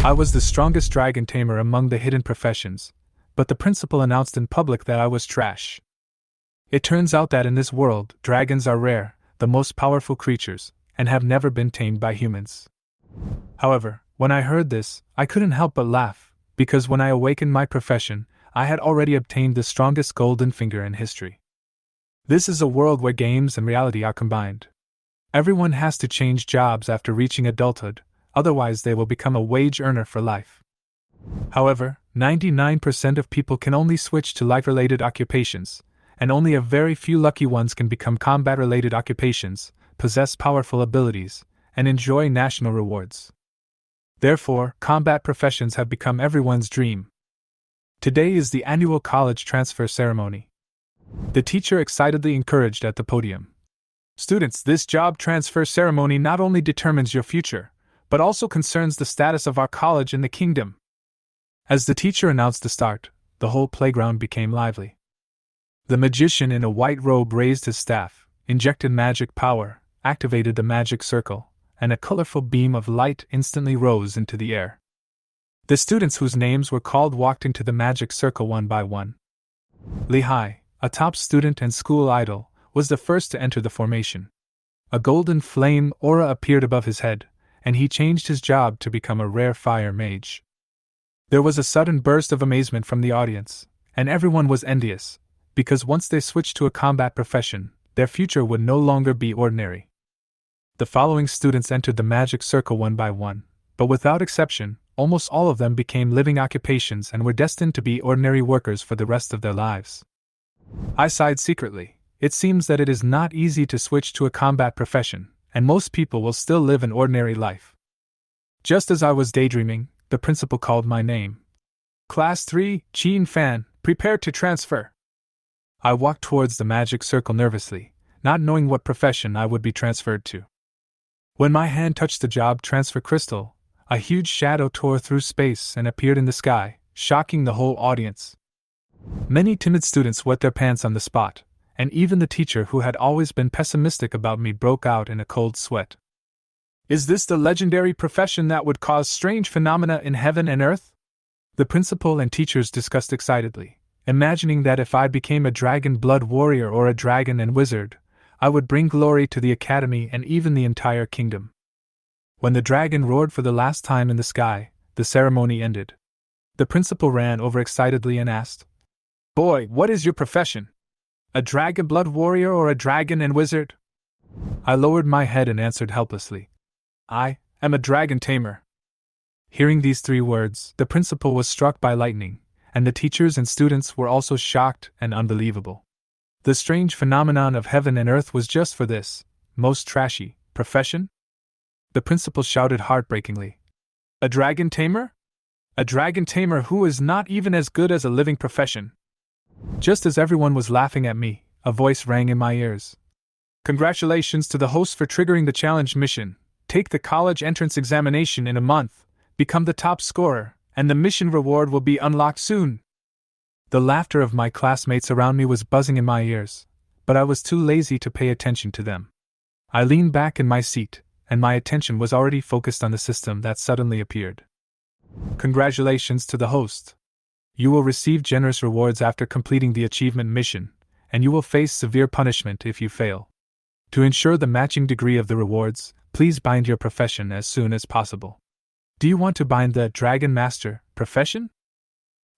I was the strongest dragon tamer among the hidden professions, but the principal announced in public that I was trash. It turns out that in this world, dragons are rare, the most powerful creatures, and have never been tamed by humans. However, when I heard this, I couldn't help but laugh, because when I awakened my profession, I had already obtained the strongest golden finger in history. This is a world where games and reality are combined. Everyone has to change jobs after reaching adulthood, otherwise they will become a wage earner for life. However, 99% of people can only switch to life-related occupations, and only a very few lucky ones can become combat-related occupations, possess powerful abilities, and enjoy national rewards. Therefore, combat professions have become everyone's dream. Today is the annual college transfer ceremony. The teacher excitedly encouraged at the podium. Students, this job transfer ceremony not only determines your future, but also concerns the status of our college in the kingdom. As the teacher announced the start, the whole playground became lively. The magician in a white robe raised his staff, injected magic power, activated the magic circle, and a colorful beam of light instantly rose into the air. The students whose names were called walked into the magic circle one by one. Lehigh, a top student and school idol, was the first to enter the formation. A golden flame aura appeared above his head, and he changed his job to become a rare fire mage. There was a sudden burst of amazement from the audience, and everyone was envious, because once they switched to a combat profession, their future would no longer be ordinary. The following students entered the magic circle one by one, but without exception, almost all of them became living occupations and were destined to be ordinary workers for the rest of their lives. I sighed secretly. It seems that it is not easy to switch to a combat profession, and most people will still live an ordinary life. Just as I was daydreaming, the principal called my name. Class 3, Jean Fan, prepare to transfer. I walked towards the magic circle nervously, not knowing what profession I would be transferred to. When my hand touched the job transfer crystal, a huge shadow tore through space and appeared in the sky, shocking the whole audience. Many timid students wet their pants on the spot, and even the teacher who had always been pessimistic about me broke out in a cold sweat. Is this the legendary profession that would cause strange phenomena in heaven and earth? The principal and teachers discussed excitedly, imagining that if I became a dragon blood warrior or a dragon and wizard, I would bring glory to the academy and even the entire kingdom. When the dragon roared for the last time in the sky, the ceremony ended. The principal ran over excitedly and asked, "Boy, what is your profession? A dragon blood warrior or a dragon and wizard?" I lowered my head and answered helplessly, "I am a dragon tamer." Hearing these 3 words, the principal was struck by lightning, and the teachers and students were also shocked and unbelievable. The strange phenomenon of heaven and earth was just for this most trashy profession? The principal shouted heartbreakingly, "A dragon tamer? A dragon tamer who is not even as good as a living profession." Just as everyone was laughing at me, a voice rang in my ears. "Congratulations to the host for triggering the challenge mission. Take the college entrance examination in a month, become the top scorer, and the mission reward will be unlocked soon." The laughter of my classmates around me was buzzing in my ears, but I was too lazy to pay attention to them. I leaned back in my seat, and my attention was already focused on the system that suddenly appeared. "Congratulations to the host. You will receive generous rewards after completing the achievement mission, and you will face severe punishment if you fail. To ensure the matching degree of the rewards, please bind your profession as soon as possible." Do you want to bind the Dragon Master profession?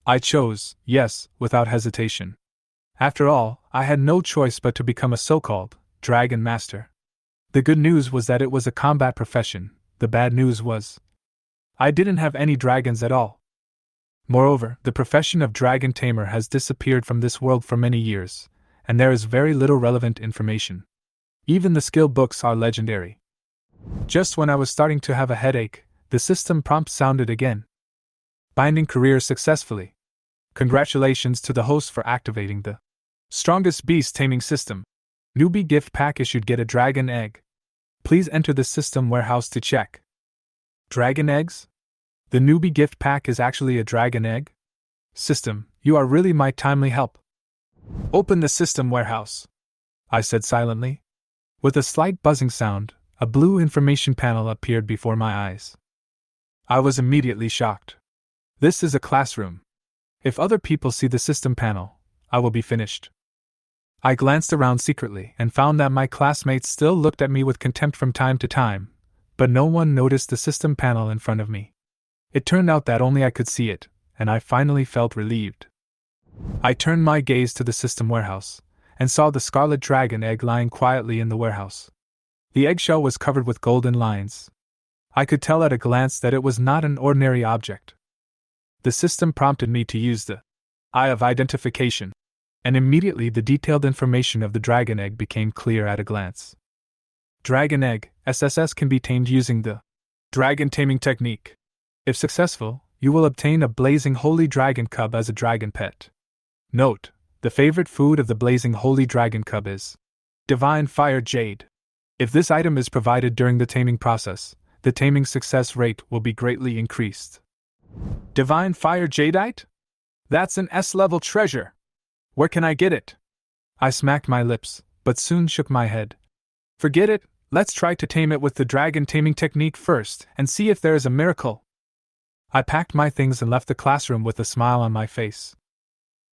I chose yes, without hesitation. After all, I had no choice but to become a so-called Dragon Master. The good news was that it was a combat profession. The bad news was I didn't have any dragons at all. Moreover, the profession of Dragon Tamer has disappeared from this world for many years, and there is very little relevant information. Even the skill books are legendary. Just when I was starting to have a headache, the system prompt sounded again. Binding career successfully. Congratulations to the host for activating the strongest beast taming system. Newbie gift pack issued. Get a dragon egg. Please enter the system warehouse to check. Dragon eggs? The newbie gift pack is actually a dragon egg? System, you are really my timely help. Open the system warehouse, I said silently. With a slight buzzing sound, a blue information panel appeared before my eyes. I was immediately shocked. This is a classroom. If other people see the system panel, I will be finished. I glanced around secretly and found that my classmates still looked at me with contempt from time to time, but no one noticed the system panel in front of me. It turned out that only I could see it, and I finally felt relieved. I turned my gaze to the system warehouse, and saw the scarlet dragon egg lying quietly in the warehouse. The eggshell was covered with golden lines. I could tell at a glance that it was not an ordinary object. The system prompted me to use the eye of identification, and immediately the detailed information of the dragon egg became clear at a glance. Dragon egg, SSS, can be tamed using the dragon taming technique. If successful, you will obtain a blazing holy dragon cub as a dragon pet. Note: the favorite food of the blazing holy dragon cub is divine fire jade. If this item is provided during the taming process, the taming success rate will be greatly increased. Divine fire jadeite? That's an S-level treasure. Where can I get it? I smacked my lips, but soon shook my head. Forget it, let's try to tame it with the dragon taming technique first and see if there is a miracle. I packed my things and left the classroom with a smile on my face.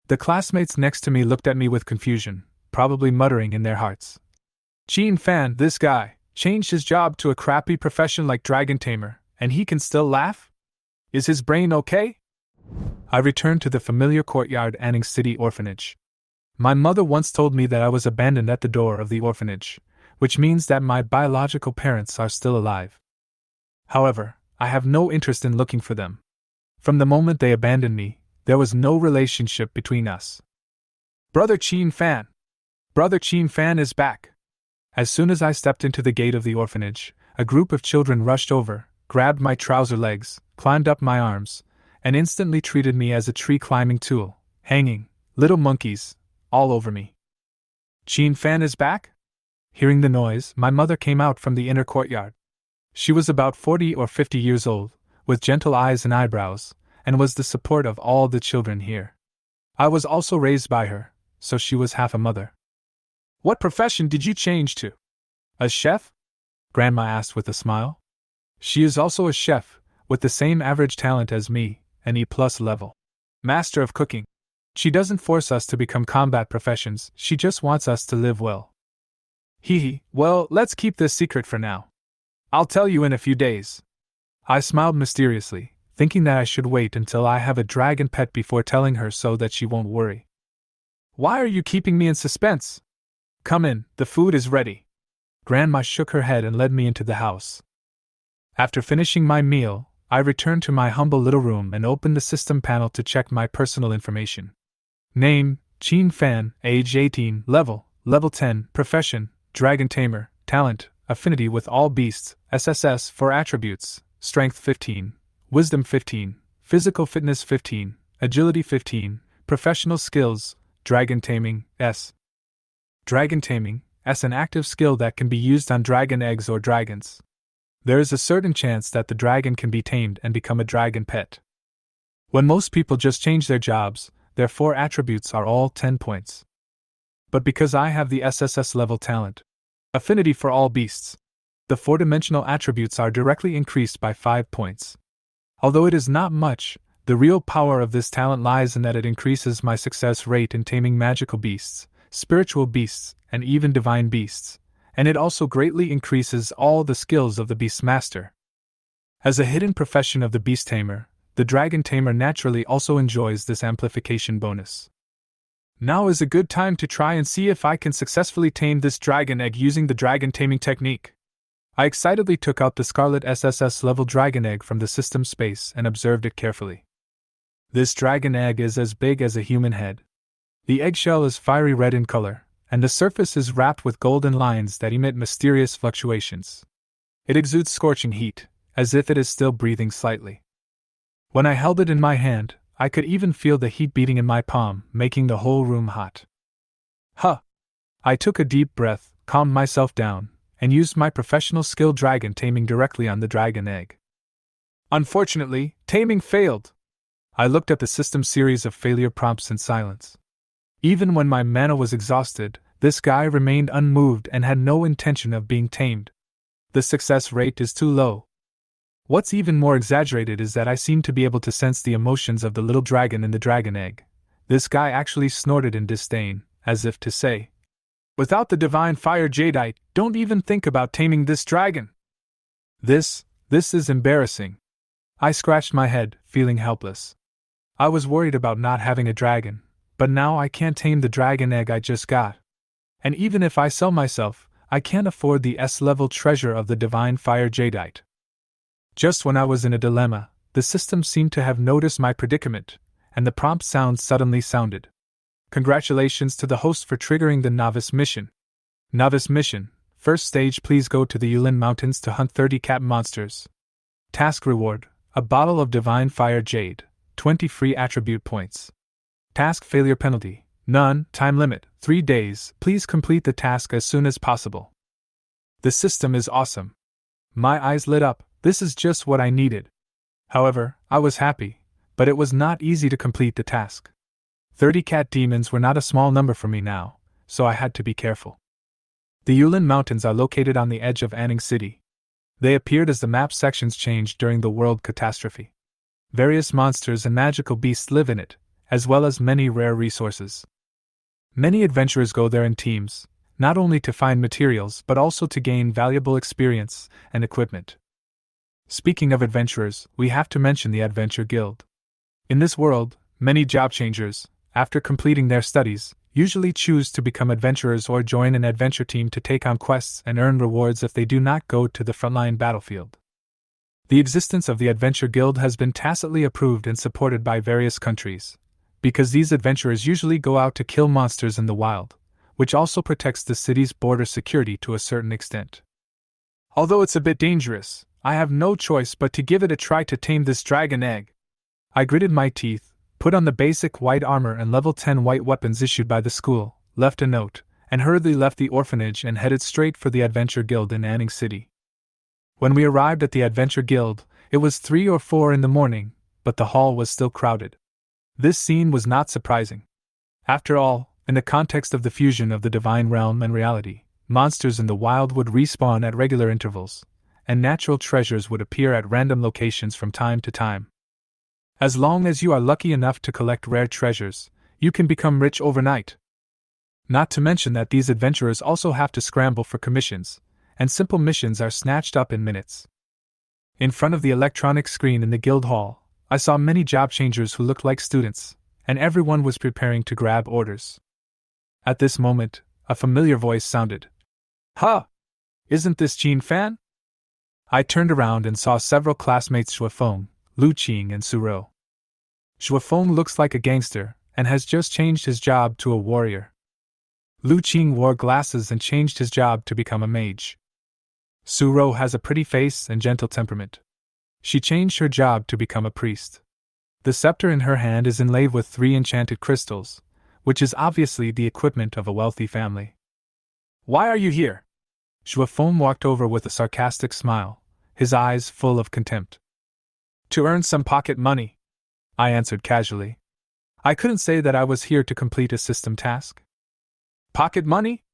The classmates next to me looked at me with confusion, probably muttering in their hearts. Gene Fan, this guy, changed his job to a crappy profession like dragon tamer, and he can still laugh? Is his brain okay? I returned to the familiar courtyard Anning City Orphanage. My mother once told me that I was abandoned at the door of the orphanage, which means that my biological parents are still alive. However, I have no interest in looking for them. From the moment they abandoned me, there was no relationship between us. Brother Gene Fan! Brother Gene Fan is back! As soon as I stepped into the gate of the orphanage, a group of children rushed over, grabbed my trouser legs, climbed up my arms, and instantly treated me as a tree-climbing tool, hanging, little monkeys, all over me. Gene Fan is back? Hearing the noise, my mother came out from the inner courtyard. She was about 40 or 50 years old, with gentle eyes and eyebrows, and was the support of all the children here. I was also raised by her, so she was half a mother. What profession did you change to? A chef? Grandma asked with a smile. She is also a chef, with the same average talent as me, an E+ level. Master of cooking. She doesn't force us to become combat professions, she just wants us to live well. Hee, well, let's keep this secret for now. I'll tell you in a few days. I smiled mysteriously, thinking that I should wait until I have a dragon pet before telling her so that she won't worry. Why are you keeping me in suspense? Come in, the food is ready. Grandma shook her head and led me into the house. After finishing my meal, I returned to my humble little room and opened the system panel to check my personal information. Name: Gene Fan, age 18, level 10, profession, dragon tamer, talent, affinity with all beasts, SSS for attributes, strength 15, wisdom 15, physical fitness 15, agility 15, professional skills, dragon taming, S. Dragon taming, S, an active skill that can be used on dragon eggs or dragons. There is a certain chance that the dragon can be tamed and become a dragon pet. When most people just change their jobs, their 4 attributes are all 10 points. But because I have the SSS level talent, affinity for all beasts, the 4-dimensional attributes are directly increased by 5 points. Although it is not much, the real power of this talent lies in that it increases my success rate in taming magical beasts, spiritual beasts, and even divine beasts, and it also greatly increases all the skills of the beast master. As a hidden profession of the beast tamer, the dragon tamer naturally also enjoys this amplification bonus. Now is a good time to try and see if I can successfully tame this dragon egg using the dragon taming technique. I excitedly took out the scarlet SSS level dragon egg from the system space and observed it carefully. This dragon egg is as big as a human head. The eggshell is fiery red in color, and the surface is wrapped with golden lines that emit mysterious fluctuations. It exudes scorching heat, as if it is still breathing slightly. When I held it in my hand, I could even feel the heat beating in my palm, making the whole room hot. Huh! I took a deep breath, calmed myself down, and used my professional skill dragon taming directly on the dragon egg. Unfortunately, taming failed. I looked at the system's series of failure prompts in silence. Even when my mana was exhausted, this guy remained unmoved and had no intention of being tamed. The success rate is too low. What's even more exaggerated is that I seemed to be able to sense the emotions of the little dragon in the dragon egg. This guy actually snorted in disdain, as if to say, "Without the divine fire jadeite, don't even think about taming this dragon." This is embarrassing. I scratched my head, feeling helpless. I was worried about not having a dragon, but now I can't tame the dragon egg I just got. And even if I sell myself, I can't afford the S-level treasure of the divine fire jadeite. Just when I was in a dilemma, the system seemed to have noticed my predicament, and the prompt sound suddenly sounded. Congratulations to the host for triggering the Novice Mission. Novice Mission. First stage, please go to the Ulin Mountains to hunt 30 cat monsters. Task reward, a bottle of divine fire jade, 20 free attribute points. Task failure penalty, none, time limit, 3 days, please complete the task as soon as possible. The system is awesome. My eyes lit up, this is just what I needed. However, I was happy, but it was not easy to complete the task. 30 cat demons were not a small number for me now, so I had to be careful. The Ulin Mountains are located on the edge of Anning City. They appeared as the map sections changed during the world catastrophe. Various monsters and magical beasts live in it, as well as many rare resources. Many adventurers go there in teams, not only to find materials but also to gain valuable experience and equipment. Speaking of adventurers, we have to mention the Adventure Guild. In this world, many job changers, after completing their studies, usually choose to become adventurers or join an adventure team to take on quests and earn rewards if they do not go to the frontline battlefield. The existence of the Adventure Guild has been tacitly approved and supported by various countries, because these adventurers usually go out to kill monsters in the wild, which also protects the city's border security to a certain extent. Although it's a bit dangerous, I have no choice but to give it a try to tame this dragon egg. I gritted my teeth, put on the basic white armor and level 10 white weapons issued by the school, left a note, and hurriedly left the orphanage and headed straight for the Adventure Guild in Anning City. When we arrived at the Adventure Guild, it was 3 or 4 in the morning, but the hall was still crowded. This scene was not surprising. After all, in the context of the fusion of the divine realm and reality, monsters in the wild would respawn at regular intervals, and natural treasures would appear at random locations from time to time. As long as you are lucky enough to collect rare treasures, you can become rich overnight. Not to mention that these adventurers also have to scramble for commissions, and simple missions are snatched up in minutes. In front of the electronic screen in the guild hall, I saw many job changers who looked like students, and everyone was preparing to grab orders. At this moment, a familiar voice sounded. "Huh! Isn't this Jean Fan?" I turned around and saw several classmates Shuafeng, Lu Qing and Suro. Shuafeng looks like a gangster, and has just changed his job to a warrior. Lu Qing wore glasses and changed his job to become a mage. Suro has a pretty face and gentle temperament. She changed her job to become a priest. The scepter in her hand is inlaid with 3 enchanted crystals, which is obviously the equipment of a wealthy family. "Why are you here?" Shuafeng walked over with a sarcastic smile, his eyes full of contempt. "To earn some pocket money," I answered casually. I couldn't say that I was here to complete a system task. "Pocket money?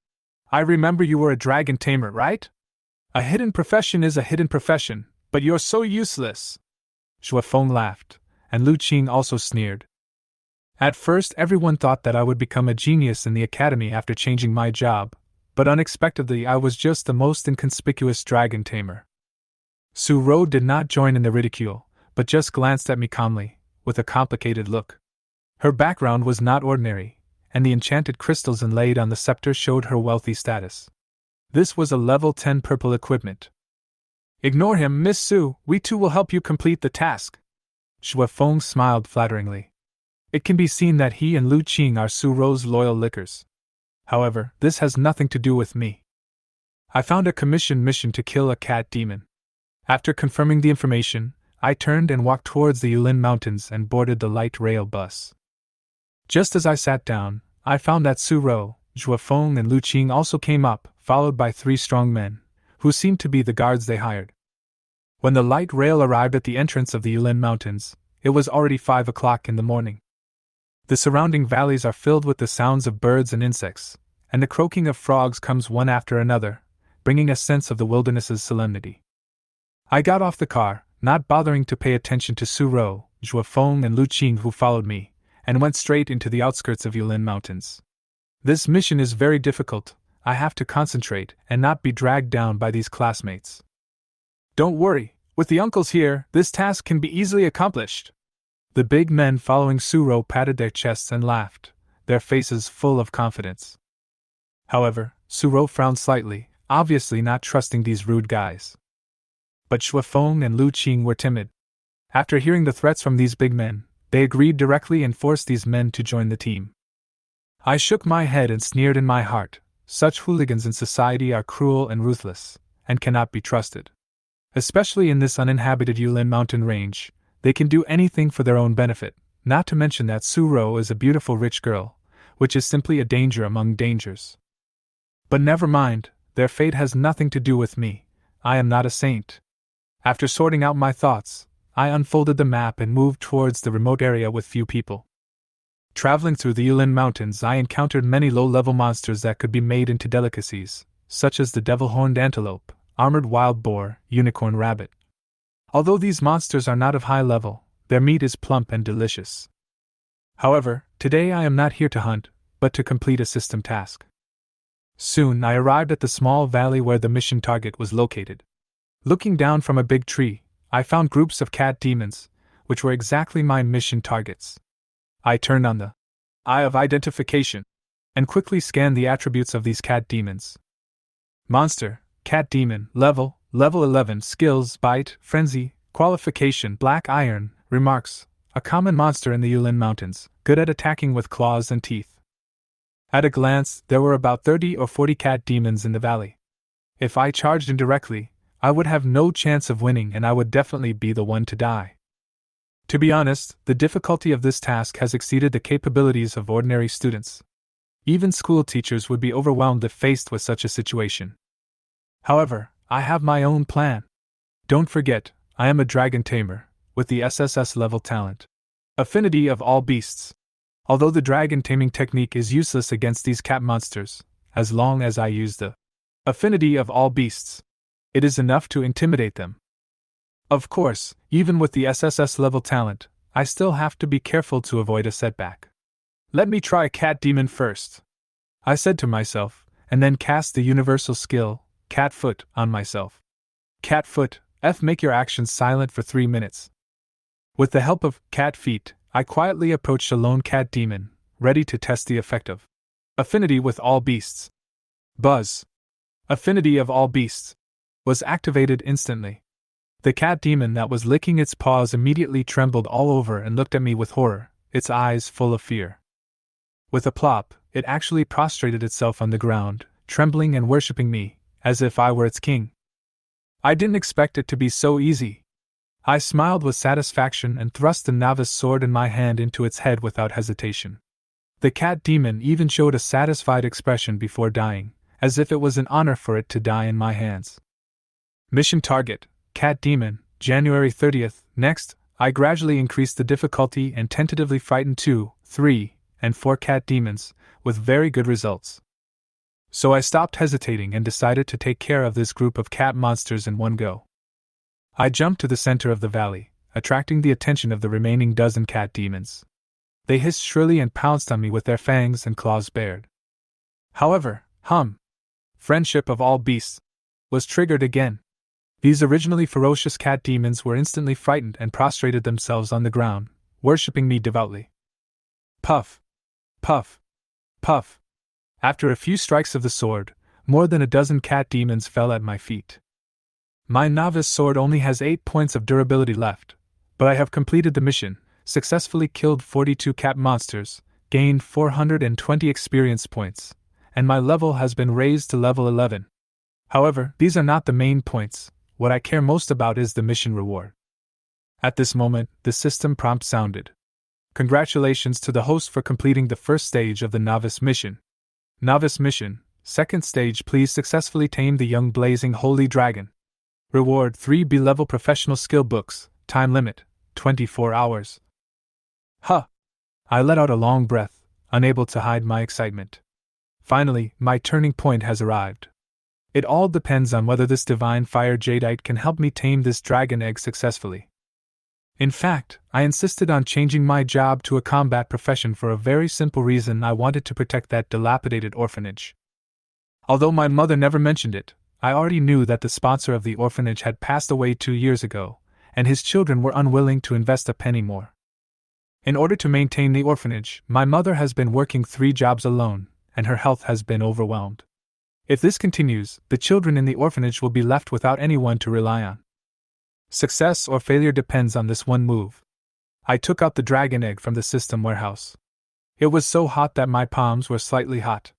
I remember you were a dragon tamer, right? A hidden profession is a hidden profession, but you're so useless." Shuafeng laughed, and Lu Qing also sneered. At first everyone thought that I would become a genius in the academy after changing my job, but unexpectedly I was just the most inconspicuous dragon tamer. Suro did not join in the ridicule, but just glanced at me calmly, with a complicated look. Her background was not ordinary, and the enchanted crystals inlaid on the scepter showed her wealthy status. This was a level 10 purple equipment. "Ignore him, Miss Su, we too will help you complete the task." Shuafeng smiled flatteringly. It can be seen that he and Lu Qing are Suro's loyal lickers. However, this has nothing to do with me. I found a commissioned mission to kill a cat demon. After confirming the information, I turned and walked towards the Ulin Mountains and boarded the light rail bus. Just as I sat down, I found that Suro, Shuafeng and Lu Qing also came up, followed by 3 strong men, who seemed to be the guards they hired. When the light rail arrived at the entrance of the Ulin Mountains, it was already 5 o'clock in the morning. The surrounding valleys are filled with the sounds of birds and insects, and the croaking of frogs comes one after another, bringing a sense of the wilderness's solemnity. I got off the car, not bothering to pay attention to Suro, Juefeng, and Lu Qing who followed me, and went straight into the outskirts of Ulin Mountains. This mission is very difficult. I have to concentrate and not be dragged down by these classmates. Don't worry, with the uncles here, this task can be easily accomplished. The big men following Suro patted their chests and laughed, their faces full of confidence. However, Suro frowned slightly, obviously not trusting these rude guys. But Juefeng and Lu Qing were timid. After hearing the threats from these big men, they agreed directly and forced these men to join the team. I shook my head and sneered in my heart. Such hooligans in society are cruel and ruthless, and cannot be trusted. Especially in this uninhabited Ulin mountain range, they can do anything for their own benefit, not to mention that Suro is a beautiful rich girl, which is simply a danger among dangers. But never mind, their fate has nothing to do with me. I am not a saint. After sorting out my thoughts, I unfolded the map and moved towards the remote area with few people. Traveling through the Ulin Mountains, I encountered many low-level monsters that could be made into delicacies, such as the devil-horned antelope, armored wild boar, unicorn rabbit. Although these monsters are not of high level, their meat is plump and delicious. However, today I am not here to hunt, but to complete a system task. Soon I arrived at the small valley where the mission target was located. Looking down from a big tree, I found groups of cat demons, which were exactly my mission targets. I turned on the eye of identification and quickly scanned the attributes of these cat demons. Monster, cat demon, level 11, skills, bite, frenzy, qualification, black iron, remarks, a common monster in the Ulin Mountains, good at attacking with claws and teeth. At a glance, there were about 30 or 40 cat demons in the valley. If I charged indirectly, I would have no chance of winning and I would definitely be the one to die. To be honest, the difficulty of this task has exceeded the capabilities of ordinary students. Even school teachers would be overwhelmed if faced with such a situation. However, I have my own plan. Don't forget, I am a dragon tamer, with the SSS level talent. Affinity of all beasts. Although the dragon taming technique is useless against these cat monsters, as long as I use the affinity of all beasts, it is enough to intimidate them. Of course, even with the SSS level talent, I still have to be careful to avoid a setback. Let me try cat demon first, I said to myself, and then cast the universal skill, cat foot, on myself. Cat foot, make your actions silent for 3 minutes. With the help of cat feet, I quietly approached a lone cat demon, ready to test the effect of affinity with all beasts. Buzz. Affinity of all beasts was activated instantly. The cat demon that was licking its paws immediately trembled all over and looked at me with horror, its eyes full of fear. With a plop, it actually prostrated itself on the ground, trembling and worshipping me, as if I were its king. I didn't expect it to be so easy. I smiled with satisfaction and thrust the novice sword in my hand into its head without hesitation. The cat demon even showed a satisfied expression before dying, as if it was an honor for it to die in my hands. Mission target, Cat Demon, January 30th. Next, I gradually increased the difficulty and tentatively frightened 2, 3, and 4 cat demons, with very good results. So I stopped hesitating and decided to take care of this group of cat monsters in one go. I jumped to the center of the valley, attracting the attention of the remaining dozen cat demons. They hissed shrilly and pounced on me with their fangs and claws bared. However, friendship of all beasts, was triggered again. These originally ferocious cat demons were instantly frightened and prostrated themselves on the ground, worshipping me devoutly. Puff! Puff! Puff! After a few strikes of the sword, more than a dozen cat demons fell at my feet. My novice sword only has 8 points of durability left, but I have completed the mission, successfully killed 42 cat monsters, gained 420 experience points, and my level has been raised to level 11. However, these are not the main points. What I care most about is the mission reward. At this moment, the system prompt sounded. Congratulations to the host for completing the first stage of the novice mission. Novice mission, second stage, please successfully tame the young blazing holy dragon. Reward 3 B-level professional skill books, time limit, 24 hours. Huh! I let out a long breath, unable to hide my excitement. Finally, my turning point has arrived. It all depends on whether this divine fire jadeite can help me tame this dragon egg successfully. In fact, I insisted on changing my job to a combat profession for a very simple reason: I wanted to protect that dilapidated orphanage. Although my mother never mentioned it, I already knew that the sponsor of the orphanage had passed away 2 years ago, and his children were unwilling to invest a penny more. In order to maintain the orphanage, my mother has been working 3 jobs alone, and her health has been overwhelmed. If this continues, the children in the orphanage will be left without anyone to rely on. Success or failure depends on this one move. I took out the dragon egg from the system warehouse. It was so hot that my palms were slightly hot.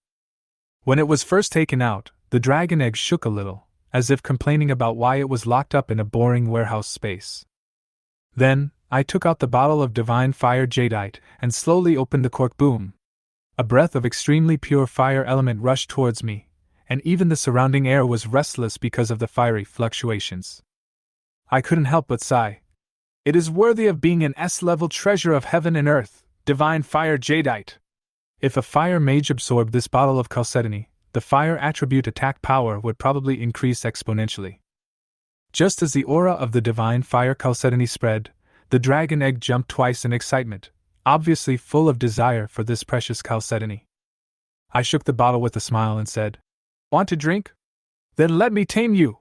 When it was first taken out, the dragon egg shook a little, as if complaining about why it was locked up in a boring warehouse space. Then, I took out the bottle of divine fire jadeite and slowly opened the cork. Boom! A breath of extremely pure fire element rushed towards me, and even the surrounding air was restless because of the fiery fluctuations. I couldn't help but sigh. It is worthy of being an S-level treasure of heaven and earth, divine fire jadeite. If a fire mage absorbed this bottle of chalcedony, the fire attribute attack power would probably increase exponentially. Just as the aura of the divine fire chalcedony spread, the dragon egg jumped twice in excitement, obviously full of desire for this precious chalcedony. I shook the bottle with a smile and said, "Want to drink? Then let me tame you."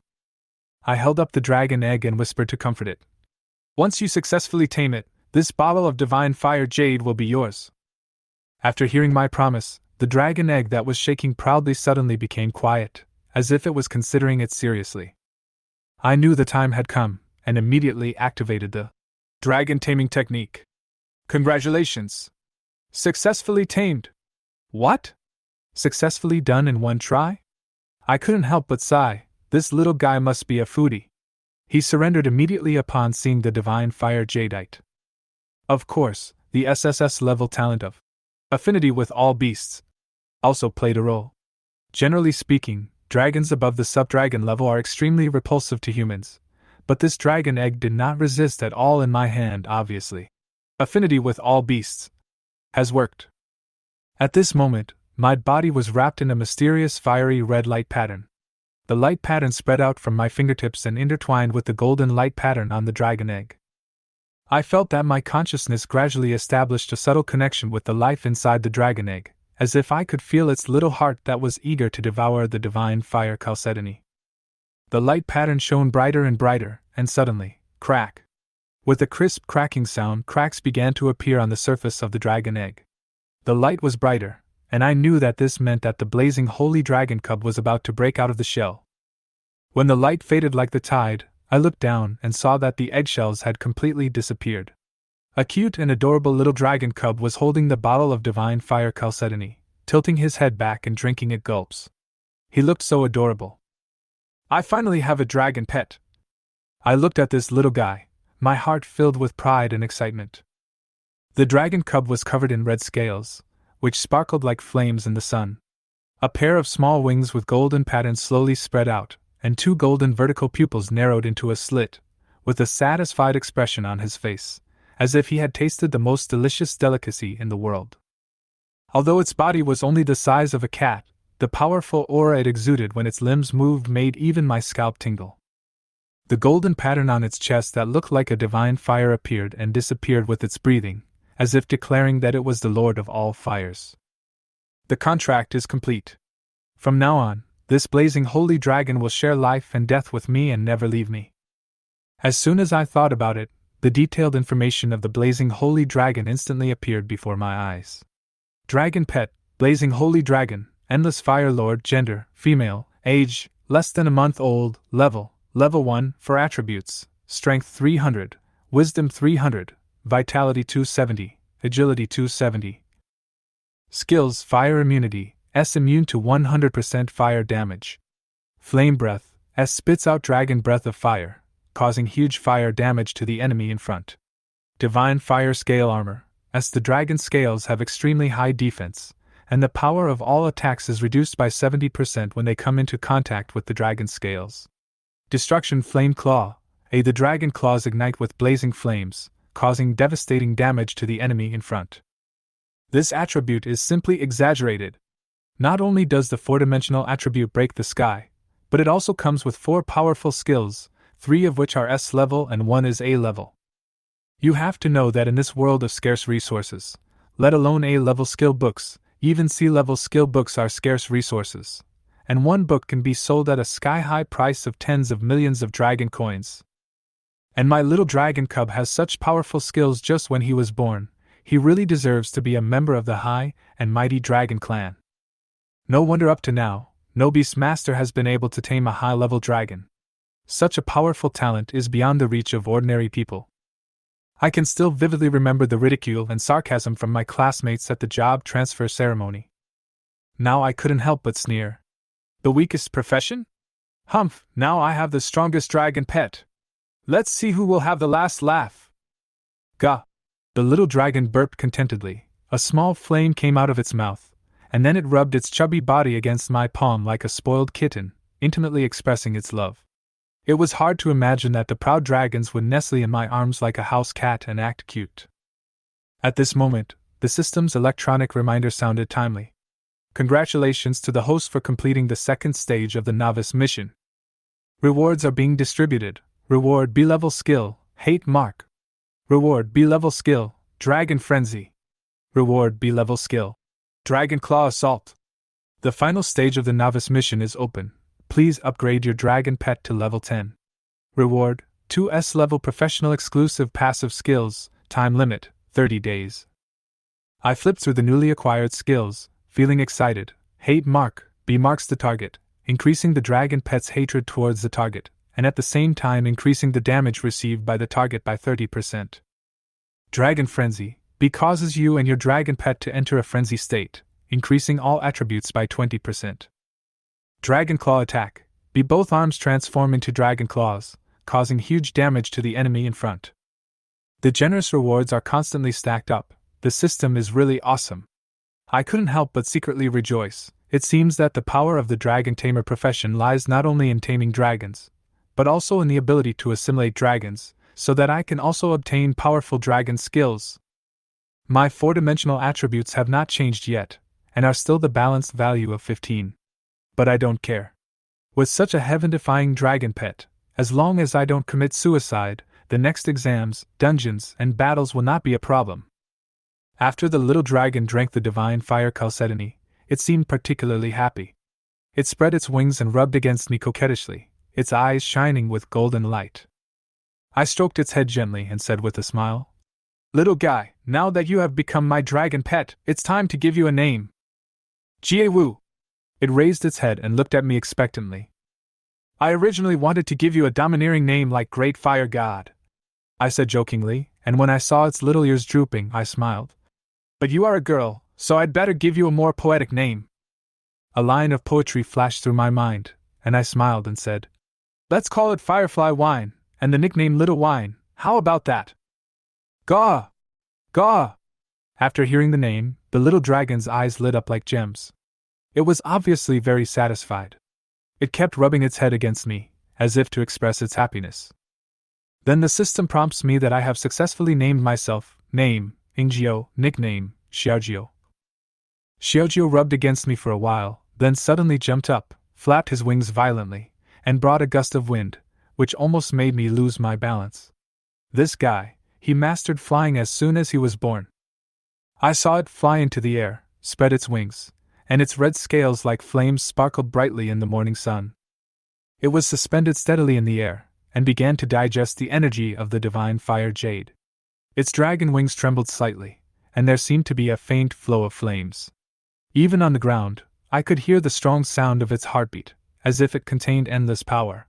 I held up the dragon egg and whispered to comfort it. "Once you successfully tame it, this bottle of divine fire jade will be yours." After hearing my promise, the dragon egg that was shaking proudly suddenly became quiet, as if it was considering it seriously. I knew the time had come, and immediately activated the dragon taming technique. "Congratulations! Successfully tamed!" "What? Successfully done in one try?" I couldn't help but sigh. This little guy must be a foodie. He surrendered immediately upon seeing the divine fire jadeite. Of course, the SSS level talent of affinity with all beasts also played a role. Generally speaking, dragons above the sub-dragon level are extremely repulsive to humans, but this dragon egg did not resist at all in my hand. Obviously, affinity with all beasts has worked. At this moment, my body was wrapped in a mysterious fiery red light pattern. The light pattern spread out from my fingertips and intertwined with the golden light pattern on the dragon egg. I felt that my consciousness gradually established a subtle connection with the life inside the dragon egg, as if I could feel its little heart that was eager to devour the divine fire chalcedony. The light pattern shone brighter and brighter, and suddenly, crack! With a crisp cracking sound, cracks began to appear on the surface of the dragon egg. The light was brighter, and I knew that this meant that the blazing holy dragon cub was about to break out of the shell. When the light faded like the tide, I looked down and saw that the eggshells had completely disappeared. A cute and adorable little dragon cub was holding the bottle of divine fire chalcedony, tilting his head back and drinking at gulps. He looked so adorable. "I finally have a dragon pet." I looked at this little guy, my heart filled with pride and excitement. The dragon cub was covered in red scales, which sparkled like flames in the sun. A pair of small wings with golden patterns slowly spread out, and 2 golden vertical pupils narrowed into a slit, with a satisfied expression on his face, as if he had tasted the most delicious delicacy in the world. Although its body was only the size of a cat, the powerful aura it exuded when its limbs moved made even my scalp tingle. The golden pattern on its chest that looked like a divine fire appeared and disappeared with its breathing, as if declaring that it was the Lord of all fires. The contract is complete. From now on, this blazing holy dragon will share life and death with me and never leave me. As soon as I thought about it, the detailed information of the blazing holy dragon instantly appeared before my eyes. Dragon pet, blazing holy dragon, endless fire lord, gender, female, age, less than a month old, level 1 for attributes, strength 300, wisdom 300, vitality 270, agility 270. Skills: fire immunity, S immune to 100% fire damage. Flame breath, S spits out dragon breath of fire, causing huge fire damage to the enemy in front. Divine fire scale armor, S the dragon scales have extremely high defense, and the power of all attacks is reduced by 70% when they come into contact with the dragon scales. Destruction flame claw, A the dragon claws ignite with blazing flames, causing devastating damage to the enemy in front. This attribute is simply exaggerated. Not only does the 4-dimensional attribute break the sky, but it also comes with 4 powerful skills, 3 of which are S level and 1 is A level. You have to know that in this world of scarce resources, let alone A-level skill books, even C-level skill books are scarce resources, and one book can be sold at a sky-high price of tens of millions of dragon coins. And my little dragon cub has such powerful skills just when he was born. He really deserves to be a member of the high and mighty dragon clan. No wonder up to now, no beastmaster has been able to tame a high-level dragon. Such a powerful talent is beyond the reach of ordinary people. I can still vividly remember the ridicule and sarcasm from my classmates at the job transfer ceremony. Now I couldn't help but sneer. The weakest profession? Humph, now I have the strongest dragon pet. Let's see who will have the last laugh. Gah! The little dragon burped contentedly. A small flame came out of its mouth, and then it rubbed its chubby body against my palm like a spoiled kitten, intimately expressing its love. It was hard to imagine that the proud dragons would nestle in my arms like a house cat and act cute. At this moment, the system's electronic reminder sounded timely. Congratulations to the host for completing the second stage of the novice mission. Rewards are being distributed. Reward B-level skill, Hate Mark. Reward B-level skill, Dragon Frenzy. Reward B-level skill, Dragon Claw Assault. The final stage of the novice mission is open. Please upgrade your dragon pet to level 10. Reward, 2 S-level professional exclusive passive skills, time limit, 30 days. I flipped through the newly acquired skills, feeling excited. Hate Mark, B marks the target, increasing the dragon pet's hatred towards the target, and at the same time increasing the damage received by the target by 30%. Dragon Frenzy, B causes you and your dragon pet to enter a frenzy state, increasing all attributes by 20%. Dragon Claw Attack, B both arms transform into dragon claws, causing huge damage to the enemy in front. The generous rewards are constantly stacked up. The system is really awesome. I couldn't help but secretly rejoice. It seems that the power of the dragon tamer profession lies not only in taming dragons, but also in the ability to assimilate dragons, so that I can also obtain powerful dragon skills. My 4-dimensional attributes have not changed yet, and are still the balanced value of 15. But I don't care. With such a heaven-defying dragon pet, as long as I don't commit suicide, the next exams, dungeons, and battles will not be a problem. After the little dragon drank the divine fire chalcedony, it seemed particularly happy. It spread its wings and rubbed against me coquettishly, its eyes shining with golden light. I stroked its head gently and said with a smile, "Little guy, now that you have become my dragon pet, it's time to give you a name." Jie-woo! It raised its head and looked at me expectantly. "I originally wanted to give you a domineering name like Great Fire God," I said jokingly, and when I saw its little ears drooping, I smiled. "But you are a girl, so I'd better give you a more poetic name." A line of poetry flashed through my mind, and I smiled and said, "Let's call it Firefly Wine, and the nickname Little Wine, how about that?" Gaw! Gaw! After hearing the name, the little dragon's eyes lit up like gems. It was obviously very satisfied. It kept rubbing its head against me, as if to express its happiness. Then the system prompts me that I have successfully named myself. Name, Ingjio, nickname, Xiaojio. Xiaojio rubbed against me for a while, then suddenly jumped up, flapped his wings violently, and brought a gust of wind, which almost made me lose my balance. This guy, he mastered flying as soon as he was born. I saw it fly into the air, spread its wings, and its red scales like flames sparkled brightly in the morning sun. It was suspended steadily in the air, and began to digest the energy of the divine fire jade. Its dragon wings trembled slightly, and there seemed to be a faint flow of flames. Even on the ground, I could hear the strong sound of its heartbeat, as if it contained endless power.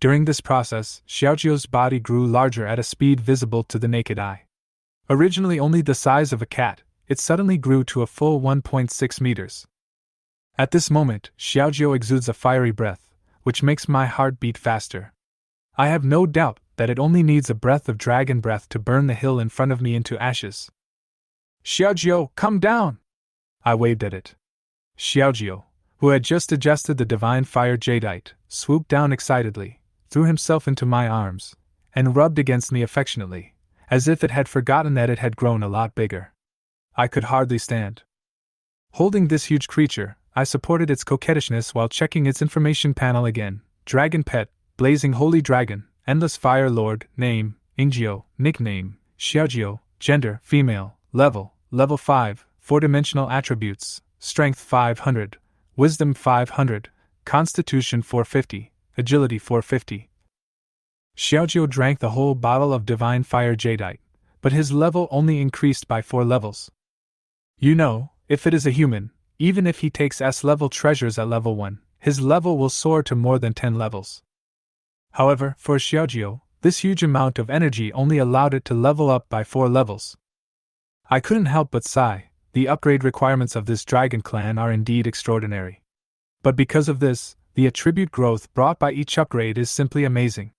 During this process, Xiaojio's body grew larger at a speed visible to the naked eye. Originally only the size of a cat, it suddenly grew to a full 1.6 meters. At this moment, Xiaojio exudes a fiery breath, which makes my heart beat faster. I have no doubt that it only needs a breath of dragon breath to burn the hill in front of me into ashes. "Xiaojio, come down!" I waved at it. Xiaojio, who had just digested the divine fire jadeite, swooped down excitedly, threw himself into my arms, and rubbed against me affectionately, as if it had forgotten that it had grown a lot bigger. I could hardly stand. Holding this huge creature, I supported its coquettishness while checking its information panel again. Dragon pet, blazing holy dragon, endless fire lord, name, Ingio, nickname, Xiaojio, gender, female, level 5, 4-dimensional attributes, strength 500, wisdom 500, constitution 450, agility 450. Xiaojio drank the whole bottle of divine fire jadeite, but his level only increased by 4 levels. You know, if it is a human, even if he takes S-level treasures at level 1, his level will soar to more than 10 levels. However, for Xiaojio, this huge amount of energy only allowed it to level up by 4 levels. I couldn't help but sigh. The upgrade requirements of this dragon clan are indeed extraordinary. But because of this, the attribute growth brought by each upgrade is simply amazing.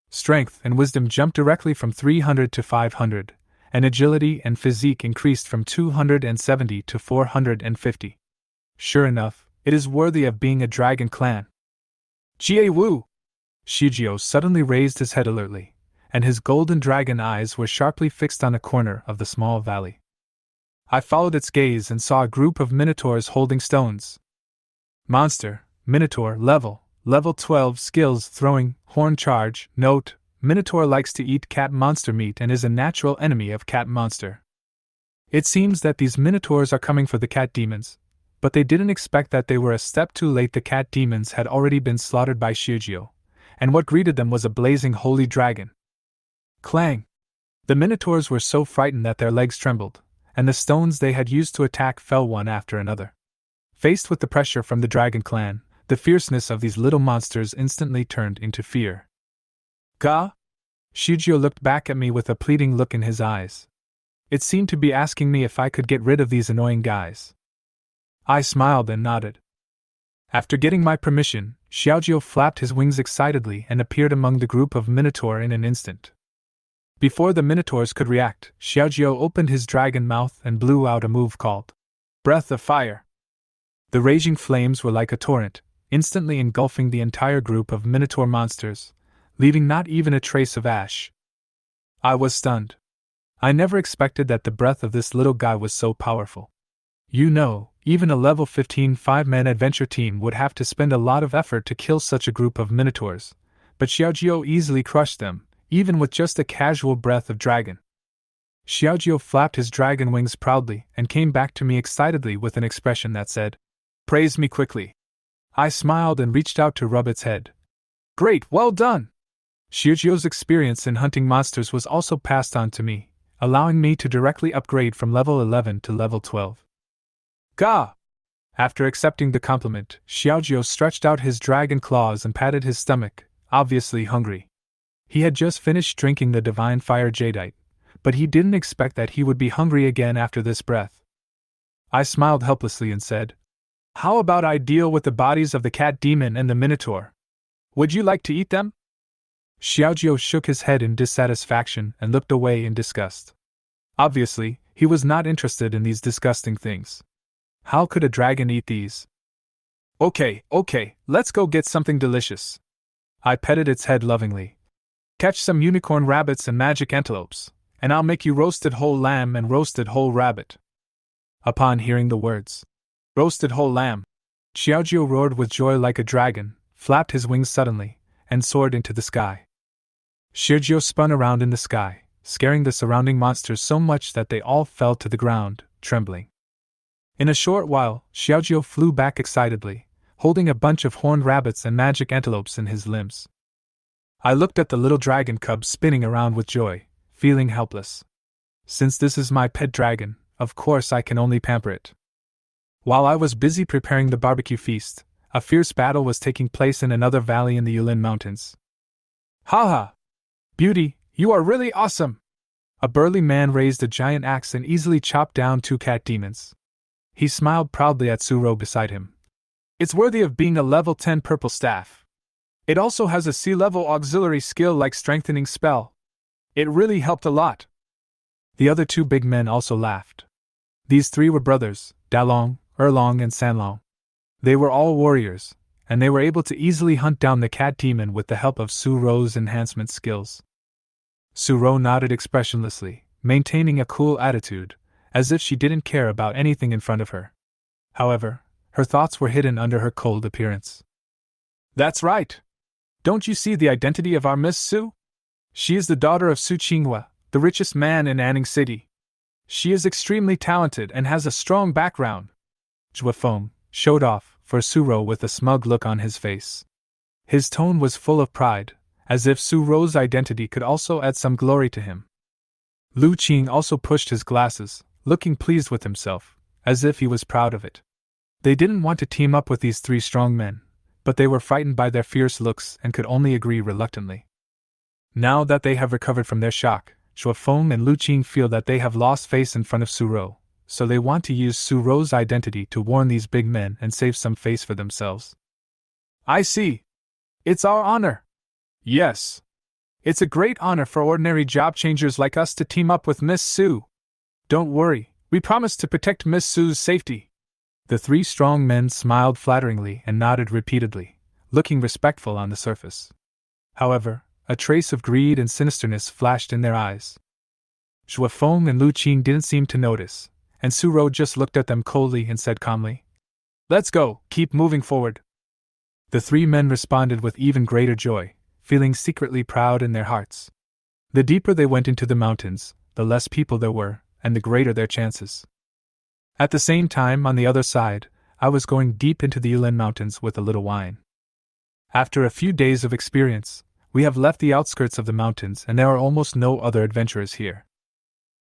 Strength and wisdom jumped directly from 300 to 500, and agility and physique increased from 270 to 450. Sure enough, it is worthy of being a dragon clan. Jie Wu! Shijio suddenly raised his head alertly, and his golden dragon eyes were sharply fixed on a corner of the small valley. I followed its gaze and saw a group of minotaurs holding stones. Monster, Minotaur, level 12 skills throwing, horn charge, note, Minotaur likes to eat cat monster meat and is a natural enemy of cat monster. It seems that these minotaurs are coming for the cat demons, but they didn't expect that they were a step too late. The cat demons had already been slaughtered by Shijio, and what greeted them was a blazing holy dragon. Clang! The minotaurs were so frightened that their legs trembled, and the stones they had used to attack fell one after another. Faced with the pressure from the dragon clan, the fierceness of these little monsters instantly turned into fear. Ga? Shijio looked back at me with a pleading look in his eyes. It seemed to be asking me if I could get rid of these annoying guys. I smiled and nodded. After getting my permission, Xiaojio flapped his wings excitedly and appeared among the group of Minotaur in an instant. Before the Minotaurs could react, Xiaojio opened his dragon mouth and blew out a move called Breath of Fire. The raging flames were like a torrent, instantly engulfing the entire group of Minotaur monsters, leaving not even a trace of ash. I was stunned. I never expected that the breath of this little guy was so powerful. You know, even a level 15 5-man adventure team would have to spend a lot of effort to kill such a group of Minotaurs, but Xiaojio easily crushed them, even with just a casual breath of dragon. Xiaojio flapped his dragon wings proudly and came back to me excitedly with an expression that said, "Praise me quickly." I smiled and reached out to rub its head. Great, well done! Xiaojio's experience in hunting monsters was also passed on to me, allowing me to directly upgrade from level 11 to level 12. Ga! After accepting the compliment, Xiaojio stretched out his dragon claws and patted his stomach, obviously hungry. He had just finished drinking the divine fire jadeite, but he didn't expect that he would be hungry again after this breath. I smiled helplessly and said, "How about I deal with the bodies of the cat demon and the minotaur? Would you like to eat them?" Xiaojio shook his head in dissatisfaction and looked away in disgust. Obviously, he was not interested in these disgusting things. How could a dragon eat these? Okay, let's go get something delicious. I petted its head lovingly. Catch some unicorn rabbits and magic antelopes, and I'll make you roasted whole lamb and roasted whole rabbit. Upon hearing the words, roasted whole lamb, Xiaojio roared with joy like a dragon, flapped his wings suddenly, and soared into the sky. Xiaojio spun around in the sky, scaring the surrounding monsters so much that they all fell to the ground, trembling. In a short while, Xiaojio flew back excitedly, holding a bunch of horned rabbits and magic antelopes in his limbs. I looked at the little dragon cub spinning around with joy, feeling helpless. Since this is my pet dragon, of course I can only pamper it. While I was busy preparing the barbecue feast, a fierce battle was taking place in another valley in the Ulin Mountains. Haha! Beauty, you are really awesome! A burly man raised a giant axe and easily chopped down 2 cat demons. He smiled proudly at Suro beside him. It's worthy of being a level 10 purple staff. It also has a sea-level auxiliary skill like strengthening spell. It really helped a lot. The other 2 big men also laughed. These 3 were brothers, Dalong, Erlong and Sanlong. They were all warriors, and they were able to easily hunt down the cat demon with the help of Suro's enhancement skills. Suro nodded expressionlessly, maintaining a cool attitude, as if she didn't care about anything in front of her. However, Her thoughts were hidden under her cold appearance. That's right! Don't you see the identity of our Miss Su? She is the daughter of Su Qinghua, the richest man in Anning City. She is extremely talented and has a strong background. Zhua Feng showed off for Suro with a smug look on his face. His tone was full of pride, as if Suro's identity could also add some glory to him. Lu Qing also pushed his glasses, looking pleased with himself, as if he was proud of it. They didn't want to team up with these three strong men, but they were frightened by their fierce looks and could only agree reluctantly. Now that they have recovered from their shock, Zhua Feng and Lu Qing feel that they have lost face in front of Suro, so they want to use Suro's identity to warn these big men and save some face for themselves. I see. It's our honor. Yes. It's a great honor for ordinary job changers like us to team up with Miss Su. Don't worry, we promise to protect Miss Su's safety. The three strong men smiled flatteringly and nodded repeatedly, looking respectful on the surface. However, a trace of greed and sinisterness flashed in their eyes. Zhua Feng and Lu Qing didn't seem to notice, and Suro just looked at them coldly and said calmly, "Let's go, keep moving forward." The three men responded with even greater joy, feeling secretly proud in their hearts. The deeper they went into the mountains, the less people there were, and the greater their chances. At the same time, on the other side, I was going deep into the Ulin Mountains with a little wine. After a few days of experience, we have left the outskirts of the mountains and there are almost no other adventurers here.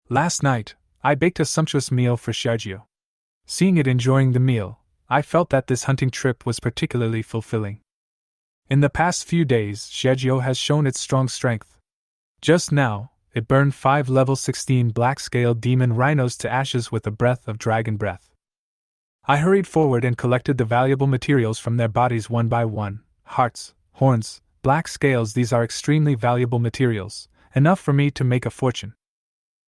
Last night, I baked a sumptuous meal for Xiaojio. Seeing it enjoying the meal, I felt that this hunting trip was particularly fulfilling. In the past few days, Xiaojio has shown its strong strength. Just now, it burned 5 level 16 black-scaled demon rhinos to ashes with a breath of dragon breath. I hurried forward and collected the valuable materials from their bodies one by one: hearts, horns, black scales. These are extremely valuable materials, enough for me to make a fortune.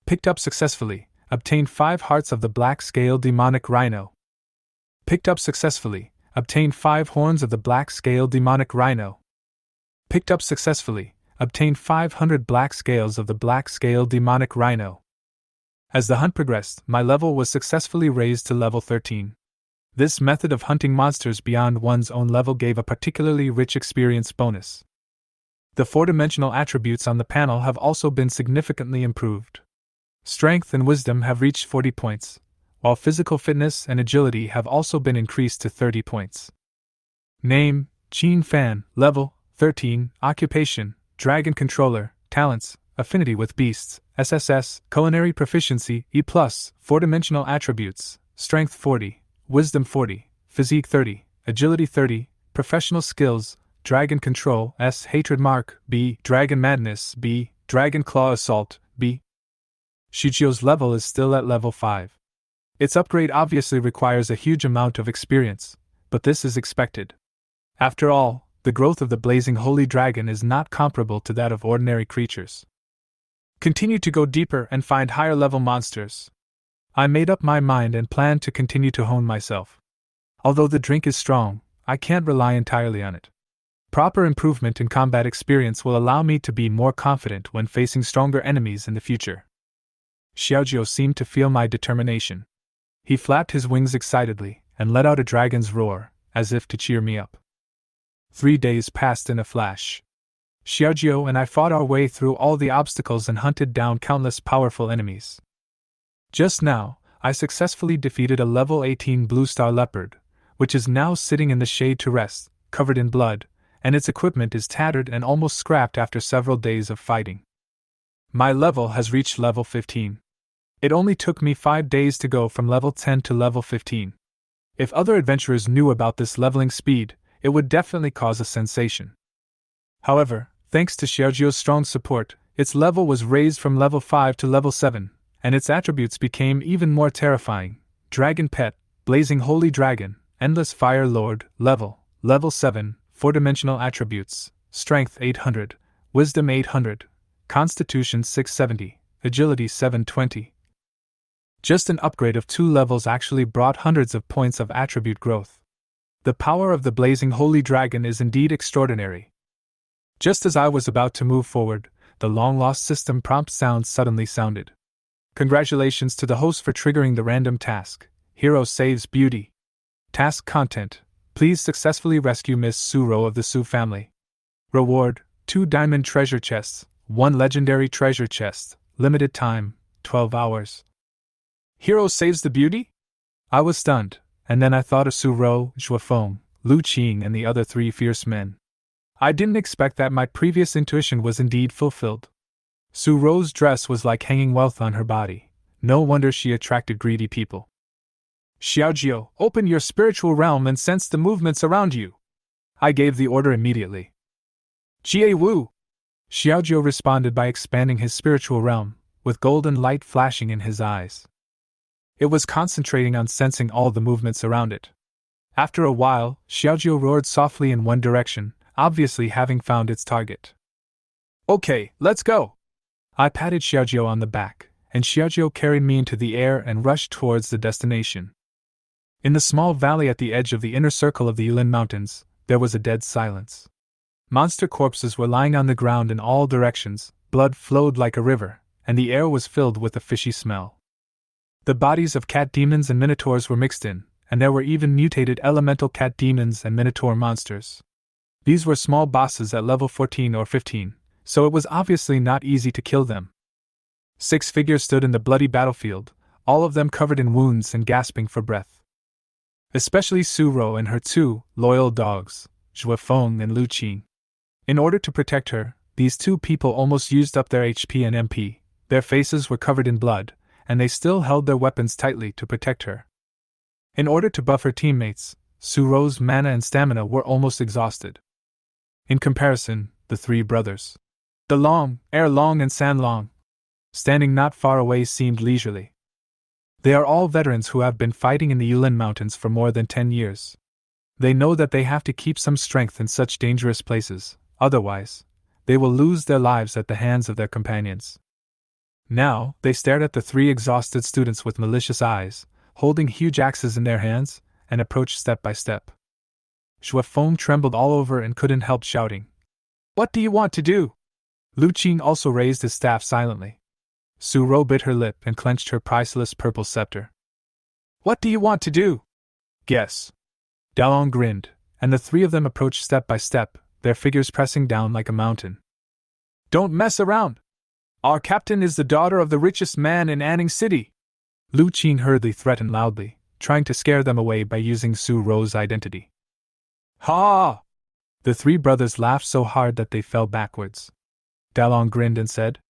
Picked up successfully, obtained 5 hearts of the black-scaled demonic rhino. Picked up successfully, obtained 5 horns of the black-scaled demonic rhino. Picked up successfully, obtained 500 black scales of the black-scaled demonic rhino. As the hunt progressed, my level was successfully raised to level 13. This method of hunting monsters beyond one's own level gave a particularly rich experience bonus. The 4-dimensional attributes on the panel have also been significantly improved. Strength and wisdom have reached 40 points, while physical fitness and agility have also been increased to 30 points. Name: Qin Fan, level 13, occupation: Dragon Controller, talents: affinity with beasts, SSS, culinary proficiency, E+, 4-dimensional attributes: strength 40, wisdom 40, physique 30, agility 30, professional skills: dragon control, S, hatred mark, B, dragon madness, B, dragon claw assault, B. Xiaojio's level is still at level 5. Its upgrade obviously requires a huge amount of experience, but this is expected. After all, the growth of the blazing holy dragon is not comparable to that of ordinary creatures. Continue to go deeper and find higher level monsters. I made up my mind and planned to continue to hone myself. Although the drink is strong, I can't rely entirely on it. Proper improvement in combat experience will allow me to be more confident when facing stronger enemies in the future. Xiaojio seemed to feel my determination. He flapped his wings excitedly and let out a dragon's roar, as if to cheer me up. 3 days passed in a flash. Xiaojio and I fought our way through all the obstacles and hunted down countless powerful enemies. Just now, I successfully defeated a level 18 blue star leopard, which is now sitting in the shade to rest, covered in blood, and its equipment is tattered and almost scrapped after several days of fighting. My level has reached level 15. It only took me 5 days to go from level 10 to level 15. If other adventurers knew about this leveling speed, it would definitely cause a sensation. However, thanks to Xiaojio's strong support, its level was raised from level 5 to level 7, and its attributes became even more terrifying: Dragon Pet, Blazing Holy Dragon, Endless Fire Lord, level 7, 4-dimensional attributes: Strength 800, Wisdom 800, Constitution 670, Agility 720. Just an upgrade of 2 levels actually brought hundreds of points of attribute growth. The power of the Blazing Holy Dragon is indeed extraordinary. Just as I was about to move forward, the long-lost system prompt sound suddenly sounded. Congratulations to the host for triggering the random task. Hero saves beauty. Task content: please successfully rescue Miss Suro of the Su family. Reward: 2 diamond treasure chests, 1 legendary treasure chest, limited time, 12 hours. Hero saves the beauty? I was stunned, and then I thought of Suro, Zhuefeng, Lu Qing, and the other 3 fierce men. I didn't expect that my previous intuition was indeed fulfilled. Suro's dress was like hanging wealth on her body. No wonder she attracted greedy people. Xiaojiu, open your spiritual realm and sense the movements around you. I gave the order immediately. Jie Wu! Xiaojiu responded by expanding his spiritual realm, with golden light flashing in his eyes. It was concentrating on sensing all the movements around it. After a while, Xiaojiu roared softly in one direction, obviously having found its target. Okay, let's go! I patted Xiaojiu on the back, and Xiaojiu carried me into the air and rushed towards the destination. In the small valley at the edge of the inner circle of the Ulin Mountains, there was a dead silence. Monster corpses were lying on the ground in all directions, blood flowed like a river, and the air was filled with a fishy smell. The bodies of cat demons and minotaurs were mixed in, and there were even mutated elemental cat demons and minotaur monsters. These were small bosses at level 14 or 15, so it was obviously not easy to kill them. 6 figures stood in the bloody battlefield, all of them covered in wounds and gasping for breath. Especially Suro and her 2 loyal dogs, Zhuefeng and Lu Qing. In order to protect her, these 2 people almost used up their HP and MP, their faces were covered in blood, and they still held their weapons tightly to protect her. In order to buff her teammates, Suro's mana and stamina were almost exhausted. In comparison, the 3 brothers, Dalong, Erlong and Sanlong, standing not far away, seemed leisurely. They are all veterans who have been fighting in the Ulin Mountains for more than 10 years. They know that they have to keep some strength in such dangerous places, otherwise, they will lose their lives at the hands of their companions. Now, they stared at the 3 exhausted students with malicious eyes, holding huge axes in their hands, and approached step by step. Zhuefeng trembled all over and couldn't help shouting, "What do you want to do?" Lu Qing also raised his staff silently. Suro bit her lip and clenched her priceless purple scepter. "What do you want to do?" "Guess." Dalong grinned, and the 3 of them approached step by step, their figures pressing down like a mountain. "Don't mess around! Our captain is the daughter of the richest man in Anning City!" Lu Qing hurriedly threatened loudly, trying to scare them away by using Suro's identity. "Ha!" The 3 brothers laughed so hard that they fell backwards. Dalong grinned and said,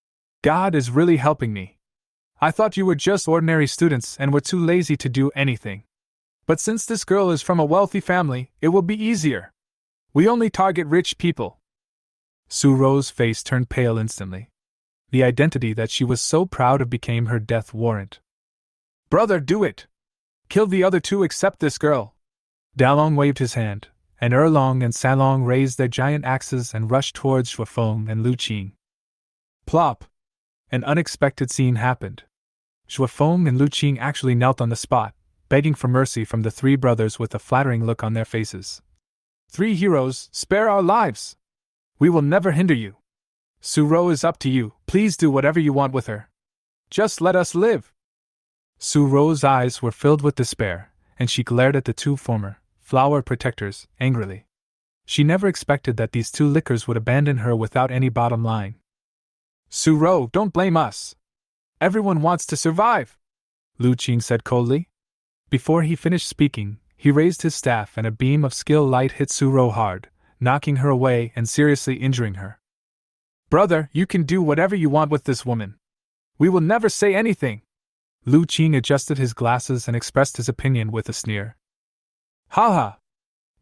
"God is really helping me. I thought you were just ordinary students and were too lazy to do anything. But since this girl is from a wealthy family, it will be easier. We only target rich people." Suro's face turned pale instantly. The identity that she was so proud of became her death warrant. "Brother, do it! Kill the other 2 except this girl!" Dalong waved his hand, and Erlong and Sanlong raised their giant axes and rushed towards Zhuefeng and Lu Qing. Plop! An unexpected scene happened. Zhuefeng and Lu Qing actually knelt on the spot, begging for mercy from the 3 brothers with a flattering look on their faces. "3 heroes, spare our lives! We will never hinder you. Suro is up to you, please do whatever you want with her. Just let us live!" Suro's eyes were filled with despair, and she glared at the 2 former flower protectors angrily. She never expected that these 2 lickers would abandon her without any bottom line. "Suro, don't blame us. Everyone wants to survive," Lu Qing said coldly. Before he finished speaking, he raised his staff and a beam of skill light hit Suro hard, knocking her away and seriously injuring her. "Brother, you can do whatever you want with this woman. We will never say anything." Lu Qing adjusted his glasses and expressed his opinion with a sneer. "Ha!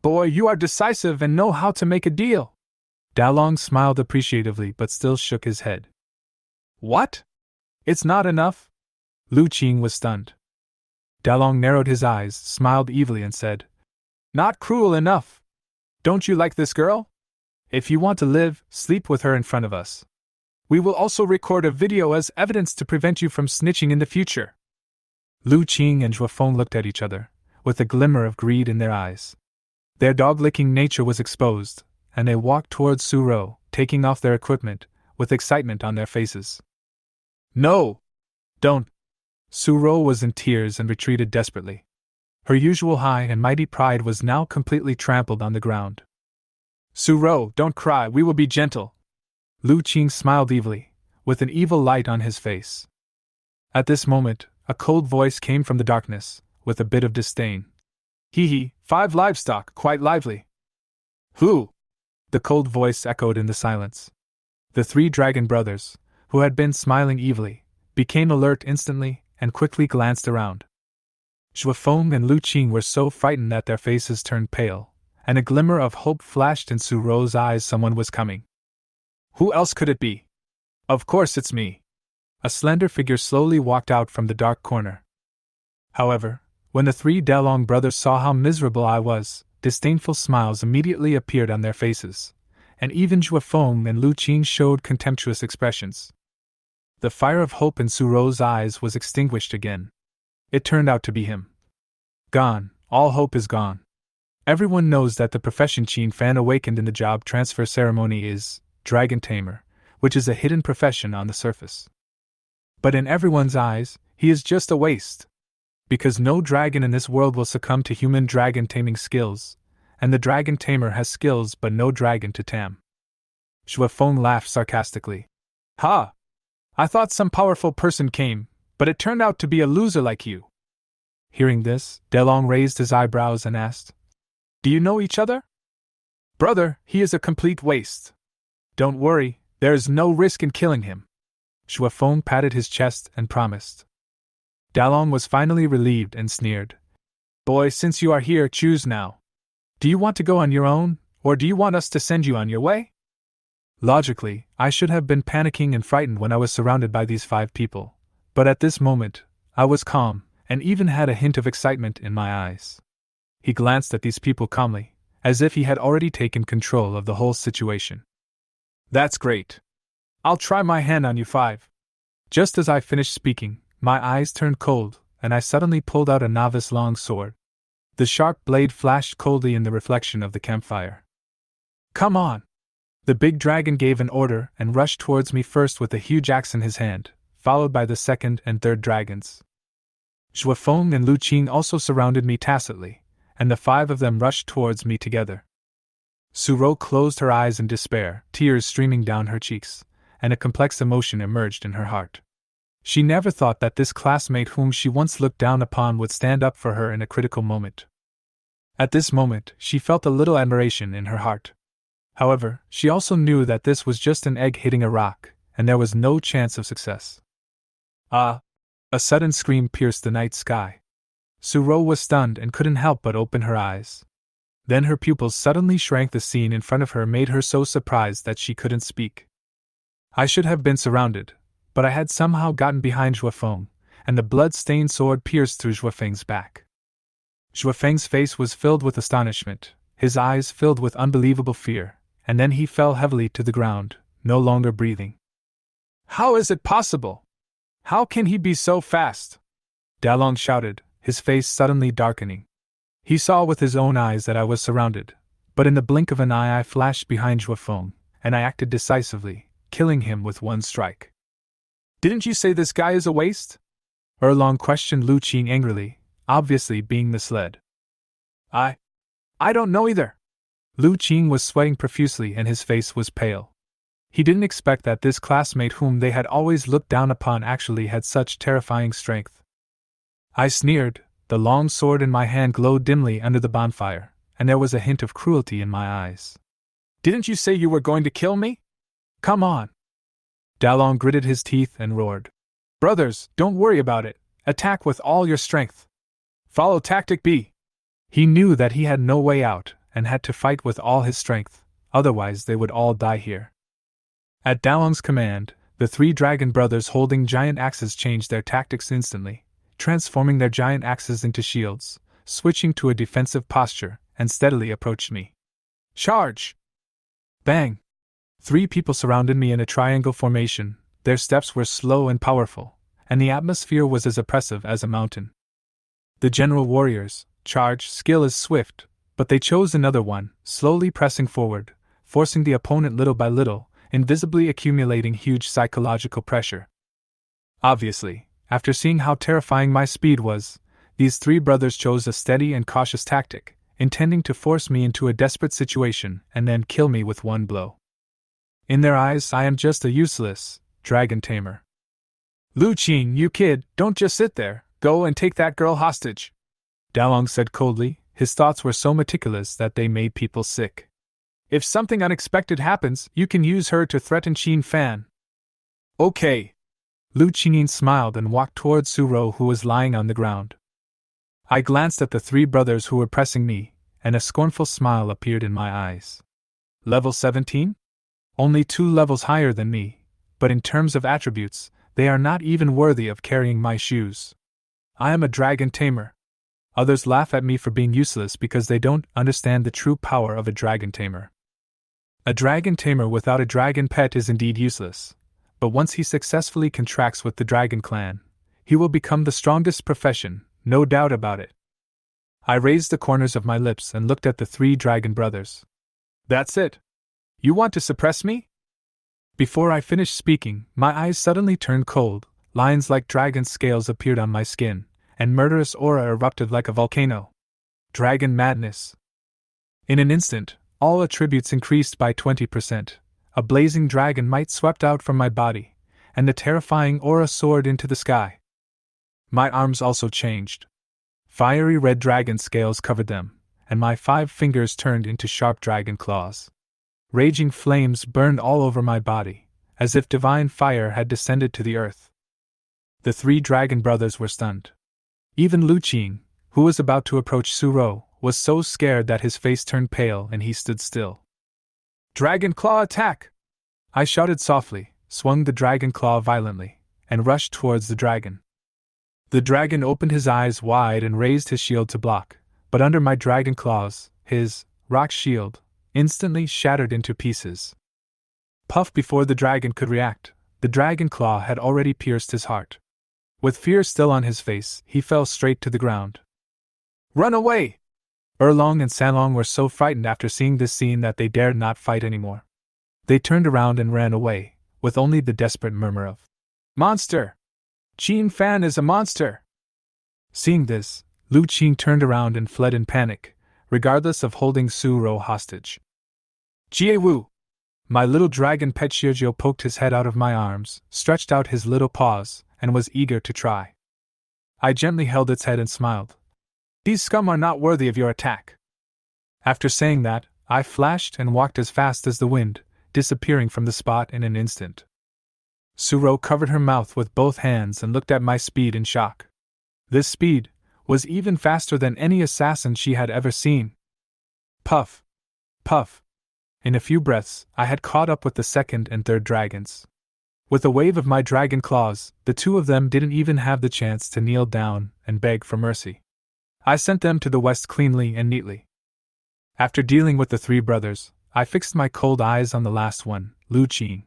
Boy, you are decisive and know how to make a deal." Dalong smiled appreciatively but still shook his head. "What? It's not enough?" Lu Qing was stunned. Dalong narrowed his eyes, smiled evilly and said, "Not cruel enough. Don't you like this girl? If you want to live, sleep with her in front of us. We will also record a video as evidence to prevent you from snitching in the future." Lu Qing and Zhuefeng looked at each other, with a glimmer of greed in their eyes. Their dog-licking nature was exposed, and they walked towards Suro, taking off their equipment, with excitement on their faces. "No! Don't!" Suro was in tears and retreated desperately. Her usual high and mighty pride was now completely trampled on the ground. Suro, don't cry, we will be gentle. Lu Qing smiled evilly, with an evil light on his face. At this moment, a cold voice came from the darkness, with a bit of disdain. Hee hee, 5 livestock, quite lively. Who? The cold voice echoed in the silence. The 3 dragon brothers, who had been smiling evilly, became alert instantly and quickly glanced around. Zhuofeng and Lu Qing were so frightened that their faces turned pale, and a glimmer of hope flashed in Suro's eyes. Someone was coming. Who else could it be? Of course it's me. A slender figure slowly walked out from the dark corner. However, when the 3 Delong brothers saw how miserable I was, disdainful smiles immediately appeared on their faces, and even Zhuofeng and Lu Qing showed contemptuous expressions. The fire of hope in Suro's eyes was extinguished again. It turned out to be him. Gone, all hope is gone. Everyone knows that the profession Qin Fan awakened in the job transfer ceremony is dragon tamer, which is a hidden profession on the surface. But in everyone's eyes, he is just a waste. Because no dragon in this world will succumb to human dragon taming skills, and the dragon tamer has skills but no dragon to tam. Zhuofeng laughed sarcastically. Ha! I thought some powerful person came, but it turned out to be a loser like you. Hearing this, Delong raised his eyebrows and asked, Do you know each other? Brother, he is a complete waste. Don't worry, there is no risk in killing him. Zhuofeng patted his chest and promised. Dalong was finally relieved and sneered. Boy, since you are here, choose now. Do you want to go on your own, or do you want us to send you on your way? Logically, I should have been panicking and frightened when I was surrounded by these 5 people, but at this moment, I was calm, and even had a hint of excitement in my eyes. He glanced at these people calmly, as if he had already taken control of the whole situation. That's great. I'll try my hand on you 5. Just as I finished speaking, my eyes turned cold, and I suddenly pulled out a novice long sword. The sharp blade flashed coldly in the reflection of the campfire. Come on! The big dragon gave an order and rushed towards me first with a huge axe in his hand, followed by the 2nd and 3rd dragons. Zhuofeng and Lu Qing also surrounded me tacitly, and the 5 of them rushed towards me together. Suro closed her eyes in despair, tears streaming down her cheeks, and a complex emotion emerged in her heart. She never thought that this classmate whom she once looked down upon would stand up for her in a critical moment. At this moment, she felt a little admiration in her heart. However, she also knew that this was just an egg hitting a rock, and there was no chance of success. Ah! A sudden scream pierced the night sky. Suro was stunned and couldn't help but open her eyes. Then her pupils suddenly shrank. The scene in front of her made her so surprised that she couldn't speak. I should have been surrounded, but I had somehow gotten behind Zhuofeng, and the blood-stained sword pierced through Zhuofeng's back. Zhuofeng's face was filled with astonishment, his eyes filled with unbelievable fear, and then he fell heavily to the ground, no longer breathing. How is it possible? How can he be so fast? Dalong shouted, his face suddenly darkening. He saw with his own eyes that I was surrounded, but in the blink of an eye I flashed behind Zhuofeng, and I acted decisively, killing him with one strike. Didn't you say this guy is a waste? Erlong questioned Lu Qing angrily, obviously being misled. I don't know either. Lu Qing was sweating profusely and his face was pale. He didn't expect that this classmate whom they had always looked down upon actually had such terrifying strength. I sneered, the long sword in my hand glowed dimly under the bonfire, and there was a hint of cruelty in my eyes. Didn't you say you were going to kill me? Come on! Dalong gritted his teeth and roared. Brothers, don't worry about it, attack with all your strength. Follow tactic B. He knew that he had no way out, and had to fight with all his strength, otherwise they would all die here. At Dalong's command, the 3 dragon brothers holding giant axes changed their tactics instantly, transforming their giant axes into shields, switching to a defensive posture, and steadily approached me. Charge! Bang! 3 people surrounded me in a triangle formation, their steps were slow and powerful, and the atmosphere was as oppressive as a mountain. The general warriors' charge skill is swift, but they chose another one, slowly pressing forward, forcing the opponent little by little, invisibly accumulating huge psychological pressure. Obviously, after seeing how terrifying my speed was, These three brothers chose a steady and cautious tactic, intending to force me into a desperate situation and then kill me with one blow. In their eyes, I am just a useless dragon tamer. Lu Qing, you kid, don't just sit there, go and take that girl hostage, Dalong said coldly. His thoughts were so meticulous that they made people sick. If something unexpected happens, you can use her to threaten Qin Fan. Okay. Lu Qingyin smiled and walked towards Suro, who was lying on the ground. I glanced at the three brothers who were pressing me, and a scornful smile appeared in my eyes. Level 17? Only 2 levels higher than me, but in terms of attributes, they are not even worthy of carrying my shoes. I am a dragon tamer. Others laugh at me for being useless because they don't understand the true power of a dragon tamer. A dragon tamer without a dragon pet is indeed useless, but once he successfully contracts with the dragon clan, he will become the strongest profession, no doubt about it. I raised the corners of my lips and looked at the three dragon brothers. That's it? You want to suppress me? Before I finished speaking, my eyes suddenly turned cold, lines like dragon scales appeared on my skin, and murderous aura erupted like a volcano. Dragon madness. In an instant, all attributes increased by 20%. A blazing dragon might swept out from my body, and the terrifying aura soared into the sky. My arms also changed. Fiery red dragon scales covered them, and my 5 fingers turned into sharp dragon claws. Raging flames burned all over my body, as if divine fire had descended to the earth. The 3 dragon brothers were stunned. Even Lu Qing, who was about to approach Suro, was so scared that his face turned pale and he stood still. Dragon claw attack! I shouted softly, swung the dragon claw violently, and rushed towards the dragon. The dragon opened his eyes wide and raised his shield to block, but under my dragon claws, his rock shield instantly shattered into pieces. Puff! Before the dragon could react, the dragon claw had already pierced his heart. With fear still on his face, he fell straight to the ground. Run away! Erlong and Sanlong were so frightened after seeing this scene that they dared not fight anymore. They turned around and ran away, with only the desperate murmur of, "Monster! Qin Fan is a monster!" Seeing this, Lu Qing turned around and fled in panic, regardless of holding Suro hostage. Jiewu! My little dragon pet Shirjo poked his head out of my arms, stretched out his little paws, and was eager to try. I gently held its head and smiled. These scum are not worthy of your attack. After saying that, I flashed and walked as fast as the wind, disappearing from the spot in an instant. Suro covered her mouth with both hands and looked at my speed in shock. This speed was even faster than any assassin she had ever seen. Puff! Puff! In a few breaths, I had caught up with the second and third dragons. With a wave of my dragon claws, the 2 of them didn't even have the chance to kneel down and beg for mercy. I sent them to the west cleanly and neatly. After dealing with the 3 brothers, I fixed my cold eyes on the last one, Lu Qing.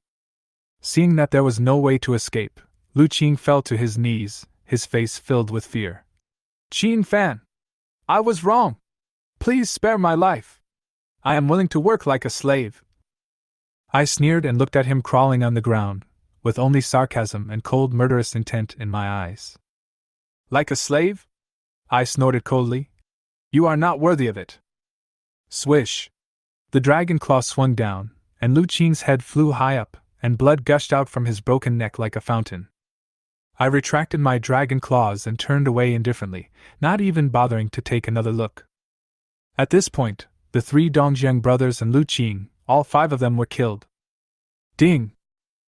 Seeing that there was no way to escape, Lu Qing fell to his knees, his face filled with fear. Qin Fan! I was wrong! Please spare my life! I am willing to work like a slave. I sneered and looked at him crawling on the ground, with only sarcasm and cold murderous intent in my eyes. Like a slave? I snorted coldly. You are not worthy of it. Swish! The dragon claw swung down, and Lu Qing's head flew high up, and blood gushed out from his broken neck like a fountain. I retracted my dragon claws and turned away indifferently, not even bothering to take another look. At this point, the 3 Dongjiang brothers and Lu Qing, all 5 of them were killed. Ding!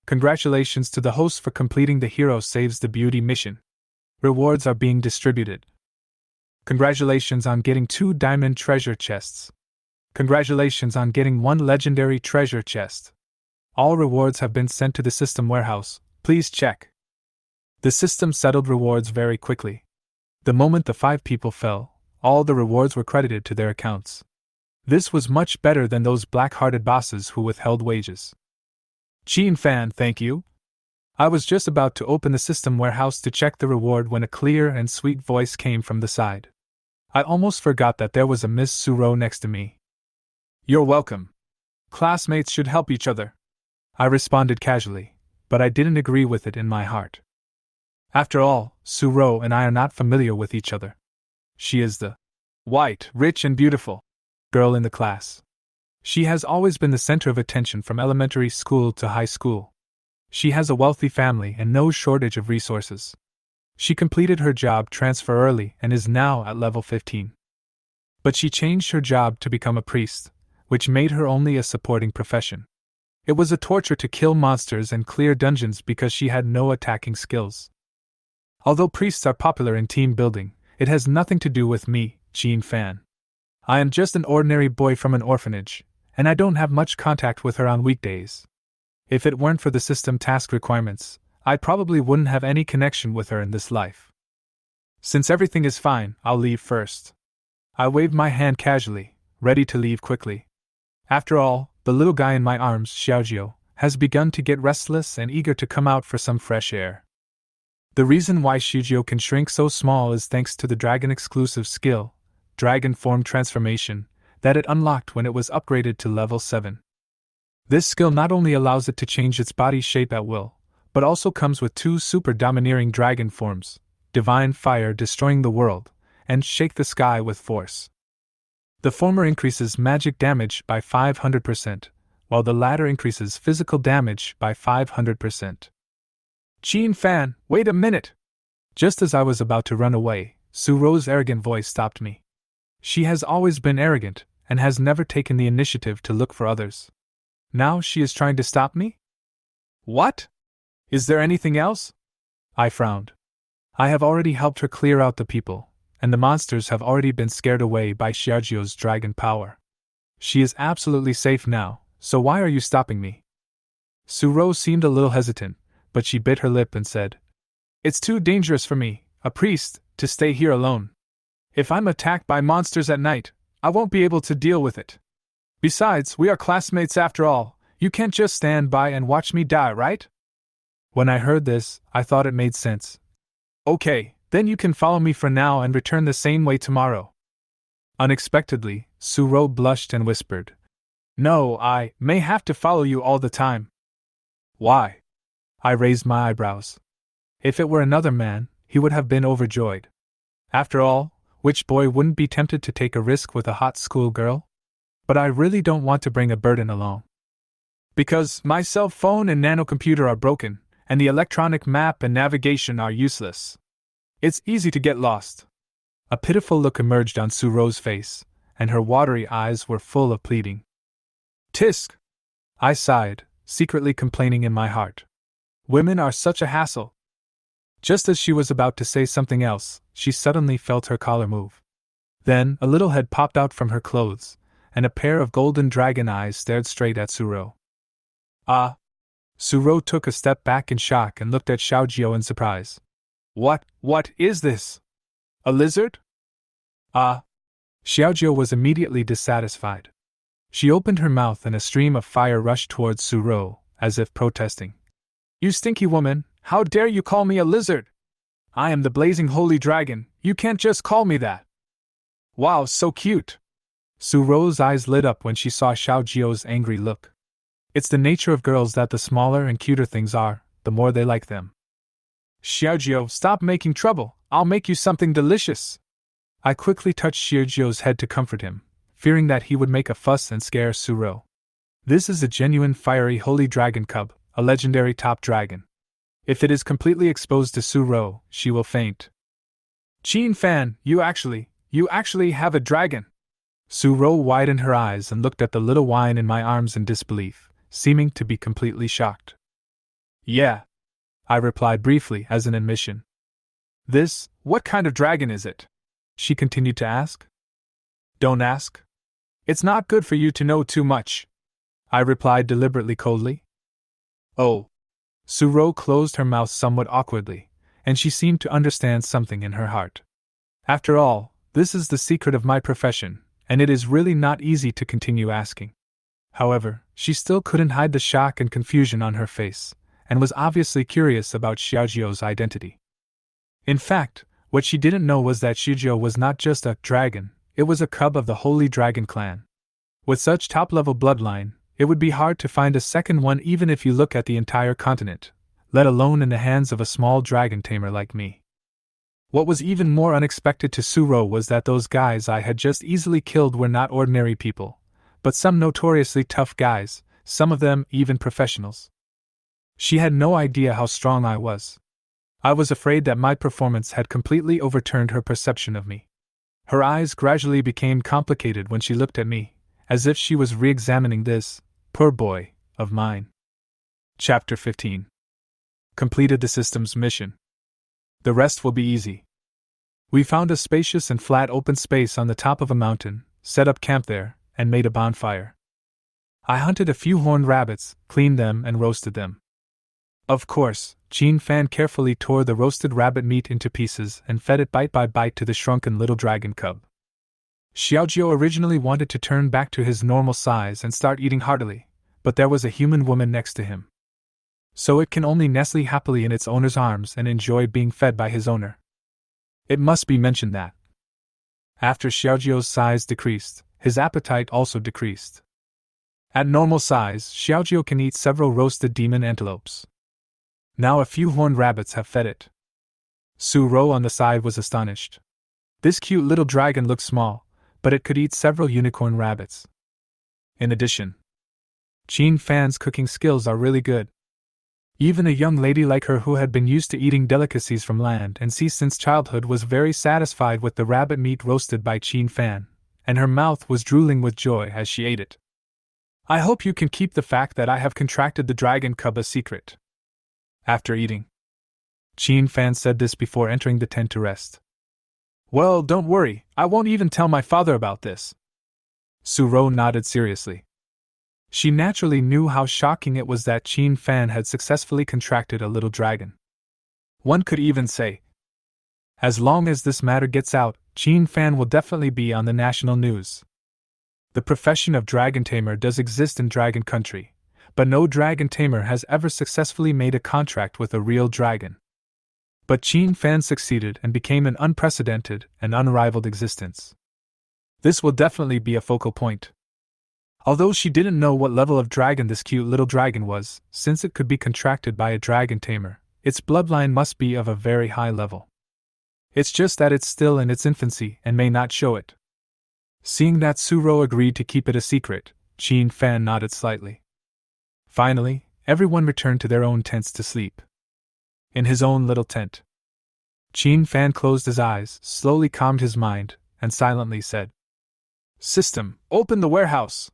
Congratulations to the host for completing the Hero Saves the Beauty mission. Rewards are being distributed. Congratulations on getting 2 diamond treasure chests. Congratulations on getting 1 legendary treasure chest. All rewards have been sent to the system warehouse, please check. The system settled rewards very quickly. The moment the 5 people fell, all the rewards were credited to their accounts. This was much better than those black-hearted bosses who withheld wages. Qin Fan, thank you. I was just about to open the system warehouse to check the reward when a clear and sweet voice came from the side. I almost forgot that there was a Miss Suro next to me. You're welcome. Classmates should help each other. I responded casually, but I didn't agree with it in my heart. After all, Suro and I are not familiar with each other. She is the white, rich, and beautiful girl in the class. She has always been the center of attention from elementary school to high school. She has a wealthy family and no shortage of resources. She completed her job transfer early and is now at level 15. But she changed her job to become a priest, which made her only a supporting profession. It was a torture to kill monsters and clear dungeons because she had no attacking skills. Although priests are popular in team building, it has nothing to do with me, Jean Fan. I am just an ordinary boy from an orphanage, and I don't have much contact with her on weekdays. If it weren't for the system task requirements, I probably wouldn't have any connection with her in this life. Since everything is fine, I'll leave first. I waved my hand casually, ready to leave quickly. After all, the little guy in my arms, Xiaojiu, has begun to get restless and eager to come out for some fresh air. The reason why Xiaojiu can shrink so small is thanks to the dragon-exclusive skill, Dragon Form Transformation, that it unlocked when it was upgraded to level 7. This skill not only allows it to change its body shape at will, but also comes with 2 super domineering dragon forms, Divine Fire destroying the world, and Shake the Sky with Force. The former increases magic damage by 500%, while the latter increases physical damage by 500%. Jean Fan, wait a minute! Just as I was about to run away, Suro's arrogant voice stopped me. She has always been arrogant, and has never taken the initiative to look for others. Now she is trying to stop me? What? Is there anything else? I frowned. I have already helped her clear out the people, and the monsters have already been scared away by Xiaojiu's dragon power. She is absolutely safe now, so why are you stopping me? Suro seemed a little hesitant, but she bit her lip and said, It's too dangerous for me, a priest, to stay here alone. If I'm attacked by monsters at night, I won't be able to deal with it. Besides, we are classmates after all, you can't just stand by and watch me die, right? When I heard this, I thought it made sense. Okay, then you can follow me for now and return the same way tomorrow. Unexpectedly, Suro blushed and whispered, No, I may have to follow you all the time. Why? I raised my eyebrows. If it were another man, he would have been overjoyed. After all, which boy wouldn't be tempted to take a risk with a hot schoolgirl? But I really don't want to bring a burden along. Because my cell phone and nanocomputer are broken, and the electronic map and navigation are useless. It's easy to get lost. A pitiful look emerged on Suro's face, and her watery eyes were full of pleading. Tisk! I sighed, secretly complaining in my heart. Women are such a hassle. Just as she was about to say something else, she suddenly felt her collar move. Then, a little head popped out from her clothes, and a pair of golden dragon eyes stared straight at Suro. Ah! Suro took a step back in shock and looked at Xiaojiu in surprise. What is this? A lizard? Ah! Xiaojiu was immediately dissatisfied. She opened her mouth and a stream of fire rushed towards Suro, as if protesting. You stinky woman, how dare you call me a lizard? I am the blazing holy dragon, you can't just call me that. Wow, so cute! Suro's eyes lit up when she saw Xiaojiu's angry look. It's the nature of girls that the smaller and cuter things are, the more they like them. Xiaojiu, stop making trouble, I'll make you something delicious. I quickly touched Xiaojiu's head to comfort him, fearing that he would make a fuss and scare Suro. This is a genuine fiery holy dragon cub, a legendary top dragon. If it is completely exposed to Suro, she will faint. Jean Fan, you actually have a dragon. Suro widened her eyes and looked at the little wine in my arms in disbelief, seeming to be completely shocked. Yeah, I replied briefly as an admission. What kind of dragon is it? She continued to ask. Don't ask. It's not good for you to know too much, I replied deliberately coldly. Oh. Suro closed her mouth somewhat awkwardly, and she seemed to understand something in her heart. After all, this is the secret of my profession, and it is really not easy to continue asking. However, she still couldn't hide the shock and confusion on her face, and was obviously curious about Xiaojiu's identity. In fact, what she didn't know was that Xiaojiu was not just a dragon, it was a cub of the Holy Dragon clan. With such top-level bloodline, it would be hard to find a second one even if you look at the entire continent, let alone in the hands of a small dragon tamer like me. What was even more unexpected to Suro was that those guys I had just easily killed were not ordinary people, but some notoriously tough guys, some of them even professionals. She had no idea how strong I was. I was afraid that my performance had completely overturned her perception of me. Her eyes gradually became complicated when she looked at me, as if she was re-examining this, poor boy, of mine. Chapter 15. Completed the system's mission. The rest will be easy. We found a spacious and flat open space on the top of a mountain, set up camp there, and made a bonfire. I hunted a few horned rabbits, cleaned them, and roasted them. Of course, Jean Fan carefully tore the roasted rabbit meat into pieces and fed it bite by bite to the shrunken little dragon cub. Xiaojiu originally wanted to turn back to his normal size and start eating heartily, but there was a human woman next to him. So it can only nestle happily in its owner's arms and enjoy being fed by his owner. It must be mentioned that, after Xiaojiu's size decreased, his appetite also decreased. At normal size, Xiaojiu can eat several roasted demon antelopes. Now a few horned rabbits have fed it. Suro on the side was astonished. This cute little dragon looked small, but it could eat several unicorn rabbits. In addition, Jean Fan's cooking skills are really good. Even a young lady like her who had been used to eating delicacies from land and sea since childhood was very satisfied with the rabbit meat roasted by Jean Fan, and her mouth was drooling with joy as she ate it. I hope you can keep the fact that I have contracted the dragon cub a secret. After eating, Jean Fan said this before entering the tent to rest. Well, don't worry, I won't even tell my father about this. Suro nodded seriously. She naturally knew how shocking it was that Jean Fan had successfully contracted a little dragon. One could even say, as long as this matter gets out, Jean Fan will definitely be on the national news. The profession of dragon tamer does exist in Dragon Country, but no dragon tamer has ever successfully made a contract with a real dragon. But Jean Fan succeeded and became an unprecedented and unrivaled existence. This will definitely be a focal point. Although she didn't know what level of dragon this cute little dragon was, since it could be contracted by a dragon tamer, its bloodline must be of a very high level. It's just that it's still in its infancy and may not show it. Seeing that Suro agreed to keep it a secret, Jean Fan nodded slightly. Finally, everyone returned to their own tents to sleep. In his own little tent, Jean Fan closed his eyes, slowly calmed his mind, and silently said, "System, open the warehouse!"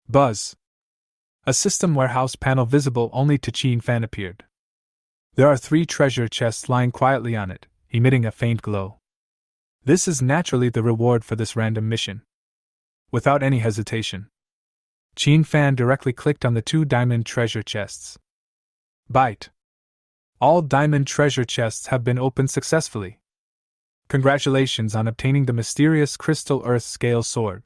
Buzz. A system warehouse panel visible only to Jean Fan appeared. There are 3 treasure chests lying quietly on it, emitting a faint glow. This is naturally the reward for this random mission. Without any hesitation, Jean Fan directly clicked on the 2 diamond treasure chests. Bite. All diamond treasure chests have been opened successfully. Congratulations on obtaining the mysterious crystal earth scale sword.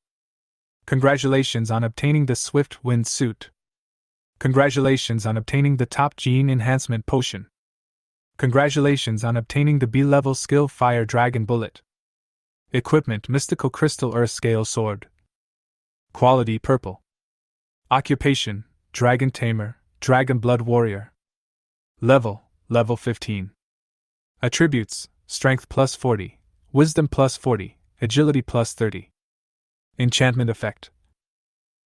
Congratulations on obtaining the swift wind suit. Congratulations on obtaining the top gene enhancement potion. Congratulations on obtaining the B-level skill fire dragon bullet. Equipment mystical crystal earth scale sword. Quality purple. Occupation dragon tamer, dragon blood warrior. Level 15. Attributes strength plus 40, wisdom plus 40, agility plus 30. Enchantment effect.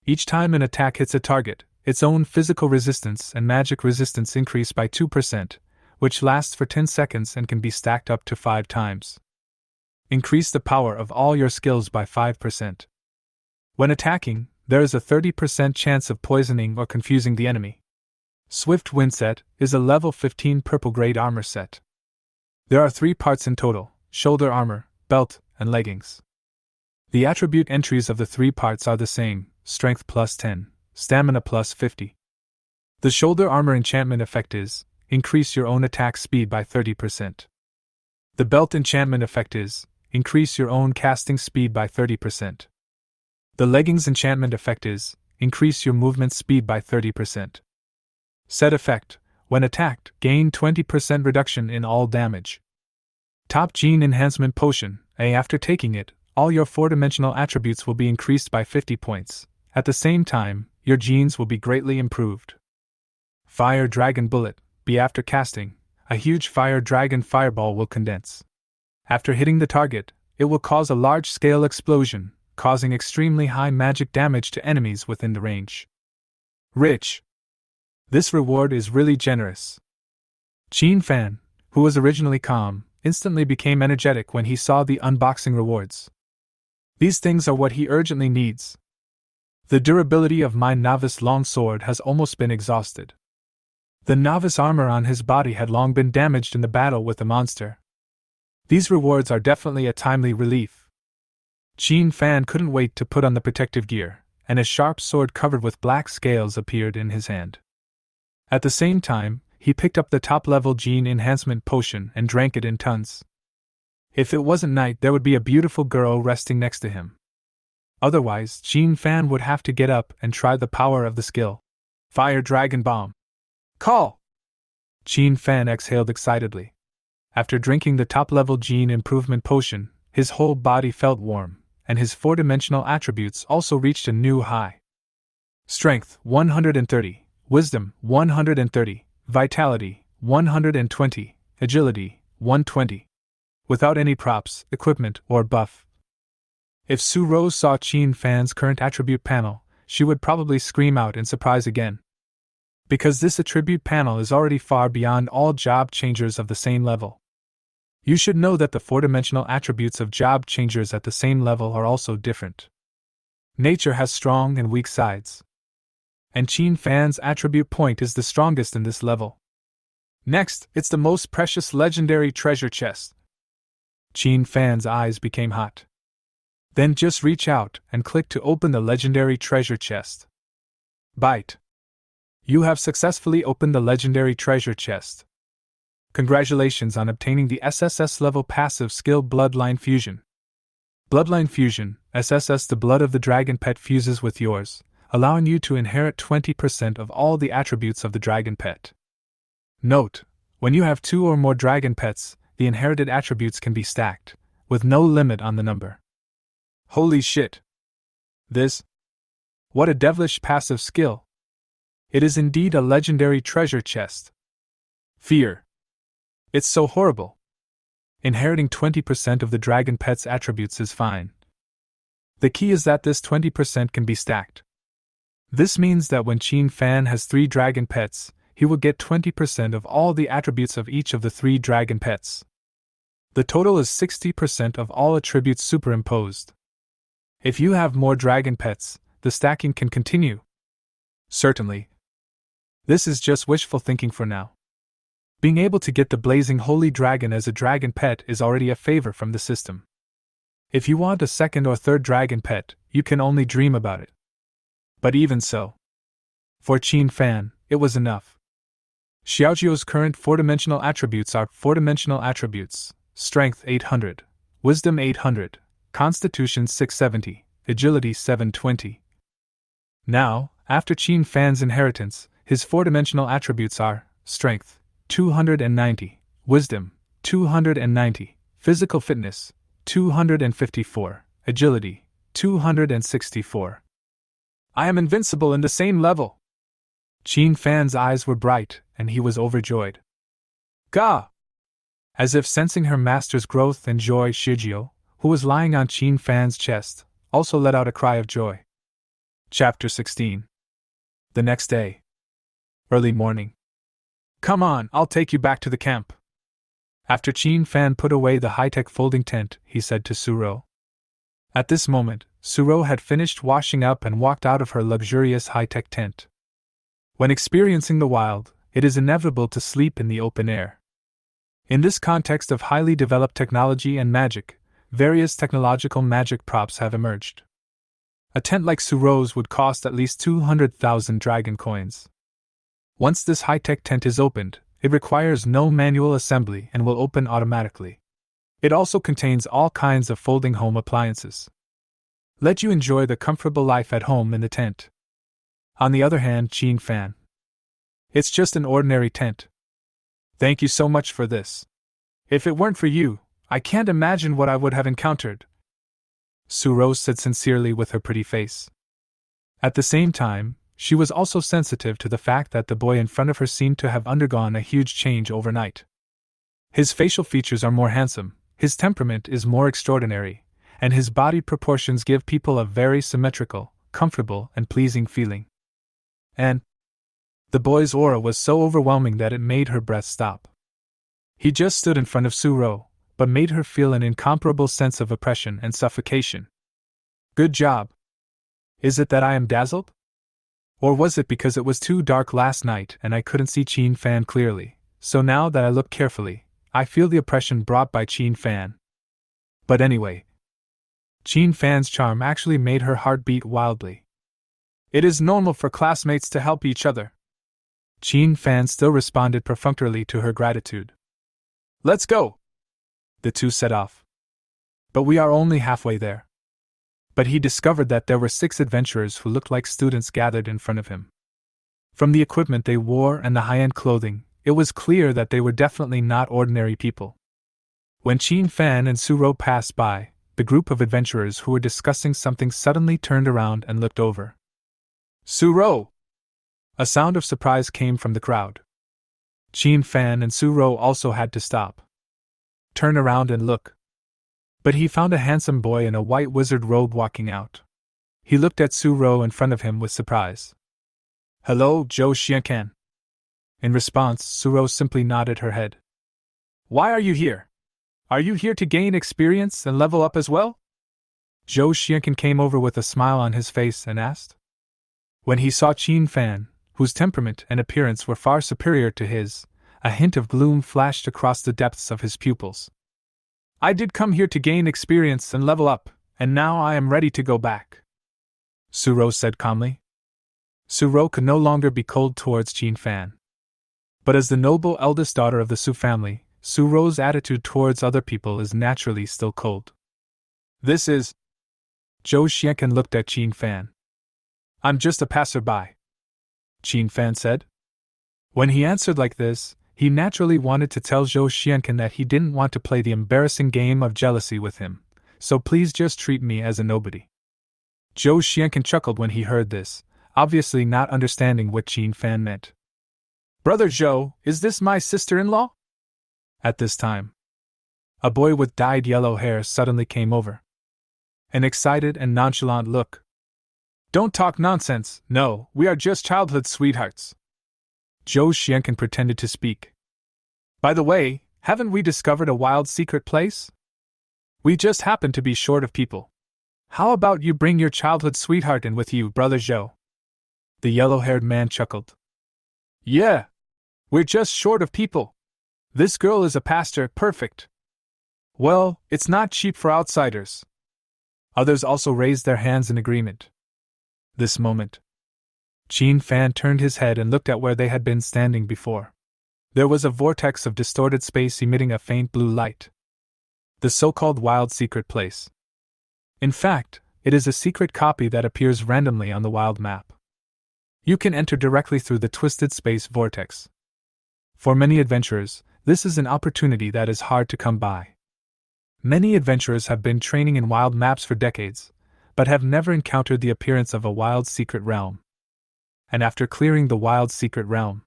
Each time an attack hits a target, its own physical resistance and magic resistance increase by 2%, which lasts for 10 seconds and can be stacked up to 5 times. Increase the power of all your skills by 5%. When attacking, there is a 30% chance of poisoning or confusing the enemy. Swift Wind set is a level 15 purple grade armor set. There are 3 parts in total: shoulder armor, belt, and leggings. The attribute entries of the 3 parts are the same: strength plus 10, stamina plus 50. The shoulder armor enchantment effect is increase your own attack speed by 30%. The belt enchantment effect is increase your own casting speed by 30%. The leggings enchantment effect is increase your movement speed by 30%. Set effect: when attacked, gain 20% reduction in all damage. Top gene enhancement potion. After taking it, all your 4-dimensional attributes will be increased by 50 points. At the same time, your genes will be greatly improved. Fire dragon bullet. After casting, a huge fire dragon fireball will condense. After hitting the target, it will cause a large-scale explosion, causing extremely high magic damage to enemies within the range. Rich. This reward is really generous. Qin Fan, who was originally calm, instantly became energetic when he saw the unboxing rewards. These things are what he urgently needs. The durability of my novice longsword has almost been exhausted. The novice armor on his body had long been damaged in the battle with the monster. These rewards are definitely a timely relief. Qin Fan couldn't wait to put on the protective gear, and a sharp sword covered with black scales appeared in his hand. At the same time, he picked up the top-level gene enhancement potion and drank it in tons. If it wasn't night, there would be a beautiful girl resting next to him. Otherwise, Qin Fan would have to get up and try the power of the skill. Fire Dragon Bomb! Call! Qin Fan exhaled excitedly. After drinking the top-level gene improvement potion, his whole body felt warm, and his four-dimensional attributes also reached a new high. Strength 130, Wisdom 130, Vitality 120, Agility 120. Without any props, equipment, or buff. If Suro saw Qin Fan's current attribute panel, she would probably scream out in surprise again. Because this attribute panel is already far beyond all job changers of the same level. You should know that the four-dimensional attributes of job changers at the same level are also different. Nature has strong and weak sides. And Qin Fan's attribute point is the strongest in this level. Next, it's the most precious legendary treasure chest. Qin Fan's eyes became hot. Then just reach out and click to open the legendary treasure chest. Bite. You have successfully opened the legendary treasure chest. Congratulations on obtaining the SSS level passive skill Bloodline Fusion. Bloodline Fusion, SSS. The blood of the dragon pet fuses with yours, allowing you to inherit 20% of all the attributes of the dragon pet. Note: when you have 2 or more dragon pets, the inherited attributes can be stacked, with no limit on the number. Holy shit! What a devilish passive skill! It is indeed a legendary treasure chest. Fear. It's so horrible. Inheriting 20% of the dragon pet's attributes is fine. The key is that this 20% can be stacked. This means that when Qin Fan has 3 dragon pets, he will get 20% of all the attributes of each of the 3 dragon pets. The total is 60% of all attributes superimposed. If you have more dragon pets, the stacking can continue. Certainly. This is just wishful thinking for now. Being able to get the blazing holy dragon as a dragon pet is already a favor from the system. If you want a second or third dragon pet, you can only dream about it. But even so, for Qin Fan, it was enough. Xiaojiu's current 4-dimensional attributes are 4-dimensional attributes: Strength 800, Wisdom 800, Constitution 670, Agility 720. Now, after Qin Fan's inheritance, his 4-dimensional attributes are Strength 290, Wisdom 290, Physical Fitness 254, Agility 264. I am invincible in the same level! Qin Fan's eyes were bright, and he was overjoyed. Gah! As if sensing her master's growth and joy, Xiaojiu, who was lying on Qin Fan's chest, also let out a cry of joy. Chapter 16. The next day. Early morning. Come on, I'll take you back to the camp. After Qin Fan put away the high-tech folding tent, he said to Suro. At this moment, Suro had finished washing up and walked out of her luxurious high-tech tent. When experiencing the wild, it is inevitable to sleep in the open air. In this context of highly developed technology and magic, various technological magic props have emerged. A tent like Suro's would cost at least 200,000 dragon coins. Once this high-tech tent is opened, it requires no manual assembly and will open automatically. It also contains all kinds of folding home appliances. Let you enjoy the comfortable life at home in the tent. On the other hand, Qin Fan. It's just an ordinary tent. Thank you so much for this. If it weren't for you, I can't imagine what I would have encountered. Suro said sincerely with her pretty face. At the same time, she was also sensitive to the fact that the boy in front of her seemed to have undergone a huge change overnight. His facial features are more handsome, his temperament is more extraordinary, and his body proportions give people a very symmetrical, comfortable, and pleasing feeling. And the boy's aura was so overwhelming that it made her breath stop. He just stood in front of Suro, but made her feel an incomparable sense of oppression and suffocation. Good job. Is it that I am dazzled? Or was it because it was too dark last night and I couldn't see Qin Fan clearly, so now that I look carefully, I feel the oppression brought by Qin Fan. But anyway, Qin Fan's charm actually made her heart beat wildly. It is normal for classmates to help each other. Qin Fan still responded perfunctorily to her gratitude. Let's go! The two set off. But we are only halfway there. But he discovered that there were 6 adventurers who looked like students gathered in front of him. From the equipment they wore and the high-end clothing, it was clear that they were definitely not ordinary people. When Qin Fan and Suro passed by, the group of adventurers who were discussing something suddenly turned around and looked over. Suro! A sound of surprise came from the crowd. Qin Fan and Suro also had to stop. Turn around and look. But he found a handsome boy in a white wizard robe walking out. He looked at Suro in front of him with surprise. Hello, Zhou Xiankan. In response, Suro simply nodded her head. Why are you here? Are you here to gain experience and level up as well? Zhou Xiankan came over with a smile on his face and asked. When he saw Qin Fan, whose temperament and appearance were far superior to his, a hint of gloom flashed across the depths of his pupils. I did come here to gain experience and level up, and now I am ready to go back, Suro said calmly. Suro could no longer be cold towards Qin Fan. But as the noble eldest daughter of the Su family, Suro's attitude towards other people is naturally still cold. This is... Zhou Xiankan looked at Qin Fan. I'm just a passerby, Qin Fan said. When he answered like this, he naturally wanted to tell Zhou Xiankan that he didn't want to play the embarrassing game of jealousy with him, so please just treat me as a nobody. Zhou Xiankan chuckled when he heard this, obviously not understanding what Qin Fan meant. Brother Zhou, is this my sister-in-law? At this time, a boy with dyed yellow hair suddenly came over. An excited and nonchalant look. Don't talk nonsense, no, we are just childhood sweethearts. Zhou Xiankan pretended to speak. By the way, haven't we discovered a wild secret place? We just happen to be short of people. How about you bring your childhood sweetheart in with you, Brother Zhou? The yellow-haired man chuckled. Yeah, we're just short of people. This girl is a pastor, perfect. Well, it's not cheap for outsiders. Others also raised their hands in agreement. This moment, Qin Fan turned his head and looked at where they had been standing before. There was a vortex of distorted space emitting a faint blue light. The so-called wild secret place. In fact, it is a secret copy that appears randomly on the wild map. You can enter directly through the twisted space vortex. For many adventurers, this is an opportunity that is hard to come by. Many adventurers have been training in wild maps for decades, but have never encountered the appearance of a wild secret realm. And after clearing the wild secret realm,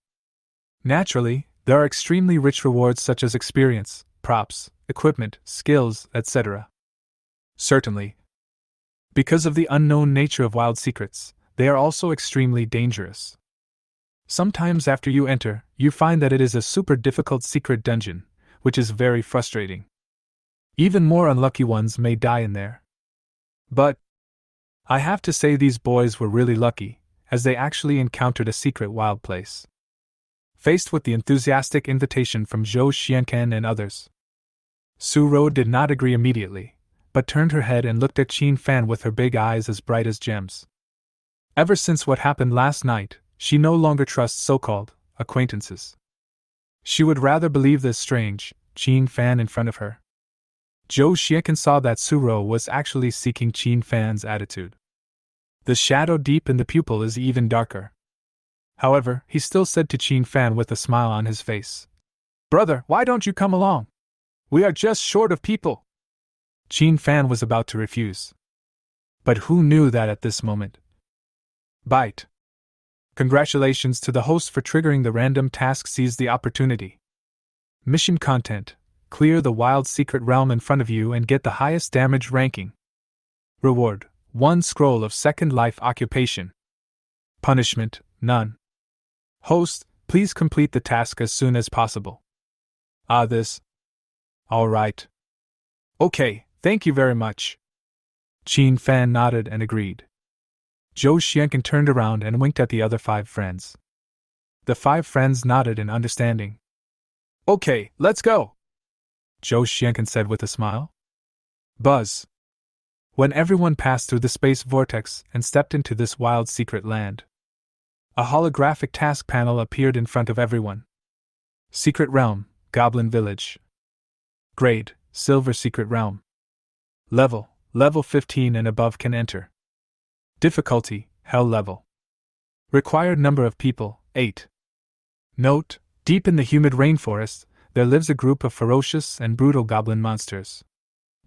naturally, there are extremely rich rewards such as experience, props, equipment, skills, etc. Certainly, because of the unknown nature of wild secrets, they are also extremely dangerous. Sometimes after you enter, you find that it is a super difficult secret dungeon, which is very frustrating. Even more unlucky ones may die in there. But I have to say these boys were really lucky, as they actually encountered a secret wild place. Faced with the enthusiastic invitation from Zhou Xiankan and others, Suro did not agree immediately, but turned her head and looked at Qin Fan with her big eyes as bright as gems. Ever since what happened last night, she no longer trusts so-called acquaintances. She would rather believe this strange Qin Fan in front of her. Zhou Xiankan saw that Suro was actually seeking Qin Fan's attitude. The shadow deep in the pupil is even darker. However, he still said to Qin Fan with a smile on his face, "Brother, why don't you come along? We are just short of people." Qin Fan was about to refuse. But who knew that at this moment? Bite. Congratulations to the host for triggering the random task. Seize the opportunity. Mission content: clear the wild secret realm in front of you and get the highest damage ranking. Reward: 1 scroll of Second Life occupation. Punishment: none. Host: please complete the task as soon as possible. This. Alright. Okay, thank you very much. Qin Fan nodded and agreed. Zhou Xianqin turned around and winked at the other 5 friends. The 5 friends nodded in understanding. Okay, let's go, Zhou Xianqin said with a smile. Buzz. When everyone passed through the space vortex and stepped into this wild secret land, a holographic task panel appeared in front of everyone. Secret Realm, Goblin Village. Grade: Silver Secret Realm. Level 15 and above can enter. Difficulty: Hell level. Required number of people: 8. Note: deep in the humid rainforest, there lives a group of ferocious and brutal goblin monsters.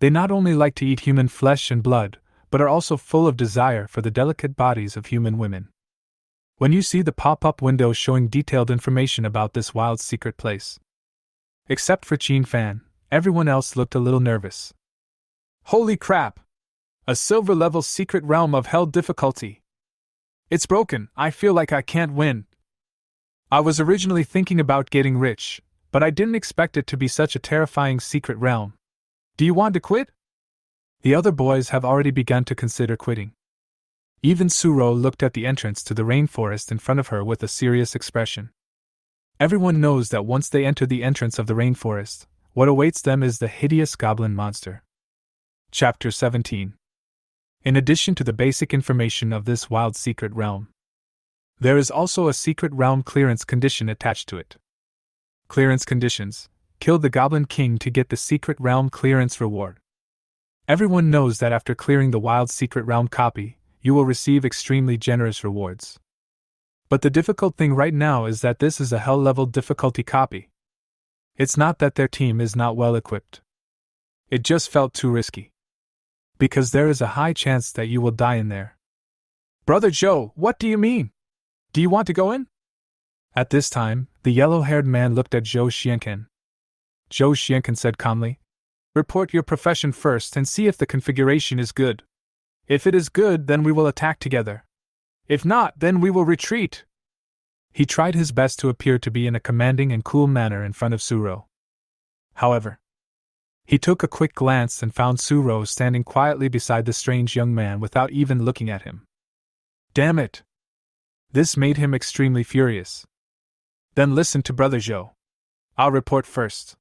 They not only like to eat human flesh and blood, but are also full of desire for the delicate bodies of human women. When you see the pop-up window showing detailed information about this wild secret place. Except for Qin Fan, everyone else looked a little nervous. Holy crap! A silver level secret realm of hell difficulty. It's broken, I feel like I can't win. I was originally thinking about getting rich, but I didn't expect it to be such a terrifying secret realm. Do you want to quit? The other boys have already begun to consider quitting. Even Suro looked at the entrance to the rainforest in front of her with a serious expression. Everyone knows that once they enter the entrance of the rainforest, what awaits them is the hideous goblin monster. Chapter 17. In addition to the basic information of this wild secret realm, there is also a secret realm clearance condition attached to it. Clearance conditions: kill the Goblin King to get the secret realm clearance reward. Everyone knows that after clearing the wild secret realm copy, you will receive extremely generous rewards. But the difficult thing right now is that this is a hell level difficulty copy. It's not that their team is not well equipped. It just felt too risky. Because there is a high chance that you will die in there. Brother Joe, what do you mean? Do you want to go in? At this time, the yellow-haired man looked at Zhou Xianqin. Zhou Xianqin said calmly, report your profession first and see if the configuration is good. If it is good, then we will attack together. If not, then we will retreat. He tried his best to appear to be in a commanding and cool manner in front of Suro. However, he took a quick glance and found Suro standing quietly beside the strange young man without even looking at him. Damn it! This made him extremely furious. Then listen to Brother Zhou. I'll report first.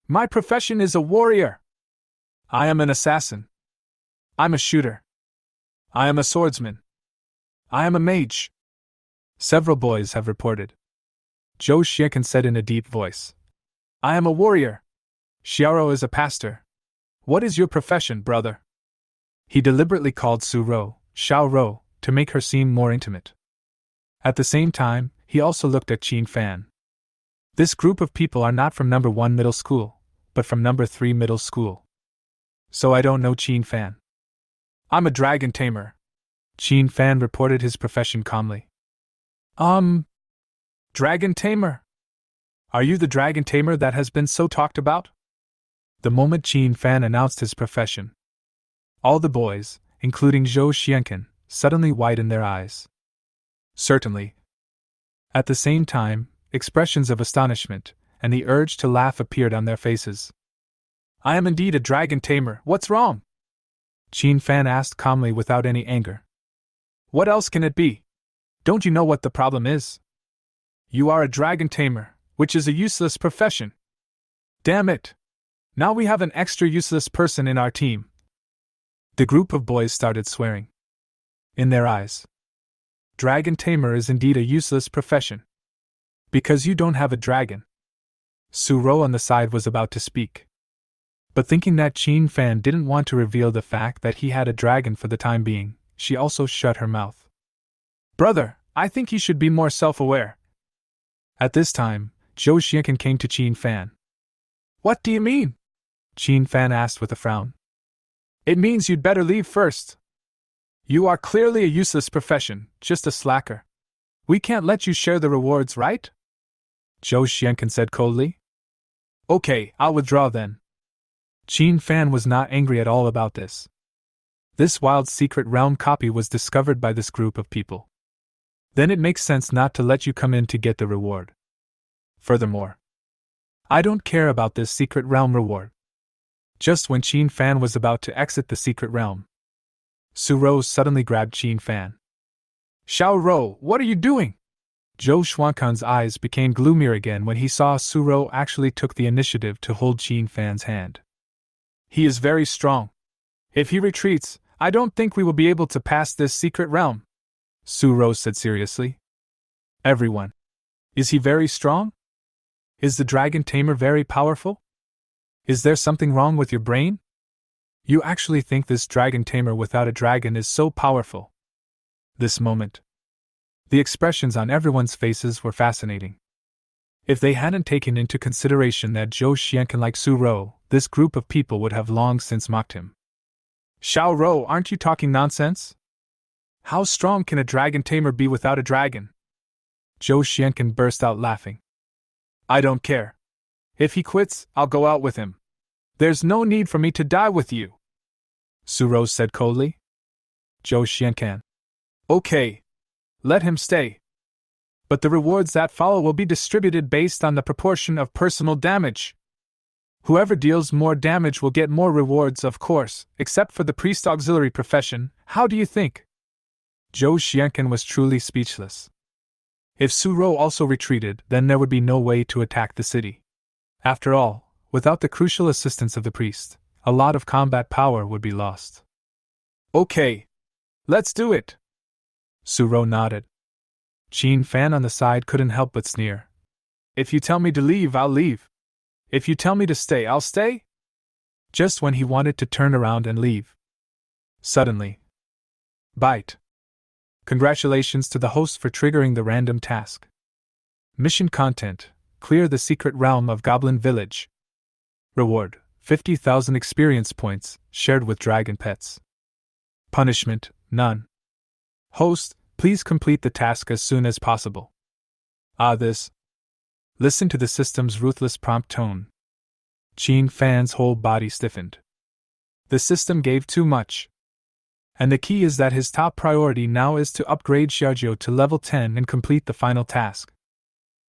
My profession is a warrior. I am an assassin. I'm a shooter. I am a swordsman. I am a mage. Several boys have reported. Zhou Xianqin said in a deep voice. I am a warrior. Xiaoro is a pastor. What is your profession, brother? He deliberately called Suro, Xiaoro, to make her seem more intimate. At the same time, he also looked at Qin Fan. This group of people are not from number 1 middle school, but from number 3 middle school. So I don't know Qin Fan. I'm a dragon tamer. Qin Fan reported his profession calmly. Dragon tamer? Are you the dragon tamer that has been so talked about? The moment Qin Fan announced his profession, all the boys, including Zhou Xianqin, suddenly widened their eyes. Certainly. At the same time, expressions of astonishment and the urge to laugh appeared on their faces. I am indeed a dragon tamer, what's wrong? Qin Fan asked calmly without any anger. What else can it be? Don't you know what the problem is? You are a dragon tamer, which is a useless profession. Damn it! Now we have an extra useless person in our team. The group of boys started swearing. In their eyes, dragon tamer is indeed a useless profession. Because you don't have a dragon. Suro on the side was about to speak. But thinking that Qin Fan didn't want to reveal the fact that he had a dragon for the time being, she also shut her mouth. Brother, I think you should be more self-aware. At this time, Zhou Xianqin came to Qin Fan. What do you mean? Qin Fan asked with a frown. It means you'd better leave first. You are clearly a useless profession, just a slacker. We can't let you share the rewards, right? Zhou Xianqin said coldly. Okay, I'll withdraw then. Qin Fan was not angry at all about this. This wild secret realm copy was discovered by this group of people. Then it makes sense not to let you come in to get the reward. Furthermore, I don't care about this secret realm reward. Just when Qin Fan was about to exit the secret realm, Suro suddenly grabbed Qin Fan. Xiao Rou, what are you doing? Zhou Xuankan's eyes became gloomier again when he saw Suro actually took the initiative to hold Qin Fan's hand. He is very strong. If he retreats, I don't think we will be able to pass this secret realm, Suro said seriously. Everyone. Is he very strong? Is the dragon tamer very powerful? Is there something wrong with your brain? You actually think this dragon tamer without a dragon is so powerful? This moment. The expressions on everyone's faces were fascinating. If they hadn't taken into consideration that Zhou Xiankan like Suro, this group of people would have long since mocked him. Xiao Rou, aren't you talking nonsense? How strong can a dragon tamer be without a dragon? Zhou Xiankan burst out laughing. I don't care. If he quits, I'll go out with him. There's no need for me to die with you, Suro said coldly. Zhou Xiankan. Okay. Let him stay. But the rewards that follow will be distributed based on the proportion of personal damage. Whoever deals more damage will get more rewards, of course, except for the priest auxiliary profession. How do you think? Zhou Xiankan was truly speechless. If Suro also retreated, then there would be no way to attack the city. After all, without the crucial assistance of the priest, a lot of combat power would be lost. Okay. Let's do it. Suro nodded. Qin Fan on the side couldn't help but sneer. If you tell me to leave, I'll leave. If you tell me to stay, I'll stay? Just when he wanted to turn around and leave. Suddenly. Bite. Congratulations to the host for triggering the random task. Mission content: clear the secret realm of Goblin Village. Reward: 50,000 experience points, shared with dragon pets. Punishment: none. Host: please complete the task as soon as possible. This. Listen to the system's ruthless prompt tone. Qin Fan's whole body stiffened. The system gave too much. And the key is that his top priority now is to upgrade Xiaojiu to level 10 and complete the final task.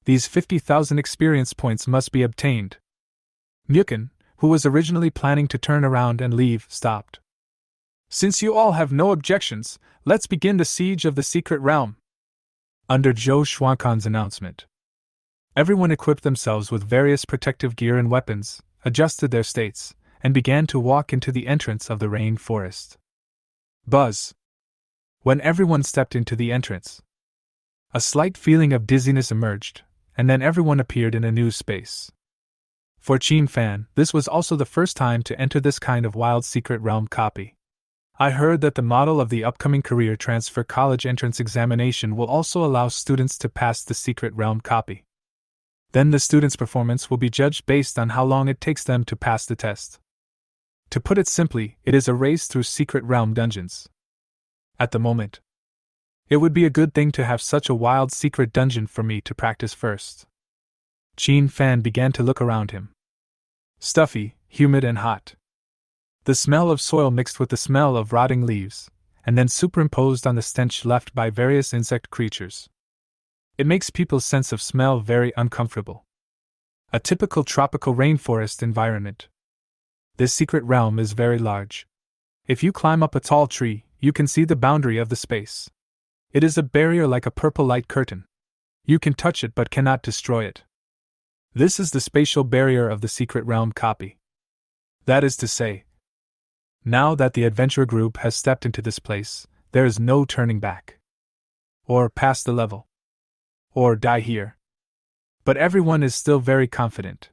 These 50,000 experience points must be obtained. Myukin, who was originally planning to turn around and leave, stopped. Since you all have no objections, let's begin the siege of the secret realm. Under Zhou Xuankan's announcement, everyone equipped themselves with various protective gear and weapons, adjusted their states, and began to walk into the entrance of the rain forest. Buzz. When everyone stepped into the entrance, a slight feeling of dizziness emerged, and then everyone appeared in a new space. For Qin Fan, this was also the first time to enter this kind of wild secret realm copy. I heard that the model of the upcoming career transfer college entrance examination will also allow students to pass the secret realm copy. Then the students' performance will be judged based on how long it takes them to pass the test. To put it simply, it is a race through secret realm dungeons. At the moment, it would be a good thing to have such a wild secret dungeon for me to practice first. Qin Fan began to look around him. Stuffy, humid and hot. The smell of soil mixed with the smell of rotting leaves, and then superimposed on the stench left by various insect creatures. It makes people's sense of smell very uncomfortable. A typical tropical rainforest environment. This secret realm is very large. If you climb up a tall tree, you can see the boundary of the space. It is a barrier like a purple light curtain. You can touch it but cannot destroy it. This is the spatial barrier of the secret realm copy. That is to say, now that the adventure group has stepped into this place, there is no turning back. Or pass the level. Or die here. But everyone is still very confident.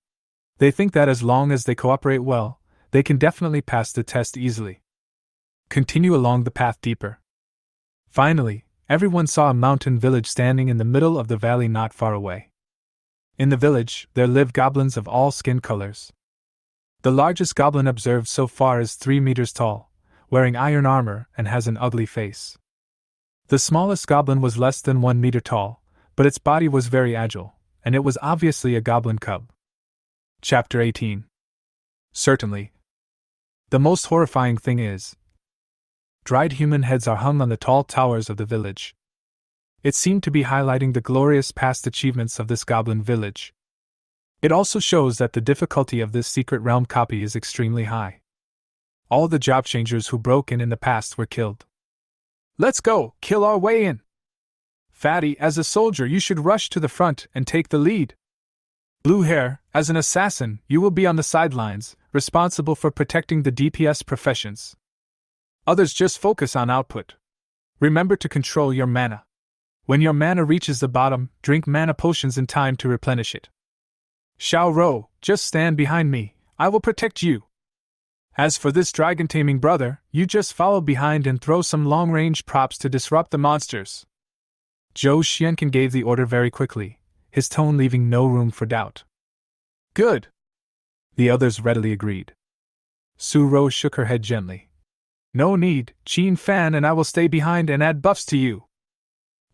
They think that as long as they cooperate well, they can definitely pass the test easily. Continue along the path deeper. Finally, everyone saw a mountain village standing in the middle of the valley not far away. In the village, there live goblins of all skin colors. The largest goblin observed so far is 3 meters tall, wearing iron armor and has an ugly face. The smallest goblin was less than 1 meter tall, but its body was very agile, and it was obviously a goblin cub. Chapter 18. Certainly. The most horrifying thing is, dried human heads are hung on the tall towers of the village. It seemed to be highlighting the glorious past achievements of this goblin village. It also shows that the difficulty of this secret realm copy is extremely high. All the job changers who broke in the past were killed. Let's go, kill our way in! Fatty, as a soldier, you should rush to the front and take the lead. Blue Hair, as an assassin, you will be on the sidelines, responsible for protecting the DPS professions. Others just focus on output. Remember to control your mana. When your mana reaches the bottom, drink mana potions in time to replenish it. Suro, just stand behind me, I will protect you. As for this dragon taming brother, you just follow behind and throw some long-range props to disrupt the monsters. Zhou Xianqin gave the order very quickly, his tone leaving no room for doubt. Good. The others readily agreed. Suro shook her head gently. No need, Qin Fan and I will stay behind and add buffs to you.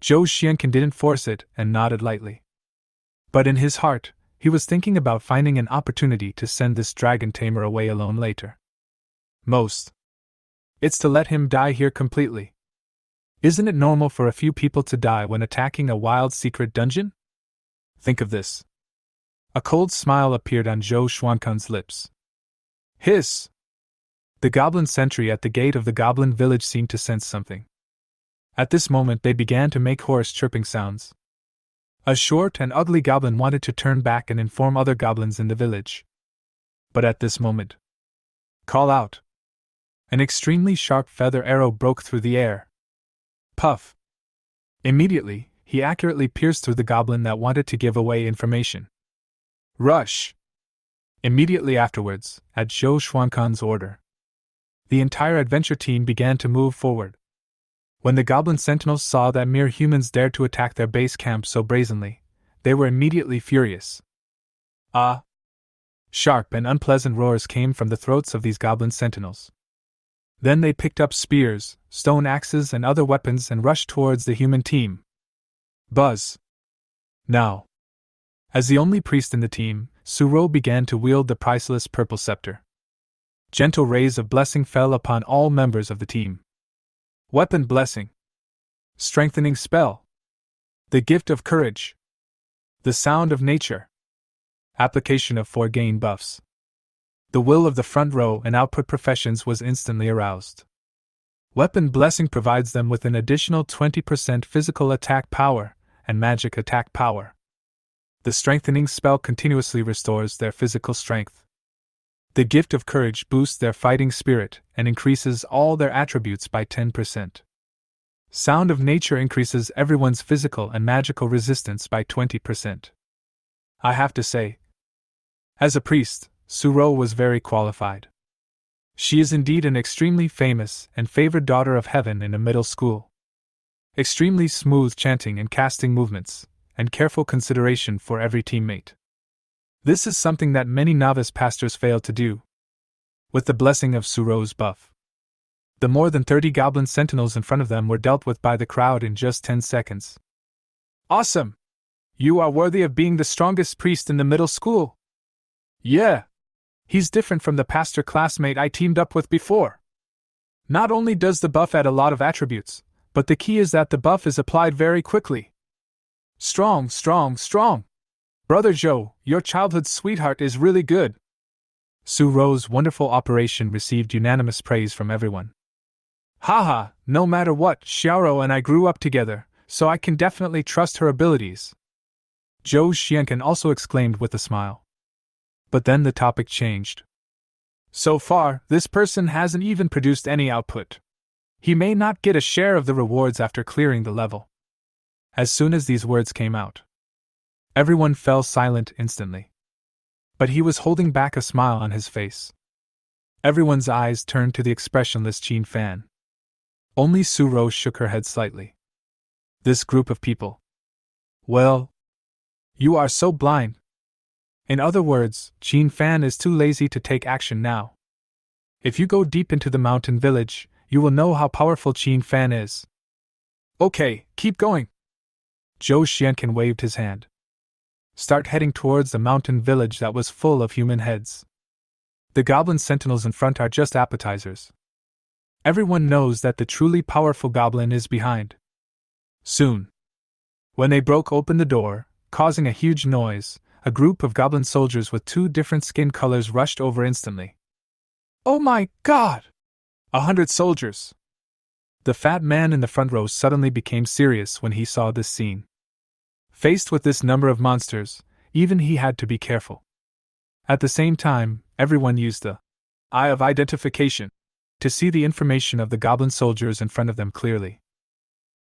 Zhou Xianqin didn't force it and nodded lightly. But in his heart, he was thinking about finding an opportunity to send this dragon tamer away alone later. It's to let him die here completely. Isn't it normal for a few people to die when attacking a wild secret dungeon? Think of this. A cold smile appeared on Zhou Xuankun's lips. Hiss! The goblin sentry at the gate of the goblin village seemed to sense something. At this moment they began to make hoarse chirping sounds. A short and ugly goblin wanted to turn back and inform other goblins in the village. But at this moment, call out! An extremely sharp feather arrow broke through the air. Puff! Immediately, he accurately pierced through the goblin that wanted to give away information. Rush! Immediately afterwards, at Zhou Xuankun's order, the entire adventure team began to move forward. When the goblin sentinels saw that mere humans dared to attack their base camp so brazenly, they were immediately furious. Ah! Sharp and unpleasant roars came from the throats of these goblin sentinels. Then they picked up spears, stone axes, and other weapons and rushed towards the human team. Buzz! Now, as the only priest in the team, Suro began to wield the priceless purple scepter. Gentle rays of blessing fell upon all members of the team. Weapon blessing. Strengthening spell. The gift of courage. The sound of nature. Application of foregain buffs. The will of the front row and output professions was instantly aroused. Weapon blessing provides them with an additional 20% physical attack power and magic attack power. The strengthening spell continuously restores their physical strength. The gift of courage boosts their fighting spirit and increases all their attributes by 10%. Sound of nature increases everyone's physical and magical resistance by 20%. I have to say, as a priest, Suro was very qualified. She is indeed an extremely famous and favored daughter of heaven in a middle school. Extremely smooth chanting and casting movements, and careful consideration for every teammate. This is something that many novice pastors fail to do. With the blessing of Suro's buff, the more than 30 goblin sentinels in front of them were dealt with by the crowd in just 10 seconds. Awesome! You are worthy of being the strongest priest in the middle school. Yeah! He's different from the pastor classmate I teamed up with before. Not only does the buff add a lot of attributes, but the key is that the buff is applied very quickly. Strong, strong, strong! Brother Zhou, your childhood sweetheart is really good. Suro's wonderful operation received unanimous praise from everyone. Haha, no matter what, Xiaoro and I grew up together, so I can definitely trust her abilities. Zhou Xianqin also exclaimed with a smile. But then the topic changed. So far, this person hasn't even produced any output. He may not get a share of the rewards after clearing the level. As soon as these words came out, everyone fell silent instantly. But he was holding back a smile on his face. Everyone's eyes turned to the expressionless Qin Fan. Only Suro shook her head slightly. This group of people. Well, you are so blind. In other words, Qin Fan is too lazy to take action now. If you go deep into the mountain village, you will know how powerful Qin Fan is. Okay, keep going. Zhou Xianqin waved his hand. Start heading towards the mountain village that was full of human heads. The goblin sentinels in front are just appetizers. Everyone knows that the truly powerful goblin is behind. Soon. When they broke open the door, causing a huge noise, a group of goblin soldiers with 2 different skin colors rushed over instantly. Oh my God! 100 soldiers! The fat man in the front row suddenly became serious when he saw this scene. Faced with this number of monsters, even he had to be careful. At the same time, everyone used the eye of identification to see the information of the goblin soldiers in front of them clearly.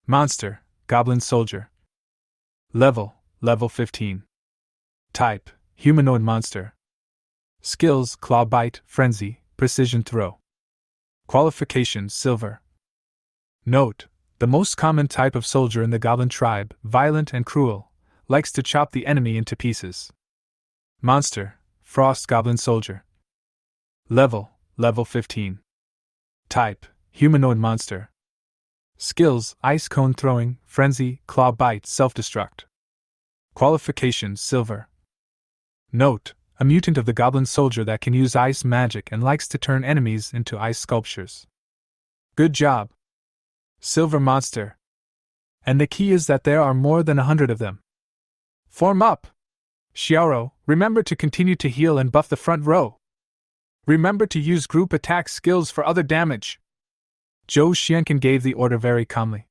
Monster, goblin soldier. Level 15. Type, humanoid monster. Skills, claw bite, frenzy, precision throw. Qualifications, silver. Note, the most common type of soldier in the goblin tribe, violent and cruel, likes to chop the enemy into pieces. Monster, frost goblin soldier. Level 15. Type, humanoid monster. Skills, ice cone throwing, frenzy, claw bite, self-destruct. Qualifications, silver. Note, a mutant of the goblin soldier that can use ice magic and likes to turn enemies into ice sculptures. Good job. Silver monster. And the key is that there are more than 100 of them. Form up! Suro, remember to continue to heal and buff the front row. Remember to use group attack skills for other damage. Zhou Xianqin gave the order very calmly.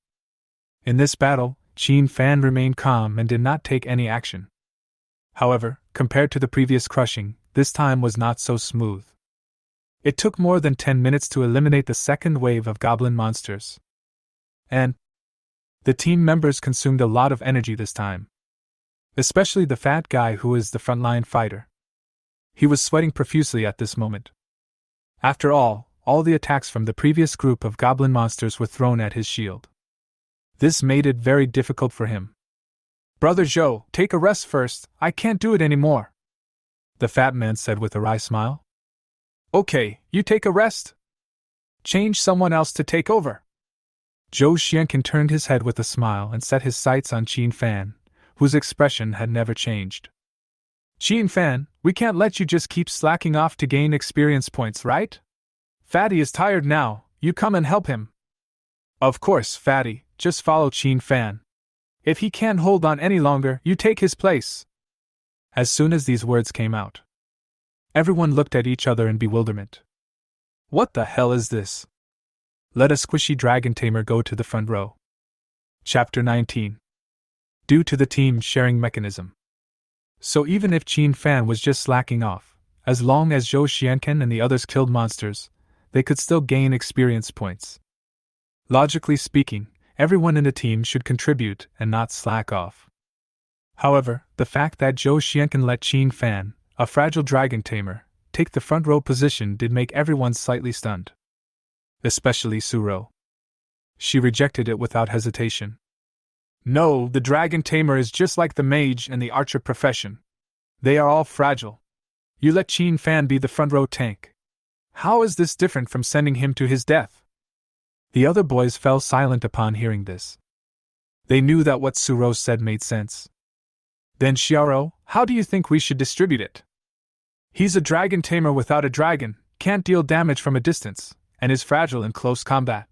In this battle, Qin Fan remained calm and did not take any action. However, compared to the previous crushing, this time was not so smooth. It took more than 10 minutes to eliminate the second wave of goblin monsters. And the team members consumed a lot of energy this time. Especially the fat guy who is the frontline fighter. He was sweating profusely at this moment. After all the attacks from the previous group of goblin monsters were thrown at his shield. This made it very difficult for him. Brother Zhou, take a rest first, I can't do it anymore. The fat man said with a wry smile. Okay, you take a rest. Change someone else to take over. Zhou Xianqin turned his head with a smile and set his sights on Qin Fan, whose expression had never changed. Qin Fan, we can't let you just keep slacking off to gain experience points, right? Fatty is tired now, you come and help him. Of course, Fatty, just follow Qin Fan. If he can't hold on any longer, you take his place. As soon as these words came out, everyone looked at each other in bewilderment. What the hell is this? Let a squishy dragon tamer go to the front row. Chapter 19. Due to the team sharing mechanism. So even if Qin Fan was just slacking off, as long as Zhou Xianqin and the others killed monsters, they could still gain experience points. Logically speaking, everyone in the team should contribute and not slack off. However, the fact that Zhou Xianqin let Qin Fan, a fragile dragon tamer, take the front row position did make everyone slightly stunned. Especially Suro. She rejected it without hesitation. No, the dragon tamer is just like the mage and the archer profession. They are all fragile. You let Qin Fan be the front row tank. How is this different from sending him to his death? The other boys fell silent upon hearing this. They knew that what Suro said made sense. Then Suro, how do you think we should distribute it? He's a dragon tamer without a dragon, can't deal damage from a distance, and is fragile in close combat.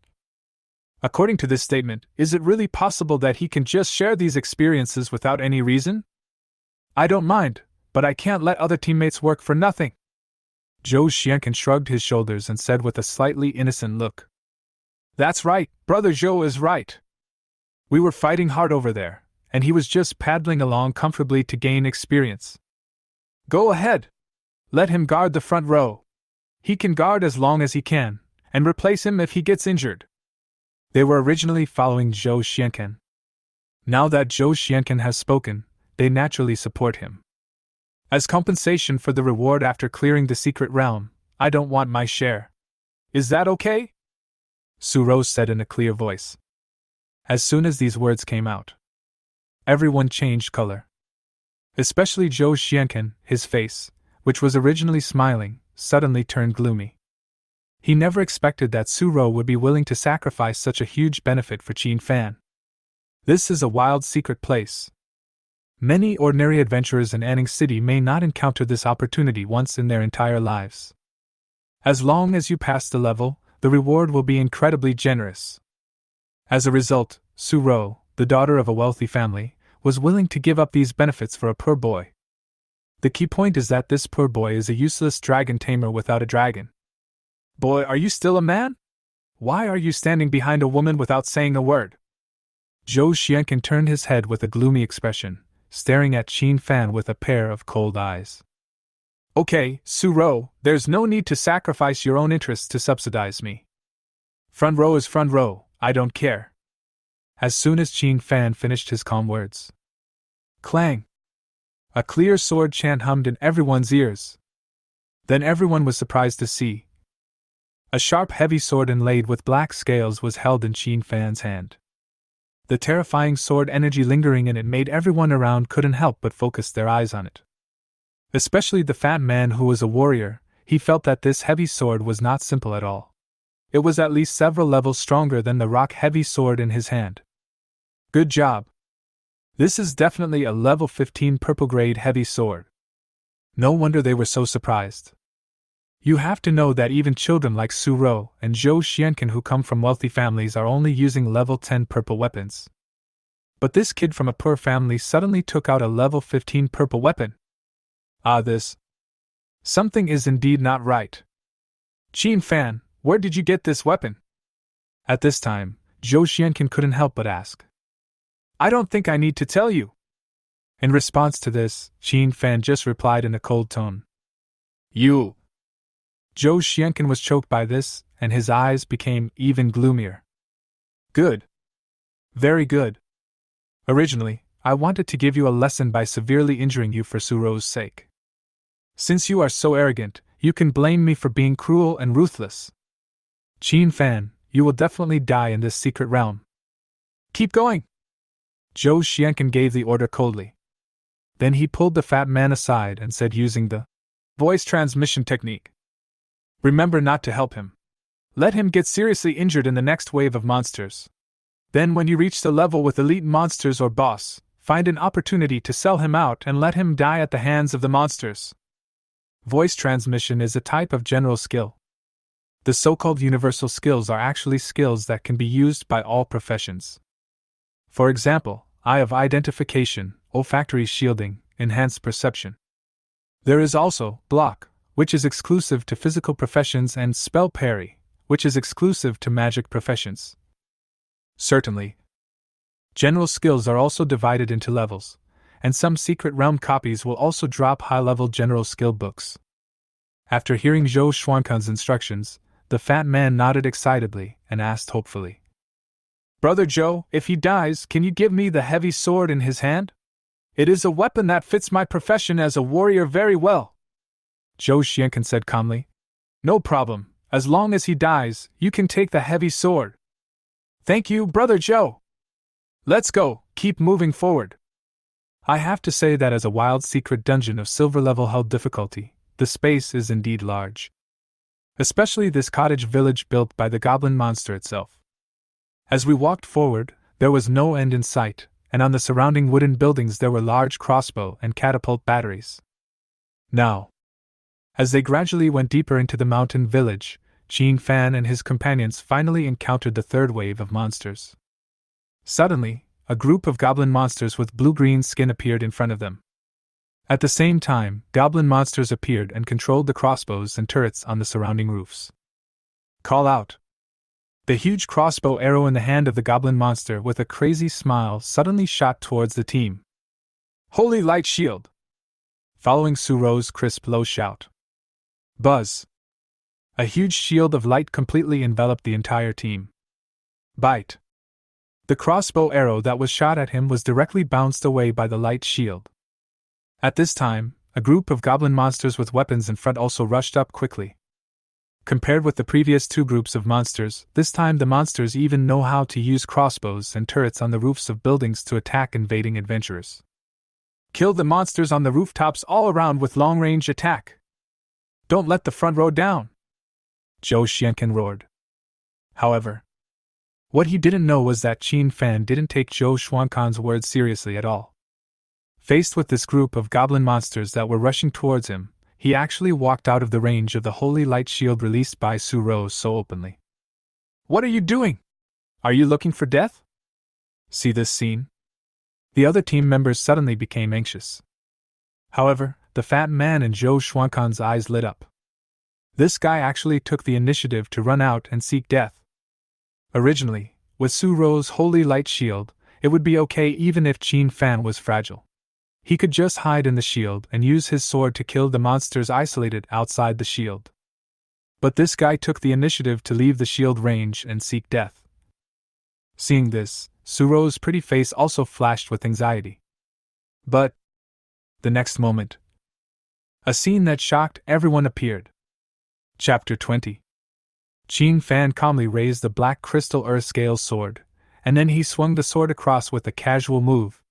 According to this statement, is it really possible that he can just share these experiences without any reason? I don't mind, but I can't let other teammates work for nothing. Zhou Xianqin shrugged his shoulders and said with a slightly innocent look. That's right, Brother Zhou is right. We were fighting hard over there, and he was just paddling along comfortably to gain experience. Go ahead. Let him guard the front row. He can guard as long as he can, and replace him if he gets injured. They were originally following Zhou Xianqin. Now that Zhou Xianqin has spoken, they naturally support him. As compensation for the reward after clearing the secret realm, I don't want my share. Is that okay? Suro said in a clear voice. As soon as these words came out, everyone changed color. Especially Zhou Xianqin, his face, which was originally smiling, suddenly turned gloomy. He never expected that Suro would be willing to sacrifice such a huge benefit for Qin Fan. This is a wild secret place. Many ordinary adventurers in Anning City may not encounter this opportunity once in their entire lives. As long as you pass the level, the reward will be incredibly generous. As a result, Suro, the daughter of a wealthy family, was willing to give up these benefits for a poor boy. The key point is that this poor boy is a useless dragon tamer without a dragon. Boy, are you still a man? Why are you standing behind a woman without saying a word? Zhou Xianqin turned his head with a gloomy expression, staring at Qin Fan with a pair of cold eyes. Okay, Suro, there's no need to sacrifice your own interests to subsidize me. Front row is front row, I don't care. As soon as Qin Fan finished his calm words. Clang! A clear sword chant hummed in everyone's ears. Then everyone was surprised to see. A sharp heavy sword inlaid with black scales was held in Qin Fan's hand. The terrifying sword energy lingering in it made everyone around couldn't help but focus their eyes on it. Especially the fat man who was a warrior, he felt that this heavy sword was not simple at all. It was at least several levels stronger than the rock-heavy sword in his hand. Good job. This is definitely a level 15 purple-grade heavy sword. No wonder they were so surprised. You have to know that even children like Suro and Zhou Xianqin who come from wealthy families are only using level 10 purple weapons. But this kid from a poor family suddenly took out a level 15 purple weapon. Something is indeed not right. Qin Fan, where did you get this weapon? At this time, Zhou Xianqin couldn't help but ask. I don't think I need to tell you. In response to this, Qin Fan just replied in a cold tone. You. Zhou Xianqin was choked by this, and his eyes became even gloomier. Good. Very good. Originally, I wanted to give you a lesson by severely injuring you for Suro's sake. Since you are so arrogant, you can blame me for being cruel and ruthless. Qin Fan, you will definitely die in this secret realm. Keep going! Zhou Xianqin gave the order coldly. Then he pulled the fat man aside and said using the voice transmission technique. Remember not to help him. Let him get seriously injured in the next wave of monsters. Then when you reach the level with elite monsters or boss, find an opportunity to sell him out and let him die at the hands of the monsters. Voice transmission is a type of general skill. The so-called universal skills are actually skills that can be used by all professions. For example, eye of identification, olfactory shielding, enhanced perception. There is also block, which is exclusive to physical professions, and spell parry, which is exclusive to magic professions. Certainly. General skills are also divided into levels, and some secret realm copies will also drop high-level general skill books. After hearing Zhou Xuankan's instructions, the fat man nodded excitedly and asked hopefully. Brother Zhou, if he dies, can you give me the heavy sword in his hand? It is a weapon that fits my profession as a warrior very well. Zhou Xianqin said calmly. No problem, as long as he dies, you can take the heavy sword. Thank you, Brother Zhou. Let's go, keep moving forward. I have to say that as a wild secret dungeon of silver level held difficulty, the space is indeed large. Especially this cottage village built by the goblin monster itself. As we walked forward, there was no end in sight, and on the surrounding wooden buildings there were large crossbow and catapult batteries. Now, as they gradually went deeper into the mountain village, Qin Fan and his companions finally encountered the third wave of monsters. Suddenly, a group of goblin monsters with blue-green skin appeared in front of them. At the same time, goblin monsters appeared and controlled the crossbows and turrets on the surrounding roofs. Call out! The huge crossbow arrow in the hand of the goblin monster with a crazy smile suddenly shot towards the team. Holy light shield! Following Suro's crisp low shout. Buzz! A huge shield of light completely enveloped the entire team. Bite! The crossbow arrow that was shot at him was directly bounced away by the light shield. At this time, a group of goblin monsters with weapons in front also rushed up quickly. Compared with the previous two groups of monsters, this time the monsters even know how to use crossbows and turrets on the roofs of buildings to attack invading adventurers. Kill the monsters on the rooftops all around with long-range attack. Don't let the front row down! Zhou Xianqin roared. However, what he didn't know was that Qin Fan didn't take Zhou Xuankan's words seriously at all. Faced with this group of goblin monsters that were rushing towards him, he actually walked out of the range of the holy light shield released by Suro so openly. "What are you doing? Are you looking for death?" See this scene? The other team members suddenly became anxious. However, the fat man in Zhou Xuankan's eyes lit up. This guy actually took the initiative to run out and seek death. Originally, with Suro's holy light shield, it would be okay even if Qin Fan was fragile. He could just hide in the shield and use his sword to kill the monsters isolated outside the shield. But this guy took the initiative to leave the shield range and seek death. Seeing this, Suro's pretty face also flashed with anxiety. But the next moment, a scene that shocked everyone appeared. Chapter 20. Qin Fan calmly raised the black crystal earth scale sword, and then he swung the sword across with a casual move.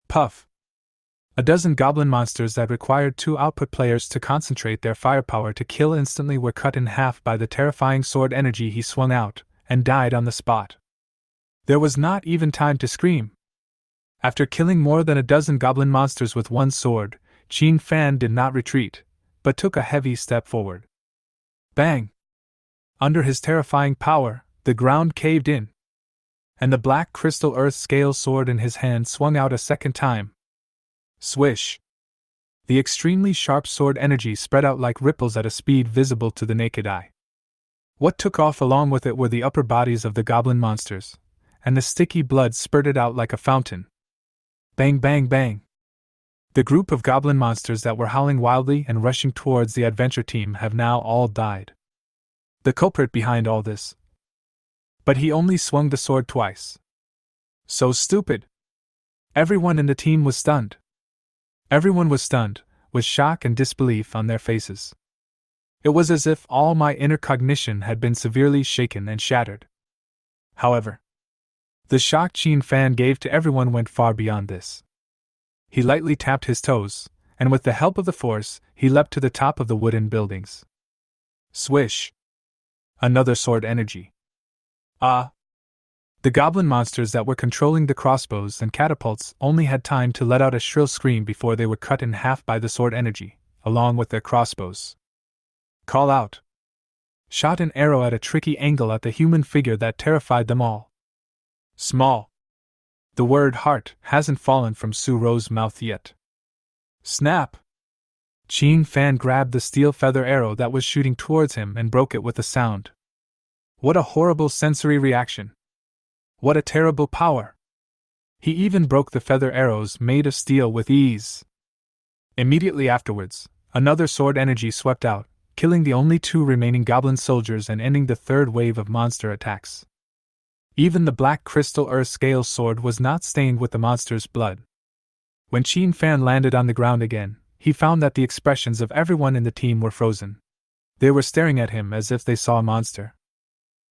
Puff! A dozen goblin monsters that required 2 output players to concentrate their firepower to kill instantly were cut in half by the terrifying sword energy he swung out, and died on the spot. There was not even time to scream. After killing more than a dozen goblin monsters with one sword, Qin Fan did not retreat, but took a heavy step forward. Bang! Under his terrifying power, the ground caved in, and the black crystal earth scale sword in his hand swung out a second time. Swish! The extremely sharp sword energy spread out like ripples at a speed visible to the naked eye. What took off along with it were the upper bodies of the goblin monsters, and the sticky blood spurted out like a fountain. Bang, bang, bang! The group of goblin monsters that were howling wildly and rushing towards the adventure team have now all died. The culprit behind all this. But he only swung the sword twice. So stupid! Everyone in the team was stunned. Everyone was stunned, with shock and disbelief on their faces. It was as if all my inner cognition had been severely shaken and shattered. However, the shock Qin Fan gave to everyone went far beyond this. He lightly tapped his toes, and with the help of the force, he leapt to the top of the wooden buildings. Swish! Another sword energy. Ah! The goblin monsters that were controlling the crossbows and catapults only had time to let out a shrill scream before they were cut in half by the sword energy, along with their crossbows. Call out! Shot an arrow at a tricky angle at the human figure that terrified them all. Small! The word heart hasn't fallen from Suro's mouth yet. Snap! Qin Fan grabbed the steel feather arrow that was shooting towards him and broke it with a sound. What a horrible sensory reaction! What a terrible power! He even broke the feather arrows made of steel with ease. Immediately afterwards, another sword energy swept out, killing the only 2 remaining goblin soldiers and ending the third wave of monster attacks. Even the black crystal earth scale sword was not stained with the monster's blood. When Qin Fan landed on the ground again, he found that the expressions of everyone in the team were frozen. They were staring at him as if they saw a monster.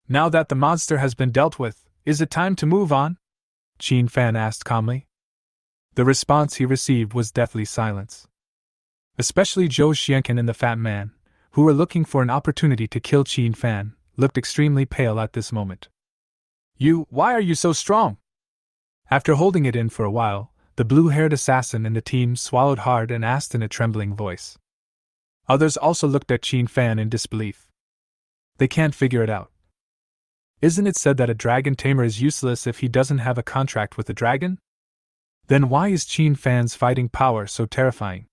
Now that the monster has been dealt with, is it time to move on? Qin Fan asked calmly. The response he received was deathly silence. Especially Zhou Xianqin and the fat man, who were looking for an opportunity to kill Qin Fan, looked extremely pale at this moment. Why are you so strong? After holding it in for a while, the blue-haired assassin in the team swallowed hard and asked in a trembling voice. Others also looked at Qin Fan in disbelief. They can't figure it out. Isn't it said that a dragon tamer is useless if he doesn't have a contract with the dragon? Then why is Qin Fan's fighting power so terrifying?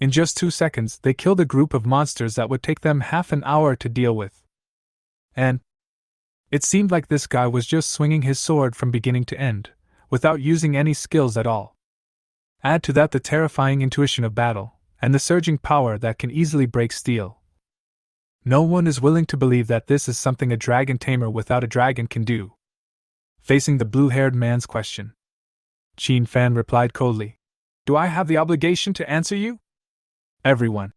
In just 2 seconds, they killed a group of monsters that would take them half an hour to deal with. And it seemed like this guy was just swinging his sword from beginning to end, without using any skills at all. Add to that the terrifying intuition of battle, and the surging power that can easily break steel. No one is willing to believe that this is something a dragon tamer without a dragon can do. Facing the blue-haired man's question, Qin Fan replied coldly, "Do I have the obligation to answer you?" Everyone.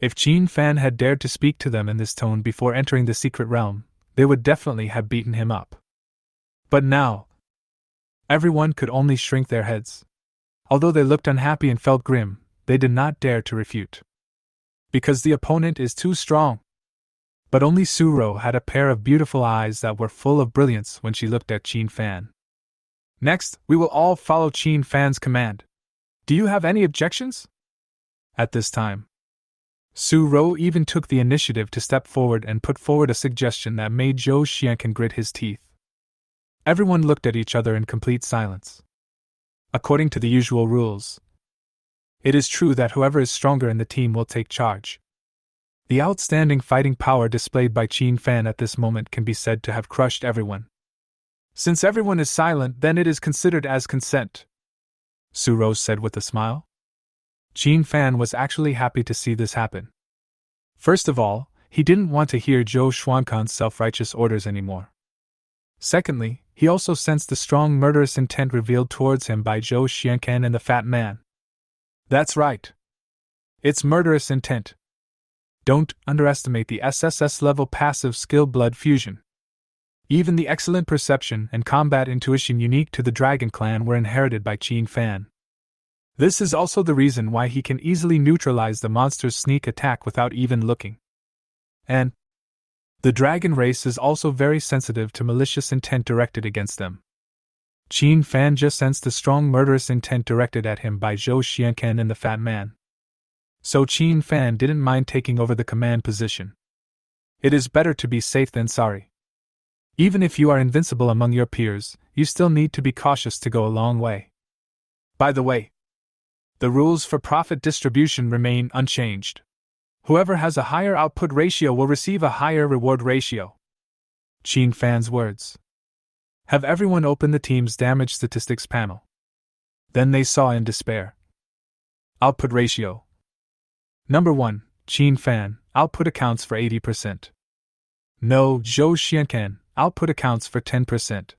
If Qin Fan had dared to speak to them in this tone before entering the secret realm, they would definitely have beaten him up. But now, everyone could only shrink their heads. Although they looked unhappy and felt grim, they did not dare to refute. Because the opponent is too strong. But only Suro had a pair of beautiful eyes that were full of brilliance when she looked at Qin Fan. Next, we will all follow Qin Fan's command. Do you have any objections? At this time, Suro even took the initiative to step forward and put forward a suggestion that made Zhou Xianqian grit his teeth. Everyone looked at each other in complete silence. According to the usual rules, it is true that whoever is stronger in the team will take charge. The outstanding fighting power displayed by Qin Fan at this moment can be said to have crushed everyone. Since everyone is silent, then it is considered as consent, Suro said with a smile. Qin Fan was actually happy to see this happen. First of all, he didn't want to hear Zhou Xuankan's self-righteous orders anymore. Secondly, he also sensed the strong murderous intent revealed towards him by Zhou Xianqian and the fat man. That's right. It's murderous intent. Don't underestimate the SSS-level passive skill blood fusion. Even the excellent perception and combat intuition unique to the Dragon Clan were inherited by Qin Fan. This is also the reason why he can easily neutralize the monster's sneak attack without even looking. And the dragon race is also very sensitive to malicious intent directed against them. Qin Fan just sensed the strong murderous intent directed at him by Zhou Xianqian and the fat man. So Qin Fan didn't mind taking over the command position. It is better to be safe than sorry. Even if you are invincible among your peers, you still need to be cautious to go a long way. By the way, the rules for profit distribution remain unchanged. Whoever has a higher output ratio will receive a higher reward ratio. Qin Fan's words. Have everyone open the team's damage statistics panel. Then they saw in despair. Output ratio. Number 1, Qin Fan, output accounts for 80%. No, Zhou Xianqian, output accounts for 10%.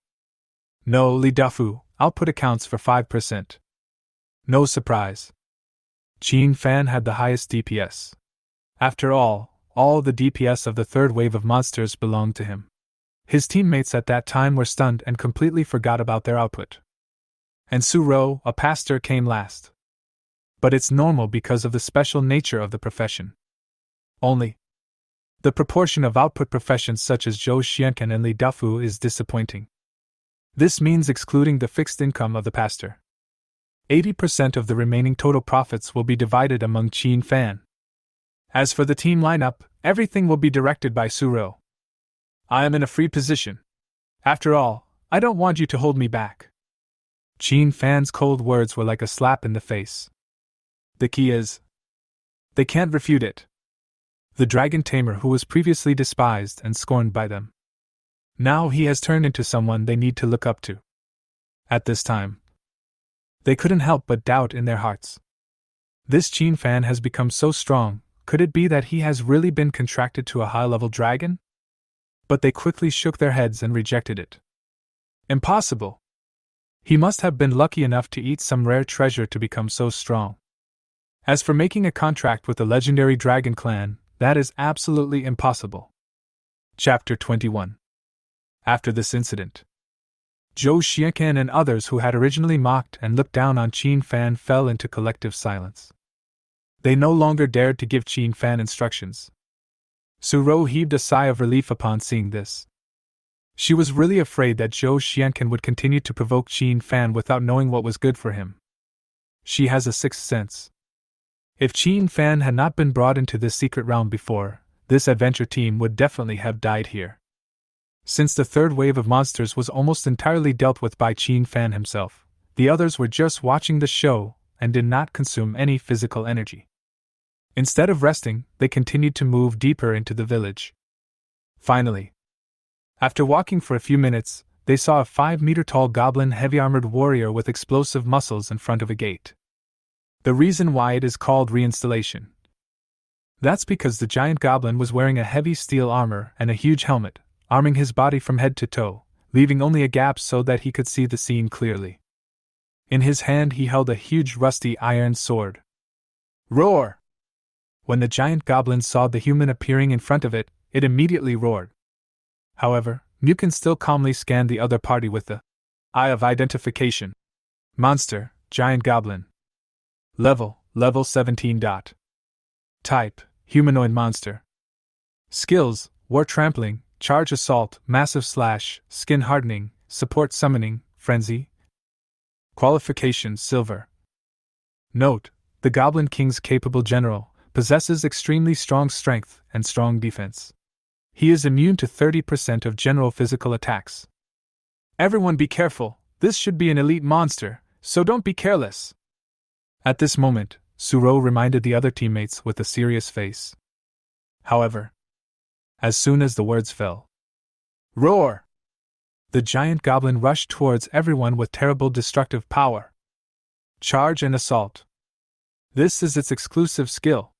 No, Li Dafu, output accounts for 5%. No surprise. Qin Fan had the highest DPS. After all the DPS of the third wave of monsters belonged to him. His teammates at that time were stunned and completely forgot about their output. And Suro, a pastor, came last. But it's normal because of the special nature of the profession. Only, the proportion of output professions such as Zhou Xianqian and Li Dafu is disappointing. This means excluding the fixed income of the pastor. 80% of the remaining total profits will be divided among Qin Fan. As for the team lineup, everything will be directed by Suro. I am in a free position. After all, I don't want you to hold me back. Qin Fan's cold words were like a slap in the face. The key is, they can't refute it. The dragon tamer who was previously despised and scorned by them. Now he has turned into someone they need to look up to. At this time, they couldn't help but doubt in their hearts. This Qin Fan has become so strong, could it be that he has really been contracted to a high-level dragon? But they quickly shook their heads and rejected it. Impossible! He must have been lucky enough to eat some rare treasure to become so strong. As for making a contract with the legendary Dragon Clan, that is absolutely impossible. Chapter 21. After this incident, Zhou Xianqian and others who had originally mocked and looked down on Qin Fan fell into collective silence. They no longer dared to give Qin Fan instructions. Suro heaved a sigh of relief upon seeing this. She was really afraid that Zhou Xianqian would continue to provoke Qin Fan without knowing what was good for him. She has a sixth sense. If Qin Fan had not been brought into this secret realm before, this adventure team would definitely have died here. Since the third wave of monsters was almost entirely dealt with by Qin Fan himself, the others were just watching the show and did not consume any physical energy. Instead of resting, they continued to move deeper into the village. Finally, after walking for a few minutes, they saw a 5-meter-tall goblin heavy-armored warrior with explosive muscles in front of a gate. The reason why it is called reinstallation. That's because the giant goblin was wearing a heavy steel armor and a huge helmet, arming his body from head to toe, leaving only a gap so that he could see the scene clearly. In his hand he held a huge rusty iron sword. Roar! When the giant goblin saw the human appearing in front of it, it immediately roared. However, Mukin still calmly scanned the other party with the eye of identification. Monster, giant goblin. Level 17. Type, humanoid monster. Skills, war trampling, charge assault, massive slash, skin hardening, support summoning, frenzy. Qualifications, silver. Note: the Goblin King's capable general possesses extremely strong strength and strong defense. He is immune to 30% of general physical attacks. Everyone be careful, this should be an elite monster, so don't be careless. At this moment, Suro reminded the other teammates with a serious face. However, as soon as the words fell, roar! The giant goblin rushed towards everyone with terrible destructive power. Charge and assault. This is its exclusive skill.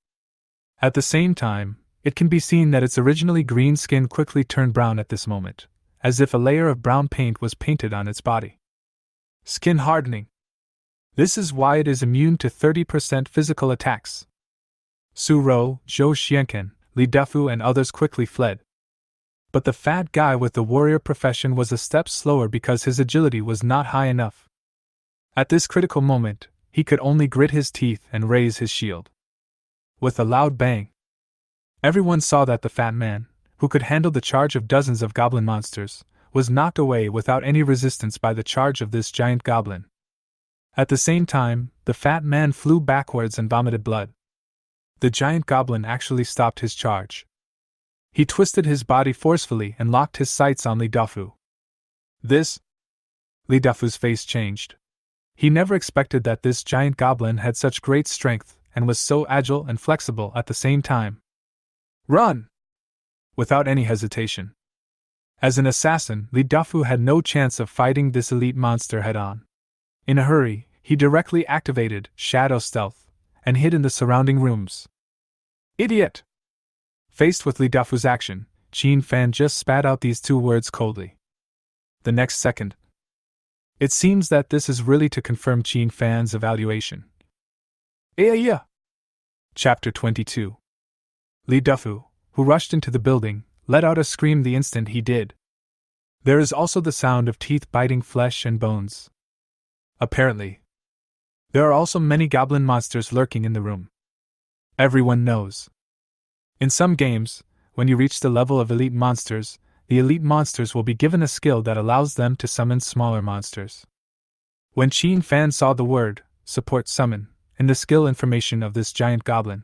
At the same time, it can be seen that its originally green skin quickly turned brown at this moment, as if a layer of brown paint was painted on its body. Skin hardening. This is why it is immune to 30% physical attacks. Suro, Zhou Xianquan, Li Defu and others quickly fled. But the fat guy with the warrior profession was a step slower because his agility was not high enough. At this critical moment, he could only grit his teeth and raise his shield. With a loud bang, everyone saw that the fat man, who could handle the charge of dozens of goblin monsters, was knocked away without any resistance by the charge of this giant goblin. At the same time, the fat man flew backwards and vomited blood. The giant goblin actually stopped his charge. He twisted his body forcefully and locked his sights on Li Defu. This? Li Defu's face changed. He never expected that this giant goblin had such great strength and was so agile and flexible at the same time. Run! Without any hesitation. As an assassin, Li Defu had no chance of fighting this elite monster head-on. In a hurry, he directly activated Shadow Stealth and hid in the surrounding rooms. Idiot! Faced with Li Defu's action, Qin Fan just spat out these two words coldly. The next second, it seems that this is really to confirm Qin Fan's evaluation. Yeah. Chapter 22. Li Defu, who rushed into the building, let out a scream the instant he did. There is also the sound of teeth biting flesh and bones. Apparently, there are also many goblin monsters lurking in the room. Everyone knows. In some games, when you reach the level of elite monsters, the elite monsters will be given a skill that allows them to summon smaller monsters. When Qin Fan saw the word, support summon, in the skill information of this giant goblin,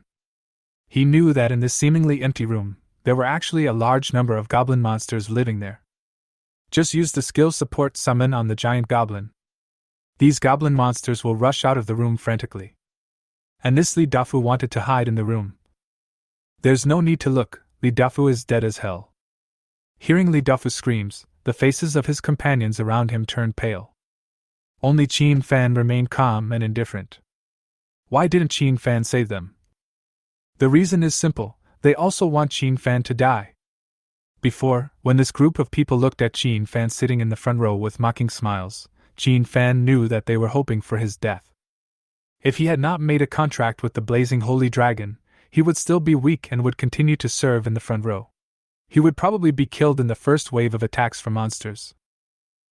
he knew that in this seemingly empty room, there were actually a large number of goblin monsters living there. Just use the skill support summon on the giant goblin. These goblin monsters will rush out of the room frantically. And this Li Defu wanted to hide in the room. There's no need to look, Li Defu is dead as hell. Hearing Li Defu's screams, the faces of his companions around him turned pale. Only Qin Fan remained calm and indifferent. Why didn't Qin Fan save them? The reason is simple, they also want Qin Fan to die. Before, when this group of people looked at Qin Fan sitting in the front row with mocking smiles, Qin Fan knew that they were hoping for his death. If he had not made a contract with the blazing holy dragon, he would still be weak and would continue to serve in the front row. He would probably be killed in the first wave of attacks from monsters.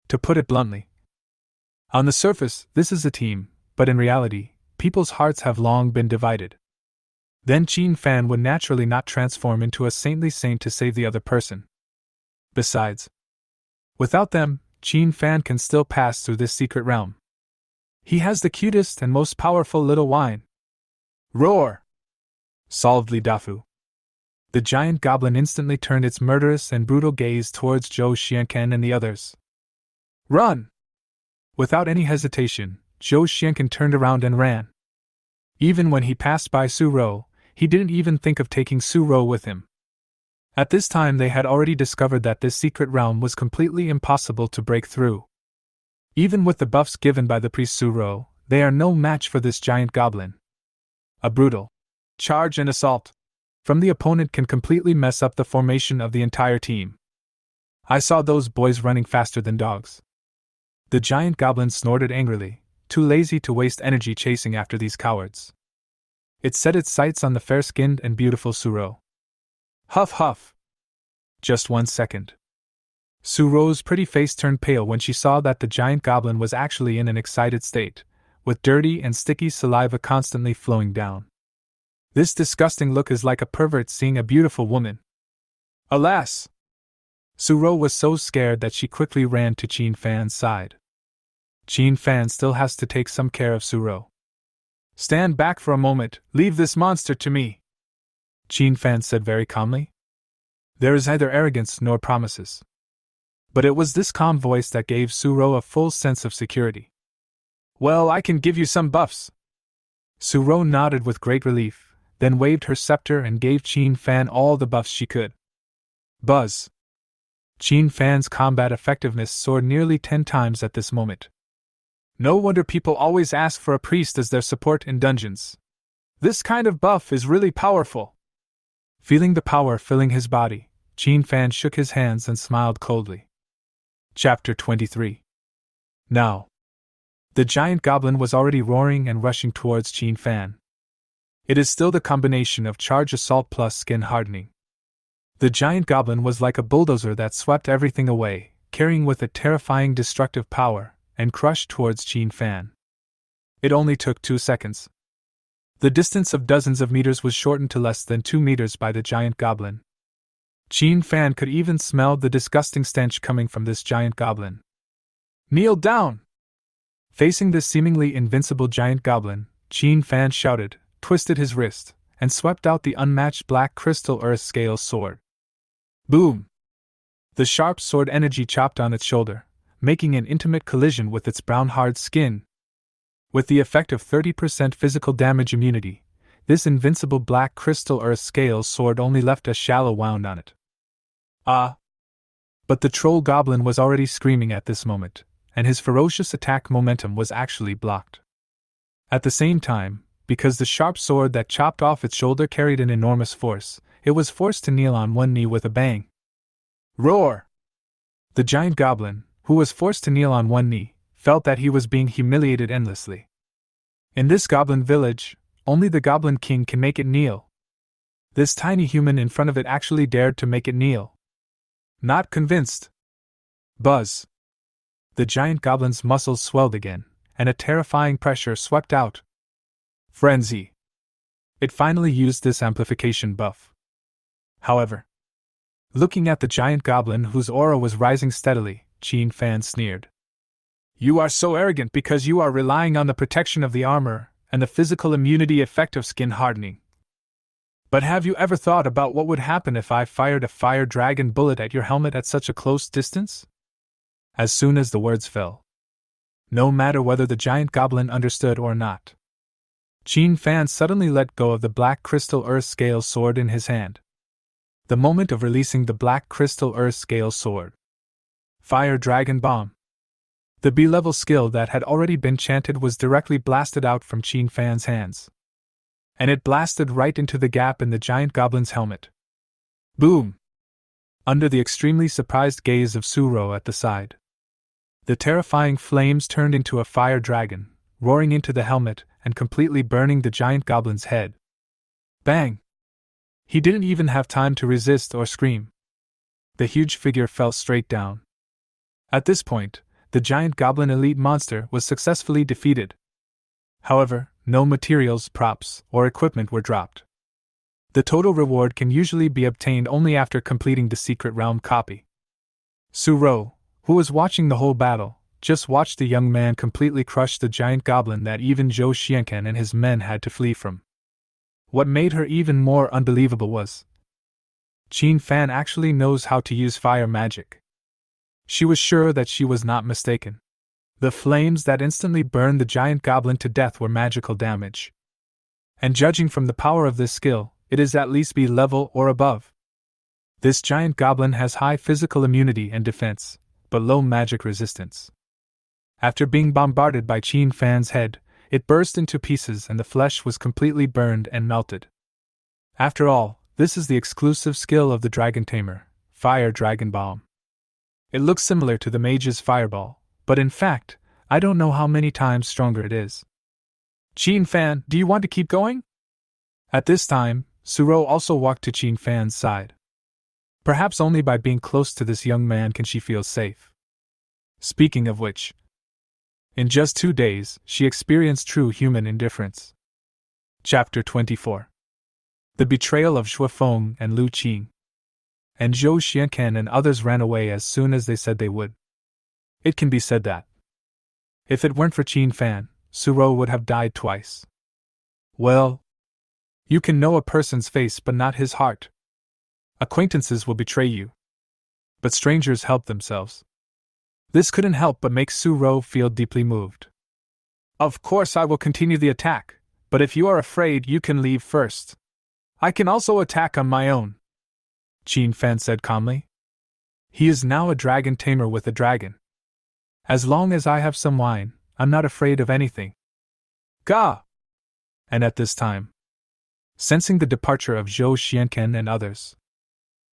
To put it bluntly, on the surface, this is a team, but in reality, people's hearts have long been divided. Then Qin Fan would naturally not transform into a saintly saint to save the other person. Besides, without them, Qin Fan can still pass through this secret realm. He has the cutest and most powerful little whine. Roar! Solved Li Defu. The giant goblin instantly turned its murderous and brutal gaze towards Zhou Xianquan and the others. Run! Without any hesitation, Zhou Xianquan turned around and ran. Even when he passed by Suro, he didn't even think of taking Suro with him. At this time they had already discovered that this secret realm was completely impossible to break through. Even with the buffs given by the priest Suro, they are no match for this giant goblin. A brutal charge and assault from the opponent can completely mess up the formation of the entire team. I saw those boys running faster than dogs. The giant goblin snorted angrily, too lazy to waste energy chasing after these cowards. It set its sights on the fair-skinned and beautiful Suro. Huff huff! Just 1 second. Suro's pretty face turned pale when she saw that the giant goblin was actually in an excited state, with dirty and sticky saliva constantly flowing down. This disgusting look is like a pervert seeing a beautiful woman. Alas! Suro was so scared that she quickly ran to Qin Fan's side. Qin Fan still has to take some care of Suro. Stand back for a moment, leave this monster to me, Qin Fan said very calmly. There is neither arrogance nor promises. But it was this calm voice that gave Suro a full sense of security. Well, I can give you some buffs. Suro nodded with great relief, then waved her scepter and gave Qin Fan all the buffs she could. Buzz! Qin Fan's combat effectiveness soared nearly 10 times at this moment. No wonder people always ask for a priest as their support in dungeons. This kind of buff is really powerful. Feeling the power filling his body, Qin Fan shook his hands and smiled coldly. Chapter 23. Now. The giant goblin was already roaring and rushing towards Qin Fan. It is still the combination of charge assault plus skin hardening. The giant goblin was like a bulldozer that swept everything away, carrying with it terrifying destructive power, and crushed towards Qin Fan. It only took 2 seconds. The distance of dozens of meters was shortened to less than 2 meters by the giant goblin. Qin Fan could even smell the disgusting stench coming from this giant goblin. Kneel down! Facing this seemingly invincible giant goblin, Qin Fan shouted, twisted his wrist, and swept out the unmatched black crystal earth scale sword. Boom! The sharp sword energy chopped on its shoulder, making an intimate collision with its brown hard skin. With the effect of 30% physical damage immunity, this invincible black crystal earth scale sword only left a shallow wound on it. Ah! But the troll goblin was already screaming at this moment, and his ferocious attack momentum was actually blocked. At the same time, because the sharp sword that chopped off its shoulder carried an enormous force, it was forced to kneel on one knee with a bang. Roar! The giant goblin, who was forced to kneel on one knee, felt that he was being humiliated endlessly. In this goblin village, only the Goblin King can make it kneel. This tiny human in front of it actually dared to make it kneel. Not convinced. Buzz! The giant goblin's muscles swelled again, and a terrifying pressure swept out. Frenzy! It finally used this amplification buff. However, looking at the giant goblin whose aura was rising steadily, Qin Fan sneered. You are so arrogant because you are relying on the protection of the armor and the physical immunity effect of skin hardening. But have you ever thought about what would happen if I fired a fire dragon bullet at your helmet at such a close distance? As soon as the words fell, no matter whether the giant goblin understood or not, Qin Fan suddenly let go of the black crystal earth scale sword in his hand. The moment of releasing the black crystal earth scale sword. Fire Dragon Bomb. The B-level skill that had already been chanted was directly blasted out from Qin Fan's hands. And it blasted right into the gap in the giant goblin's helmet. Boom! Under the extremely surprised gaze of Suro at the side, the terrifying flames turned into a fire dragon, roaring into the helmet and completely burning the giant goblin's head. Bang! He didn't even have time to resist or scream. The huge figure fell straight down. At this point, the giant goblin elite monster was successfully defeated. However, no materials, props, or equipment were dropped. The total reward can usually be obtained only after completing the secret realm copy. Suro, who was watching the whole battle, just watched the young man completely crush the giant goblin that even Zhou Xiankan and his men had to flee from. What made her even more unbelievable was Qin Fan actually knows how to use fire magic. She was sure that she was not mistaken. The flames that instantly burned the giant goblin to death were magical damage. And judging from the power of this skill, it is at least B level or above. This giant goblin has high physical immunity and defense, but low magic resistance. After being bombarded by Qin Fan's head, it burst into pieces and the flesh was completely burned and melted. After all, this is the exclusive skill of the Dragon Tamer, Fire Dragon Bomb. It looks similar to the mage's fireball, but in fact, I don't know how many times stronger it is. Qin Fan, do you want to keep going? At this time, Suro also walked to Qin Fan's side. Perhaps only by being close to this young man can she feel safe. Speaking of which, in just 2 days, she experienced true human indifference. Chapter 24. The betrayal of Shuifeng and Lu Qing. And Zhou Xiankan and others ran away as soon as they said they would. It can be said that if it weren't for Qin Fan, Suro would have died twice. Well, you can know a person's face but not his heart. Acquaintances will betray you, but strangers help themselves. This couldn't help but make Suro feel deeply moved. Of course I will continue the attack, but if you are afraid you can leave first. I can also attack on my own, Qin Fan said calmly. He is now a dragon tamer with a dragon. As long as I have some wine, I'm not afraid of anything. Gah! And at this time, sensing the departure of Zhou Xianken and others,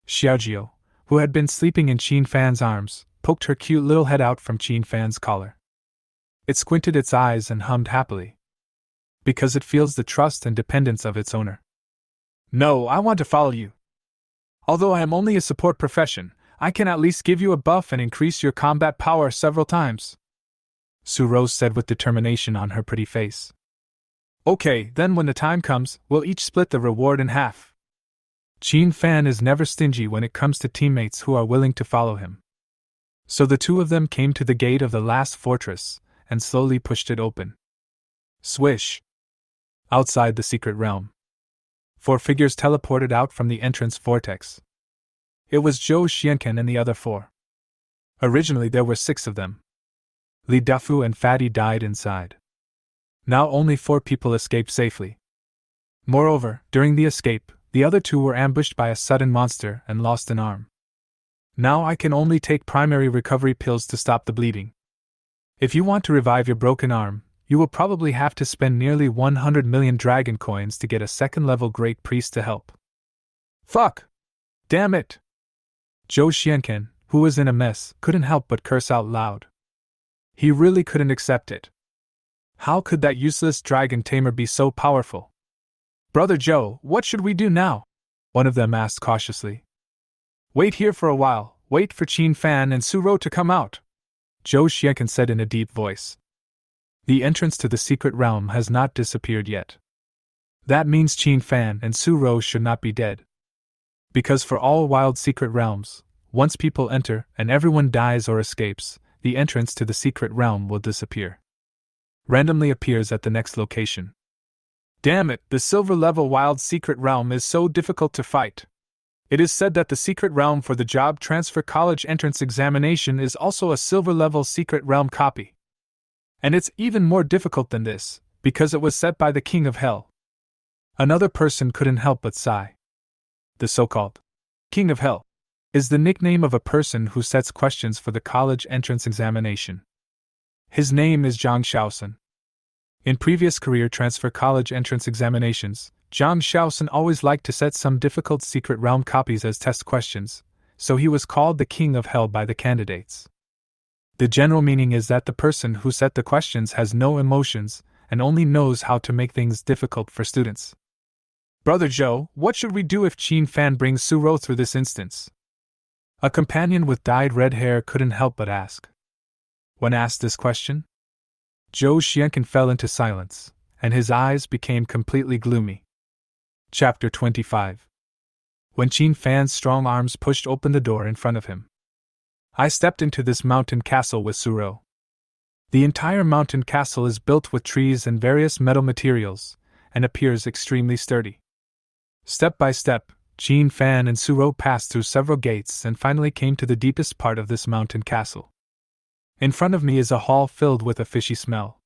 Xiaojiu, who had been sleeping in Qin Fan's arms, poked her cute little head out from Qin Fan's collar. It squinted its eyes and hummed happily, because it feels the trust and dependence of its owner. No, I want to follow you. Although I am only a support profession, I can at least give you a buff and increase your combat power several times, Suro said with determination on her pretty face. Okay, then when the time comes, we'll each split the reward in half. Qin Fan is never stingy when it comes to teammates who are willing to follow him. So the two of them came to the gate of the last fortress, and slowly pushed it open. Swish! Outside the secret realm, 4 figures teleported out from the entrance vortex. It was Zhou Xianken and the other 4. Originally there were 6 of them. Li Dafu and Fatty died inside. Now only 4 people escaped safely. Moreover, during the escape, the other 2 were ambushed by a sudden monster and lost an arm. Now I can only take primary recovery pills to stop the bleeding. If you want to revive your broken arm, you will probably have to spend nearly 100 million dragon coins to get a second-level great priest to help. Fuck! Damn it! Zhou Xianken, who was in a mess, couldn't help but curse out loud. He really couldn't accept it. How could that useless dragon tamer be so powerful? Brother Zhou, what should we do now? One of them asked cautiously. Wait here for a while, wait for Qin Fan and Suro to come out, Zhou Xianken said in a deep voice. The entrance to the secret realm has not disappeared yet. That means Qin Fan and Suro should not be dead. Because for all wild secret realms, once people enter and everyone dies or escapes, the entrance to the secret realm will disappear. Randomly appears at the next location. Damn it, the silver level wild secret realm is so difficult to fight. It is said that the secret realm for the job transfer college entrance examination is also a silver level secret realm copy. And it's even more difficult than this, because it was set by the King of Hell. Another person couldn't help but sigh. The so-called King of Hell is the nickname of a person who sets questions for the college entrance examination. His name is Zhang Shaosun. In previous career transfer college entrance examinations, Zhang Shaosun always liked to set some difficult secret realm copies as test questions, so he was called the King of Hell by the candidates. The general meaning is that the person who set the questions has no emotions and only knows how to make things difficult for students. Brother Zhou, what should we do if Qin Fan brings Suro through this instance? A companion with dyed red hair couldn't help but ask. When asked this question, Zhou Xianken fell into silence, and his eyes became completely gloomy. Chapter 25. When Qin Fan's strong arms pushed open the door in front of him. I stepped into this mountain castle with Suro. The entire mountain castle is built with trees and various metal materials, and appears extremely sturdy. Step by step, Qin Fan and Suro passed through several gates and finally came to the deepest part of this mountain castle. In front of me is a hall filled with a fishy smell.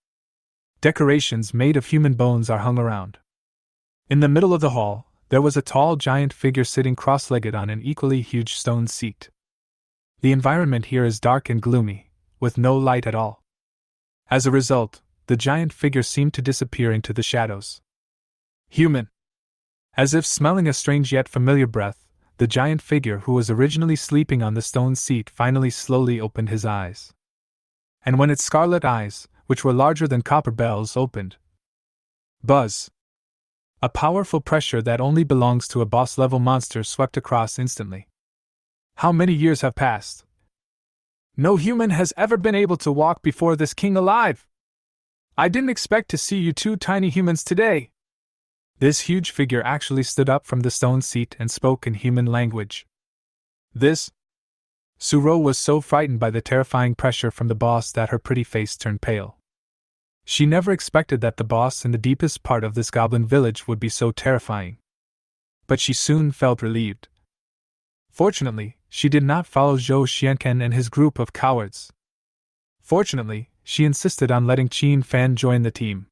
Decorations made of human bones are hung around. In the middle of the hall, there was a tall giant figure sitting cross-legged on an equally huge stone seat. The environment here is dark and gloomy, with no light at all. As a result, the giant figure seemed to disappear into the shadows. Human! As if smelling a strange yet familiar breath, the giant figure who was originally sleeping on the stone seat finally slowly opened his eyes. And when its scarlet eyes, which were larger than copper bells, opened, buzz! A powerful pressure that only belongs to a boss-level monster swept across instantly. How many years have passed? No human has ever been able to walk before this king alive! I didn't expect to see you 2 tiny humans today! This huge figure actually stood up from the stone seat and spoke in human language. This? Suro was so frightened by the terrifying pressure from the boss that her pretty face turned pale. She never expected that the boss in the deepest part of this goblin village would be so terrifying. But she soon felt relieved. Fortunately, she did not follow Zhou Xianken and his group of cowards. Fortunately, she insisted on letting Qin Fan join the team.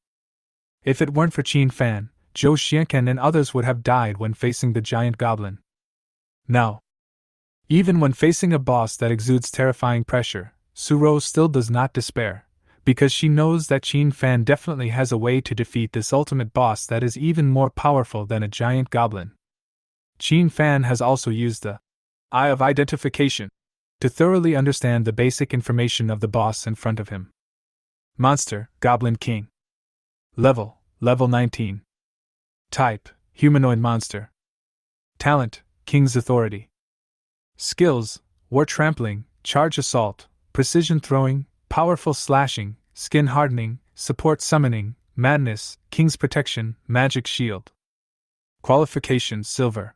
If it weren't for Qin Fan, Zhou Xianken and others would have died when facing the giant goblin. Now, even when facing a boss that exudes terrifying pressure, Suro still does not despair, because she knows that Qin Fan definitely has a way to defeat this ultimate boss that is even more powerful than a giant goblin. Qin Fan has also used the Eye of Identification to thoroughly understand the basic information of the boss in front of him. Monster, Goblin King. Level 19. Type, Humanoid Monster. Talent, King's Authority. Skills, War Trampling, Charge Assault, Precision Throwing, Powerful Slashing, Skin Hardening, Support Summoning, Madness, King's Protection, Magic Shield. Qualifications Silver.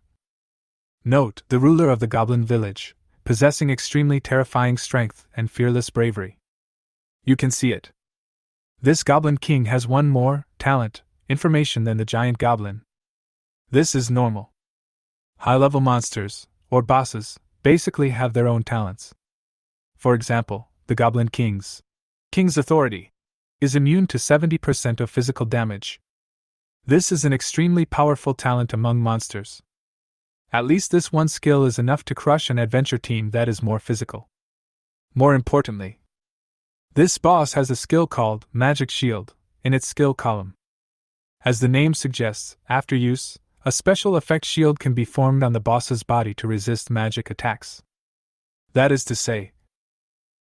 Note, the ruler of the Goblin Village, possessing extremely terrifying strength and fearless bravery. You can see it. This Goblin King has one more talent, information than the giant goblin. This is normal. High-level monsters, or bosses, basically have their own talents. For example, the Goblin King's Authority is immune to 70% of physical damage. This is an extremely powerful talent among monsters. At least this one skill is enough to crush an adventure team that is more physical. More importantly, this boss has a skill called Magic Shield in its skill column. As the name suggests, after use, a special effect shield can be formed on the boss's body to resist magic attacks. That is to say,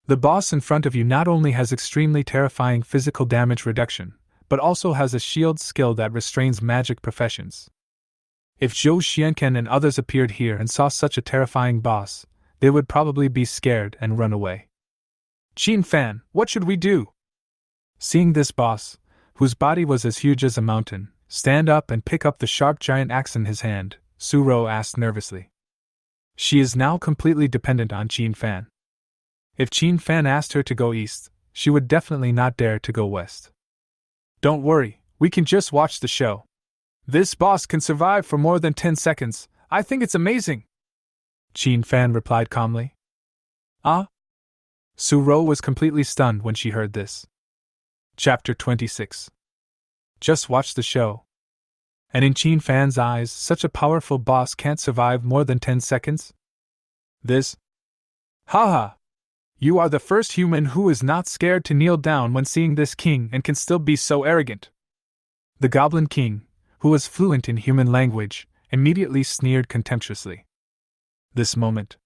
the boss in front of you not only has extremely terrifying physical damage reduction, but also has a shield skill that restrains magic professions. If Zhou Xianken and others appeared here and saw such a terrifying boss, they would probably be scared and run away. Qin Fan, what should we do? Seeing this boss, whose body was as huge as a mountain, stand up and pick up the sharp giant axe in his hand, Suro asked nervously. She is now completely dependent on Qin Fan. If Qin Fan asked her to go east, she would definitely not dare to go west. Don't worry, we can just watch the show. This boss can survive for more than 10 seconds, I think it's amazing. Qin Fan replied calmly. Ah? Suro was completely stunned when she heard this. Chapter 26. Just watch the show. And in Qin Fan's eyes, such a powerful boss can't survive more than 10 seconds? This? Haha! You are the first human who is not scared to kneel down when seeing this king and can still be so arrogant. The Goblin King, who was fluent in human language, immediately sneered contemptuously. This moment,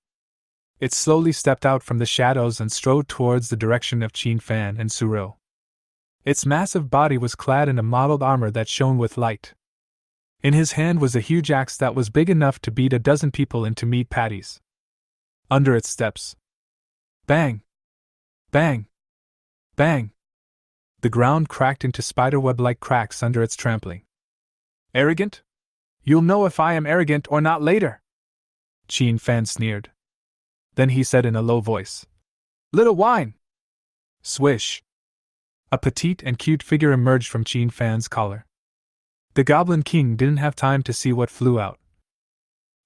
it slowly stepped out from the shadows and strode towards the direction of Qin Fan and Suro. Its massive body was clad in a mottled armor that shone with light. In his hand was a huge axe that was big enough to beat a dozen people into meat patties. Under its steps, bang! Bang! Bang! The ground cracked into spiderweb-like cracks under its trampling. Arrogant? You'll know if I am arrogant or not later! Qin Fan sneered. Then he said in a low voice, Little wine! Swish! A petite and cute figure emerged from Qin Fan's collar. The Goblin King didn't have time to see what flew out.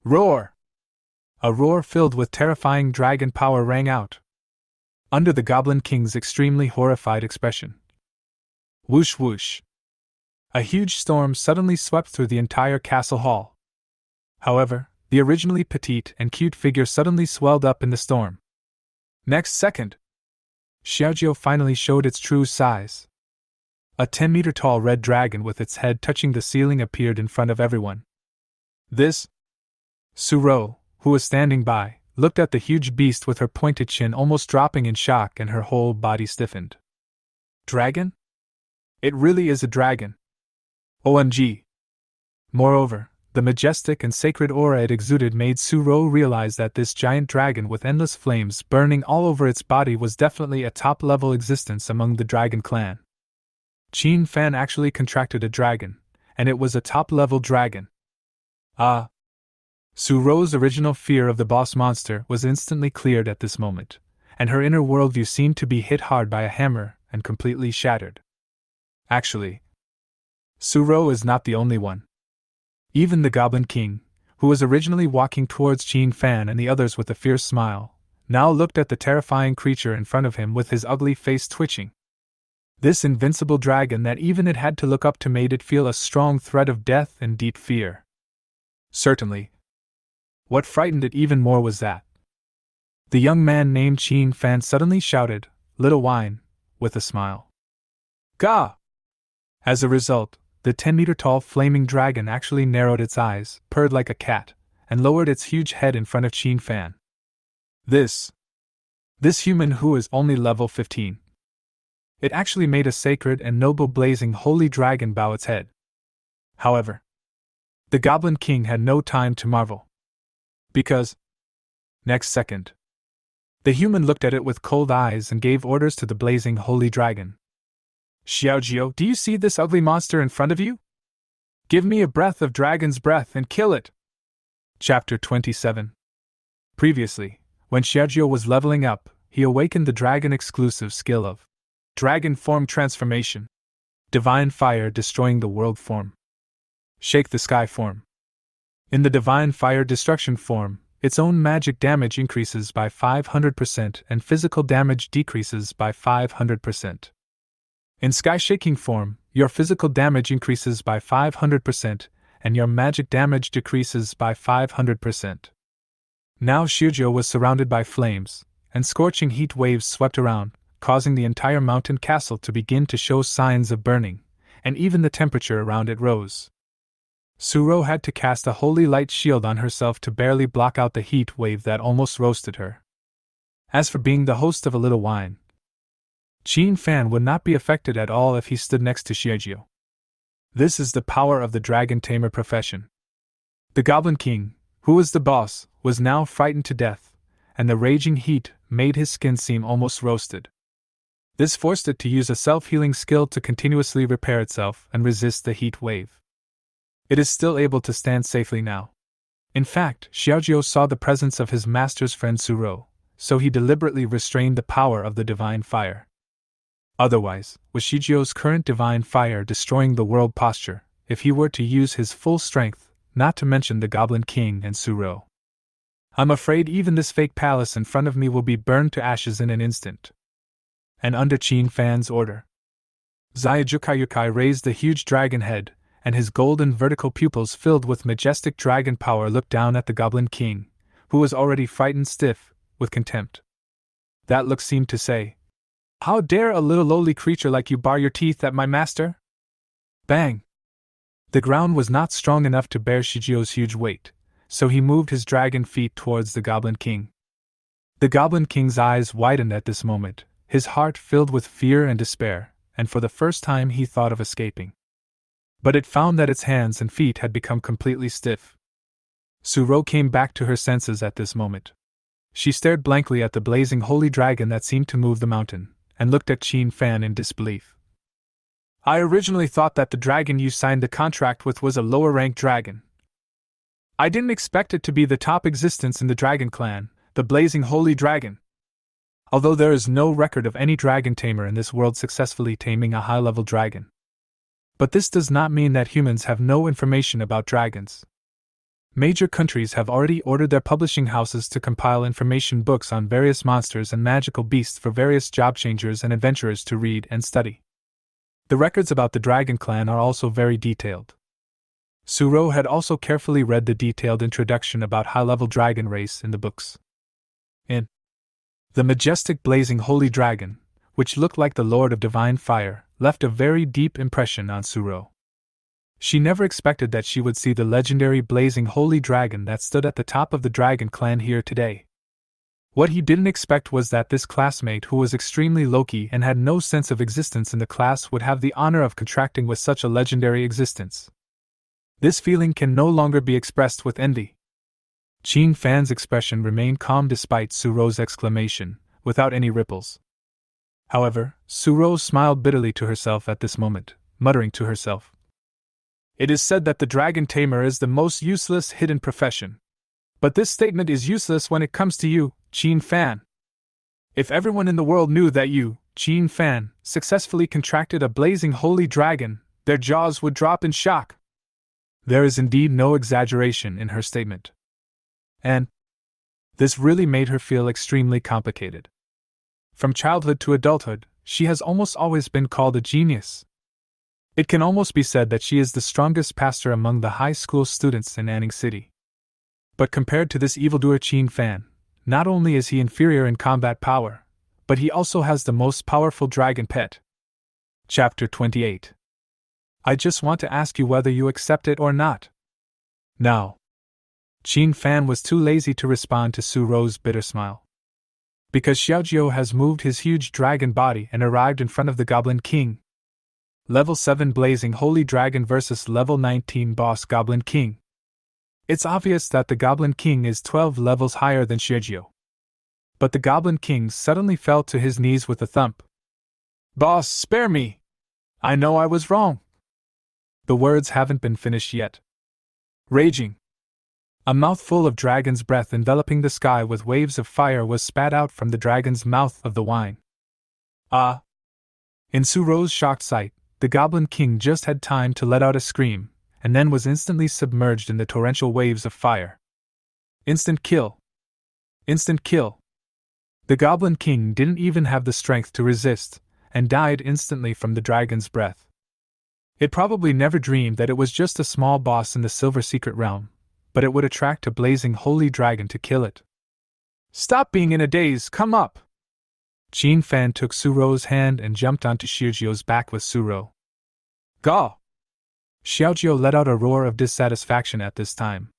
Roar! A roar filled with terrifying dragon power rang out. Under the Goblin King's extremely horrified expression. Whoosh whoosh! A huge storm suddenly swept through the entire castle hall. However, the originally petite and cute figure suddenly swelled up in the storm. Next second, Xiaojiu finally showed its true size. A 10-meter-tall red dragon with its head touching the ceiling appeared in front of everyone. This? Suro, who was standing by, looked at the huge beast with her pointed chin almost dropping in shock and her whole body stiffened. Dragon? It really is a dragon. OMG! Moreover, the majestic and sacred aura it exuded made Suro realize that this giant dragon with endless flames burning all over its body was definitely a top-level existence among the dragon clan. Qin Fan actually contracted a dragon, and it was a top-level dragon. Ah! Suro's original fear of the boss monster was instantly cleared at this moment, and her inner worldview seemed to be hit hard by a hammer and completely shattered. Actually, Suro is not the only one. Even the Goblin King, who was originally walking towards Qin Fan and the others with a fierce smile, now looked at the terrifying creature in front of him with his ugly face twitching. This invincible dragon that even it had to look up to made it feel a strong threat of death and deep fear. Certainly. What frightened it even more was that the young man named Qin Fan suddenly shouted, "Little wine," with a smile. Gah! As a result, the 10-meter-tall flaming dragon actually narrowed its eyes, purred like a cat, and lowered its huge head in front of Qin Fan. This human who is only level 15. It actually made a sacred and noble blazing holy dragon bow its head. However, the Goblin King had no time to marvel. Because, next second, the human looked at it with cold eyes and gave orders to the blazing holy dragon. "Xiaojiu, do you see this ugly monster in front of you? Give me a breath of dragon's breath and kill it!" Chapter 27. Previously, when Xiaojiu was leveling up, he awakened the dragon-exclusive skill of Dragon Form Transformation. Divine Fire destroying the world form. Shake the sky form. In the Divine Fire Destruction form, its own magic damage increases by 500% and physical damage decreases by 500%. In Sky Shaking form, your physical damage increases by 500% and your magic damage decreases by 500%. Now Xiaojiu was surrounded by flames, and scorching heat waves swept around, causing the entire mountain castle to begin to show signs of burning, and even the temperature around it rose. Suro had to cast a holy light shield on herself to barely block out the heat wave that almost roasted her. As for being the host of a little wine, Qin Fan would not be affected at all if he stood next to Xiaojiu. This is the power of the dragon tamer profession. The Goblin King, who was the boss, was now frightened to death, and the raging heat made his skin seem almost roasted. This forced it to use a self-healing skill to continuously repair itself and resist the heat wave. It is still able to stand safely now. In fact, Xiaojiu saw the presence of his master's friend Suro, so he deliberately restrained the power of the divine fire. Otherwise, with Xiaojiu's current divine fire destroying the world posture, if he were to use his full strength, not to mention the Goblin King and Suro, I'm afraid even this fake palace in front of me will be burned to ashes in an instant. And under Qin Fan's order, Xiaojukayukai raised the huge dragon head, and his golden vertical pupils filled with majestic dragon power looked down at the Goblin King, who was already frightened stiff, with contempt. That look seemed to say, "How dare a little lowly creature like you bar your teeth at my master?" Bang! The ground was not strong enough to bear Xiaojiu's huge weight, so he moved his dragon feet towards the Goblin King. The Goblin King's eyes widened at this moment, his heart filled with fear and despair, and for the first time he thought of escaping. But it found that its hands and feet had become completely stiff. Suro came back to her senses at this moment. She stared blankly at the blazing holy dragon that seemed to move the mountain, and looked at Qin Fan in disbelief. "I originally thought that the dragon you signed the contract with was a lower-ranked dragon. I didn't expect it to be the top existence in the dragon clan, the blazing holy dragon. Although there is no record of any dragon tamer in this world successfully taming a high-level dragon. But this does not mean that humans have no information about dragons. Major countries have already ordered their publishing houses to compile information books on various monsters and magical beasts for various job changers and adventurers to read and study. The records about the Dragon Clan are also very detailed. Suro had also carefully read the detailed introduction about high-level dragon race in the books. In the majestic blazing holy dragon, which looked like the Lord of Divine Fire, left a very deep impression on Suro. She never expected that she would see the legendary blazing holy dragon that stood at the top of the Dragon Clan here today. What he didn't expect was that this classmate who was extremely low-key and had no sense of existence in the class would have the honor of contracting with such a legendary existence. This feeling can no longer be expressed with envy. Qin Fan's expression remained calm despite Suro's exclamation, without any ripples. However, Suro smiled bitterly to herself at this moment, muttering to herself, "It is said that the dragon tamer is the most useless hidden profession. But this statement is useless when it comes to you, Qin Fan. If everyone in the world knew that you, Jean Fan successfully contracted a blazing holy dragon, their jaws would drop in shock. There is indeed no exaggeration in her statement. And this really made her feel extremely complicated. From childhood to adulthood, she has almost always been called a genius. It can almost be said that she is the strongest pastor among the high school students in Anning City. But compared to this evildoer Jean Fan, not only is he inferior in combat power, but he also has the most powerful dragon pet. Chapter 28. I just want to ask you whether you accept it or not. Now. Jean Fan was too lazy to respond to Suro's bitter smile. Because Xiaojiu has moved his huge dragon body and arrived in front of the Goblin King. Level 7 Blazing Holy Dragon versus Level 19 Boss Goblin King. It's obvious that the Goblin King is 12 levels higher than Xiaojiu. But the Goblin King suddenly fell to his knees with a thump. Boss, spare me! I know I was wrong. The words haven't been finished yet. Raging. A mouthful of dragon's breath enveloping the sky with waves of fire was spat out from the dragon's mouth of the wine. Ah! In Suro's shocked sight, the Goblin King just had time to let out a scream, and then was instantly submerged in the torrential waves of fire. Instant kill. Instant kill. The Goblin King didn't even have the strength to resist, and died instantly from the dragon's breath. It probably never dreamed that it was just a small boss in the Silver Secret Realm, but it would attract a blazing holy dragon to kill it. Stop being in a daze, come up! Jean Fan took Suro's hand and jumped onto Xiaojiu's back with Suro. Gaw! Xiaojiu let out a roar of dissatisfaction at this time.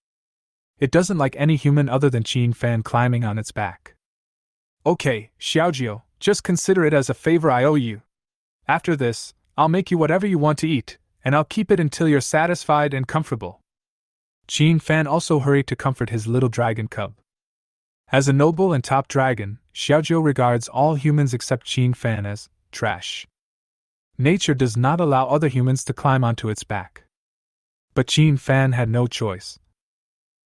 It doesn't like any human other than Jean Fan climbing on its back. Okay, Xiaojiu, just consider it as a favor I owe you. After this, I'll make you whatever you want to eat, and I'll keep it until you're satisfied and comfortable. Jean Fan also hurried to comfort his little dragon cub. As a noble and top dragon, Xiaojiu regards all humans except Jean Fan as trash. Nature does not allow other humans to climb onto its back. But Jean Fan had no choice.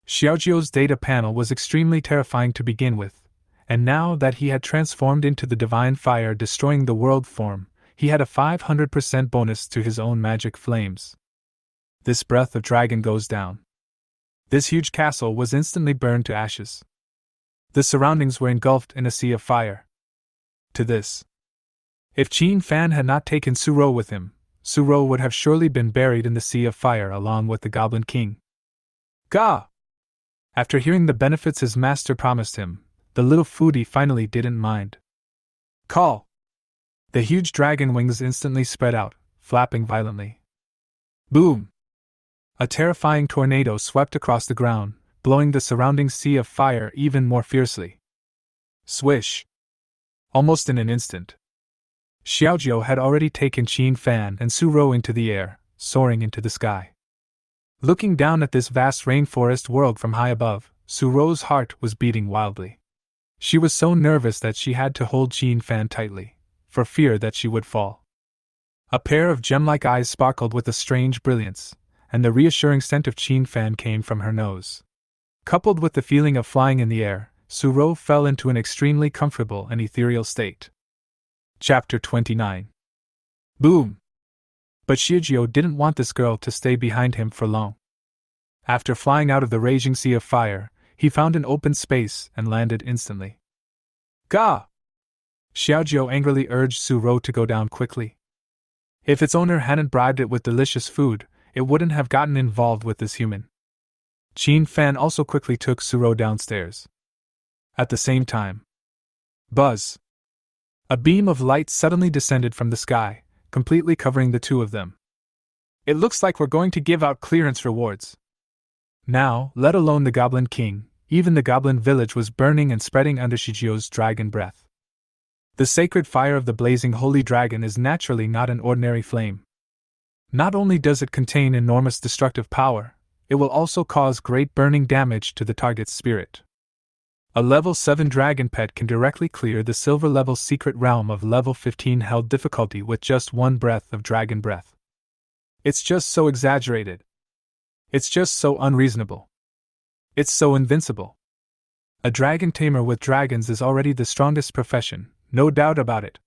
Xiaojiu's data panel was extremely terrifying to begin with, and now that he had transformed into the divine fire destroying the world form, he had a 500% bonus to his own magic flames. This breath of dragon goes down. This huge castle was instantly burned to ashes. The surroundings were engulfed in a sea of fire. To this, if Jean Fan had not taken Suro with him, Suro would have surely been buried in the sea of fire along with the Goblin King. Gah! After hearing the benefits his master promised him, the little foodie finally didn't mind. Call! The huge dragon wings instantly spread out, flapping violently. Boom! A terrifying tornado swept across the ground, blowing the surrounding sea of fire even more fiercely. Swish! Almost in an instant, Xiaojiu had already taken Jean Fan and Suro into the air, soaring into the sky. Looking down at this vast rainforest world from high above, Suro's heart was beating wildly. She was so nervous that she had to hold Jean Fan tightly, for fear that she would fall. A pair of gem-like eyes sparkled with a strange brilliance, and the reassuring scent of Jean Fan came from her nose. Coupled with the feeling of flying in the air, Suro fell into an extremely comfortable and ethereal state. Chapter 29. Boom! But Xiaojiu didn't want this girl to stay behind him for long. After flying out of the raging sea of fire, he found an open space and landed instantly. Gah! Xiaojiu angrily urged Suro to go down quickly. If its owner hadn't bribed it with delicious food, it wouldn't have gotten involved with this human. Jean Fan also quickly took Suro downstairs. At the same time, buzz! A beam of light suddenly descended from the sky, completely covering the two of them. It looks like we're going to give out clearance rewards. Now, let alone the Goblin King, even the Goblin village was burning and spreading under Xiaojiu's dragon breath. The sacred fire of the blazing holy dragon is naturally not an ordinary flame. Not only does it contain enormous destructive power, it will also cause great burning damage to the target's spirit. A level 7 dragon pet can directly clear the silver level secret realm of level 15 held difficulty with just one breath of dragon breath. It's just so exaggerated. It's just so unreasonable. It's so invincible. A dragon tamer with dragons is already the strongest profession, no doubt about it.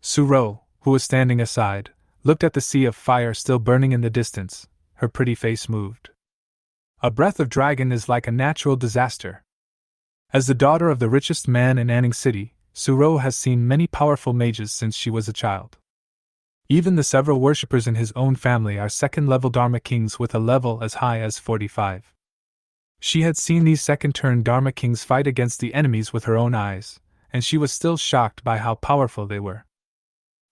Suro, who was standing aside, looked at the sea of fire still burning in the distance. Her pretty face moved. A breath of dragon is like a natural disaster. As the daughter of the richest man in Anning City, Suro has seen many powerful mages since she was a child. Even the several worshippers in his own family are second-level Dharma kings with a level as high as 45. She had seen these second-turn Dharma kings fight against the enemies with her own eyes, and she was still shocked by how powerful they were.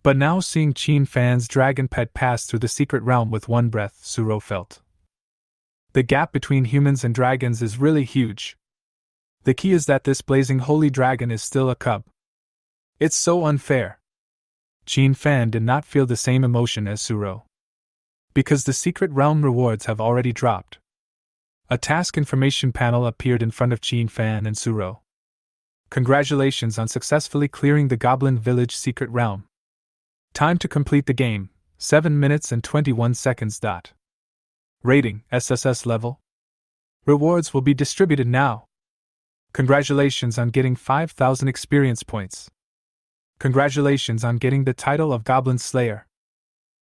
But now seeing Qin Fan's dragon pet pass through the secret realm with one breath, Suro felt. The gap between humans and dragons is really huge. The key is that this blazing holy dragon is still a cub. It's so unfair. Qin Fan did not feel the same emotion as Suro. Because the secret realm rewards have already dropped. A task information panel appeared in front of Qin Fan and Suro. Congratulations on successfully clearing the Goblin Village secret realm. Time to complete the game, 7 minutes and 21 seconds. Rating, SSS level. Rewards will be distributed now. Congratulations on getting 5,000 experience points. Congratulations on getting the title of Goblin Slayer.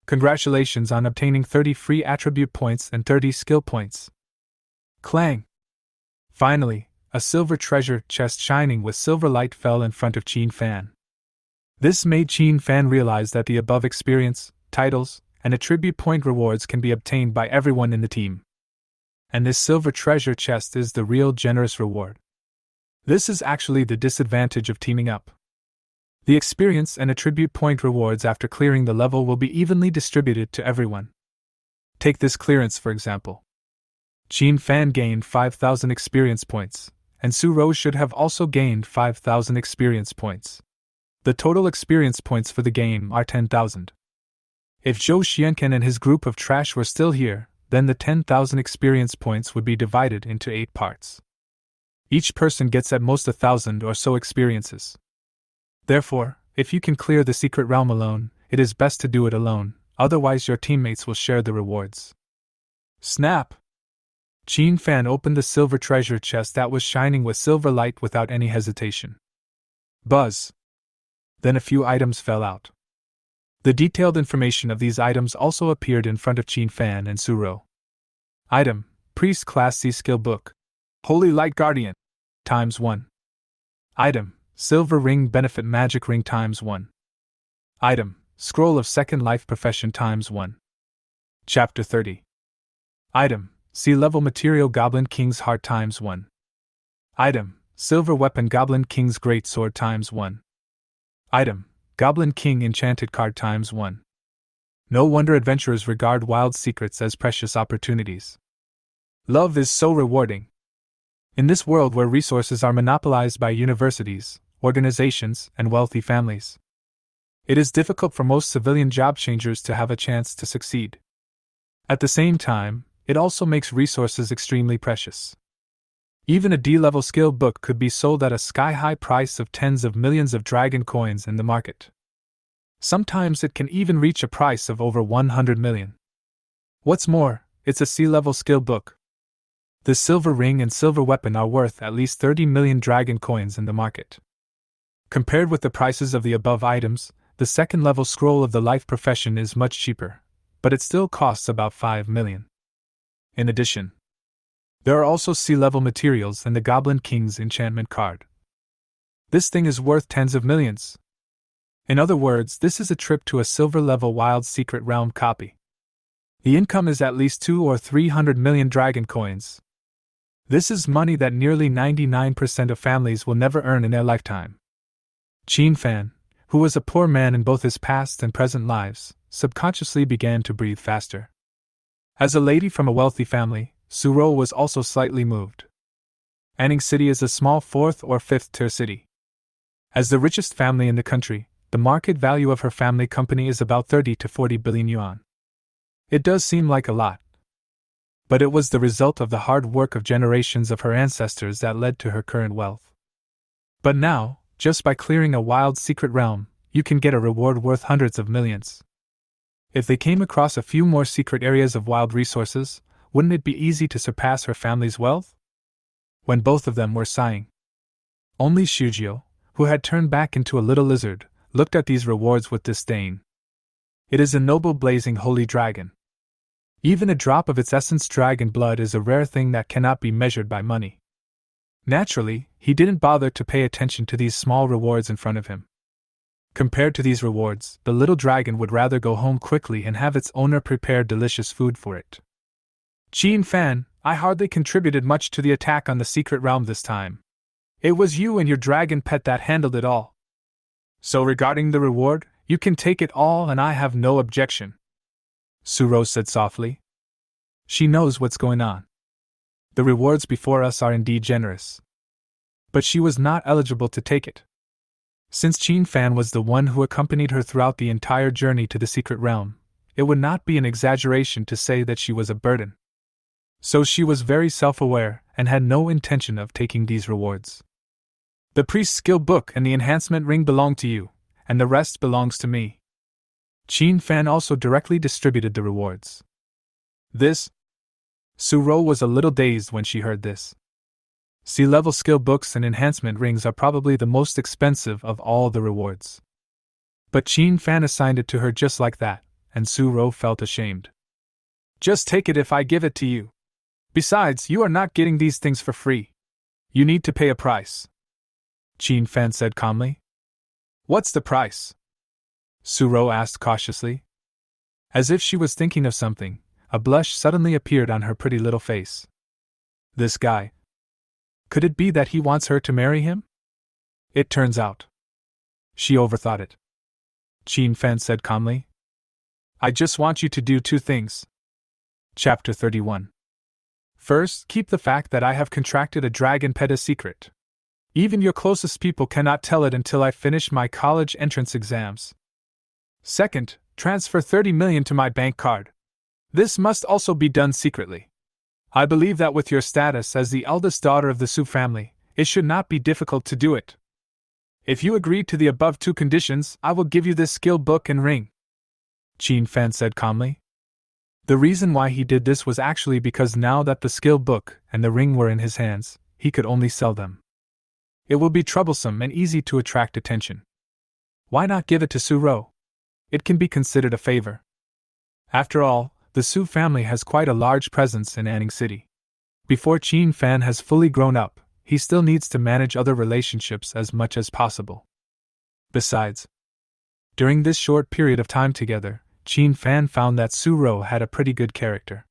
Congratulations on obtaining 30 free attribute points and 30 skill points. Clang! Finally, a silver treasure chest shining with silver light fell in front of Qin Fan. This made Qin Fan realize that the above experience, titles, and attribute point rewards can be obtained by everyone in the team. And this silver treasure chest is the real generous reward. This is actually the disadvantage of teaming up. The experience and attribute point rewards after clearing the level will be evenly distributed to everyone. Take this clearance for example. Qin Fan gained 5,000 experience points, and Suro should have also gained 5,000 experience points. The total experience points for the game are 10,000. If Zhou Xianken and his group of trash were still here, then the 10,000 experience points would be divided into 8 parts. Each person gets at most 1,000 or so experiences. Therefore, if you can clear the secret realm alone, it is best to do it alone, otherwise your teammates will share the rewards. Snap! Qin Fan opened the silver treasure chest that was shining with silver light without any hesitation. Buzz! Then a few items fell out. The detailed information of these items also appeared in front of Qin Fan and Suro. Item: Priest Class C Skill Book. Holy Light Guardian. ×1. Item: Silver Ring Benefit Magic Ring ×1. Item: Scroll of Second Life Profession ×1. Chapter 30. Item: Sea-Level Material Goblin King's Heart ×1. Item: Silver Weapon Goblin King's Great Sword ×1. Item: Goblin King Enchanted Card ×1. No wonder adventurers regard wild secrets as precious opportunities. Love is so rewarding. In this world where resources are monopolized by universities, organizations, and wealthy families, it is difficult for most civilian job changers to have a chance to succeed. At the same time, it also makes resources extremely precious. Even a D-level skill book could be sold at a sky-high price of tens of millions of dragon coins in the market. Sometimes it can even reach a price of over 100 million. What's more, it's a C-level skill book. The silver ring and silver weapon are worth at least 30 million dragon coins in the market. Compared with the prices of the above items, the second-level scroll of the life profession is much cheaper, but it still costs about 5 million. In addition, there are also C-level materials and the Goblin King's enchantment card. This thing is worth tens of millions. In other words, this is a trip to a silver-level wild secret realm copy. The income is at least 200 or 300 million dragon coins. This is money that nearly 99% of families will never earn in their lifetime. Qin Fan, who was a poor man in both his past and present lives, subconsciously began to breathe faster. As a lady from a wealthy family, Suro was also slightly moved. Anning City is a small 4th or 5th tier city. As the richest family in the country, the market value of her family company is about 30 to 40 billion yuan. It does seem like a lot. But it was the result of the hard work of generations of her ancestors that led to her current wealth. But now, just by clearing a wild secret realm, you can get a reward worth hundreds of millions. If they came across a few more secret areas of wild resources, wouldn't it be easy to surpass her family's wealth? When both of them were sighing, only Shujio, who had turned back into a little lizard, looked at these rewards with disdain. It is a noble blazing holy dragon. Even a drop of its essence dragon blood is a rare thing that cannot be measured by money. Naturally, he didn't bother to pay attention to these small rewards in front of him. Compared to these rewards, the little dragon would rather go home quickly and have its owner prepare delicious food for it. Qin Fan, I hardly contributed much to the attack on the secret realm this time. It was you and your dragon pet that handled it all. So regarding the reward, you can take it all and I have no objection. Suro said softly. She knows what's going on. The rewards before us are indeed generous. But she was not eligible to take it. Since Qin Fan was the one who accompanied her throughout the entire journey to the secret realm, it would not be an exaggeration to say that she was a burden. So she was very self-aware and had no intention of taking these rewards. The priest's skill book and the enhancement ring belong to you, and the rest belongs to me. Qin Fan also directly distributed the rewards. This? Suro was a little dazed when she heard this. Sea-level skill books and enhancement rings are probably the most expensive of all the rewards. But Qin Fan assigned it to her just like that, and Suro felt ashamed. Just take it if I give it to you. Besides, you are not getting these things for free. You need to pay a price. Qin Fan said calmly. What's the price? Suro asked cautiously. As if she was thinking of something, a blush suddenly appeared on her pretty little face. This guy. Could it be that he wants her to marry him? It turns out. She overthought it. Qin Fan said calmly. I just want you to do two things. Chapter 31. First, keep the fact that I have contracted a dragon pet a secret. Even your closest people cannot tell it until I finish my college entrance exams. Second, transfer 30 million to my bank card. This must also be done secretly. I believe that with your status as the eldest daughter of the Su family, it should not be difficult to do it. If you agree to the above two conditions, I will give you this skill book and ring. Qin Fan said calmly. The reason why he did this was actually because now that the skill book and the ring were in his hands, he could only sell them. It will be troublesome and easy to attract attention. Why not give it to Suro? It can be considered a favor. After all, the Su family has quite a large presence in Anning City. Before Qin Fan has fully grown up, he still needs to manage other relationships as much as possible. Besides, during this short period of time together, Qin Fan found that Suro had a pretty good character.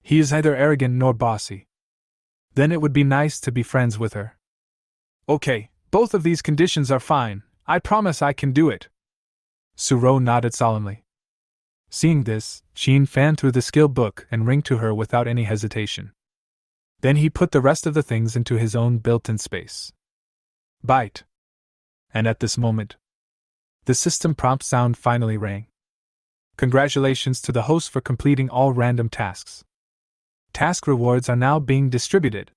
He is neither arrogant nor bossy. Then it would be nice to be friends with her. Okay, both of these conditions are fine. I promise I can do it. Suro nodded solemnly. Seeing this, Qin Fan threw the skill book and ring to her without any hesitation. Then he put the rest of the things into his own built-in space. Byte. And at this moment, the system prompt sound finally rang. Congratulations to the host for completing all random tasks. Task rewards are now being distributed.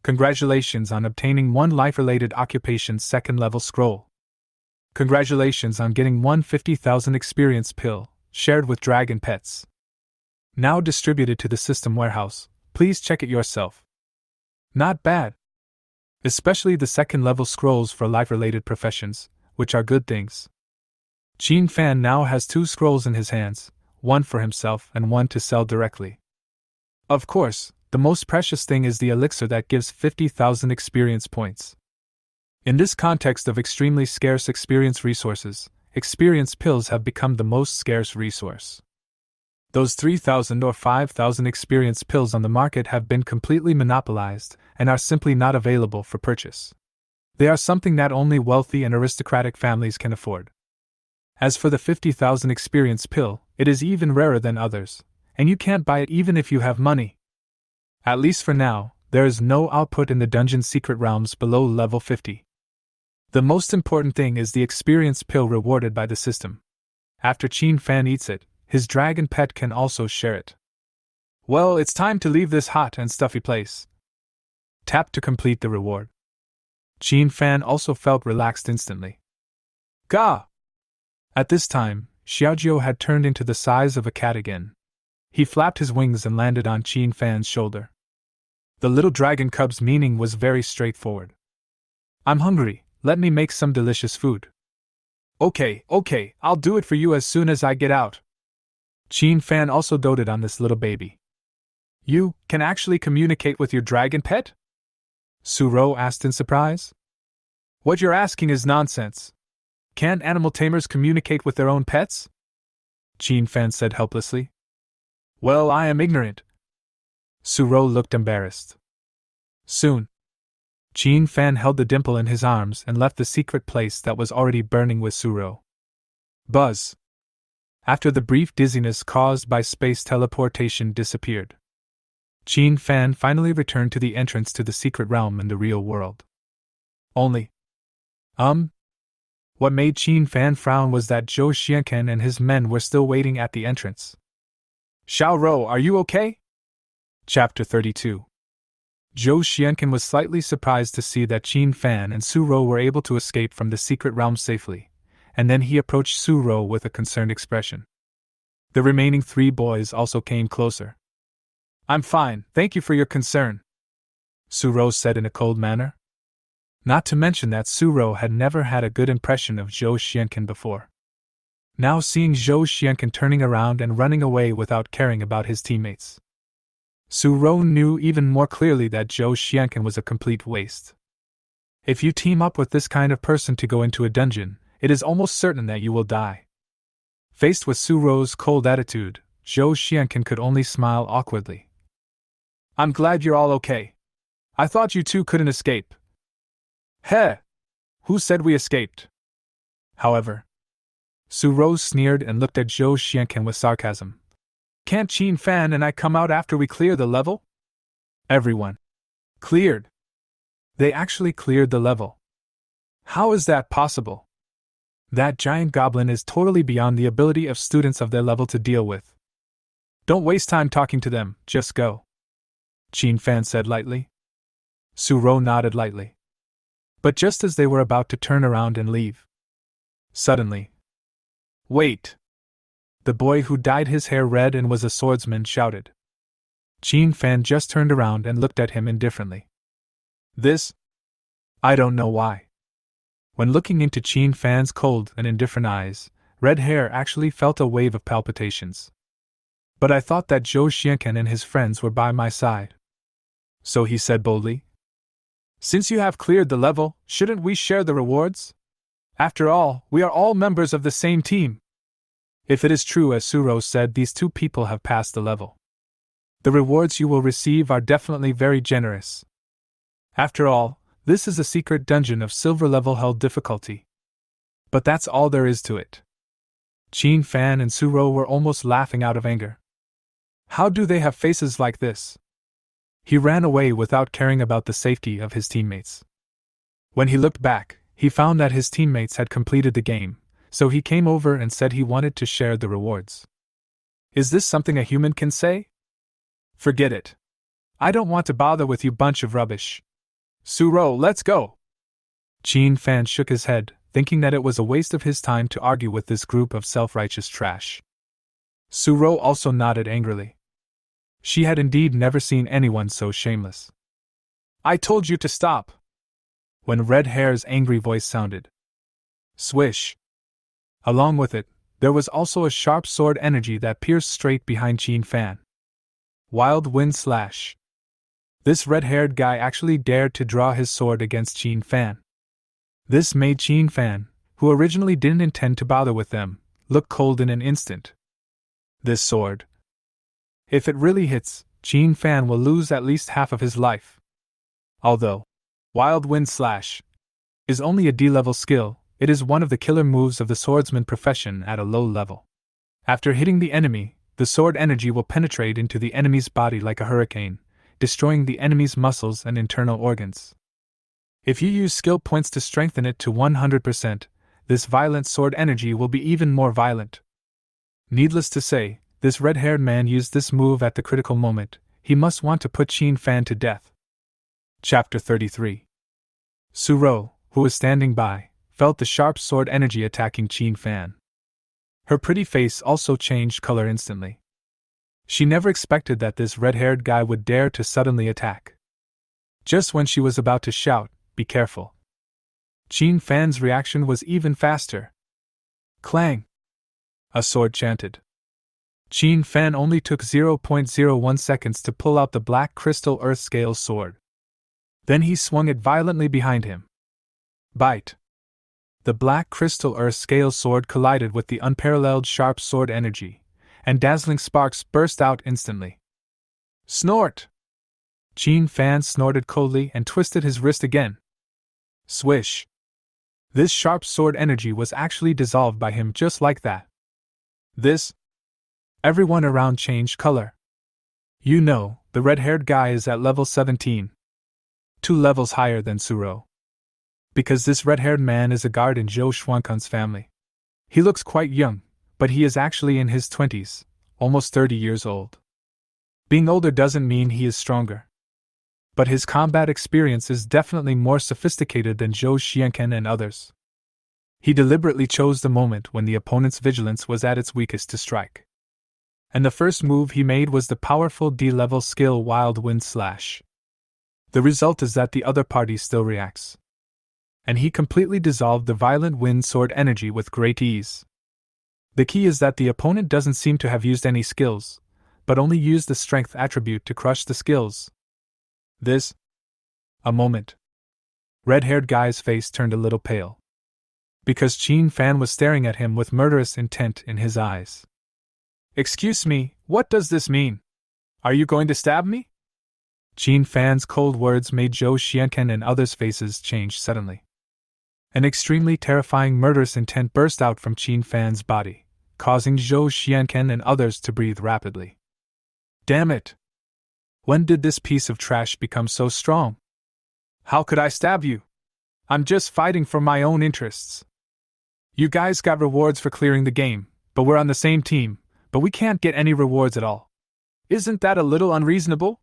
Congratulations on obtaining one life-related occupation's second-level scroll. Congratulations on getting one 50,000 experience pill, shared with dragon pets. Now distributed to the system warehouse, please check it yourself. Not bad. Especially the second-level scrolls for life-related professions, which are good things. Qin Fan now has 2 scrolls in his hands, one for himself and one to sell directly. Of course, the most precious thing is the elixir that gives 50,000 experience points. In this context of extremely scarce experience resources, experience pills have become the most scarce resource. Those 3,000 or 5,000 experience pills on the market have been completely monopolized and are simply not available for purchase. They are something that only wealthy and aristocratic families can afford. As for the 50,000 experience pill, it is even rarer than others, and you can't buy it even if you have money. At least for now, there is no output in the dungeon's secret realms below level 50. The most important thing is the experience pill rewarded by the system. After Qin Fan eats it, his dragon pet can also share it. Well, it's time to leave this hot and stuffy place. Tap to complete the reward. Qin Fan also felt relaxed instantly. Gah! At this time, Xiaojiu had turned into the size of a cat again. He flapped his wings and landed on Qin Fan's shoulder. The little dragon cub's meaning was very straightforward. I'm hungry, let me make some delicious food. Okay, I'll do it for you as soon as I get out. Qin Fan also doted on this little baby. You can actually communicate with your dragon pet? Suro asked in surprise. What you're asking is nonsense. Can't animal tamers communicate with their own pets? Qin Fan said helplessly. Well, I am ignorant. Suro looked embarrassed. Soon. Qin Fan held the dimple in his arms and left the secret place that was already burning with Suro. Buzz. After the brief dizziness caused by space teleportation disappeared, Qin Fan finally returned to the entrance to the secret realm in the real world. Only. What made Qin Fan frown was that Zhou Xianken and his men were still waiting at the entrance. Xiao Rou, are you okay? Chapter 32. Zhou Xianken was slightly surprised to see that Qin Fan and Suro were able to escape from the secret realm safely, and then he approached Suro with a concerned expression. The remaining 3 boys also came closer. I'm fine, thank you for your concern, Suro said in a cold manner. Not to mention that Suro had never had a good impression of Zhou Xianken before. Now seeing Zhou Xianken turning around and running away without caring about his teammates, Suro knew even more clearly that Zhou Xianken was a complete waste. If you team up with this kind of person to go into a dungeon, it is almost certain that you will die. Faced with Suro's cold attitude, Zhou Xianken could only smile awkwardly. I'm glad you're all okay. I thought you two couldn't escape. Heh! Who said we escaped? However, Suro sneered and looked at Zhou Xianken with sarcasm. Can't Qin Fan and I come out after we clear the level? Everyone. Cleared. They actually cleared the level. How is that possible? That giant goblin is totally beyond the ability of students of their level to deal with. Don't waste time talking to them, just go. Qin Fan said lightly. Suro nodded lightly. But just as they were about to turn around and leave, suddenly, wait! The boy who dyed his hair red and was a swordsman shouted. Qin Fan just turned around and looked at him indifferently. This? I don't know why. When looking into Qin Fan's cold and indifferent eyes, red hair actually felt a wave of palpitations. But I thought that Zhou Xianken and his friends were by my side. So he said boldly. Since you have cleared the level, shouldn't we share the rewards? After all, we are all members of the same team. If it is true as Suro said, these 2 people have passed the level, the rewards you will receive are definitely very generous. After all, this is a secret dungeon of silver level hell difficulty. But that's all there is to it. Qin Fan and Suro were almost laughing out of anger. How do they have faces like this? He ran away without caring about the safety of his teammates. When he looked back, he found that his teammates had completed the game, so he came over and said he wanted to share the rewards. Is this something a human can say? Forget it. I don't want to bother with you bunch of rubbish. Suro, let's go! Qin Fan shook his head, thinking that it was a waste of his time to argue with this group of self-righteous trash. Suro also nodded angrily. She had indeed never seen anyone so shameless. I told you to stop! When Red Hair's angry voice sounded. Swish! Along with it, there was also a sharp sword energy that pierced straight behind Qin Fan. Wild Wind Slash. This red-haired guy actually dared to draw his sword against Qin Fan. This made Qin Fan, who originally didn't intend to bother with them, look cold in an instant. This sword. If it really hits, Qin Fan will lose at least half of his life. Although Wild Wind Slash is only a D-level skill, it is one of the killer moves of the swordsman profession at a low level. After hitting the enemy, the sword energy will penetrate into the enemy's body like a hurricane, destroying the enemy's muscles and internal organs. If you use skill points to strengthen it to 100%, this violent sword energy will be even more violent. Needless to say, this red-haired man used this move at the critical moment. He must want to put Qin Fan to death. Chapter 33. Suro, who was standing by, felt the sharp sword energy attacking Qin Fan. Her pretty face also changed color instantly. She never expected that this red-haired guy would dare to suddenly attack. Just when she was about to shout, "Be careful!" Qin Fan's reaction was even faster. Clang! A sword chanted. Qin Fan only took 0.01 seconds to pull out the black crystal earth scale sword. Then he swung it violently behind him. Bite! The black crystal earth scale sword collided with the unparalleled sharp sword energy, and dazzling sparks burst out instantly. Snort! Qin Fan snorted coldly and twisted his wrist again. Swish! This sharp sword energy was actually dissolved by him just like that. This? Everyone around changed color. You know, the red-haired guy is at level 17. 2 levels higher than Suro. Because this red-haired man is a guard in Zhou Xuankan's family. He looks quite young, but he is actually in his 20s, almost 30 years old. Being older doesn't mean he is stronger. But his combat experience is definitely more sophisticated than Zhou Xiankan and others. He deliberately chose the moment when the opponent's vigilance was at its weakest to strike. And the first move he made was the powerful D-level skill Wild Wind Slash. The result is that the other party still reacts. And he completely dissolved the violent wind sword energy with great ease. The key is that the opponent doesn't seem to have used any skills, but only used the strength attribute to crush the skills. This? A moment. Red-haired guy's face turned a little pale. Because Qin Fan was staring at him with murderous intent in his eyes. Excuse me, what does this mean? Are you going to stab me? Qin Fan's cold words made Zhou Xiankan and others' faces change suddenly. An extremely terrifying murderous intent burst out from Qin Fan's body, causing Zhou Xiankan and others to breathe rapidly. Damn it! When did this piece of trash become so strong? How could I stab you? I'm just fighting for my own interests. You guys got rewards for clearing the game, but we're on the same team, but we can't get any rewards at all. Isn't that a little unreasonable?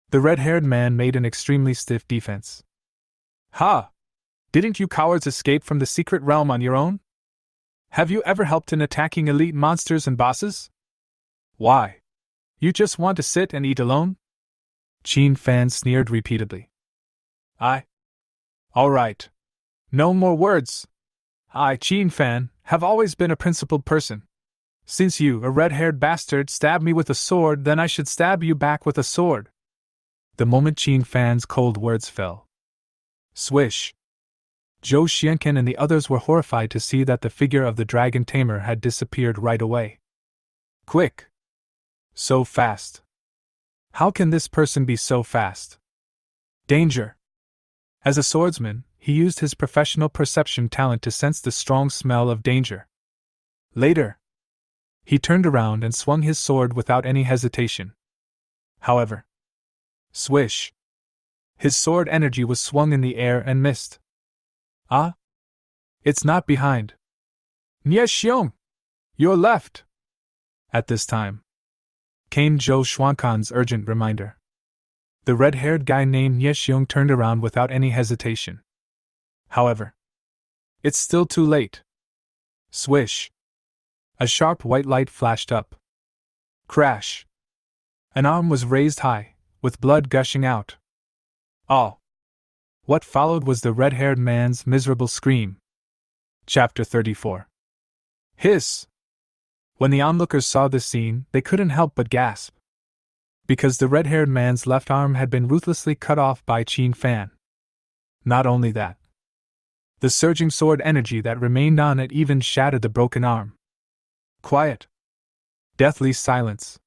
The red-haired man made an extremely stiff defense. Ha! Didn't you cowards escape from the secret realm on your own? Have you ever helped in attacking elite monsters and bosses? Why? You just want to sit and eat alone? Qin Fan sneered repeatedly. All right. No more words. I, Qin Fan, have always been a principled person. Since you, a red-haired bastard, stabbed me with a sword, then I should stab you back with a sword. The moment Qin Fan's cold words fell. Swish! Zhou Xiankan and the others were horrified to see that the figure of the dragon tamer had disappeared right away. Quick! So fast. How can this person be so fast? Danger! As a swordsman, he used his professional perception talent to sense the strong smell of danger. Later, he turned around and swung his sword without any hesitation. However, swish! His sword energy was swung in the air and missed. Ah? It's not behind. Nie Xiong! You're left! At this time, came Zhou Xuankan's urgent reminder. The red-haired guy named Nie Xiong turned around without any hesitation. However, it's still too late. Swish! A sharp white light flashed up. Crash! An arm was raised high, with blood gushing out. Oh! What followed was the red-haired man's miserable scream. Chapter 34. Hiss! When the onlookers saw this scene, they couldn't help but gasp. Because the red-haired man's left arm had been ruthlessly cut off by Qin Fan. Not only that, the surging sword energy that remained on it even shattered the broken arm. Quiet. Deathly silence.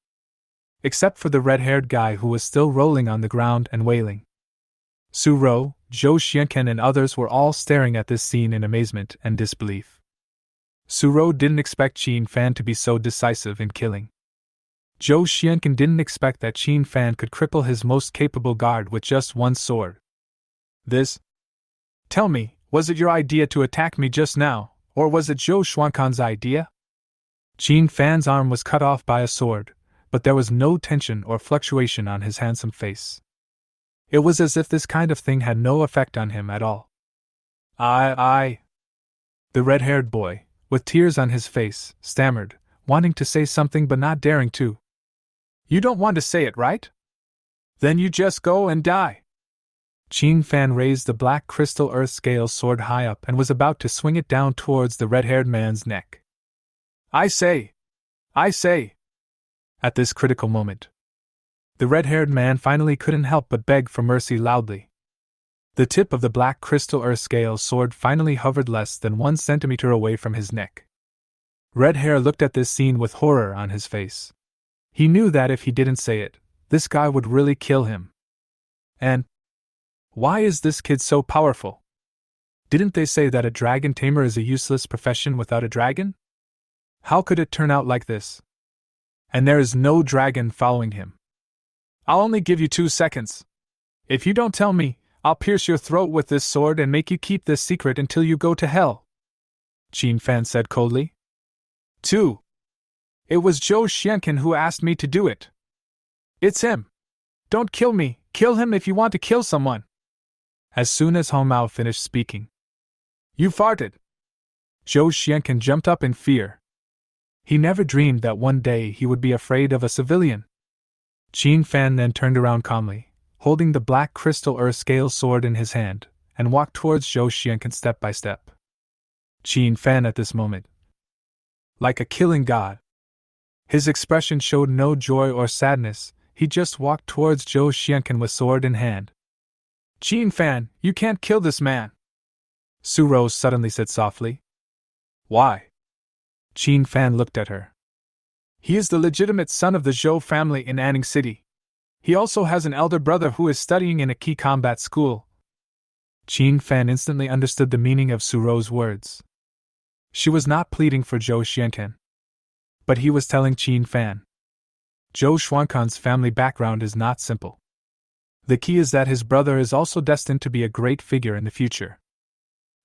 Except for the red-haired guy who was still rolling on the ground and wailing. Suro, Zhou Xiankan and others were all staring at this scene in amazement and disbelief. Suro didn't expect Qin Fan to be so decisive in killing. Zhou Xiankan didn't expect that Qin Fan could cripple his most capable guard with just one sword. This? Tell me, was it your idea to attack me just now, or was it Zhou Xuankan's idea? Qin Fan's arm was cut off by a sword, but there was no tension or fluctuation on his handsome face. It was as if this kind of thing had no effect on him at all. I. The red-haired boy, with tears on his face, stammered, wanting to say something but not daring to. You don't want to say it, right? Then you just go and die. Qin Fan raised the black crystal earth scale sword high up and was about to swing it down towards the red-haired man's neck. I say! I say! At this critical moment, the red-haired man finally couldn't help but beg for mercy loudly. The tip of the black crystal earth scale sword finally hovered less than 1 centimeter away from his neck. Red Hair looked at this scene with horror on his face. He knew that if he didn't say it, this guy would really kill him. And why is this kid so powerful? Didn't they say that a dragon tamer is a useless profession without a dragon? How could it turn out like this? And there is no dragon following him. I'll only give you 2 seconds. If you don't tell me, I'll pierce your throat with this sword and make you keep this secret until you go to hell, Qin Fan said coldly. 2. It was Zhou Xianqin who asked me to do it. It's him. Don't kill me, kill him if you want to kill someone. As soon as Hong Mao finished speaking. You farted. Zhou Xianqin jumped up in fear. He never dreamed that one day he would be afraid of a civilian. Qin Fan then turned around calmly, holding the black crystal earth scale sword in his hand, and walked towards Zhou Xianqin step by step. Qin Fan at this moment, like a killing god. His expression showed no joy or sadness, he just walked towards Zhou Xianqin with sword in hand. Qin Fan, you can't kill this man, Suro suddenly said softly. Why? Qin Fan looked at her. He is the legitimate son of the Zhou family in Anning City. He also has an elder brother who is studying in a key combat school. Qin Fan instantly understood the meaning of Suro's words. She was not pleading for Zhou Xianqin. But he was telling Qin Fan. Zhou Xuankan's family background is not simple. The key is that his brother is also destined to be a great figure in the future.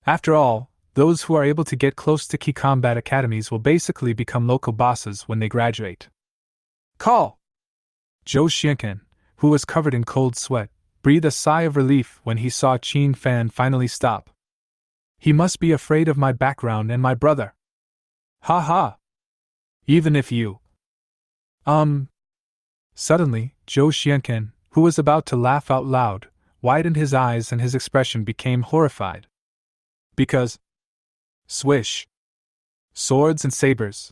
After all, those who are able to get close to key combat academies will basically become local bosses when they graduate. Call! Zhou Xianqin, who was covered in cold sweat, breathed a sigh of relief when he saw Qin Fan finally stop. He must be afraid of my background and my brother. Ha ha! Even if you… Suddenly, Zhou Xianqin, who was about to laugh out loud, widened his eyes and his expression became horrified. Because… Swish! Swords and sabers.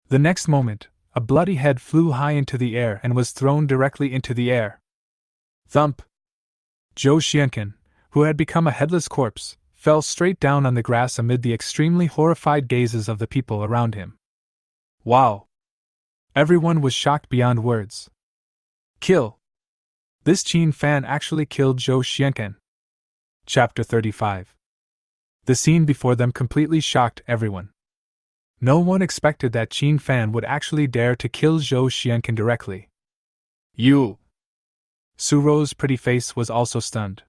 The next moment, a bloody head flew high into the air and was thrown directly into the air. Thump! Zhou Xianqin, who had become a headless corpse, fell straight down on the grass amid the extremely horrified gazes of the people around him. Wow! Everyone was shocked beyond words. Kill! This Qin Fan actually killed Zhou Xianqin. Chapter 35. The scene before them completely shocked everyone. No one expected that Qin Fan would actually dare to kill Zhou Xianqin directly. You! Suro's pretty face was also stunned.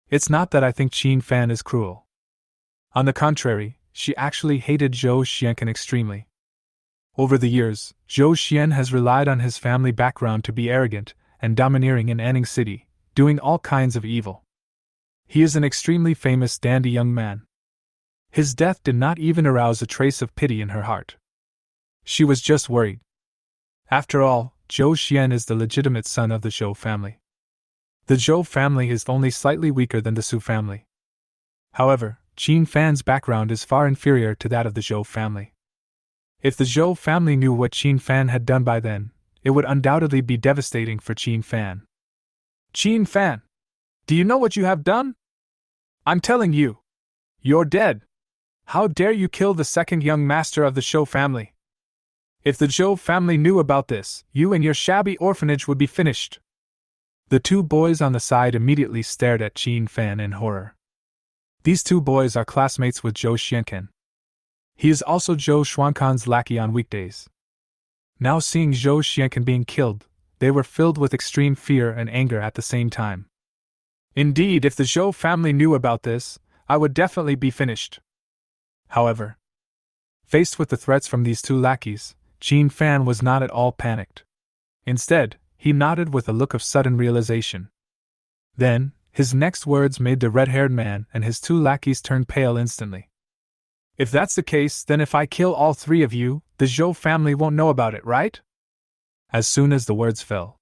It's not that I think Qin Fan is cruel. On the contrary, she actually hated Zhou Xianqin extremely. Over the years, Zhou Xian has relied on his family background to be arrogant and domineering in Anning City, doing all kinds of evil. He is an extremely famous dandy young man. His death did not even arouse a trace of pity in her heart. She was just worried. After all, Zhou Xian is the legitimate son of the Zhou family. The Zhou family is only slightly weaker than the Su family. However, Qin Fan's background is far inferior to that of the Zhou family. If the Zhou family knew what Qin Fan had done by then, it would undoubtedly be devastating for Qin Fan. Qin Fan! Do you know what you have done? I'm telling you! You're dead! How dare you kill the second young master of the Zhou family? If the Zhou family knew about this, you and your shabby orphanage would be finished. The 2 boys on the side immediately stared at Qin Fan in horror. These 2 boys are classmates with Zhou Xianqin. He is also Zhou Xuankan's lackey on weekdays. Now seeing Zhou Xianqin being killed, they were filled with extreme fear and anger at the same time. Indeed, if the Zhou family knew about this, I would definitely be finished. However, faced with the threats from these 2 lackeys, Qin Fan was not at all panicked. Instead, he nodded with a look of sudden realization. Then, his next words made the red-haired man and his 2 lackeys turn pale instantly. If that's the case, then if I kill all 3 of you, the Zhou family won't know about it, right? As soon as the words fell,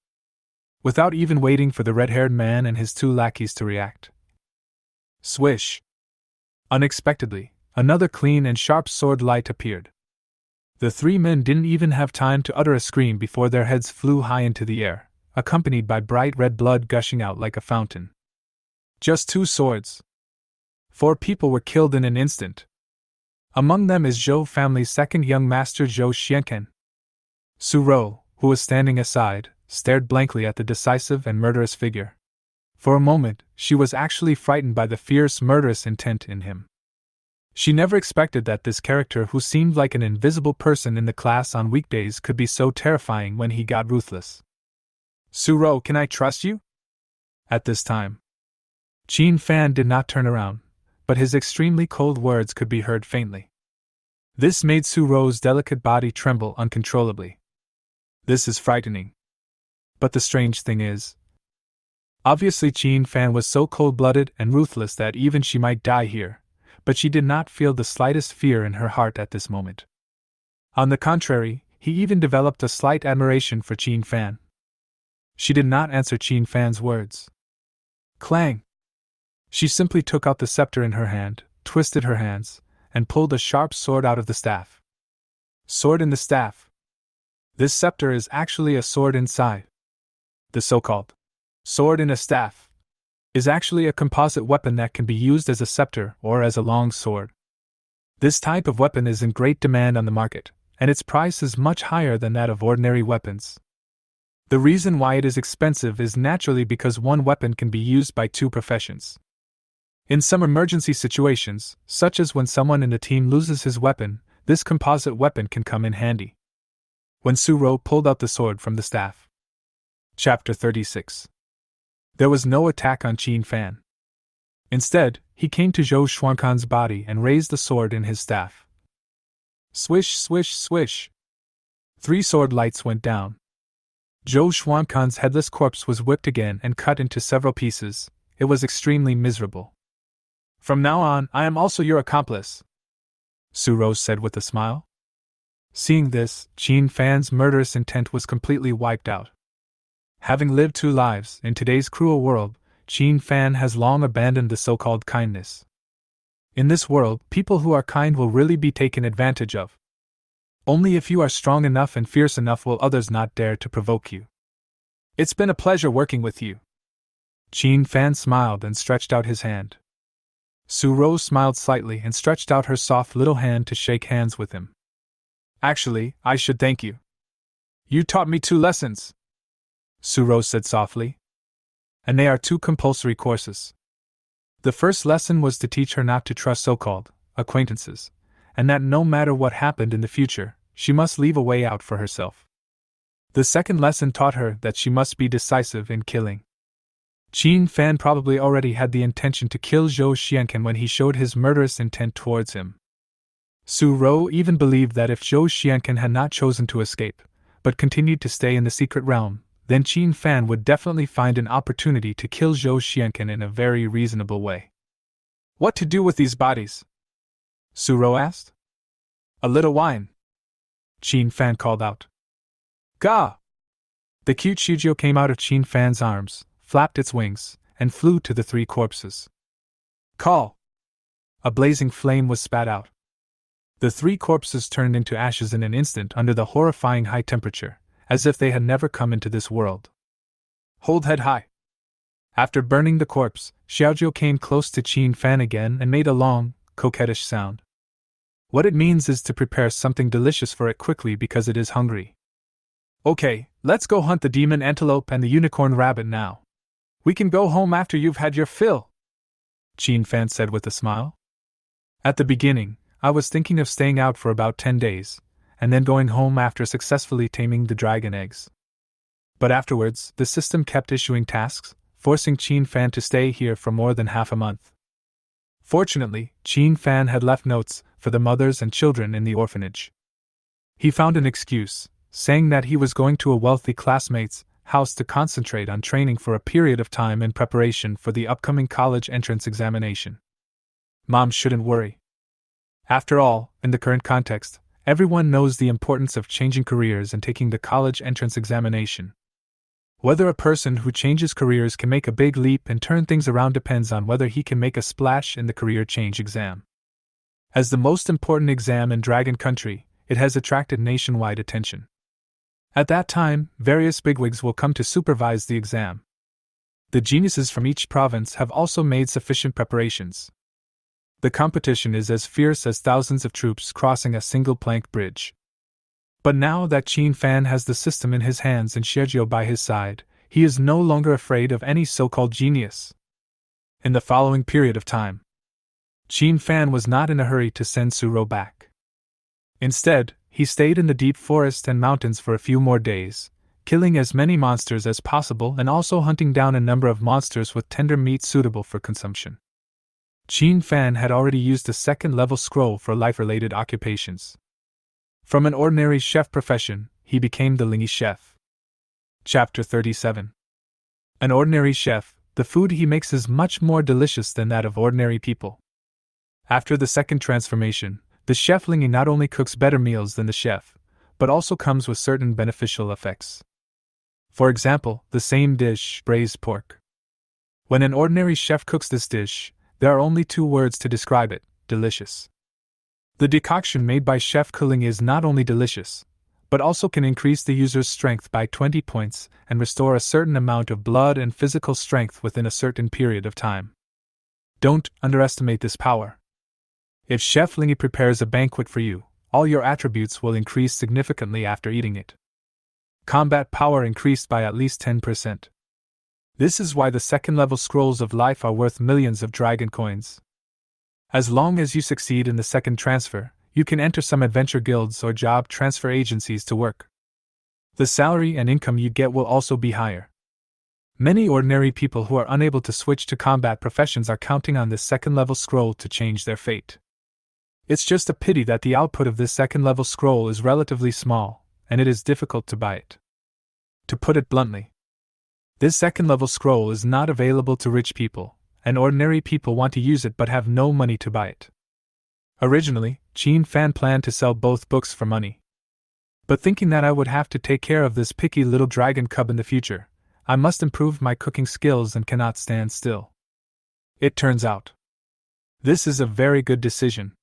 without even waiting for the red-haired man and his two lackeys to react. Swish! Unexpectedly, another clean and sharp sword light appeared. The three men didn't even have time to utter a scream before their heads flew high into the air, accompanied by bright red blood gushing out like a fountain. Just 2 swords. 4 people were killed in an instant. Among them is Zhou family's second young master Zhou Xianken. Suro, who was standing aside, stared blankly at the decisive and murderous figure. For a moment, she was actually frightened by the fierce, murderous intent in him. She never expected that this character, who seemed like an invisible person in the class on weekdays, could be so terrifying when he got ruthless. Suro, can I trust you? At this time, Qin Fan did not turn around, but his extremely cold words could be heard faintly. This made Suro's delicate body tremble uncontrollably. This is frightening. But the strange thing is, obviously Qin Fan was so cold-blooded and ruthless that even she might die here, but she did not feel the slightest fear in her heart at this moment. On the contrary, he even developed a slight admiration for Qin Fan. She did not answer Qin Fan's words. Clang! She simply took out the scepter in her hand, twisted her hands, and pulled a sharp sword out of the staff. Sword in the staff. This scepter is actually a sword inside. The so-called sword in a staff is actually a composite weapon that can be used as a scepter or as a long sword. This type of weapon is in great demand on the market, and its price is much higher than that of ordinary weapons. The reason why it is expensive is naturally because one weapon can be used by 2 professions. In some emergency situations, such as when someone in the team loses his weapon, this composite weapon can come in handy. When Suro pulled out the sword from the staff. Chapter 36. There was no attack on Qin Fan. Instead, he came to Zhou Xuankan's body and raised the sword in his staff. Swish, swish, swish. 3 sword lights went down. Zhou Xuankan's headless corpse was whipped again and cut into several pieces. It was extremely miserable. From now on, I am also your accomplice, Suro said with a smile. Seeing this, Qin Fan's murderous intent was completely wiped out. Having lived 2 lives in today's cruel world, Qin Fan has long abandoned the so-called kindness. In this world, people who are kind will really be taken advantage of. Only if you are strong enough and fierce enough will others not dare to provoke you. It's been a pleasure working with you. Qin Fan smiled and stretched out his hand. Suro smiled slightly and stretched out her soft little hand to shake hands with him. Actually, I should thank you. You taught me 2 lessons, Suro said softly. And they are 2 compulsory courses. The first lesson was to teach her not to trust so-called acquaintances, and that no matter what happened in the future, she must leave a way out for herself. The second lesson taught her that she must be decisive in killing. Qin Fan probably already had the intention to kill Zhou Xianken when he showed his murderous intent towards him. Suro even believed that if Zhou Xianken had not chosen to escape, but continued to stay in the secret realm, then Qin Fan would definitely find an opportunity to kill Zhou Xianken in a very reasonable way. What to do with these bodies? Suro asked. A little wine, Qin Fan called out. Gah! The cute Shujio came out of Qin Fan's arms, flapped its wings, and flew to the 3 corpses. Call! A blazing flame was spat out. The 3 corpses turned into ashes in an instant under the horrifying high temperature, as if they had never come into this world. Hold head high. After burning the corpse, Xiaojiu came close to Qin Fan again and made a long, coquettish sound. What it means is to prepare something delicious for it quickly because it is hungry. Okay, let's go hunt the demon antelope and the unicorn rabbit now. We can go home after you've had your fill, Qin Fan said with a smile. At the beginning, I was thinking of staying out for about 10 days, and then going home after successfully taming the dragon eggs. But afterwards, the system kept issuing tasks, forcing Qin Fan to stay here for more than half a month. Fortunately, Qin Fan had left notes for the mothers and children in the orphanage. He found an excuse, saying that he was going to a wealthy classmate's house to concentrate on training for a period of time in preparation for the upcoming college entrance examination. Mom shouldn't worry. After all, in the current context, everyone knows the importance of changing careers and taking the college entrance examination. Whether a person who changes careers can make a big leap and turn things around depends on whether he can make a splash in the career change exam. As the most important exam in Dragon Country, it has attracted nationwide attention. At that time, various bigwigs will come to supervise the exam. The geniuses from each province have also made sufficient preparations. The competition is as fierce as thousands of troops crossing a single plank bridge. But now that Qin Fan has the system in his hands and Xiaojio by his side, he is no longer afraid of any so-called genius. In the following period of time, Qin Fan was not in a hurry to send Suro back. Instead, he stayed in the deep forest and mountains for a few more days, killing as many monsters as possible and also hunting down a number of monsters with tender meat suitable for consumption. Qin Fan had already used the second-level scroll for life-related occupations. From an ordinary chef profession, he became the Lingy chef. Chapter 37. An ordinary chef, the food he makes is much more delicious than that of ordinary people. After the second transformation, the chef Lingy not only cooks better meals than the chef, but also comes with certain beneficial effects. For example, the same dish, braised pork. When an ordinary chef cooks this dish, there are only 2 words to describe it: delicious. The decoction made by Chef Kuling is not only delicious, but also can increase the user's strength by 20 points and restore a certain amount of blood and physical strength within a certain period of time. Don't underestimate this power. If Chef Lingy prepares a banquet for you, all your attributes will increase significantly after eating it. Combat power increased by at least 10%. This is why the second-level scrolls of life are worth millions of dragon coins. As long as you succeed in the second transfer, you can enter some adventure guilds or job transfer agencies to work. The salary and income you get will also be higher. Many ordinary people who are unable to switch to combat professions are counting on this second-level scroll to change their fate. It's just a pity that the output of this second-level scroll is relatively small, and it is difficult to buy it. To put it bluntly, this second-level scroll is not available to rich people, and ordinary people want to use it but have no money to buy it. Originally, Qin Fan planned to sell both books for money. But thinking that I would have to take care of this picky little dragon cub in the future, I must improve my cooking skills and cannot stand still. It turns out, this is a very good decision.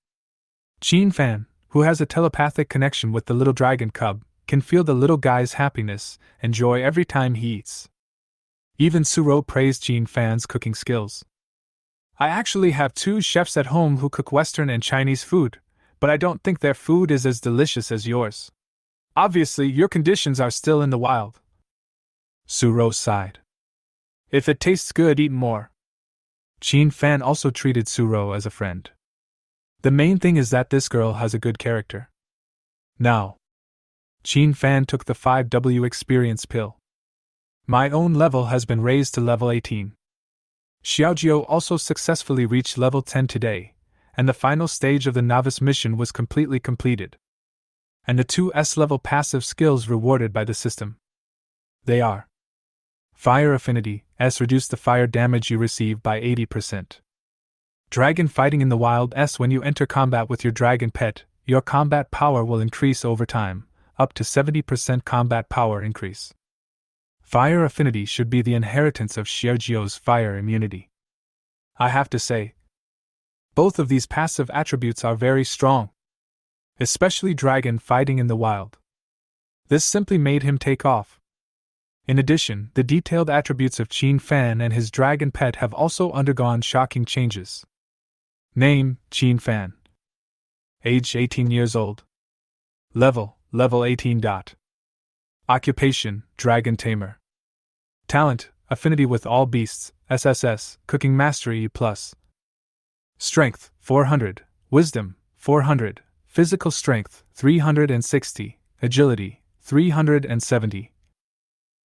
Qin Fan, who has a telepathic connection with the little dragon cub, can feel the little guy's happiness and joy every time he eats. Even Suro praised Qin Fan's cooking skills. I actually have 2 chefs at home who cook Western and Chinese food, but I don't think their food is as delicious as yours. Obviously, your conditions are still in the wild. Suro sighed. If it tastes good, eat more. Qin Fan also treated Suro as a friend. The main thing is that this girl has a good character. Now, Qin Fan took the 5W experience pill. My own level has been raised to level 18. Xiaojio also successfully reached level 10 today, and the final stage of the novice mission was completely completed. And the 2 S-level passive skills rewarded by the system. They are: Fire Affinity, S reduce the fire damage you receive by 80%. Dragon Fighting in the Wild, S when you enter combat with your dragon pet, your combat power will increase over time, up to 70% combat power increase. Fire Affinity should be the inheritance of Xiaojio's fire immunity. I have to say, both of these passive attributes are very strong. Especially Dragon Fighting in the Wild. This simply made him take off. In addition, the detailed attributes of Qin Fan and his dragon pet have also undergone shocking changes. Name, Qin Fan. Age 18 years old. Level 18. Occupation, Dragon Tamer. Talent, Affinity with all beasts, SSS, Cooking Mastery E+. Strength, 400, Wisdom, 400, Physical Strength, 360, Agility, 370.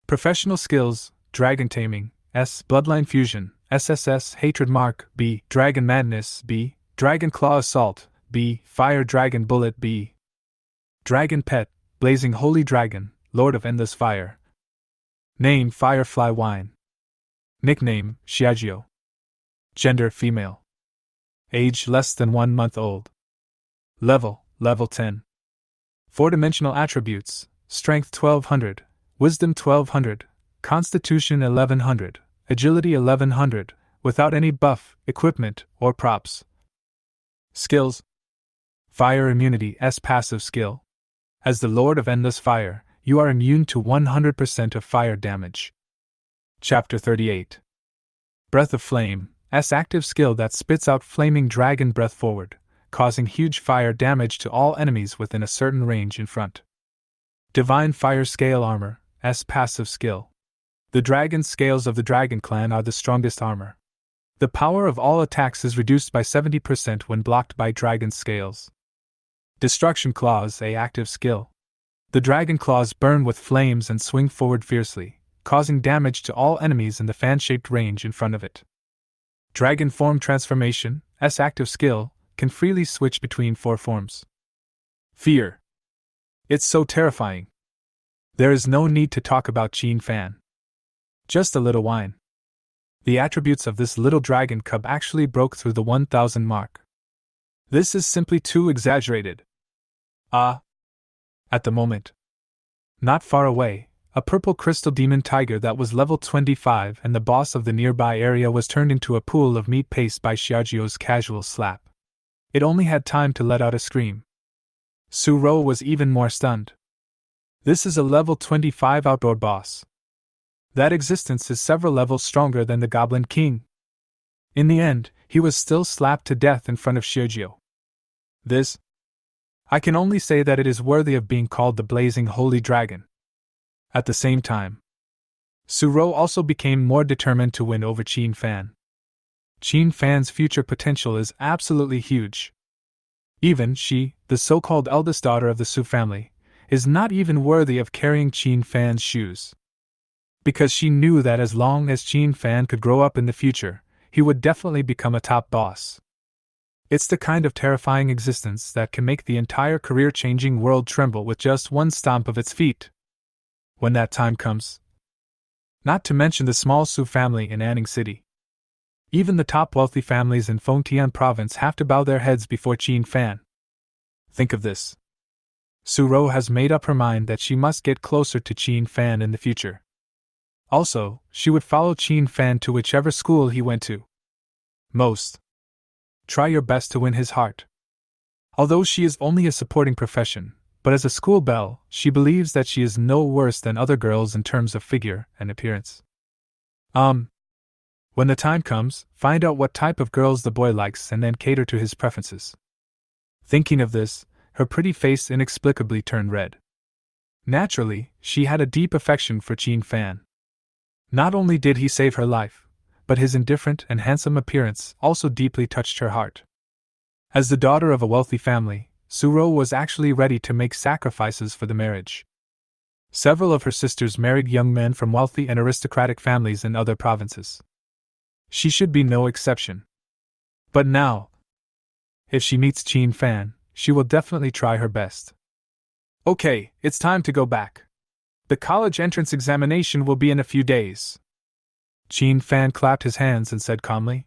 Professional Skills, Dragon Taming, S. Bloodline Fusion, SSS, Hatred Mark, B. Dragon Madness, B. Dragon Claw Assault, B. Fire Dragon Bullet, B. Dragon Pet, Blazing Holy Dragon, Lord of Endless Fire. Name, Firefly Wine. Nickname, Xiaojio. Gender, female. Age, less than 1 month old. Level 10. 4-dimensional attributes, Strength 1200, Wisdom 1200, Constitution 1100, Agility 1100, without any buff, equipment, or props. Skills: Fire Immunity S passive skill. As the Lord of Endless Fire, you are immune to 100% of fire damage. Chapter 38. Breath of Flame S active skill that spits out flaming dragon breath forward, causing huge fire damage to all enemies within a certain range in front. Divine Fire Scale Armor S passive skill. The dragon scales of the Dragon Clan are the strongest armor. The power of all attacks is reduced by 70% when blocked by dragon scales. Destruction Claws A active skill. The dragon claws burn with flames and swing forward fiercely, causing damage to all enemies in the fan-shaped range in front of it. Dragon Form Transformation S active skill can freely switch between 4 forms. Fear. It's so terrifying. There is no need to talk about Qin Fan. Just a little wine. The attributes of this little dragon cub actually broke through the 1000 mark. This is simply too exaggerated. At the moment. Not far away, a purple crystal demon tiger that was level 25 and the boss of the nearby area was turned into a pool of meat paste by Xiaojio's casual slap. It only had time to let out a scream. Suro was even more stunned. This is a level 25 outdoor boss. That existence is several levels stronger than the Goblin King. In the end, he was still slapped to death in front of Xiaojio. I can only say that it is worthy of being called the Blazing Holy Dragon. At the same time, Suro also became more determined to win over Qin Fan. Qin Fan's future potential is absolutely huge. Even she, the so-called eldest daughter of the Su family, is not even worthy of carrying Qin Fan's shoes. Because she knew that as long as Qin Fan could grow up in the future, he would definitely become a top boss. It's the kind of terrifying existence that can make the entire career-changing world tremble with just one stomp of its feet. When that time comes. Not to mention the small Su family in Anning City. Even the top wealthy families in Fengtian province have to bow their heads before Qin Fan. Think of this. Suro has made up her mind that she must get closer to Qin Fan in the future. Also, she would follow Qin Fan to whichever school he went to. Try your best to win his heart. Although she is only a supporting profession, but as a school belle, she believes that she is no worse than other girls in terms of figure and appearance. When the time comes, find out what type of girls the boy likes and then cater to his preferences. Thinking of this, her pretty face inexplicably turned red. Naturally, she had a deep affection for Qin Fan. Not only did he save her life, but his indifferent and handsome appearance also deeply touched her heart. As the daughter of a wealthy family, Suro was actually ready to make sacrifices for the marriage. Several of her sisters married young men from wealthy and aristocratic families in other provinces. She should be no exception. But now, if she meets Qin Fan, she will definitely try her best. Okay, it's time to go back. The college entrance examination will be in a few days. Qin Fan clapped his hands and said calmly.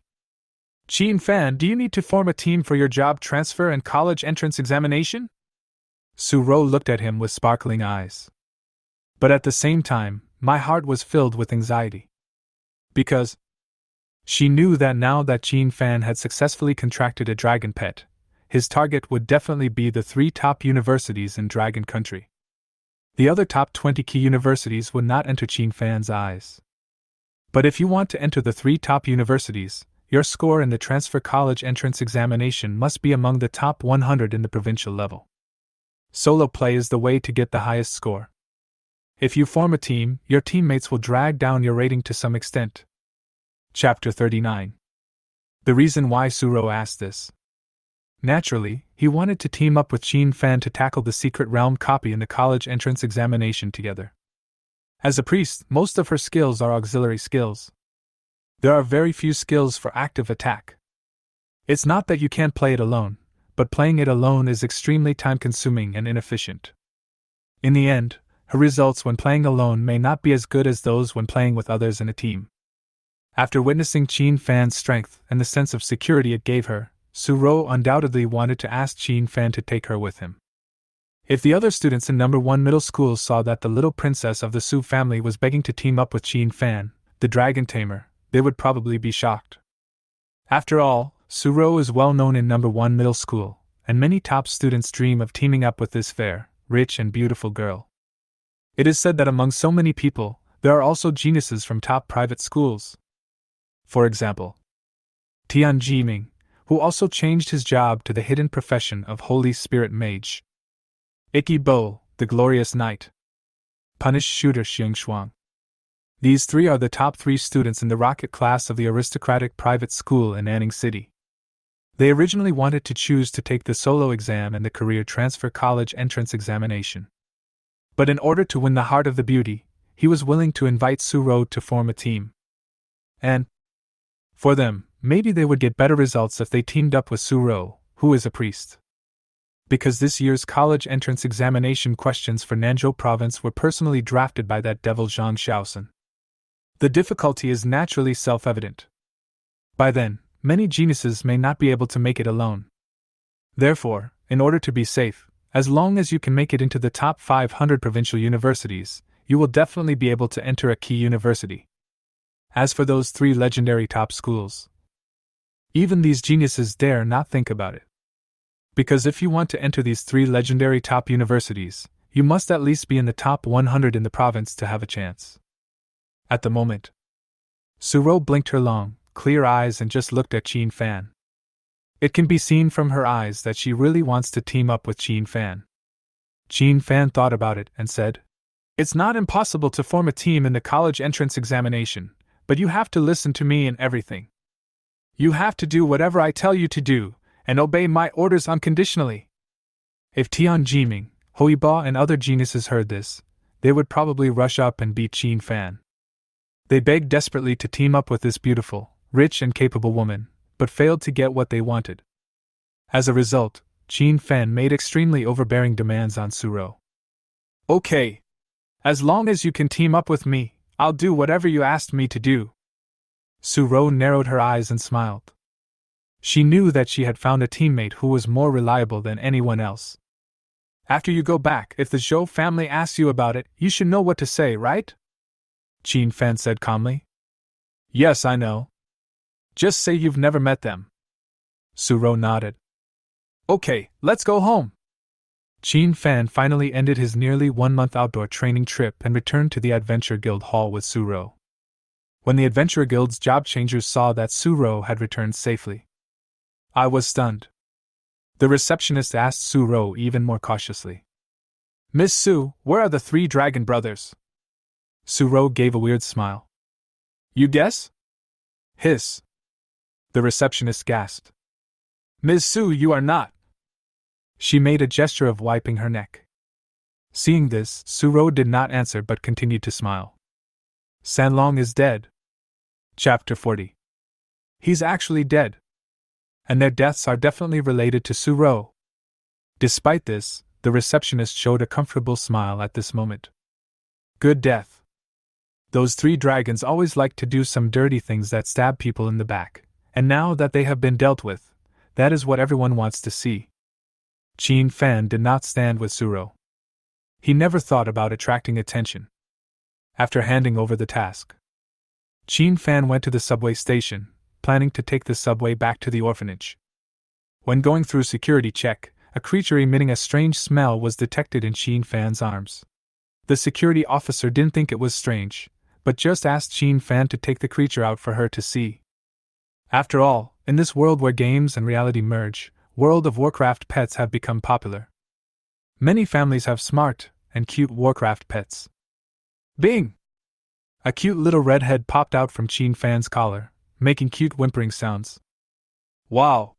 Qin Fan, do you need to form a team for your job transfer and college entrance examination? Suro looked at him with sparkling eyes. But at the same time, my heart was filled with anxiety. Because she knew that now that Qin Fan had successfully contracted a dragon pet, his target would definitely be the 3 top universities in Dragon Country. The other top 20 key universities would not enter Qin Fan's eyes. But if you want to enter the 3 top universities, your score in the transfer college entrance examination must be among the top 100 in the provincial level. Solo play is the way to get the highest score. If you form a team, your teammates will drag down your rating to some extent. Chapter 39. The reason why Suro asked this. Naturally, he wanted to team up with Qin Fan to tackle the secret realm copy in the college entrance examination together. As a priest, most of her skills are auxiliary skills. There are very few skills for active attack. It's not that you can't play it alone, but playing it alone is extremely time-consuming and inefficient. In the end, her results when playing alone may not be as good as those when playing with others in a team. After witnessing Qin Fan's strength and the sense of security it gave her, Suro undoubtedly wanted to ask Qin Fan to take her with him. If the other students in number 1 middle school saw that the little princess of the Su family was begging to team up with Qin Fan, the dragon tamer, they would probably be shocked. After all, Suro is well known in number 1 middle school, and many top students dream of teaming up with this fair, rich and beautiful girl. It is said that among so many people, there are also geniuses from top private schools. For example, Taming, who also changed his job to the hidden profession of Holy Spirit Mage. Bo, the Glorious Knight. Punished Shooter Xingshuang. These three are the top 3 students in the rocket class of the aristocratic private school in Anning City. They originally wanted to choose to take the solo exam and the career transfer college entrance examination. But in order to win the heart of the beauty, he was willing to invite Suro to form a team. And, for them, maybe they would get better results if they teamed up with Suro, who is a priest. Because this year's college entrance examination questions for Nanzhou province were personally drafted by that devil Zhang Xiaosan. The difficulty is naturally self-evident. By then, many geniuses may not be able to make it alone. Therefore, in order to be safe, as long as you can make it into the top 500 provincial universities, you will definitely be able to enter a key university. As for those 3 legendary top schools, even these geniuses dare not think about it. Because if you want to enter these 3 legendary top universities, you must at least be in the top 100 in the province to have a chance. At the moment, Suro blinked her long, clear eyes and just looked at Qin Fan. It can be seen from her eyes that she really wants to team up with Qin Fan. Qin Fan thought about it and said, "It's not impossible to form a team in the college entrance examination, but you have to listen to me in everything. You have to do whatever I tell you to do, and obey my orders unconditionally." If Tianjiming, Hoiba and other geniuses heard this, they would probably rush up and beat Qin Fan. They begged desperately to team up with this beautiful, rich and capable woman, but failed to get what they wanted. As a result, Qin Fan made extremely overbearing demands on Suro. "Okay. As long as you can team up with me, I'll do whatever you asked me to do." Suro narrowed her eyes and smiled. She knew that she had found a teammate who was more reliable than anyone else. "After you go back, if the Zhou family asks you about it, you should know what to say, right?" Qin Fan said calmly. "Yes, I know. Just say you've never met them." Suro nodded. "Okay, let's go home." Qin Fan finally ended his nearly 1-month outdoor training trip and returned to the Adventure Guild Hall with Suro. When the Adventure Guild's job changers saw that Suro had returned safely, I was stunned. The receptionist asked Suro even more cautiously, "Miss Su, where are the 3 dragon brothers?" Suro gave a weird smile. "You guess?" "Hiss." The receptionist gasped. "Miss Su, you are not." She made a gesture of wiping her neck. Seeing this, Suro did not answer but continued to smile. Sanlong is dead. Chapter 40. He's actually dead. And their deaths are definitely related to Suro. Despite this, the receptionist showed a comfortable smile at this moment. Good death. Those 3 dragons always like to do some dirty things that stab people in the back, and now that they have been dealt with, that is what everyone wants to see. Qin Fan did not stand with Suro. He never thought about attracting attention. After handing over the task, Qin Fan went to the subway station, planning to take the subway back to the orphanage. When going through security check, a creature emitting a strange smell was detected in Qin Fan's arms. The security officer didn't think it was strange, but just asked Qin Fan to take the creature out for her to see. After all, in this world where games and reality merge, World of Warcraft pets have become popular. Many families have smart and cute Warcraft pets. Bing! A cute little redhead popped out from Qin Fan's collar, making cute whimpering sounds. Wow!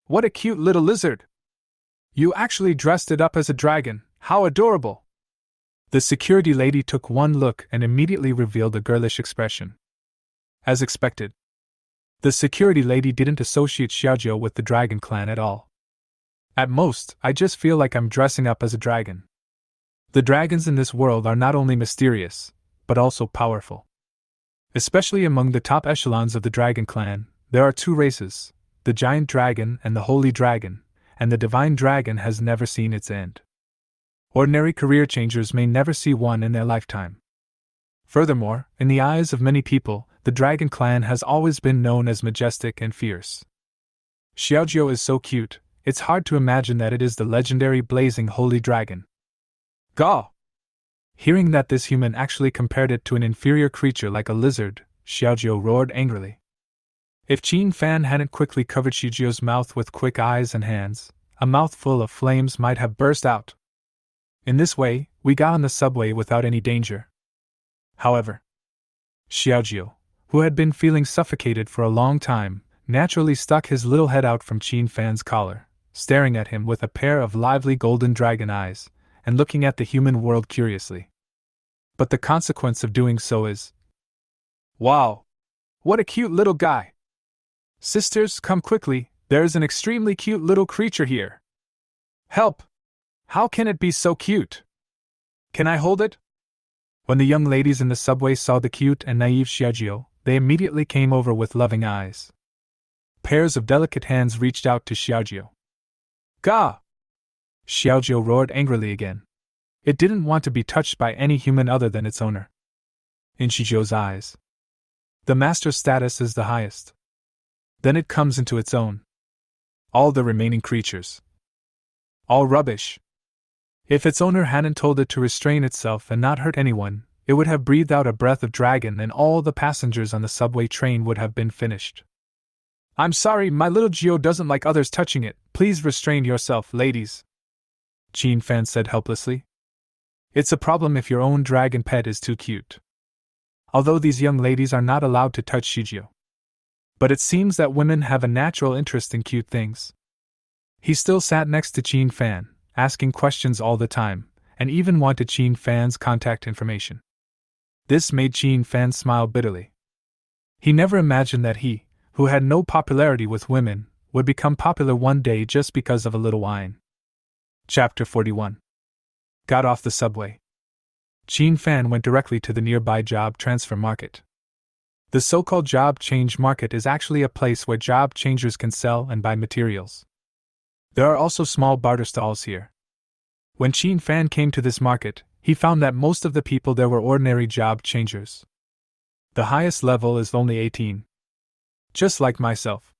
What a cute little lizard! You actually dressed it up as a dragon, how adorable! The security lady took one look and immediately revealed a girlish expression. As expected, the security lady didn't associate Xiaojiu with the dragon clan at all. At most, I just feel like I'm dressing up as a dragon. The dragons in this world are not only mysterious, but also powerful. Especially among the top echelons of the dragon clan, there are 2 races, the giant dragon and the holy dragon, and the divine dragon has never seen its end. Ordinary career changers may never see one in their lifetime. Furthermore, in the eyes of many people, the Dragon Clan has always been known as majestic and fierce. Xiaojiu is so cute, it's hard to imagine that it is the legendary blazing holy dragon. Gaw! Hearing that this human actually compared it to an inferior creature like a lizard, Xiaojiu roared angrily. If Qin Fan hadn't quickly covered Xiaojiu's mouth with quick eyes and hands, a mouthful of flames might have burst out. In this way, we got on the subway without any danger. However, Xiaojiu, who had been feeling suffocated for a long time, naturally stuck his little head out from Qin Fan's collar, staring at him with a pair of lively golden dragon eyes, and looking at the human world curiously. But the consequence of doing so is, wow! What a cute little guy! Sisters, come quickly, there's an extremely cute little creature here. Help! How can it be so cute? Can I hold it? When the young ladies in the subway saw the cute and naive Xiaojiu, they immediately came over with loving eyes. Pairs of delicate hands reached out to Xiaojiu. Gah! Xiaojiu roared angrily again. It didn't want to be touched by any human other than its owner. In Xiaojiu's eyes, the master's status is the highest. Then it comes into its own. All the remaining creatures. All rubbish. If its owner hadn't told it to restrain itself and not hurt anyone, it would have breathed out a breath of dragon and all the passengers on the subway train would have been finished. I'm sorry, my little Geo doesn't like others touching it. Please restrain yourself, ladies. Qin Fan said helplessly. It's a problem if your own dragon pet is too cute. Although these young ladies are not allowed to touch Xiaojiu. But it seems that women have a natural interest in cute things. He still sat next to Qin Fan, asking questions all the time, and even wanted Qin Fan's contact information. This made Qin Fan smile bitterly. He never imagined that he, who had no popularity with women, would become popular one day just because of a little wine. Chapter 41. Got off the subway. Qin Fan went directly to the nearby job transfer market. The so-called job change market is actually a place where job changers can sell and buy materials. There are also small barter stalls here. When Qin Fan came to this market, he found that most of the people there were ordinary job changers. The highest level is only 18. Just like myself.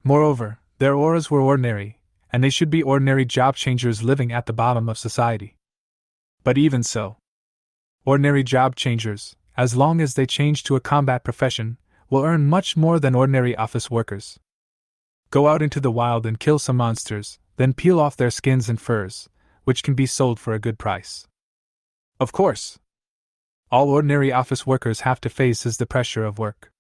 Moreover, their auras were ordinary, and they should be ordinary job changers living at the bottom of society. But even so, ordinary job changers, as long as they change to a combat profession, will earn much more than ordinary office workers. Go out into the wild and kill some monsters, then peel off their skins and furs, which can be sold for a good price. Of course, all ordinary office workers have to face is the pressure of work.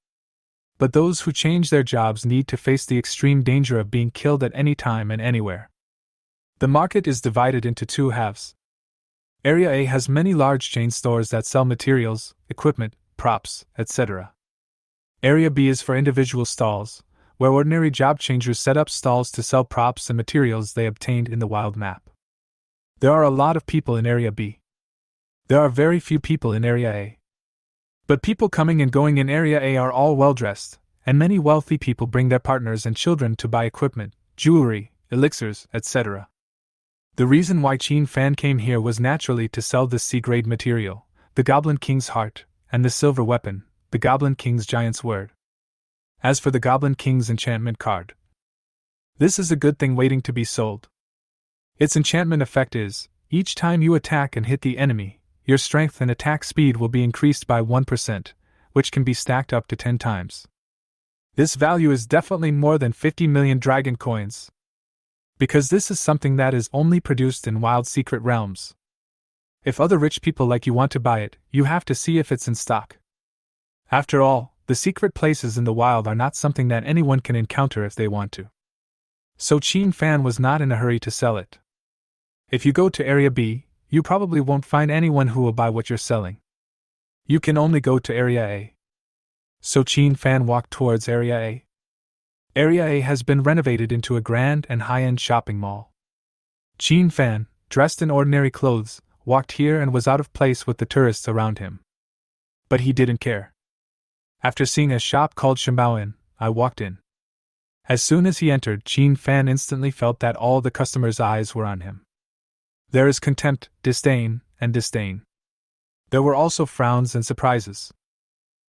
But those who change their jobs need to face the extreme danger of being killed at any time and anywhere. The market is divided into two halves. Area A has many large chain stores that sell materials, equipment, props, etc. Area B is for individual stalls, where ordinary job changers set up stalls to sell props and materials they obtained in the wild map. There are a lot of people in Area B. There are very few people in Area A. But people coming and going in Area A are all well-dressed, and many wealthy people bring their partners and children to buy equipment, jewelry, elixirs, etc. The reason why Qin Fan came here was naturally to sell this C-grade material, the Goblin King's heart, and the silver weapon, the Goblin King's giant's word. As for the Goblin King's enchantment card, this is a good thing waiting to be sold. Its enchantment effect is, each time you attack and hit the enemy, your strength and attack speed will be increased by 1%, which can be stacked up to 10 times. This value is definitely more than 50 million dragon coins. Because this is something that is only produced in wild secret realms. If other rich people like you want to buy it, you have to see if it's in stock. After all, the secret places in the wild are not something that anyone can encounter if they want to. So Qin Fan was not in a hurry to sell it. If you go to Area B, you probably won't find anyone who will buy what you're selling. You can only go to Area A. So Qin Fan walked towards Area A. Area A has been renovated into a grand and high-end shopping mall. Qin Fan, dressed in ordinary clothes, walked here and was out of place with the tourists around him. But he didn't care. After seeing a shop called Shimbaoin, I walked in. As soon as he entered, Qin Fan instantly felt that all the customers' eyes were on him. There is contempt, disdain, and disdain. There were also frowns and surprises.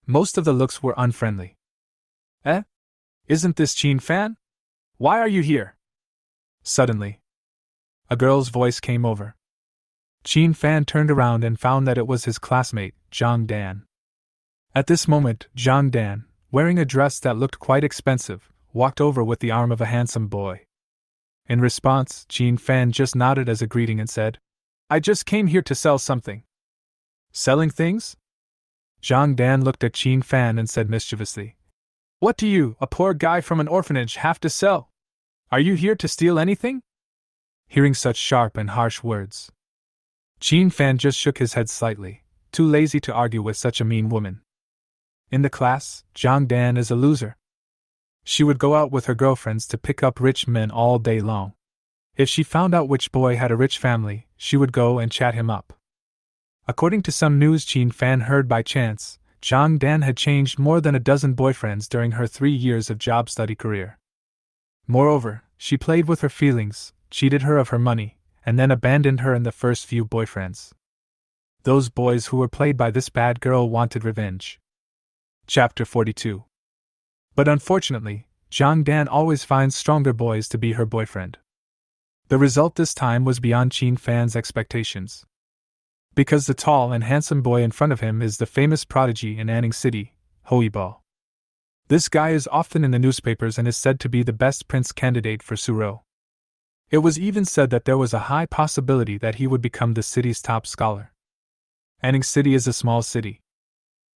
Most of the looks were unfriendly. Eh? Isn't this Chin Fan? Why are you here? Suddenly, a girl's voice came over. Chin Fan turned around and found that it was his classmate, Zhang Dan. At this moment, Zhang Dan, wearing a dress that looked quite expensive, walked over with the arm of a handsome boy. In response, Chin Fan just nodded as a greeting and said, "I just came here to sell something." "Selling things?" Zhang Dan looked at Chin Fan and said mischievously, "What do you, a poor guy from an orphanage, have to sell? Are you here to steal anything?" Hearing such sharp and harsh words, Chin Fan just shook his head slightly, too lazy to argue with such a mean woman. In the class, Zhang Dan is a loser. She would go out with her girlfriends to pick up rich men all day long. If she found out which boy had a rich family, she would go and chat him up. According to some news Chin Fan heard by chance, Zhang Dan had changed more than a dozen boyfriends during her 3 years of job study career. Moreover, she played with her feelings, cheated her of her money, and then abandoned her in the first few boyfriends. Those boys who were played by this bad girl wanted revenge. Chapter 42. But unfortunately, Zhang Dan always finds stronger boys to be her boyfriend. The result this time was beyond Chin Fan's expectations. Because the tall and handsome boy in front of him is the famous prodigy in Anning City, Hoibo. This guy is often in the newspapers and is said to be the best prince candidate for Suro. It was even said that there was a high possibility that he would become the city's top scholar. Anning City is a small city.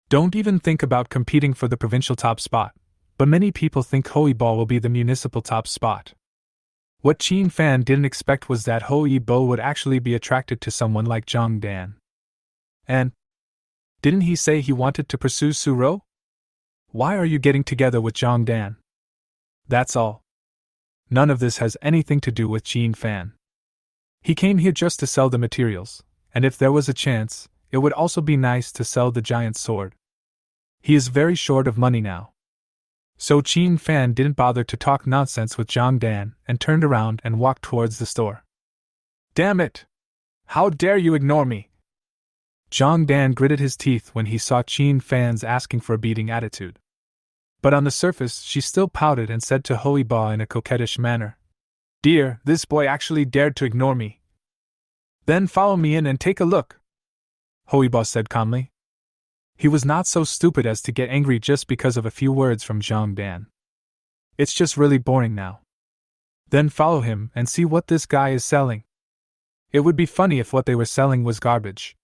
Don't even think about competing for the provincial top spot, but many people think Hoibo will be the municipal top spot. What Chin Fan didn't expect was that Hoibo would actually be attracted to someone like Zhang Dan. And didn't he say he wanted to pursue Suro? Why are you getting together with Zhang Dan? That's all. None of this has anything to do with Chin Fan. He came here just to sell the materials, and if there was a chance, it would also be nice to sell the giant sword. He is very short of money now. So Chin Fan didn't bother to talk nonsense with Zhang Dan and turned around and walked towards the store. "Damn it! How dare you ignore me!" Zhang Dan gritted his teeth when he saw Chin Fan's asking for a beating attitude. But on the surface she still pouted and said to Hoibo in a coquettish manner, "Dear, this boy actually dared to ignore me." "Then follow me in and take a look," Hoibo said calmly. He was not so stupid as to get angry just because of a few words from Zhang Dan. It's just really boring now. Then follow him and see what this guy is selling. It would be funny if what they were selling was garbage.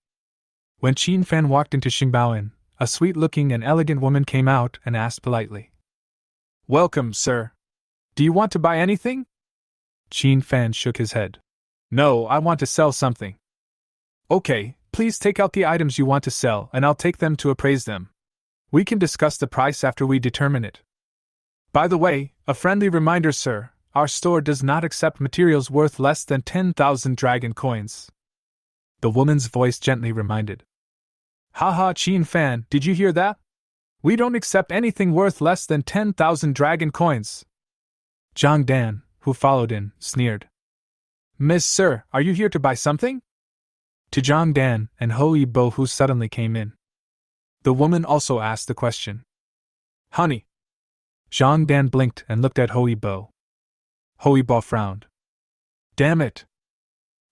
When Chin Fan walked into Xingbaoan, a sweet-looking and elegant woman came out and asked politely, "Welcome, sir. Do you want to buy anything?" Chin Fan shook his head. "No, I want to sell something." "Okay. Please take out the items you want to sell and I'll take them to appraise them. We can discuss the price after we determine it. By the way, a friendly reminder, sir, our store does not accept materials worth less than 10,000 dragon coins." The woman's voice gently reminded. "Haha, Chin Fan, did you hear that? We don't accept anything worth less than 10,000 dragon coins." Zhang Dan, who followed in, sneered. "Miss Sir, are you here to buy something?" To Zhang Dan and Hoibo, who suddenly came in. The woman also asked the question. "Honey." Zhang Dan blinked and looked at Hoibo. Hoibo frowned. Damn it.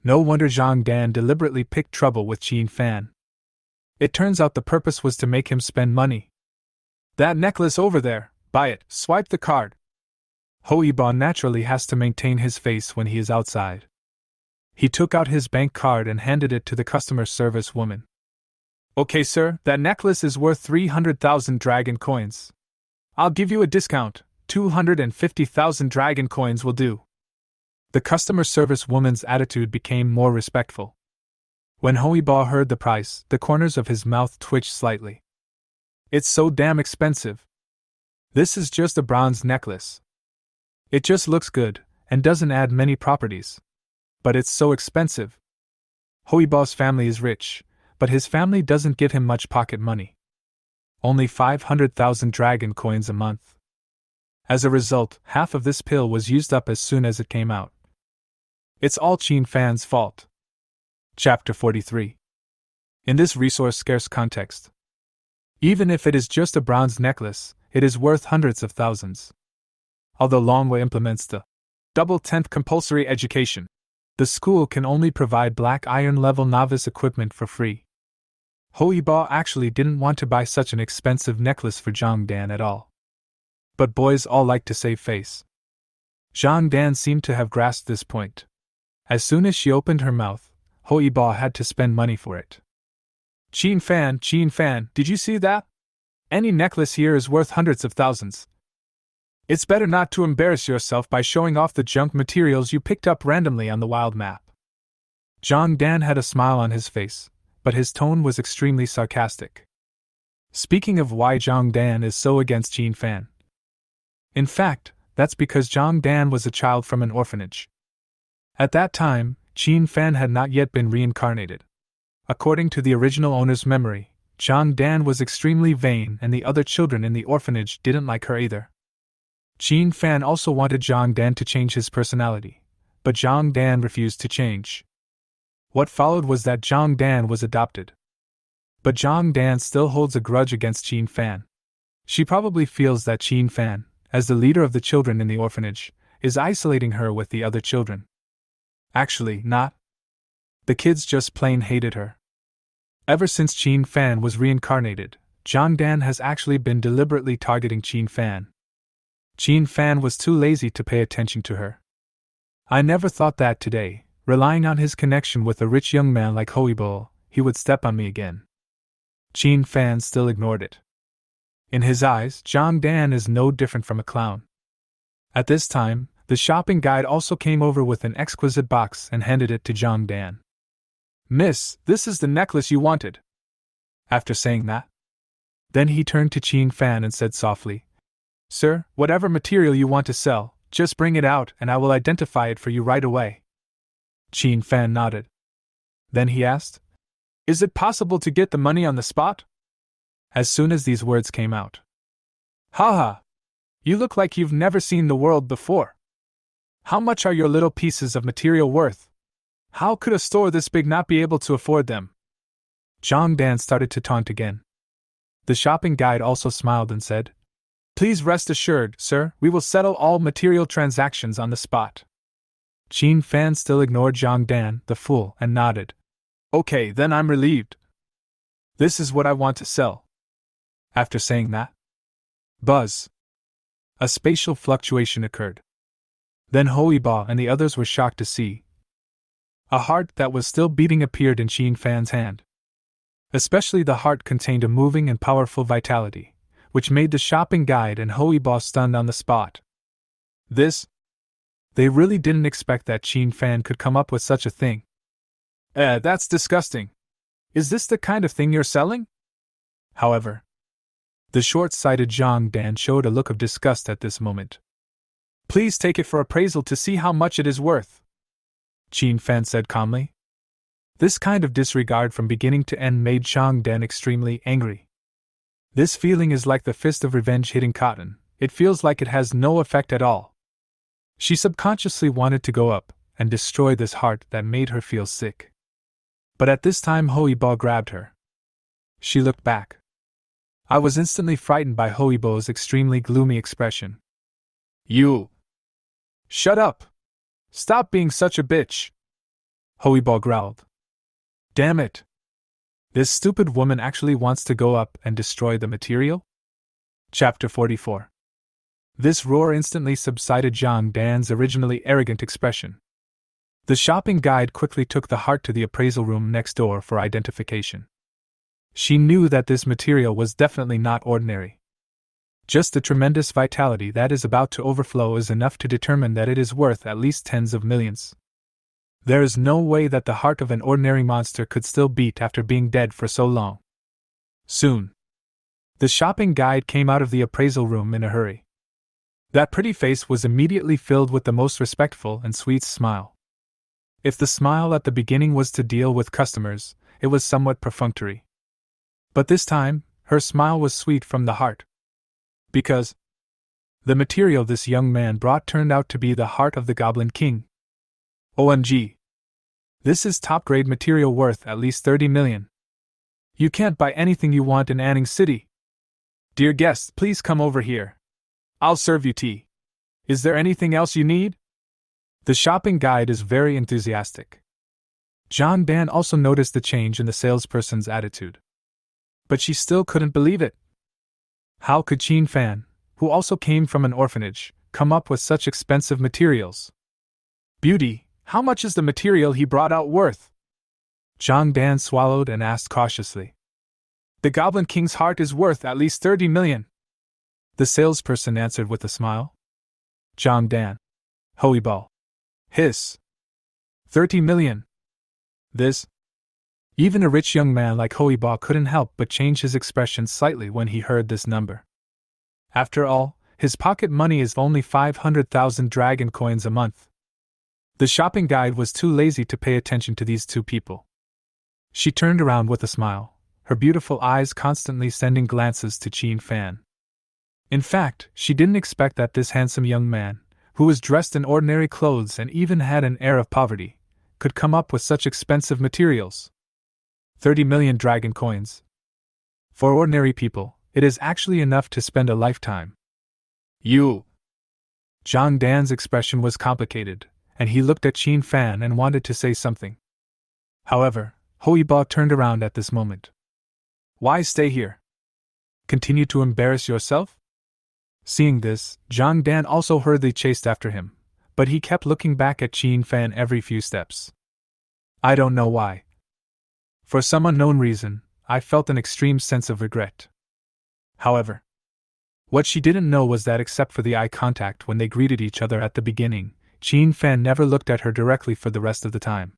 No wonder Zhang Dan deliberately picked trouble with Chin Fan. It turns out the purpose was to make him spend money. "That necklace over there, buy it, swipe the card." Hoibo naturally has to maintain his face when he is outside. He took out his bank card and handed it to the customer service woman. "Okay, sir, that necklace is worth 300,000 dragon coins. I'll give you a discount, 250,000 dragon coins will do." The customer service woman's attitude became more respectful. When Hoibo heard the price, the corners of his mouth twitched slightly. "It's so damn expensive. This is just a bronze necklace. It just looks good, and doesn't add many properties. But it's so expensive. Hoibo's family is rich, but his family doesn't give him much pocket money. Only 500,000 dragon coins a month. As a result, half of this pill was used up as soon as it came out. It's all Chin Fan's fault. Chapter 43. In this resource-scarce context, even if it is just a bronze necklace, it is worth hundreds of thousands. Although Longway implements the double 10th compulsory education, the school can only provide black iron level novice equipment for free. Hoiba actually didn't want to buy such an expensive necklace for Zhangdan at all. But boys all like to save face. Zhangdan seemed to have grasped this point. As soon as she opened her mouth, Hoiba had to spend money for it. Qin Fan, did you see that? Any necklace here is worth hundreds of thousands. It's better not to embarrass yourself by showing off the junk materials you picked up randomly on the wild map. Zhangdan had a smile on his face, but his tone was extremely sarcastic. Speaking of why Zhangdan is so against Qin Fan. In fact, that's because Zhangdan was a child from an orphanage. At that time, Qin Fan had not yet been reincarnated. According to the original owner's memory, Zhangdan was extremely vain and the other children in the orphanage didn't like her either. Qin Fan also wanted Zhangdan to change his personality, but Zhangdan refused to change. What followed was that Zhangdan was adopted. But Zhangdan still holds a grudge against Qin Fan. She probably feels that Qin Fan, as the leader of the children in the orphanage, is isolating her with the other children. Actually, not. The kids just plain hated her. Ever since Qin Fan was reincarnated, Zhangdan has actually been deliberately targeting Qin Fan. Qin Fan was too lazy to pay attention to her. I never thought that today, relying on his connection with a rich young man like Hoibo, he would step on me again. Qin Fan still ignored it. In his eyes, Zhangdan is no different from a clown. At this time, the shopping guide also came over with an exquisite box and handed it to Zhangdan. Miss, this is the necklace you wanted. After saying that, then he turned to Qin Fan and said softly, Sir, whatever material you want to sell, just bring it out and I will identify it for you right away. Qin Fan nodded. Then he asked, Is it possible to get the money on the spot? As soon as these words came out. Haha! You look like you've never seen the world before. How much are your little pieces of material worth? How could a store this big not be able to afford them? Zhangdan started to taunt again. The shopping guide also smiled and said, Please rest assured, sir, we will settle all material transactions on the spot. Qin Fan still ignored Zhangdan, the fool, and nodded. Okay, then I'm relieved. This is what I want to sell. After saying that, buzz. A spatial fluctuation occurred. Then Hoiba and the others were shocked to see. A heart that was still beating appeared in Qin Fan's hand. Especially the heart contained a moving and powerful vitality, which made the shopping guide and Hoiba stunned on the spot. This? They really didn't expect that Qin Fan could come up with such a thing. That's disgusting. Is this the kind of thing you're selling? However, the short-sighted Zhangdan showed a look of disgust at this moment. Please take it for appraisal to see how much it is worth, Qin Fan said calmly. This kind of disregard from beginning to end made Zhangdan extremely angry. This feeling is like the fist of revenge hitting cotton, it feels like it has no effect at all. She subconsciously wanted to go up and destroy this heart that made her feel sick. But at this time Hoibo grabbed her. She looked back. I was instantly frightened by Hoibo's extremely gloomy expression. You! Shut up! Stop being such a bitch! Hoibo growled. Damn it! This stupid woman actually wants to go up and destroy the material? Chapter 44. This roar instantly subsided Zhangdan's originally arrogant expression. The shopping guide quickly took the heart to the appraisal room next door for identification. She knew that this material was definitely not ordinary. Just the tremendous vitality that is about to overflow is enough to determine that it is worth at least tens of millions. There is no way that the heart of an ordinary monster could still beat after being dead for so long. Soon, the shopping guide came out of the appraisal room in a hurry. That pretty face was immediately filled with the most respectful and sweet smile. If the smile at the beginning was to deal with customers, it was somewhat perfunctory. But this time, her smile was sweet from the heart. Because the material this young man brought turned out to be the heart of the Goblin King. OMG! This is top-grade material worth at least 30 million. You can't buy anything you want in Anning City. Dear guests, please come over here. I'll serve you tea. Is there anything else you need? The shopping guide is very enthusiastic. John Dan also noticed the change in the salesperson's attitude. But she still couldn't believe it. How could Chin Fan, who also came from an orphanage, come up with such expensive materials? Beauty, how much is the material he brought out worth? Zhang Dan swallowed and asked cautiously. The Goblin King's heart is worth at least 30 million. The salesperson answered with a smile. Zhang Dan. Hoibal. Hiss. 30 million. This? Even a rich young man like Hoibal couldn't help but change his expression slightly when he heard this number. After all, his pocket money is only 500,000 dragon coins a month. The shopping guide was too lazy to pay attention to these two people. She turned around with a smile, her beautiful eyes constantly sending glances to Chin Fan. In fact, she didn't expect that this handsome young man, who was dressed in ordinary clothes and even had an air of poverty, could come up with such expensive materials. 30 million dragon coins. For ordinary people, it is actually enough to spend a lifetime. You! Zhang Dan's expression was complicated, and he looked at Chin Fan and wanted to say something. However, Hoiba turned around at this moment. Why stay here? Continue to embarrass yourself? Seeing this, Zhang Dan also hurriedly chased after him, but he kept looking back at Chin Fan every few steps. I don't know why. For some unknown reason, I felt an extreme sense of regret. However, what she didn't know was that except for the eye contact when they greeted each other at the beginning, Chin Fan never looked at her directly for the rest of the time.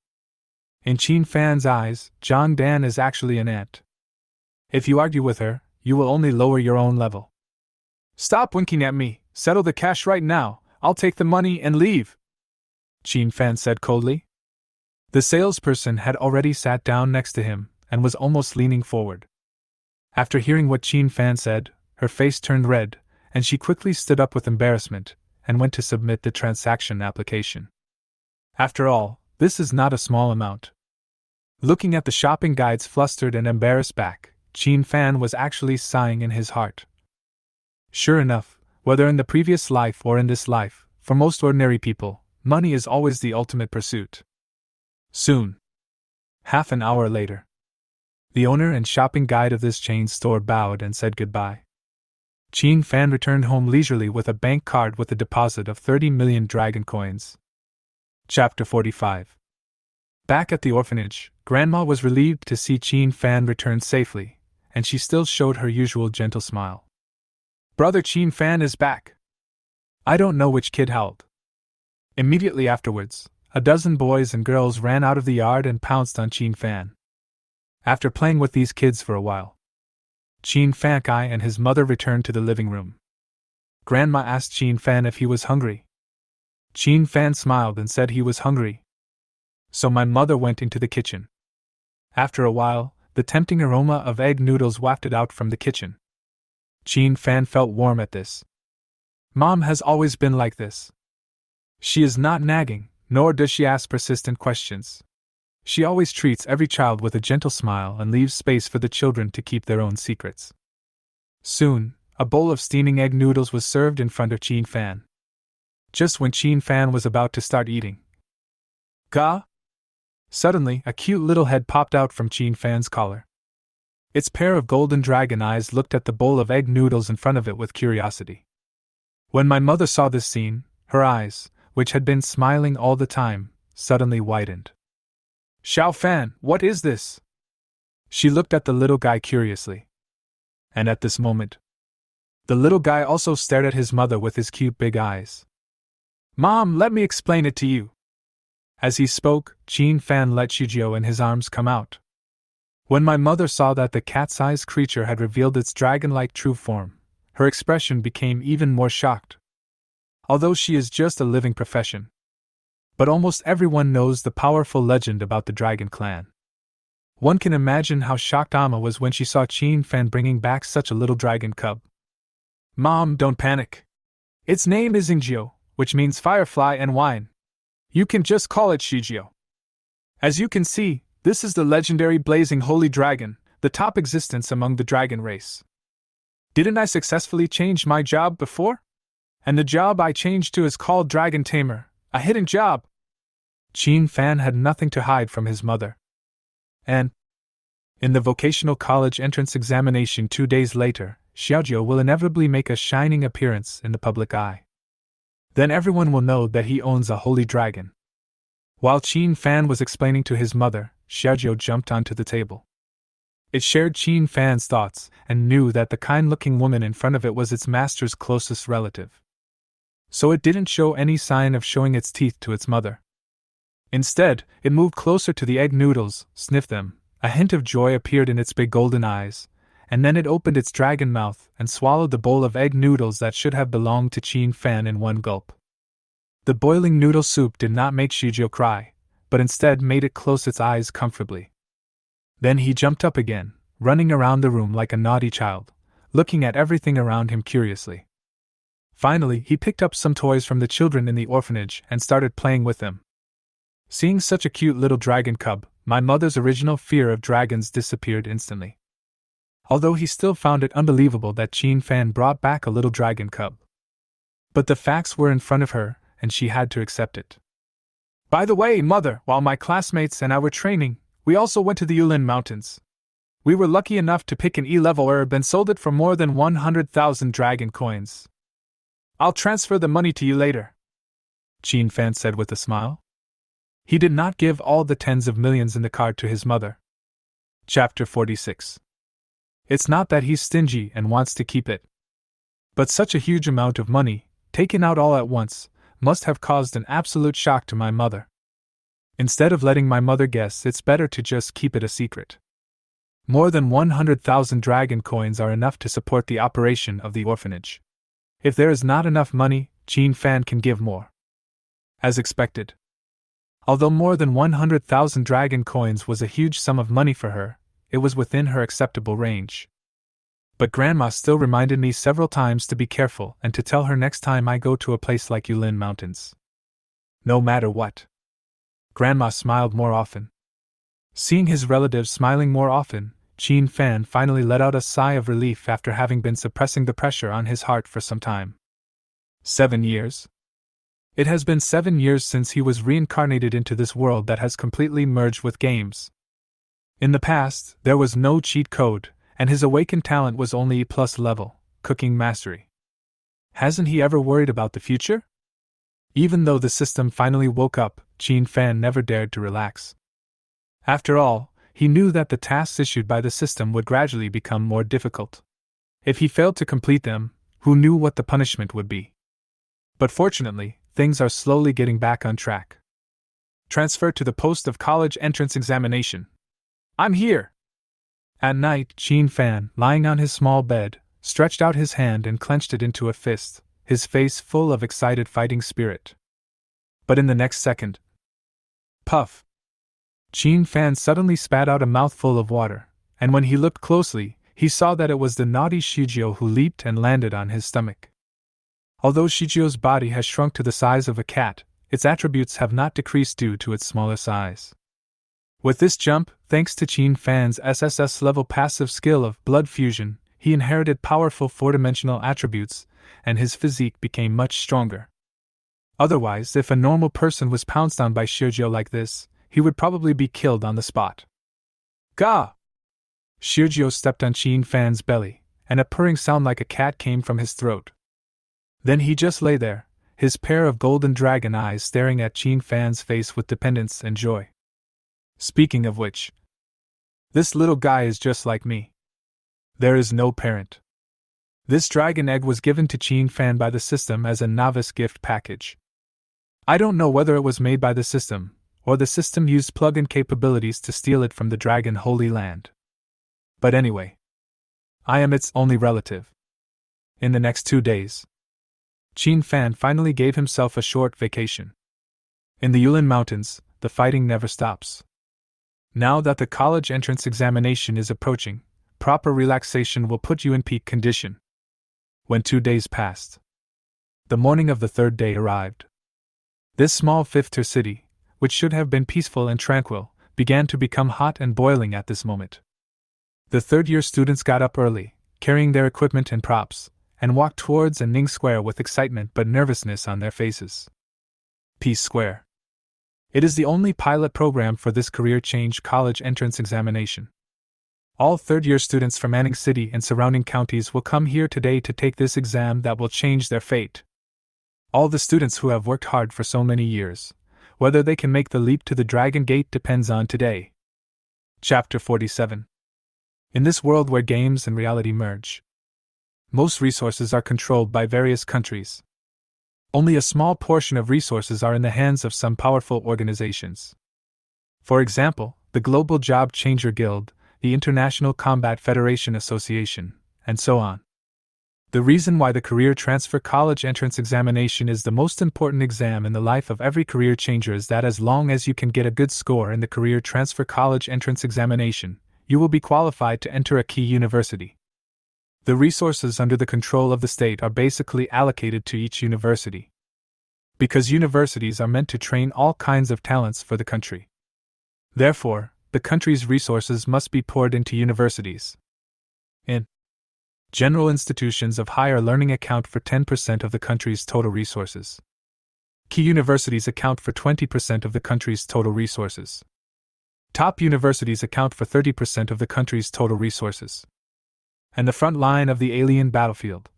In Chin Fan's eyes, Zhang Dan is actually an ant. If you argue with her, you will only lower your own level. Stop winking at me, settle the cash right now, I'll take the money and leave, Chin Fan said coldly. The salesperson had already sat down next to him and was almost leaning forward. After hearing what Chin Fan said, her face turned red, and she quickly stood up with embarrassment and went to submit the transaction application. After all, this is not a small amount. Looking at the shopping guide's flustered and embarrassed back, Chin Fan was actually sighing in his heart. Sure enough, whether in the previous life or in this life, for most ordinary people, money is always the ultimate pursuit. Soon. Half an hour later. The owner and shopping guide of this chain store bowed and said goodbye. Chin Fan returned home leisurely with a bank card with a deposit of 30 million dragon coins. Chapter 45. Back at the orphanage, Grandma was relieved to see Chin Fan return safely, and she still showed her usual gentle smile. Brother Chin Fan is back. I don't know which kid howled. Immediately afterwards, a dozen boys and girls ran out of the yard and pounced on Chin Fan. After playing with these kids for a while, Chin Fan and his mother returned to the living room. Grandma asked Chin Fan if he was hungry. Chin Fan smiled and said he was hungry. So my mother went into the kitchen. After a while, the tempting aroma of egg noodles wafted out from the kitchen. Chin Fan felt warm at this. Mom has always been like this. She is not nagging, nor does she ask persistent questions. She always treats every child with a gentle smile and leaves space for the children to keep their own secrets. Soon, a bowl of steaming egg noodles was served in front of Chin Fan. Just when Chin Fan was about to start eating, Ga! Suddenly, a cute little head popped out from Chin Fan's collar. Its pair of golden dragon eyes looked at the bowl of egg noodles in front of it with curiosity. When my mother saw this scene, her eyes, which had been smiling all the time, suddenly widened. Xiao Fan, what is this? She looked at the little guy curiously. And at this moment, the little guy also stared at his mother with his cute big eyes. Mom, let me explain it to you. As he spoke, Chin Fan let Shujio in his arms come out. When my mother saw that the cat-sized creature had revealed its dragon-like true form, her expression became even more shocked. Although she is just a living profession, but almost everyone knows the powerful legend about the Dragon Clan. One can imagine how shocked Amma was when she saw Chin Fan bringing back such a little dragon cub. Mom, don't panic. Its name is Ingio, which means firefly and wine. You can just call it Shujio. As you can see, this is the legendary blazing holy dragon, the top existence among the dragon race. Didn't I successfully change my job before? And the job I changed to is called Dragon Tamer, a hidden job. Qin Fan had nothing to hide from his mother. And in the vocational college entrance examination 2 days later, Xiaojiu will inevitably make a shining appearance in the public eye. Then everyone will know that he owns a holy dragon. While Qin Fan was explaining to his mother, Xiaojiu jumped onto the table. It shared Qin Fan's thoughts and knew that the kind-looking woman in front of it was its master's closest relative. So it didn't show any sign of showing its teeth to its mother. Instead, it moved closer to the egg noodles, sniffed them, a hint of joy appeared in its big golden eyes, and then it opened its dragon mouth and swallowed the bowl of egg noodles that should have belonged to Qin Fan in one gulp. The boiling noodle soup did not make Xiaojiu cry, but instead made it close its eyes comfortably. Then he jumped up again, running around the room like a naughty child, looking at everything around him curiously. Finally, he picked up some toys from the children in the orphanage and started playing with them. Seeing such a cute little dragon cub, my mother's original fear of dragons disappeared instantly. Although he still found it unbelievable that Qin Fan brought back a little dragon cub. But the facts were in front of her, and she had to accept it. By the way, Mother, while my classmates and I were training, we also went to the Ulin mountains. We were lucky enough to pick an E-level herb and sold it for more than 100,000 dragon coins. I'll transfer the money to you later, Qin Fan said with a smile. He did not give all the tens of millions in the card to his mother. Chapter 46. It's not that he's stingy and wants to keep it. But such a huge amount of money, taken out all at once, must have caused an absolute shock to my mother. Instead of letting my mother guess, it's better to just keep it a secret. More than 100,000 dragon coins are enough to support the operation of the orphanage. If there is not enough money, Qin Fan can give more. As expected. Although more than 100,000 dragon coins was a huge sum of money for her, it was within her acceptable range. But Grandma still reminded me several times to be careful and to tell her next time I go to a place like Ulin Mountains. No matter what. Grandma smiled more often. Seeing his relatives smiling more often, Qin Fan finally let out a sigh of relief after having been suppressing the pressure on his heart for some time. 7 years? It has been 7 years since he was reincarnated into this world that has completely merged with games. In the past, there was no cheat code, and his awakened talent was only E+ level, cooking mastery. Hasn't he ever worried about the future? Even though the system finally woke up, Qin Fan never dared to relax. After all, he knew that the tasks issued by the system would gradually become more difficult. If he failed to complete them, who knew what the punishment would be? But fortunately, things are slowly getting back on track. Transfer to the post of college entrance examination. I'm here! At night, Qin Fan, lying on his small bed, stretched out his hand and clenched it into a fist, his face full of excited fighting spirit. But in the next second, puff! Qin Fan suddenly spat out a mouthful of water, and when he looked closely, he saw that it was the naughty Xiaojiu who leaped and landed on his stomach. Although Xiaojiu's body has shrunk to the size of a cat, its attributes have not decreased due to its smaller size. With this jump, thanks to Qin Fan's SSS-level passive skill of blood fusion, he inherited powerful four-dimensional attributes, and his physique became much stronger. Otherwise, if a normal person was pounced on by Xiaojiu like this, he would probably be killed on the spot. Gah! Xiaojiu stepped on Qin Fan's belly, and a purring sound like a cat came from his throat. Then he just lay there, his pair of golden dragon eyes staring at Qin Fan's face with dependence and joy. Speaking of which, this little guy is just like me. There is no parent. This dragon egg was given to Qin Fan by the system as a novice gift package. I don't know whether it was made by the system, or the system used plug-in capabilities to steal it from the Dragon Holy Land. But anyway, I am its only relative. In the next 2 days, Qin Fan finally gave himself a short vacation. In the Ulin Mountains, the fighting never stops. Now that the college entrance examination is approaching, proper relaxation will put you in peak condition. When 2 days passed, the morning of the third day arrived. This small fifth-tier city, which should have been peaceful and tranquil, began to become hot and boiling at this moment. The third-year students got up early, carrying their equipment and props, and walked towards Ning Square with excitement but nervousness on their faces. Peace Square. It is the only pilot program for this career change college entrance examination. All third-year students from Anning City and surrounding counties will come here today to take this exam that will change their fate. All the students who have worked hard for so many years, whether they can make the leap to the Dragon Gate depends on today. Chapter 47. In this world where games and reality merge, most resources are controlled by various countries. Only a small portion of resources are in the hands of some powerful organizations. For example, the Global Job Changer Guild, the International Combat Federation Association, and so on. The reason why the Career Transfer College Entrance Examination is the most important exam in the life of every career changer is that as long as you can get a good score in the Career Transfer College Entrance Examination, you will be qualified to enter a key university. The resources under the control of the state are basically allocated to each university. Because universities are meant to train all kinds of talents for the country. Therefore, the country's resources must be poured into universities. General institutions of higher learning account for 10% of the country's total resources. Key universities account for 20% of the country's total resources. Top universities account for 30% of the country's total resources. And the front line of the alien battlefield.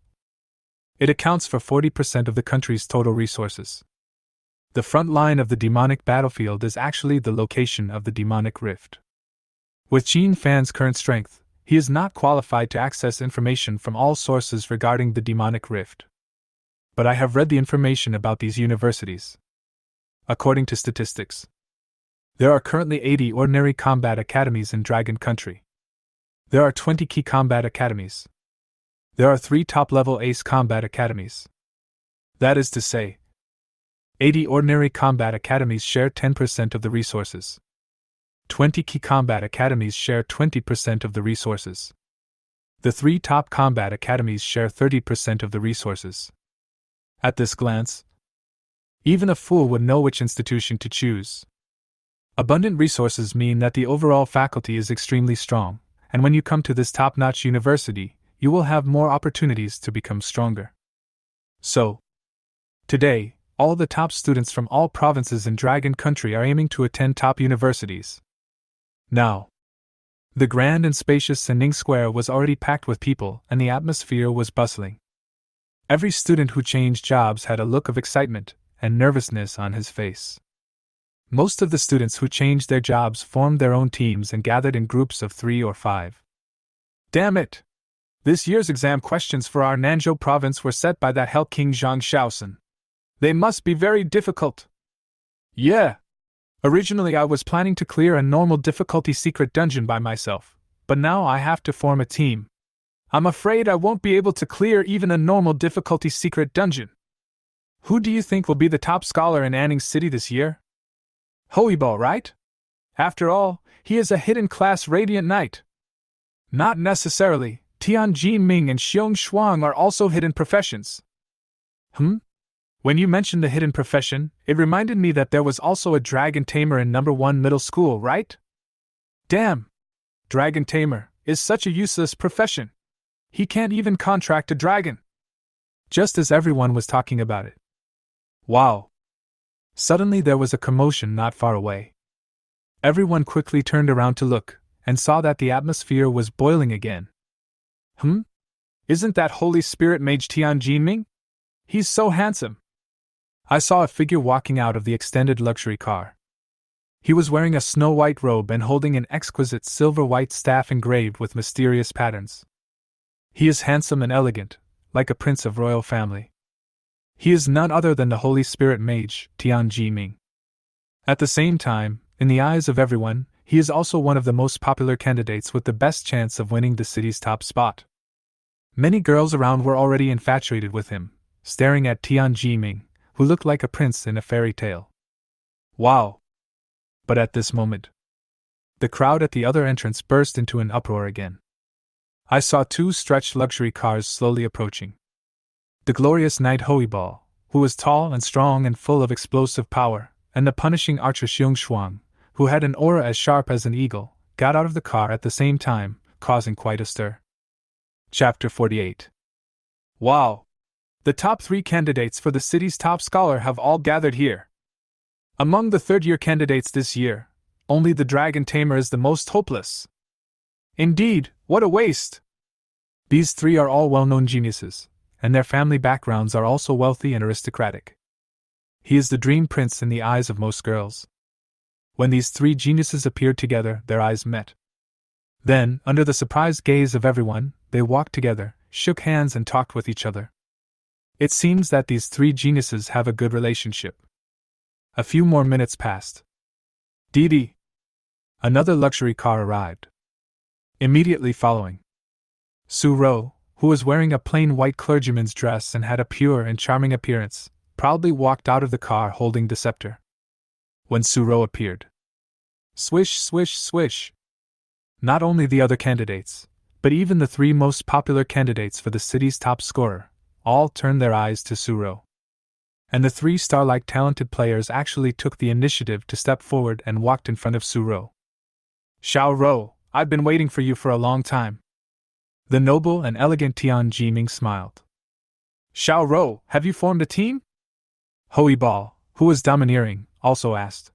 It accounts for 40% of the country's total resources. The front line of the demonic battlefield is actually the location of the demonic rift. With Gene Fan's current strength, he is not qualified to access information from all sources regarding the demonic rift. But I have read the information about these universities. According to statistics, there are currently 80 ordinary combat academies in Dragon Country. There are 20 key combat academies. There are 3 top-level ace combat academies. That is to say, 80 ordinary combat academies share 10% of the resources. 20 key combat academies share 20% of the resources. The 3 top combat academies share 30% of the resources. At this glance, even a fool would know which institution to choose. Abundant resources mean that the overall faculty is extremely strong, and when you come to this top-notch university, you will have more opportunities to become stronger. So, today, all the top students from all provinces in Dragon Country are aiming to attend top universities. Now, the grand and spacious Ning Square was already packed with people and the atmosphere was bustling. Every student who changed jobs had a look of excitement and nervousness on his face. Most of the students who changed their jobs formed their own teams and gathered in groups of 3 or 5. Damn it! This year's exam questions for our Nanzhou province were set by that hell King Zhang Shaosun. They must be very difficult. Yeah. Originally I was planning to clear a normal difficulty secret dungeon by myself, but now I have to form a team. I'm afraid I won't be able to clear even a normal difficulty secret dungeon. Who do you think will be the top scholar in Anning City this year? Hoibo, right? After all, he is a hidden class Radiant Knight. Not necessarily. Tianji Ming and Xiong Shuang are also hidden professions. When you mentioned the hidden profession, it reminded me that there was also a dragon tamer in number 1 middle school, right? Damn! Dragon tamer is such a useless profession. He can't even contract a dragon. Just as everyone was talking about it. Wow! Suddenly there was a commotion not far away. Everyone quickly turned around to look, and saw that the atmosphere was boiling again. Isn't that Holy Spirit Mage Tianji Ming? He's so handsome. I saw a figure walking out of the extended luxury car. He was wearing a snow-white robe and holding an exquisite silver-white staff engraved with mysterious patterns. He is handsome and elegant, like a prince of royal family. He is none other than the Holy Spirit Mage, Tianji Ming. At the same time, in the eyes of everyone, he is also one of the most popular candidates with the best chance of winning the city's top spot. Many girls around were already infatuated with him, staring at Tianji Ming, who looked like a prince in a fairy tale. Wow! But at this moment, the crowd at the other entrance burst into an uproar again. I saw 2 stretched luxury cars slowly approaching. The glorious knight Hoibal, who was tall and strong and full of explosive power, and the punishing archer Xiong Shuang, who had an aura as sharp as an eagle, got out of the car at the same time, causing quite a stir. Chapter 48. Wow! The top 3 candidates for the city's top scholar have all gathered here. Among the third-year candidates this year, only the dragon tamer is the most hopeless. Indeed, what a waste! These 3 are all well-known geniuses, and their family backgrounds are also wealthy and aristocratic. He is the dream prince in the eyes of most girls. When these 3 geniuses appeared together, their eyes met. Then, under the surprised gaze of everyone, they walked together, shook hands and talked with each other. It seems that these 3 geniuses have a good relationship. A few more minutes passed. Didi! Another luxury car arrived. Immediately following, Suro, who was wearing a plain white clergyman's dress and had a pure and charming appearance, proudly walked out of the car holding the scepter. When Suro appeared, swish, swish, swish! Not only the other candidates, but even the 3 most popular candidates for the city's top scorer, all turned their eyes to Suro. And the 3 star-like talented players actually took the initiative to step forward and walked in front of Suro. Xiao Ro, I've been waiting for you for a long time. The noble and elegant Tian Jiming smiled. Xiao Ro, have you formed a team? Hui Bal, who was domineering, also asked.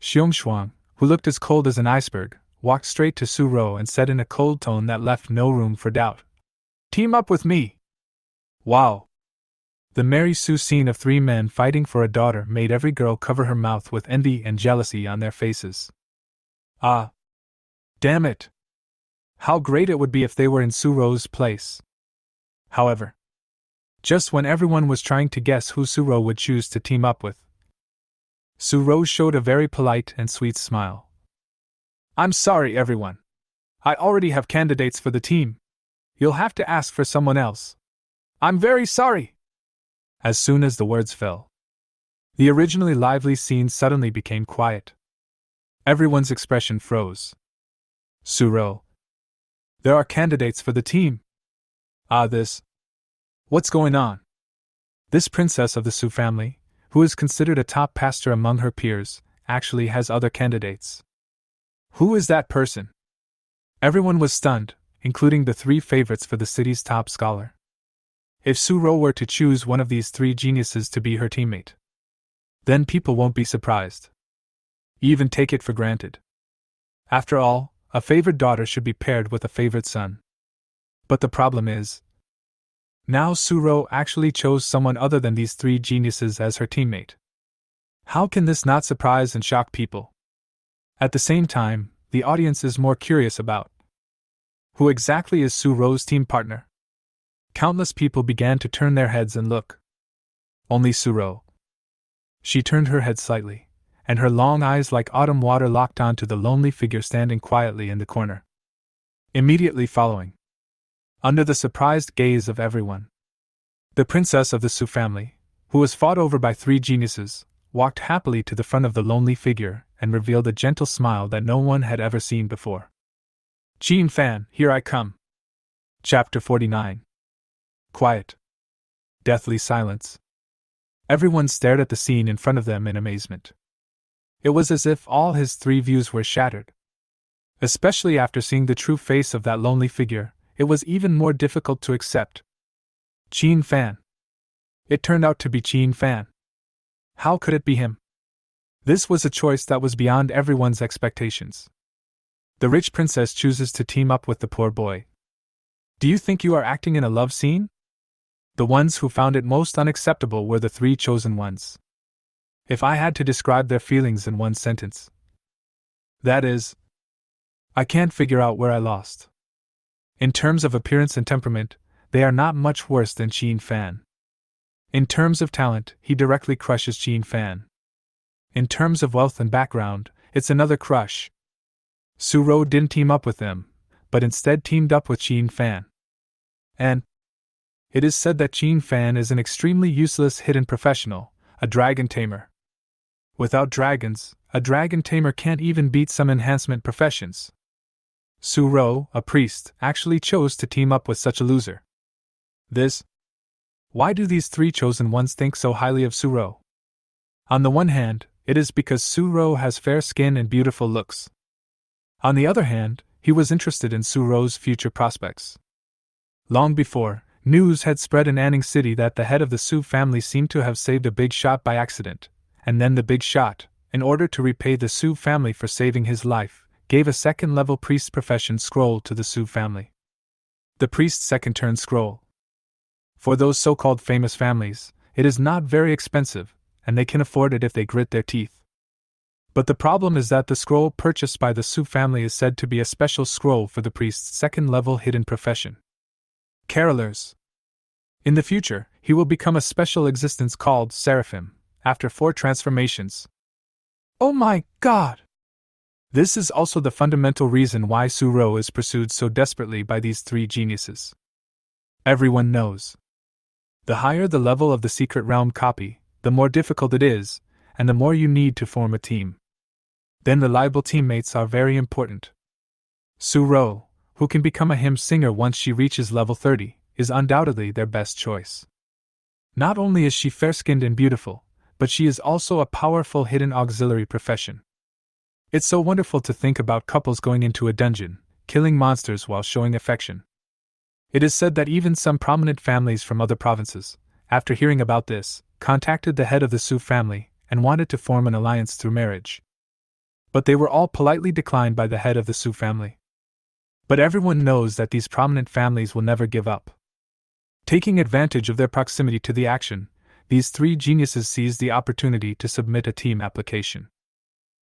Xiong Shuang, who looked as cold as an iceberg, walked straight to Suro and said in a cold tone that left no room for doubt. Team up with me! Wow! The Mary Sue scene of 3 men fighting for a daughter made every girl cover her mouth with envy and jealousy on their faces. Ah! Damn it! How great it would be if they were in Suro's place. However, just when everyone was trying to guess who Suro would choose to team up with, Suro showed a very polite and sweet smile. I'm sorry, everyone. I already have candidates for the team. You'll have to ask for someone else. I'm very sorry. As soon as the words fell, the originally lively scene suddenly became quiet. Everyone's expression froze. Suro. There are candidates for the team. Ah, this. What's going on? This princess of the Su family, who is considered a top pastor among her peers, actually has other candidates. Who is that person? Everyone was stunned, including the 3 favorites for the city's top scholar. If Suro were to choose one of these 3 geniuses to be her teammate, then people won't be surprised. Even take it for granted. After all, a favored daughter should be paired with a favored son. But the problem is, now Suro actually chose someone other than these 3 geniuses as her teammate. How can this not surprise and shock people? At the same time, the audience is more curious about who exactly is Suro's team partner. Countless people began to turn their heads and look. Only Suro. She turned her head slightly, and her long eyes like autumn water locked onto the lonely figure standing quietly in the corner. Immediately following, under the surprised gaze of everyone, the princess of the Su family, who was fought over by 3 geniuses, walked happily to the front of the lonely figure and revealed a gentle smile that no one had ever seen before. Jean Fan, here I come. Chapter 49. Quiet. Deathly silence. Everyone stared at the scene in front of them in amazement. It was as if all his 3 views were shattered. Especially after seeing the true face of that lonely figure, it was even more difficult to accept. Jean Fan. It turned out to be Jean Fan. How could it be him? This was a choice that was beyond everyone's expectations. The rich princess chooses to team up with the poor boy. Do you think you are acting in a love scene? The ones who found it most unacceptable were the 3 chosen ones. If I had to describe their feelings in one sentence, that is, I can't figure out where I lost. In terms of appearance and temperament, they are not much worse than Jean Fan. In terms of talent, he directly crushes Jean Fan. In terms of wealth and background, it's another crush. Suro didn't team up with them, but instead teamed up with Jean Fan. And it is said that Jean Fan is an extremely useless hidden professional, a dragon tamer. Without dragons, a dragon tamer can't even beat some enhancement professions. Suro, a priest, actually chose to team up with such a loser. Why do these 3 chosen ones think so highly of Suro? On the one hand, it is because Suro has fair skin and beautiful looks. On the other hand, he was interested in Suro's future prospects. Long before, news had spread in Anning City that the head of the Su family seemed to have saved a big shot by accident, and then the big shot, in order to repay the Su family for saving his life, gave a second-level priest profession scroll to the Su family. The priest's second-turn scroll. For those so-called famous families, it is not very expensive, and they can afford it if they grit their teeth. But the problem is that the scroll purchased by the Su family is said to be a special scroll for the priest's second-level hidden profession. Carolers. In the future, he will become a special existence called Seraphim, after 4 transformations. Oh my god! This is also the fundamental reason why Suro is pursued so desperately by these 3 geniuses. Everyone knows. The higher the level of the secret realm copy, the more difficult it is, and the more you need to form a team. Then reliable teammates are very important. Suro, who can become a hymn singer once she reaches level 30, is undoubtedly their best choice. Not only is she fair-skinned and beautiful, but she is also a powerful hidden auxiliary profession. It's so wonderful to think about couples going into a dungeon, killing monsters while showing affection. It is said that even some prominent families from other provinces, after hearing about this, contacted the head of the Su family and wanted to form an alliance through marriage. But they were all politely declined by the head of the Su family. But everyone knows that these prominent families will never give up. Taking advantage of their proximity to the action, these 3 geniuses seized the opportunity to submit a team application.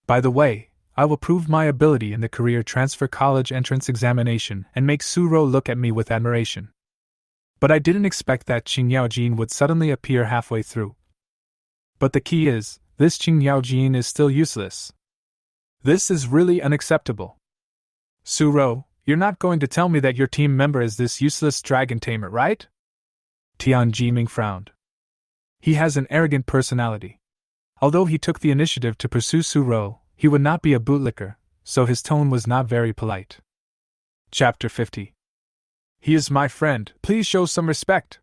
By the way, I will prove my ability in the career transfer college entrance examination and make Suro look at me with admiration. But I didn't expect that Qing Yaojin would suddenly appear halfway through. But the key is, this Qing Yaojin is still useless. This is really unacceptable. Suro, you're not going to tell me that your team member is this useless dragon tamer, right? Tianjiming frowned. He has an arrogant personality. Although he took the initiative to pursue Suro, he would not be a bootlicker, so his tone was not very polite. Chapter 50. He is my friend, please show some respect.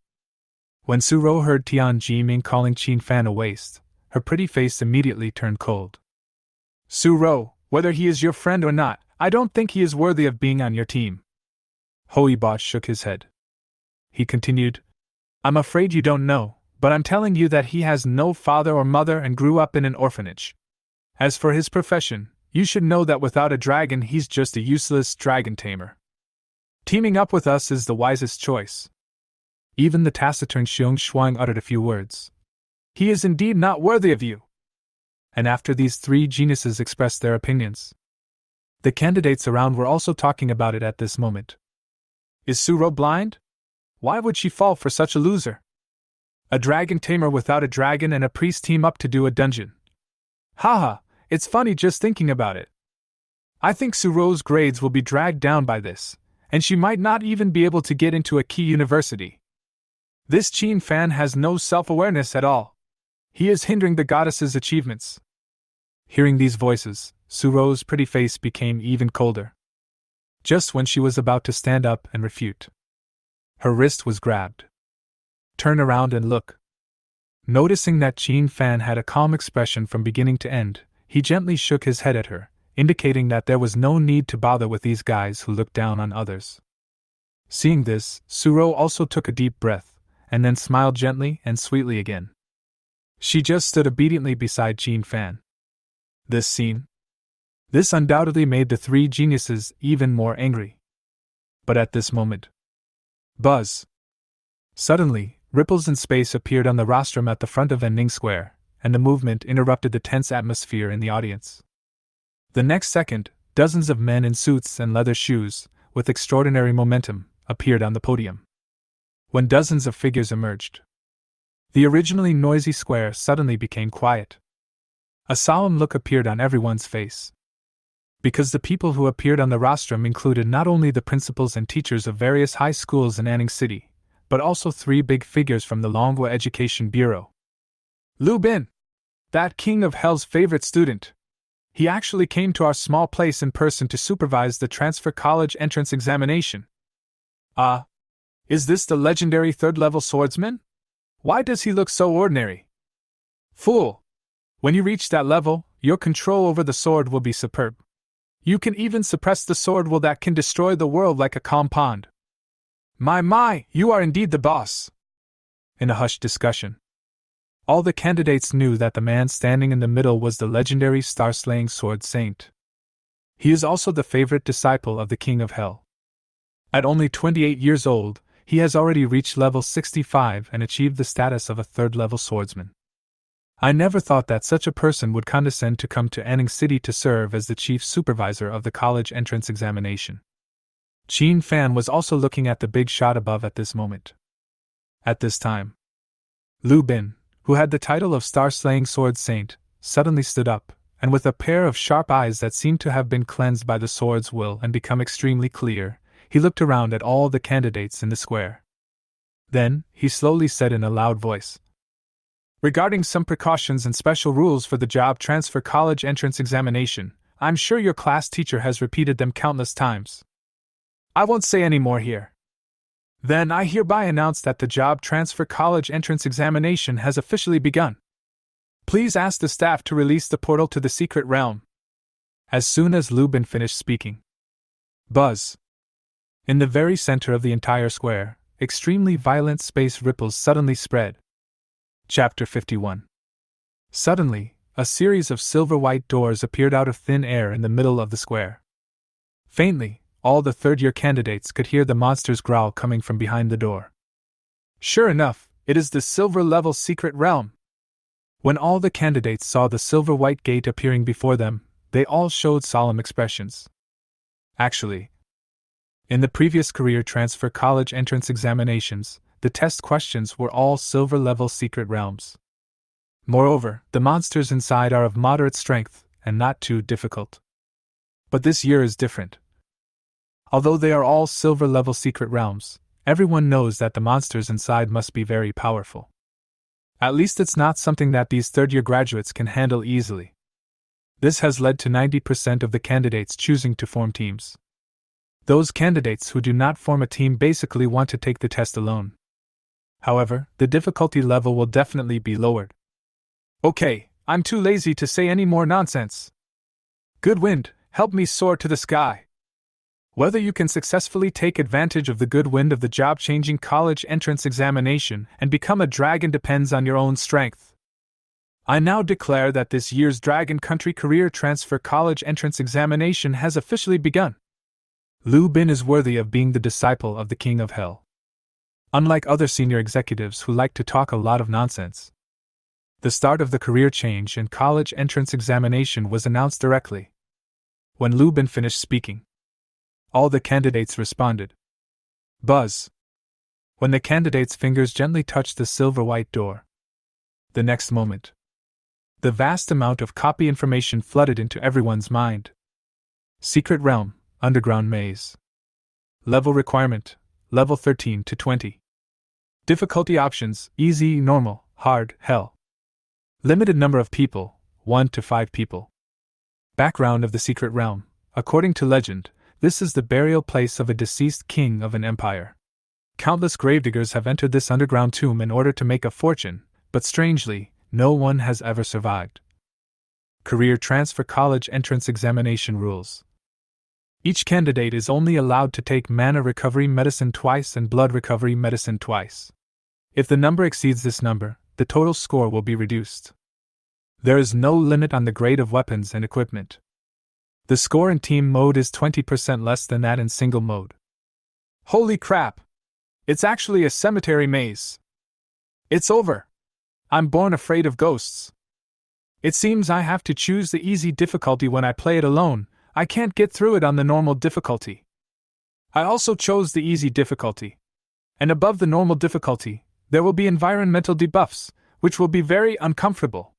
When Suro heard Tianjiming calling Qin Fan a waste, her pretty face immediately turned cold. Suro, whether he is your friend or not, I don't think he is worthy of being on your team. Hoiba shook his head. He continued, I'm afraid you don't know, but I'm telling you that he has no father or mother and grew up in an orphanage. As for his profession, you should know that without a dragon he's just a useless dragon tamer. Teaming up with us is the wisest choice. Even the taciturn Xiong Shuang uttered a few words. He is indeed not worthy of you. And after these 3 geniuses expressed their opinions, the candidates around were also talking about it at this moment. Is Suro blind? Why would she fall for such a loser? A dragon tamer without a dragon and a priest team up to do a dungeon. Haha, it's funny just thinking about it. I think Suro's grades will be dragged down by this, and she might not even be able to get into a key university. This Qin Fan has no self-awareness at all. He is hindering the goddess's achievements. Hearing these voices, Suro's pretty face became even colder. Just when she was about to stand up and refute, her wrist was grabbed. Turn around and look. Noticing that Qin Fan had a calm expression from beginning to end, he gently shook his head at her, indicating that there was no need to bother with these guys who looked down on others. Seeing this, Suro also took a deep breath, and then smiled gently and sweetly again. She just stood obediently beside Qin Fan. This scene? This undoubtedly made the 3 geniuses even more angry. But at this moment, buzz! Suddenly, ripples in space appeared on the rostrum at the front of Anning Square, and the movement interrupted the tense atmosphere in the audience. The next second, dozens of men in suits and leather shoes, with extraordinary momentum, appeared on the podium. When dozens of figures emerged, the originally noisy square suddenly became quiet. A solemn look appeared on everyone's face. Because the people who appeared on the rostrum included not only the principals and teachers of various high schools in Anning City, but also 3 big figures from the Longhua Education Bureau. Lu Bin! That king of hell's favorite student! He actually came to our small place in person to supervise the transfer college entrance examination. Is this the legendary 3rd-level swordsman? Why does he look so ordinary? Fool! When you reach that level, your control over the sword will be superb. You can even suppress the sword will that can destroy the world like a calm pond. My, you are indeed the boss. In a hushed discussion, all the candidates knew that the man standing in the middle was the legendary star-slaying sword saint. He is also the favorite disciple of the King of Hell. At only 28 years old, he has already reached level 65 and achieved the status of a third-level swordsman. I never thought that such a person would condescend to come to Anning City to serve as the chief supervisor of the college entrance examination. Qin Fan was also looking at the big shot above at this moment. At this time, Lu Bin, who had the title of Star-Slaying Sword Saint, suddenly stood up, and with a pair of sharp eyes that seemed to have been cleansed by the sword's will and become extremely clear, he looked around at all the candidates in the square. Then, he slowly said in a loud voice, "Regarding some precautions and special rules for the job transfer college entrance examination, I'm sure your class teacher has repeated them countless times. I won't say any more here. Then I hereby announce that the job transfer college entrance examination has officially begun. Please ask the staff to release the portal to the secret realm." As soon as Lu Bin finished speaking, buzz! In the very center of the entire square, extremely violent space ripples suddenly spread. Chapter 51. Suddenly, a series of silver-white doors appeared out of thin air in the middle of the square. Faintly, all the third-year candidates could hear the monster's growl coming from behind the door. Sure enough, it is the silver-level secret realm. When all the candidates saw the silver-white gate appearing before them, they all showed solemn expressions. Actually, in the previous career transfer college entrance examinations, the test questions were all silver-level secret realms. Moreover, the monsters inside are of moderate strength and not too difficult. But this year is different. Although they are all silver-level secret realms, everyone knows that the monsters inside must be very powerful. At least it's not something that these third-year graduates can handle easily. This has led to 90% of the candidates choosing to form teams. Those candidates who do not form a team basically want to take the test alone. However, the difficulty level will definitely be lowered. Okay, I'm too lazy to say any more nonsense. Good wind, help me soar to the sky. Whether you can successfully take advantage of the good wind of the job-changing college entrance examination and become a dragon depends on your own strength. I now declare that this year's Dragon Country Career Transfer College Entrance Examination has officially begun. Lu Bin is worthy of being the disciple of the King of Hell. Unlike other senior executives who like to talk a lot of nonsense, the start of the career change and college entrance examination was announced directly. When Lu Bin finished speaking, all the candidates responded. Buzz! When the candidates' fingers gently touched the silver-white door. The next moment, the vast amount of copy information flooded into everyone's mind. Secret Realm, Underground Maze. Level requirement, level 13 to 20. Difficulty options, easy, normal, hard, hell. Limited number of people, 1 to 5 people. Background of the Secret Realm. According to legend, this is the burial place of a deceased king of an empire. Countless gravediggers have entered this underground tomb in order to make a fortune, but strangely, no one has ever survived. Career Transfer College Entrance Examination Rules. Each candidate is only allowed to take mana recovery medicine twice and blood recovery medicine twice. If the number exceeds this number, the total score will be reduced. There is no limit on the grade of weapons and equipment. The score in team mode is 20% less than that in single mode. Holy crap! It's actually a cemetery maze. It's over. I'm born afraid of ghosts. It seems I have to choose the easy difficulty when I play it alone. I can't get through it on the normal difficulty. I also chose the easy difficulty. And above the normal difficulty, there will be environmental debuffs, which will be very uncomfortable.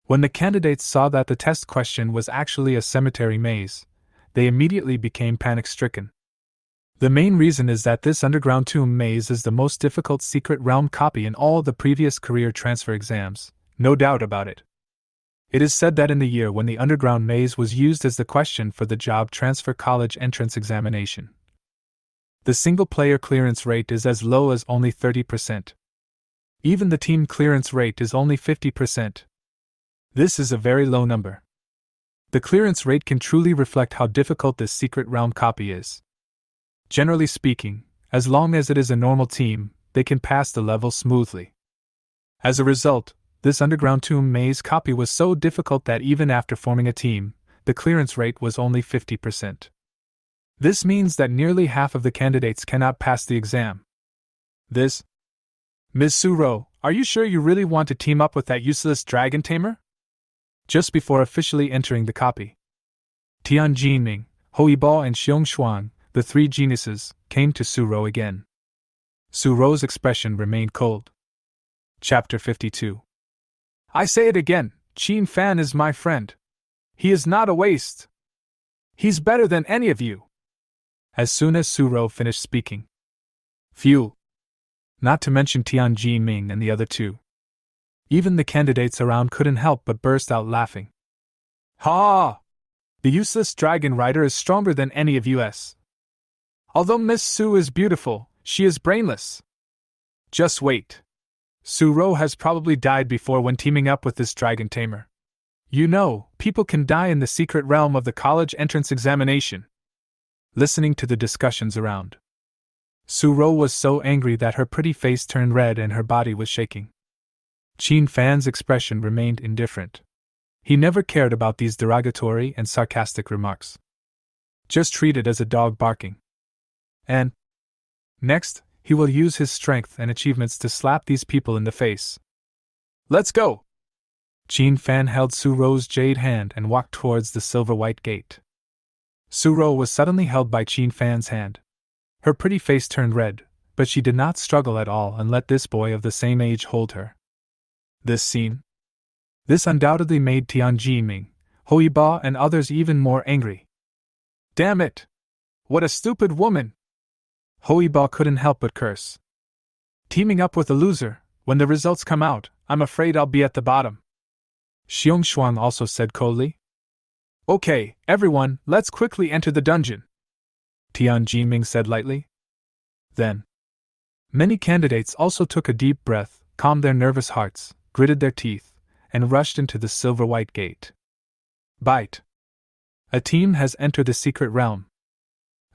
When the candidates saw that the test question was actually a cemetery maze, they immediately became panic-stricken. The main reason is that this underground tomb maze is the most difficult secret realm copy in all the previous career transfer exams, no doubt about it. It is said that in the year when the underground maze was used as the question for the job transfer college entrance examination, the single-player clearance rate is as low as only 30%. Even the team clearance rate is only 50%. This is a very low number. The clearance rate can truly reflect how difficult this secret realm copy is. Generally speaking, as long as it is a normal team, they can pass the level smoothly. As a result, this underground tomb maze copy was so difficult that even after forming a team, the clearance rate was only 50%. This means that nearly half of the candidates cannot pass the exam. Ms. Suro, are you sure you really want to team up with that useless dragon tamer? Just before officially entering the copy, Taming, Hoibo and Xiongxuan, the three geniuses, came to Suro again. Suro's expression remained cold. Chapter 52. I say it again, Qin Fan is my friend. He is not a waste. He's better than any of you. As soon as Suro finished speaking, phew! Not to mention Tianjiming and the other two. Even the candidates around couldn't help but burst out laughing. Ha! The useless dragon rider is stronger than any of us. Although Miss Su is beautiful, she is brainless. Just wait. Suro has probably died before when teaming up with this dragon tamer. You know, people can die in the secret realm of the college entrance examination. Listening to the discussions around, Suro was so angry that her pretty face turned red and her body was shaking. Qin Fan's expression remained indifferent. He never cared about these derogatory and sarcastic remarks. Just treat it as a dog barking. And next, he will use his strength and achievements to slap these people in the face. Let's go! Qin Fan held Suro's jade hand and walked towards the silver-white gate. Suro was suddenly held by Qin Fan's hand. Her pretty face turned red, but she did not struggle at all and let this boy of the same age hold her. This scene? This undoubtedly made Tianjiming, Hoiba and others even more angry. Damn it! What a stupid woman! Hoiba couldn't help but curse. Teaming up with a loser, when the results come out, I'm afraid I'll be at the bottom. Xiongxuan also said coldly. Okay, everyone, let's quickly enter the dungeon. Tianjiming said lightly. Then, many candidates also took a deep breath, calmed their nervous hearts, gritted their teeth, and rushed into the silver-white gate. Bite. A team has entered the secret realm.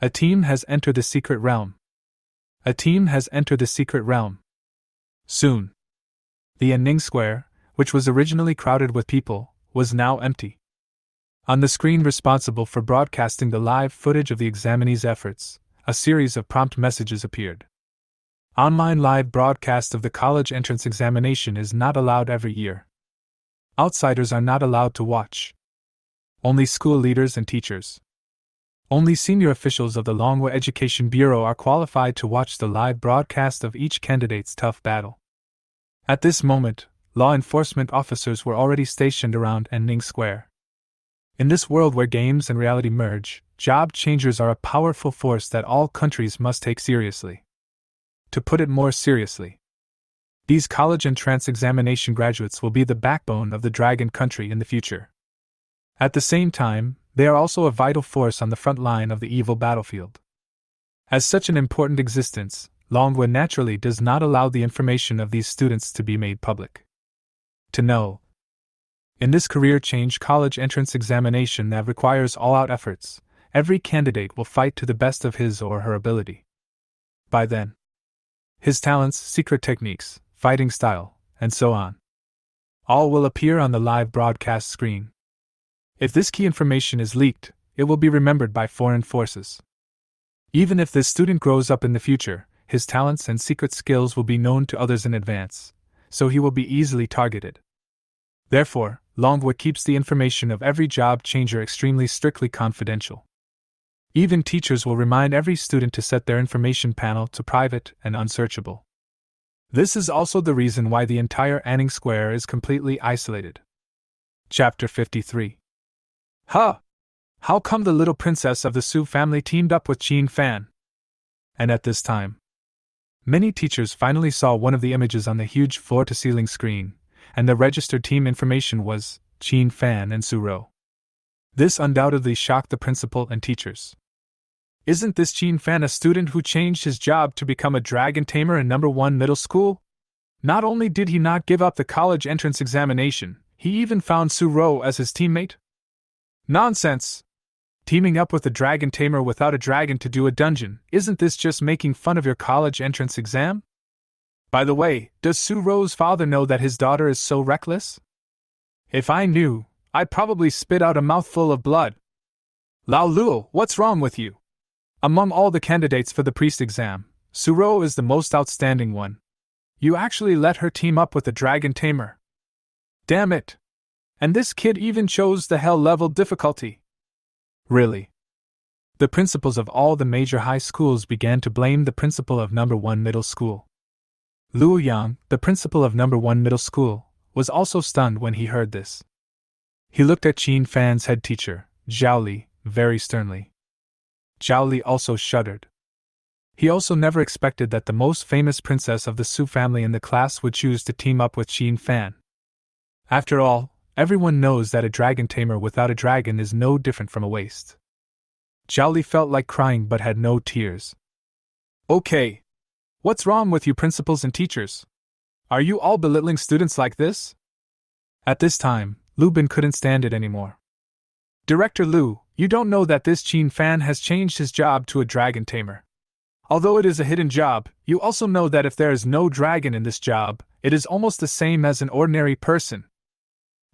A team has entered the secret realm. A team has entered the secret realm. Soon. The Enning Square, which was originally crowded with people, was now empty. On the screen responsible for broadcasting the live footage of the examinees' efforts, a series of prompt messages appeared. Online live broadcast of the college entrance examination is not allowed every year. Outsiders are not allowed to watch. Only school leaders and teachers. Only senior officials of the Longhua Education Bureau are qualified to watch the live broadcast of each candidate's tough battle. At this moment, law enforcement officers were already stationed around Enning Square. In this world where games and reality merge, job changers are a powerful force that all countries must take seriously. To put it more seriously, these college entrance examination graduates will be the backbone of the Dragon Country in the future. At the same time, they are also a vital force on the front line of the evil battlefield. As such an important existence, Longhua naturally does not allow the information of these students to be made public. To know. In this career change college entrance examination that requires all-out efforts, every candidate will fight to the best of his or her ability. By then, his talents, secret techniques, fighting style, and so on, all will appear on the live broadcast screen. If this key information is leaked, it will be remembered by foreign forces. Even if this student grows up in the future, his talents and secret skills will be known to others in advance, so he will be easily targeted. Therefore, Longhua keeps the information of every job changer extremely strictly confidential. Even teachers will remind every student to set their information panel to private and unsearchable. This is also the reason why the entire Enning Square is completely isolated. Chapter 53. Huh! How come the little princess of the Su family teamed up with Qin Fan? And at this time, many teachers finally saw one of the images on the huge floor-to-ceiling screen, and the registered team information was Qin Fan and Suro. This undoubtedly shocked the principal and teachers. Isn't this Qin Fan a student who changed his job to become a dragon tamer in No. 1 middle school? Not only did he not give up the college entrance examination, He even found Suro as his teammate? Nonsense! Teaming up with a dragon tamer without a dragon to do a dungeon, isn't this just making fun of your college entrance exam? By the way, does Suro's father know that his daughter is so reckless? If I knew, I'd probably spit out a mouthful of blood. Lao Luo, what's wrong with you? Among all the candidates for the priest exam, Suro is the most outstanding one. You actually let her team up with a dragon tamer. Damn it! And this kid even chose the hell level difficulty. Really? The principals of all the major high schools began to blame the principal of number 1 middle school. Luo Yang, the principal of number 1 middle school, was also stunned when he heard this. He looked at Qin Fan's head teacher, Zhao Li, very sternly. Zhao Li also shuddered. He also never expected that the most famous princess of the Su family in the class would choose to team up with Qin Fan. After all, everyone knows that a dragon tamer without a dragon is no different from a waste. Zhao Li felt like crying but had no tears. Okay. What's wrong with you principals and teachers? Are you all belittling students like this? At this time, Lu Bin couldn't stand it anymore. Director Lu, you don't know that this Qin Fan has changed his job to a dragon tamer. Although it is a hidden job, you also know that if there is no dragon in this job, it is almost the same as an ordinary person.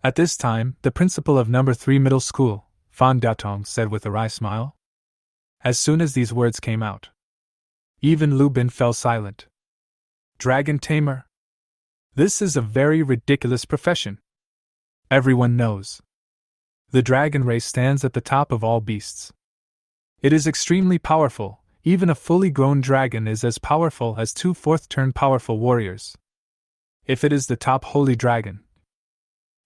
At this time, the principal of number 3 middle school, Fan Daotong, said with a wry smile. As soon as these words came out, even Lu Bin fell silent. Dragon tamer? This is a very ridiculous profession. Everyone knows. The dragon race stands at the top of all beasts. It is extremely powerful. Even a fully grown dragon is as powerful as 2 fourth-turn powerful warriors. If it is the top holy dragon,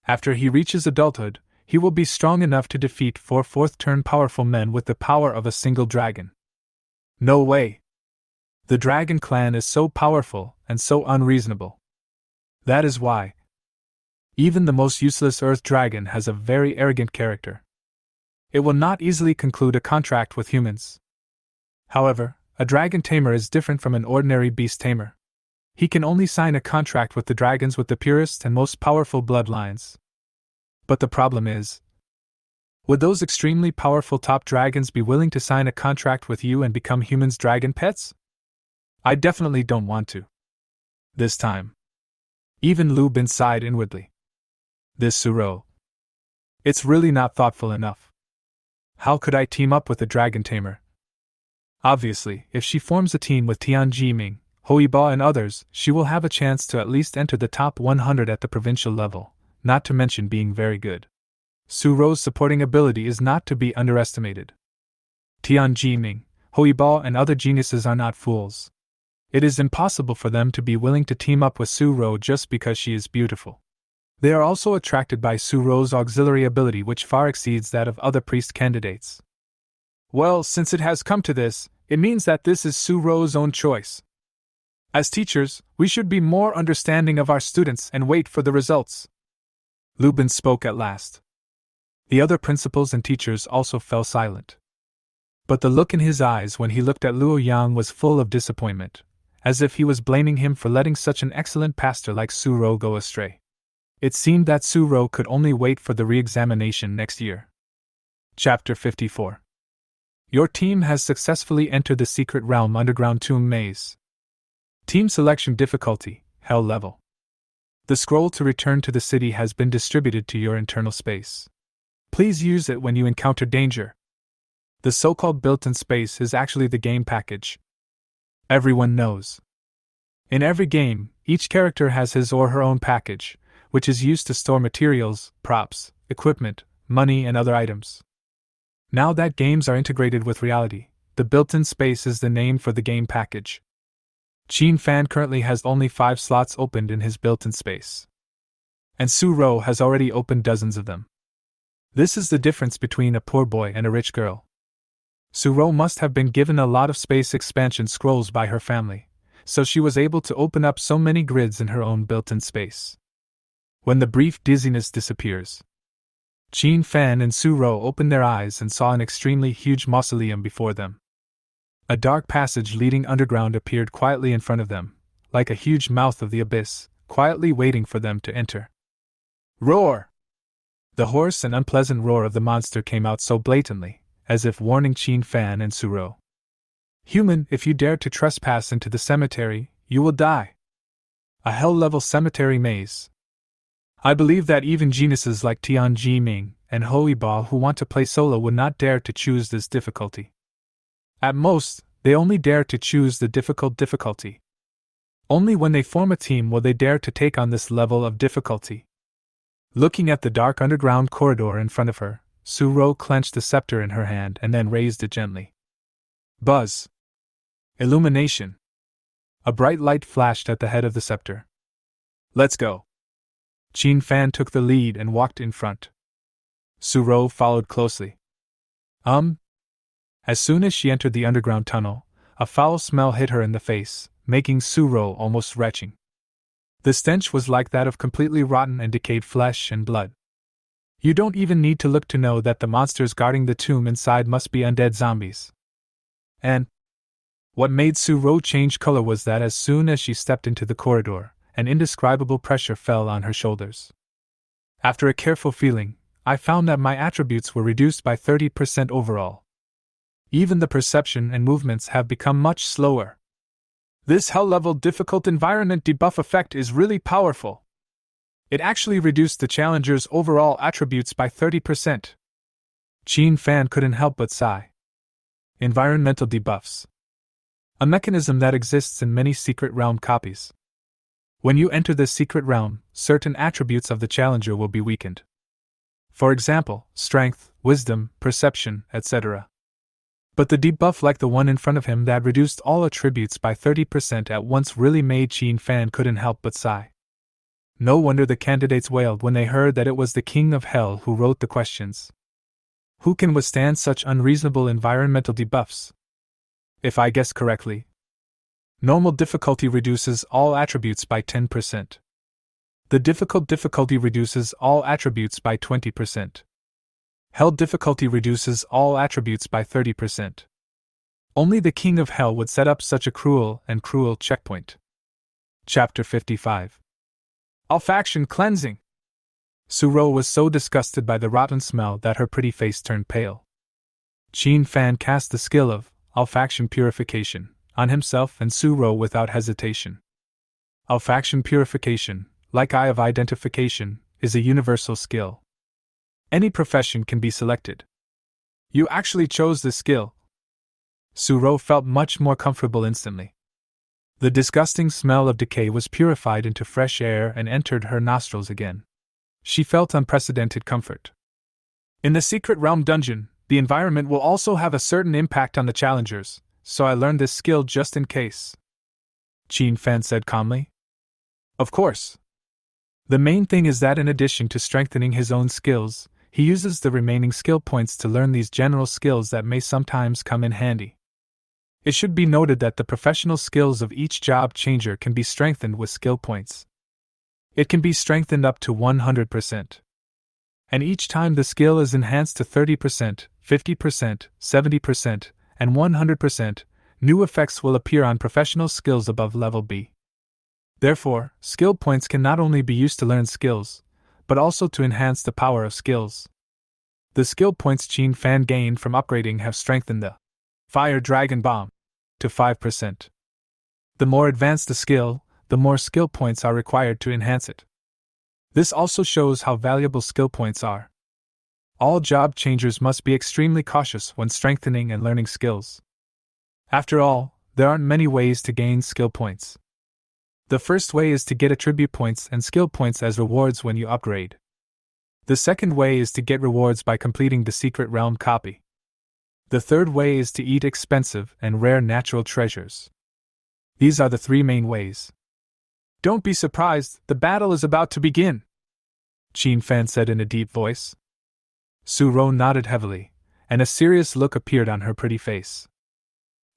after he reaches adulthood, he will be strong enough to defeat 4 fourth-turn powerful men with the power of a single dragon. No way! The dragon clan is so powerful and so unreasonable. That is why even the most useless earth dragon has a very arrogant character. It will not easily conclude a contract with humans. However, a dragon tamer is different from an ordinary beast tamer. He can only sign a contract with the dragons with the purest and most powerful bloodlines. But the problem is, would those extremely powerful top dragons be willing to sign a contract with you and become humans' dragon pets? I definitely don't want to. This time. Even Lu Bin sighed inwardly. This Suro. It's really not thoughtful enough. How could I team up with a dragon tamer? Obviously, if she forms a team with Tian Jiming, Hoiba and others, she will have a chance to at least enter the top 100 at the provincial level, not to mention being very good. Suro's supporting ability is not to be underestimated. Tian Jiming, Hoiba and other geniuses are not fools. It is impossible for them to be willing to team up with Suro just because she is beautiful. They are also attracted by Suro's auxiliary ability, which far exceeds that of other priest candidates. Well, since it has come to this, it means that this is Suro's own choice. As teachers, we should be more understanding of our students and wait for the results. Lu Bin spoke at last. The other principals and teachers also fell silent. But the look in his eyes when he looked at Luo Yang was full of disappointment, as if he was blaming him for letting such an excellent pastor like Suro go astray. It seemed that Suro could only wait for the re-examination next year. Chapter 54. Your team has successfully entered the Secret Realm Underground Tomb Maze. Team Selection Difficulty, Hell Level. The scroll to return to the city has been distributed to your internal space. Please use it when you encounter danger. The so-called built-in space is actually the game package. Everyone knows. In every game, each character has his or her own package, which is used to store materials, props, equipment, money, and other items. Now that games are integrated with reality, the built-in space is the name for the game package. Qin Fan currently has only 5 slots opened in his built-in space. And Suro has already opened dozens of them. This is the difference between a poor boy and a rich girl. Suro must have been given a lot of space expansion scrolls by her family, so she was able to open up so many grids in her own built-in space. When the brief dizziness disappears, Qin Fan and Suro opened their eyes and saw an extremely huge mausoleum before them. A dark passage leading underground appeared quietly in front of them, like a huge mouth of the abyss, quietly waiting for them to enter. Roar! The hoarse and unpleasant roar of the monster came out so blatantly, as if warning Qin Fan and Suro. Human, if you dare to trespass into the cemetery, you will die. A hell-level cemetery maze. I believe that even geniuses like Tian Jiming and Hui Ba who want to play solo would not dare to choose this difficulty. At most, they only dare to choose the difficulty. Only when they form a team will they dare to take on this level of difficulty. Looking at the dark underground corridor in front of her, Suro clenched the scepter in her hand and then raised it gently. Buzz! Illumination! A bright light flashed at the head of the scepter. Let's go! Qin Fan took the lead and walked in front. Suro followed closely. As soon as she entered the underground tunnel, a foul smell hit her in the face, making Suro almost retching. The stench was like that of completely rotten and decayed flesh and blood. You don't even need to look to know that the monsters guarding the tomb inside must be undead zombies. And what made Suro change color was that as soon as she stepped into the corridor, an indescribable pressure fell on her shoulders. After a careful feeling, I found that my attributes were reduced by 30% overall. Even the perception and movements have become much slower. This hell-level difficult environment debuff effect is really powerful. It actually reduced the challenger's overall attributes by 30%. Qin Fan couldn't help but sigh. Environmental debuffs. A mechanism that exists in many Secret Realm copies. When you enter the Secret Realm, certain attributes of the challenger will be weakened. For example, strength, wisdom, perception, etc. But the debuff like the one in front of him that reduced all attributes by 30% at once really made Qin Fan couldn't help but sigh. No wonder the candidates wailed when they heard that it was the King of Hell who wrote the questions. Who can withstand such unreasonable environmental debuffs? If I guess correctly, normal difficulty reduces all attributes by 10%. The difficult difficulty reduces all attributes by 20%. Hell difficulty reduces all attributes by 30%. Only the King of Hell would set up such a cruel checkpoint. Chapter 55. Olfaction Cleansing. Suro was so disgusted by the rotten smell that her pretty face turned pale. Qin Fan cast the skill of Olfaction Purification on himself and Suro without hesitation. Olfaction Purification, like Eye of Identification, is a universal skill. Any profession can be selected. You actually chose this skill. Suro felt much more comfortable instantly. The disgusting smell of decay was purified into fresh air and entered her nostrils again. She felt unprecedented comfort. In the Secret Realm dungeon, the environment will also have a certain impact on the challengers, so I learned this skill just in case. Qin Fan said calmly. Of course. The main thing is that in addition to strengthening his own skills, he uses the remaining skill points to learn these general skills that may sometimes come in handy. It should be noted that the professional skills of each job changer can be strengthened with skill points. It can be strengthened up to 100%. And each time the skill is enhanced to 30%, 50%, 70%, and 100%, new effects will appear on professional skills above level B. Therefore, skill points can not only be used to learn skills, but also to enhance the power of skills. The skill points Qin Fan gained from upgrading have strengthened the Fire Dragon Bomb to 5%. The more advanced the skill, the more skill points are required to enhance it. This also shows how valuable skill points are. All job changers must be extremely cautious when strengthening and learning skills. After all, there aren't many ways to gain skill points. The first way is to get attribute points and skill points as rewards when you upgrade. The second way is to get rewards by completing the Secret Realm copy. The third way is to eat expensive and rare natural treasures. These are the three main ways. Don't be surprised, the battle is about to begin, Qin Fan said in a deep voice. Suro nodded heavily, and a serious look appeared on her pretty face.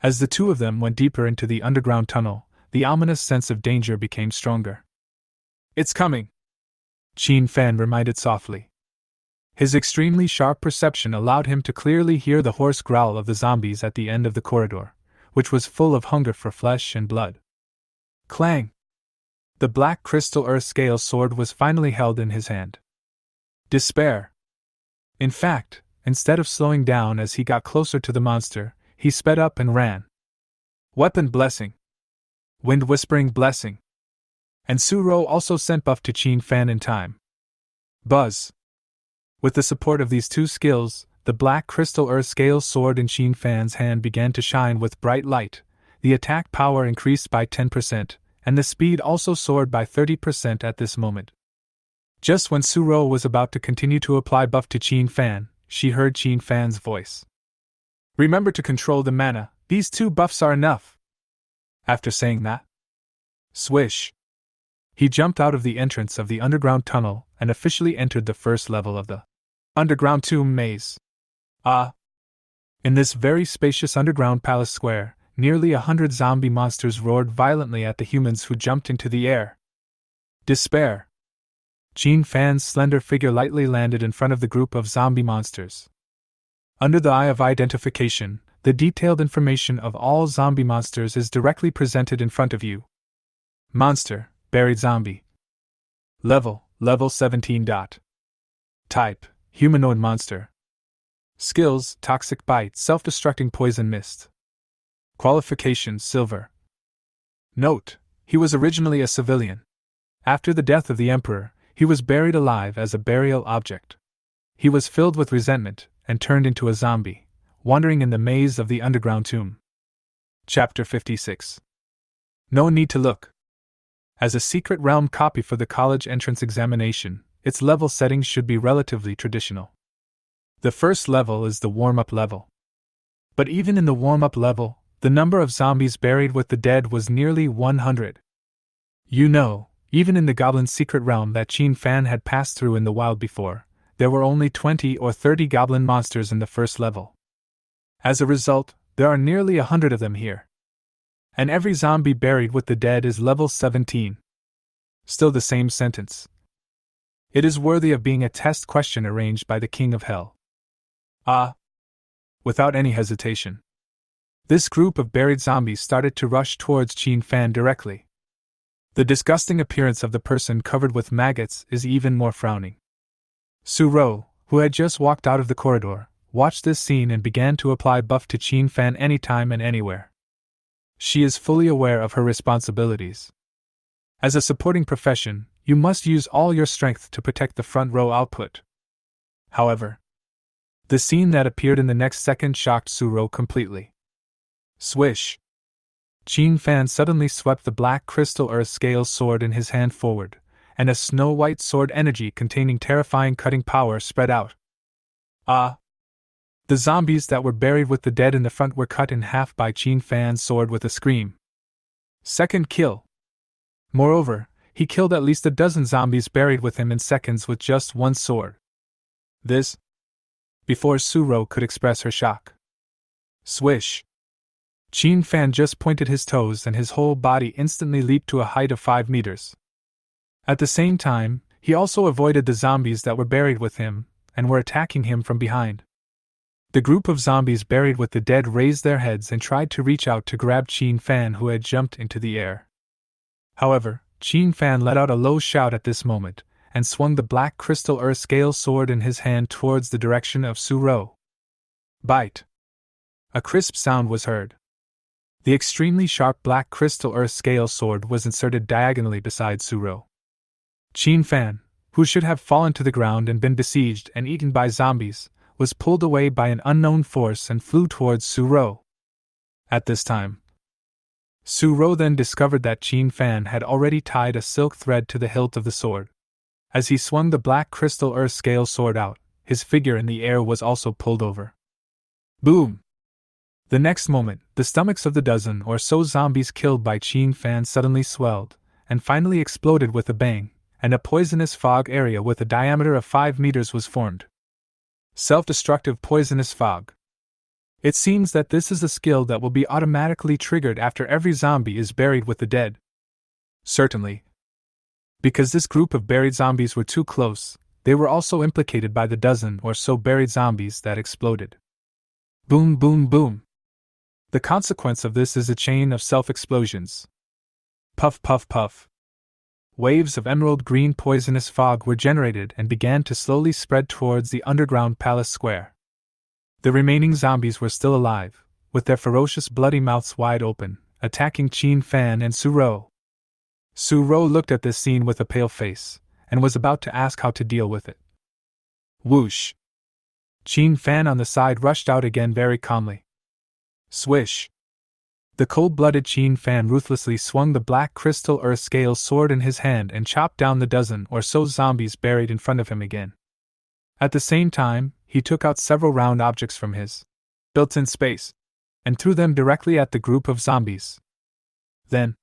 As the two of them went deeper into the underground tunnel, the ominous sense of danger became stronger. It's coming, Qin Fan reminded softly. His extremely sharp perception allowed him to clearly hear the hoarse growl of the zombies at the end of the corridor, which was full of hunger for flesh and blood. Clang! The black crystal earth scale sword was finally held in his hand. Despair. In fact, instead of slowing down as he got closer to the monster, he sped up and ran. Weapon blessing. Wind whispering blessing. And Suro also sent buff to Qin Fan in time. Buzz. With the support of these two skills, the black crystal earth scale sword in Qin Fan's hand began to shine with bright light, the attack power increased by 10%, and the speed also soared by 30% at this moment. Just when Suro was about to continue to apply buff to Qin Fan, she heard Qin Fan's voice. Remember to control the mana, these 2 buffs are enough. After saying that, swish. He jumped out of the entrance of the underground tunnel and officially entered the first level of the underground tomb maze. In this very spacious underground palace square, nearly 100 zombie monsters roared violently at the humans who jumped into the air. Despair. Qin Fan's slender figure lightly landed in front of the group of zombie monsters. Under the eye of identification, the detailed information of all zombie monsters is directly presented in front of you. Monster, buried zombie. Level 17. Type, humanoid monster. Skills, toxic bite, self-destructing poison mist. Qualifications, silver. Note, he was originally a civilian. After the death of the emperor, he was buried alive as a burial object. He was filled with resentment and turned into a zombie, wandering in the maze of the underground tomb. Chapter 56. No need to look. As a secret realm copy for the college entrance examination, its level settings should be relatively traditional. The first level is the warm-up level. But even in the warm-up level, the number of zombies buried with the dead was nearly 100. You know, even in the Goblin's secret realm that Qin Fan had passed through in the wild before, there were only 20 or 30 goblin monsters in the first level. As a result, there are nearly 100 of them here. And every zombie buried with the dead is level 17. Still the same sentence. It is worthy of being a test question arranged by the King of Hell. Without any hesitation, this group of buried zombies started to rush towards Qin Fan directly. The disgusting appearance of the person covered with maggots is even more frowning. Suro, who had just walked out of the corridor, watched this scene and began to apply buff to Qin Fan anytime and anywhere. She is fully aware of her responsibilities. As a supporting profession, you must use all your strength to protect the front row output. However, the scene that appeared in the next second shocked Suro completely. Swish! Qin Fan suddenly swept the black crystal earth scale sword in his hand forward, and a snow-white sword energy containing terrifying cutting power spread out. The zombies that were buried with the dead in the front were cut in half by Qin Fan's sword with a scream. Second kill. Moreover, he killed at least a dozen zombies buried with him in seconds with just one sword. This, before Suro could express her shock. Swish! Qin Fan just pointed his toes and his whole body instantly leaped to a height of 5 meters. At the same time, he also avoided the zombies that were buried with him and were attacking him from behind. The group of zombies buried with the dead raised their heads and tried to reach out to grab Qin Fan, who had jumped into the air. However, Qin Fan let out a low shout at this moment and swung the black crystal earth scale sword in his hand towards the direction of Suro. Bite! A crisp sound was heard. The extremely sharp black crystal earth scale sword was inserted diagonally beside Suro. Qin Fan, who should have fallen to the ground and been besieged and eaten by zombies, was pulled away by an unknown force and flew towards Suro. At this time, Suro then discovered that Qin Fan had already tied a silk thread to the hilt of the sword. As he swung the black crystal earth scale sword out, his figure in the air was also pulled over. Boom! The next moment, the stomachs of the dozen or so zombies killed by Qin Fan suddenly swelled, and finally exploded with a bang, and a poisonous fog area with a diameter of 5 meters was formed. Self-destructive poisonous fog. It seems that this is a skill that will be automatically triggered after every zombie is buried with the dead. Certainly. Because this group of buried zombies were too close, they were also implicated by the dozen or so buried zombies that exploded. Boom, boom, boom. The consequence of this is a chain of self-explosions. Puff, puff, puff. waves of emerald green poisonous fog were generated and began to slowly spread towards the underground palace square. The remaining zombies were still alive, with their ferocious bloody mouths wide open, attacking Qin Fan and Suro. Suro looked at this scene with a pale face, and was about to ask how to deal with it. Whoosh! Qin Fan on the side rushed out again very calmly. Swish! The cold-blooded Qin Fan ruthlessly swung the black crystal earth scale sword in his hand and chopped down the dozen or so zombies buried in front of him again. At the same time, he took out several round objects from his built-in space and threw them directly at the group of zombies. Then,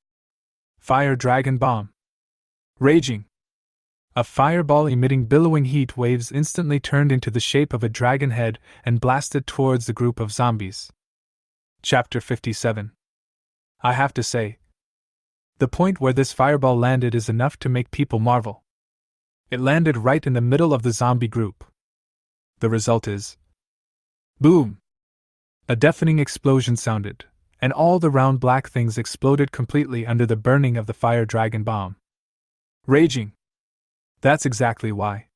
Fire Dragon Bomb. Raging! A fireball emitting billowing heat waves instantly turned into the shape of a dragon head and blasted towards the group of zombies. Chapter 57. I have to say, the point where this fireball landed is enough to make people marvel. It landed right in the middle of the zombie group. The result is, boom! A deafening explosion sounded, and all the round black things exploded completely under the burning of the fire dragon bomb. Raging! That's exactly why.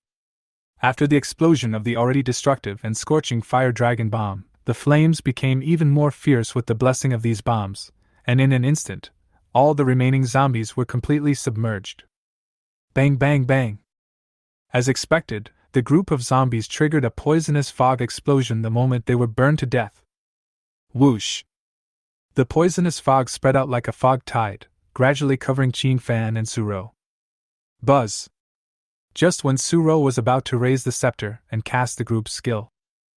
After the explosion of the already destructive and scorching fire dragon bomb, the flames became even more fierce with the blessing of these bombs, and in an instant, all the remaining zombies were completely submerged. Bang bang bang! As expected, the group of zombies triggered a poisonous fog explosion the moment they were burned to death. Whoosh! The poisonous fog spread out like a fog tide, gradually covering Qin Fan and Suro. Buzz! Just when Suro was about to raise the scepter and cast the group's skill,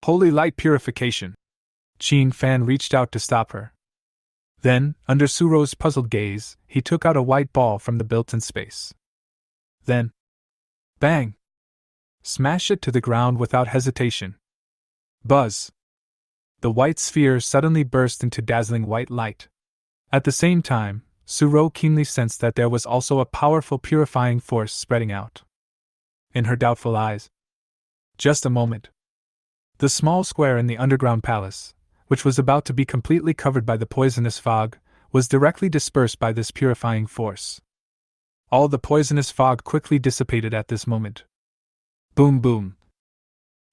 Holy Light Purification, Qin Fan reached out to stop her. Then, under Suro's puzzled gaze, he took out a white ball from the built-in space. Then, bang! Smash it to the ground without hesitation. Buzz! The white sphere suddenly burst into dazzling white light. At the same time, Suro keenly sensed that there was also a powerful purifying force spreading out. In her doubtful eyes. Just a moment. The small square in the underground palace, which was about to be completely covered by the poisonous fog, was directly dispersed by this purifying force. All the poisonous fog quickly dissipated at this moment. Boom boom!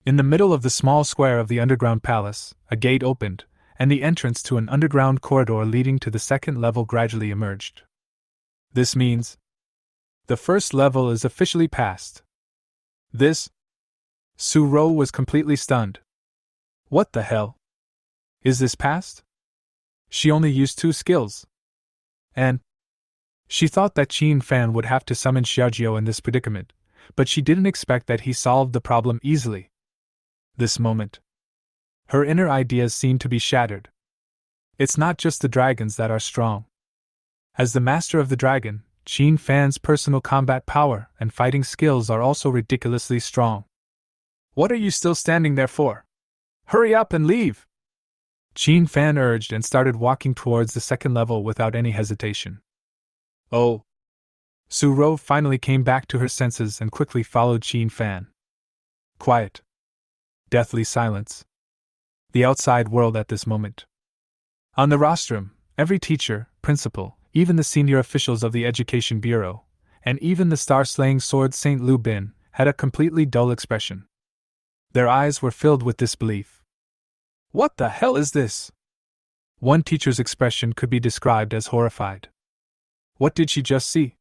In the middle of the small square of the underground palace, a gate opened, and the entrance to an underground corridor leading to the second level gradually emerged. This means the first level is officially passed. This? Suro was completely stunned. What the hell? Is this passed? She only used 2 skills. And she thought that Qin Fan would have to summon Xiaojiao in this predicament, but she didn't expect that he solved the problem easily. This moment, her inner ideas seemed to be shattered. It's not just the dragons that are strong. As the master of the dragon, Qin Fan's personal combat power and fighting skills are also ridiculously strong. What are you still standing there for? Hurry up and leave! Qin Fan urged and started walking towards the second level without any hesitation. Oh! Suro finally came back to her senses and quickly followed Qin Fan. Quiet. Deathly silence. The outside world at this moment. On the rostrum, every teacher, principal, even the senior officials of the Education Bureau, and even the star-slaying sword Saint Lu Bin, had a completely dull expression. Their eyes were filled with disbelief. What the hell is this? One teacher's expression could be described as horrified. What did she just see?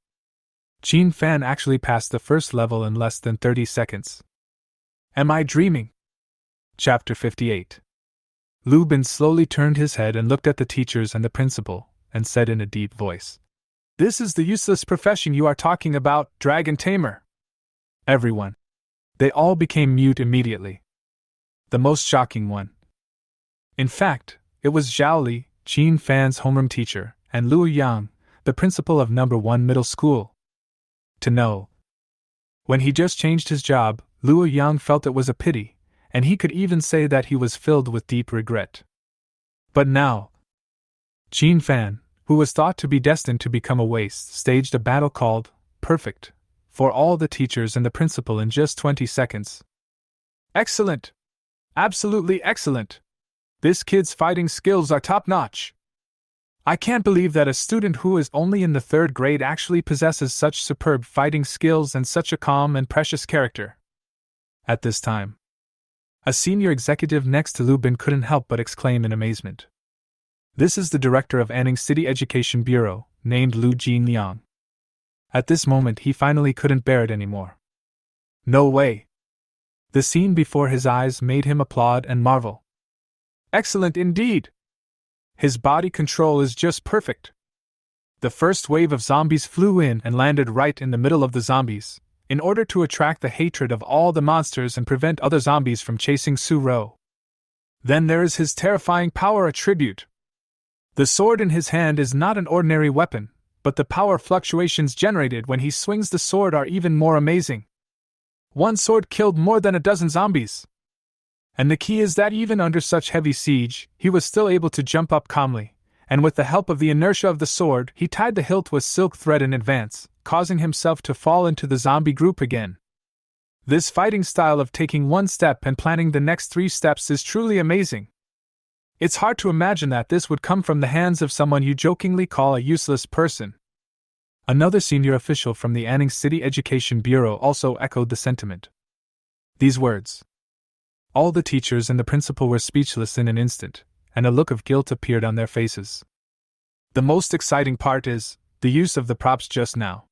Qin Fan actually passed the first level in less than 30 seconds. Am I dreaming? Chapter 58. Lu Bin slowly turned his head and looked at the teachers and the principal, and said in a deep voice, "This is the useless profession you are talking about, dragon tamer." Everyone. They all became mute immediately. The most shocking one. In fact, it was Zhao Li, Qin Fan's homeroom teacher, and Luo Yang, the principal of No. 1 middle school. To know. When he just changed his job, Luo Yang felt it was a pity, and he could even say that he was filled with deep regret. But now, Qin Fan, who was thought to be destined to become a waste, staged a battle called Perfect for all the teachers and the principal in just 20 seconds. Excellent! Absolutely excellent! This kid's fighting skills are top-notch! I can't believe that a student who is only in the 3rd grade actually possesses such superb fighting skills and such a calm and precious character. At this time, a senior executive next to Lubin couldn't help but exclaim in amazement. This is the director of Anning City Education Bureau, named Lu Jinliang. At this moment he finally couldn't bear it anymore. No way! The scene before his eyes made him applaud and marvel. Excellent indeed! His body control is just perfect. The first wave of zombies flew in and landed right in the middle of the zombies, in order to attract the hatred of all the monsters and prevent other zombies from chasing Suro. Then there is his terrifying power attribute. The sword in his hand is not an ordinary weapon, but the power fluctuations generated when he swings the sword are even more amazing. One sword killed more than a dozen zombies. And the key is that even under such heavy siege, he was still able to jump up calmly, and with the help of the inertia of the sword, he tied the hilt with silk thread in advance, causing himself to fall into the zombie group again. This fighting style of taking one step and planning the next 3 steps is truly amazing. It's hard to imagine that this would come from the hands of someone you jokingly call a useless person. Another senior official from the Anning City Education Bureau also echoed the sentiment. These words. All the teachers and the principal were speechless in an instant, and a look of guilt appeared on their faces. The most exciting part is the use of the props just now.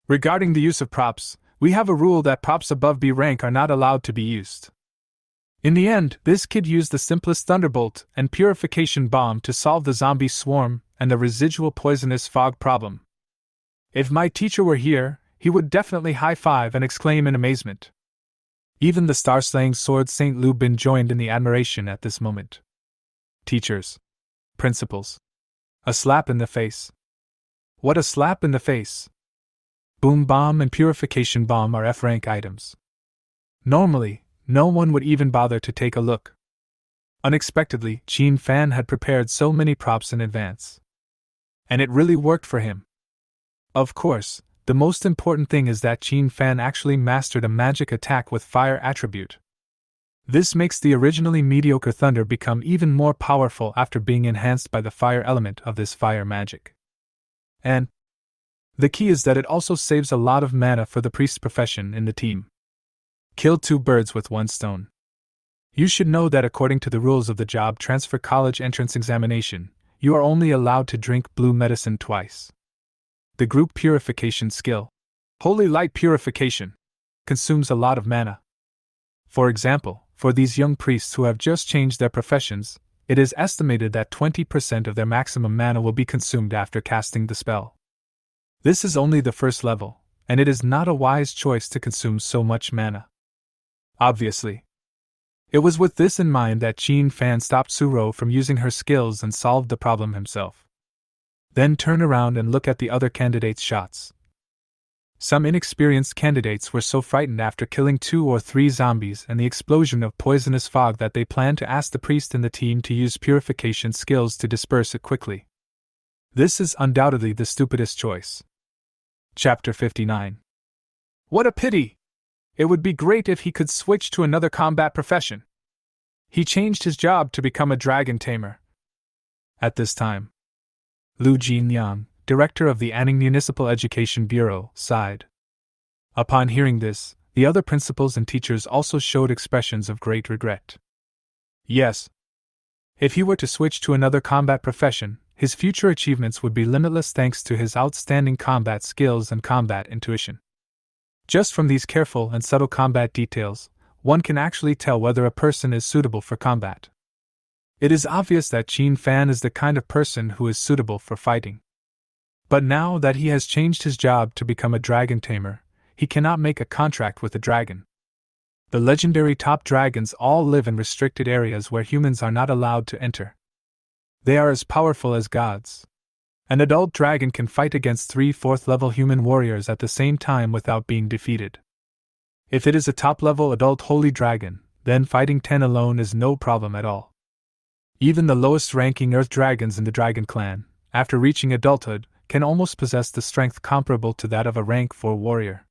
Regarding the use of props, we have a rule that props above B rank are not allowed to be used. In the end, this kid used the simplest thunderbolt and purification bomb to solve the zombie swarm and the residual poisonous fog problem. If my teacher were here, he would definitely high-five and exclaim in amazement. Even the star-slaying sword Saint Lubin joined in the admiration at this moment. Teachers. Principals. A slap in the face. What a slap in the face! Boom bomb and purification bomb are F-rank items. Normally, no one would even bother to take a look. Unexpectedly, Qin Fan had prepared so many props in advance. And it really worked for him. Of course, the most important thing is that Qin Fan actually mastered a magic attack with fire attribute. This makes the originally mediocre thunder become even more powerful after being enhanced by the fire element of this fire magic. And the key is that it also saves a lot of mana for the priest profession in the team. Kill 2 birds with 1 stone. You should know that according to the rules of the job transfer college entrance examination, you are only allowed to drink blue medicine twice. The group purification skill, Holy Light Purification, consumes a lot of mana. For example, for these young priests who have just changed their professions, it is estimated that 20% of their maximum mana will be consumed after casting the spell. This is only the first level, and it is not a wise choice to consume so much mana. Obviously. It was with this in mind that Qin Fan stopped Suro from using her skills and solved the problem himself. Then turn around and look at the other candidates' shots. Some inexperienced candidates were so frightened after killing 2 or 3 zombies and the explosion of poisonous fog that they planned to ask the priest in the team to use purification skills to disperse it quickly. This is undoubtedly the stupidest choice. Chapter 59. What a pity! It would be great if he could switch to another combat profession. He changed his job to become a dragon tamer. At this time, Lu Jinliang, director of the Anning Municipal Education Bureau, sighed. Upon hearing this, the other principals and teachers also showed expressions of great regret. Yes. If he were to switch to another combat profession, his future achievements would be limitless thanks to his outstanding combat skills and combat intuition. Just from these careful and subtle combat details, one can actually tell whether a person is suitable for combat. It is obvious that Qin Fan is the kind of person who is suitable for fighting. But now that he has changed his job to become a dragon tamer, he cannot make a contract with a dragon. The legendary top dragons all live in restricted areas where humans are not allowed to enter. They are as powerful as gods. An adult dragon can fight against 3 4th-level human warriors at the same time without being defeated. If it is a top-level adult holy dragon, then fighting 10 alone is no problem at all. Even the lowest-ranking earth dragons in the dragon clan, after reaching adulthood, can almost possess the strength comparable to that of a rank 4 warrior.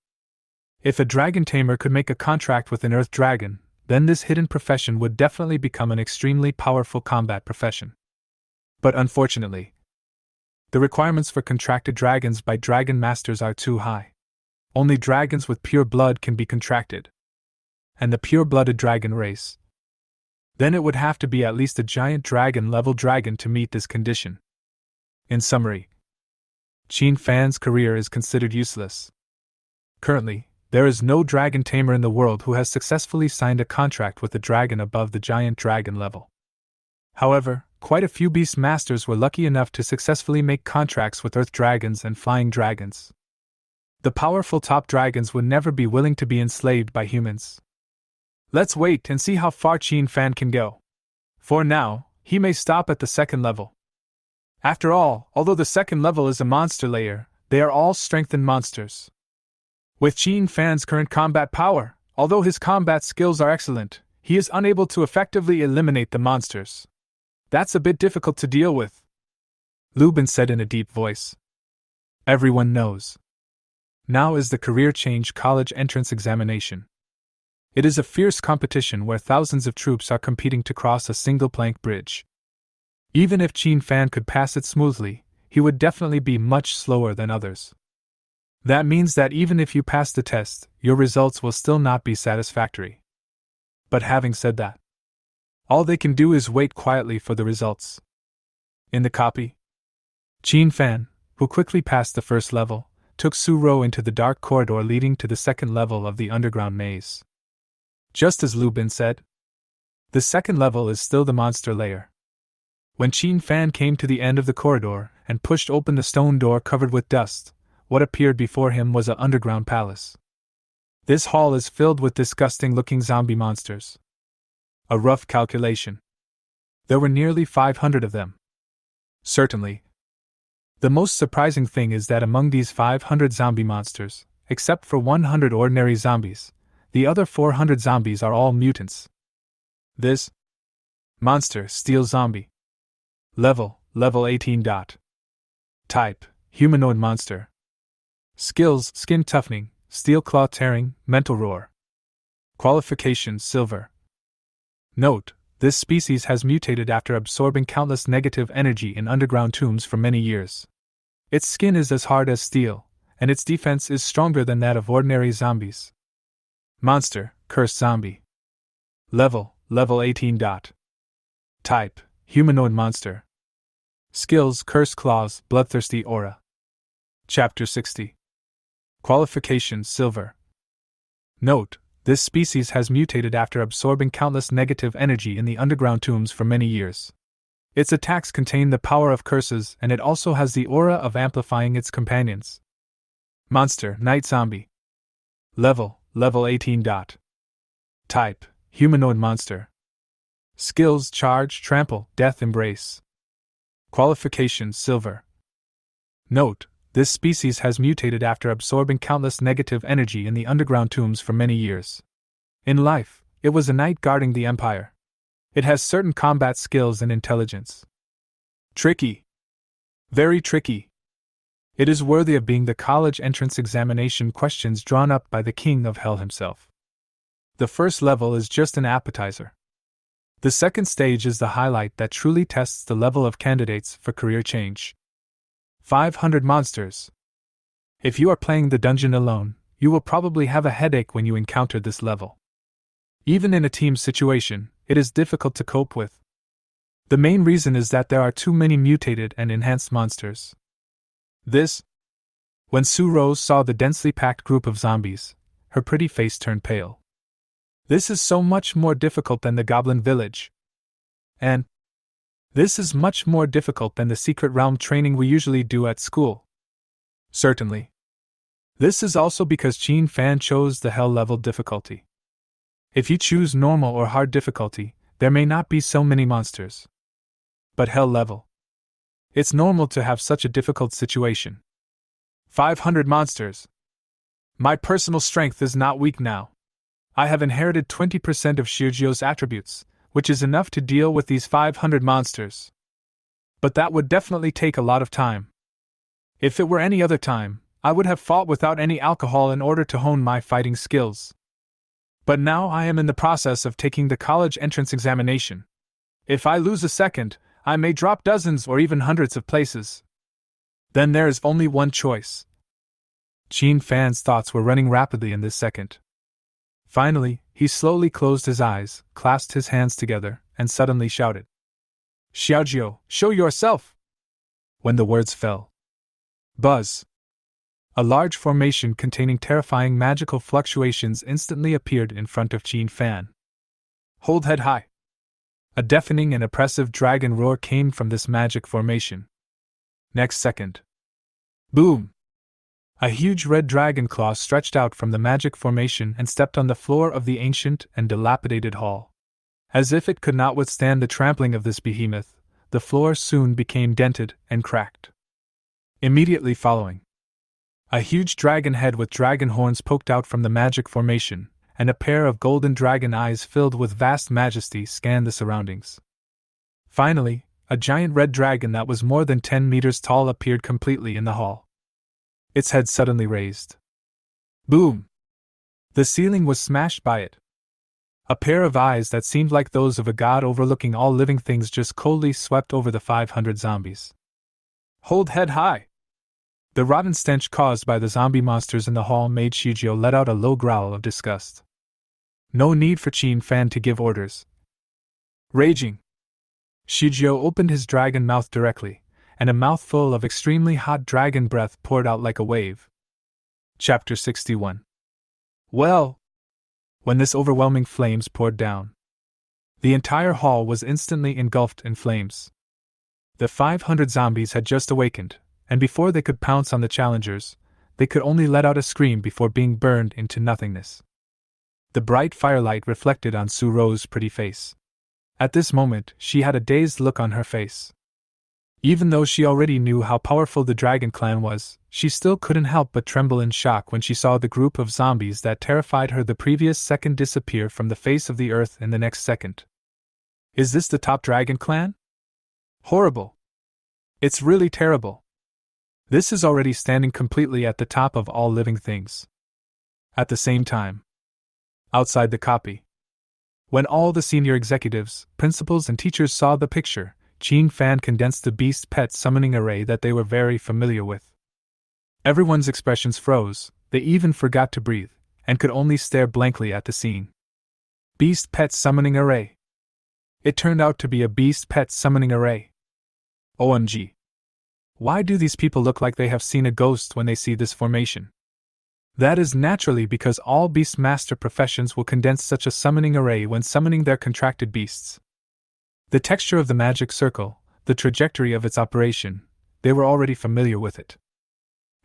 If a dragon tamer could make a contract with an earth dragon, then this hidden profession would definitely become an extremely powerful combat profession. But unfortunately, The requirements for contracted dragons by dragon masters are too high. Only dragons with pure blood can be contracted. And the pure-blooded dragon race. Then it would have to be at least a giant dragon-level dragon to meet this condition. In summary, Qin Fan's career is considered useless. Currently, there is no dragon tamer in the world who has successfully signed a contract with a dragon above the giant dragon level. However, quite a few beast masters were lucky enough to successfully make contracts with earth dragons and flying dragons. The powerful top dragons would never be willing to be enslaved by humans. Let's wait and see how far Qin Fan can go. For now, he may stop at the second level. After all, although the second level is a monster layer, they are all strengthened monsters. With Qin Fan's current combat power, although his combat skills are excellent, he is unable to effectively eliminate the monsters. That's a bit difficult to deal with, Lubin said in a deep voice. Everyone knows. Now is the career change college entrance examination. It is a fierce competition where thousands of troops are competing to cross a single plank bridge. Even if Qin Fan could pass it smoothly, he would definitely be much slower than others. That means that even if you pass the test, your results will still not be satisfactory. But having said that, all they can do is wait quietly for the results. In the copy, Qin Fan, who quickly passed the first level, took Suro into the dark corridor leading to the second level of the underground maze. Just as Lubin said, the second level is still the monster layer. When Qin Fan came to the end of the corridor and pushed open the stone door covered with dust, what appeared before him was an underground palace. This hall is filled with disgusting-looking zombie monsters. A rough calculation. There were nearly 500 of them. Certainly. The most surprising thing is that among these 500 zombie monsters, except for 100 ordinary zombies, the other 400 zombies are all mutants. This monster, steel zombie. Level 18. Type, humanoid monster. Skills, skin toughening, steel claw tearing, mental roar. Qualification, silver. Note, this species has mutated after absorbing countless negative energy in underground tombs for many years. Its skin is as hard as steel, and its defense is stronger than that of ordinary zombies. Monster, cursed zombie. Level 18. Type, humanoid monster. Skills, cursed claws, bloodthirsty aura. Chapter 60. Qualification, silver. Note, this species has mutated after absorbing countless negative energy in the underground tombs for many years. Its attacks contain the power of curses, and it also has the aura of amplifying its companions. Monster, night zombie. Level 18. Type, humanoid monster. Skills, charge, trample, death embrace. Qualification, silver. Note, this species has mutated after absorbing countless negative energy in the underground tombs for many years. In life, it was a knight guarding the empire. It has certain combat skills and intelligence. Tricky. Very tricky. It is worthy of being the college entrance examination questions drawn up by the King of Hell himself. The first level is just an appetizer. The second stage is the highlight that truly tests the level of candidates for career change. 500 monsters. If you are playing the dungeon alone, you will probably have a headache when you encounter this level. Even in a team situation, it is difficult to cope with. The main reason is that there are too many mutated and enhanced monsters. When Suro saw the densely packed group of zombies, her pretty face turned pale. This is so much more difficult than the Goblin village. And this is much more difficult than the secret realm training we usually do at school. Certainly. This is also because Qin Fan chose the hell level difficulty. If you choose normal or hard difficulty, there may not be so many monsters. But hell level. It's normal to have such a difficult situation. 500 monsters. My personal strength is not weak now. I have inherited 20% of Shirjio's attributes, which is enough to deal with these 500 monsters. But that would definitely take a lot of time. If it were any other time, I would have fought without any alcohol in order to hone my fighting skills. But now I am in the process of taking the college entrance examination. If I lose a second, I may drop dozens or even hundreds of places. Then there is only one choice. Qin Fan's thoughts were running rapidly in this second. Finally, he slowly closed his eyes, clasped his hands together, and suddenly shouted, "Xiaojiu, show yourself!" When the words fell, buzz! A large formation containing terrifying magical fluctuations instantly appeared in front of Qin Fan. Hold head high! A deafening and oppressive dragon roar came from this magic formation. Next second, boom! A huge red dragon claw stretched out from the magic formation and stepped on the floor of the ancient and dilapidated hall. As if it could not withstand the trampling of this behemoth, the floor soon became dented and cracked. Immediately following, a huge dragon head with dragon horns poked out from the magic formation, and a pair of golden dragon eyes filled with vast majesty scanned the surroundings. Finally, a giant red dragon that was more than 10 meters tall appeared completely in the hall. Its head suddenly raised. Boom! The ceiling was smashed by it. A pair of eyes that seemed like those of a god overlooking all living things just coldly swept over the 500 zombies. Hold head high! The rotten stench caused by the zombie monsters in the hall made Xiaojiu let out a low growl of disgust. No need for Qin Fan to give orders. Raging, Xiaojiu opened his dragon mouth directly, and a mouthful of extremely hot dragon breath poured out like a wave. Chapter 61. Well, when this overwhelming flames poured down, the entire hall was instantly engulfed in flames. The 500 zombies had just awakened, and before they could pounce on the challengers, they could only let out a scream before being burned into nothingness. The bright firelight reflected on Suro's pretty face. At this moment, she had a dazed look on her face. Even though she already knew how powerful the Dragon Clan was, she still couldn't help but tremble in shock when she saw the group of zombies that terrified her the previous second disappear from the face of the earth in the next second. Is this the top Dragon Clan? Horrible! It's really terrible. This is already standing completely at the top of all living things. At the same time, outside the copy, when all the senior executives, principals, and teachers saw the picture, Qin Fan condensed the beast pet summoning array that they were very familiar with. Everyone's expressions froze, they even forgot to breathe, and could only stare blankly at the scene. Beast pet summoning array. It turned out to be a beast pet summoning array. OMG. Why do these people look like they have seen a ghost when they see this formation? That is naturally because all beast master professions will condense such a summoning array when summoning their contracted beasts. The texture of the magic circle, the trajectory of its operation, they were already familiar with it.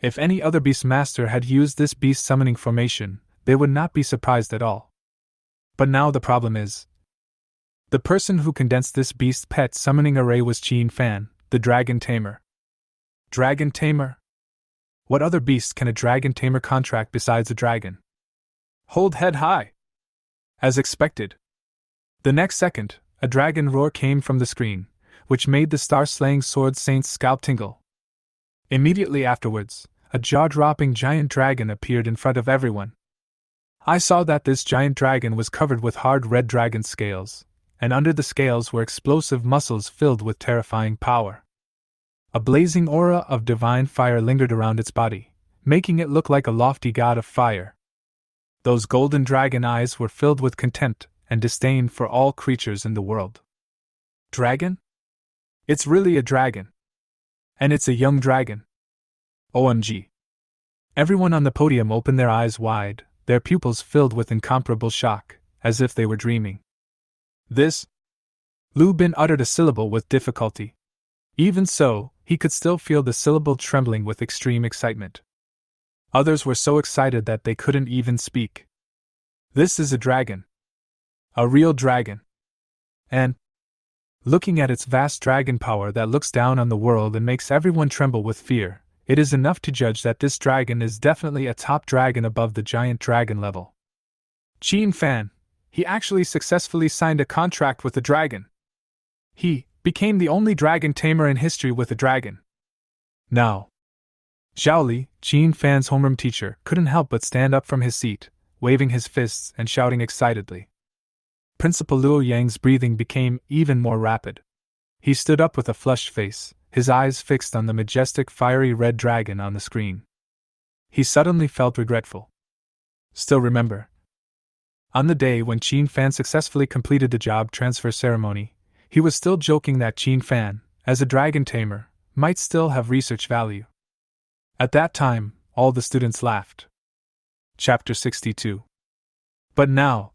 If any other beast master had used this beast summoning formation, they would not be surprised at all. But now the problem is, the person who condensed this beast pet summoning array was Qin Fan, the dragon tamer. Dragon tamer? What other beast can a dragon tamer contract besides a dragon? Hold head high! As expected. The next second, a dragon roar came from the screen, which made the star-slaying sword saint's scalp tingle. Immediately afterwards, a jaw-dropping giant dragon appeared in front of everyone. I saw that this giant dragon was covered with hard red dragon scales, and under the scales were explosive muscles filled with terrifying power. A blazing aura of divine fire lingered around its body, making it look like a lofty god of fire. Those golden dragon eyes were filled with contempt and disdain for all creatures in the world. Dragon? It's really a dragon. And it's a young dragon. OMG. Everyone on the podium opened their eyes wide, their pupils filled with incomparable shock, as if they were dreaming. This? Lu Bin uttered a syllable with difficulty. Even so, he could still feel the syllable trembling with extreme excitement. Others were so excited that they couldn't even speak. This is a dragon. A real dragon. And, looking at its vast dragon power that looks down on the world and makes everyone tremble with fear, it is enough to judge that this dragon is definitely a top dragon above the giant dragon level. Qin Fan, he actually successfully signed a contract with the dragon. He became the only dragon tamer in history with a dragon. Now, Zhao Li, Qin Fan's homeroom teacher, couldn't help but stand up from his seat, waving his fists and shouting excitedly. Principal Luo Yang's breathing became even more rapid. He stood up with a flushed face, his eyes fixed on the majestic fiery red dragon on the screen. He suddenly felt regretful. Still remember. On the day when Qin Fan successfully completed the job transfer ceremony, he was still joking that Qin Fan, as a dragon tamer, might still have research value. At that time, all the students laughed. Chapter 62. But now,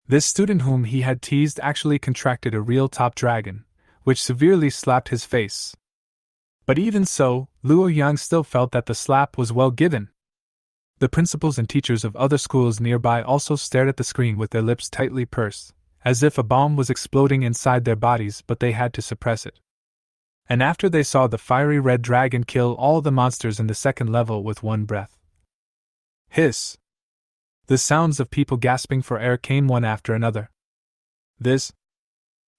this student whom he had teased actually contracted a real top dragon, which severely slapped his face. But even so, Luo Yang still felt that the slap was well given. The principals and teachers of other schools nearby also stared at the screen with their lips tightly pursed, as if a bomb was exploding inside their bodies, but they had to suppress it. And after they saw the fiery red dragon kill all the monsters in the second level with one breath. Hiss! The sounds of people gasping for air came one after another.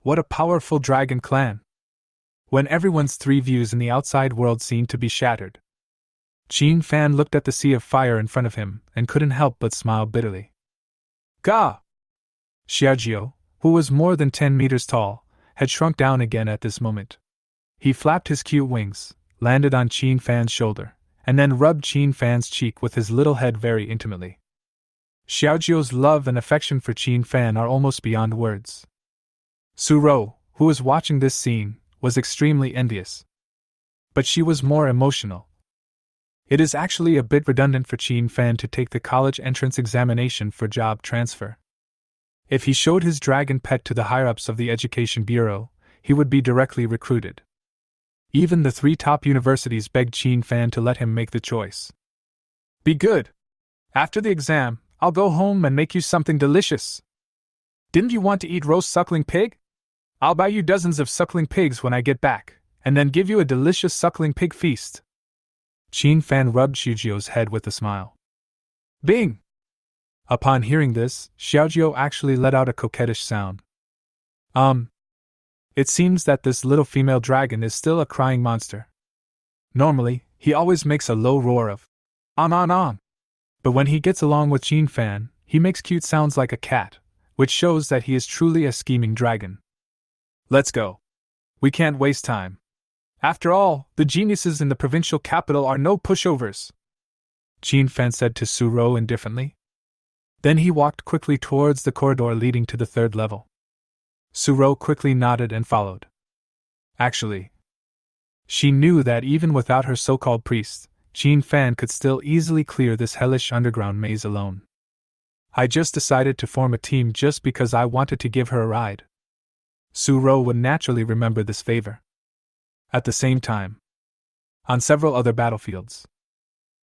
What a powerful dragon clan! When everyone's three views in the outside world seemed to be shattered, Qin Fan looked at the sea of fire in front of him and couldn't help but smile bitterly. Gah! Xiaojiu, who was more than 10 meters tall, had shrunk down again at this moment. He flapped his cute wings, landed on Qin Fan's shoulder, and then rubbed Qin Fan's cheek with his little head very intimately. Xiaojiu's love and affection for Qin Fan are almost beyond words. Suro, who was watching this scene, was extremely envious. But she was more emotional. It is actually a bit redundant for Qin Fan to take the college entrance examination for job transfer. If he showed his dragon pet to the higher-ups of the Education Bureau, he would be directly recruited. Even the 3 top universities begged Qin Fan to let him make the choice. Be good. After the exam, I'll go home and make you something delicious. Didn't you want to eat roast suckling pig? I'll buy you dozens of suckling pigs when I get back, and then give you a delicious suckling pig feast. Qin Fan rubbed Xiaojiu's head with a smile. Bing! Upon hearing this, Xiaojiu actually let out a coquettish sound. It seems that this little female dragon is still a crying monster. Normally, he always makes a low roar of on. But when he gets along with Qin Fan, he makes cute sounds like a cat, which shows that he is truly a scheming dragon. Let's go. We can't waste time. After all, the geniuses in the provincial capital are no pushovers, Qin Fan said to Suro indifferently. Then he walked quickly towards the corridor leading to the 3rd level. Suro quickly nodded and followed. Actually, she knew that even without her so-called priest, Qin Fan could still easily clear this hellish underground maze alone. I just decided to form a team just because I wanted to give her a ride. Suro would naturally remember this favor. At the same time, on several other battlefields,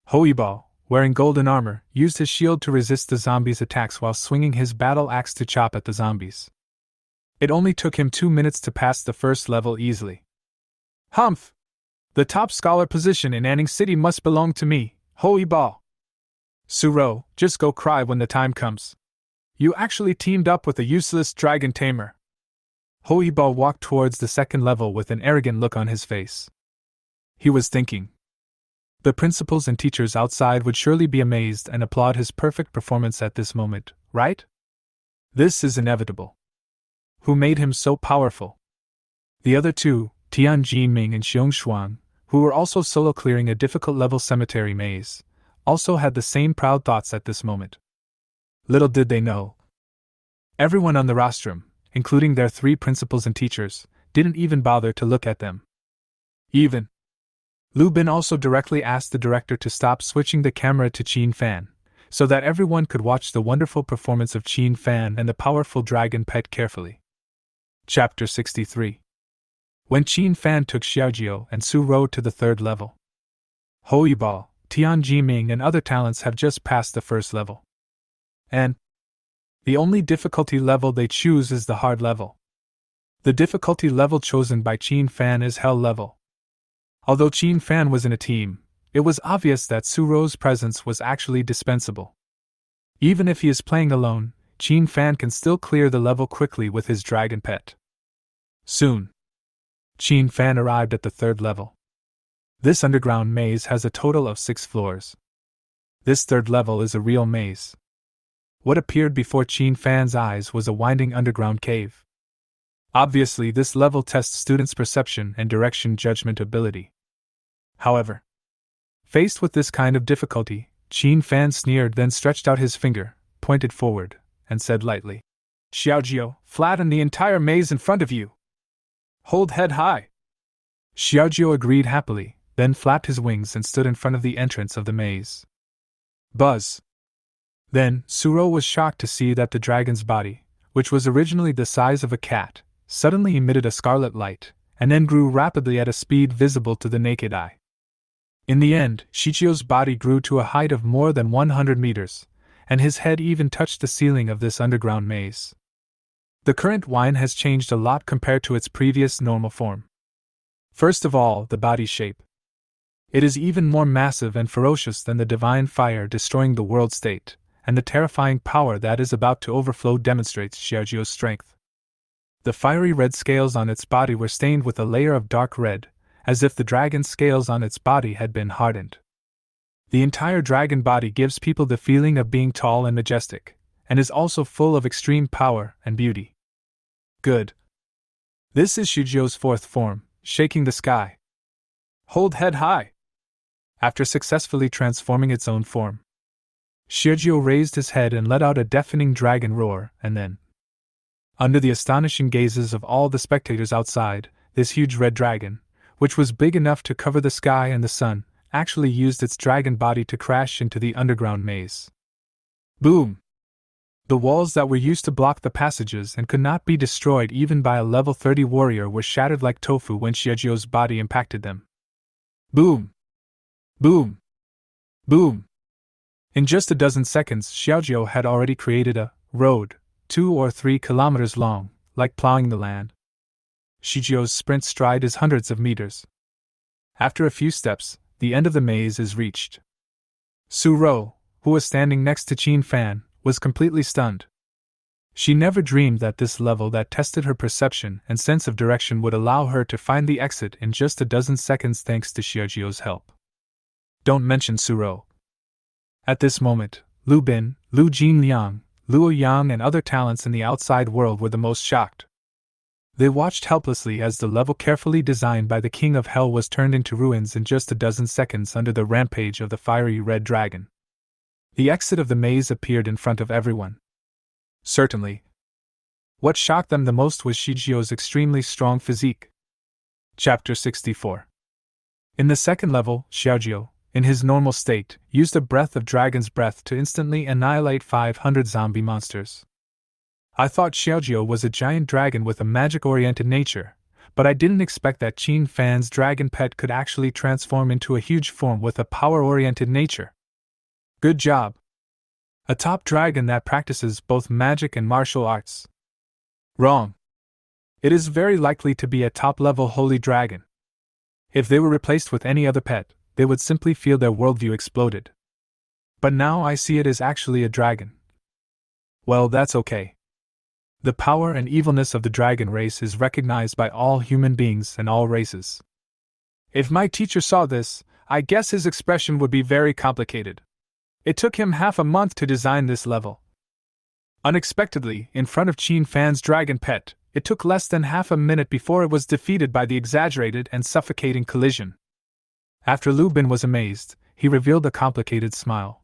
Hoibao, wearing golden armor, used his shield to resist the zombies' attacks while swinging his battle axe to chop at the zombies. It only took him 2 minutes to pass the 1st level easily. Humph! The top scholar position in Anning City must belong to me, Hoibao. Suro, just go cry when the time comes. You actually teamed up with a useless dragon tamer. Hoibao walked towards the 2nd level with an arrogant look on his face. He was thinking. The principals and teachers outside would surely be amazed and applaud his perfect performance at this moment, right? This is inevitable. Who made him so powerful? The other 2, Taming and Xiong, who were also solo clearing a difficult level cemetery maze, also had the same proud thoughts at this moment. Little did they know. Everyone on the rostrum, including their 3 principals and teachers, didn't even bother to look at them. Even Lu Bin also directly asked the director to stop switching the camera to Qin Fan, so that everyone could watch the wonderful performance of Qin Fan and the powerful dragon pet carefully. Chapter 63. When Qin Fan took Xiaojiu and Suro to the 3rd level. Hoibao, Tianjiming and other talents have just passed the 1st level. And the only difficulty level they choose is the hard level. The difficulty level chosen by Qin Fan is Hell level. Although Qin Fan was in a team, it was obvious that Suro's presence was actually dispensable. Even if he is playing alone, Qin Fan can still clear the level quickly with his dragon pet. Soon, Qin Fan arrived at the 3rd level. This underground maze has a total of 6 floors. This 3rd level is a real maze. What appeared before Qin Fan's eyes was a winding underground cave. Obviously, this level tests students' perception and direction judgment ability. However, faced with this kind of difficulty, Qin Fan sneered, then stretched out his finger, pointed forward, and said lightly, "Xiaojiu, flatten the entire maze in front of you. Hold head high." Xiaojiu agreed happily, then flapped his wings and stood in front of the entrance of the maze. Buzz! Then, Suro was shocked to see that the dragon's body, which was originally the size of a cat, suddenly emitted a scarlet light, and then grew rapidly at a speed visible to the naked eye. In the end, Shichio's body grew to a height of more than 100 meters, and his head even touched the ceiling of this underground maze. The current wine has changed a lot compared to its previous normal form. First of all, the body shape. It is even more massive and ferocious than the divine fire destroying the world state, and the terrifying power that is about to overflow demonstrates Xiaojiu's strength. The fiery red scales on its body were stained with a layer of dark red, as if the dragon's scales on its body had been hardened. The entire dragon body gives people the feeling of being tall and majestic, and is also full of extreme power and beauty. Good. This is Xiaojiu's fourth form, shaking the sky. Hold head high. After successfully transforming its own form, Xiaojiu raised his head and let out a deafening dragon roar, and then, under the astonishing gazes of all the spectators outside, this huge red dragon, which was big enough to cover the sky and the sun, actually used its dragon body to crash into the underground maze. Boom! The walls that were used to block the passages and could not be destroyed even by a level 30 warrior were shattered like tofu when Xiaojiu's body impacted them. Boom! Boom! Boom! In just a dozen seconds, Xiaojiu had already created a road, 2 or 3 kilometers long, like plowing the land. Xiaojiu's sprint stride is hundreds of meters. After a few steps, the end of the maze is reached. Suro, who was standing next to Qin Fan, was completely stunned. She never dreamed that this level that tested her perception and sense of direction would allow her to find the exit in just a dozen seconds thanks to Xiaojiu's help. Don't mention Suro. At this moment, Lu Bin, Lu Jinliang, Luo Yang and other talents in the outside world were the most shocked. They watched helplessly as the level carefully designed by the King of Hell was turned into ruins in just a dozen seconds under the rampage of the fiery red dragon. The exit of the maze appeared in front of everyone. Certainly. What shocked them the most was Xiaojiu's extremely strong physique. Chapter 64. In the second level, Xiaojiu, in his normal state, used a breath of dragon's breath to instantly annihilate 500 zombie monsters. I thought Xiaojiu was a giant dragon with a magic-oriented nature, but I didn't expect that Qin Fan's dragon pet could actually transform into a huge form with a power-oriented nature. Good job. A top dragon that practices both magic and martial arts. Wrong. It is very likely to be a top-level holy dragon. If they were replaced with any other pet, they would simply feel their worldview exploded. But now I see it as actually a dragon. Well, that's okay. The power and evilness of the dragon race is recognized by all human beings and all races. If my teacher saw this, I guess his expression would be very complicated. It took him half a month to design this level. Unexpectedly, in front of Qin Fan's dragon pet, it took less than half a minute before it was defeated by the exaggerated and suffocating collision. After Lu Bin was amazed, he revealed a complicated smile.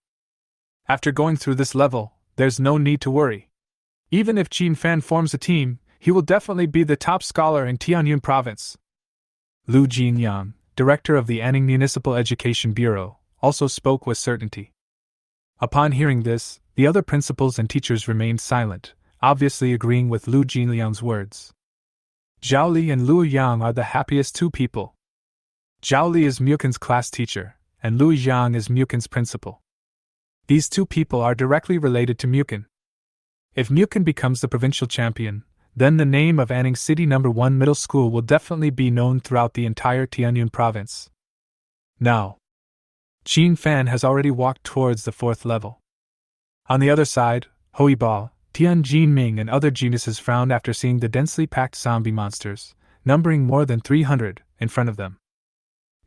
After going through this level, there's no need to worry. Even if Qin Fan forms a team, he will definitely be the top scholar in Tianyun province. Lu Jinyang, director of the Anning Municipal Education Bureau, also spoke with certainty. Upon hearing this, the other principals and teachers remained silent, obviously agreeing with Lu Jinliang's words. Zhao Li and Luo Yang are the happiest two people. Zhao Li is Mukin's class teacher, and Luo Yang is Mukin's principal. These two people are directly related to Mukin. If Mukin becomes the provincial champion, then the name of Anning City No. 1 Middle School will definitely be known throughout the entire Tianyun province. Now, Qin Fan has already walked towards the fourth level. On the other side, Hui Ba, Tian Jinming and other geniuses frowned after seeing the densely packed zombie monsters, numbering more than 300, in front of them.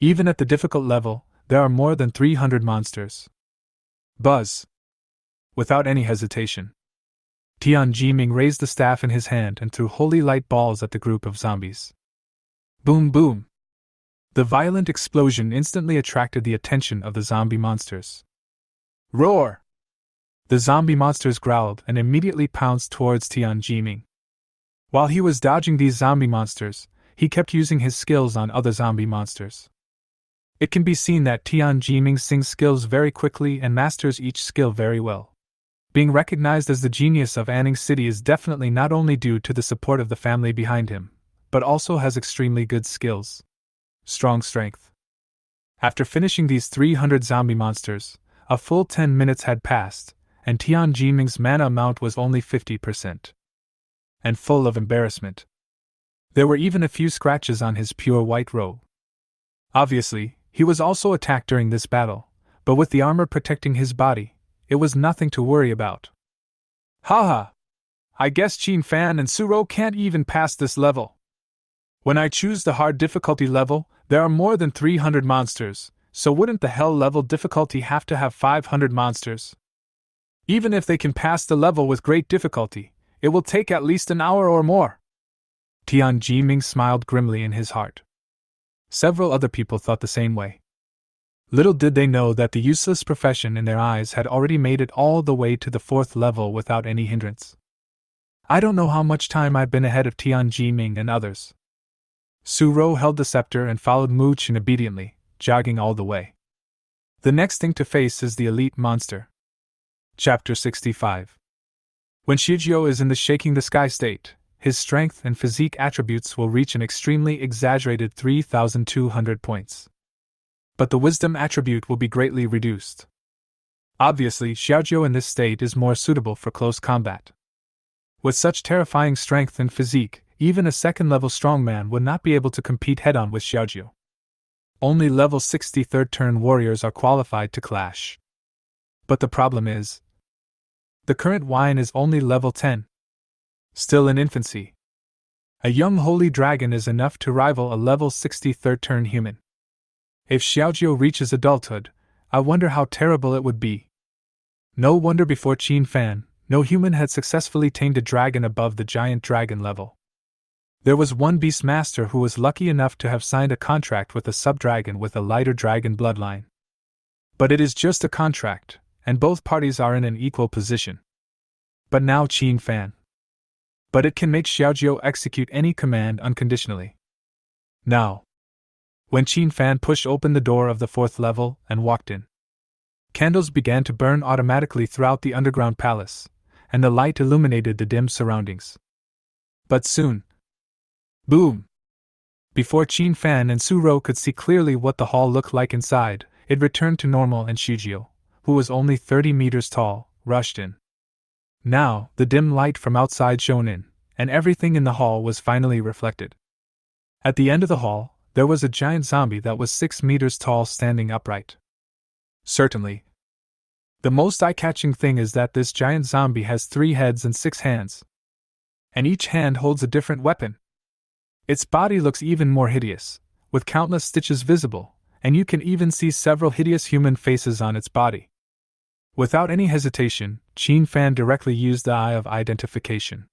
Even at the difficult level, there are more than 300 monsters. Buzz. Without any hesitation, Taming raised the staff in his hand and threw holy light balls at the group of zombies. Boom boom! The violent explosion instantly attracted the attention of the zombie monsters. Roar! The zombie monsters growled and immediately pounced towards Taming. While he was dodging these zombie monsters, he kept using his skills on other zombie monsters. It can be seen that Taming sings skills very quickly and masters each skill very well. Being recognized as the genius of Anning City is definitely not only due to the support of the family behind him, but also has extremely good skills. Strong strength. After finishing these 300 zombie monsters, a full 10 minutes had passed, and Taming's mana amount was only 50%. And full of embarrassment. There were even a few scratches on his pure white robe. Obviously, he was also attacked during this battle, but with the armor protecting his body, it was nothing to worry about. Haha! I guess Qin Fan and Suro can't even pass this level. When I choose the hard difficulty level, there are more than 300 monsters, so wouldn't the hell level difficulty have to have 500 monsters? Even if they can pass the level with great difficulty, it will take at least an hour or more. Taming smiled grimly in his heart. Several other people thought the same way. Little did they know that the useless profession in their eyes had already made it all the way to the 4th level without any hindrance. I don't know how much time I've been ahead of Taming and others. Suro held the scepter and followed Muchin obediently, jogging all the way. The next thing to face is the elite monster. Chapter 65. When Shijio is in the shaking the sky state, his strength and physique attributes will reach an extremely exaggerated 3,200 points. But the wisdom attribute will be greatly reduced. Obviously, Xiaojiu in this state is more suitable for close combat. With such terrifying strength and physique, even a second-level strongman would not be able to compete head-on with Xiaojiu. Only level 60 third-turn warriors are qualified to clash. But the problem is, the current wine is only level 10. Still in infancy. A young holy dragon is enough to rival a level 60 third-turn human. If Xiaojiu reaches adulthood, I wonder how terrible it would be. No wonder before Qin Fan, no human had successfully tamed a dragon above the giant dragon level. There was one beast master who was lucky enough to have signed a contract with a sub-dragon with a lighter dragon bloodline. But it is just a contract, and both parties are in an equal position. But now Qin Fan. But it can make Xiaojiu execute any command unconditionally. Now. When Qin Fan pushed open the door of the 4th level and walked in, candles began to burn automatically throughout the underground palace, and the light illuminated the dim surroundings. But soon, boom! Before Qin Fan and Suro could see clearly what the hall looked like inside, it returned to normal and Shijio, who was only 30 meters tall, rushed in. Now, the dim light from outside shone in, and everything in the hall was finally reflected. At the end of the hall, there was a giant zombie that was 6 meters tall standing upright. Certainly. The most eye-catching thing is that this giant zombie has 3 heads and 6 hands. And each hand holds a different weapon. Its body looks even more hideous, with countless stitches visible, and you can even see several hideous human faces on its body. Without any hesitation, Qin Fan directly used the Eye of Identification.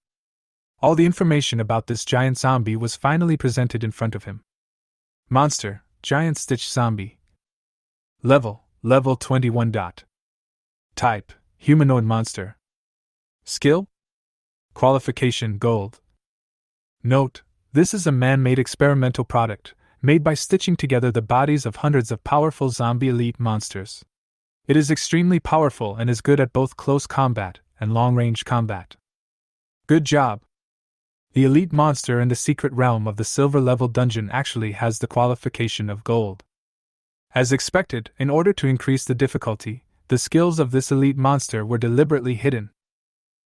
All the information about this giant zombie was finally presented in front of him. Monster, Giant Stitch Zombie. Level 21. Type, Humanoid Monster. Skill? Qualification Gold. Note, this is a man-made experimental product, made by stitching together the bodies of hundreds of powerful zombie elite monsters. It is extremely powerful and is good at both close combat and long-range combat. Good job! The elite monster in the secret realm of the silver-level dungeon actually has the qualification of gold. As expected, in order to increase the difficulty, the skills of this elite monster were deliberately hidden.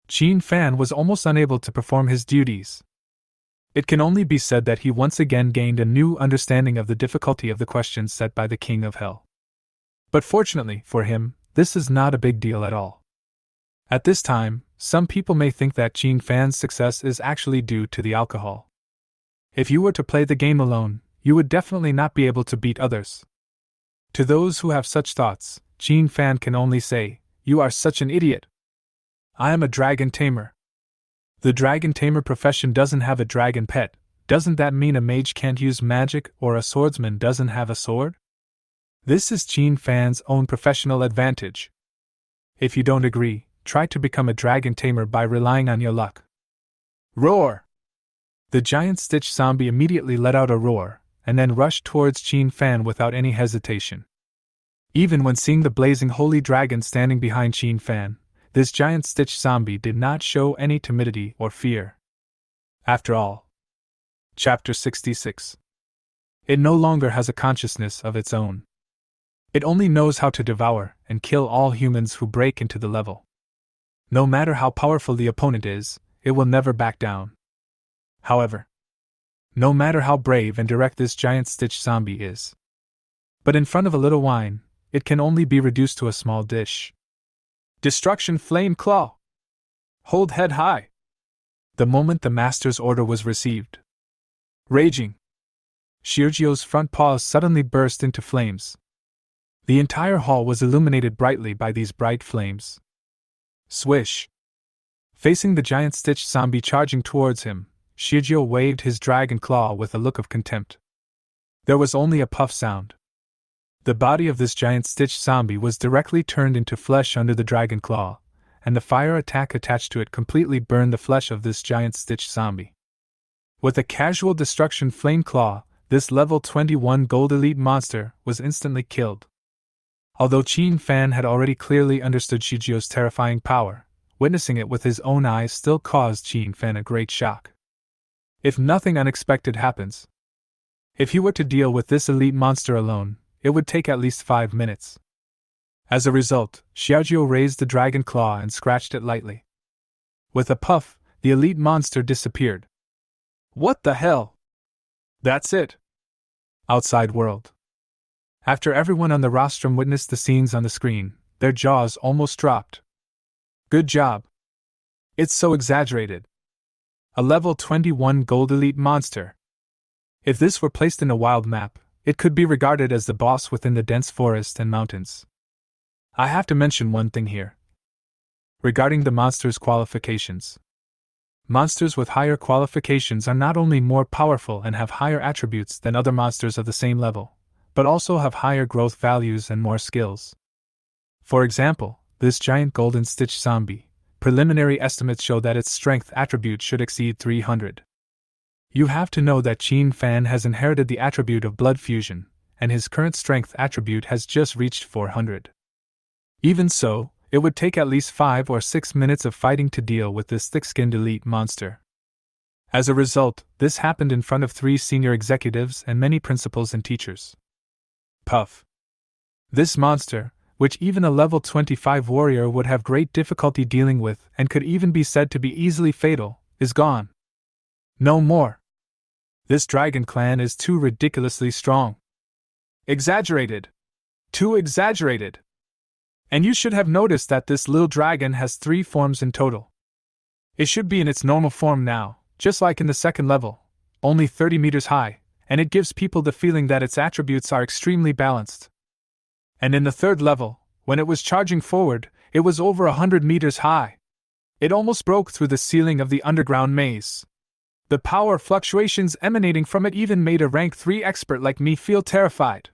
Qin Fan was almost unable to perform his duties. It can only be said that he once again gained a new understanding of the difficulty of the questions set by the King of Hell. But fortunately for him, this is not a big deal at all. At this time, some people may think that Qin Fan's success is actually due to the alcohol. If you were to play the game alone, you would definitely not be able to beat others. To those who have such thoughts, Qin Fan can only say, "You are such an idiot. I am a dragon tamer. The dragon tamer profession doesn't have a dragon pet. Doesn't that mean a mage can't use magic or a swordsman doesn't have a sword? This is Qin Fan's own professional advantage. If you don't agree, try to become a dragon tamer by relying on your luck. Roar! The giant Stitch zombie immediately let out a roar, and then rushed towards Qin Fan without any hesitation. Even when seeing the blazing holy dragon standing behind Qin Fan, this giant Stitch zombie did not show any timidity or fear. After all, Chapter 66. It no longer has a consciousness of its own. It only knows how to devour and kill all humans who break into the level. No matter how powerful the opponent is, it will never back down. However, no matter how brave and direct this giant Stitch zombie is, but in front of a little wine, it can only be reduced to a small dish. Destruction Flame Claw! Hold head high! The moment the master's order was received, raging, Xiujio's front paws suddenly burst into flames. The entire hall was illuminated brightly by these bright flames. Swish! Facing the giant Stitch zombie charging towards him, Xiujio waved his dragon claw with a look of contempt. There was only a puff sound. The body of this giant Stitch zombie was directly turned into flesh under the dragon claw, and the fire attack attached to it completely burned the flesh of this giant Stitch zombie. With a casual destruction flame claw, this level 21 gold elite monster was instantly killed. Although Qin Fan had already clearly understood Xiujio's terrifying power, witnessing it with his own eyes still caused Qin Fan a great shock. If nothing unexpected happens, if he were to deal with this elite monster alone, it would take at least 5 minutes. As a result, Xiujio raised the dragon claw and scratched it lightly. With a puff, the elite monster disappeared. What the hell? That's it. Outside world. After everyone on the rostrum witnessed the scenes on the screen, their jaws almost dropped. Good job. It's so exaggerated. A level 21 gold elite monster. If this were placed in a wild map, it could be regarded as the boss within the dense forest and mountains. I have to mention one thing here. Regarding the monster's qualifications. Monsters with higher qualifications are not only more powerful and have higher attributes than other monsters of the same level, but also have higher growth values and more skills. For example, this giant golden Stitch zombie, preliminary estimates show that its strength attribute should exceed 300. You have to know that Qin Fan has inherited the attribute of blood fusion, and his current strength attribute has just reached 400. Even so, it would take at least 5 or 6 minutes of fighting to deal with this thick-skinned elite monster. As a result, this happened in front of 3 senior executives and many principals and teachers. Puff. This monster, which even a level 25 warrior would have great difficulty dealing with and could even be said to be easily fatal, is gone. No more. This dragon clan is too ridiculously strong. Exaggerated. Too exaggerated. And you should have noticed that this little dragon has 3 forms in total. It should be in its normal form now, just like in the second level, only 30 meters high, and it gives people the feeling that its attributes are extremely balanced. And in the third level, when it was charging forward, it was over 100 meters high. It almost broke through the ceiling of the underground maze. The power fluctuations emanating from it even made a rank 3 expert like me feel terrified.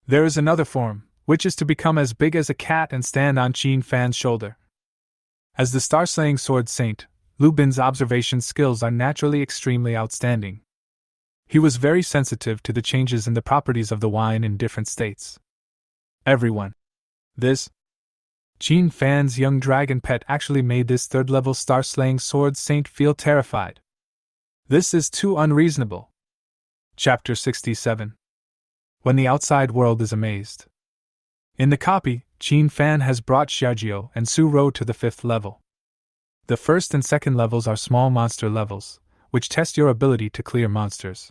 There is another form, which is to become as big as a cat and stand on Qin Fan's shoulder. As the star-slaying sword saint, Lu Bin's observation skills are naturally extremely outstanding. He was very sensitive to the changes in the properties of the wine in different states. Everyone. This Qin Fan's young dragon pet actually made this third-level star-slaying sword saint feel terrified. This is too unreasonable. Chapter 67. When the outside world is amazed. In the copy, Qin Fan has brought Xiujio and Suro to the 5th level. The first and second levels are small monster levels, which test your ability to clear monsters.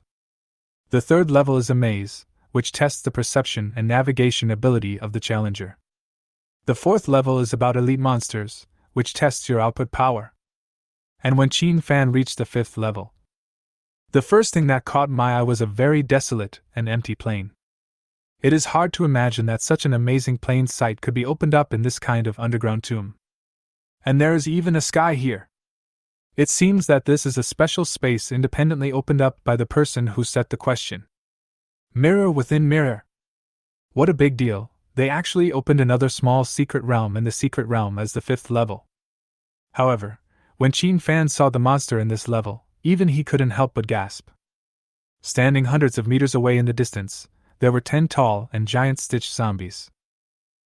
The third level is a maze, which tests the perception and navigation ability of the challenger. The 4th level is about elite monsters, which tests your output power. And when Qin Fan reached the 5th level, the first thing that caught my eye was a very desolate and empty plain. It is hard to imagine that such an amazing plain sight could be opened up in this kind of underground tomb. And there is even a sky here. It seems that this is a special space independently opened up by the person who set the question. Mirror within mirror. What a big deal, they actually opened another small secret realm in the secret realm as the 5th level. However, when Qin Fan saw the monster in this level, even he couldn't help but gasp. Standing hundreds of meters away in the distance, there were 10 tall and giant stitched zombies.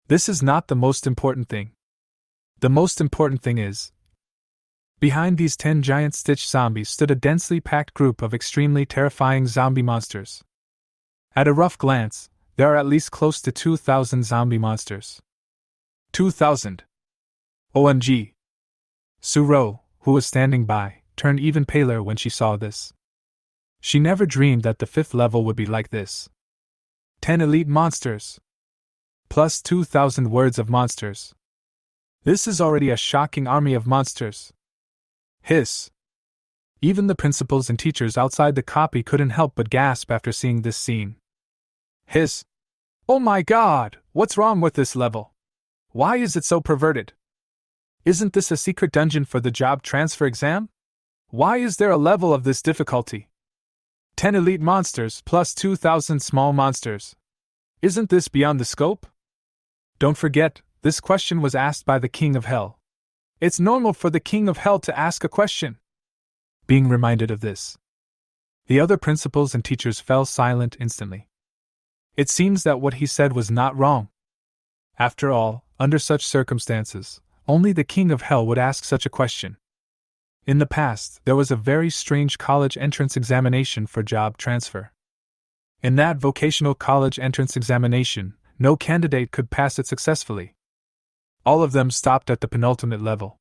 This is not the most important thing. The most important thing is, behind these 10 giant stitched zombies stood a densely packed group of extremely terrifying zombie monsters. At a rough glance, there are at least close to 2,000 zombie monsters. 2,000! OMG! Suro, who was standing by, turned even paler when she saw this. She never dreamed that the 5th level would be like this. 10 elite monsters. Plus 2,000 words of monsters. This is already a shocking army of monsters. Hiss. Even the principals and teachers outside the copy couldn't help but gasp after seeing this scene. Hiss. Oh my god, what's wrong with this level? Why is it so perverted? Isn't this a secret dungeon for the job transfer exam? Why is there a level of this difficulty? 10 elite monsters plus 2,000 small monsters. Isn't this beyond the scope? Don't forget, this question was asked by the King of Hell. It's normal for the King of Hell to ask a question. Being reminded of this, the other principals and teachers fell silent instantly. It seems that what he said was not wrong. After all, under such circumstances, only the King of Hell would ask such a question. In the past, there was a very strange college entrance examination for job transfer. In that vocational college entrance examination, no candidate could pass it successfully. All of them stopped at the penultimate level.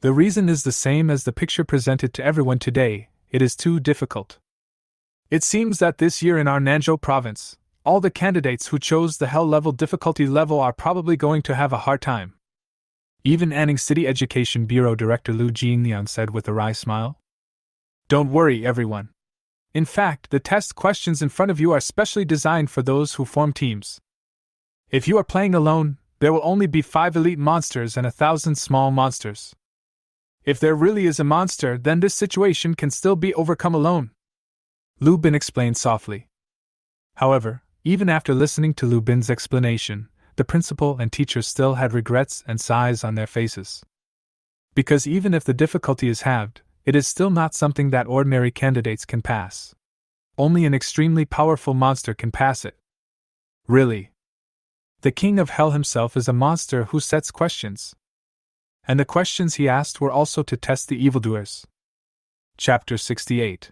The reason is the same as the picture presented to everyone today: it is too difficult. It seems that this year in our Nanzhou province, all the candidates who chose the Hell level difficulty level are probably going to have a hard time. Even Anning City Education Bureau Director Lu Jingliang said with a wry smile. Don't worry, everyone. In fact, the test questions in front of you are specially designed for those who form teams. If you are playing alone, there will only be 5 elite monsters and 1,000 small monsters. If there really is a monster, then this situation can still be overcome alone. Lu Bin explained softly. However, even after listening to Lu Bin's explanation, the principal and teachers still had regrets and sighs on their faces. Because even if the difficulty is halved, it is still not something that ordinary candidates can pass. Only an extremely powerful monster can pass it. Really? The King of Hell himself is a monster who sets questions. And the questions he asked were also to test the evildoers. Chapter 68.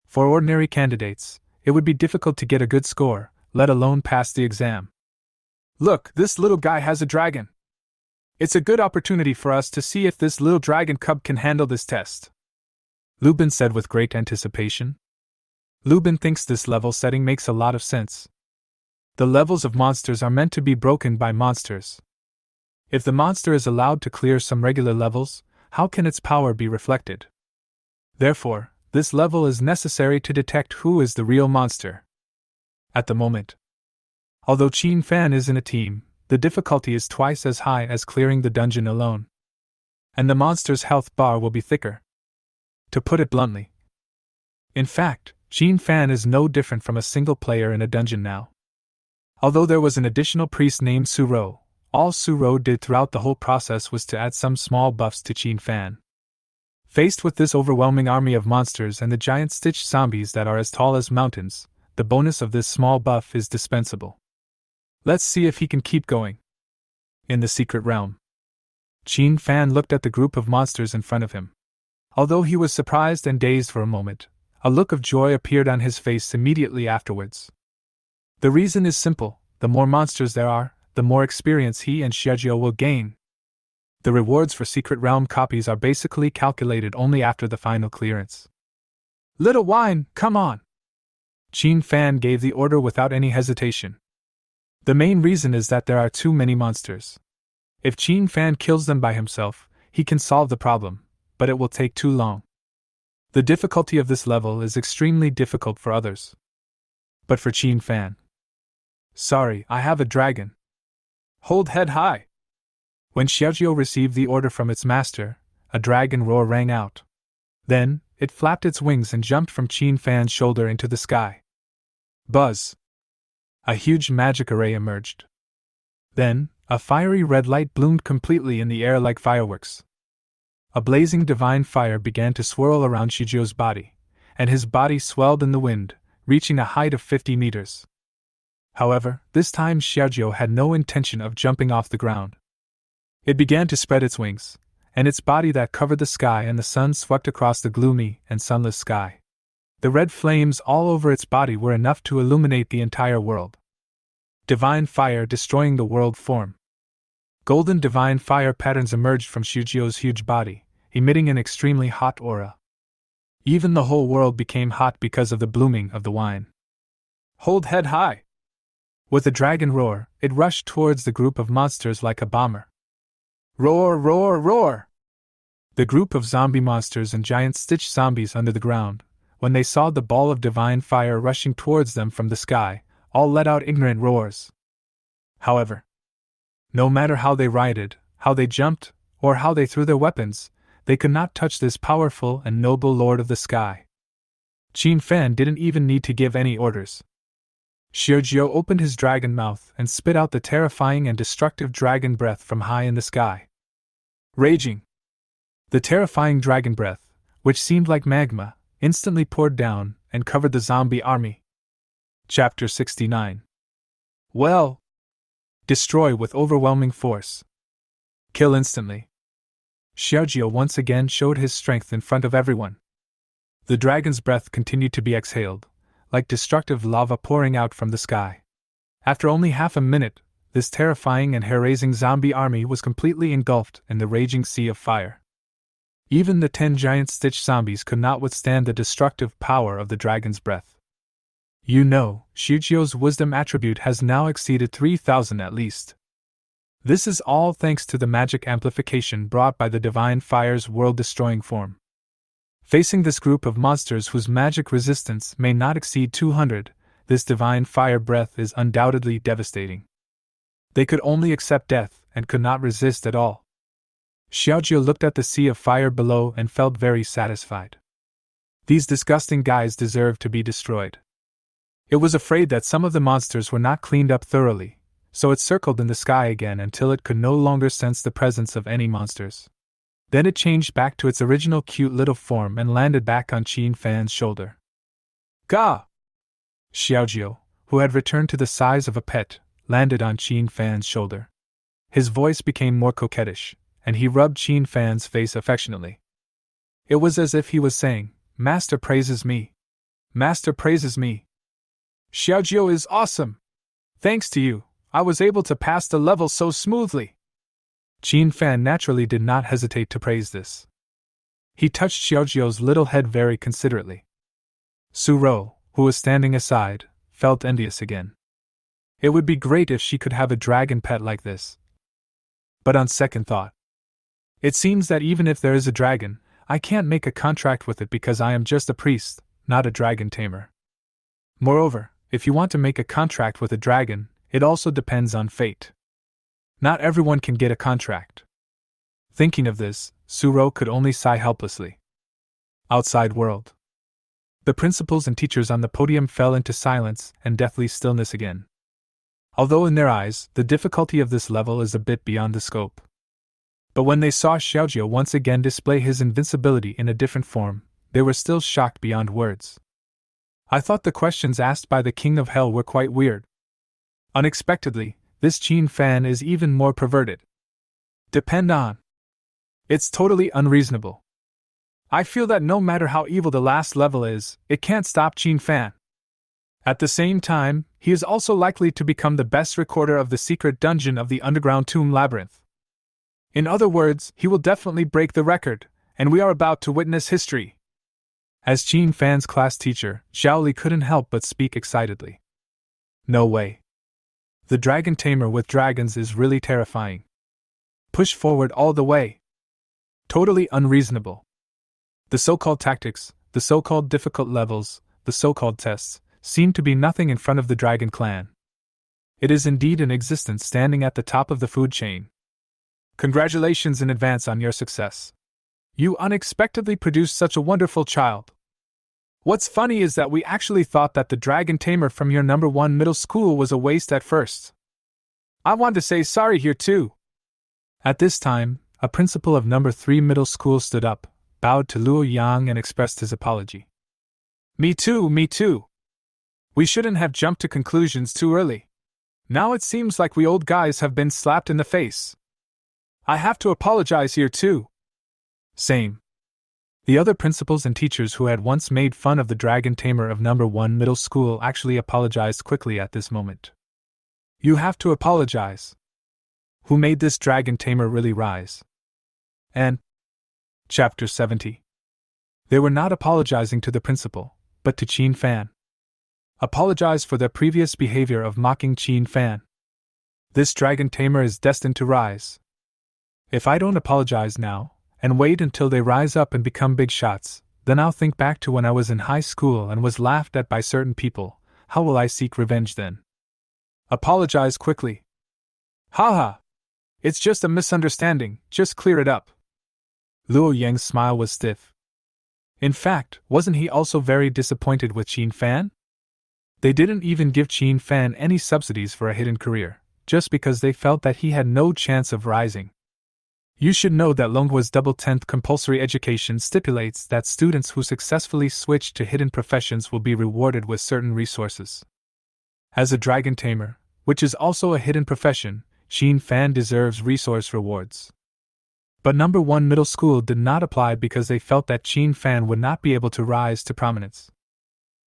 For ordinary candidates, it would be difficult to get a good score, let alone pass the exam. Look, this little guy has a dragon. It's a good opportunity for us to see if this little dragon cub can handle this test. Lu Bin said with great anticipation. Lu Bin thinks this level setting makes a lot of sense. The levels of monsters are meant to be broken by monsters. If the monster is allowed to clear some regular levels, how can its power be reflected? Therefore, this level is necessary to detect who is the real monster. At the moment, although Qin Fan is in a team, the difficulty is twice as high as clearing the dungeon alone. And the monster's health bar will be thicker. To put it bluntly. In fact, Qin Fan is no different from a single player in a dungeon now. Although there was an additional priest named Suro, all Suro did throughout the whole process was to add some small buffs to Qin Fan. Faced with this overwhelming army of monsters and the giant stitched zombies that are as tall as mountains, the bonus of this small buff is dispensable. Let's see if he can keep going. In the secret realm, Qin Fan looked at the group of monsters in front of him. Although he was surprised and dazed for a moment, a look of joy appeared on his face immediately afterwards. The reason is simple: the more monsters there are, the more experience he and Xiajiao will gain. The rewards for secret realm copies are basically calculated only after the final clearance. Little wine, come on! Qin Fan gave the order without any hesitation. The main reason is that there are too many monsters. If Qin Fan kills them by himself, he can solve the problem, but it will take too long. The difficulty of this level is extremely difficult for others. But for Qin Fan. Sorry, I have a dragon. Hold head high. When Xiaojiao received the order from its master, a dragon roar rang out. Then, it flapped its wings and jumped from Qin Fan's shoulder into the sky. Buzz! A huge magic array emerged. Then, a fiery red light bloomed completely in the air like fireworks. A blazing divine fire began to swirl around Shijiu's body, and his body swelled in the wind, reaching a height of 50 meters. However, this time Xiaojiu had no intention of jumping off the ground. It began to spread its wings, and its body that covered the sky and the sun swept across the gloomy and sunless sky. The red flames all over its body were enough to illuminate the entire world. Divine fire destroying the world form. Golden divine fire patterns emerged from Xiaojiu's huge body, emitting an extremely hot aura. Even the whole world became hot because of the blooming of the wine. Hold head high! With a dragon roar, it rushed towards the group of monsters like a bomber. Roar, roar, roar! The group of zombie monsters and giant stitch zombies under the ground, when they saw the ball of divine fire rushing towards them from the sky, all let out ignorant roars. However, no matter how they rioted, how they jumped, or how they threw their weapons, they could not touch this powerful and noble lord of the sky. Qin Fan didn't even need to give any orders. Xiaojiu opened his dragon mouth and spit out the terrifying and destructive dragon breath from high in the sky. Raging! The terrifying dragon breath, which seemed like magma, instantly poured down and covered the zombie army. Chapter 69. Well! Destroy with overwhelming force. Kill instantly. Xiaojiu once again showed his strength in front of everyone. The dragon's breath continued to be exhaled, like destructive lava pouring out from the sky. After only half a minute, this terrifying and hair-raising zombie army was completely engulfed in the raging sea of fire. Even the 10 giant stitch zombies could not withstand the destructive power of the dragon's breath. You know, Xiaojiu's wisdom attribute has now exceeded 3,000 at least. This is all thanks to the magic amplification brought by the divine fire's world-destroying form. Facing this group of monsters whose magic resistance may not exceed 200, this divine fire breath is undoubtedly devastating. They could only accept death and could not resist at all. Xiaojiu looked at the sea of fire below and felt very satisfied. These disgusting guys deserve to be destroyed. It was afraid that some of the monsters were not cleaned up thoroughly, so it circled in the sky again until it could no longer sense the presence of any monsters. Then it changed back to its original cute little form and landed back on Qin Fan's shoulder. Ga! Xiaojiu, who had returned to the size of a pet, landed on Qin Fan's shoulder. His voice became more coquettish, and he rubbed Qin Fan's face affectionately. It was as if he was saying, "Master praises me. Master praises me. Xiaojiu is awesome. Thanks to you, I was able to pass the level so smoothly." Qin Fan naturally did not hesitate to praise this. He touched Xiaojiu's little head very considerately. Suro, who was standing aside, felt envious again. It would be great if she could have a dragon pet like this. But on second thought, it seems that even if there is a dragon, I can't make a contract with it because I am just a priest, not a dragon tamer. Moreover, if you want to make a contract with a dragon, it also depends on fate. Not everyone can get a contract. Thinking of this, Suro could only sigh helplessly. Outside world. The principals and teachers on the podium fell into silence and deathly stillness again. Although in their eyes, the difficulty of this level is a bit beyond the scope. But when they saw Xiaojiu once again display his invincibility in a different form, they were still shocked beyond words. I thought the questions asked by the King of Hell were quite weird. Unexpectedly, this Qin Fan is even more perverted. Depend on. It's totally unreasonable. I feel that no matter how evil the last level is, it can't stop Qin Fan. At the same time, he is also likely to become the best recorder of the secret dungeon of the underground tomb labyrinth. In other words, he will definitely break the record, and we are about to witness history. As Qin Fan's class teacher, Xiaoli couldn't help but speak excitedly. No way. The dragon tamer with dragons is really terrifying. Push forward all the way. Totally unreasonable. The so-called tactics, the so-called difficult levels, the so-called tests, seem to be nothing in front of the dragon clan. It is indeed an existence standing at the top of the food chain. Congratulations in advance on your success. You unexpectedly produced such a wonderful child. What's funny is that we actually thought that the dragon tamer from your number 1 middle school was a waste at first. I want to say sorry here too. At this time, a principal of number 3 middle school stood up, bowed to Luo Yang and expressed his apology. Me too, me too. We shouldn't have jumped to conclusions too early. Now it seems like we old guys have been slapped in the face. I have to apologize here too. Same. The other principals and teachers who had once made fun of the dragon tamer of number 1 middle school actually apologized quickly at this moment. You have to apologize. Who made this dragon tamer really rise? And Chapter 70. They were not apologizing to the principal, but to Qin Fan. Apologize for their previous behavior of mocking Qin Fan. This dragon tamer is destined to rise. If I don't apologize now, and wait until they rise up and become big shots, then I'll think back to when I was in high school and was laughed at by certain people. How will I seek revenge then? Apologize quickly. Haha! It's just a misunderstanding, just clear it up. Luo Yang's smile was stiff. In fact, wasn't he also very disappointed with Qin Fan? They didn't even give Qin Fan any subsidies for a hidden career, just because they felt that he had no chance of rising. You should know that Longhua's double 10th compulsory education stipulates that students who successfully switch to hidden professions will be rewarded with certain resources. As a dragon tamer, which is also a hidden profession, Qin Fan deserves resource rewards. But number 1 middle school did not apply because they felt that Qin Fan would not be able to rise to prominence.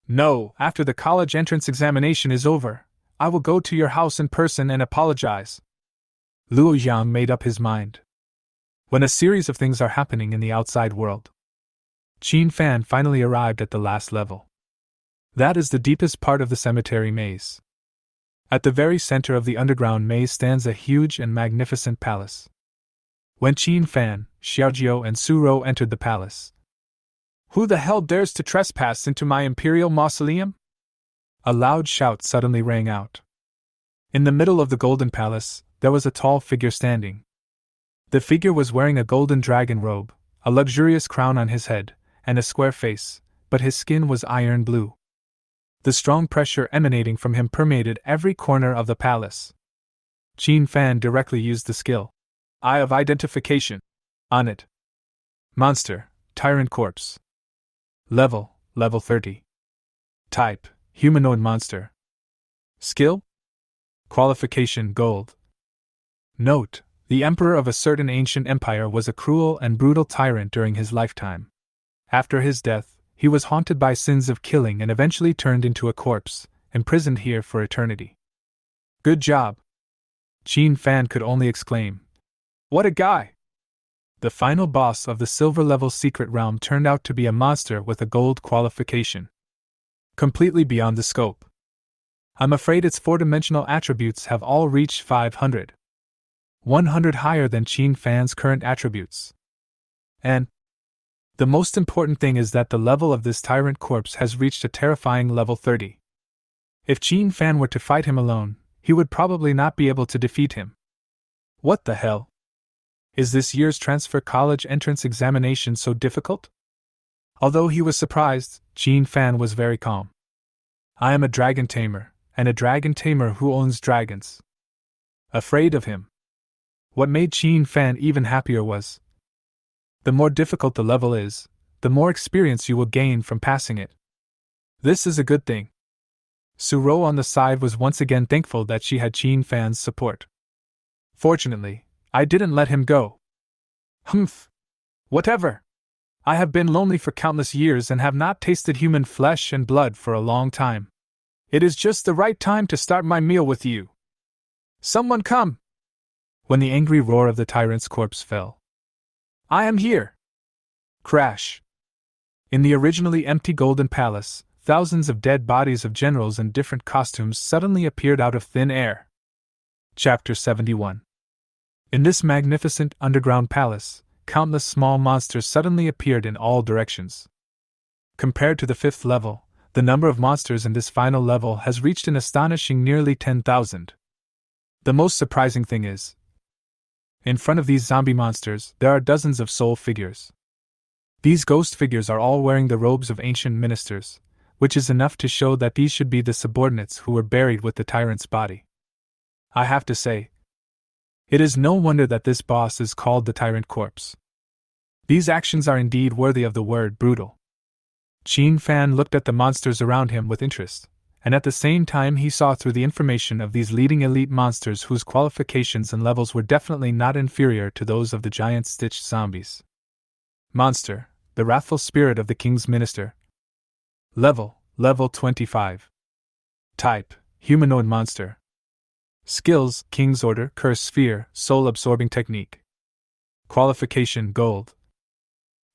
No, after the college entrance examination is over, I will go to your house in person and apologize. Luo Yang made up his mind. When a series of things are happening in the outside world, Qin Fan finally arrived at the last level. That is the deepest part of the cemetery maze. At the very center of the underground maze stands a huge and magnificent palace. When Qin Fan, Xiaojiu, and Suro entered the palace, "Who the hell dares to trespass into my imperial mausoleum?" A loud shout suddenly rang out. In the middle of the golden palace, there was a tall figure standing. The figure was wearing a golden dragon robe, a luxurious crown on his head, and a square face, but his skin was iron blue. The strong pressure emanating from him permeated every corner of the palace. Qin Fan directly used the skill Eye of Identification on it. Monster, Tyrant Corpse. Level 30. Type, Humanoid Monster. Skill? Qualification Gold. Note: the emperor of a certain ancient empire was a cruel and brutal tyrant during his lifetime. After his death, he was haunted by sins of killing and eventually turned into a corpse, imprisoned here for eternity. Good job! Qin Fan could only exclaim. What a guy! The final boss of the silver-level secret realm turned out to be a monster with a gold qualification. Completely beyond the scope. I'm afraid its 4-dimensional attributes have all reached 500. 100 higher than Qin Fan's current attributes. And the most important thing is that the level of this tyrant corpse has reached a terrifying level 30. If Qin Fan were to fight him alone, he would probably not be able to defeat him. What the hell? Is this year's transfer college entrance examination so difficult? Although he was surprised, Qin Fan was very calm. I am a dragon tamer, and a dragon tamer who owns dragons. Afraid of him. What made Qin Fan even happier was, the more difficult the level is, the more experience you will gain from passing it. This is a good thing. Suro on the side was once again thankful that she had Qin Fan's support. Fortunately, I didn't let him go. Humph. Whatever. I have been lonely for countless years and have not tasted human flesh and blood for a long time. It is just the right time to start my meal with you. Someone come! When the angry roar of the tyrant's corpse fell. I am here! Crash! In the originally empty golden palace, thousands of dead bodies of generals in different costumes suddenly appeared out of thin air. Chapter 71. In this magnificent underground palace, countless small monsters suddenly appeared in all directions. Compared to the 5th level, the number of monsters in this final level has reached an astonishing nearly 10,000. The most surprising thing is, in front of these zombie monsters, there are dozens of soul figures. These ghost figures are all wearing the robes of ancient ministers, which is enough to show that these should be the subordinates who were buried with the tyrant's body. I have to say, it is no wonder that this boss is called the Tyrant Corpse. These actions are indeed worthy of the word brutal. Qin Fan looked at the monsters around him with interest, and at the same time he saw through the information of these leading elite monsters whose qualifications and levels were definitely not inferior to those of the giant stitched zombies. Monster, the wrathful spirit of the king's minister. Level 25. Type, humanoid monster. Skills, King's Order, Curse Sphere, Soul Absorbing Technique. Qualification, Gold.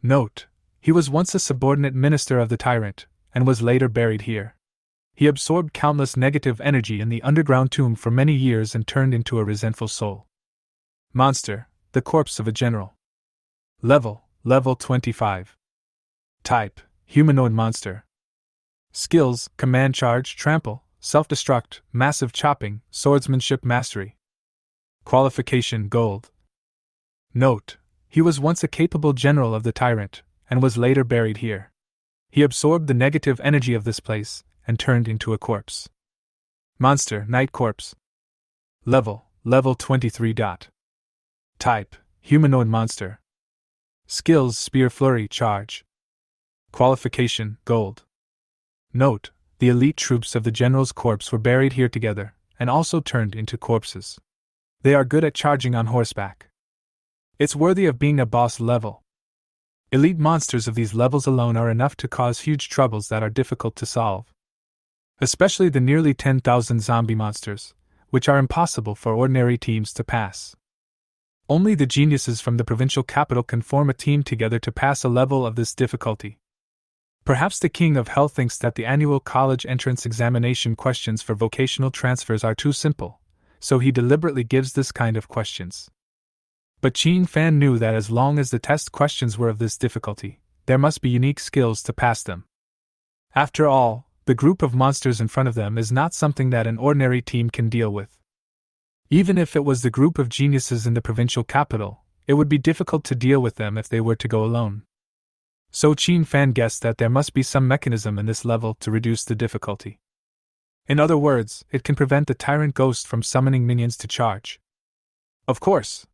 Note: he was once a subordinate minister of the tyrant, and was later buried here. He absorbed countless negative energy in the underground tomb for many years and turned into a resentful soul. Monster, the corpse of a general. Level 25. Type, humanoid monster. Skills, Command Charge, Trample, Self-Destruct, Massive Chopping, Swordsmanship Mastery. Qualification, Gold. Note: he was once a capable general of the tyrant, and was later buried here. He absorbed the negative energy of this place, and turned into a corpse. Monster, Night Corpse. Level 23. Type, humanoid monster. Skills, Spear Flurry, Charge. Qualification, Gold. Note: the elite troops of the general's corpse were buried here together, and also turned into corpses. They are good at charging on horseback. It's worthy of being a boss level. Elite monsters of these levels alone are enough to cause huge troubles that are difficult to solve. Especially the nearly 10,000 zombie monsters, which are impossible for ordinary teams to pass. Only the geniuses from the provincial capital can form a team together to pass a level of this difficulty. Perhaps the King of Hell thinks that the annual college entrance examination questions for vocational transfers are too simple, so he deliberately gives this kind of questions. But Qin Fan knew that as long as the test questions were of this difficulty, there must be unique skills to pass them. After all, the group of monsters in front of them is not something that an ordinary team can deal with. Even if it was the group of geniuses in the provincial capital, it would be difficult to deal with them if they were to go alone. So Qin Fan guessed that there must be some mechanism in this level to reduce the difficulty. In other words, it can prevent the tyrant ghost from summoning minions to charge. Of course.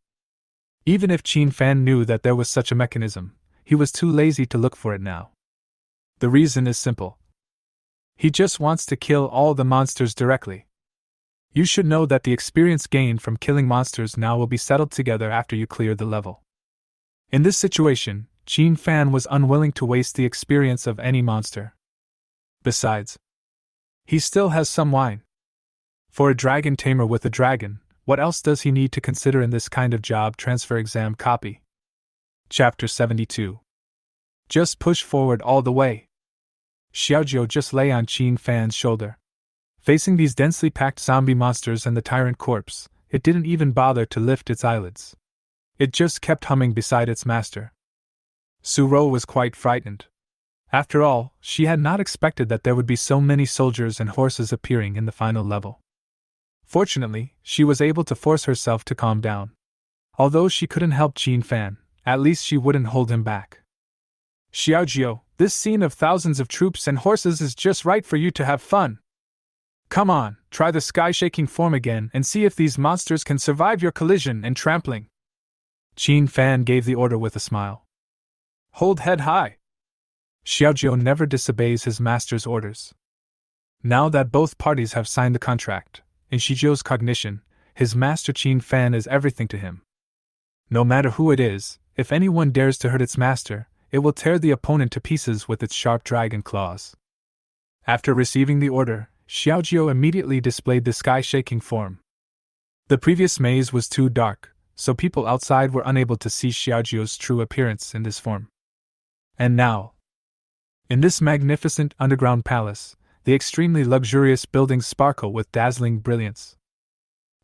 Even if Qin Fan knew that there was such a mechanism, he was too lazy to look for it now. The reason is simple. He just wants to kill all the monsters directly. You should know that the experience gained from killing monsters now will be settled together after you clear the level. In this situation, Qin Fan was unwilling to waste the experience of any monster. Besides, he still has some wine. For a dragon tamer with a dragon, what else does he need to consider in this kind of job transfer exam copy? Chapter 72. Just push forward all the way. Xiaojiu just lay on Qin Fan's shoulder. Facing these densely packed zombie monsters and the tyrant corpse, it didn't even bother to lift its eyelids. It just kept humming beside its master. Suro was quite frightened. After all, she had not expected that there would be so many soldiers and horses appearing in the final level. Fortunately, she was able to force herself to calm down. Although she couldn't help Qin Fan, at least she wouldn't hold him back. Xiaojiu, this scene of thousands of troops and horses is just right for you to have fun. Come on, try the sky-shaking form again and see if these monsters can survive your collision and trampling. Qin Fan gave the order with a smile. Hold head high. Xiaojiu never disobeys his master's orders. Now that both parties have signed the contract, in Shijiu's cognition, his master Qin Fan is everything to him. No matter who it is, if anyone dares to hurt its master, it will tear the opponent to pieces with its sharp dragon claws. After receiving the order, Xiaojiu immediately displayed the sky-shaking form. The previous maze was too dark, so people outside were unable to see Xiaojiu's true appearance in this form. And now, in this magnificent underground palace, the extremely luxurious buildings sparkle with dazzling brilliance.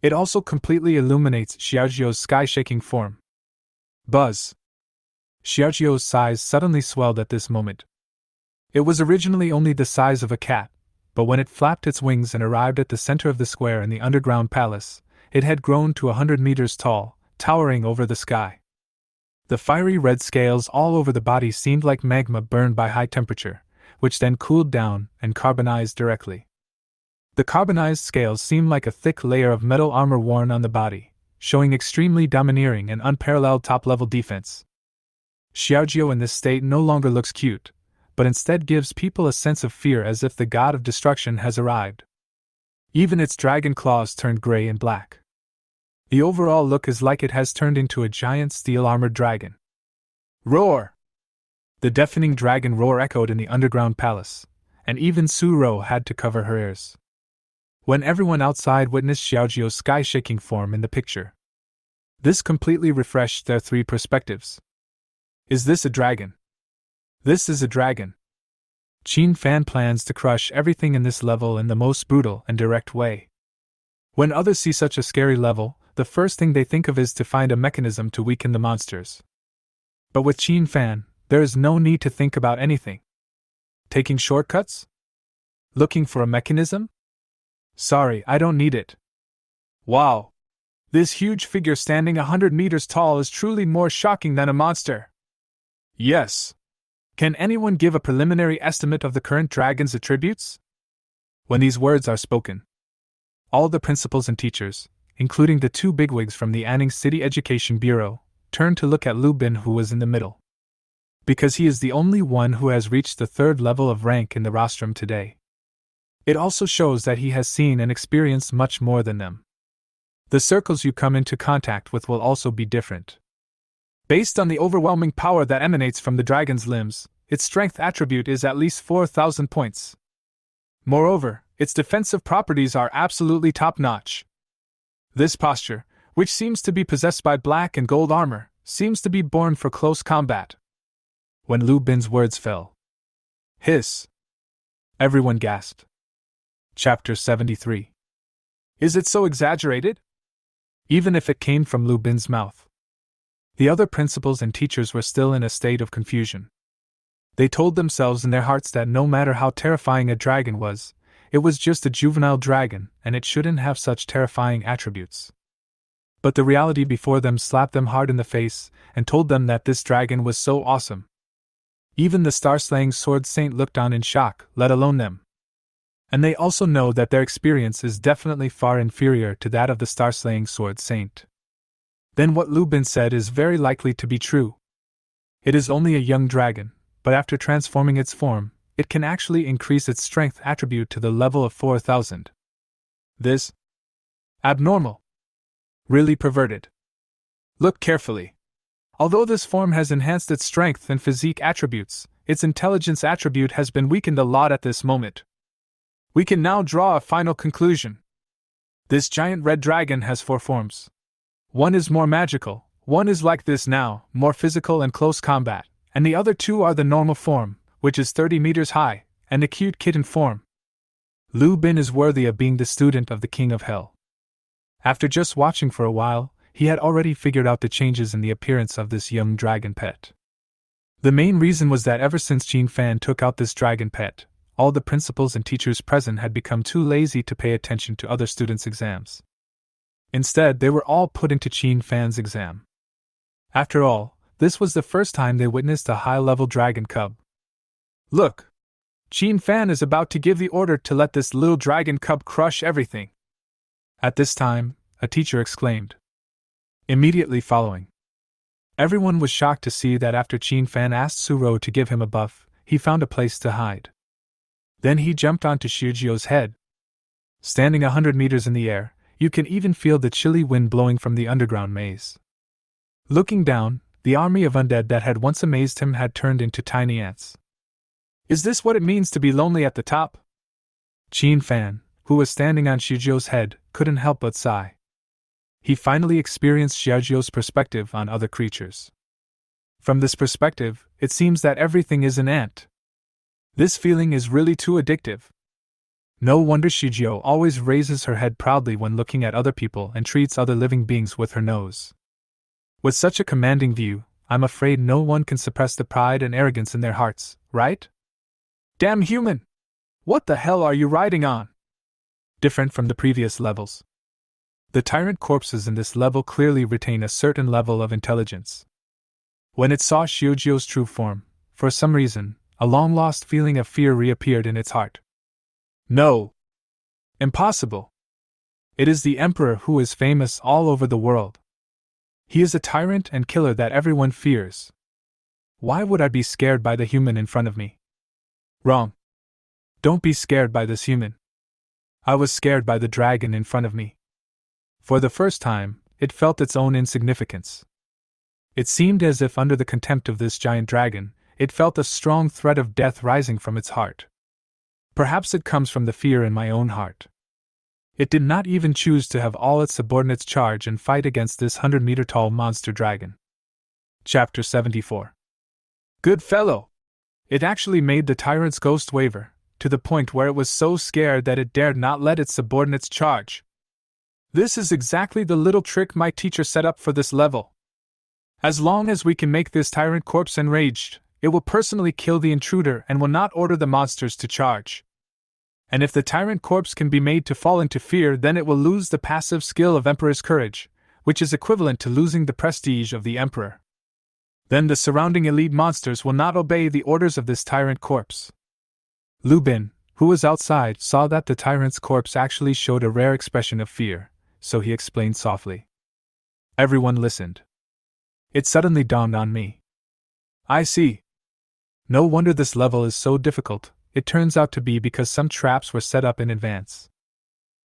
It also completely illuminates Xiaojiu's sky-shaking form. Buzz! Xiaojiu's size suddenly swelled at this moment. It was originally only the size of a cat, but when it flapped its wings and arrived at the center of the square in the underground palace, it had grown to 100 meters tall, towering over the sky. The fiery red scales all over the body seemed like magma burned by high temperature, which then cooled down and carbonized directly. The carbonized scales seemed like a thick layer of metal armor worn on the body, showing extremely domineering and unparalleled top-level defense. Xiaojiu in this state no longer looks cute, but instead gives people a sense of fear as if the god of destruction has arrived. Even its dragon claws turned gray and black. The overall look is like it has turned into a giant steel-armored dragon. Roar! The deafening dragon roar echoed in the underground palace, and even Suro had to cover her ears when everyone outside witnessed Xiaojiu's sky-shaking form in the picture. This completely refreshed their three perspectives. Is this a dragon? This is a dragon. Qin Fan plans to crush everything in this level in the most brutal and direct way. When others see such a scary level, the first thing they think of is to find a mechanism to weaken the monsters. But with Qin Fan, there is no need to think about anything. Taking shortcuts? Looking for a mechanism? Sorry, I don't need it. Wow! This huge figure standing 100 meters tall is truly more shocking than a monster. Yes. Can anyone give a preliminary estimate of the current dragon's attributes? When these words are spoken, all the principals and teachers, including the two bigwigs from the Anning City Education Bureau, turned to look at Lu Bin, who was in the middle. Because he is the only one who has reached the third level of rank in the rostrum today. It also shows that he has seen and experienced much more than them. The circles you come into contact with will also be different. Based on the overwhelming power that emanates from the dragon's limbs, its strength attribute is at least 4,000 points. Moreover, its defensive properties are absolutely top-notch. This posture, which seems to be possessed by black and gold armor, seems to be born for close combat. When Lu Bin's words fell, hiss! Everyone gasped. Chapter 73. Is it so exaggerated? Even if it came from Lu Bin's mouth. The other principals and teachers were still in a state of confusion. They told themselves in their hearts that no matter how terrifying a dragon was, it was just a juvenile dragon and it shouldn't have such terrifying attributes. But the reality before them slapped them hard in the face and told them that this dragon was so awesome. Even the star-slaying sword saint looked on in shock, let alone them. And they also know that their experience is definitely far inferior to that of the star-slaying sword saint. Then what Lu Bin said is very likely to be true. It is only a young dragon, but after transforming its form, it can actually increase its strength attribute to the level of 4,000. This? Abnormal. Really perverted. Look carefully. Although this form has enhanced its strength and physique attributes, its intelligence attribute has been weakened a lot at this moment. We can now draw a final conclusion. This giant red dragon has 4 forms. One is more magical, one is like this now, more physical and close combat, and the other 2 are the normal form, which is 30 meters high, and the cute kitten form. Lu Bin is worthy of being the student of the King of Hell. After just watching for a while, he had already figured out the changes in the appearance of this young dragon pet. The main reason was that ever since Qin Fan took out this dragon pet, all the principals and teachers present had become too lazy to pay attention to other students' exams. Instead, they were all put into Qin Fan's exam. After all, this was the first time they witnessed a high-level dragon cub. Look! Qin Fan is about to give the order to let this little dragon cub crush everything. At this time, a teacher exclaimed. Immediately following, everyone was shocked to see that after Qin Fan asked Suro to give him a buff, he found a place to hide. Then he jumped onto Xiaojiu's head. Standing 100 meters in the air, you can even feel the chilly wind blowing from the underground maze. Looking down, the army of undead that had once amazed him had turned into tiny ants. Is this what it means to be lonely at the top? Qin Fan, who was standing on Xiaojiu's head, couldn't help but sigh. He finally experienced Xiaojiu's perspective on other creatures. From this perspective, it seems that everything is an ant. This feeling is really too addictive. No wonder Xiaojiu always raises her head proudly when looking at other people and treats other living beings with her nose. With such a commanding view, I'm afraid no one can suppress the pride and arrogance in their hearts, right? Damn human! What the hell are you riding on? Different from the previous levels. The tyrant corpses in this level clearly retain a certain level of intelligence. When it saw Shiojio's true form, for some reason, a long-lost feeling of fear reappeared in its heart. No! Impossible! It is the Emperor who is famous all over the world. He is a tyrant and killer that everyone fears. Why would I be scared by the human in front of me? Wrong. Don't be scared by this human. I was scared by the dragon in front of me. For the first time, it felt its own insignificance. It seemed as if under the contempt of this giant dragon, it felt a strong threat of death rising from its heart. Perhaps it comes from the fear in my own heart. It did not even choose to have all its subordinates charge and fight against this 100-meter-tall monster dragon. Chapter 74. Good fellow! It actually made the tyrant's ghost waver, to the point where it was so scared that it dared not let its subordinates charge. This is exactly the little trick my teacher set up for this level. As long as we can make this tyrant corpse enraged, it will personally kill the intruder and will not order the monsters to charge. And if the tyrant corpse can be made to fall into fear, then it will lose the passive skill of Emperor's Courage, which is equivalent to losing the prestige of the Emperor. Then the surrounding elite monsters will not obey the orders of this tyrant corpse. Lubin, who was outside, saw that the tyrant's corpse actually showed a rare expression of fear, so he explained softly. Everyone listened. It suddenly dawned on me. I see. No wonder this level is so difficult. It turns out to be because some traps were set up in advance.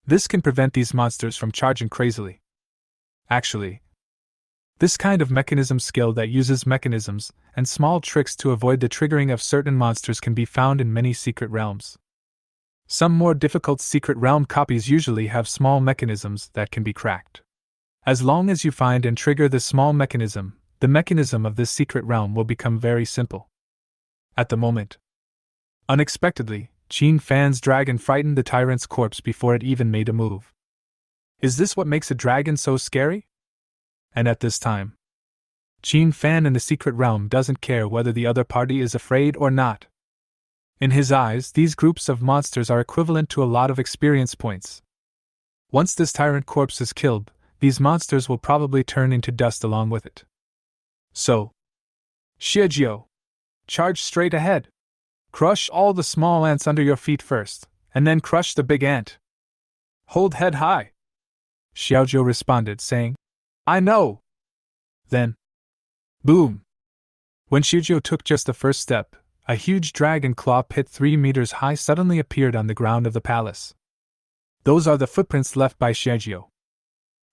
This can prevent these monsters from charging crazily. Actually, this kind of mechanism skill that uses mechanisms and small tricks to avoid the triggering of certain monsters can be found in many secret realms. Some more difficult secret realm copies usually have small mechanisms that can be cracked. As long as you find and trigger the small mechanism, the mechanism of this secret realm will become very simple. At the moment, unexpectedly, Qin Fan's dragon frightened the tyrant's corpse before it even made a move. Is this what makes a dragon so scary? And at this time, Qin Fan in the secret realm doesn't care whether the other party is afraid or not. In his eyes, these groups of monsters are equivalent to a lot of experience points. Once this tyrant corpse is killed, these monsters will probably turn into dust along with it. So, Shiojio, charge straight ahead. Crush all the small ants under your feet first, and then crush the big ant. Hold head high. Xiaojio responded, saying, I know. Then, boom. When Xiaojio took just the first step, a huge dragon claw pit 3 meters high suddenly appeared on the ground of the palace. Those are the footprints left by Xiaojio.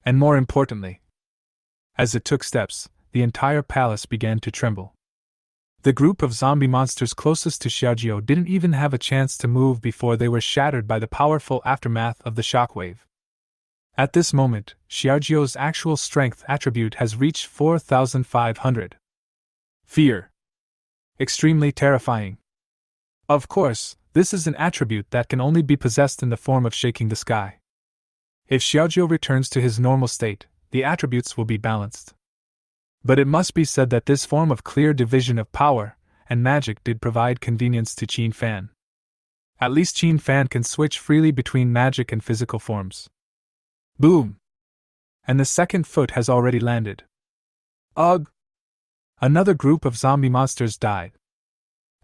And more importantly, as it took steps, the entire palace began to tremble. The group of zombie monsters closest to Xiaojio didn't even have a chance to move before they were shattered by the powerful aftermath of the shockwave. At this moment, Xiaojio's actual strength attribute has reached 4,500. Fear. Extremely terrifying. Of course, this is an attribute that can only be possessed in the form of shaking the sky. If Xiaojio returns to his normal state, the attributes will be balanced. But it must be said that this form of clear division of power and magic did provide convenience to Qin Fan. At least Qin Fan can switch freely between magic and physical forms. Boom! And the second foot has already landed. Ugh! Another group of zombie monsters died.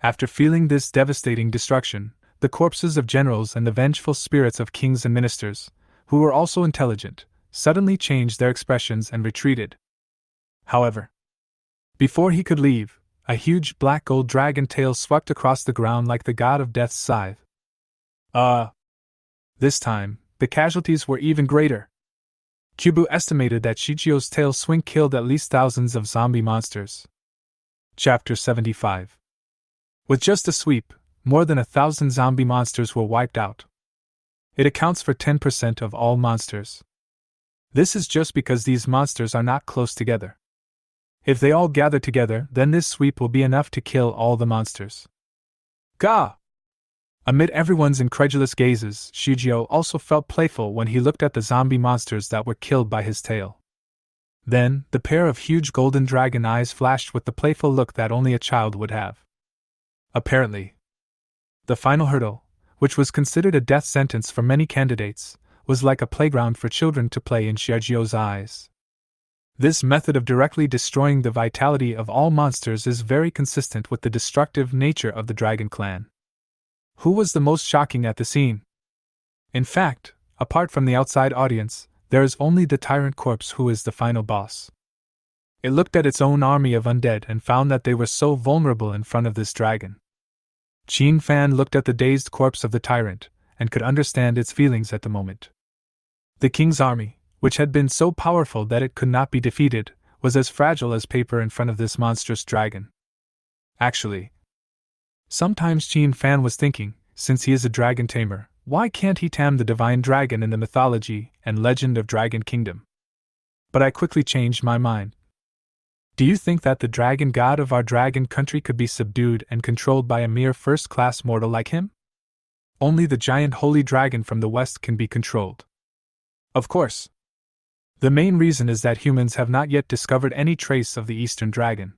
After feeling this devastating destruction, the corpses of generals and the vengeful spirits of kings and ministers, who were also intelligent, suddenly changed their expressions and retreated. However, before he could leave, a huge black gold dragon tail swept across the ground like the god of death's scythe. This time, the casualties were even greater. Kubu estimated that Shichio's tail swing killed at least thousands of zombie monsters. Chapter 75. With just a sweep, more than 1,000 zombie monsters were wiped out. It accounts for 10% of all monsters. This is just because these monsters are not close together. If they all gather together, then this sweep will be enough to kill all the monsters. Gah! Amid everyone's incredulous gazes, Shujio also felt playful when he looked at the zombie monsters that were killed by his tail. Then, the pair of huge golden dragon eyes flashed with the playful look that only a child would have. Apparently, the final hurdle, which was considered a death sentence for many candidates, was like a playground for children to play in Shujio's eyes. This method of directly destroying the vitality of all monsters is very consistent with the destructive nature of the dragon clan. Who was the most shocking at the scene? In fact, apart from the outside audience, there is only the tyrant corpse who is the final boss. It looked at its own army of undead and found that they were so vulnerable in front of this dragon. Qin Fan looked at the dazed corpse of the tyrant, and could understand its feelings at the moment. The king's army, which had been so powerful that it could not be defeated, was as fragile as paper in front of this monstrous dragon. Actually, sometimes Qin Fan was thinking, since he is a dragon tamer, why can't he tame the divine dragon in the mythology and legend of Dragon Kingdom? But I quickly changed my mind. Do you think that the dragon god of our dragon country could be subdued and controlled by a mere first-class mortal like him? Only the giant holy dragon from the west can be controlled. Of course. The main reason is that humans have not yet discovered any trace of the Eastern Dragon.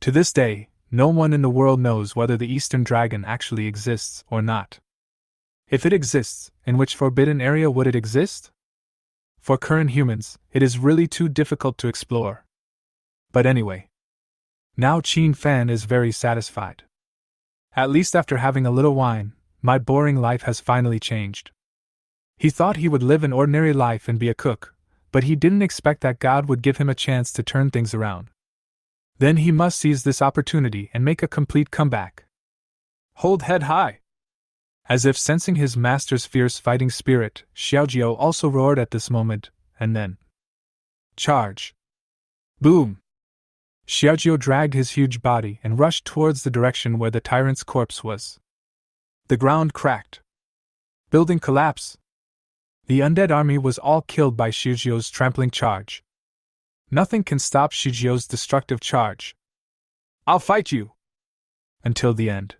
To this day, no one in the world knows whether the Eastern Dragon actually exists or not. If it exists, in which forbidden area would it exist? For current humans, it is really too difficult to explore. But anyway. Now Qin Fan is very satisfied. At least after having a little wine, my boring life has finally changed. He thought he would live an ordinary life and be a cook, but he didn't expect that God would give him a chance to turn things around. Then he must seize this opportunity and make a complete comeback. Hold head high! As if sensing his master's fierce fighting spirit, Xiaojiu also roared at this moment, and then charge! Boom! Xiaojiu dragged his huge body and rushed towards the direction where the tyrant's corpse was. The ground cracked. Building collapse. The undead army was all killed by Xiaojiu's trampling charge. Nothing can stop Xiaojiu's destructive charge. I'll fight you! Until the end.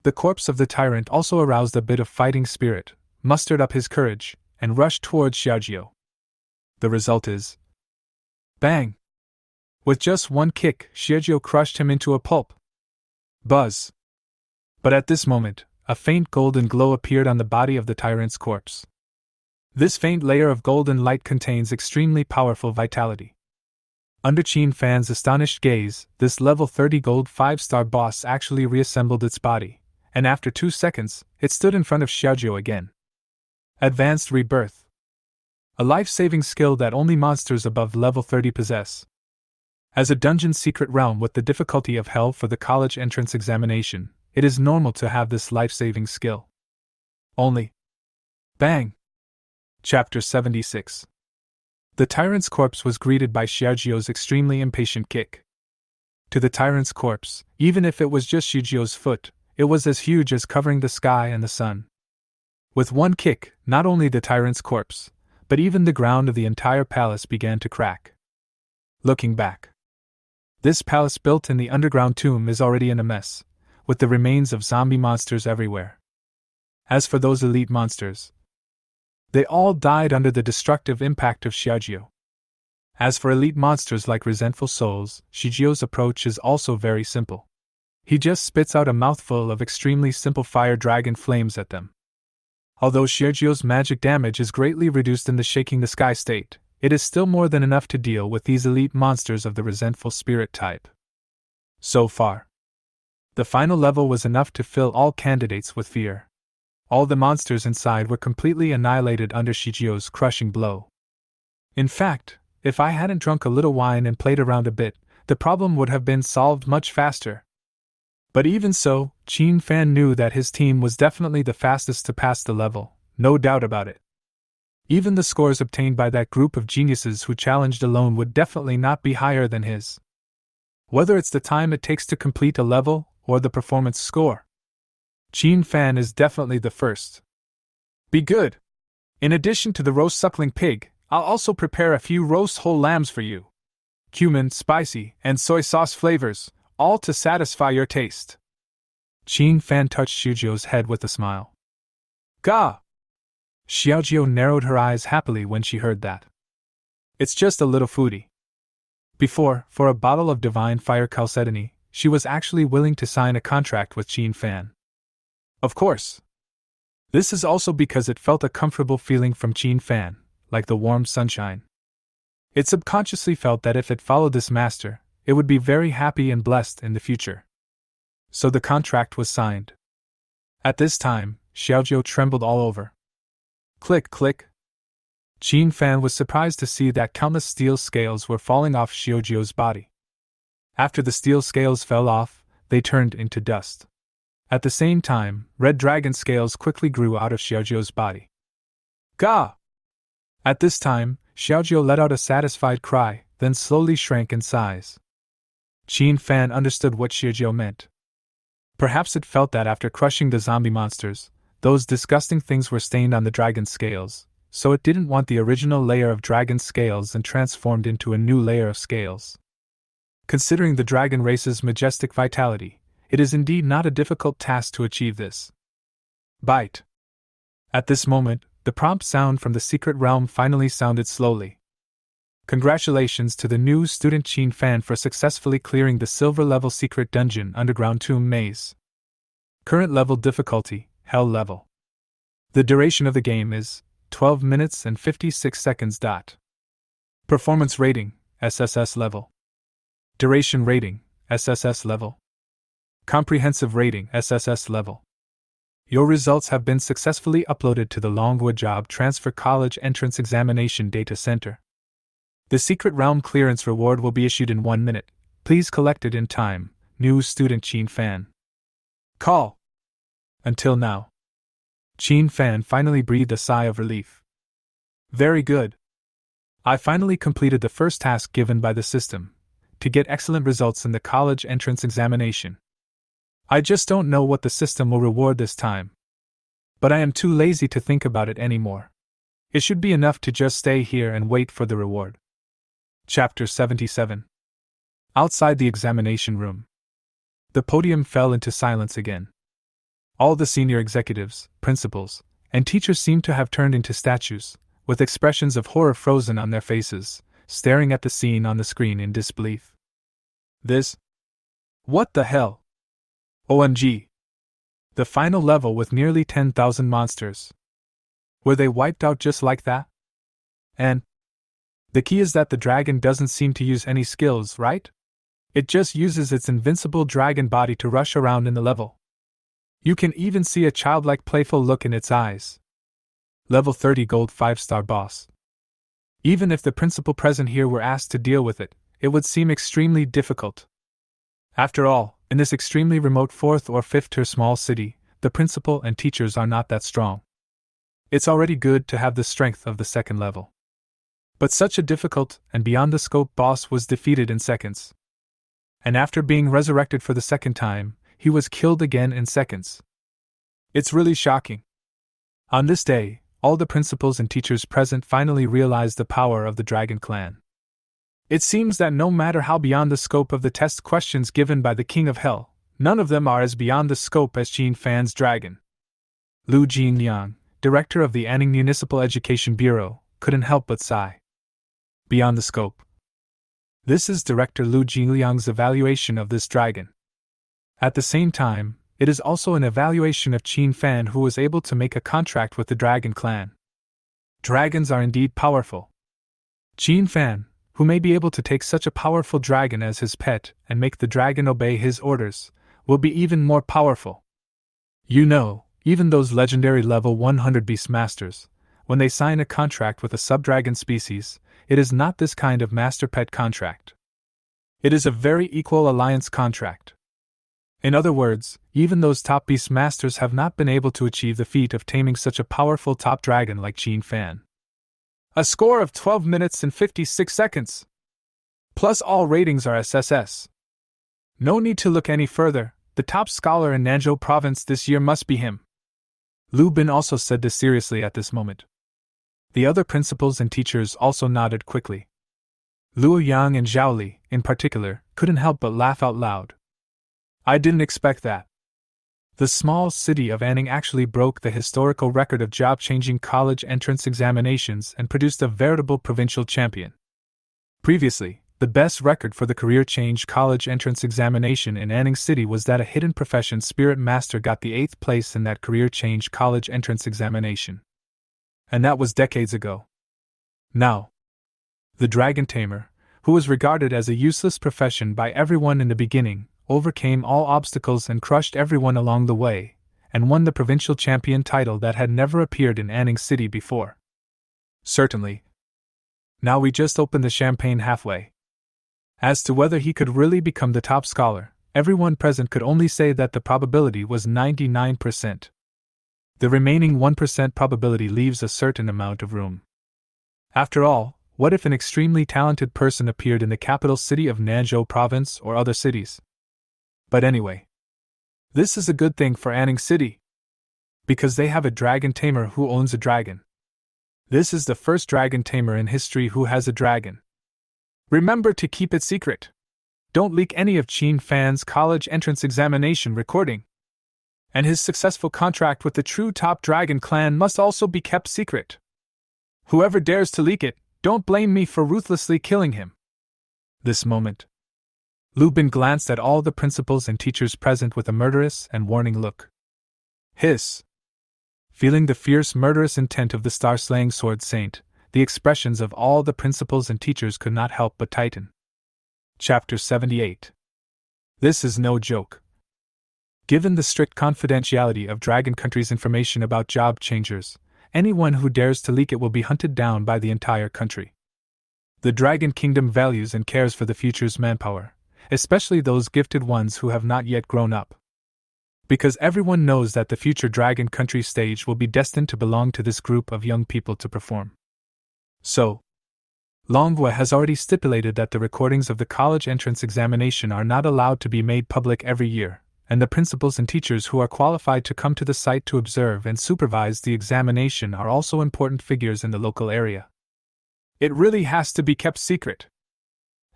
The corpse of the tyrant also aroused a bit of fighting spirit, mustered up his courage, and rushed towards Xiaojiu. The result is bang! With just one kick, Xiaojiu crushed him into a pulp. Buzz! But at this moment, a faint golden glow appeared on the body of the tyrant's corpse. This faint layer of golden light contains extremely powerful vitality. Under Qin Fan's astonished gaze, this level 30 gold 5-star boss actually reassembled its body, and after 2 seconds, it stood in front of Xiaojiu again. Advanced Rebirth. A life-saving skill that only monsters above level 30 possess. As a dungeon secret realm with the difficulty of hell for the college entrance examination, it is normal to have this life-saving skill. Only. Bang! Chapter 76. The tyrant's corpse was greeted by Xiaojiu's extremely impatient kick. To the tyrant's corpse, even if it was just Xiaojiu's foot, it was as huge as covering the sky and the sun. With one kick, not only the tyrant's corpse, but even the ground of the entire palace began to crack. Looking back. This palace built in the underground tomb is already in a mess, with the remains of zombie monsters everywhere. As for those elite monsters, they all died under the destructive impact of Xiaojiu. As for elite monsters like resentful souls, Xiaojiu's approach is also very simple. He just spits out a mouthful of extremely simple fire dragon flames at them. Although Xiaojiu's magic damage is greatly reduced in the shaking the sky state, it is still more than enough to deal with these elite monsters of the resentful spirit type. So far, the final level was enough to fill all candidates with fear. All the monsters inside were completely annihilated under Xiaojiu's crushing blow. In fact, if I hadn't drunk a little wine and played around a bit, the problem would have been solved much faster. But even so, Qin Fan knew that his team was definitely the fastest to pass the level, no doubt about it. Even the scores obtained by that group of geniuses who challenged alone would definitely not be higher than his. Whether it's the time it takes to complete a level, or the performance score, Qin Fan is definitely the first. Be good! In addition to the roast suckling pig, I'll also prepare a few roast whole lambs for you. Cumin, spicy, and soy sauce flavors, all to satisfy your taste. Qin Fan touched Xiaojiu's head with a smile. Gah! Xiaojiu narrowed her eyes happily when she heard that. It's just a little foodie. Before, for a bottle of divine fire chalcedony, she was actually willing to sign a contract with Qin Fan. Of course. This is also because it felt a comfortable feeling from Qin Fan, like the warm sunshine. It subconsciously felt that if it followed this master, it would be very happy and blessed in the future. So the contract was signed. At this time, Xiaojiu trembled all over. Click, click. Qin Fan was surprised to see that countless steel scales were falling off Xiaojiu's body. After the steel scales fell off, they turned into dust. At the same time, red dragon scales quickly grew out of Xiaojiu's body. Gah! At this time, Xiaojiu let out a satisfied cry, then slowly shrank in size. Qin Fan understood what Xiaojiu meant. Perhaps it felt that after crushing the zombie monsters, those disgusting things were stained on the dragon scales, so it didn't want the original layer of dragon scales and transformed into a new layer of scales. Considering the dragon race's majestic vitality, it is indeed not a difficult task to achieve this. Bite. At this moment, the prompt sound from the secret realm finally sounded slowly. Congratulations to the new student Qin Fan for successfully clearing the silver level secret dungeon underground tomb maze. Current level difficulty, Hell level. The duration of the game is 12 minutes and 56 seconds. Performance rating, SSS level. Duration rating, SSS level. Comprehensive rating, SSS level. Your results have been successfully uploaded to the Longwood Job Transfer College Entrance Examination Data Center. The secret realm clearance reward will be issued in 1 minute. Please collect it in time. New student Qin Fan. Call. Until now. Qin Fan finally breathed a sigh of relief. Very good. I finally completed the first task given by the system, to get excellent results in the college entrance examination. I just don't know what the system will reward this time. But I am too lazy to think about it anymore. It should be enough to just stay here and wait for the reward. Chapter 77. Outside the examination room. The podium fell into silence again. All the senior executives, principals, and teachers seemed to have turned into statues, with expressions of horror frozen on their faces, staring at the scene on the screen in disbelief. This? What the hell? OMG! The final level with nearly 10,000 monsters. Were they wiped out just like that? And the key is that the dragon doesn't seem to use any skills, right? It just uses its invincible dragon body to rush around in the level. You can even see a childlike playful look in its eyes. Level 30 Gold 5-star boss. Even if the principal present here were asked to deal with it, it would seem extremely difficult. After all, in this extremely remote 4th or 5th tier small city, the principal and teachers are not that strong. It's already good to have the strength of the 2nd level. But such a difficult and beyond the scope boss was defeated in seconds. And after being resurrected for the 2nd time, he was killed again in seconds. It's really shocking. On this day, all the principals and teachers present finally realized the power of the Dragon Clan. It seems that no matter how beyond the scope of the test questions given by the King of Hell, none of them are as beyond the scope as Qin Fan's dragon. Lu Jingliang, director of the Anning Municipal Education Bureau, couldn't help but sigh. Beyond the scope. This is Director Lu Jingliang's evaluation of this dragon. At the same time, it is also an evaluation of Qin Fan, who was able to make a contract with the Dragon Clan. Dragons are indeed powerful. Qin Fan, who may be able to take such a powerful dragon as his pet and make the dragon obey his orders, will be even more powerful. You know, even those legendary level 100 Beastmasters, when they sign a contract with a subdragon species, it is not this kind of master-pet contract. It is a very equal alliance contract. In other words, even those top Beastmasters have not been able to achieve the feat of taming such a powerful top dragon like Qin Fan. A score of 12 minutes and 56 seconds! Plus all ratings are SSS. No need to look any further, the top scholar in Nanzhou province this year must be him. Lu Bin also said this seriously at this moment. The other principals and teachers also nodded quickly. Luo Yang and Zhao Li, in particular, couldn't help but laugh out loud. I didn't expect that. The small city of Anning actually broke the historical record of job-changing college entrance examinations and produced a veritable provincial champion. Previously, the best record for the career change college entrance examination in Anning City was that a hidden profession spirit master got the 8th place in that career change college entrance examination. And that was decades ago. Now, The dragon tamer, who was regarded as a useless profession by everyone in the beginning, overcame all obstacles and crushed everyone along the way, and won the provincial champion title that had never appeared in Anning City before. Certainly. Now we just opened the champagne halfway. As to whether he could really become the top scholar, everyone present could only say that the probability was 99%. The remaining 1% probability leaves a certain amount of room. After all, what if an extremely talented person appeared in the capital city of Nanzhou province or other cities? But anyway, this is a good thing for Anning City, because they have a dragon tamer who owns a dragon. This is the first dragon tamer in history who has a dragon. Remember to keep it secret. Don't leak any of Qin Fan's college entrance examination recording. And his successful contract with the true top dragon clan must also be kept secret. Whoever dares to leak it, don't blame me for ruthlessly killing him. This moment, Lubin glanced at all the principals and teachers present with a murderous and warning look. Hiss! Feeling the fierce murderous intent of the star-slaying sword saint, the expressions of all the principals and teachers could not help but tighten. Chapter 78. This is no joke. Given the strict confidentiality of Dragon Country's information about job changers, anyone who dares to leak it will be hunted down by the entire country. The Dragon Kingdom values and cares for the future's manpower, especially those gifted ones who have not yet grown up. Because everyone knows that the future Dragon Country stage will be destined to belong to this group of young people to perform. So, Longvua has already stipulated that the recordings of the college entrance examination are not allowed to be made public every year, and the principals and teachers who are qualified to come to the site to observe and supervise the examination are also important figures in the local area. It really has to be kept secret.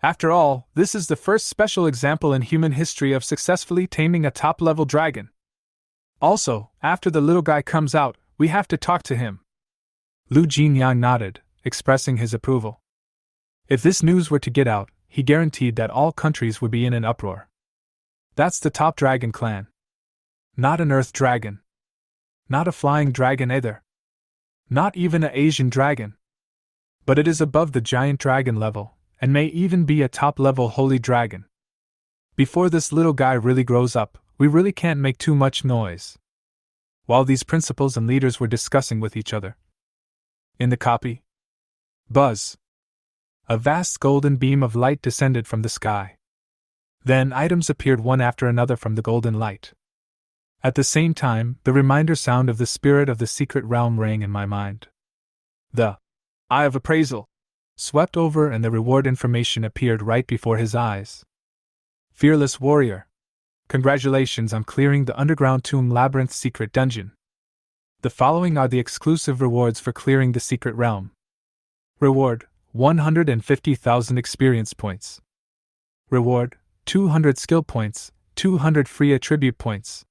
After all, this is the first special example in human history of successfully taming a top-level dragon. Also, after the little guy comes out, we have to talk to him. Lu Jinyang nodded, expressing his approval. If this news were to get out, he guaranteed that all countries would be in an uproar. That's the top dragon clan. Not an earth dragon. Not a flying dragon either. Not even an Asian dragon. But it is above the giant dragon level, and may even be a top-level holy dragon. Before this little guy really grows up, we really can't make too much noise. While these principals and leaders were discussing with each other, in the copy, buzz! A vast golden beam of light descended from the sky. Then items appeared one after another from the golden light. At the same time, the reminder sound of the spirit of the secret realm rang in my mind. The eye of appraisal swept over and the reward information appeared right before his eyes. Fearless warrior, congratulations on clearing the underground tomb labyrinth secret dungeon. The following are the exclusive rewards for clearing the secret realm. Reward, 150,000 experience points. Reward, 200 skill points, 200 free attribute points.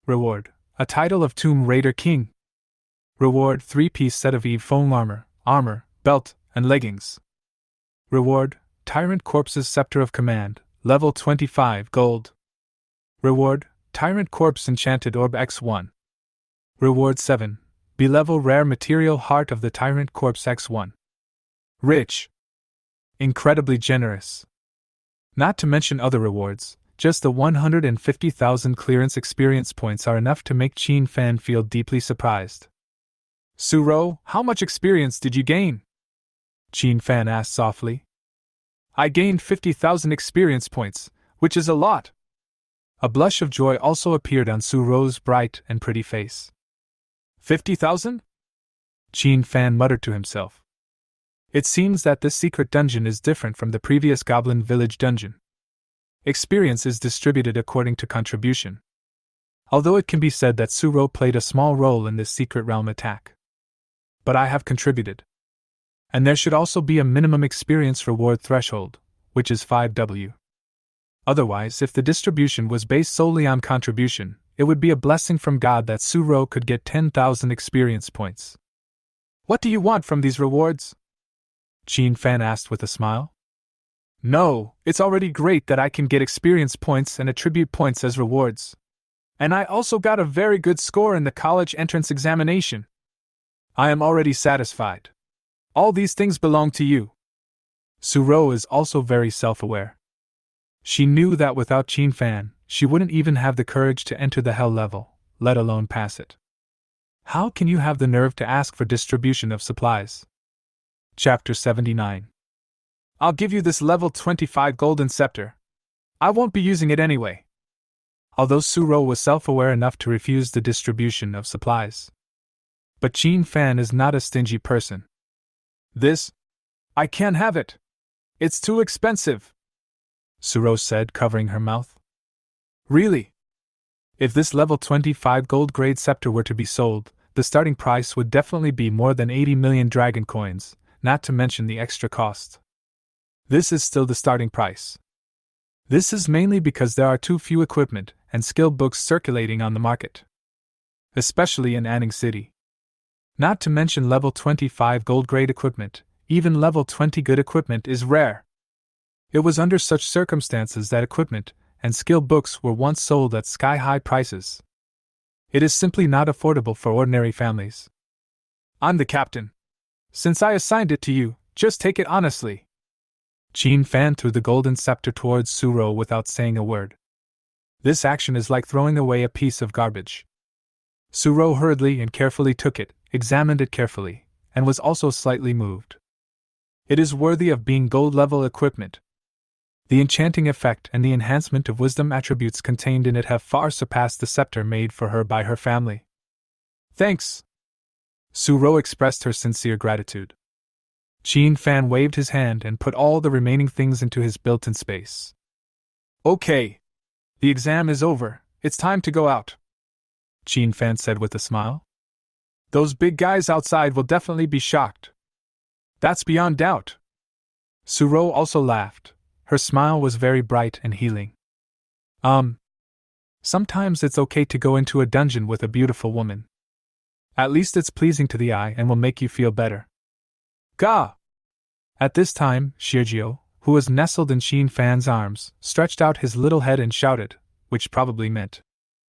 Reward, a title of Tomb Raider King. Reward, 3-piece set of Eve foam armor, belt, and leggings. Reward, Tyrant Corpse's Scepter of Command, level 25 gold. Reward, Tyrant Corpse Enchanted Orb X1. Reward 7, B-level Rare Material Heart of the Tyrant Corpse X1. Rich. Incredibly generous. Not to mention other rewards, just the 150,000 clearance experience points are enough to make Qin Fan feel deeply surprised. Suro, how much experience did you gain? Qin Fan asked softly. I gained 50,000 experience points, which is a lot. A blush of joy also appeared on Suro's bright and pretty face. 50,000? Qin Fan muttered to himself. It seems that this secret dungeon is different from the previous Goblin Village dungeon. Experience is distributed according to contribution. Although it can be said that Suro played a small role in this secret realm attack. But I have contributed. And there should also be a minimum experience reward threshold, which is 5W. Otherwise, if the distribution was based solely on contribution, it would be a blessing from God that Suro could get 10,000 experience points. What do you want from these rewards? Qin Fan asked with a smile. No, it's already great that I can get experience points and attribute points as rewards. And I also got a very good score in the college entrance examination. I am already satisfied. All these things belong to you. Suro is also very self-aware. She knew that without Qin Fan, she wouldn't even have the courage to enter the hell level, let alone pass it. How can you have the nerve to ask for distribution of supplies? Chapter 79. I'll give you this level 25 golden scepter. I won't be using it anyway. Although Suro was self-aware enough to refuse the distribution of supplies. But Qin Fan is not a stingy person. I can't have it. It's too expensive, Suro said, covering her mouth. Really? If this level 25 gold grade scepter were to be sold, the starting price would definitely be more than 80 million dragon coins, not to mention the extra cost. This is still the starting price. This is mainly because there are too few equipment and skill books circulating on the market. Especially in Anning City. Not to mention level 25 gold grade equipment, even level 20 good equipment is rare. It was under such circumstances that equipment and skill books were once sold at sky-high prices. It is simply not affordable for ordinary families. I'm the captain. Since I assigned it to you, just take it honestly. Qin Fan threw the golden scepter towards Suro without saying a word. This action is like throwing away a piece of garbage. Suro hurriedly and carefully took it, examined it carefully, and was also slightly moved. It is worthy of being gold-level equipment. The enchanting effect and the enhancement of wisdom attributes contained in it have far surpassed the scepter made for her by her family. Thanks! Suro expressed her sincere gratitude. Qin Fan waved his hand and put all the remaining things into his built-in space. Okay. The exam is over, it's time to go out, Qin Fan said with a smile. Those big guys outside will definitely be shocked. That's beyond doubt. Suro also laughed. Her smile was very bright and healing. Sometimes it's okay to go into a dungeon with a beautiful woman. At least it's pleasing to the eye and will make you feel better. Gah! At this time, Shirgio, who was nestled in Qin Fan's arms, stretched out his little head and shouted, which probably meant,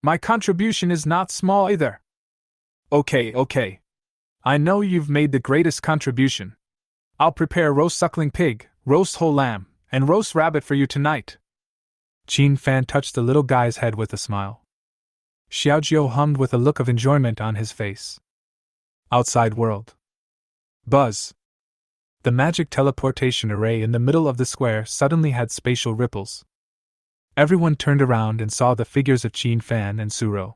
my contribution is not small either. Okay. I know you've made the greatest contribution. I'll prepare roast suckling pig, roast whole lamb, and roast rabbit for you tonight. Qin Fan touched the little guy's head with a smile. Xiaojiu hummed with a look of enjoyment on his face. Outside world. Buzz. The magic teleportation array in the middle of the square suddenly had spatial ripples. Everyone turned around and saw the figures of Qin Fan and Suro.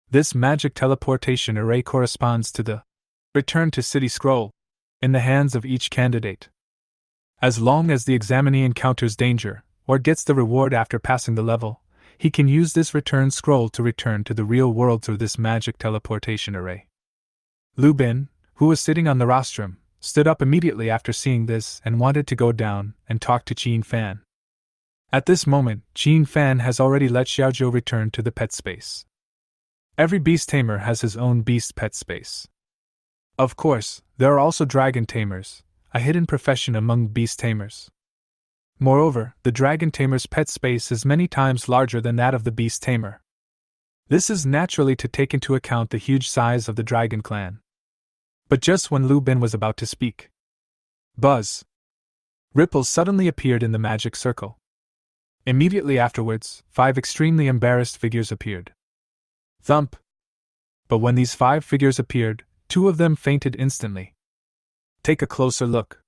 This magic teleportation array corresponds to the Return to City scroll in the hands of each candidate. As long as the examinee encounters danger, or gets the reward after passing the level, he can use this return scroll to return to the real world through this magic teleportation array. Lu Bin, who was sitting on the rostrum, stood up immediately after seeing this and wanted to go down and talk to Qin Fan. At this moment, Qin Fan has already let Xiaojiu return to the pet space. Every beast tamer has his own beast pet space. Of course, there are also dragon tamers, a hidden profession among beast tamers. Moreover, the dragon tamer's pet space is many times larger than that of the beast tamer. This is naturally to take into account the huge size of the dragon clan. But just when Lu Bin was about to speak, buzz! Ripples suddenly appeared in the magic circle. Immediately afterwards, 5 extremely embarrassed figures appeared. Thump! But when these 5 figures appeared, 2 of them fainted instantly. Take a closer look.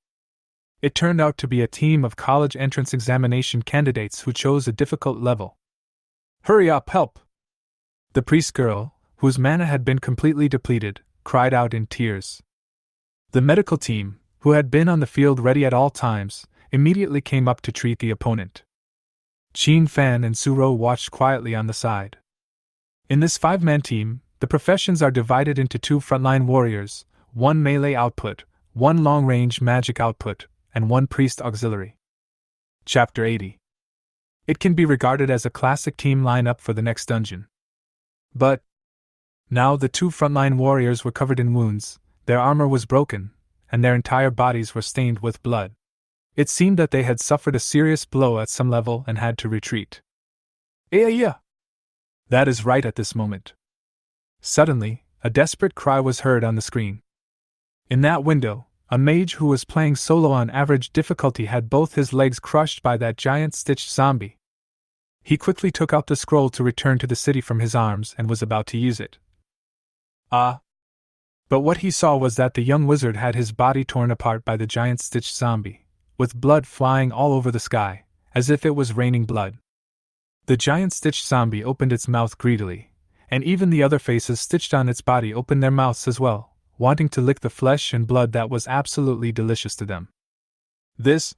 It turned out to be a team of college entrance examination candidates who chose a difficult level. Hurry up, help! The priest girl, whose mana had been completely depleted, cried out in tears. The medical team, who had been on the field ready at all times, immediately came up to treat the opponent. Qin Fan and Suro watched quietly on the side. In this 5-man team, the professions are divided into 2 frontline warriors, 1 melee output, 1 long-range magic output, and 1 priest auxiliary. Chapter 80. It can be regarded as a classic team lineup for the next dungeon. But now the 2 frontline warriors were covered in wounds, their armor was broken, and their entire bodies were stained with blood. It seemed that they had suffered a serious blow at some level and had to retreat. Yeah. That is right at this moment. Suddenly, a desperate cry was heard on the screen. In that window, A mage who was playing solo on average difficulty had both his legs crushed by that giant stitched zombie. He quickly took out the scroll to return to the city from his arms and was about to use it. But what he saw was that the young wizard had his body torn apart by the giant stitched zombie, with blood flying all over the sky, as if it was raining blood. The giant stitched zombie opened its mouth greedily, and even the other faces stitched on its body opened their mouths as well, wanting to lick the flesh and blood that was absolutely delicious to them. This?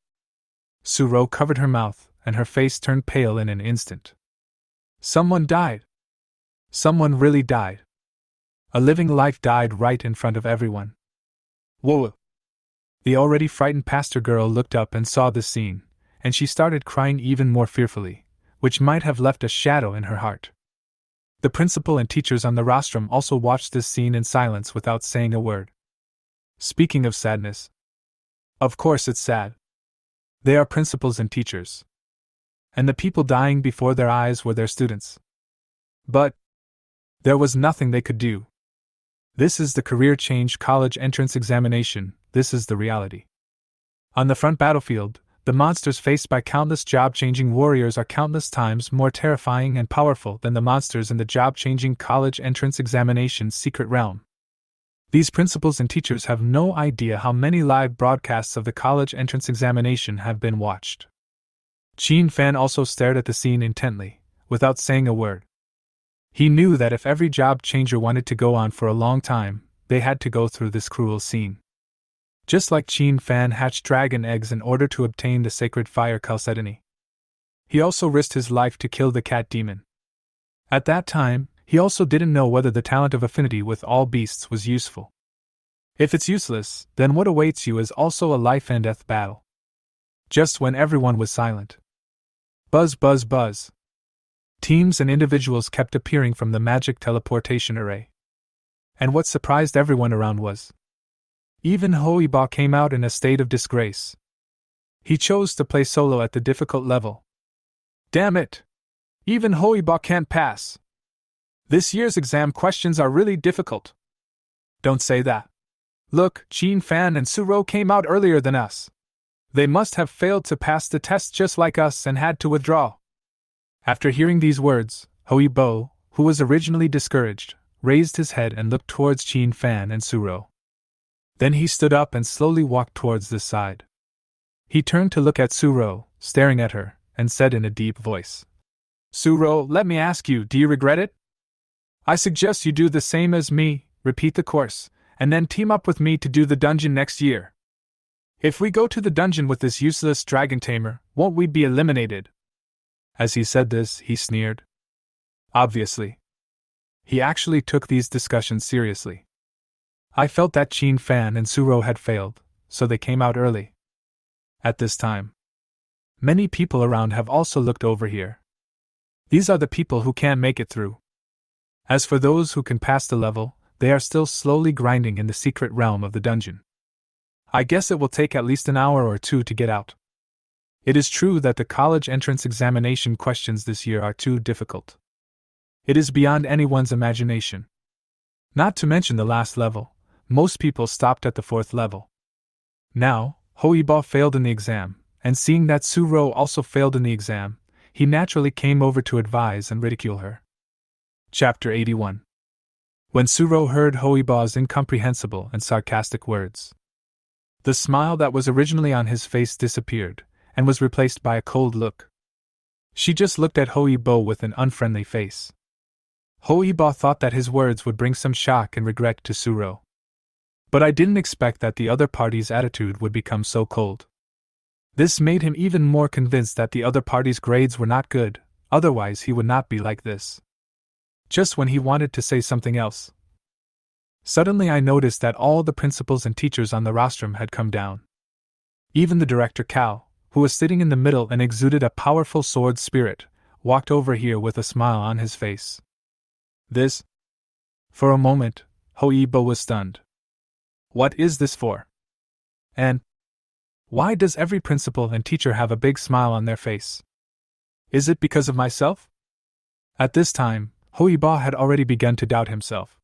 Suro covered her mouth, and her face turned pale in an instant. Someone died. Someone really died. A living life died right in front of everyone. Whoa! The already frightened pastor girl looked up and saw this scene, and she started crying even more fearfully, which might have left a shadow in her heart. The principal and teachers on the rostrum also watched this scene in silence without saying a word. Speaking of sadness. Of course it's sad. They are principals and teachers. And the people dying before their eyes were their students. But there was nothing they could do. This is the career change college entrance examination, this is the reality. On the front battlefield, the monsters faced by countless job-changing warriors are countless times more terrifying and powerful than the monsters in the job-changing college entrance examination's secret realm. These principals and teachers have no idea how many live broadcasts of the college entrance examination have been watched. Qin Fan also stared at the scene intently, without saying a word. He knew that if every job changer wanted to go on for a long time, they had to go through this cruel scene. Just like Qin Fan hatched dragon eggs in order to obtain the sacred fire chalcedony. He also risked his life to kill the cat demon. At that time, he also didn't know whether the talent of affinity with all beasts was useful. If it's useless, then what awaits you is also a life and death battle. Just when everyone was silent. Buzz, buzz, buzz. Teams and individuals kept appearing from the magic teleportation array. And what surprised everyone around was even Hoiba came out in a state of disgrace. He chose to play solo at the difficult level. Damn it! Even Hoiba can't pass. This year's exam questions are really difficult. Don't say that. Look, Qin Fan and Suro came out earlier than us. They must have failed to pass the test just like us and had to withdraw. After hearing these words, Hoibo, who was originally discouraged, raised his head and looked towards Qin Fan and Suro. Then he stood up and slowly walked towards this side. He turned to look at Suro, staring at her, and said in a deep voice, Suro, let me ask you, do you regret it? I suggest you do the same as me, repeat the course, and then team up with me to do the dungeon next year. If we go to the dungeon with this useless dragon tamer, won't we be eliminated? As he said this, he sneered. Obviously. He actually took these discussions seriously. I felt that Qin Fan and Suro had failed, so they came out early. At this time, many people around have also looked over here. These are the people who can't make it through. As for those who can pass the level, they are still slowly grinding in the secret realm of the dungeon. I guess it will take at least an hour or two to get out. It is true that the college entrance examination questions this year are too difficult. It is beyond anyone's imagination. Not to mention the last level, most people stopped at the 4th level. Now, Hoiba failed in the exam, and seeing that Suro also failed in the exam, he naturally came over to advise and ridicule her. Chapter 81. When Suro heard Hoiba's incomprehensible and sarcastic words, the smile that was originally on his face disappeared, and was replaced by a cold look. She just looked at Hoiba with an unfriendly face. Hoiba thought that his words would bring some shock and regret to Suro. But I didn't expect that the other party's attitude would become so cold. This made him even more convinced that the other party's grades were not good, otherwise he would not be like this. Just when he wanted to say something else, suddenly I noticed that all the principals and teachers on the rostrum had come down. Even the director Cao, who was sitting in the middle and exuded a powerful sword spirit, walked over here with a smile on his face. This? For a moment, Hoiba was stunned. What is this for? And why does every principal and teacher have a big smile on their face? Is it because of myself? At this time, Hoiba had already begun to doubt himself.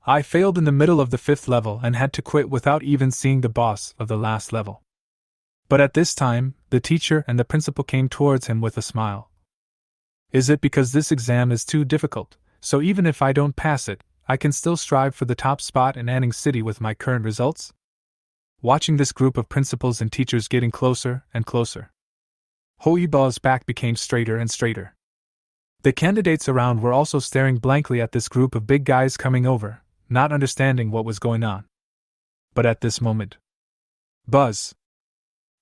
I failed in the middle of the 5th level and had to quit without even seeing the boss of the last level. But at this time, the teacher and the principal came towards him with a smile. Is it because this exam is too difficult, so even if I don't pass it, I can still strive for the top spot in Anning City with my current results? Watching this group of principals and teachers getting closer and closer, Hoiba's back became straighter and straighter. The candidates around were also staring blankly at this group of big guys coming over, not understanding what was going on. But at this moment, buzz!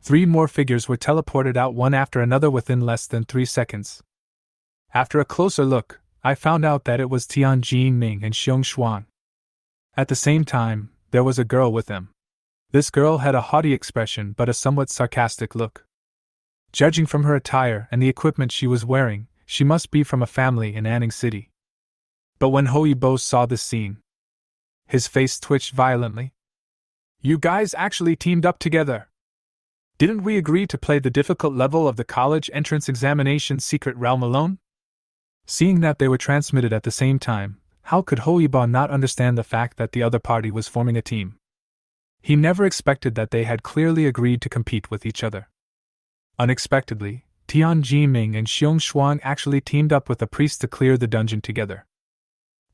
3 more figures were teleported out one after another within less than 3 seconds. After a closer look, I found out that it was Tianjin and Xiong Shuang. At the same time, there was a girl with them. This girl had a haughty expression but a somewhat sarcastic look. Judging from her attire and the equipment she was wearing, she must be from a family in Anning City. But when Hoibo saw this scene, his face twitched violently. You guys actually teamed up together. Didn't we agree to play the difficult level of the college entrance examination secret realm alone? Seeing that they were transmitted at the same time, how could Hoibo not understand the fact that the other party was forming a team? He never expected that they had clearly agreed to compete with each other. Unexpectedly, Tian Jiming and Xiong Shuang actually teamed up with the priest to clear the dungeon together.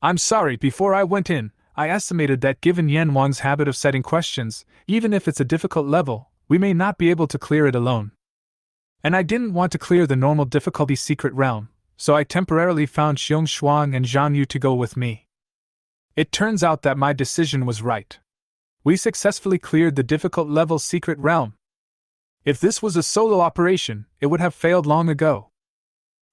I'm sorry, before I went in, I estimated that given Yan Wang's habit of setting questions, even if it's a difficult level, we may not be able to clear it alone. And I didn't want to clear the normal difficulty secret realm, so I temporarily found Xiong Shuang and Zhang Yu to go with me. It turns out that my decision was right. We successfully cleared the difficult level secret realm. If this was a solo operation, it would have failed long ago.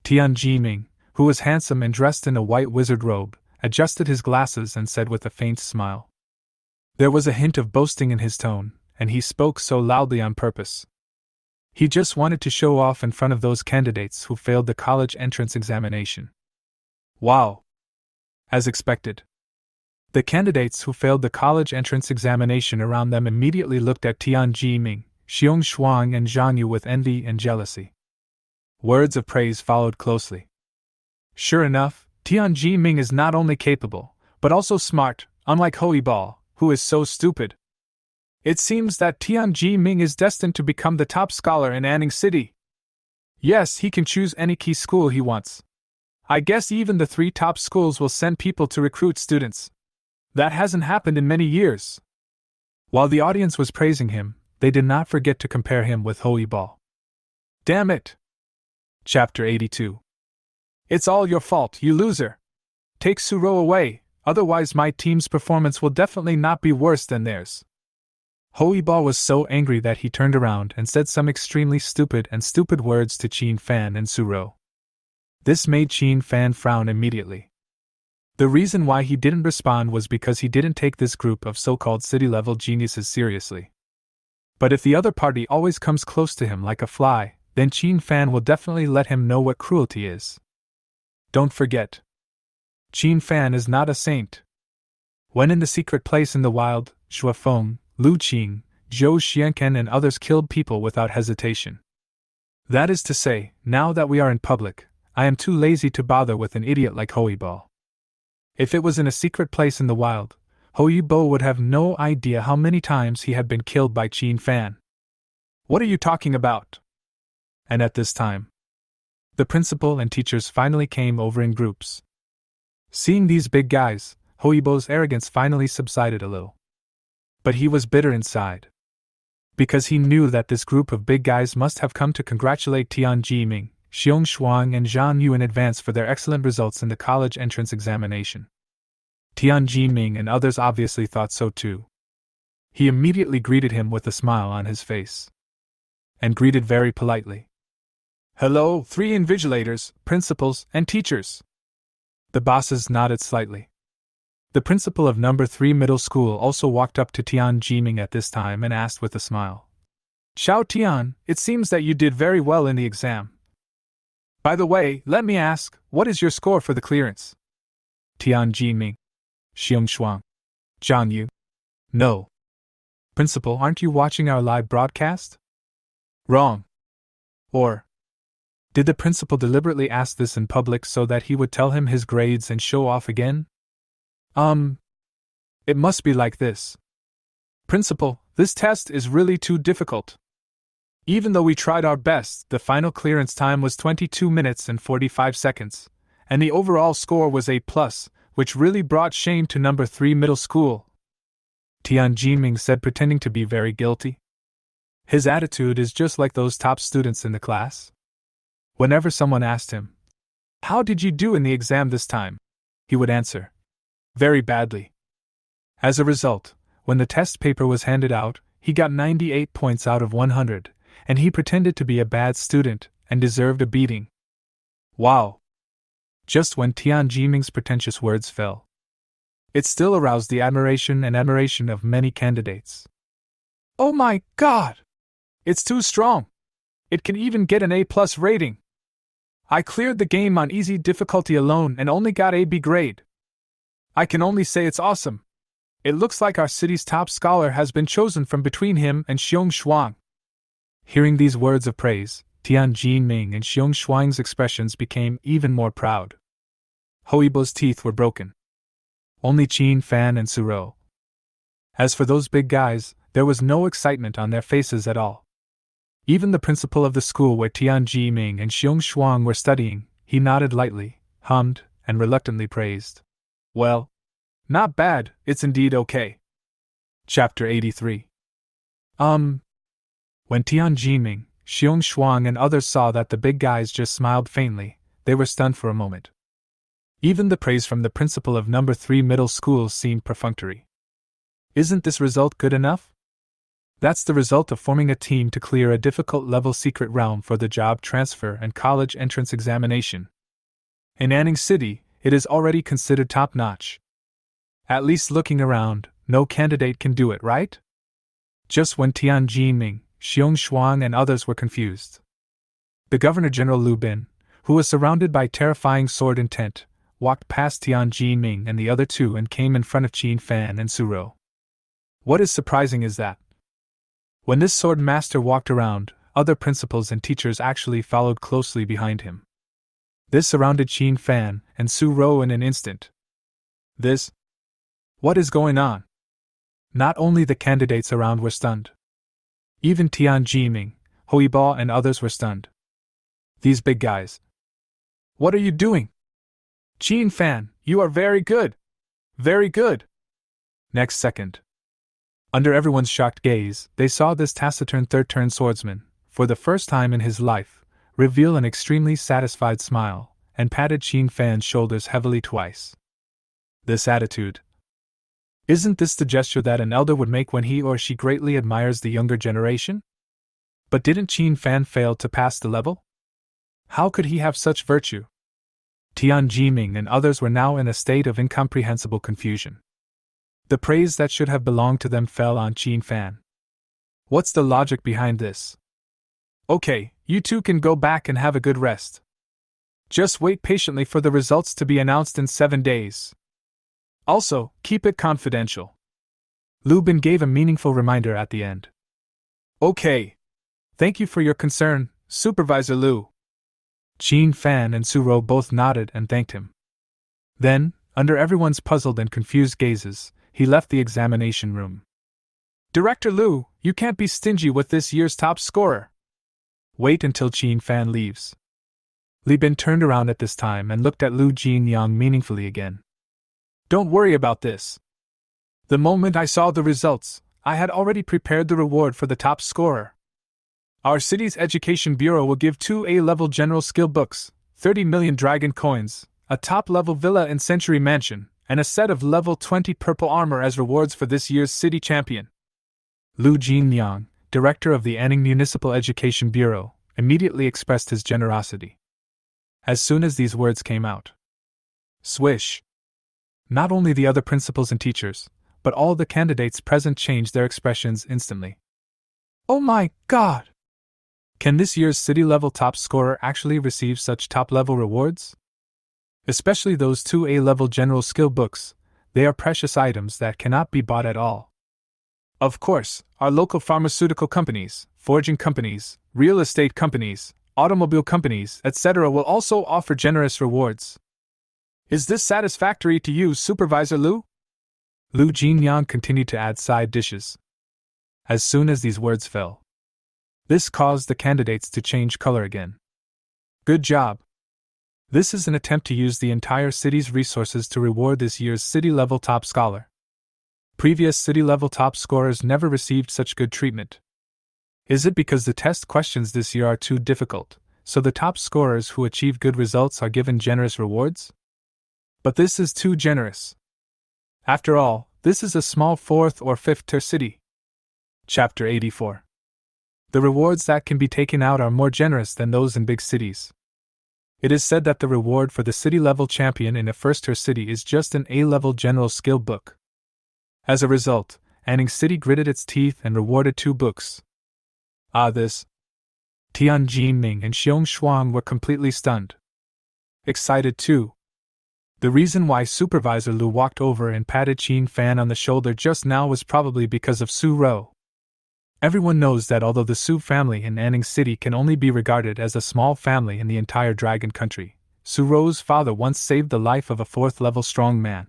Tian Jiming, who was handsome and dressed in a white wizard robe, adjusted his glasses and said with a faint smile. There was a hint of boasting in his tone, and he spoke so loudly on purpose. He just wanted to show off in front of those candidates who failed the college entrance examination. Wow! As expected, the candidates who failed the college entrance examination around them immediately looked at Tian Jiming, Xiong Shuang and Zhang Yu with envy and jealousy. Words of praise followed closely. Sure enough, Tian Jiming is not only capable, but also smart, unlike Hoibo, who is so stupid. It seems that Tian Jiming is destined to become the top scholar in Anning City. Yes, he can choose any key school he wants. I guess even the 3 top schools will send people to recruit students. That hasn't happened in many years. While the audience was praising him, they did not forget to compare him with Hoibo. Damn it! Chapter 82. It's all your fault, you loser. Take Suro away, otherwise my team's performance will definitely not be worse than theirs. Hoibo was so angry that he turned around and said some extremely stupid words to Qin Fan and Suro. This made Qin Fan frown immediately. The reason why he didn't respond was because he didn't take this group of so-called city-level geniuses seriously. But if the other party always comes close to him like a fly, then Qin Fan will definitely let him know what cruelty is. Don't forget, Qin Fan is not a saint. When in the secret place in the wild, Xue Feng, Lu Qing, Zhou Xianken and others killed people without hesitation. That is to say, now that we are in public, I am too lazy to bother with an idiot like Hoibo. If it was in a secret place in the wild, Hoibo would have no idea how many times he had been killed by Qin Fan. What are you talking about? And at this time, the principal and teachers finally came over in groups. Seeing these big guys, Hoibo's arrogance finally subsided a little. But he was bitter inside. Because he knew that this group of big guys must have come to congratulate Tian Jiming, Xiong Shuang and Zhang Yu in advance for their excellent results in the college entrance examination. Tian Jiming and others obviously thought so too. He immediately greeted him with a smile on his face. And greeted very politely. Hello, 3 invigilators, principals, and teachers. The bosses nodded slightly. The principal of number 3 middle school also walked up to Tian Jiming at this time and asked with a smile. Xiao Tian, it seems that you did very well in the exam. By the way, let me ask, what is your score for the clearance? Tian Jiming. Xiong Shuang. Zhang Yu. No. Principal, aren't you watching our live broadcast? Wrong. Or, did the principal deliberately ask this in public so that he would tell him his grades and show off again? It must be like this. Principal, this test is really too difficult. Even though we tried our best, the final clearance time was 22 minutes and 45 seconds, and the overall score was A+, which really brought shame to number 3 middle school. Tianjiming said, pretending to be very guilty. His attitude is just like those top students in the class. Whenever someone asked him, "How did you do in the exam this time?" he would answer, "Very badly." As a result, when the test paper was handed out, he got 98 points out of 100, and he pretended to be a bad student and deserved a beating. Wow! Just when Tianjiming's pretentious words fell, it still aroused the admiration of many candidates. Oh my God! It's too strong! It can even get an A+ rating! I cleared the game on easy difficulty alone and only got a B grade. I can only say it's awesome. It looks like our city's top scholar has been chosen from between him and Xiong Shuang. Hearing these words of praise, Tianjiming and Xiong Shuang's expressions became even more proud. Hoibo's teeth were broken. Only Qin Fan and Suro. As for those big guys, there was no excitement on their faces at all. Even the principal of the school where Tianjiming and Xiong Shuang were studying, he nodded lightly, hummed, and reluctantly praised. Well, not bad, it's indeed okay. Chapter 83. When Tianjiming, Xiong Shuang, and others saw that the big guys just smiled faintly, they were stunned for a moment. Even the praise from the principal of number 3 middle school seemed perfunctory. Isn't this result good enough? That's the result of forming a team to clear a difficult level secret realm for the job transfer and college entrance examination. In Anning City, it is already considered top-notch. At least looking around, no candidate can do it, right? Just when Tianjiming, Xiong Shuang, and others were confused, the Governor-General Lu Bin, who was surrounded by terrifying sword intent, walked past Tianjiming and the other two and came in front of Qin Fan and Suro. What is surprising is that when this sword master walked around, other principals and teachers actually followed closely behind him. This surrounded Qin Fan and Suro in an instant. What is going on? Not only the candidates around were stunned. Even Tianjiming, Hoibo, and others were stunned. These big guys. What are you doing? Qin Fan, you are very good! Very good! Next second. Under everyone's shocked gaze, they saw this taciturn third-turn swordsman, for the first time in his life, reveal an extremely satisfied smile, and patted Qin Fan's shoulders heavily twice. This attitude. Isn't this the gesture that an elder would make when he or she greatly admires the younger generation? But didn't Qin Fan fail to pass the level? How could he have such virtue? Tianjiming and others were now in a state of incomprehensible confusion. The praise that should have belonged to them fell on Qin Fan. What's the logic behind this? Okay, you two can go back and have a good rest. Just wait patiently for the results to be announced in 7 days. Also, keep it confidential. Lu Bin gave a meaningful reminder at the end. Okay. Thank you for your concern, Supervisor Lu. Qin Fan and Suro both nodded and thanked him. Then, under everyone's puzzled and confused gazes, he left the examination room. Director Lu, you can't be stingy with this year's top scorer. Wait until Qin Fan leaves. Li Bin turned around at this time and looked at Lu Jinyang meaningfully again. Don't worry about this. The moment I saw the results, I had already prepared the reward for the top scorer. Our city's education bureau will give 2 A-level general skill books, 30 million dragon coins, a top-level villa in Century Mansion, and a set of level 20 purple armor as rewards for this year's city champion. Lu Jinyang, director of the Anning Municipal Education Bureau, immediately expressed his generosity. As soon as these words came out, swish! Not only the other principals and teachers, but all the candidates present changed their expressions instantly. Oh my God! Can this year's city-level top scorer actually receive such top-level rewards? Especially those 2 A-level general skill books, they are precious items that cannot be bought at all. Of course, our local pharmaceutical companies, forging companies, real estate companies, automobile companies, etc. will also offer generous rewards. Is this satisfactory to you, Supervisor Lu? Lu Jinyang continued to add side dishes. As soon as these words fell, this caused the candidates to change color again. Good job. This is an attempt to use the entire city's resources to reward this year's city-level top scholar. Previous city-level top scorers never received such good treatment. Is it because the test questions this year are too difficult, so the top scorers who achieve good results are given generous rewards? But this is too generous. After all, this is a small 4th or 5th tier city. Chapter 84. The rewards that can be taken out are more generous than those in big cities. It is said that the reward for the city-level champion in a first-tier city is just an A-level general skill book. As a result, Anning City gritted its teeth and rewarded 2 books. This. Tian Jinming and Xiong Shuang were completely stunned. Excited too. The reason why Supervisor Lu walked over and patted Qin Fan on the shoulder just now was probably because of Suro. Everyone knows that although the Su family in Anning City can only be regarded as a small family in the entire Dragon Country, Suro's father once saved the life of a 4th-level strong man.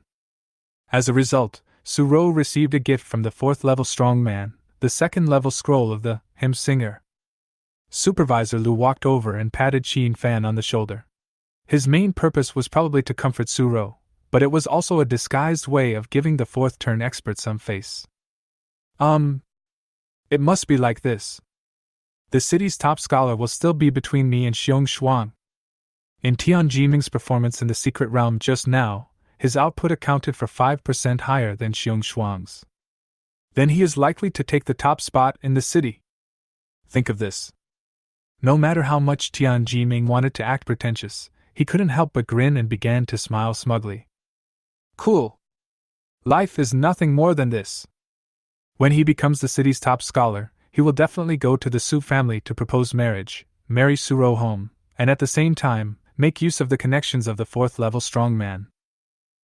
As a result, Suro received a gift from the 4th-level strong man, the 2nd-level scroll of the Hymn Singer. Supervisor Lu walked over and patted Qin Fan on the shoulder. His main purpose was probably to comfort Suro, but it was also a disguised way of giving the 4th-turn expert some face. It must be like this. The city's top scholar will still be between me and Xiong Shuang. In Tian Jiming's performance in the secret realm just now, his output accounted for 5% higher than Xiong Shuang's. Then he is likely to take the top spot in the city. Think of this. No matter how much Tian Jiming wanted to act pretentious, he couldn't help but grin and began to smile smugly. Cool. Life is nothing more than this. When he becomes the city's top scholar, he will definitely go to the Su family to propose marriage, marry Suro home, and at the same time, make use of the connections of the 4th-level strongman.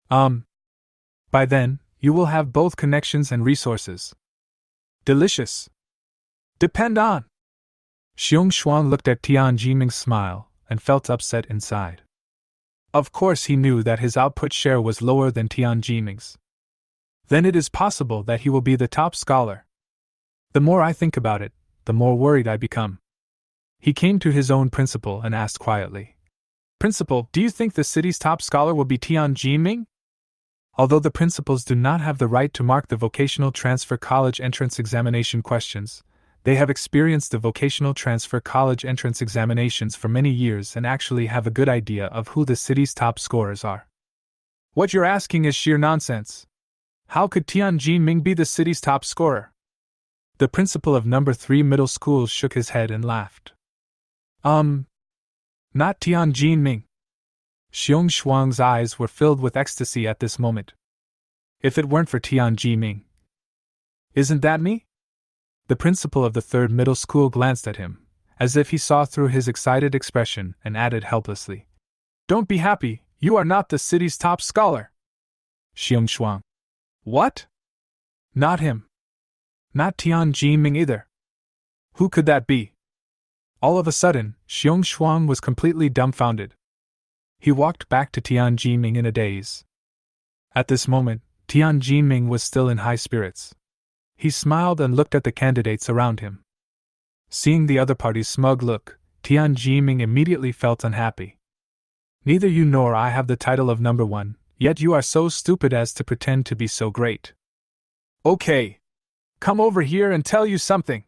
By then, you will have both connections and resources. Delicious. Depend on. Xiong Shuang looked at Tian Jiming's smile and felt upset inside. Of course he knew that his output share was lower than Tian Jiming's. Then it is possible that he will be the top scholar. The more I think about it, the more worried I become. He came to his own principal and asked quietly, Principal, do you think the city's top scholar will be Tian Jiming? Although the principals do not have the right to mark the vocational transfer college entrance examination questions, they have experienced the vocational transfer college entrance examinations for many years and actually have a good idea of who the city's top scorers are. What you're asking is sheer nonsense. How could Tian Jiming be the city's top scorer? The principal of number 3 middle school shook his head and laughed. Not Tian Jiming. Xiong Shuang's eyes were filled with ecstasy at this moment. If it weren't for Tian Jiming. Isn't that me? The principal of the 3rd middle school glanced at him, as if he saw through his excited expression, and added helplessly, Don't be happy, you are not the city's top scholar. Xiong Shuang. What? Not him. Not Tian Jiming either. Who could that be? All of a sudden, Xiong Shuang was completely dumbfounded. He walked back to Tian Jiming in a daze. At this moment, Tian Jiming was still in high spirits. He smiled and looked at the candidates around him. Seeing the other party's smug look, Tian Jiming immediately felt unhappy. Neither you nor I have the title of number 1. Yet you are so stupid as to pretend to be so great. Okay. Come over here and tell you something.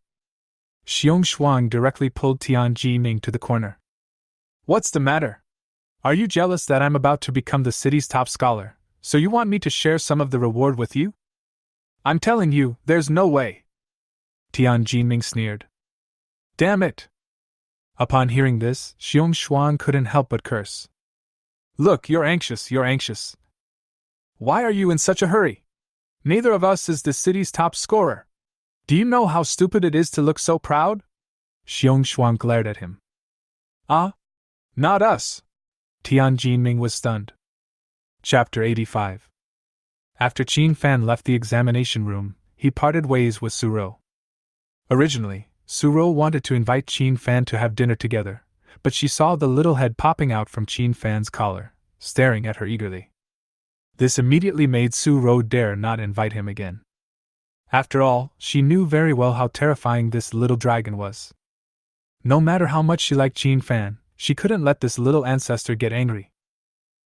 Xiong Shuang directly pulled Tian Jiming to the corner. What's the matter? Are you jealous that I'm about to become the city's top scholar, so you want me to share some of the reward with you? I'm telling you, there's no way. Tian Jiming sneered. Damn it. Upon hearing this, Xiong Shuang couldn't help but curse. Look, you're anxious. Why are you in such a hurry? Neither of us is the city's top scorer. Do you know how stupid it is to look so proud? Xiong Shuang glared at him. Not us. Tian Jiming was stunned. Chapter 85. After Qin Fan left the examination room, he parted ways with Suro. Originally, Suro wanted to invite Qin Fan to have dinner together, but she saw the little head popping out from Qin Fan's collar, staring at her eagerly. This immediately made Suro dare not invite him again. After all, she knew very well how terrifying this little dragon was. No matter how much she liked Qin Fan, she couldn't let this little ancestor get angry.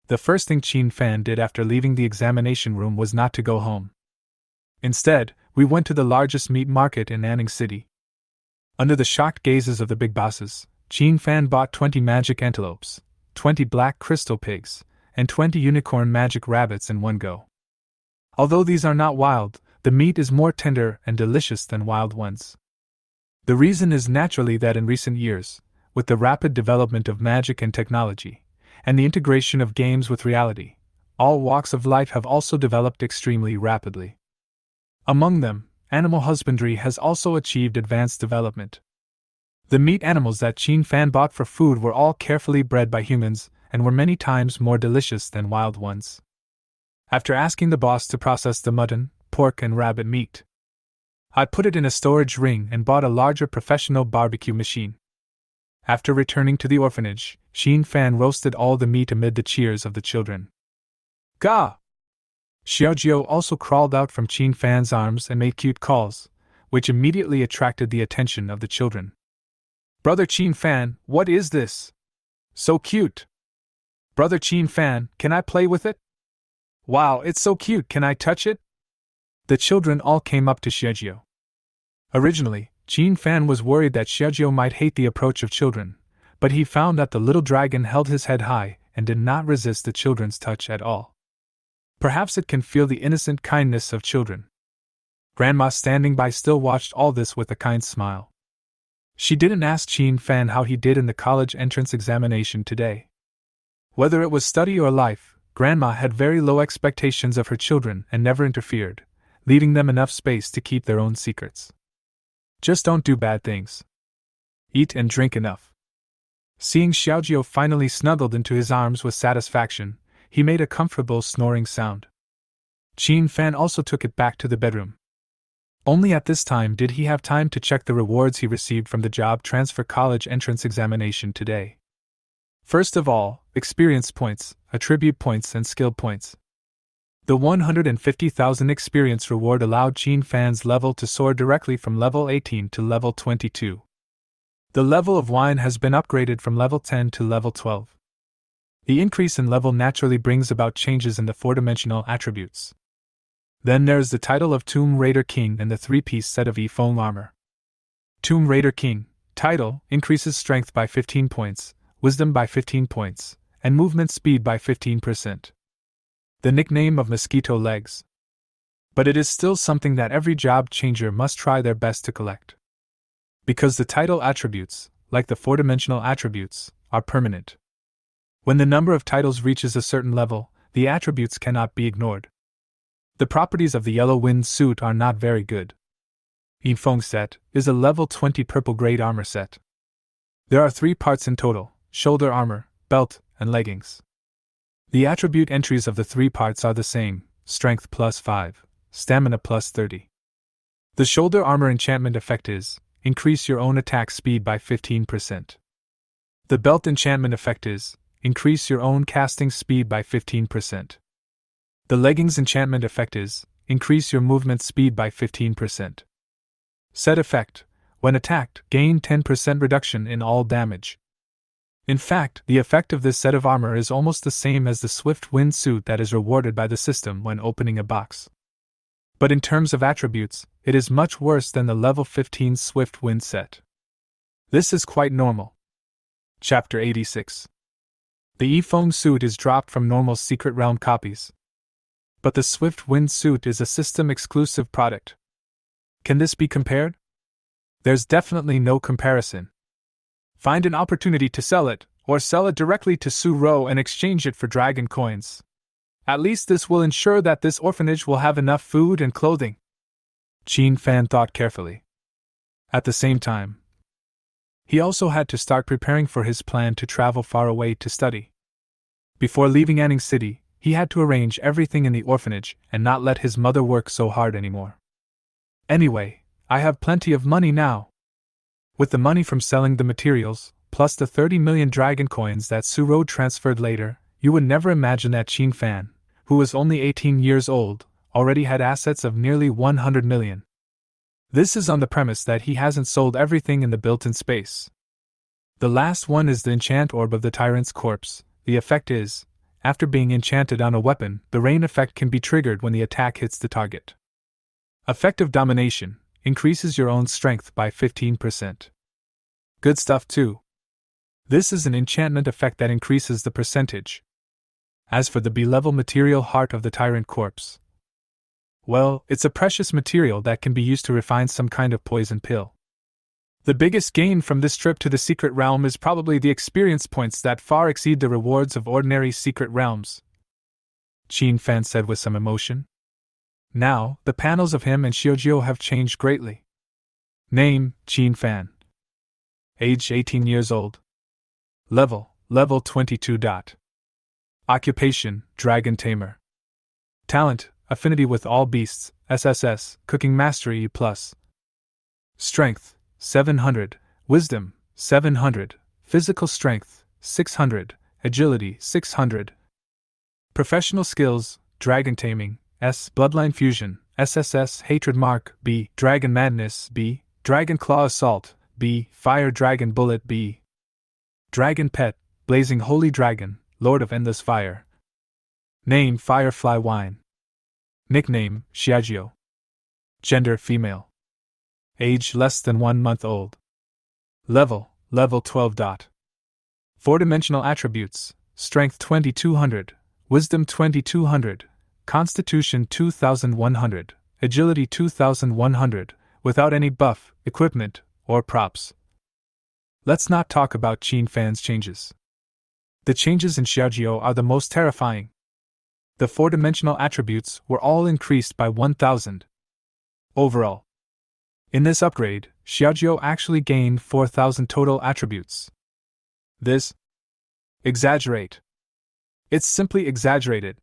The first thing Qin Fan did after leaving the examination room was not to go home. Instead, we went to the largest meat market in Anning City. Under the shocked gazes of the big bosses, Qin Fan bought 20 magic antelopes, 20 black crystal pigs, and 20 unicorn magic rabbits in one go. Although these are not wild, the meat is more tender and delicious than wild ones. The reason is naturally that in recent years, with the rapid development of magic and technology, and the integration of games with reality, all walks of life have also developed extremely rapidly. Among them, animal husbandry has also achieved advanced development. The meat animals that Qin Fan bought for food were all carefully bred by humans and were many times more delicious than wild ones. After asking the boss to process the mutton, pork, and rabbit meat, I put it in a storage ring and bought a larger professional barbecue machine. After returning to the orphanage, Qin Fan roasted all the meat amid the cheers of the children. Gah! Xiaojiu also crawled out from Qin Fan's arms and made cute calls, which immediately attracted the attention of the children. Brother Qin Fan, what is this? So cute! Brother Qin Fan, can I play with it? Wow, it's so cute, can I touch it? The children all came up to Xiaojiu. Originally, Qin Fan was worried that Xiaojiu might hate the approach of children, but he found that the little dragon held his head high and did not resist the children's touch at all. Perhaps it can feel the innocent kindness of children. Grandma standing by still watched all this with a kind smile. She didn't ask Qin Fan how he did in the college entrance examination today. Whether it was study or life, Grandma had very low expectations of her children and never interfered, leaving them enough space to keep their own secrets. Just don't do bad things. Eat and drink enough. Seeing Xiaojiu finally snuggled into his arms with satisfaction, he made a comfortable snoring sound. Qin Fan also took it back to the bedroom. Only at this time did he have time to check the rewards he received from the job transfer college entrance examination today. First of all, experience points, attribute points, and skill points. The 150,000 experience reward allowed Qin Fan's level to soar directly from level 18 to level 22. The level of wine has been upgraded from level 10 to level 12. The increase in level naturally brings about changes in the four-dimensional attributes. Then there's the title of Tomb Raider King and the 3-piece set of E-foam armor. Tomb Raider King title increases strength by 15 points, wisdom by 15 points, and movement speed by 15%. The nickname of Mosquito Legs. But it is still something that every job changer must try their best to collect. Because the title attributes, like the four-dimensional attributes, are permanent. When the number of titles reaches a certain level, the attributes cannot be ignored. The properties of the Yellow Wind suit are not very good. Yifeng set is a level 20 purple grade armor set. There are 3 parts in total: shoulder armor, belt, and leggings. The attribute entries of the 3 parts are the same: strength plus 5, stamina plus 30. The shoulder armor enchantment effect is increase your own attack speed by 15%. The belt enchantment effect is increase your own casting speed by 15%. The leggings enchantment effect is increase your movement speed by 15%. Set effect: when attacked, gain 10% reduction in all damage. In fact, the effect of this set of armor is almost the same as the Swift Wind suit that is rewarded by the system when opening a box. But in terms of attributes, it is much worse than the level 15 Swift Wind set. This is quite normal. Chapter 86. The Yifeng suit is dropped from normal Secret Realm copies. But the Swift Wind suit is a system-exclusive product. Can this be compared? There's definitely no comparison. Find an opportunity to sell it, or sell it directly to Suro and exchange it for dragon coins. At least this will ensure that this orphanage will have enough food and clothing. Qin Fan thought carefully. At the same time, he also had to start preparing for his plan to travel far away to study. Before leaving Anning City, he had to arrange everything in the orphanage and not let his mother work so hard anymore. Anyway, I have plenty of money now. With the money from selling the materials, plus the 30 million dragon coins that Suro transferred later, you would never imagine that Qin Fan, who was only 18 years old, already had assets of nearly 100 million. This is on the premise that he hasn't sold everything in the built-in space. The last one is the enchant orb of the tyrant's corpse. The effect is, after being enchanted on a weapon, the rain effect can be triggered when the attack hits the target. Effective domination increases your own strength by 15%. Good stuff too. This is an enchantment effect that increases the percentage. As for the B-level material heart of the tyrant corpse, well, it's a precious material that can be used to refine some kind of poison pill. The biggest gain from this trip to the secret realm is probably the experience points that far exceed the rewards of ordinary secret realms, Qin Fan said with some emotion. Now, the panels of him and Xiaojio have changed greatly. Name, Qin Fan. Age 18 years old. Level 22. Occupation, Dragon Tamer. Talent, Affinity with all beasts, SSS, Cooking Mastery E+. Strength, 700, Wisdom, 700, Physical Strength, 600, Agility, 600. Professional Skills, Dragon Taming, S. Bloodline Fusion, SSS, Hatred Mark, B. Dragon Madness, B. Dragon Claw Assault, B. Fire Dragon Bullet, B. Dragon Pet, Blazing Holy Dragon, Lord of Endless Fire. Name, Firefly Wine. Nickname, Xiaojio. Gender, female. Age, less than 1 month old. Level 12. 4-dimensional attributes, Strength 2200, Wisdom 2200, Constitution 2100, Agility 2100, without any buff, equipment, or props. Let's not talk about Qin Fan's changes. The changes in Xiaojio are the most terrifying. The 4-dimensional attributes were all increased by 1000. Overall, in this upgrade, Xiaojio actually gained 4000 total attributes. This? Exaggerate. It's simply exaggerated.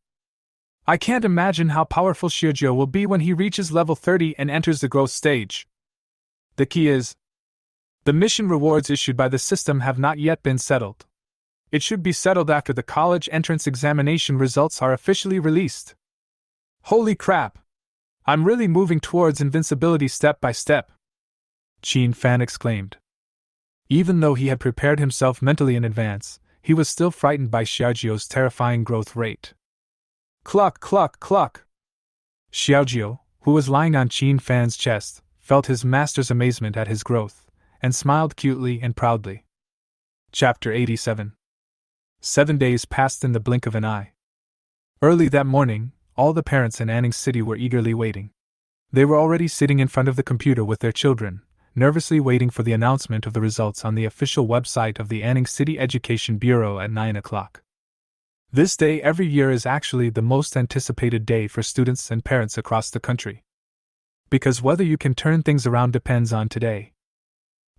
I can't imagine how powerful Xiaojio will be when he reaches level 30 and enters the growth stage. The key is, the mission rewards issued by the system have not yet been settled. It should be settled after the college entrance examination results are officially released. Holy crap! I'm really moving towards invincibility step by step, Qin Fan exclaimed. Even though he had prepared himself mentally in advance, he was still frightened by Xiaojio's terrifying growth rate. Cluck, cluck, cluck! Xiaojio, who was lying on Qin Fan's chest, felt his master's amazement at his growth, and smiled cutely and proudly. Chapter 87. 7 days passed in the blink of an eye. Early that morning, all the parents in Anning City were eagerly waiting. They were already sitting in front of the computer with their children, nervously waiting for the announcement of the results on the official website of the Anning City Education Bureau at 9 o'clock. This day every year is actually the most anticipated day for students and parents across the country. Because whether you can turn things around depends on today.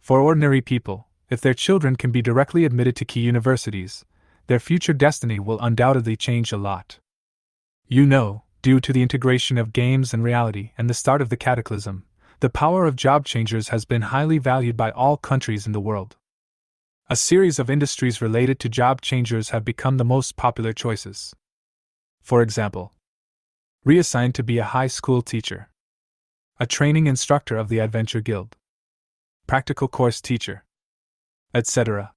For ordinary people, if their children can be directly admitted to key universities, their future destiny will undoubtedly change a lot. You know, due to the integration of games and reality and the start of the cataclysm, the power of job changers has been highly valued by all countries in the world. A series of industries related to job changers have become the most popular choices. For example, reassigned to be a high school teacher, a training instructor of the Adventure Guild, practical course teacher, etc.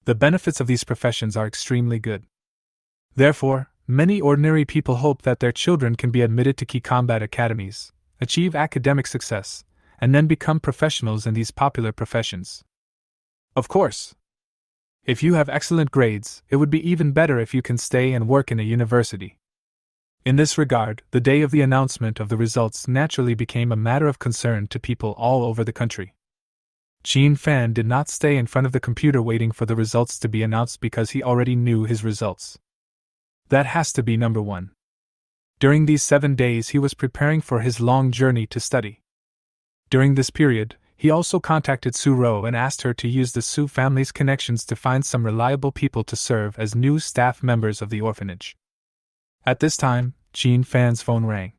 The benefits of these professions are extremely good. Therefore, many ordinary people hope that their children can be admitted to key combat academies, achieve academic success, and then become professionals in these popular professions. Of course, if you have excellent grades, it would be even better if you can stay and work in a university. In this regard, the day of the announcement of the results naturally became a matter of concern to people all over the country. Qin Fan did not stay in front of the computer waiting for the results to be announced because he already knew his results. That has to be number one. During these 7 days he was preparing for his long journey to study. During this period, he also contacted Suro and asked her to use the Su family's connections to find some reliable people to serve as new staff members of the orphanage. At this time, Qin Fan's phone rang.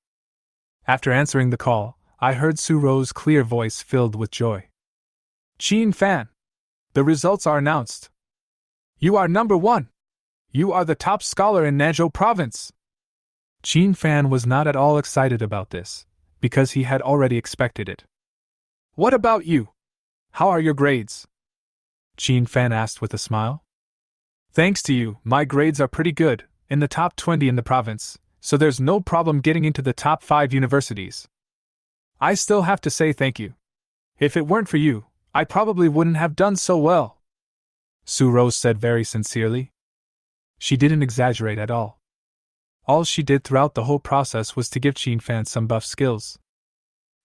After answering the call, I heard Suro's clear voice filled with joy. Qin Fan! The results are announced. You are number 1! You are the top scholar in Nanzhou province! Qin Fan was not at all excited about this, because he had already expected it. What about you? How are your grades? Qin Fan asked with a smile. Thanks to you, my grades are pretty good, in the top 20 in the province, so there's no problem getting into the top 5 universities. I still have to say thank you. If it weren't for you, I probably wouldn't have done so well. Suro said very sincerely. She didn't exaggerate at all. All she did throughout the whole process was to give Qin Fan some buff skills.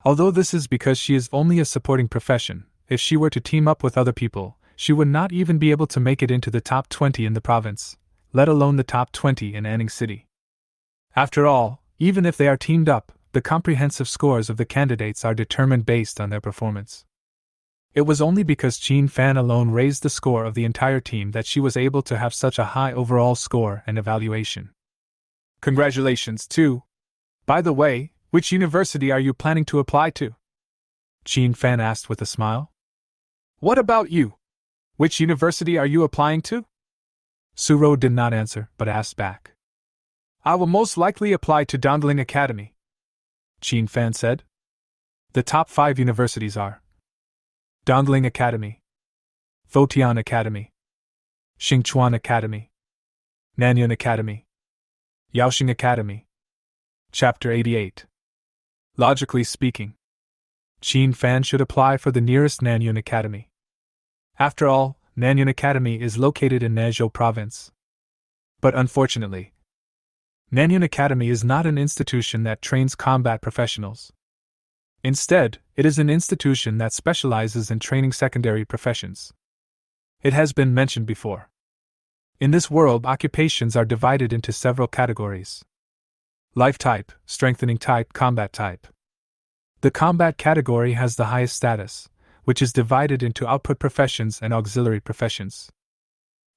Although this is because she is only a supporting profession, if she were to team up with other people, she would not even be able to make it into the top 20 in the province, let alone the top 20 in Anning City. After all, even if they are teamed up, the comprehensive scores of the candidates are determined based on their performance. It was only because Qin Fan alone raised the score of the entire team that she was able to have such a high overall score and evaluation. Congratulations, too. By the way, which university are you planning to apply to? Qin Fan asked with a smile. What about you? Which university are you applying to? Suro did not answer, but asked back. I will most likely apply to Dongling Academy, Qin Fan said. The top 5 universities are Dongling Academy, Fotian Academy, Xingchuan Academy, Nanyun Academy, Yaoxing Academy. Chapter 88. Logically speaking, Qin Fan should apply for the nearest Nanyun Academy. After all, Nanyun Academy is located in Nezhou Province. But unfortunately, Nanyun Academy is not an institution that trains combat professionals. Instead, it is an institution that specializes in training secondary professions. It has been mentioned before. In this world, occupations are divided into several categories. Life type, strengthening type, combat type. The combat category has the highest status, which is divided into output professions and auxiliary professions.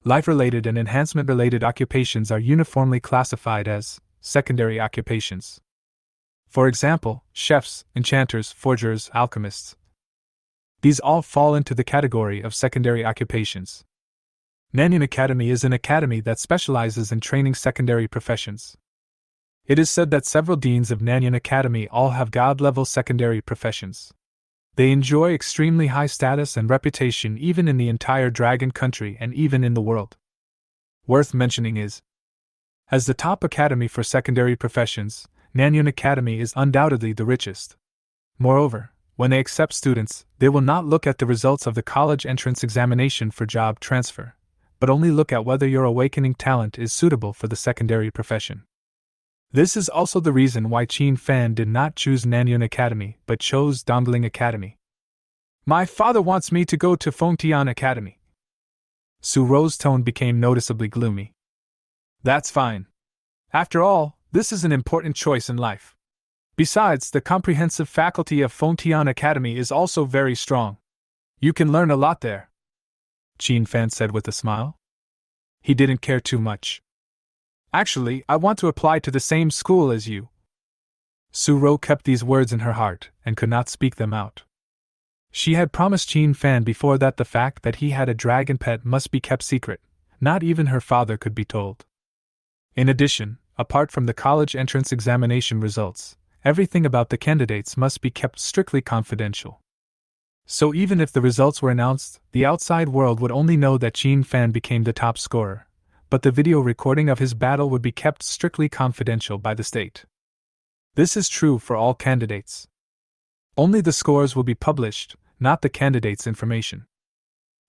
Life-related and enhancement-related occupations are uniformly classified as secondary occupations. For example, chefs, enchanters, forgers, alchemists. These all fall into the category of secondary occupations. Nanyun Academy is an academy that specializes in training secondary professions. It is said that several deans of Nanyun Academy all have god-level secondary professions. They enjoy extremely high status and reputation even in the entire Dragon Country and even in the world. Worth mentioning is, as the top academy for secondary professions, Nanyun Academy is undoubtedly the richest. Moreover, when they accept students, they will not look at the results of the college entrance examination for job transfer, but only look at whether your awakening talent is suitable for the secondary profession. This is also the reason why Qin Fan did not choose Nanyun Academy but chose Dongling Academy. My father wants me to go to Fengtian Academy. Suro's tone became noticeably gloomy. That's fine. After all, this is an important choice in life. Besides, the comprehensive faculty of Fengtian Academy is also very strong. You can learn a lot there, Qin Fan said with a smile. He didn't care too much. Actually, I want to apply to the same school as you. Suro kept these words in her heart and could not speak them out. She had promised Qin Fan before that the fact that he had a dragon pet must be kept secret. Not even her father could be told. In addition, apart from the college entrance examination results, everything about the candidates must be kept strictly confidential. So even if the results were announced, the outside world would only know that Qin Fan became the top scorer, but the video recording of his battle would be kept strictly confidential by the state. This is true for all candidates. Only the scores will be published, not the candidate's information.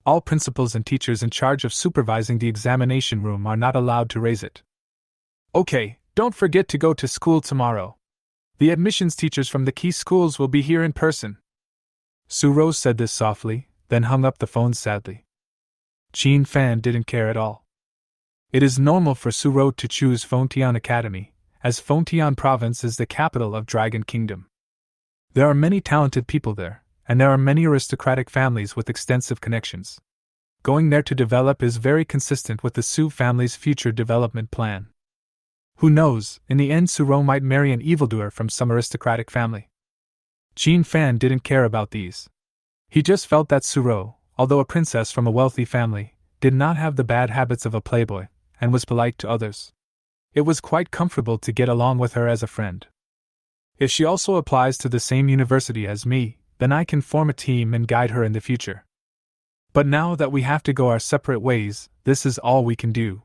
All principals and teachers in charge of supervising the examination room are not allowed to raise it. Okay, don't forget to go to school tomorrow. The admissions teachers from the key schools will be here in person. Suro said this softly, then hung up the phone sadly. Qin Fan didn't care at all. It is normal for Suro to choose Fengtian Academy, as Fengtian Province is the capital of Dragon Kingdom. There are many talented people there, and there are many aristocratic families with extensive connections. Going there to develop is very consistent with the Su family's future development plan. Who knows, in the end Suro might marry an evildoer from some aristocratic family. Qin Fan didn't care about these. He just felt that Suro, although a princess from a wealthy family, did not have the bad habits of a playboy, and was polite to others. It was quite comfortable to get along with her as a friend. If she also applies to the same university as me, then I can form a team and guide her in the future. But now that we have to go our separate ways, this is all we can do.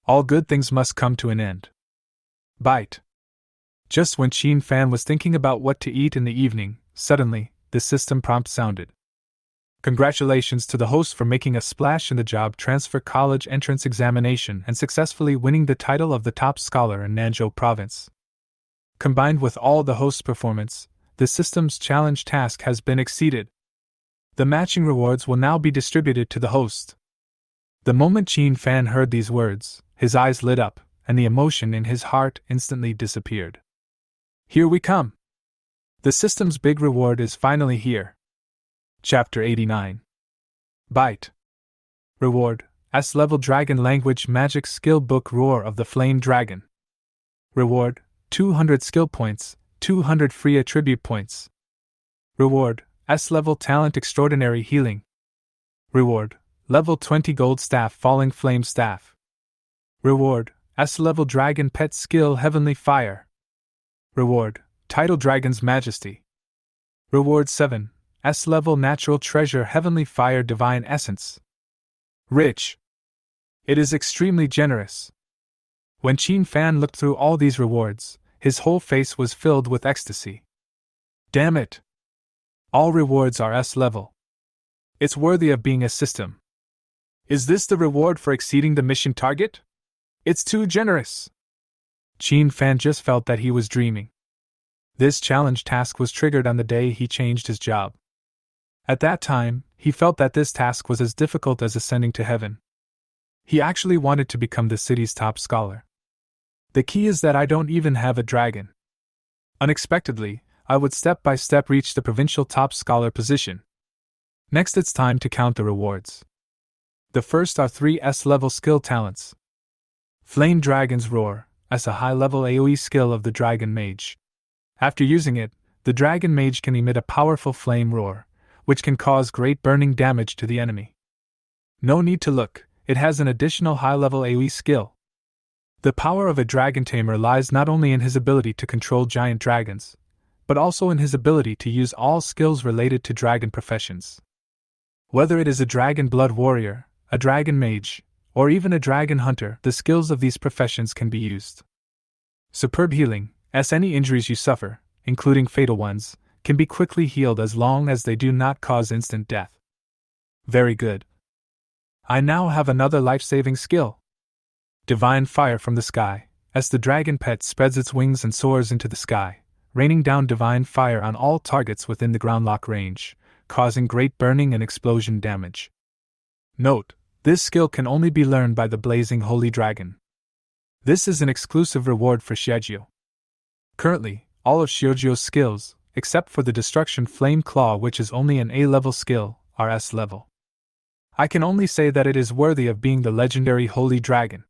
All good things must come to an end. Bite. Just when Qin Fan was thinking about what to eat in the evening, suddenly, the system prompt sounded. Congratulations to the host for making a splash in the job transfer college entrance examination and successfully winning the title of the top scholar in Nanzhou province. Combined with all the host's performance, the system's challenge task has been exceeded. The matching rewards will now be distributed to the host. The moment Qin Fan heard these words, his eyes lit up, and the emotion in his heart instantly disappeared. Here we come! The system's big reward is finally here. Chapter 89. Bite. Reward: S-level Dragon Language Magic Skill Book Roar of the Flame Dragon. Reward: 200 skill points, 200 free attribute points. Reward: S-level Talent Extraordinary Healing. Reward: level 20 Gold Staff Falling Flame Staff. Reward: S-level Dragon Pet Skill Heavenly Fire. Reward: Title Dragon's Majesty. Reward 7: S-level Natural Treasure Heavenly Fire Divine Essence. Rich. It is extremely generous. When Qin Fan looked through all these rewards, his whole face was filled with ecstasy. Damn it! All rewards are S-level. It's worthy of being a system. Is this the reward for exceeding the mission target? It's too generous! Qin Fan just felt that he was dreaming. This challenge task was triggered on the day he changed his job. At that time, he felt that this task was as difficult as ascending to heaven. He actually wanted to become the city's top scholar. The key is that I don't even have a dragon. Unexpectedly, I would step by step reach the provincial top scholar position. Next, it's time to count the rewards. The first are 3 S-level skill talents. Flame Dragon's Roar, as a high-level AoE skill of the Dragon Mage. After using it, the Dragon Mage can emit a powerful flame roar, which can cause great burning damage to the enemy. No need to look, it has an additional high-level AoE skill. The power of a dragon tamer lies not only in his ability to control giant dragons, but also in his ability to use all skills related to dragon professions. Whether it is a dragon blood warrior, a dragon mage, or even a dragon hunter, the skills of these professions can be used. Superb healing, as any injuries you suffer, including fatal ones, can be quickly healed as long as they do not cause instant death. Very good. I now have another life-saving skill. Divine Fire from the Sky, as the dragon pet spreads its wings and soars into the sky, raining down divine fire on all targets within the groundlock range, causing great burning and explosion damage. Note, this skill can only be learned by the Blazing Holy Dragon. This is an exclusive reward for Xiaojio. Currently, all of Xiaojio's skills, except for the Destruction Flame Claw, which is only an A-level skill, are S-level. I can only say that it is worthy of being the legendary Holy Dragon.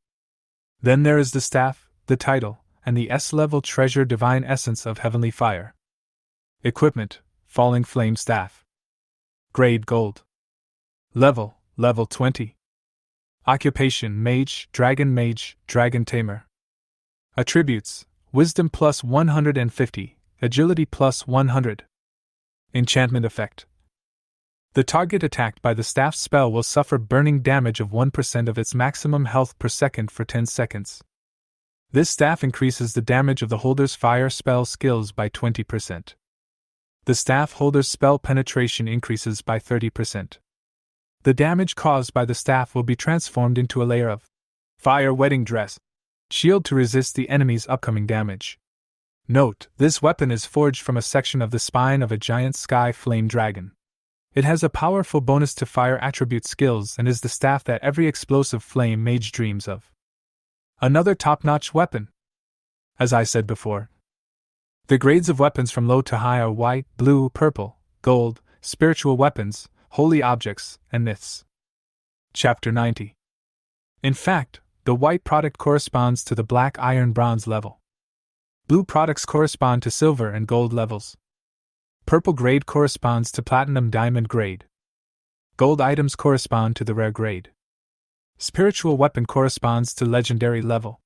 Then there is the staff, the title, and the S-level treasure Divine Essence of Heavenly Fire. Equipment: Falling Flame Staff. Grade Gold. Level 20. Occupation: Mage, Dragon Tamer. Attributes: Wisdom plus 150, Agility plus 100. Enchantment effect: the target attacked by the staff spell will suffer burning damage of 1% of its maximum health per second for 10 seconds. This staff increases the damage of the holder's fire spell skills by 20%. The staff holder's spell penetration increases by 30%. The damage caused by the staff will be transformed into a layer of fire wedding dress shield to resist the enemy's upcoming damage. Note, this weapon is forged from a section of the spine of a giant sky flame dragon. It has a powerful bonus to fire attribute skills and is the staff that every explosive flame mage dreams of. Another top-notch weapon. As I said before, the grades of weapons from low to high are white, blue, purple, gold, spiritual weapons, holy objects, and myths. Chapter 90. In fact, the white product corresponds to the black iron bronze level. Blue products correspond to silver and gold levels. Purple grade corresponds to platinum diamond grade. Gold items correspond to the rare grade. Spiritual weapon corresponds to legendary level.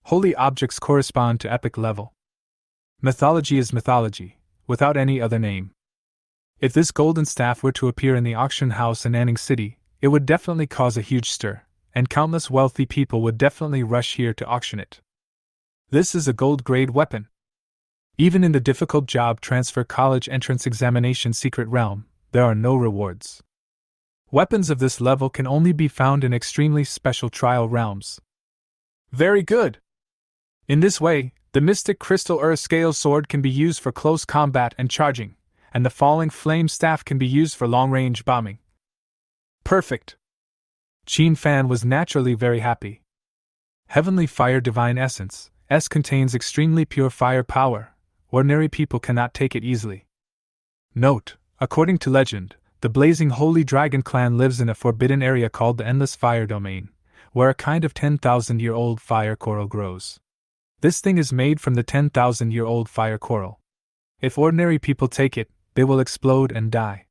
Holy objects correspond to epic level. Mythology is mythology, without any other name. If this golden staff were to appear in the auction house in Anning City, it would definitely cause a huge stir, and countless wealthy people would definitely rush here to auction it. This is a gold-grade weapon. Even in the difficult job transfer college entrance examination secret realm, there are no rewards. Weapons of this level can only be found in extremely special trial realms. Very good! In this way, the Mystic Crystal Scale Sword can be used for close combat and charging, and the Falling Flame Staff can be used for long-range bombing. Perfect! Qin Fan was naturally very happy. Heavenly Fire Divine Essence, S contains extremely pure fire power. Ordinary people cannot take it easily. Note, according to legend, the Blazing Holy Dragon clan lives in a forbidden area called the Endless Fire Domain, where a kind of 10,000-year-old fire coral grows. This thing is made from the 10,000-year-old fire coral. If ordinary people take it, they will explode and die.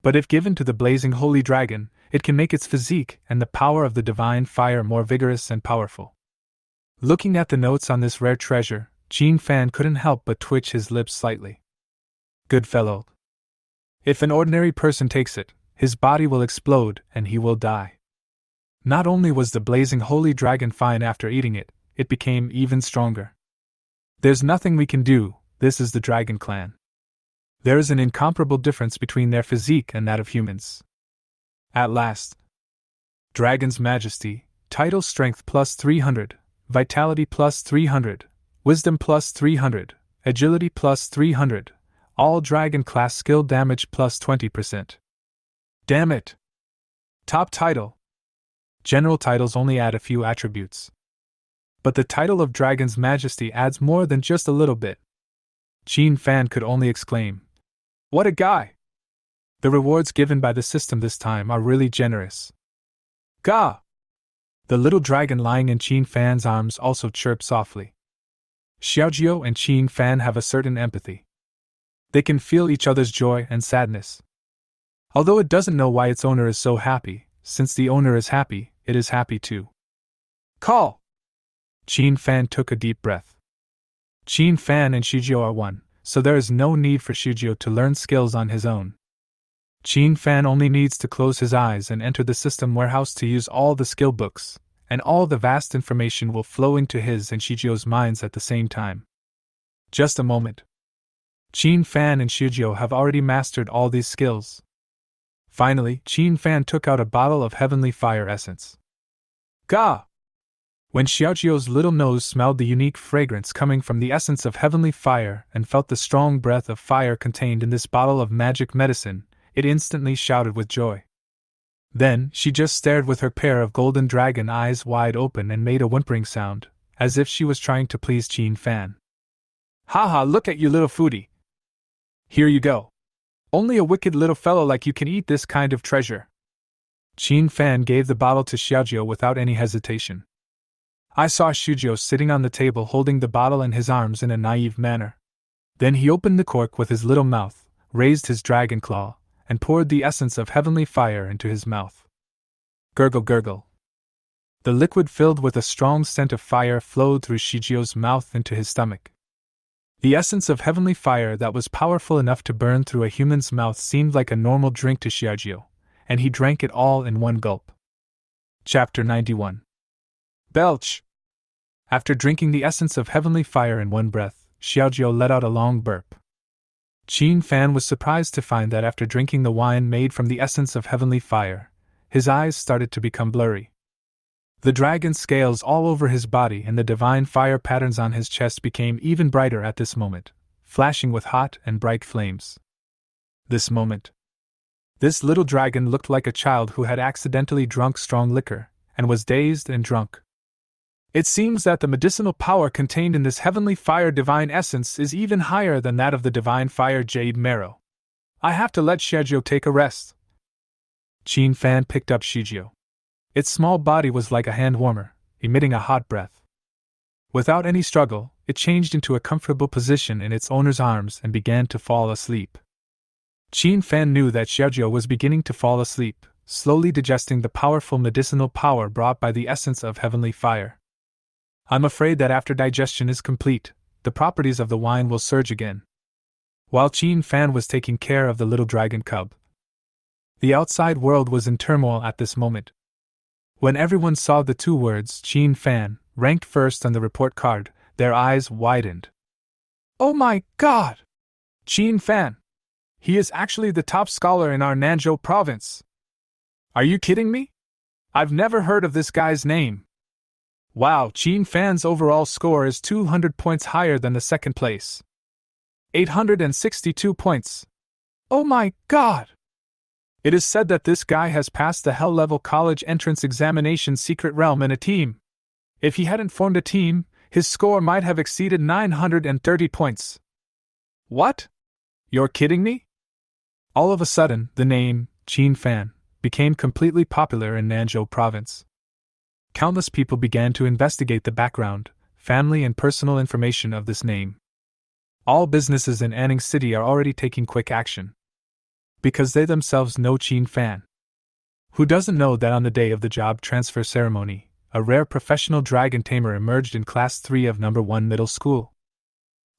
But if given to the Blazing Holy Dragon, it can make its physique and the power of the divine fire more vigorous and powerful. Looking at the notes on this rare treasure, Qin Fan couldn't help but twitch his lips slightly. Good fellow. If an ordinary person takes it, his body will explode and he will die. Not only was the Blazing Holy Dragon fine after eating it, it became even stronger. There's nothing we can do, this is the Dragon Clan. There is an incomparable difference between their physique and that of humans. At last. Dragon's Majesty, Title Strength plus 300, Vitality plus 300, Wisdom plus 300, Agility plus 300, all Dragon Class Skill Damage plus 20%. Damn it! Top Title. General titles only add a few attributes. But the title of Dragon's Majesty adds more than just a little bit. Qin Fan could only exclaim, "What a guy!" The rewards given by the system this time are really generous. Gah! The little dragon lying in Qin Fan's arms also chirped softly. Xiaojiu and Qin Fan have a certain empathy. They can feel each other's joy and sadness. Although it doesn't know why its owner is so happy, since the owner is happy, it is happy too. Call! Qin Fan took a deep breath. Qin Fan and Xiaojiu are one, so there is no need for Xiaojiu to learn skills on his own. Qin Fan only needs to close his eyes and enter the system warehouse to use all the skill books, and all the vast information will flow into his and Xiaojiu's minds at the same time. Just a moment. Qin Fan and Xiaojiu have already mastered all these skills. Finally, Qin Fan took out a bottle of Heavenly Fire Essence. Gah! When Xiaojiu's little nose smelled the unique fragrance coming from the essence of heavenly fire and felt the strong breath of fire contained in this bottle of magic medicine, it instantly shouted with joy. Then, she just stared with her pair of golden dragon eyes wide open and made a whimpering sound, as if she was trying to please Qin Fan. Haha, look at you little foodie. Here you go. Only a wicked little fellow like you can eat this kind of treasure. Qin Fan gave the bottle to Xiaojiu without any hesitation. I saw Xiaojiu sitting on the table holding the bottle in his arms in a naive manner. Then he opened the cork with his little mouth, raised his dragon claw, and poured the essence of heavenly fire into his mouth. Gurgle gurgle. The liquid filled with a strong scent of fire flowed through Xiaojiu's mouth into his stomach. The essence of heavenly fire that was powerful enough to burn through a human's mouth seemed like a normal drink to Xiaojiu, and he drank it all in one gulp. Chapter 91. Belch! After drinking the essence of heavenly fire in one breath, Xiaojiu let out a long burp. Qin Fan was surprised to find that after drinking the wine made from the essence of heavenly fire, his eyes started to become blurry. The dragon scales all over his body and the divine fire patterns on his chest became even brighter at this moment, flashing with hot and bright flames. This little dragon looked like a child who had accidentally drunk strong liquor, and was dazed and drunk. It seems that the medicinal power contained in this heavenly fire divine essence is even higher than that of the divine fire jade marrow. I have to let Xiaojiu take a rest. Qin Fan picked up Xiaojiu. Its small body was like a hand warmer, emitting a hot breath. Without any struggle, it changed into a comfortable position in its owner's arms and began to fall asleep. Qin Fan knew that Xiaojiu was beginning to fall asleep, slowly digesting the powerful medicinal power brought by the essence of heavenly fire. I'm afraid that after digestion is complete, the properties of the wine will surge again. While Qin Fan was taking care of the little dragon cub, the outside world was in turmoil at this moment. When everyone saw the two words Qin Fan ranked first on the report card, their eyes widened. Oh my god! Qin Fan! He is actually the top scholar in our Nanzhou province! Are you kidding me? I've never heard of this guy's name. Wow, Qin Fan's overall score is 200 points higher than the second place. 862 points. Oh my god! It is said that this guy has passed the hell-level college entrance examination secret realm in a team. If he hadn't formed a team, his score might have exceeded 930 points. What? You're kidding me? All of a sudden, the name, Qin Fan, became completely popular in Nanzhou province. Countless people began to investigate the background, family and personal information of this name. All businesses in Anning City are already taking quick action, because they themselves know Qin Fan. Who doesn't know that on the day of the job transfer ceremony, a rare professional dragon tamer emerged in Class 3 of No. 1 middle school?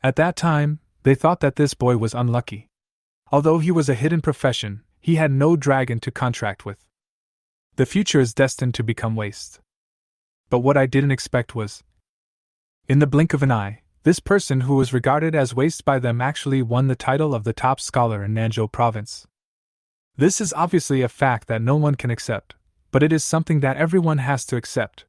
At that time, they thought that this boy was unlucky. Although he was a hidden profession, he had no dragon to contract with. The future is destined to become waste. But what I didn't expect was, in the blink of an eye, this person who was regarded as waste by them actually won the title of the top scholar in Nanzhou province. This is obviously a fact that no one can accept, but it is something that everyone has to accept.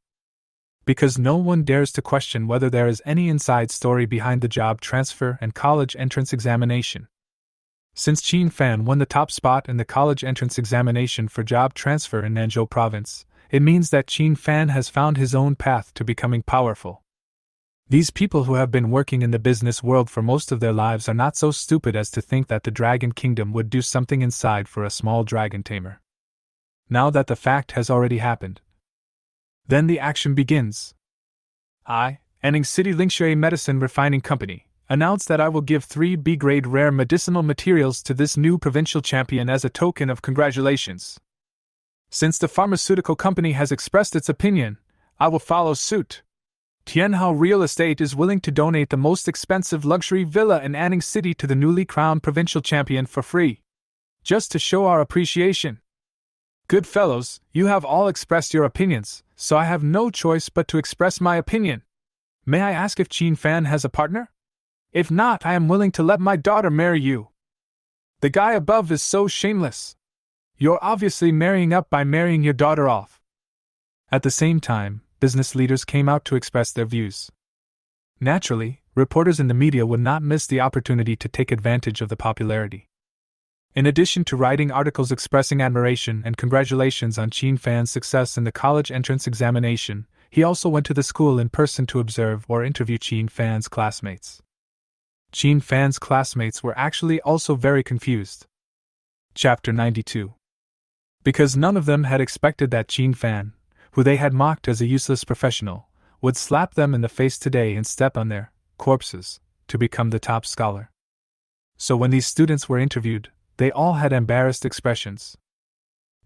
Because no one dares to question whether there is any inside story behind the job transfer and college entrance examination. Since Qin Fan won the top spot in the college entrance examination for job transfer in Nanzhou province, it means that Qin Fan has found his own path to becoming powerful. These people who have been working in the business world for most of their lives are not so stupid as to think that the Dragon Kingdom would do something inside for a small dragon tamer. Now that the fact has already happened, then the action begins. I, Anning City Lingshui Medicine Refining Company, announce that I will give 3 B-grade rare medicinal materials to this new provincial champion as a token of congratulations. Since the pharmaceutical company has expressed its opinion, I will follow suit. Tianhao Real Estate is willing to donate the most expensive luxury villa in Anning City to the newly crowned provincial champion for free, just to show our appreciation. Good fellows, you have all expressed your opinions, so I have no choice but to express my opinion. May I ask if Qin Fan has a partner? If not, I am willing to let my daughter marry you. The guy above is so shameless. You're obviously marrying up by marrying your daughter off. At the same time, business leaders came out to express their views. Naturally, reporters in the media would not miss the opportunity to take advantage of the popularity. In addition to writing articles expressing admiration and congratulations on Qin Fan's success in the college entrance examination, he also went to the school in person to observe or interview Qin Fan's classmates. Qin Fan's classmates were actually also very confused. Chapter 92. Because none of them had expected that Qin Fan, who they had mocked as a useless professional, would slap them in the face today and step on their corpses to become the top scholar. So when these students were interviewed, they all had embarrassed expressions.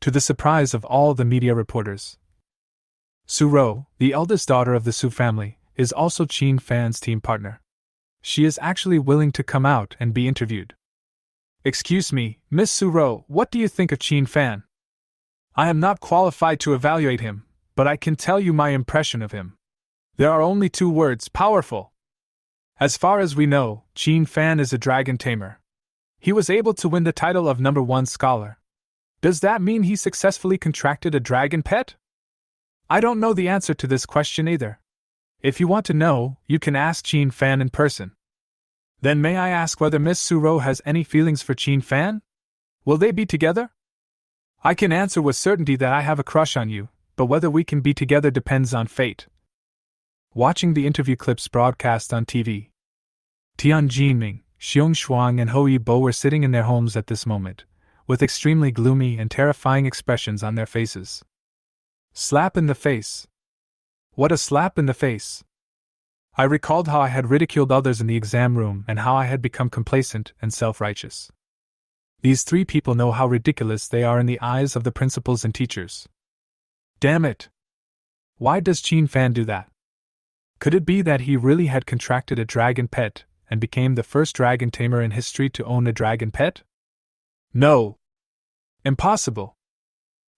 To the surprise of all the media reporters, Suro, the eldest daughter of the Su family, is also Qin Fan's team partner. She is actually willing to come out and be interviewed. Excuse me, Miss Suro, what do you think of Qin Fan? I am not qualified to evaluate him, but I can tell you my impression of him. There are only 2 words: powerful. As far as we know, Qin Fan is a dragon tamer. He was able to win the title of No. 1 scholar. Does that mean he successfully contracted a dragon pet? I don't know the answer to this question either. If you want to know, you can ask Qin Fan in person. Then may I ask whether Miss Suro has any feelings for Qin Fan? Will they be together? I can answer with certainty that I have a crush on you, but whether we can be together depends on fate. Watching the interview clips broadcast on TV, Tian Jinming, Xiong Shuang and Ho Yibo were sitting in their homes at this moment, with extremely gloomy and terrifying expressions on their faces. Slap in the face. What a slap in the face! I recalled how I had ridiculed others in the exam room and how I had become complacent and self-righteous. These 3 people know how ridiculous they are in the eyes of the principals and teachers. Damn it! Why does Qin Fan do that? Could it be that he really had contracted a dragon pet and became the first dragon tamer in history to own a dragon pet? No! Impossible!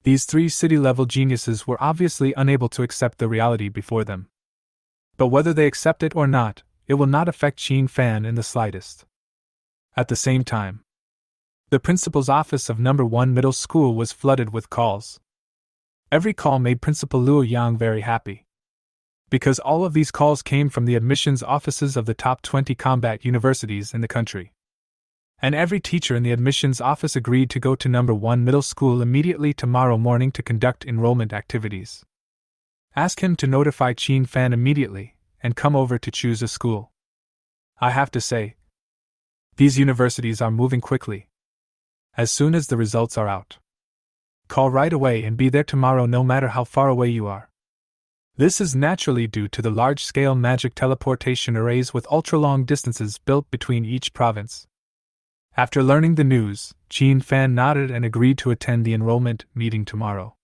These three city-level geniuses were obviously unable to accept the reality before them. But whether they accept it or not, it will not affect Qin Fan in the slightest. At the same time, the principal's office of No. 1 Middle School was flooded with calls. Every call made Principal Luo Yang very happy. Because all of these calls came from the admissions offices of the top 20 combat universities in the country. And every teacher in the admissions office agreed to go to No. 1 Middle School immediately tomorrow morning to conduct enrollment activities. Ask him to notify Qin Fan immediately, and come over to choose a school. I have to say, these universities are moving quickly. As soon as the results are out, call right away and be there tomorrow no matter how far away you are. This is naturally due to the large-scale magic teleportation arrays with ultra-long distances built between each province. After learning the news, Qin Fan nodded and agreed to attend the enrollment meeting tomorrow.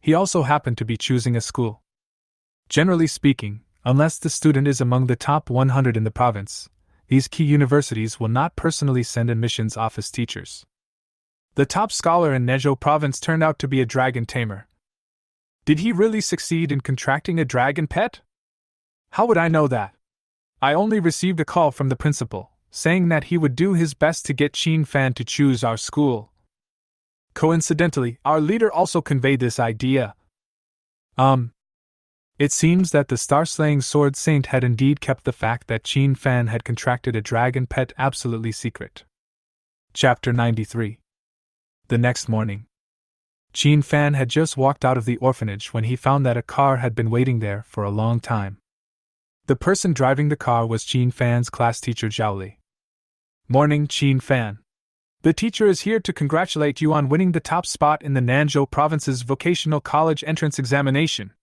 He also happened to be choosing a school. Generally speaking, unless the student is among the top 100 in the province, these key universities will not personally send admissions office teachers. The top scholar in Nezhou province turned out to be a dragon tamer. Did he really succeed in contracting a dragon pet? How would I know that? I only received a call from the principal, saying that he would do his best to get Qin Fan to choose our school. Coincidentally, our leader also conveyed this idea. It seems that the star-slaying sword saint had indeed kept the fact that Qin Fan had contracted a dragon pet absolutely secret. Chapter 93. The next morning, Qin Fan had just walked out of the orphanage when he found that a car had been waiting there for a long time. The person driving the car was Qin Fan's class teacher Zhao Li. Morning, Qin Fan. The teacher is here to congratulate you on winning the top spot in the Nanzhou province's vocational college entrance examination.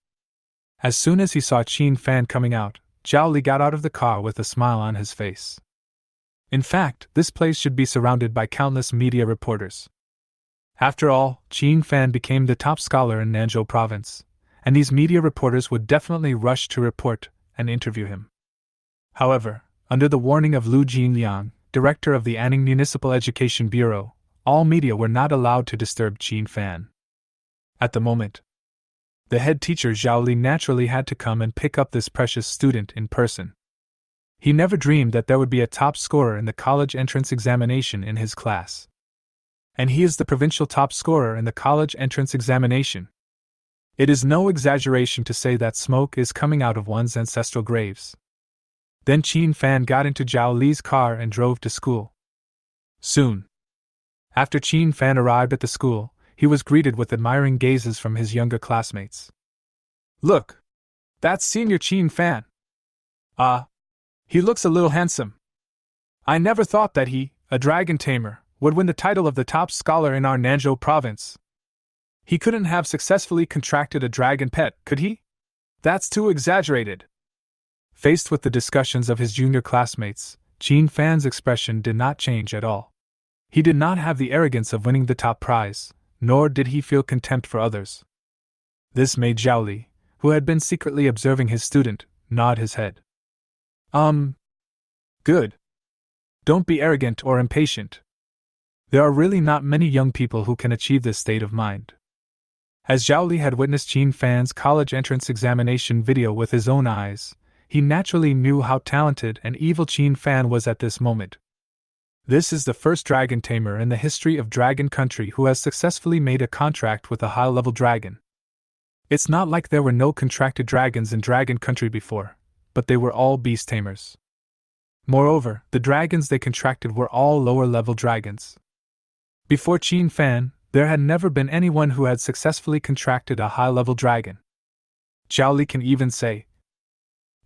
As soon as he saw Qin Fan coming out, Zhao Li got out of the car with a smile on his face. In fact, this place should be surrounded by countless media reporters. After all, Qin Fan became the top scholar in Nanzhou province, and these media reporters would definitely rush to report and interview him. However, under the warning of Lu Jinliang, director of the Anning Municipal Education Bureau, all media were not allowed to disturb Qin Fan. At the moment, the head teacher Zhao Li naturally had to come and pick up this precious student in person. He never dreamed that there would be a top scorer in the college entrance examination in his class. And he is the provincial top scorer in the college entrance examination. It is no exaggeration to say that smoke is coming out of one's ancestral graves. Then Qin Fan got into Zhao Li's car and drove to school. Soon after Qin Fan arrived at the school, he was greeted with admiring gazes from his younger classmates. Look! That's Senior Qin Fan. He looks a little handsome. I never thought that he, a dragon tamer, would win the title of the top scholar in our Nanzhou province. He couldn't have successfully contracted a dragon pet, could he? That's too exaggerated. Faced with the discussions of his junior classmates, Qin Fan's expression did not change at all. He did not have the arrogance of winning the top prize, nor did he feel contempt for others. This made Zhao Li, who had been secretly observing his student, nod his head. Good. Don't be arrogant or impatient. There are really not many young people who can achieve this state of mind. As Zhao Li had witnessed Qin Fan's college entrance examination video with his own eyes, he naturally knew how talented and evil Qin Fan was at this moment. This is the first dragon tamer in the history of Dragon Country who has successfully made a contract with a high-level dragon. It's not like there were no contracted dragons in Dragon Country before, but they were all beast tamers. Moreover, the dragons they contracted were all lower-level dragons. Before Qin Fan, there had never been anyone who had successfully contracted a high-level dragon. Zhao Li can even say,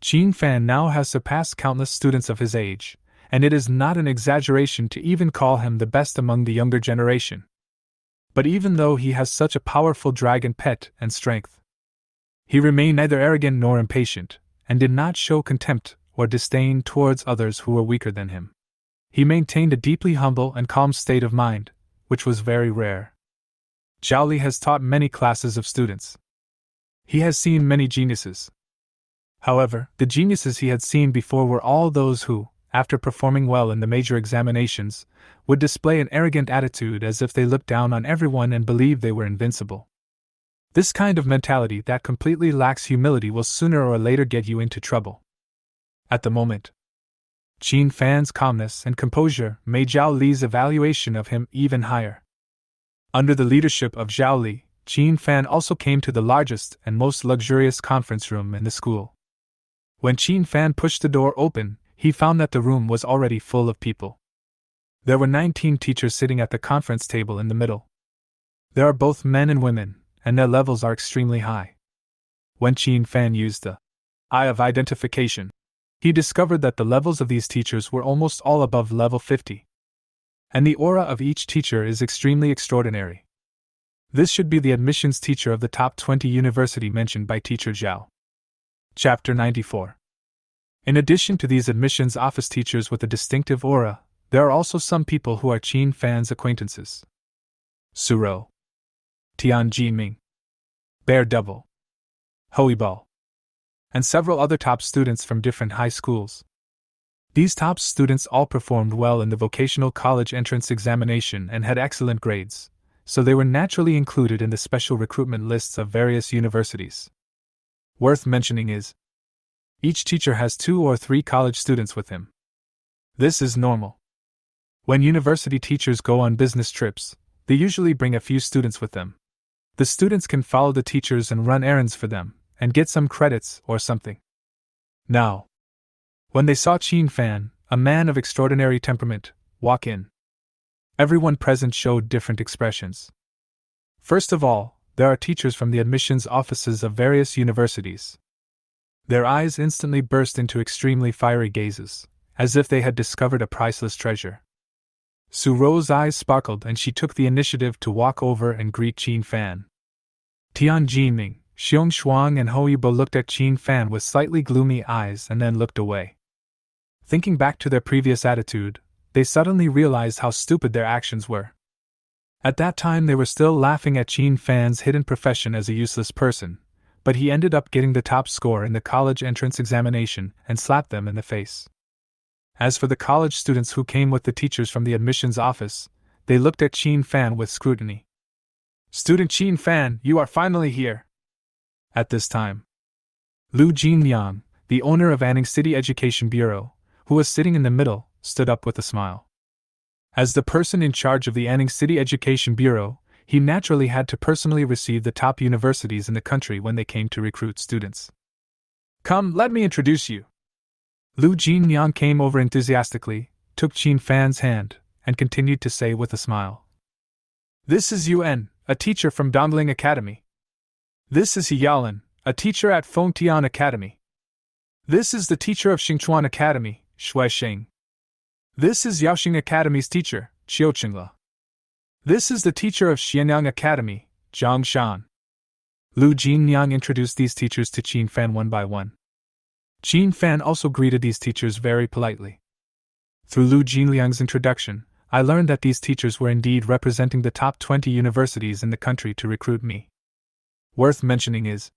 Qin Fan now has surpassed countless students of his age, and it is not an exaggeration to even call him the best among the younger generation. But even though he has such a powerful dragon pet and strength, he remained neither arrogant nor impatient, and did not show contempt or disdain towards others who were weaker than him. He maintained a deeply humble and calm state of mind, which was very rare. Zhao Li has taught many classes of students. He has seen many geniuses. However, the geniuses he had seen before were all those who, after performing well in the major examinations, would display an arrogant attitude as if they looked down on everyone and believed they were invincible. This kind of mentality that completely lacks humility will sooner or later get you into trouble. At the moment, Qin Fan's calmness and composure made Zhao Li's evaluation of him even higher. Under the leadership of Zhao Li, Qin Fan also came to the largest and most luxurious conference room in the school. When Qin Fan pushed the door open, he found that the room was already full of people. There were 19 teachers sitting at the conference table in the middle. There are both men and women, and their levels are extremely high. When Qin Fan used the eye of identification, he discovered that the levels of these teachers were almost all above level 50. And the aura of each teacher is extremely extraordinary. This should be the admissions teacher of the top 20 university mentioned by Teacher Zhao. Chapter 94. In addition to these admissions office teachers with a distinctive aura, there are also some people who are Qin Fan's acquaintances. Suro, Tianjiming, Bear Devil, Hoibal, and several other top students from different high schools. These top students all performed well in the vocational college entrance examination and had excellent grades, so they were naturally included in the special recruitment lists of various universities. Worth mentioning is, each teacher has 2 or 3 college students with him. This is normal. When university teachers go on business trips, they usually bring a few students with them. The students can follow the teachers and run errands for them, and get some credits or something. Now, when they saw Qin Fan, a man of extraordinary temperament, walk in, everyone present showed different expressions. First of all, there are teachers from the admissions offices of various universities. Their eyes instantly burst into extremely fiery gazes, as if they had discovered a priceless treasure. Suro's eyes sparkled and she took the initiative to walk over and greet Qin Fan. Tianjiming, Xiong Shuang and Hoibo looked at Qin Fan with slightly gloomy eyes and then looked away. Thinking back to their previous attitude, they suddenly realized how stupid their actions were. At that time they were still laughing at Qin Fan's hidden profession as a useless person, but he ended up getting the top score in the college entrance examination and slapped them in the face. As for the college students who came with the teachers from the admissions office, they looked at Qin Fan with scrutiny. "Student Qin Fan, you are finally here." At this time, Lu Jinliang, the owner of Anning City Education Bureau, who was sitting in the middle, stood up with a smile. As the person in charge of the Anning City Education Bureau, he naturally had to personally receive the top universities in the country when they came to recruit students. "Come, let me introduce you." Lu Jinliang came over enthusiastically, took Qin Fan's hand, and continued to say with a smile, "This is Yuan, a teacher from Dongling Academy. This is Yaolin, a teacher at Fengtian Academy. This is the teacher of Xingchuan Academy, Shuisheng. This is Yaoxing Academy's teacher, Qiuqingla. This is the teacher of Xianyang Academy, Zhang Shan." Lu Jinliang introduced these teachers to Qin Fan one by one. Qin Fan also greeted these teachers very politely. Through Lu Jinliang's introduction, I learned that these teachers were indeed representing the top 20 universities in the country to recruit me. Worth mentioning is,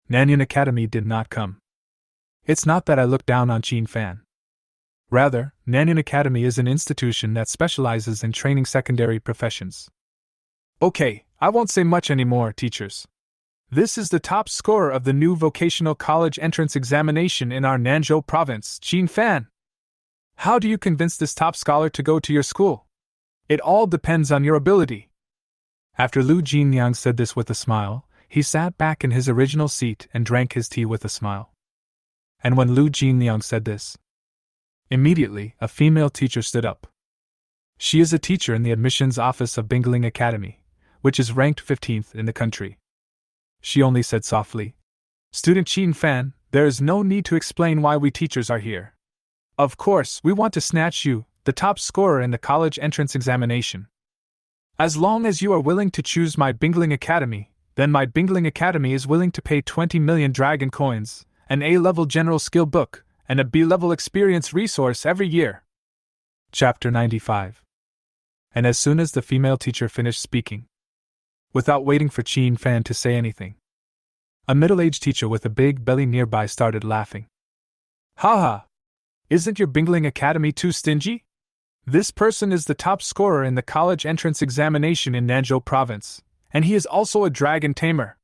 Nanyang Academy did not come. It's not that I look down on Qin Fan. Rather, Nanyang Academy is an institution that specializes in training secondary professions. Okay, I won't say much anymore, teachers. This is the top scorer of the new vocational college entrance examination in our Nanzhou province, Qin Fan. How do you convince this top scholar to go to your school? It all depends on your ability. After Lu Jinliang said this with a smile, he sat back in his original seat and drank his tea with a smile. And when Lu Jinliang said this, immediately a female teacher stood up. She is a teacher in the admissions office of Bingling Academy, which is ranked 15th in the country. She only said softly, "Student Qin Fan, there is no need to explain why we teachers are here. Of course, we want to snatch you, the top scorer in the college entrance examination. As long as you are willing to choose my Bingling Academy, then my Bingling Academy is willing to pay 20 million dragon coins, an A-level general skill book, and a B-level experience resource every year." Chapter 95. And as soon as the female teacher finished speaking, without waiting for Qin Fan to say anything, A middle-aged teacher with a big belly nearby started laughing. Haha! Isn't your Bingling Academy too stingy? This person is the top scorer in the college entrance examination in Nanzhou province, and he is also a dragon tamer.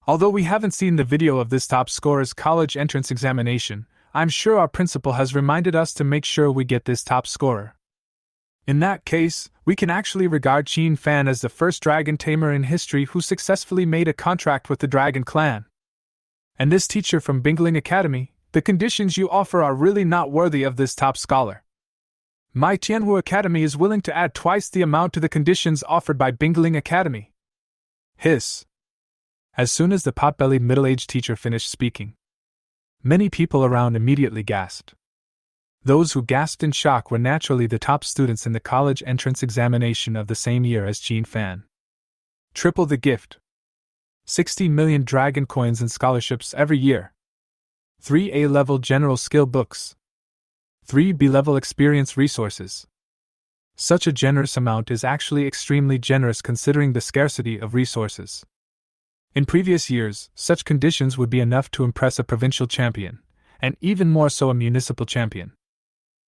Although we haven't seen the video of this top scorer's college entrance examination, I'm sure our principal has reminded us to make sure we get this top scorer. In that case, we can actually regard Qin Fan as the first dragon tamer in history who successfully made a contract with the Dragon Clan. And this teacher from Bingling Academy, the conditions you offer are really not worthy of this top scholar. My Tianwu Academy is willing to add twice the amount to the conditions offered by Bingling Academy. Hiss. As soon as the pot-bellied middle-aged teacher finished speaking, many people around immediately gasped. Those who gasped in shock were naturally the top students in the college entrance examination of the same year as Qin Fan. Triple the gift. 60 million dragon coins and scholarships every year. 3 A-level general skill books. 3 B-level experience resources. Such a generous amount is actually extremely generous considering the scarcity of resources. In previous years, such conditions would be enough to impress a provincial champion, and even more so a municipal champion.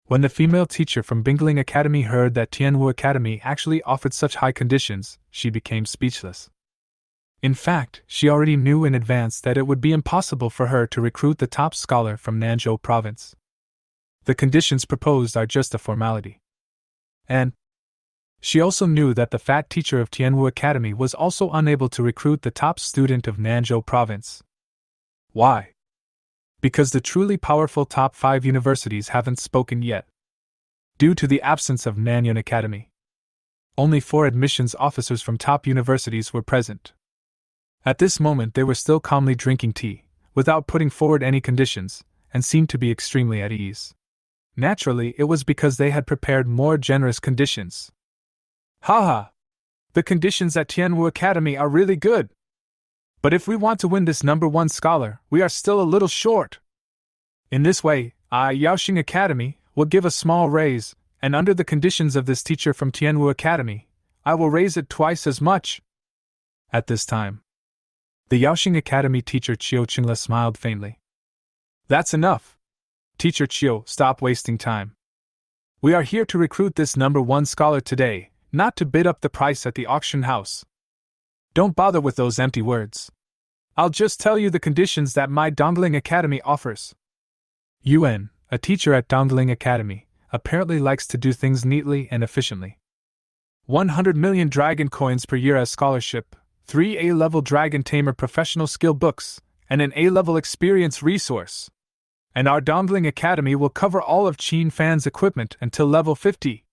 When the female teacher from Bingling Academy heard that Tianwu Academy actually offered such high conditions, she became speechless. In fact, she already knew in advance that it would be impossible for her to recruit the top scholar from Nanzhou province. The conditions proposed are just a formality. And she also knew that the fat teacher of Tianwu Academy was also unable to recruit the top student of Nanzhou province. Why? Because the truly powerful top 5 universities haven't spoken yet. Due to the absence of Nanyang Academy, only 4 admissions officers from top universities were present. At this moment they were still calmly drinking tea, without putting forward any conditions, and seemed to be extremely at ease. Naturally, it was because they had prepared more generous conditions. Haha! The conditions at Tianwu Academy are really good! But if we want to win this number 1 scholar, we are still a little short. In this way, Yaoxing Academy will give a small raise, and under the conditions of this teacher from Tianwu Academy, I will raise it twice as much. At this time, the Yaoxing Academy teacher Qiu Qingla smiled faintly. That's enough. Teacher Qiu, stop wasting time. We are here to recruit this number 1 scholar today, not to bid up the price at the auction house. Don't bother with those empty words. I'll just tell you the conditions that my Dongling Academy offers. Yuan, a teacher at Dongling Academy, apparently likes to do things neatly and efficiently. 100 million dragon coins per year as scholarship, 3 A-level dragon tamer professional skill books, and an A-level experience resource. And our Dongling Academy will cover all of Qin Fan's equipment until level 50.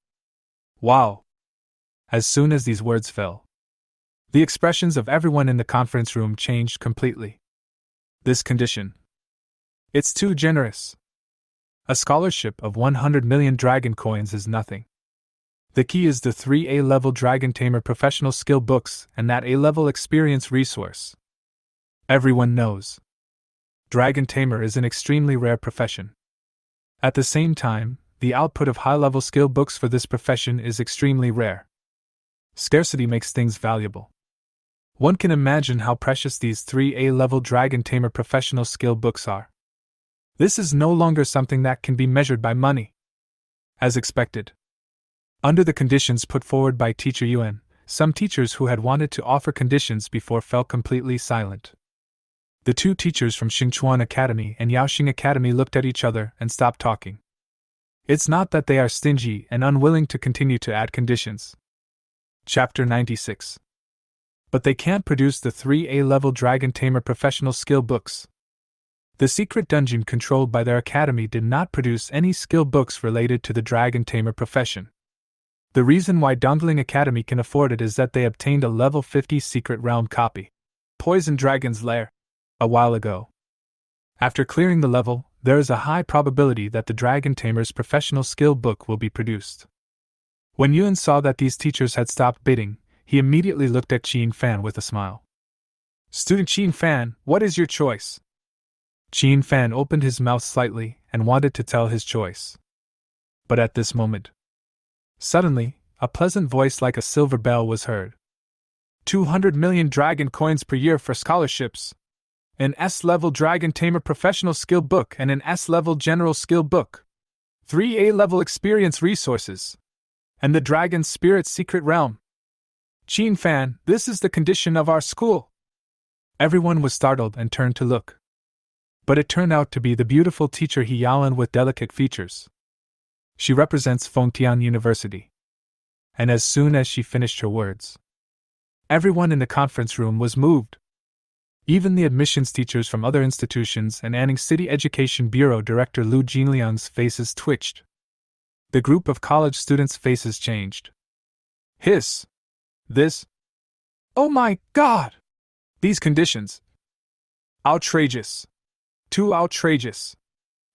Wow! As soon as these words fell, the expressions of everyone in the conference room changed completely. This condition. It's too generous. A scholarship of 100 million dragon coins is nothing. The key is the 3 A-level Dragon Tamer professional skill books and that A-level experience resource. Everyone knows Dragon Tamer is an extremely rare profession. At the same time, the output of high-level skill books for this profession is extremely rare. Scarcity makes things valuable. One can imagine how precious these 3 A-level Dragon Tamer professional skill books are. This is no longer something that can be measured by money. As expected, under the conditions put forward by Teacher Yuan, some teachers who had wanted to offer conditions before fell completely silent. The 2 teachers from Xingchuan Academy and Yaoxing Academy looked at each other and stopped talking. It's not that they are stingy and unwilling to continue to add conditions. Chapter 96. But they can't produce the 3 A-level Dragon Tamer professional skill books. The secret dungeon controlled by their academy did not produce any skill books related to the Dragon Tamer profession. The reason why Dongling Academy can afford it is that they obtained a level 50 secret realm copy, Poison Dragon's Lair, a while ago. After clearing the level, there is a high probability that the Dragon Tamer's professional skill book will be produced. When Yuan saw that these teachers had stopped bidding, he immediately looked at Qin Fan with a smile. Student Qin Fan, what is your choice? Qin Fan opened his mouth slightly and wanted to tell his choice. But at this moment, suddenly, a pleasant voice like a silver bell was heard. 200 million dragon coins per year for scholarships. an S-level Dragon Tamer professional skill book and an S-level general skill book, 3 A-level experience resources, and the Dragon Spirit Secret Realm. Qin Fan, this is the condition of our school. Everyone was startled and turned to look. But it turned out to be the beautiful teacher Ulin with delicate features. She represents Fengtian University. And as soon as she finished her words, everyone in the conference room was moved. Even the admissions teachers from other institutions and Anning City Education Bureau Director Lu Jinliang's faces twitched. The group of college students' faces changed. Hiss! This? Oh my God! These conditions! Outrageous! Too outrageous!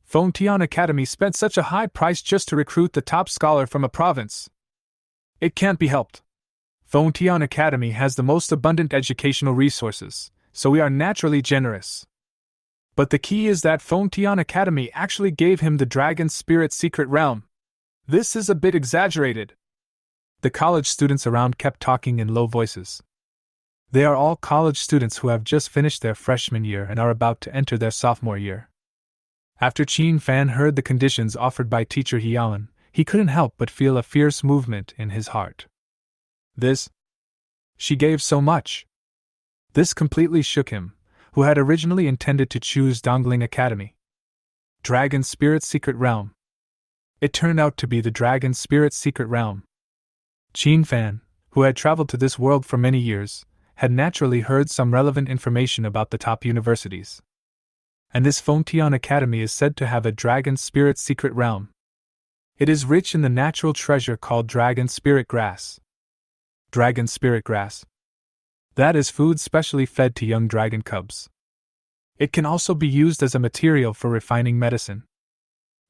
Fengtian Academy spent such a high price just to recruit the top scholar from a province. It can't be helped. Fengtian Academy has the most abundant educational resources, so we are naturally generous. But the key is that Fengtian Academy actually gave him the Dragon Spirit Secret Realm. This is a bit exaggerated. The college students around kept talking in low voices. They are all college students who have just finished their freshman year and are about to enter their sophomore year. After Qin Fan heard the conditions offered by teacher Ulin, he couldn't help but feel a fierce movement in his heart. This? She gave so much. This completely shook him, who had originally intended to choose Dongling Academy. Dragon Spirit Secret Realm. It turned out to be the Dragon Spirit Secret Realm. Qin Fan, who had traveled to this world for many years, had naturally heard some relevant information about the top universities. And this Fengtian Academy is said to have a Dragon Spirit Secret Realm. It is rich in the natural treasure called Dragon Spirit Grass. Dragon Spirit Grass. That is food specially fed to young dragon cubs. It can also be used as a material for refining medicine.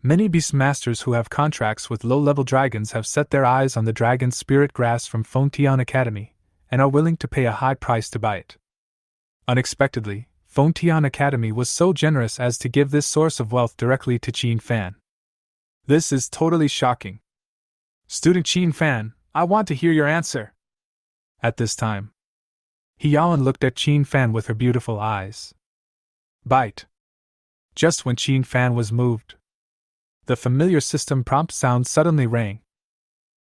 Many beastmasters who have contracts with low-level dragons have set their eyes on the Dragon Spirit Grass from Fengtian Academy, and are willing to pay a high price to buy it. Unexpectedly, Fengtian Academy was so generous as to give this source of wealth directly to Qin Fan. This is totally shocking. Student Qin Fan, I want to hear your answer. At this time, Ulin looked at Qin Fan with her beautiful eyes. Bite. Just when Qin Fan was moved, the familiar system prompt sound suddenly rang.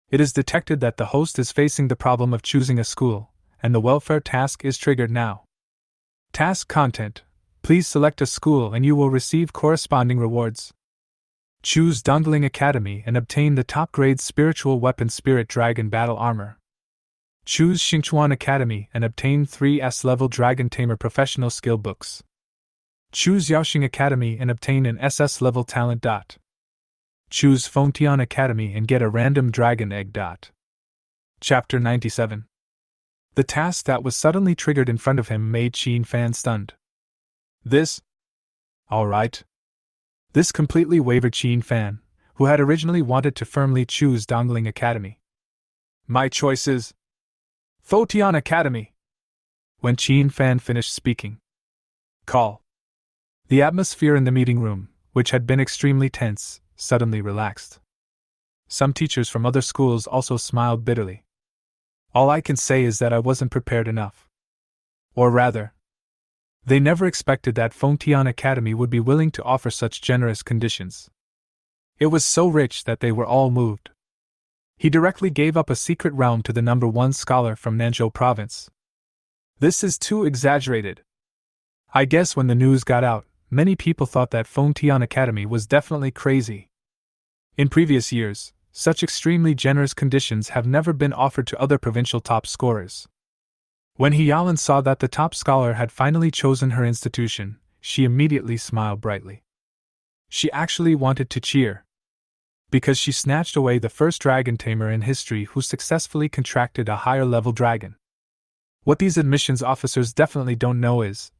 It is detected that the host is facing the problem of choosing a school, and the welfare task is triggered now. Task content: please select a school and you will receive corresponding rewards. Choose Dongling Academy and obtain the top grade spiritual weapon Spirit Dragon Battle Armor. Choose Xingchuan Academy and obtain 3 S-level Dragon Tamer professional skill books. Choose Yaoxing Academy and obtain an SS level talent dot. Choose Fengtian Academy and get a random dragon egg dot. Chapter 97. The task that was suddenly triggered in front of him made Qin Fan stunned. This? Alright. This completely wavered Qin Fan, who had originally wanted to firmly choose Dongling Academy. My choice is Fengtian Academy. When Qin Fan finished speaking, call. The atmosphere in the meeting room, which had been extremely tense, suddenly relaxed. Some teachers from other schools also smiled bitterly. All I can say is that I wasn't prepared enough. Or rather, they never expected that Fengtian Academy would be willing to offer such generous conditions. It was so rich that they were all moved. He directly gave up a secret realm to the number 1 scholar from Nanzhou province. This is too exaggerated. I guess when the news got out, many people thought that Fengtian Academy was definitely crazy. In previous years, such extremely generous conditions have never been offered to other provincial top scorers. When Ulin saw that the top scholar had finally chosen her institution, she immediately smiled brightly. She actually wanted to cheer. Because she snatched away the first dragon tamer in history who successfully contracted a higher level dragon. What these admissions officers definitely don't know is,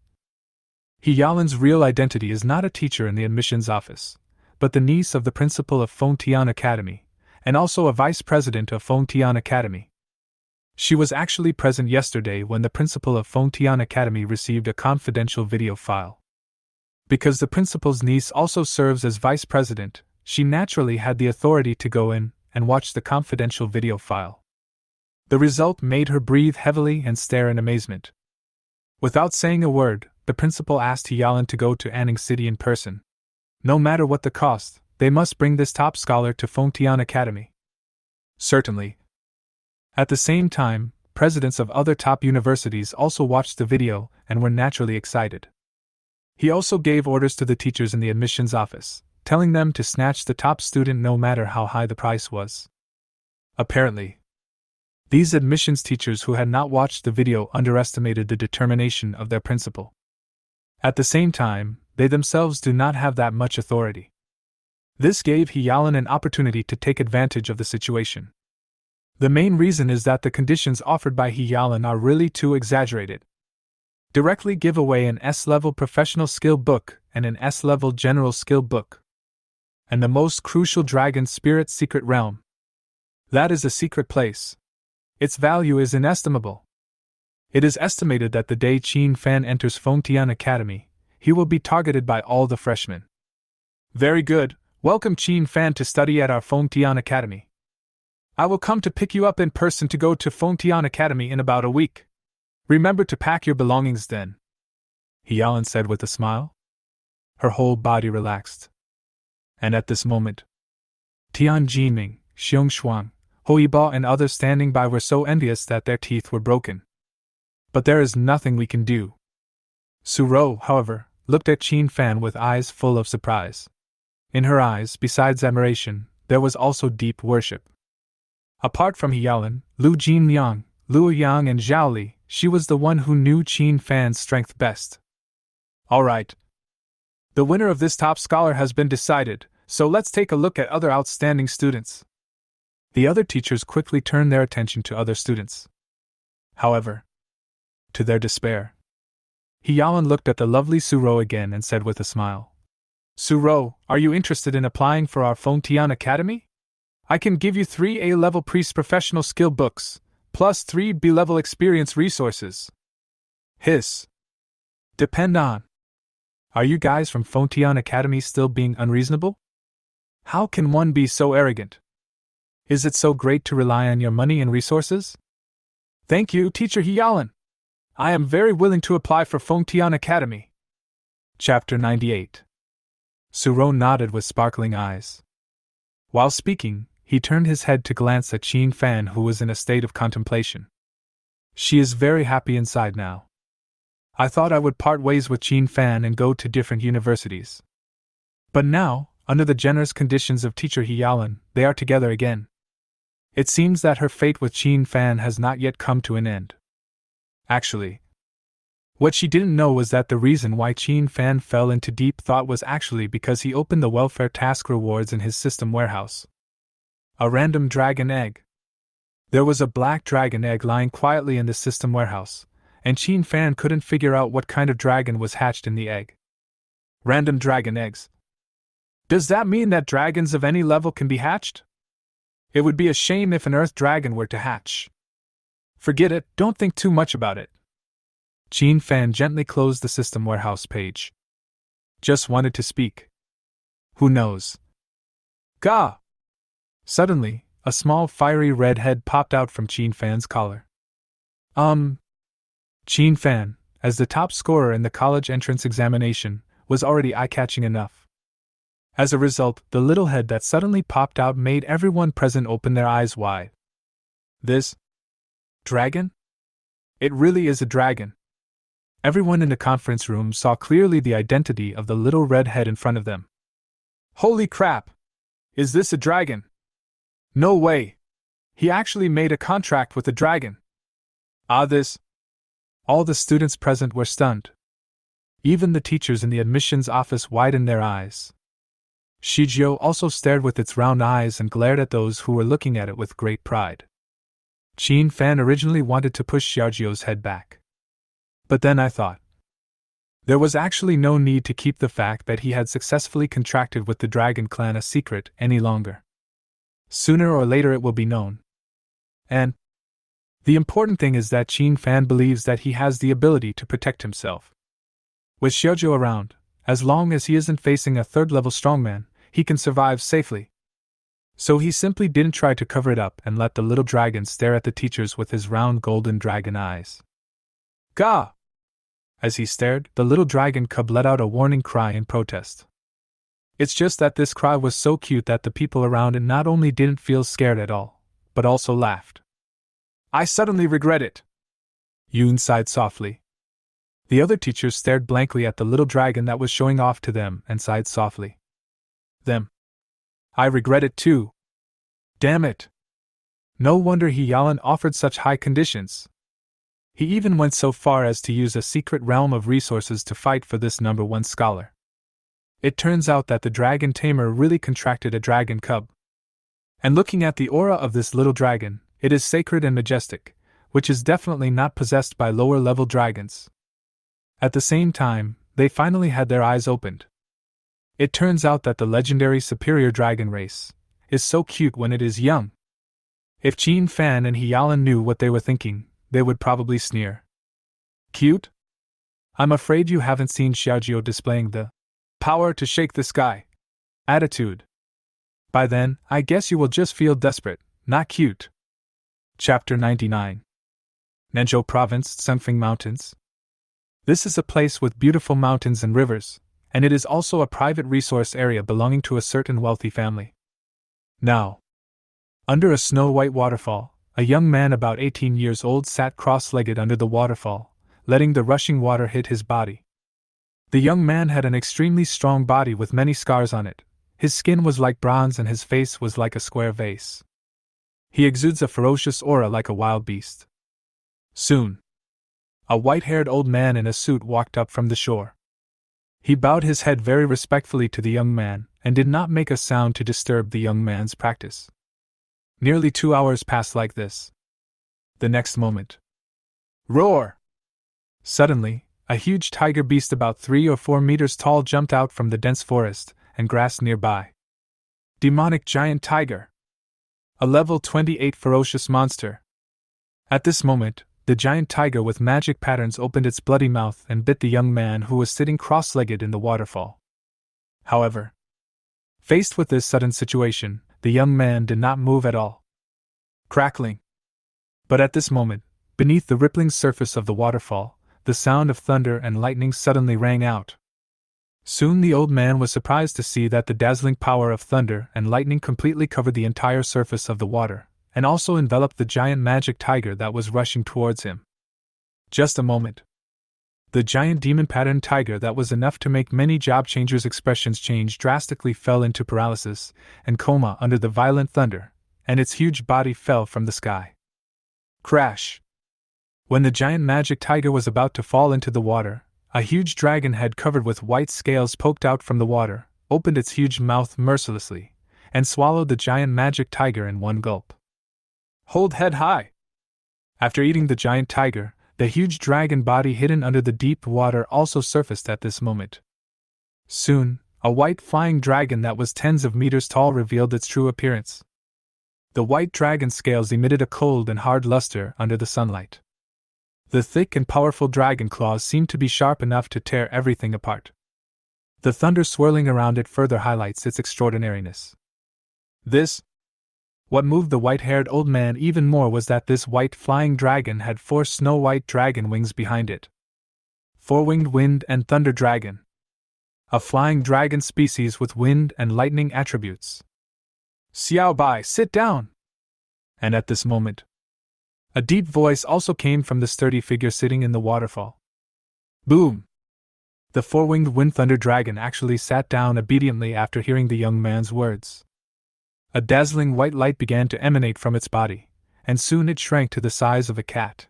Ulin's real identity is not a teacher in the admissions office, but the niece of the principal of Fengtian Academy, and also a vice president of Fengtian Academy. She was actually present yesterday when the principal of Fengtian Academy received a confidential video file. Because the principal's niece also serves as vice president, she naturally had the authority to go in and watch the confidential video file. The result made her breathe heavily and stare in amazement. Without saying a word, the principal asked Hyalin to go to Anning City in person. No matter what the cost, they must bring this top scholar to Fengtian Academy. Certainly. At the same time, presidents of other top universities also watched the video and were naturally excited. He also gave orders to the teachers in the admissions office, telling them to snatch the top student no matter how high the price was. Apparently, these admissions teachers who had not watched the video underestimated the determination of their principal. At the same time, they themselves do not have that much authority. This gave Hyalin an opportunity to take advantage of the situation. The main reason is that the conditions offered by Hyalin are really too exaggerated. Directly give away an S-level professional skill book and an S-level general skill book. And the most crucial dragon spirit secret realm. That is a secret place. Its value is inestimable. It is estimated that the day Qin Fan enters Fengtian Academy, he will be targeted by all the freshmen. Very good, welcome Qin Fan to study at our Fengtian Academy. I will come to pick you up in person to go to Fengtian Academy in about a week. Remember to pack your belongings then, Hyalin said with a smile. Her whole body relaxed. And at this moment, Tian Jinming, Xiong Shuang, Ho Yiba and others standing by were so envious that their teeth were broken. But there is nothing we can do. Suro, however, looked at Qin Fan with eyes full of surprise. In her eyes, besides admiration, there was also deep worship. Apart from Hyalin, Lu Jinliang, Luo Yang and Zhao Li, she was the one who knew Qin Fan's strength best. All right. The winner of this top scholar has been decided, so let's take a look at other outstanding students. The other teachers quickly turned their attention to other students. However, to their despair, Hyalin looked at the lovely Suro again and said with a smile, Suro, are you interested in applying for our Fengtian Academy? I can give you 3 A-level priest professional skill books, plus 3 B-level experience resources. Hiss. Depend on. Are you guys from Fengtian Academy still being unreasonable? How can one be so arrogant? Is it so great to rely on your money and resources? Thank you, Teacher Hyalin. I am very willing to apply for Fengtian Academy. Chapter 98. Suro nodded with sparkling eyes. While speaking, he turned his head to glance at Qin Fan, who was in a state of contemplation. She is very happy inside now. I thought I would part ways with Qin Fan and go to different universities. But now, under the generous conditions of Teacher Hyalin, they are together again. It seems that her fate with Qin Fan has not yet come to an end. Actually, what she didn't know was that the reason why Qin Fan fell into deep thought was actually because he opened the welfare task rewards in his system warehouse. A random dragon egg. There was a black dragon egg lying quietly in the system warehouse, and Qin Fan couldn't figure out what kind of dragon was hatched in the egg. Random dragon eggs. Does that mean that dragons of any level can be hatched? It would be a shame if an earth dragon were to hatch. Forget it, don't think too much about it. Qin Fan gently closed the system warehouse page. Just wanted to speak. Who knows? Gah! Suddenly, a small fiery red head popped out from Qin Fan's collar. Qin Fan, as the top scorer in the college entrance examination, was already eye-catching enough. As a result, the little head that suddenly popped out made everyone present open their eyes wide. This dragon? It really is a dragon. Everyone in the conference room saw clearly the identity of the little red head in front of them. Holy crap! Is this a dragon? No way! He actually made a contract with the dragon. This. All the students present were stunned. Even the teachers in the admissions office widened their eyes. Shijio also stared with its round eyes and glared at those who were looking at it with great pride. Qin Fan originally wanted to push Xiaojio's head back. But then I thought, there was actually no need to keep the fact that he had successfully contracted with the Dragon Clan a secret any longer. Sooner or later it will be known. And the important thing is that Qin Fan believes that he has the ability to protect himself. With Xiaojio around, as long as he isn't facing a third-level strongman, he can survive safely. So he simply didn't try to cover it up and let the little dragon stare at the teachers with his round golden dragon eyes. Gah! As he stared, the little dragon cub let out a warning cry in protest. It's just that this cry was so cute that the people around it not only didn't feel scared at all, but also laughed. I suddenly regret it. Yoon sighed softly. The other teachers stared blankly at the little dragon that was showing off to them and sighed softly. Them. I regret it too. Damn it. No wonder Ulin offered such high conditions. He even went so far as to use a secret realm of resources to fight for this #1 scholar. It turns out that the dragon tamer really contracted a dragon cub. And looking at the aura of this little dragon, it is sacred and majestic, which is definitely not possessed by lower-level dragons. At the same time, they finally had their eyes opened. It turns out that the legendary superior dragon race is so cute when it is young. If Jin Fan and Ulin knew what they were thinking, they would probably sneer. Cute? I'm afraid you haven't seen Xiaojio displaying the power to shake the sky attitude. By then, I guess you will just feel desperate, not cute. Chapter 99. Nenzhou Province, Sunfeng Mountains. This is a place with beautiful mountains and rivers, and it is also a private resource area belonging to a certain wealthy family. Now, under a snow-white waterfall, a young man about 18 years old sat cross-legged under the waterfall, letting the rushing water hit his body. The young man had an extremely strong body with many scars on it. His skin was like bronze and his face was like a square vase. He exudes a ferocious aura like a wild beast. Soon, a white-haired old man in a suit walked up from the shore. He bowed his head very respectfully to the young man and did not make a sound to disturb the young man's practice. Nearly 2 hours passed like this. The next moment. Roar! Suddenly, a huge tiger beast about 3 or 4 meters tall jumped out from the dense forest and grass nearby. Demonic giant tiger. A level 28 ferocious monster. At this moment, the giant tiger with magic patterns opened its bloody mouth and bit the young man who was sitting cross-legged in the waterfall. However, faced with this sudden situation, the young man did not move at all. Crackling. But at this moment, beneath the rippling surface of the waterfall, the sound of thunder and lightning suddenly rang out. Soon the old man was surprised to see that the dazzling power of thunder and lightning completely covered the entire surface of the water, and also enveloped the giant magic tiger that was rushing towards him. Just a moment. The giant demon-patterned tiger that was enough to make many job changers' expressions change drastically fell into paralysis and coma under the violent thunder, and its huge body fell from the sky. Crash! When the giant magic tiger was about to fall into the water, a huge dragon head covered with white scales poked out from the water, opened its huge mouth mercilessly, and swallowed the giant magic tiger in one gulp. Hold head high! After eating the giant tiger, the huge dragon body hidden under the deep water also surfaced at this moment. Soon, a white flying dragon that was tens of meters tall revealed its true appearance. The white dragon scales emitted a cold and hard luster under the sunlight. The thick and powerful dragon claws seemed to be sharp enough to tear everything apart. The thunder swirling around it further highlights its extraordinariness. What moved the white-haired old man even more was that this white flying dragon had 4 snow-white dragon wings behind it. 4-winged wind and thunder dragon. A flying dragon species with wind and lightning attributes. Xiao Bai, sit down! And at this moment, a deep voice also came from the sturdy figure sitting in the waterfall. Boom! The 4-winged wind thunder dragon actually sat down obediently after hearing the young man's words. A dazzling white light began to emanate from its body, and soon it shrank to the size of a cat.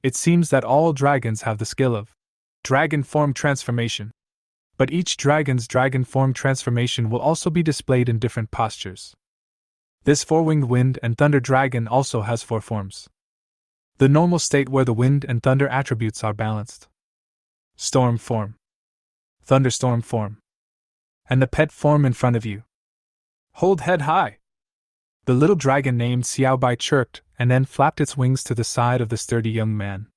It seems that all dragons have the skill of dragon form transformation, but each dragon's dragon form transformation will also be displayed in different postures. This 4-winged wind and thunder dragon also has 4 forms. The normal state where the wind and thunder attributes are balanced. Storm form, thunderstorm form, and the pet form in front of you. Hold head high! The little dragon named Xiao Bai chirped and then flapped its wings to the side of the sturdy young man.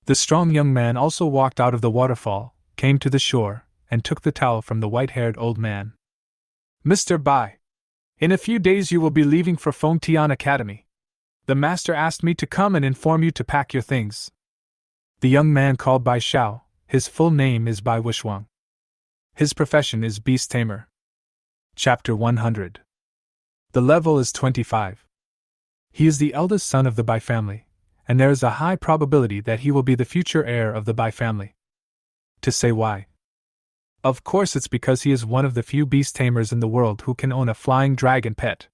The strong young man also walked out of the waterfall, came to the shore, and took the towel from the white-haired old man. Mr. Bai, in a few days you will be leaving for Fengtian Academy. The master asked me to come and inform you to pack your things. The young man called Bai Xiao, his full name is Bai Wishwang. His profession is beast tamer. Chapter 100. The level is 25. He is the eldest son of the Bai family, and there is a high probability that he will be the future heir of the Bai family. To say why? Of course, it's because he is one of the few beast tamers in the world who can own a flying dragon pet.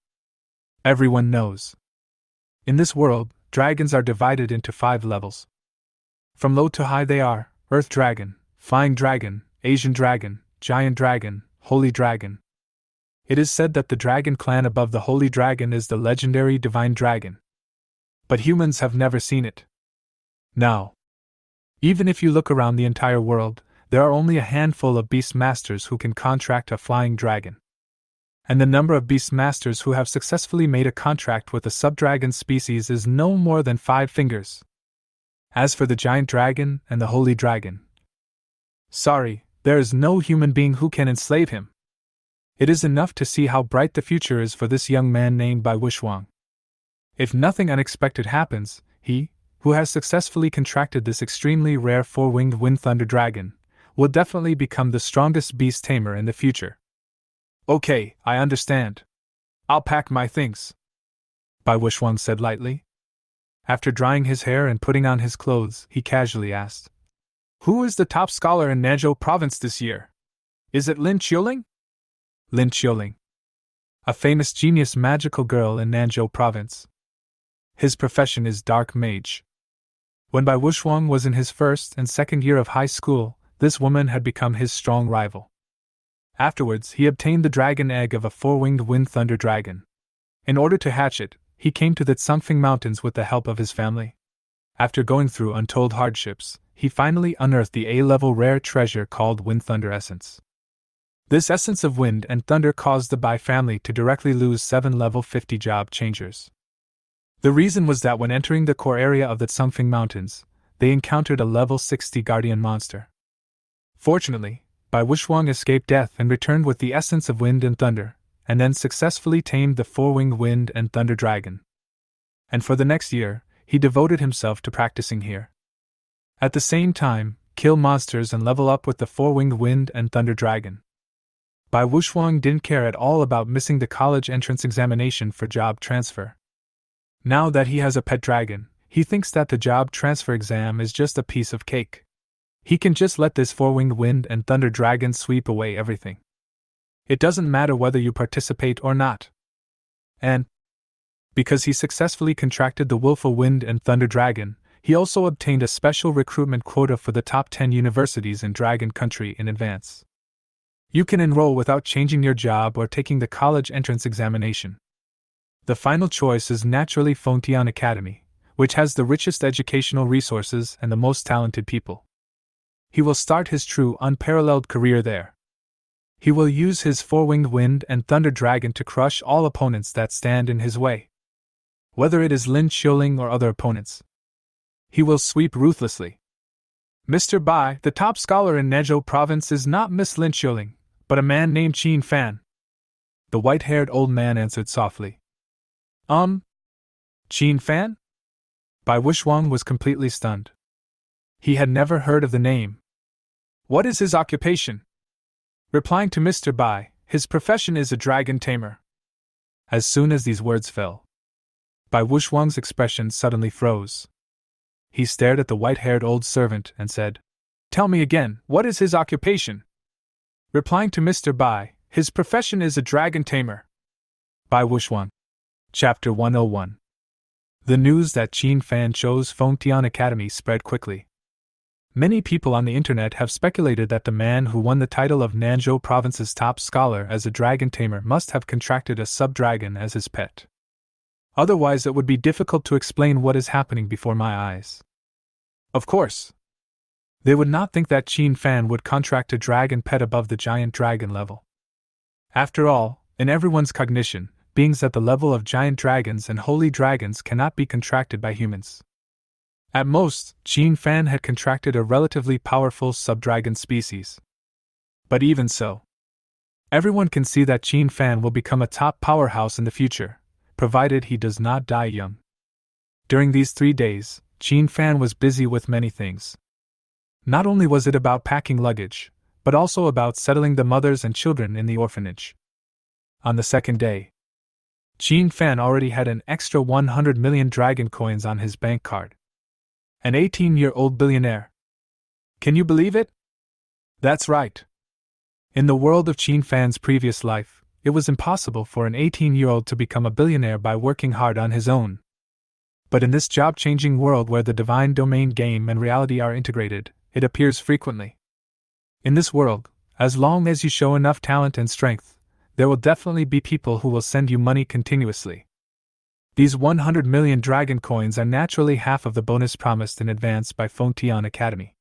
Everyone knows. In this world, dragons are divided into 5 levels. From low to high they are Earth Dragon, Flying Dragon, Asian Dragon, Giant Dragon, Holy Dragon. It is said that the dragon clan above the Holy Dragon is the legendary Divine Dragon. But humans have never seen it. Now, even if you look around the entire world, there are only a handful of beast masters who can contract a flying dragon. And the number of beast masters who have successfully made a contract with a subdragon species is no more than 5 fingers. As for the giant dragon and the holy dragon, sorry, there is no human being who can enslave him. It is enough to see how bright the future is for this young man named Bai Wishwang. If nothing unexpected happens, he, who has successfully contracted this extremely rare 4-winged wind thunder dragon, will definitely become the strongest beast tamer in the future. Okay, I understand. I'll pack my things, Bai Wishwang said lightly. After drying his hair and putting on his clothes, he casually asked, "Who is the top scholar in Nanzhou province this year? Is it Lin Qiuling?" Lin Qiuling, a famous genius magical girl in Nanzhou province. His profession is dark mage. When Bai Wishwang was in his 1st and 2nd year of high school, this woman had become his strong rival. Afterwards, he obtained the dragon egg of a 4-winged wind thunder dragon. In order to hatch it, he came to the Tsungfing Mountains with the help of his family. After going through untold hardships, he finally unearthed the A-level rare treasure called Wind Thunder Essence. This essence of wind and thunder caused the Bai family to directly lose 7 level 50 job changers. The reason was that when entering the core area of the Tsungfing Mountains, they encountered a level 60 guardian monster. Fortunately, Bai Wishwang escaped death and returned with the essence of wind and thunder, and then successfully tamed the 4-winged wind and thunder dragon. And for the next year, he devoted himself to practicing here. At the same time, kill monsters and level up with the 4-winged wind and thunder dragon. Bai Wishwang didn't care at all about missing the college entrance examination for job transfer. Now that he has a pet dragon, he thinks that the job transfer exam is just a piece of cake. He can just let this 4-winged wind and thunder dragon sweep away everything. It doesn't matter whether you participate or not. And because he successfully contracted the willful wind and thunder dragon, he also obtained a special recruitment quota for the top 10 universities in Dragon Country in advance. You can enroll without changing your job or taking the college entrance examination. The final choice is naturally Fengtian Academy, which has the richest educational resources and the most talented people. He will start his true unparalleled career there. He will use his 4-winged wind and thunder dragon to crush all opponents that stand in his way. Whether it is Lin Qiuling or other opponents, he will sweep ruthlessly. Mr. Bai, the top scholar in Nezhou province, is not Miss Lin Qiuling, but a man named Qin Fan. The white-haired old man answered softly. Qin Fan? Bai Wishwang was completely stunned. He had never heard of the name. What is his occupation? Replying to Mr. Bai, his profession is a dragon tamer. As soon as these words fell, Bai Wishwang's expression suddenly froze. He stared at the white-haired old servant and said, "Tell me again, what is his occupation?" Replying to Mr. Bai, his profession is a dragon tamer. Bai Wishwang. Chapter 101. The news that Qin Fan chose Fengtian Academy spread quickly. Many people on the internet have speculated that the man who won the title of Nanzhou province's top scholar as a dragon tamer must have contracted a sub-dragon as his pet. Otherwise it would be difficult to explain what is happening before my eyes. Of course, they would not think that Qin Fan would contract a dragon pet above the giant dragon level. After all, in everyone's cognition, beings at the level of giant dragons and holy dragons cannot be contracted by humans. At most, Qin Fan had contracted a relatively powerful sub-dragon species. But even so, everyone can see that Qin Fan will become a top powerhouse in the future, provided he does not die young. During these 3 days, Qin Fan was busy with many things. Not only was it about packing luggage, but also about settling the mothers and children in the orphanage. On the second day, Qin Fan already had an extra 100 million dragon coins on his bank card. An 18-year-old billionaire. Can you believe it? That's right. In the world of Qin Fan's previous life, it was impossible for an 18-year-old to become a billionaire by working hard on his own. But in this job-changing world where the divine domain game and reality are integrated, it appears frequently. In this world, as long as you show enough talent and strength, there will definitely be people who will send you money continuously. These 100 million dragon coins are naturally half of the bonus promised in advance by Fengtian Academy.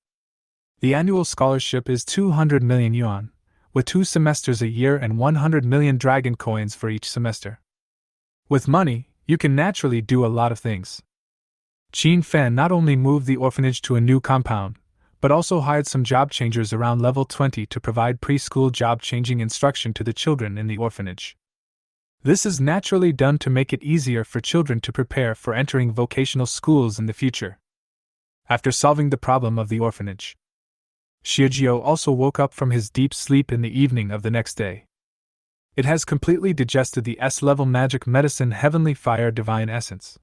The annual scholarship is 200 million yuan, with 2 semesters a year and 100 million dragon coins for each semester. With money, you can naturally do a lot of things. Qin Fan not only moved the orphanage to a new compound, but also hired some job changers around level 20 to provide preschool job-changing instruction to the children in the orphanage. This is naturally done to make it easier for children to prepare for entering vocational schools in the future. After solving the problem of the orphanage, Xiaojiu also woke up from his deep sleep in the evening of the next day. It has completely digested the S-level magic medicine Heavenly Fire Divine Essence.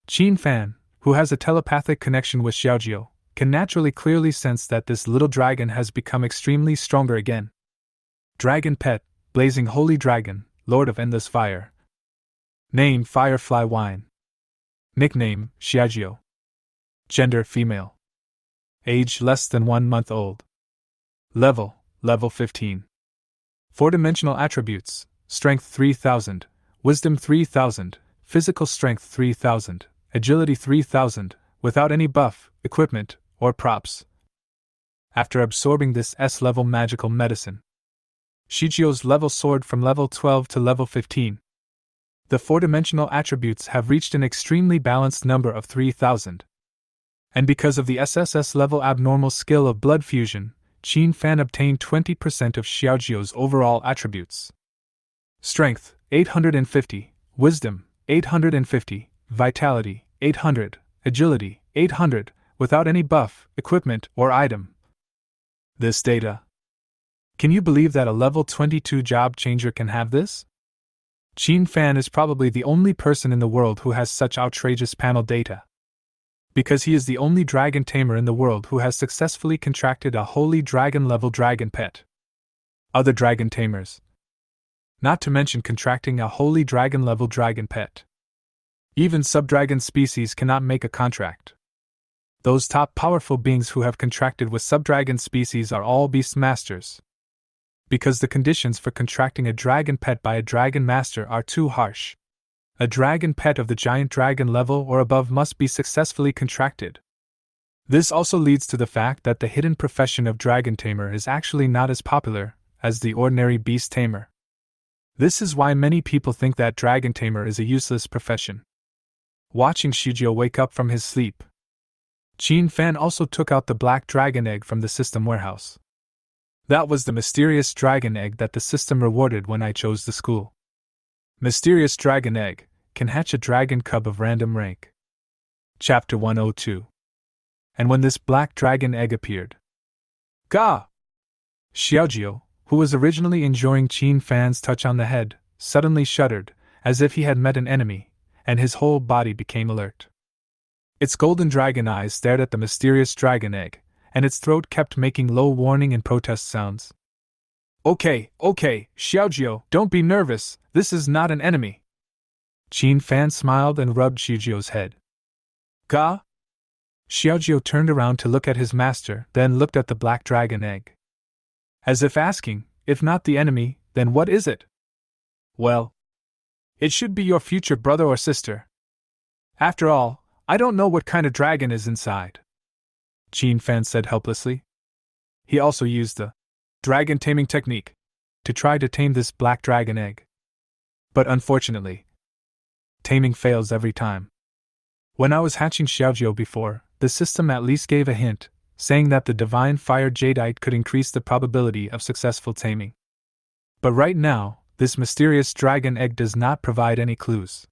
Qin Fan, who has a telepathic connection with Xiaojiu, can naturally clearly sense that this little dragon has become extremely stronger again. Dragon Pet, Blazing Holy Dragon, Lord of Endless Fire. Name Firefly Wine. Nickname Xiaojiu. Gender female. Age less than 1 month old. Level 15. 4-dimensional attributes: Strength 3000, Wisdom 3000, Physical Strength 3000, Agility 3000, without any buff, equipment, or props. After absorbing this S-level magical medicine, Xiaojiu's level soared from level 12 to level 15. The 4-dimensional attributes have reached an extremely balanced number of 3000. And because of the SSS level abnormal skill of blood fusion, Qin Fan obtained 20% of Xiaojiu's overall attributes. Strength 850, Wisdom 850, Vitality 800, Agility 800, without any buff, equipment, or item. This data. Can you believe that a level 22 job changer can have this? Qin Fan is probably the only person in the world who has such outrageous panel data. Because he is the only dragon tamer in the world who has successfully contracted a holy dragon-level dragon pet. Other dragon tamers. Not to mention contracting a holy dragon-level dragon pet. Even subdragon species cannot make a contract. Those top powerful beings who have contracted with subdragon species are all beast masters. Because the conditions for contracting a dragon pet by a dragon master are too harsh. A dragon pet of the giant dragon level or above must be successfully contracted. This also leads to the fact that the hidden profession of dragon tamer is actually not as popular as the ordinary beast tamer. This is why many people think that dragon tamer is a useless profession. Watching Xiaojiu wake up from his sleep, Qin Fan also took out the black dragon egg from the system warehouse. That was the mysterious dragon egg that the system rewarded when I chose the school. Mysterious dragon egg can hatch a dragon cub of random rank. Chapter 102. And when this black dragon egg appeared, Ga! Xiaojiu, who was originally enjoying Qin Fan's touch on the head, suddenly shuddered, as if he had met an enemy, and his whole body became alert. Its golden dragon eyes stared at the mysterious dragon egg, and its throat kept making low warning and protest sounds. Okay, Xiaojiu, don't be nervous, this is not an enemy. Qin Fan smiled and rubbed Xiaojiu's head. Ga? Xiaojiu turned around to look at his master, then looked at the black dragon egg. As if asking, if not the enemy, then what is it? Well, it should be your future brother or sister. After all, I don't know what kind of dragon is inside. Qin Fan said helplessly. He also used the dragon taming technique to try to tame this black dragon egg. But unfortunately, taming fails every time. When I was hatching Xiaojiu before, the system at least gave a hint, saying that the divine fire jadeite could increase the probability of successful taming. But right now, this mysterious dragon egg does not provide any clues.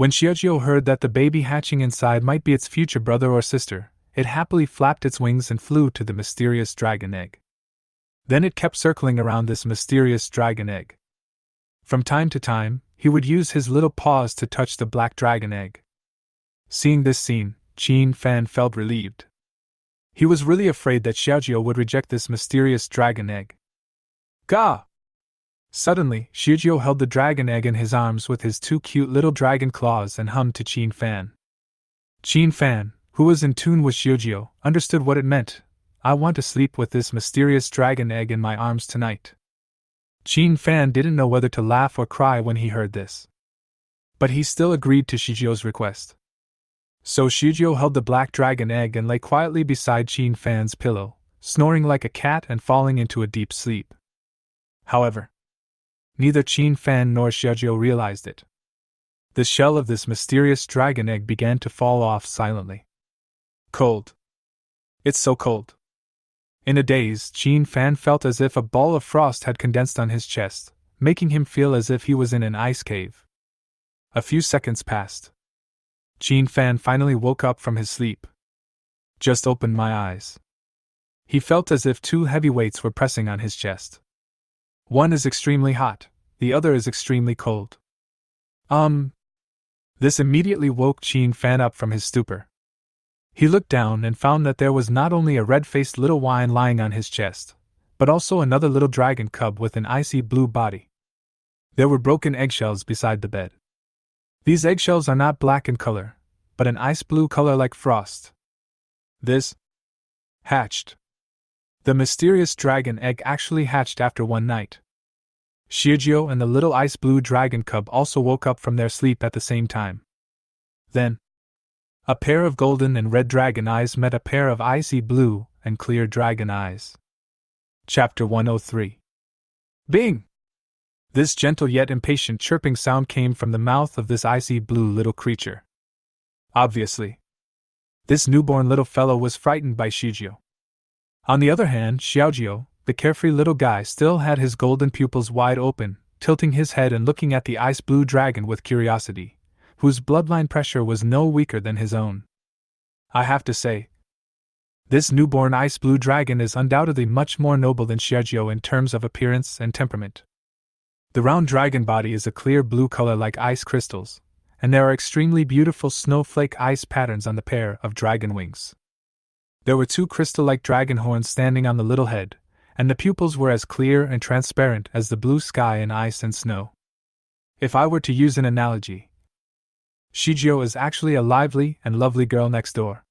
When Xiaojio heard that the baby hatching inside might be its future brother or sister, it happily flapped its wings and flew to the mysterious dragon egg. Then it kept circling around this mysterious dragon egg. From time to time, he would use his little paws to touch the black dragon egg. Seeing this scene, Qin Fan felt relieved. He was really afraid that Xiaojio would reject this mysterious dragon egg. Gah! Suddenly, Xiaojio held the dragon egg in his arms with his two cute little dragon claws and hummed to Qin Fan. Qin Fan, who was in tune with Xiaojio, understood what it meant. I want to sleep with this mysterious dragon egg in my arms tonight. Qin Fan didn't know whether to laugh or cry when he heard this. But he still agreed to Xiaojio's request. So Xiaojio held the black dragon egg and lay quietly beside Qin Fan's pillow, snoring like a cat and falling into a deep sleep. However, neither Qin Fan nor Xiaojio realized it. The shell of this mysterious dragon egg began to fall off silently. Cold. It's so cold. In a daze, Qin Fan felt as if a ball of frost had condensed on his chest, making him feel as if he was in an ice cave. A few seconds passed. Qin Fan finally woke up from his sleep. Just opened my eyes. He felt as if two heavy weights were pressing on his chest. One is extremely hot, the other is extremely cold. This immediately woke Qin Fan up from his stupor. He looked down and found that there was not only a red-faced little lion lying on his chest, but also another little dragon cub with an icy blue body. There were broken eggshells beside the bed. These eggshells are not black in color, but an ice blue color like frost. This hatched. The mysterious dragon egg actually hatched after one night. Xiaojio and the little ice blue dragon cub also woke up from their sleep at the same time. Then, a pair of golden and red dragon eyes met a pair of icy blue and clear dragon eyes. Chapter 103. Bing! This gentle yet impatient chirping sound came from the mouth of this icy blue little creature. Obviously, this newborn little fellow was frightened by Xiaojio. On the other hand, Xiaojio, the carefree little guy, still had his golden pupils wide open, tilting his head and looking at the ice blue dragon with curiosity, whose bloodline pressure was no weaker than his own. I have to say, this newborn ice blue dragon is undoubtedly much more noble than Xiaojio in terms of appearance and temperament. The round dragon body is a clear blue color like ice crystals, and there are extremely beautiful snowflake ice patterns on the pair of dragon wings. There were two crystal-like dragon horns standing on the little head, and the pupils were as clear and transparent as the blue sky in ice and snow. If I were to use an analogy, Xiaojio is actually a lively and lovely girl next door.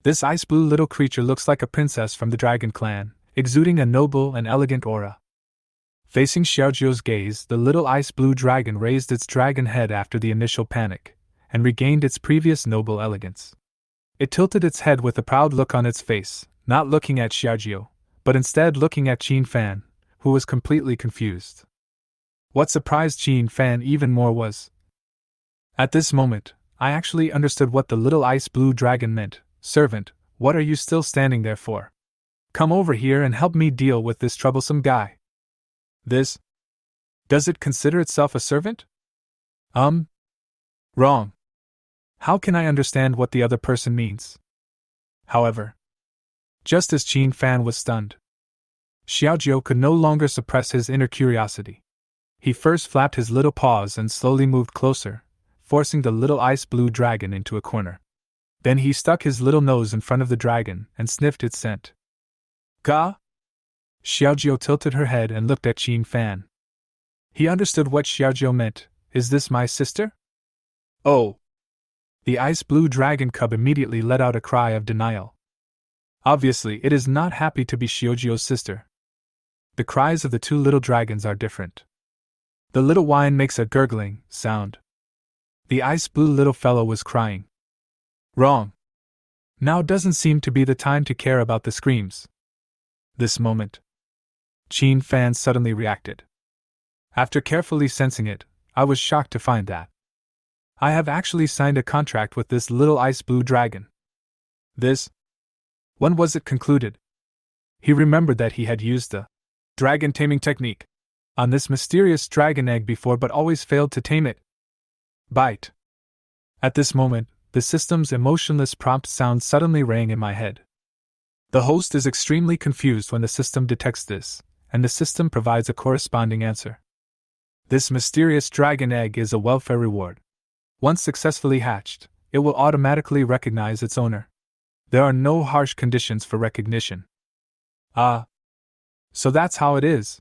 This ice blue little creature looks like a princess from the dragon clan, exuding a noble and elegant aura. Facing Xiaojio's gaze, the little ice blue dragon raised its dragon head after the initial panic, and regained its previous noble elegance. It tilted its head with a proud look on its face, not looking at Xiaojio, but instead looking at Qin Fan, who was completely confused. What surprised Qin Fan even more was, at this moment, I actually understood what the little ice blue dragon meant. Servant, what are you still standing there for? Come over here and help me deal with this troublesome guy. This? Does it consider itself a servant? Wrong. How can I understand what the other person means? However, just as Qin Fan was stunned, Xiaojio could no longer suppress his inner curiosity. He first flapped his little paws and slowly moved closer, forcing the little ice blue dragon into a corner. Then he stuck his little nose in front of the dragon and sniffed its scent. Gah! Xiaojio tilted her head and looked at Qin Fan. He understood what Xiaojio meant. Is this my sister? Oh! The ice blue dragon cub immediately let out a cry of denial. Obviously, it is not happy to be Xiaojio's sister. The cries of the two little dragons are different. The little whine makes a gurgling sound. The ice blue little fellow was crying. Wrong. Now doesn't seem to be the time to care about the screams. This moment, Qin Fan suddenly reacted. After carefully sensing it, I was shocked to find that I have actually signed a contract with this little ice blue dragon. This? When was it concluded? He remembered that he had used the dragon taming technique on this mysterious dragon egg before but always failed to tame it. Bite. At this moment, the system's emotionless prompt sound suddenly rang in my head. The host is extremely confused when the system detects this, and the system provides a corresponding answer. This mysterious dragon egg is a welfare reward. Once successfully hatched, it will automatically recognize its owner. There are no harsh conditions for recognition. Ah. So that's how it is.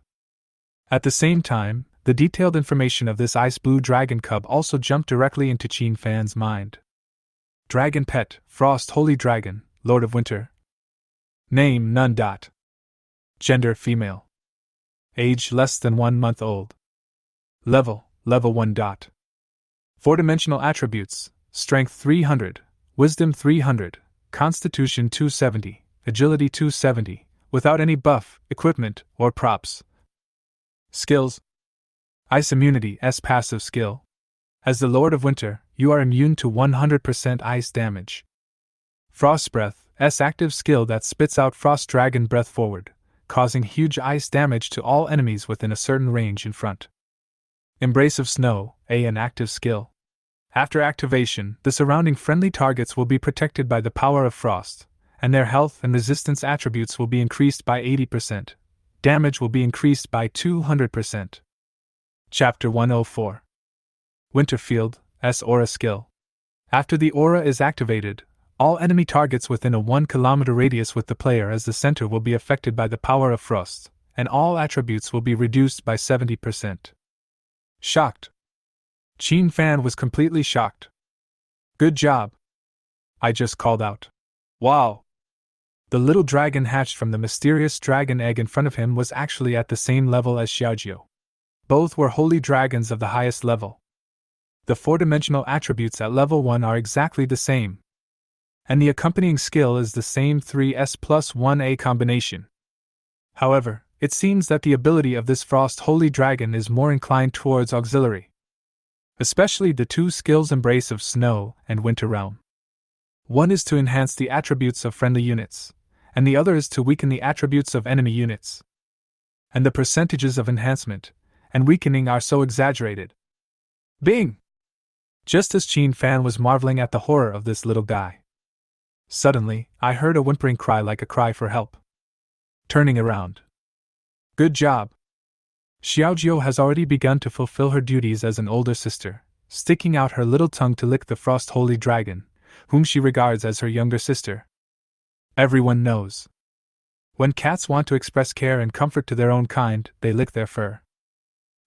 At the same time, the detailed information of this ice blue dragon cub also jumped directly into Qin Fan's mind. Dragon pet, Frost Holy Dragon, Lord of Winter. Name none. Gender female. Age less than 1 month old. Level 1. Four-dimensional attributes: Strength 300, Wisdom 300, Constitution 270, Agility 270, without any buff, equipment, or props. Skills: Ice Immunity S passive skill. As the Lord of Winter, you are immune to 100% ice damage. Frost Breath S active skill that spits out frost dragon breath forward, causing huge ice damage to all enemies within a certain range in front. Embrace of Snow A an active skill. After activation, the surrounding friendly targets will be protected by the power of frost, and their health and resistance attributes will be increased by 80%. Damage will be increased by 200%. Chapter 104. Winterfield S Aura skill. After the aura is activated, all enemy targets within a 1 kilometer radius with the player as the center will be affected by the power of frost, and all attributes will be reduced by 70%. Shocked. Qin Fan was completely shocked. Good job, I just called out. Wow! The little dragon hatched from the mysterious dragon egg in front of him was actually at the same level as Xiaojiu. Both were holy dragons of the highest level. The four-dimensional attributes at level 1 are exactly the same. And the accompanying skill is the same 3S plus 1A combination. However, it seems that the ability of this Frost Holy Dragon is more inclined towards auxiliary. Especially the two skills Embrace of Snow and Winter Realm. One is to enhance the attributes of friendly units, and the other is to weaken the attributes of enemy units. And the percentages of enhancement and weakening are so exaggerated. Bing! Just as Qin Fan was marveling at the horror of this little guy, suddenly, I heard a whimpering cry like a cry for help. Turning around. Good job. Xiaojiu has already begun to fulfill her duties as an older sister, sticking out her little tongue to lick the Frost Holy Dragon, whom she regards as her younger sister. Everyone knows. When cats want to express care and comfort to their own kind, they lick their fur.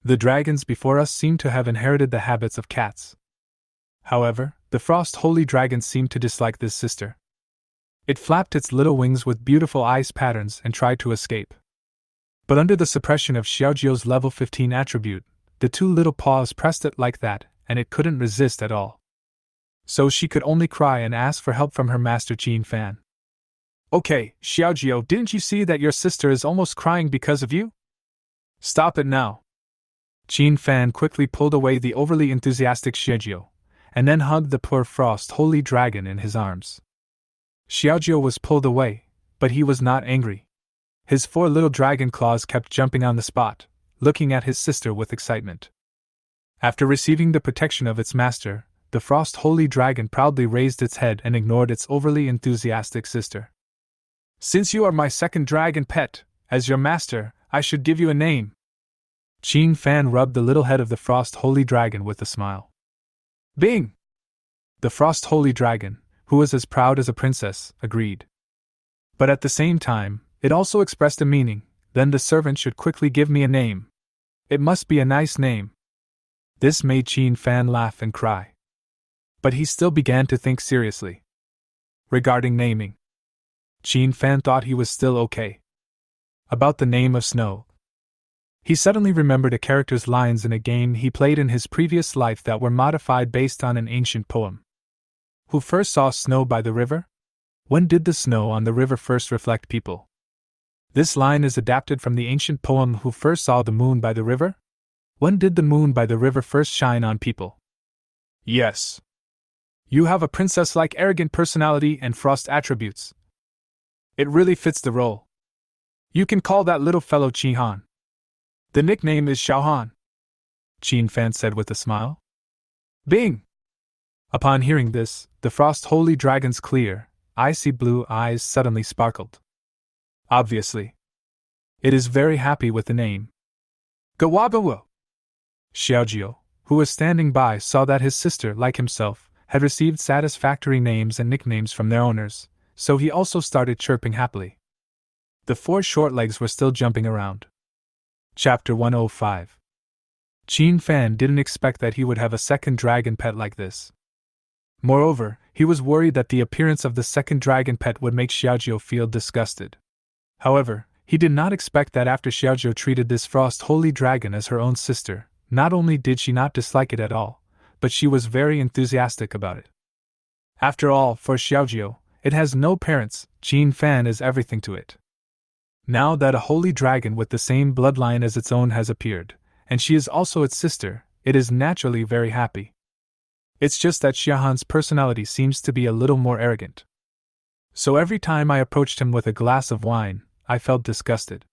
The dragons before us seem to have inherited the habits of cats. However, the Frost Holy Dragon seemed to dislike this sister. It flapped its little wings with beautiful ice patterns and tried to escape. But under the suppression of Xiaojiu's level 15 attribute, the two little paws pressed it like that, and it couldn't resist at all. So she could only cry and ask for help from her master Qin Fan. Okay, Xiaojiu, didn't you see that your sister is almost crying because of you? Stop it now. Qin Fan quickly pulled away the overly enthusiastic Xiaojiu, and then hugged the poor Frost Holy Dragon in his arms. Xiaojiu was pulled away, but he was not angry. His 4 little dragon claws kept jumping on the spot, looking at his sister with excitement. After receiving the protection of its master, the Frost Holy Dragon proudly raised its head and ignored its overly enthusiastic sister. Since you are my second dragon pet, as your master, I should give you a name. Qin Fan rubbed the little head of the Frost Holy Dragon with a smile. Bing! The Frost Holy Dragon, who was as proud as a princess, agreed. But at the same time, it also expressed a meaning. Then the servant should quickly give me a name. It must be a nice name. This made Qin Fan laugh and cry. But he still began to think seriously. Regarding naming, Qin Fan thought he was still okay. About the name of Snow. He suddenly remembered a character's lines in a game he played in his previous life that were modified based on an ancient poem. Who first saw snow by the river? When did the snow on the river first reflect people? This line is adapted from the ancient poem Who first saw the moon by the river? When did the moon by the river first shine on people? Yes. You have a princess-like arrogant personality and frost attributes. It really fits the role. You can call that little fellow Qihan. The nickname is Xiaohan, Qin Fan said with a smile. Bing! Upon hearing this, the Frost Holy Dragon's clear, icy blue eyes suddenly sparkled. Obviously, it is very happy with the name. Gawabawo! Xiaojiu, who was standing by, saw that his sister, like himself, had received satisfactory names and nicknames from their owners, so he also started chirping happily. The four short legs were still jumping around. Chapter 105. Qin Fan didn't expect that he would have a second dragon pet like this. Moreover, he was worried that the appearance of the second dragon pet would make Xiaojiu feel disgusted. However, he did not expect that after Xiaojiu treated this Frost Holy Dragon as her own sister, not only did she not dislike it at all, but she was very enthusiastic about it. After all, for Xiaojiu, it has no parents, Qin Fan is everything to it. Now that a holy dragon with the same bloodline as its own has appeared, and she is also its sister, it is naturally very happy. It's just that Xiaohan's personality seems to be a little more arrogant. So every time I approached him with a glass of wine, I felt disgusted.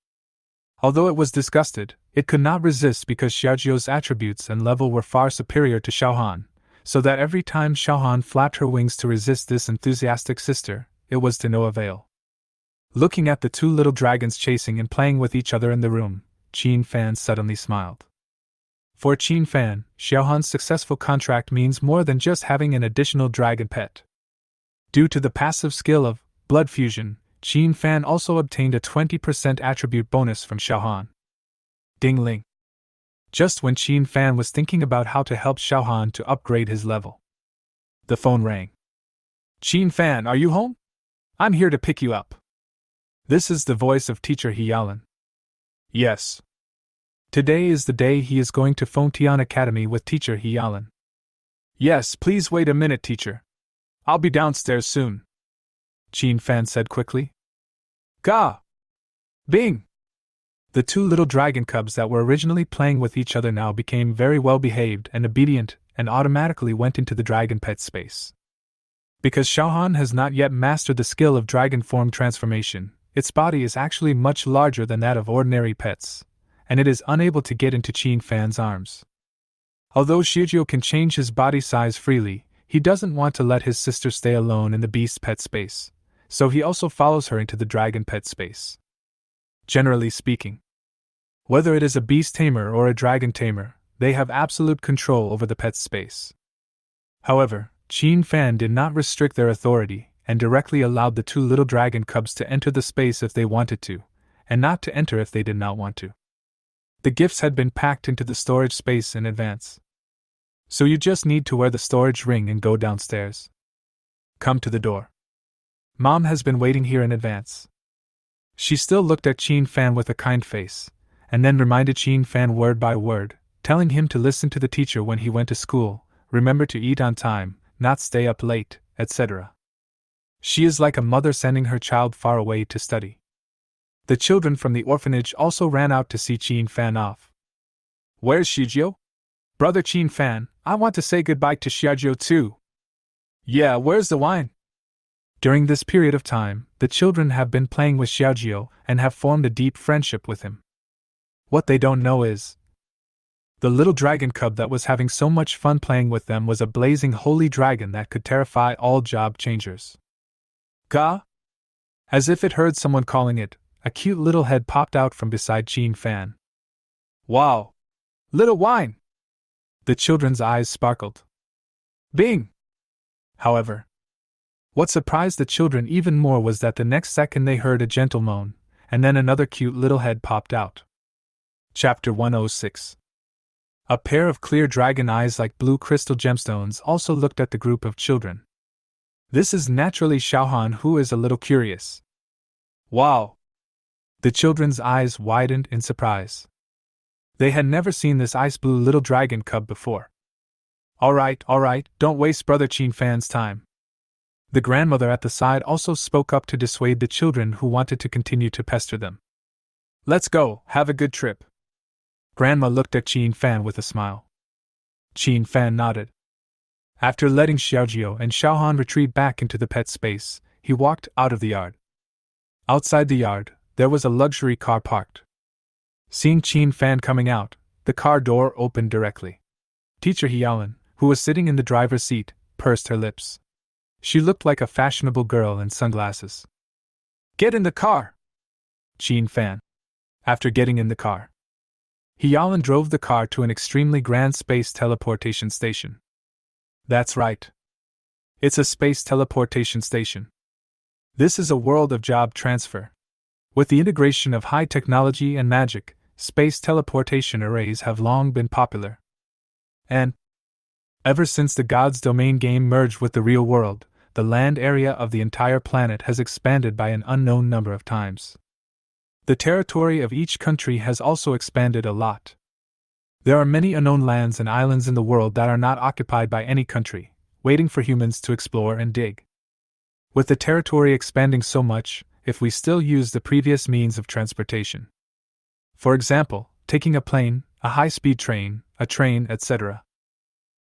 Although it was disgusted, it could not resist because Xiaojiu's attributes and level were far superior to Xiaohan, so that every time Xiaohan flapped her wings to resist this enthusiastic sister, it was to no avail. Looking at the two little dragons chasing and playing with each other in the room, Qin Fan suddenly smiled. For Qin Fan, Xiaohan's successful contract means more than just having an additional dragon pet. Due to the passive skill of blood fusion, Qin Fan also obtained a 20% attribute bonus from Xiaohan. Ding-ling. Just when Qin Fan was thinking about how to help Xiaohan to upgrade his level, the phone rang. Qin Fan, are you home? I'm here to pick you up. This is the voice of Teacher Ulin. Yes. Today is the day he is going to Fontian Academy with Teacher Ulin. Yes, please wait a minute, teacher. I'll be downstairs soon. Qin Fan said quickly. Ga! Bing! The two little dragon cubs that were originally playing with each other now became very well behaved and obedient and automatically went into the dragon pet space. Because Xiaohan has not yet mastered the skill of dragon form transformation, its body is actually much larger than that of ordinary pets, and it is unable to get into Qin Fan's arms. Although Xiaojiu can change his body size freely, he doesn't want to let his sister stay alone in the beast pet space, so he also follows her into the dragon pet space. Generally speaking, whether it is a beast tamer or a dragon tamer, they have absolute control over the pet space. However, Qin Fan did not restrict their authority and directly allowed the two little dragon cubs to enter the space if they wanted to, and not to enter if they did not want to. The gifts had been packed into the storage space in advance, so you just need to wear the storage ring and go downstairs. Come to the door. Mom has been waiting here in advance. She still looked at Qin Fan with a kind face, and then reminded Qin Fan word by word, telling him to listen to the teacher when he went to school, remember to eat on time, not stay up late, etc. She is like a mother sending her child far away to study. The children from the orphanage also ran out to see Qin Fan off. Where's Xiaojiu? Brother Qin Fan, I want to say goodbye to Xiaojiu too. Yeah, where's the wine? During this period of time, the children have been playing with Xiaojiu and have formed a deep friendship with him. What they don't know is, the little dragon cub that was having so much fun playing with them was a blazing holy dragon that could terrify all job changers. Ga? As if it heard someone calling it, a cute little head popped out from beside Qin Fan. Wow! Little wine! The children's eyes sparkled. Bing! However, what surprised the children even more was that the next second they heard a gentle moan, and then another cute little head popped out. Chapter 106. A pair of clear dragon eyes like blue crystal gemstones also looked at the group of children. This is naturally Xiaohan, who is a little curious. Wow! The children's eyes widened in surprise. They had never seen this ice blue little dragon cub before. All right, don't waste Brother Qin Fan's time. The grandmother at the side also spoke up to dissuade the children who wanted to continue to pester them. Let's go, have a good trip. Grandma looked at Qin Fan with a smile. Qin Fan nodded. After letting Xiaojiu and Xiaohan retreat back into the pet space, he walked out of the yard. Outside the yard, there was a luxury car parked. Seeing Qin Fan coming out, the car door opened directly. Teacher Ulin, who was sitting in the driver's seat, pursed her lips. She looked like a fashionable girl in sunglasses. "Get in the car!" Qin Fan. After getting in the car, Ulin drove the car to an extremely grand space teleportation station. That's right. It's a space teleportation station. This is a world of job transfer. With the integration of high technology and magic, space teleportation arrays have long been popular. And ever since the God's Domain game merged with the real world, the land area of the entire planet has expanded by an unknown number of times. The territory of each country has also expanded a lot. There are many unknown lands and islands in the world that are not occupied by any country, waiting for humans to explore and dig. With the territory expanding so much, if we still use the previous means of transportation, for example, taking a plane, a high-speed train, a train, etc.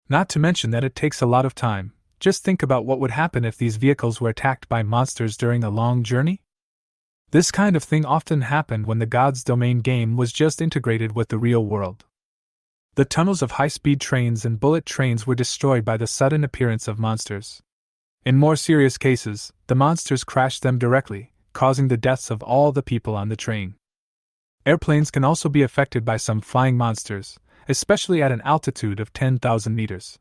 Not to mention that it takes a lot of time, just think about what would happen if these vehicles were attacked by monsters during a long journey? This kind of thing often happened when the God's Domain game was just integrated with the real world. The tunnels of high-speed trains and bullet trains were destroyed by the sudden appearance of monsters. In more serious cases, the monsters crashed them directly, causing the deaths of all the people on the train. Airplanes can also be affected by some flying monsters, especially at an altitude of 10,000 meters.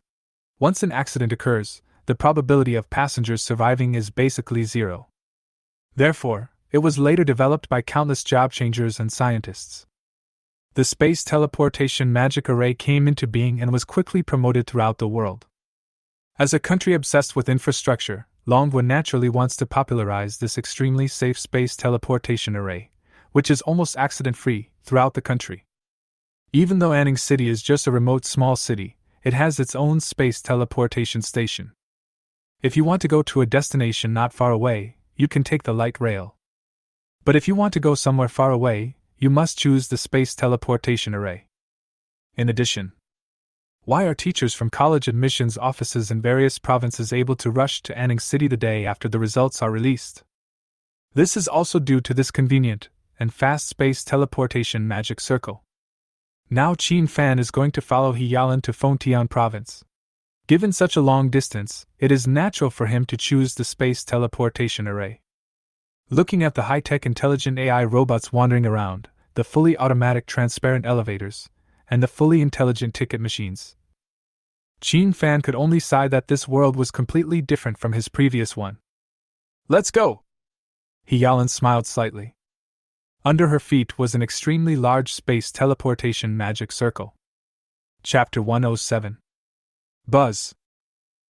Once an accident occurs, the probability of passengers surviving is basically zero. Therefore, it was later developed by countless job changers and scientists. The space teleportation magic array came into being and was quickly promoted throughout the world. As a country obsessed with infrastructure, Longwa naturally wants to popularize this extremely safe space teleportation array, which is almost accident-free, throughout the country. Even though Anning City is just a remote small city, it has its own space teleportation station. If you want to go to a destination not far away, you can take the light rail. But if you want to go somewhere far away, you must choose the space teleportation array. In addition, why are teachers from college admissions offices in various provinces able to rush to Anning City the day after the results are released? This is also due to this convenient and fast space teleportation magic circle. Now Qin Fan is going to follow Ulin to Fontian province. Given such a long distance, it is natural for him to choose the space teleportation array. Looking at the high-tech intelligent AI robots wandering around, the fully automatic transparent elevators, and the fully intelligent ticket machines, Qin Fan could only sigh that this world was completely different from his previous one. "Let's go!" Ulin smiled slightly. Under her feet was an extremely large space teleportation magic circle. Chapter 107. Buzz.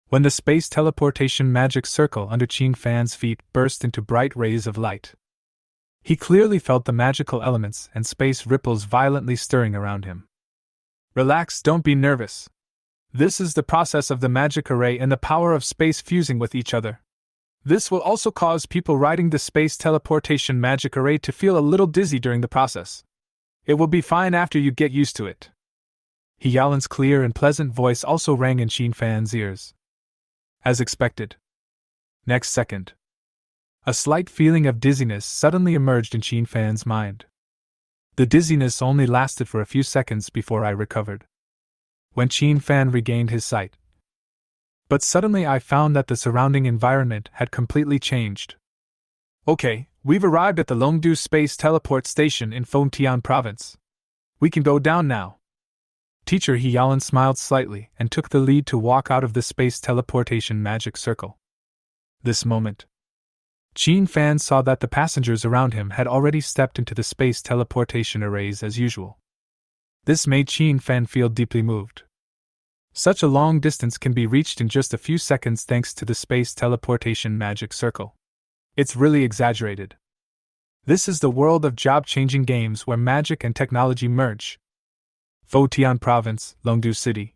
When the space teleportation magic circle under Qin Fan's feet burst into bright rays of light, he clearly felt the magical elements and space ripples violently stirring around him. "Relax, don't be nervous. This is the process of the magic array and the power of space fusing with each other. This will also cause people riding the space teleportation magic array to feel a little dizzy during the process. It will be fine after you get used to it." Ulin's clear and pleasant voice also rang in Qin Fan's ears. As expected. Next second, a slight feeling of dizziness suddenly emerged in Qin Fan's mind. The dizziness only lasted for a few seconds before I recovered. When Qin Fan regained his sight. But suddenly I found that the surrounding environment had completely changed. "Okay, we've arrived at the Longdu Space Teleport Station in Fontian Province. We can go down now." Teacher Ulin smiled slightly and took the lead to walk out of the space teleportation magic circle. This moment, Qin Fan saw that the passengers around him had already stepped into the space teleportation arrays as usual. This made Qin Fan feel deeply moved. Such a long distance can be reached in just a few seconds thanks to the space teleportation magic circle. It's really exaggerated. This is the world of job-changing games where magic and technology merge. Fontian Province, Longdu City.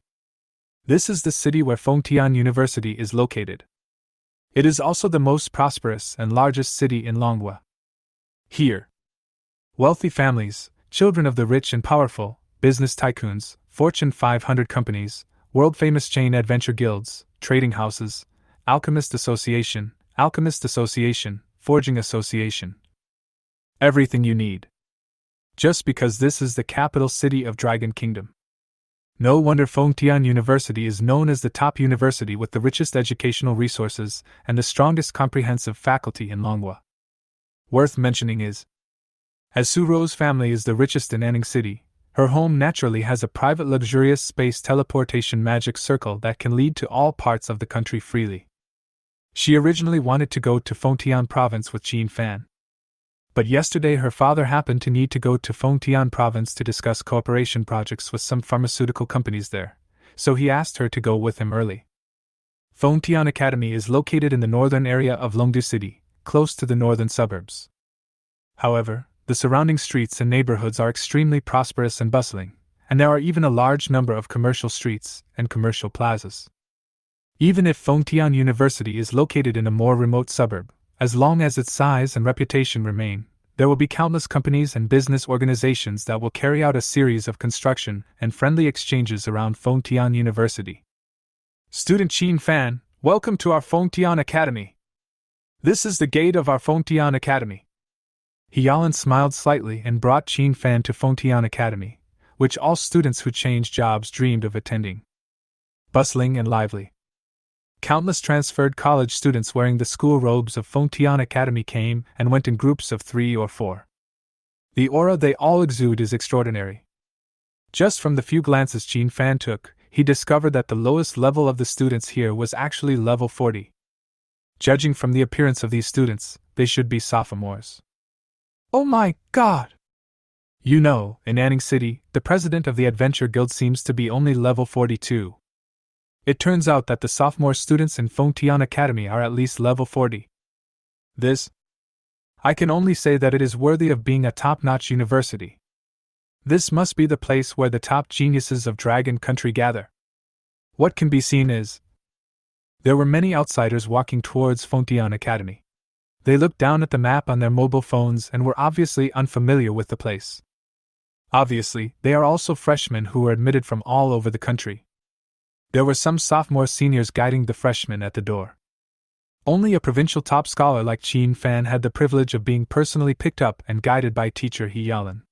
This is the city where Fontian University is located. It is also the most prosperous and largest city in Longwa. Here, wealthy families, children of the rich and powerful, business tycoons, Fortune 500 companies, world-famous chain adventure guilds, trading houses, alchemist association, forging association. Everything you need. Just because this is the capital city of Dragon Kingdom. No wonder Fengtian University is known as the top university with the richest educational resources and the strongest comprehensive faculty in Longhua. Worth mentioning is, as Suro's family is the richest in Anning City, her home naturally has a private luxurious space teleportation magic circle that can lead to all parts of the country freely. She originally wanted to go to Fengtian province with Qin Fan. But yesterday her father happened to need to go to Fengtian province to discuss cooperation projects with some pharmaceutical companies there, so he asked her to go with him early. Fengtian Academy is located in the northern area of Longdu City, close to the northern suburbs. However, the surrounding streets and neighborhoods are extremely prosperous and bustling, and there are even a large number of commercial streets and commercial plazas. Even if Fengtian University is located in a more remote suburb, as long as its size and reputation remain, there will be countless companies and business organizations that will carry out a series of construction and friendly exchanges around Fengtian University. Student Qin Fan, welcome to our Fengtian Academy. This is the gate of our Fengtian Academy. Hyalin smiled slightly and brought Qin Fan to Fengtian Academy, which all students who changed jobs dreamed of attending. Bustling and lively. Countless transferred college students wearing the school robes of Fengtian Academy came and went in groups of 3 or 4. The aura they all exude is extraordinary. Just from the few glances Qin Fan took, he discovered that the lowest level of the students here was actually level 40. Judging from the appearance of these students, they should be sophomores. Oh my god! You know, in Anning City, the president of the Adventure Guild seems to be only level 42. It turns out that the sophomore students in Fengtian Academy are at least level 40. I can only say that it is worthy of being a top-notch university. This must be the place where the top geniuses of Dragon Country gather. What can be seen is, there were many outsiders walking towards Fengtian Academy. They looked down at the map on their mobile phones and were obviously unfamiliar with the place. Obviously, they are also freshmen who were admitted from all over the country. There were some sophomore seniors guiding the freshmen at the door. Only a provincial top scholar like Qin Fan had the privilege of being personally picked up and guided by teacher Hyalin.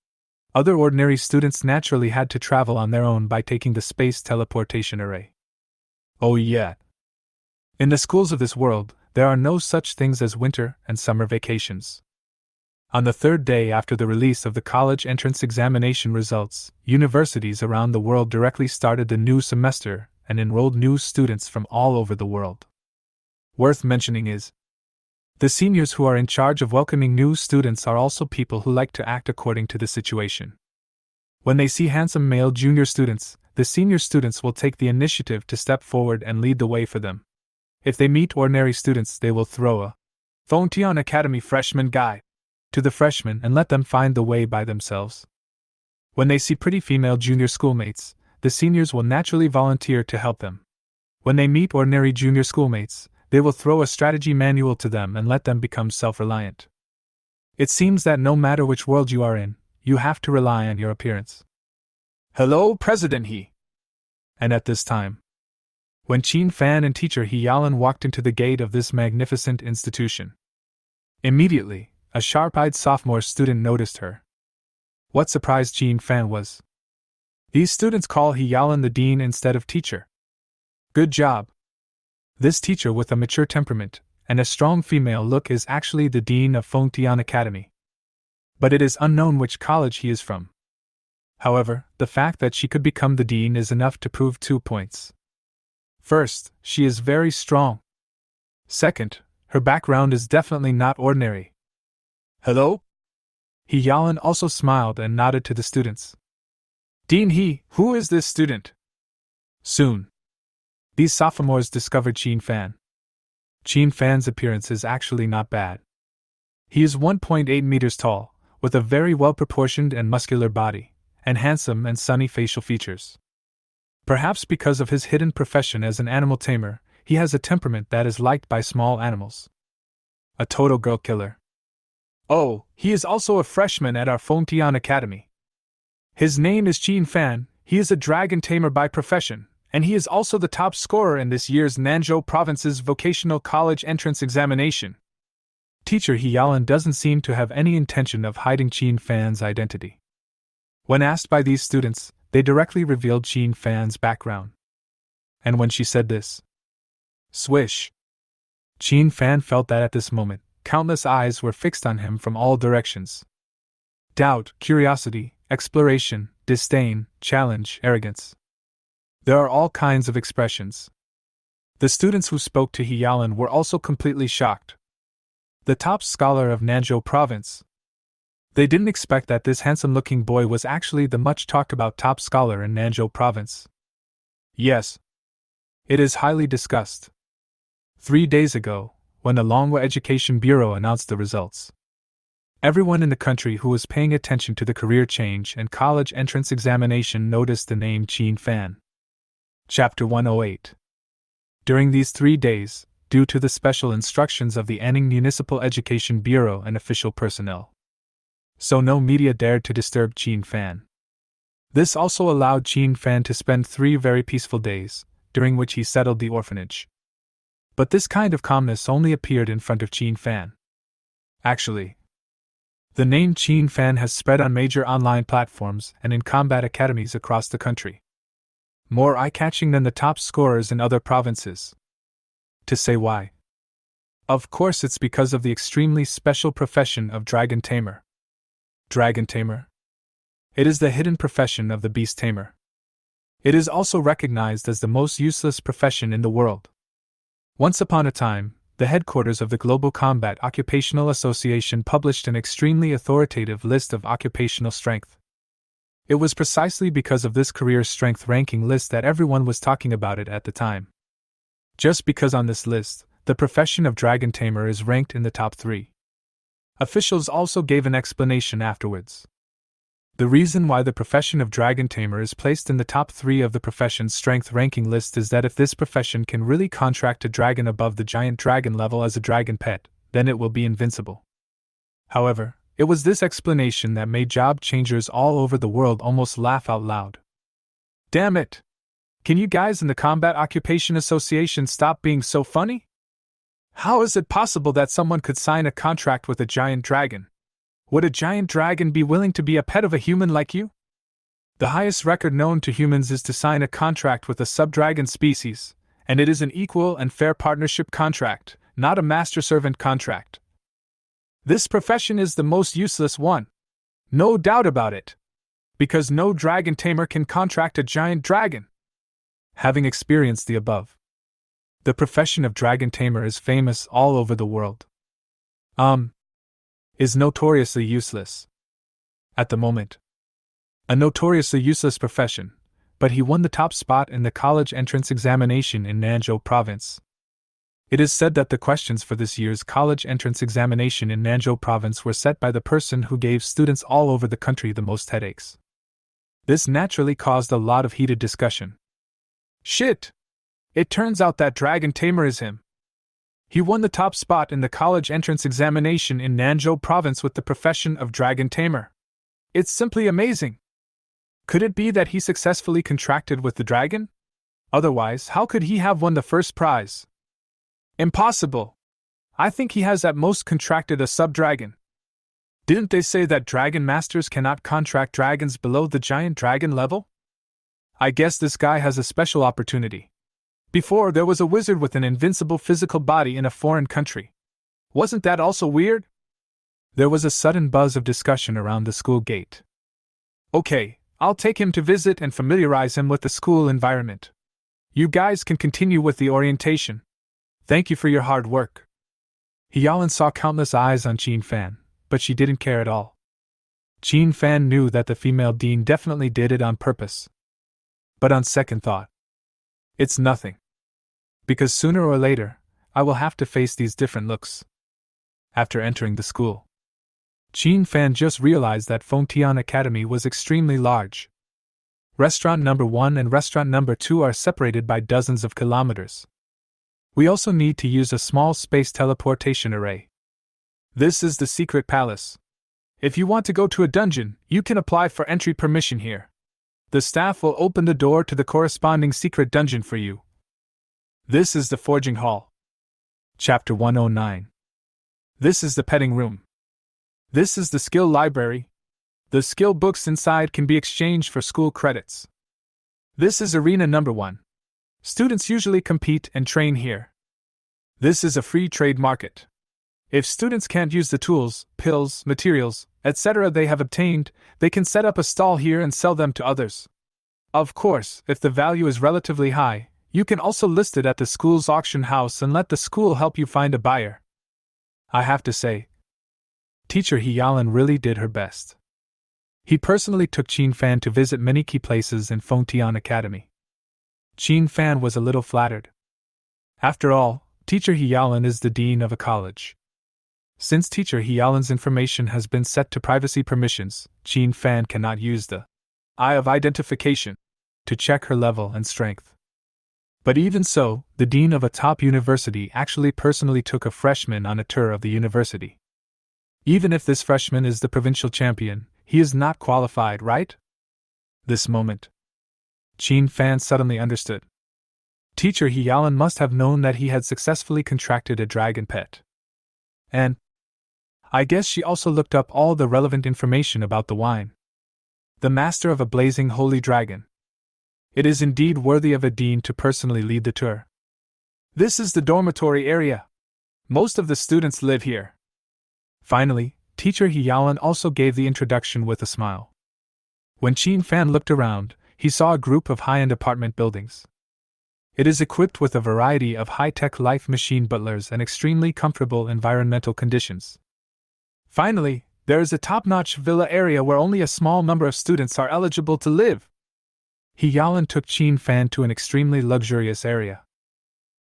Other ordinary students naturally had to travel on their own by taking the space teleportation array. Oh yeah. In the schools of this world, there are no such things as winter and summer vacations. On the third day after the release of the college entrance examination results, universities around the world directly started the new semester and enrolled new students from all over the world. Worth mentioning is, the seniors who are in charge of welcoming new students are also people who like to act according to the situation. When they see handsome male junior students, the senior students will take the initiative to step forward and lead the way for them. If they meet ordinary students, they will throw a Fengtian Academy freshman guide to the freshmen and let them find the way by themselves. When they see pretty female junior schoolmates, the seniors will naturally volunteer to help them. When they meet ordinary junior schoolmates, they will throw a strategy manual to them and let them become self-reliant. It seems that no matter which world you are in, you have to rely on your appearance. Hello, President He. And at this time, when Qin Fan and teacher Hyalin walked into the gate of this magnificent institution, immediately, a sharp-eyed sophomore student noticed her. What surprised Qin Fan was, these students call Hyalin the dean instead of teacher. Good job. This teacher with a mature temperament and a strong female look is actually the dean of Fengtian Academy. But it is unknown which college he is from. However, the fact that she could become the dean is enough to prove 2 points. First, she is very strong. Second, her background is definitely not ordinary. Hello? Hyalin also smiled and nodded to the students. Dean He, who is this student? Soon, these sophomores discovered Qin Fan. Qin Fan's appearance is actually not bad. He is 1.8 meters tall, with a very well-proportioned and muscular body, and handsome and sunny facial features. Perhaps because of his hidden profession as an animal tamer, he has a temperament that is liked by small animals. A total girl killer. Oh, he is also a freshman at our Fengtian Academy. His name is Qin Fan, he is a dragon tamer by profession, and he is also the top scorer in this year's Nanzhou Province's vocational college entrance examination. Teacher Hyalin doesn't seem to have any intention of hiding Qin Fan's identity. When asked by these students, they directly revealed Qin Fan's background. And when she said this, swish! Qin Fan felt that at this moment, countless eyes were fixed on him from all directions. Doubt, curiosity, exploration, disdain, challenge, arrogance. There are all kinds of expressions. The students who spoke to Ulin were also completely shocked. The top scholar of Nanzhou province. They didn't expect that this handsome-looking boy was actually the much-talked-about top scholar in Nanzhou province. Yes. It is highly discussed. 3 days ago, when the Longhua Education Bureau announced the results, everyone in the country who was paying attention to the career change and college entrance examination noticed the name Qin Fan. Chapter 108. During these 3 days, due to the special instructions of the Anning Municipal Education Bureau and official personnel, so no media dared to disturb Qin Fan. This also allowed Qin Fan to spend 3 very peaceful days, during which he settled the orphanage. But this kind of calmness only appeared in front of Qin Fan. Actually, the name Qin Fan has spread on major online platforms and in combat academies across the country. More eye-catching than the top scorers in other provinces. To say why? Of course it's because of the extremely special profession of dragon tamer. Dragon tamer? It is the hidden profession of the beast tamer. It is also recognized as the most useless profession in the world. Once upon a time, the headquarters of the Global Combat Occupational Association published an extremely authoritative list of occupational strength. It was precisely because of this career strength ranking list that everyone was talking about it at the time. Just because on this list, the profession of dragon tamer is ranked in the top 3. Officials also gave an explanation afterwards. The reason why the profession of dragon tamer is placed in the top 3 of the profession's strength ranking list is that if this profession can really contract a dragon above the giant dragon level as a dragon pet, then it will be invincible. However, it was this explanation that made job changers all over the world almost laugh out loud. Damn it! Can you guys in the Combat Occupation Association stop being so funny? How is it possible that someone could sign a contract with a giant dragon? Would a giant dragon be willing to be a pet of a human like you? The highest record known to humans is to sign a contract with a sub-dragon species, and it is an equal and fair partnership contract, not a master-servant contract. This profession is the most useless one. No doubt about it. Because no dragon tamer can contract a giant dragon. Having experienced the above, the profession of dragon tamer is famous all over the world. Is notoriously useless. At the moment. A notoriously useless profession, but he won the top spot in the college entrance examination in Nanzhou province. It is said that the questions for this year's college entrance examination in Nanzhou province were set by the person who gave students all over the country the most headaches. This naturally caused a lot of heated discussion. Shit! It turns out that dragon tamer is him. He won the top spot in the college entrance examination in Nanzhou province with the profession of dragon tamer. It's simply amazing. Could it be that he successfully contracted with the dragon? Otherwise, how could he have won the first prize? Impossible. I think he has at most contracted a sub-dragon. Didn't they say that dragon masters cannot contract dragons below the giant dragon level? I guess this guy has a special opportunity. Before, there was a wizard with an invincible physical body in a foreign country. Wasn't that also weird? There was a sudden buzz of discussion around the school gate. Okay, I'll take him to visit and familiarize him with the school environment. You guys can continue with the orientation. Thank you for your hard work. Ulin saw countless eyes on Qin Fan, but she didn't care at all. Qin Fan knew that the female dean definitely did it on purpose. But on second thought, it's nothing. Because sooner or later, I will have to face these different looks. After entering the school, Qin Fan just realized that Fengtian Academy was extremely large. Restaurant number 1 and restaurant number 2 are separated by dozens of kilometers. We also need to use a small space teleportation array. This is the secret palace. If you want to go to a dungeon, you can apply for entry permission here. The staff will open the door to the corresponding secret dungeon for you. This is the forging hall. Chapter 109. This is the petting room. This is the skill library. The skill books inside can be exchanged for school credits. This is Arena number 1. Students usually compete and train here. This is a free trade market. If students can't use the tools, pills, materials, etc. they have obtained, they can set up a stall here and sell them to others. Of course, if the value is relatively high, you can also list it at the school's auction house and let the school help you find a buyer. I have to say, Teacher Hyalin really did her best. He personally took Qin Fan to visit many key places in Fengtian Academy. Qin Fan was a little flattered. After all, Teacher Hyalin is the dean of a college. Since Teacher Hyalin's information has been set to privacy permissions, Qin Fan cannot use the Eye of Identification to check her level and strength. But even so, the dean of a top university actually personally took a freshman on a tour of the university. Even if this freshman is the provincial champion, he is not qualified, right? This moment, Qin Fan suddenly understood. Teacher Hyalin must have known that he had successfully contracted a dragon pet. And I guess she also looked up all the relevant information about the wine. The master of a blazing holy dragon. It is indeed worthy of a dean to personally lead the tour. This is the dormitory area. Most of the students live here. Finally, Teacher Hyalin also gave the introduction with a smile. When Qin Fan looked around, he saw a group of high-end apartment buildings. It is equipped with a variety of high-tech life machine butlers and extremely comfortable environmental conditions. Finally, there is a top-notch villa area where only a small number of students are eligible to live. Hyalin took Qin Fan to an extremely luxurious area.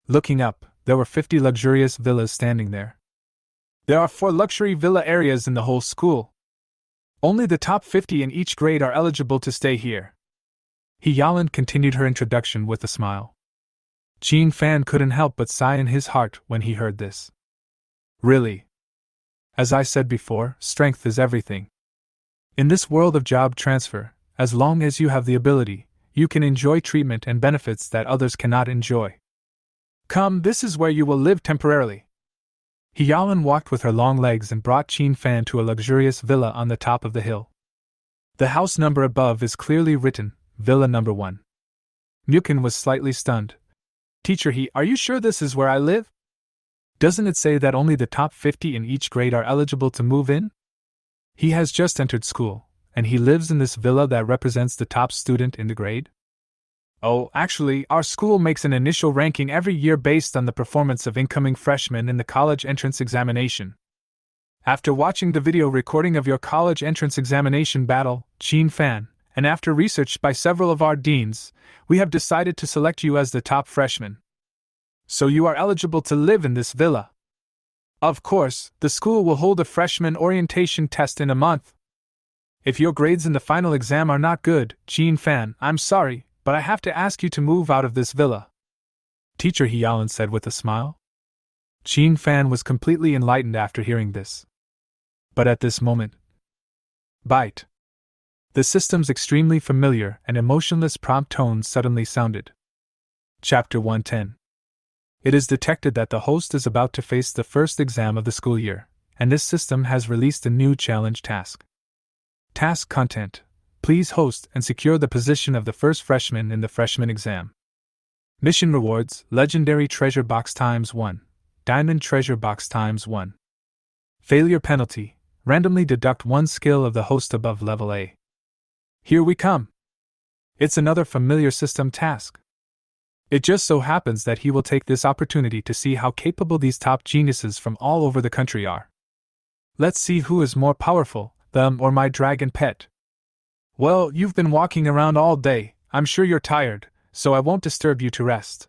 Looking up, there were 50 luxurious villas standing there. There are 4 luxury villa areas in the whole school. Only the top 50 in each grade are eligible to stay here. Hyalin continued her introduction with a smile. Qin Fan couldn't help but sigh in his heart when he heard this. Really? As I said before, strength is everything. In this world of job transfer, as long as you have the ability, you can enjoy treatment and benefits that others cannot enjoy. Come, this is where you will live temporarily. Hyalin walked with her long legs and brought Qin Fan to a luxurious villa on the top of the hill. The house number above is clearly written, Villa number 1. Mukin was slightly stunned. Teacher are you sure this is where I live? Doesn't it say that only the top 50 in each grade are eligible to move in? He has just entered school, and he lives in this villa that represents the top student in the grade? Oh, actually, our school makes an initial ranking every year based on the performance of incoming freshmen in the college entrance examination. After watching the video recording of your college entrance examination battle, Qin Fan, and after research by several of our deans, we have decided to select you as the top freshman. So you are eligible to live in this villa. Of course, the school will hold a freshman orientation test in a month. If your grades in the final exam are not good, Qin Fan, I'm sorry, but I have to ask you to move out of this villa. Teacher Hyalin said with a smile. Qin Fan was completely enlightened after hearing this. But at this moment, bite. The system's extremely familiar and emotionless prompt tone suddenly sounded. Chapter 110. It is detected that the host is about to face the first exam of the school year, and this system has released a new challenge task. Task content: please host and secure the position of the first freshman in the freshman exam. Mission rewards: Legendary Treasure Box ×1, Diamond Treasure Box ×1. Failure penalty: randomly deduct 1 skill of the host above level A. Here we come. It's another familiar system task. It just so happens that he will take this opportunity to see how capable these top geniuses from all over the country are. Let's see who is more powerful, them or my dragon pet. Well, you've been walking around all day, I'm sure you're tired, so I won't disturb you to rest.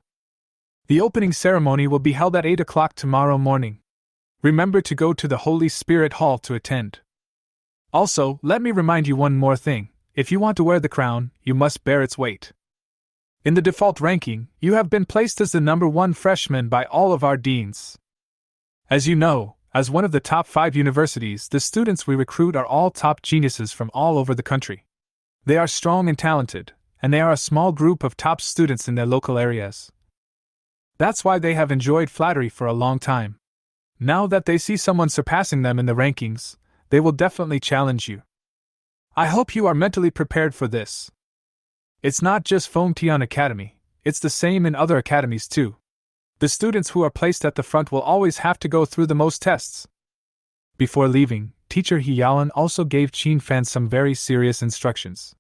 The opening ceremony will be held at 8 o'clock tomorrow morning. Remember to go to the Holy Spirit Hall to attend. Also, let me remind you one more thing. If you want to wear the crown, you must bear its weight. In the default ranking, you have been placed as the number 1 freshman by all of our deans. As you know, as one of the top 5 universities, the students we recruit are all top geniuses from all over the country. They are strong and talented, and they are a small group of top students in their local areas. That's why they have enjoyed flattery for a long time. Now that they see someone surpassing them in the rankings, they will definitely challenge you. I hope you are mentally prepared for this. It's not just Foam Tion Academy, it's the same in other academies too. The students who are placed at the front will always have to go through the most tests. Before leaving, teacher Ulin also gave Qin Fan some very serious instructions.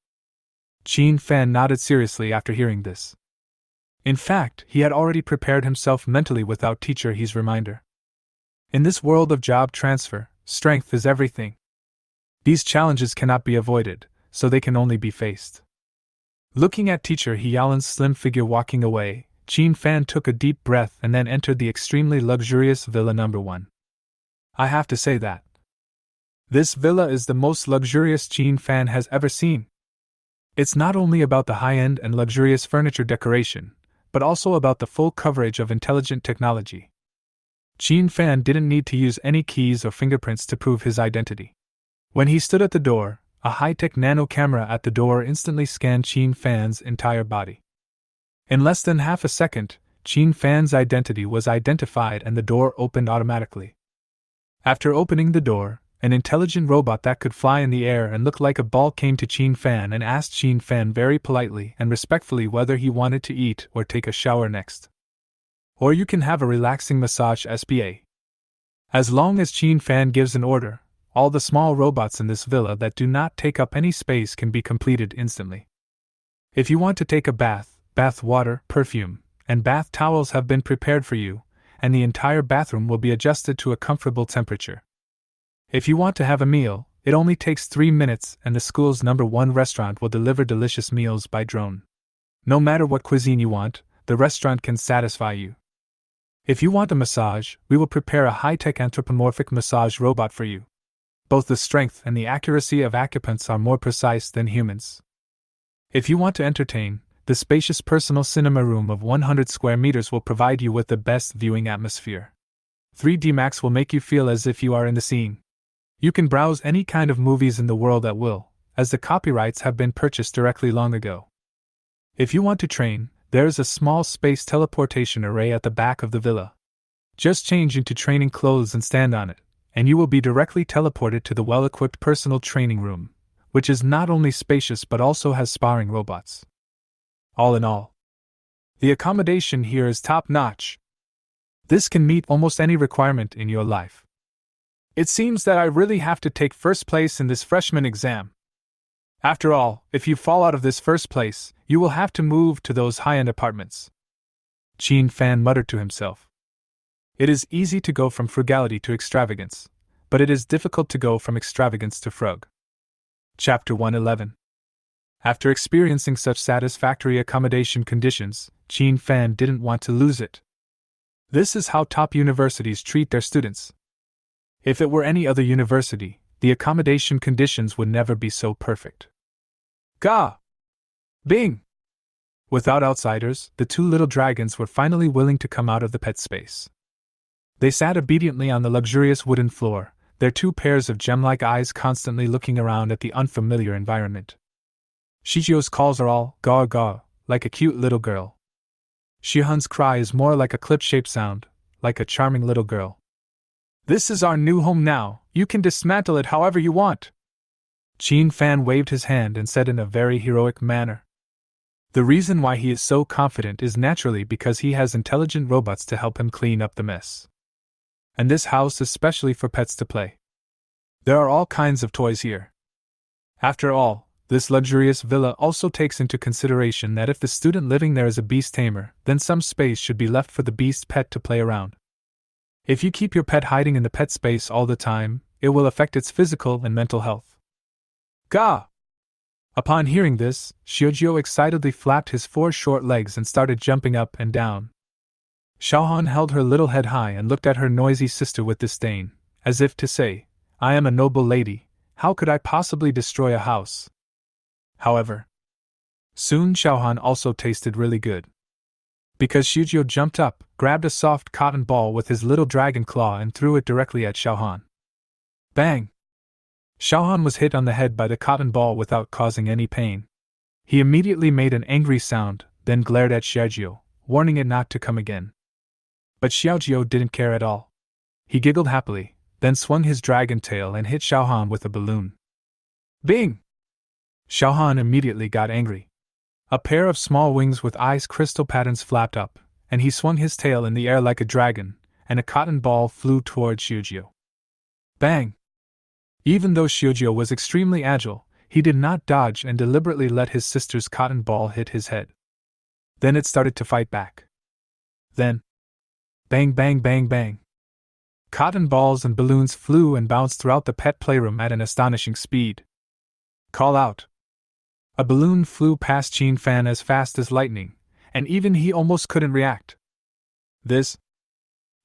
Qin Fan nodded seriously after hearing this. In fact, he had already prepared himself mentally without teacher He's reminder. In this world of job transfer, strength is everything. These challenges cannot be avoided, so they can only be faced. Looking at teacher Ulin's slim figure walking away, Qin Fan took a deep breath and then entered the extremely luxurious Villa number 1. I have to say that this villa is the most luxurious Qin Fan has ever seen. It's not only about the high-end and luxurious furniture decoration, but also about the full coverage of intelligent technology. Qin Fan didn't need to use any keys or fingerprints to prove his identity. When he stood at the door, a high-tech nano camera at the door instantly scanned Qin Fan's entire body. In less than half a second, Qin Fan's identity was identified and the door opened automatically. After opening the door, an intelligent robot that could fly in the air and look like a ball came to Qin Fan and asked Qin Fan very politely and respectfully whether he wanted to eat or take a shower next. Or you can have a relaxing massage SPA. As long as Qin Fan gives an order, all the small robots in this villa that do not take up any space can be completed instantly. If you want to take a bath, bath water, perfume, and bath towels have been prepared for you, and the entire bathroom will be adjusted to a comfortable temperature. If you want to have a meal, it only takes 3 minutes and the school's number 1 restaurant will deliver delicious meals by drone. No matter what cuisine you want, the restaurant can satisfy you. If you want a massage, we will prepare a high-tech anthropomorphic massage robot for you. Both the strength and the accuracy of occupants are more precise than humans. If you want to entertain, the spacious personal cinema room of 100 square meters will provide you with the best viewing atmosphere. 3D Max will make you feel as if you are in the scene. You can browse any kind of movies in the world at will, as the copyrights have been purchased directly long ago. If you want to train, there is a small space teleportation array at the back of the villa. Just change into training clothes and stand on it, and you will be directly teleported to the well-equipped personal training room, which is not only spacious but also has sparring robots. All in all, the accommodation here is top-notch. This can meet almost any requirement in your life. It seems that I really have to take first place in this freshman exam. After all, if you fall out of this first place, you will have to move to those high-end apartments. Qin Fan muttered to himself. It is easy to go from frugality to extravagance, but it is difficult to go from extravagance to frug. Chapter 111. After experiencing such satisfactory accommodation conditions, Qin Fan didn't want to lose it. This is how top universities treat their students. If it were any other university, the accommodation conditions would never be so perfect. Ga! Bing! Without outsiders, the 2 little dragons were finally willing to come out of the pet space. They sat obediently on the luxurious wooden floor, their 2 pairs of gem-like eyes constantly looking around at the unfamiliar environment. Shijio's calls are all gaw-gaw, like a cute little girl. Shihan's cry is more like a clip-shaped sound, like a charming little girl. This is our new home now, you can dismantle it however you want. Qin Fan waved his hand and said in a very heroic manner. The reason why he is so confident is naturally because he has intelligent robots to help him clean up the mess. And this house is specially for pets to play. There are all kinds of toys here. After all, this luxurious villa also takes into consideration that if the student living there is a beast tamer, then some space should be left for the beast pet to play around. If you keep your pet hiding in the pet space all the time, it will affect its physical and mental health. Ga! Upon hearing this, Xiaojio excitedly flapped his 4 short legs and started jumping up and down. Xiaohan held her little head high and looked at her noisy sister with disdain, as if to say, I am a noble lady, how could I possibly destroy a house? However, soon Xiaohan also tasted really good. Because Xiaojio jumped up, grabbed a soft cotton ball with his little dragon claw and threw it directly at Xiaohan. Bang! Xiaohan was hit on the head by the cotton ball without causing any pain. He immediately made an angry sound, then glared at Xiaojio, warning it not to come again. But Xiaojio didn't care at all. He giggled happily, then swung his dragon tail and hit Xiaohan with a balloon. Bing! Xiaohan immediately got angry. A pair of small wings with ice crystal patterns flapped up, and he swung his tail in the air like a dragon, and a cotton ball flew toward Xiujio. Bang! Even though Xiujio was extremely agile, he did not dodge and deliberately let his sister's cotton ball hit his head. Then it started to fight back. Then, bang bang bang bang. Cotton balls and balloons flew and bounced throughout the pet playroom at an astonishing speed. Call out! A balloon flew past Qin Fan as fast as lightning, and even he almost couldn't react.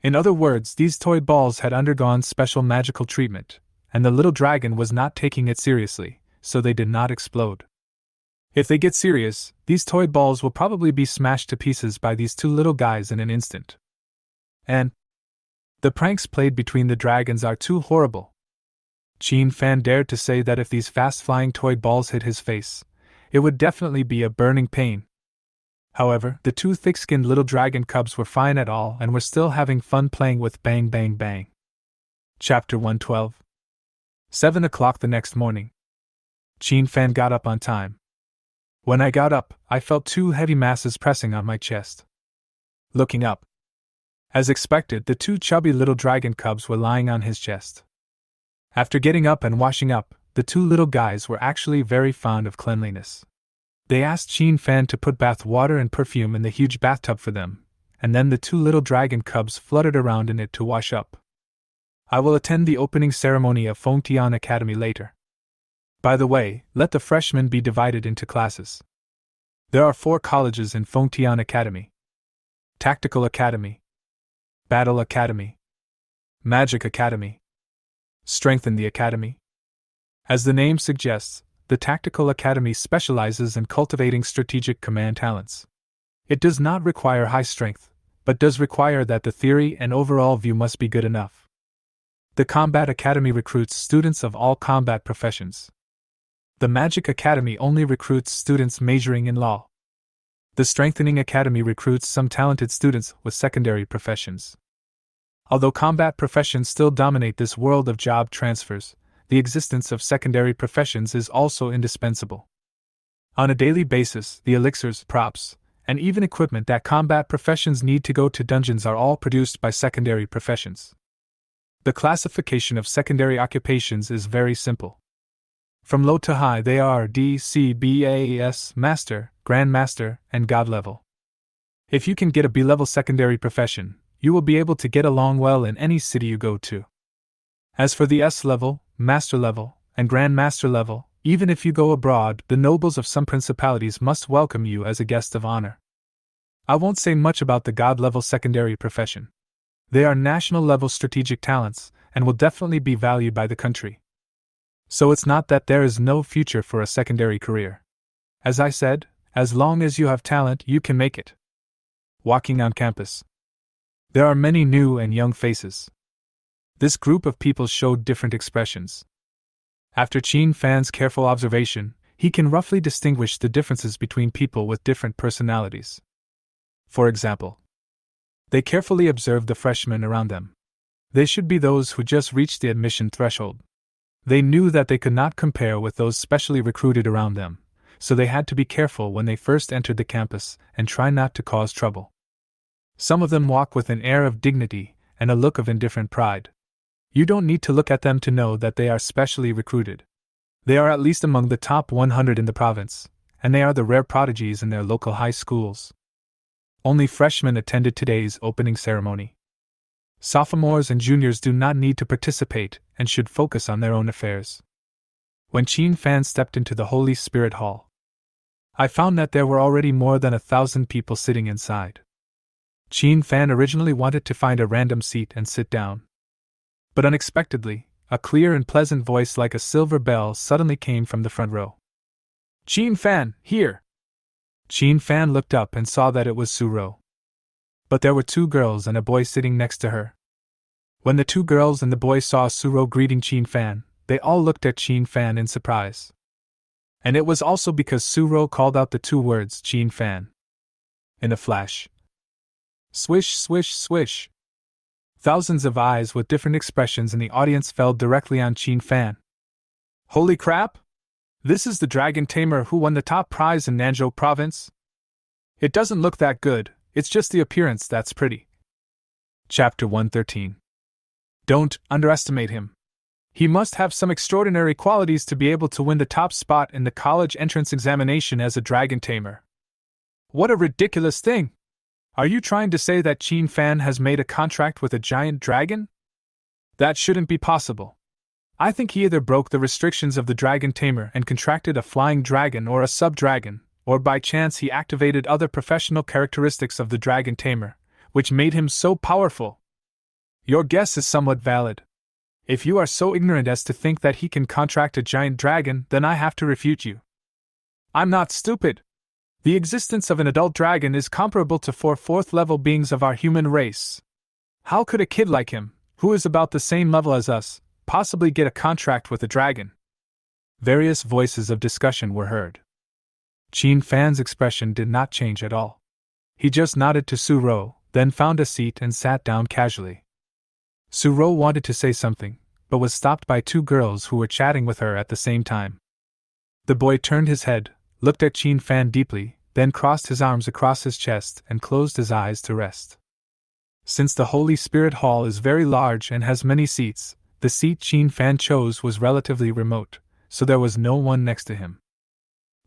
In other words, these toy balls had undergone special magical treatment, and the little dragon was not taking it seriously, so they did not explode. If they get serious, these toy balls will probably be smashed to pieces by these two little guys in an instant. And the pranks played between the dragons are too horrible. Qin Fan dared to say that if these fast-flying toy balls hit his face, it would definitely be a burning pain. However, the two thick-skinned little dragon cubs were fine at all and were still having fun playing with Bang Bang Bang. Chapter 112. 7 o'clock the next morning. Qin Fan got up on time. When I got up, I felt two heavy masses pressing on my chest. Looking up, as expected, the two chubby little dragon cubs were lying on his chest. After getting up and washing up, the two little guys were actually very fond of cleanliness. They asked Qin Fan to put bath water and perfume in the huge bathtub for them, and then the two little dragon cubs fluttered around in it to wash up. I will attend the opening ceremony of Fengtian Academy later. By the way, let the freshmen be divided into classes. There are 4 colleges in Fengtian Academy: Tactical Academy, Battle Academy, Magic Academy, Strengthen the Academy. As the name suggests, the Tactical Academy specializes in cultivating strategic command talents. It does not require high strength, but does require that the theory and overall view must be good enough. The Combat Academy recruits students of all combat professions. The Magic Academy only recruits students majoring in law. The Strengthening Academy recruits some talented students with secondary professions. Although combat professions still dominate this world of job transfers, the existence of secondary professions is also indispensable. On a daily basis, the elixirs, props, and even equipment that combat professions need to go to dungeons are all produced by secondary professions. The classification of secondary occupations is very simple. From low to high, they are D, C, B, A, S, Master, Grand Master, and God level. If you can get a B-level secondary profession, you will be able to get along well in any city you go to. As for the S level, Master level, and Grand Master level, even if you go abroad, the nobles of some principalities must welcome you as a guest of honor. I won't say much about the God level secondary profession. They are national level strategic talents, and will definitely be valued by the country. So it's not that there is no future for a secondary career. As I said, as long as you have talent, you can make it. Walking on campus, there are many new and young faces. This group of people showed different expressions. After Qin Fan's careful observation, he can roughly distinguish the differences between people with different personalities. For example, they carefully observed the freshmen around them. They should be those who just reached the admission threshold. They knew that they could not compare with those specially recruited around them, so they had to be careful when they first entered the campus and try not to cause trouble. Some of them walk with an air of dignity and a look of indifferent pride. You don't need to look at them to know that they are specially recruited. They are at least among the top 100 in the province, and they are the rare prodigies in their local high schools. Only freshmen attended today's opening ceremony. Sophomores and juniors do not need to participate and should focus on their own affairs. When Qin Fan stepped into the Holy Spirit Hall, I found that there were already more than 1,000 people sitting inside. Qin Fan originally wanted to find a random seat and sit down. But unexpectedly, a clear and pleasant voice like a silver bell suddenly came from the front row. "Qin Fan, here!" Qin Fan looked up and saw that it was Suro. But there were 2 girls and a boy sitting next to her. When the 2 girls and the boy saw Suro greeting Qin Fan, they all looked at Qin Fan in surprise. And it was also because Suro called out the 2 words Qin Fan. In a flash. Swish, swish, swish. Thousands of eyes with different expressions in the audience fell directly on Qin Fan. Holy crap! This is the dragon tamer who won the top prize in Nanzhou province? It doesn't look that good, it's just the appearance that's pretty. Chapter 113. Don't underestimate him. He must have some extraordinary qualities to be able to win the top spot in the college entrance examination as a dragon tamer. What a ridiculous thing! Are you trying to say that Qin Fan has made a contract with a giant dragon? That shouldn't be possible. I think he either broke the restrictions of the dragon tamer and contracted a flying dragon or a sub-dragon, or by chance he activated other professional characteristics of the dragon tamer, which made him so powerful. Your guess is somewhat valid. If you are so ignorant as to think that he can contract a giant dragon, then I have to refute you. I'm not stupid. The existence of an adult dragon is comparable to 4 fourth-level beings of our human race. How could a kid like him, who is about the same level as us, possibly get a contract with a dragon? Various voices of discussion were heard. Qin Fan's expression did not change at all. He just nodded to Suro, then found a seat and sat down casually. Suro wanted to say something, but was stopped by 2 girls who were chatting with her at the same time. The boy turned his head, looked at Qin Fan deeply, then crossed his arms across his chest and closed his eyes to rest. Since the Holy Spirit Hall is very large and has many seats, the seat Qin Fan chose was relatively remote, so there was no one next to him.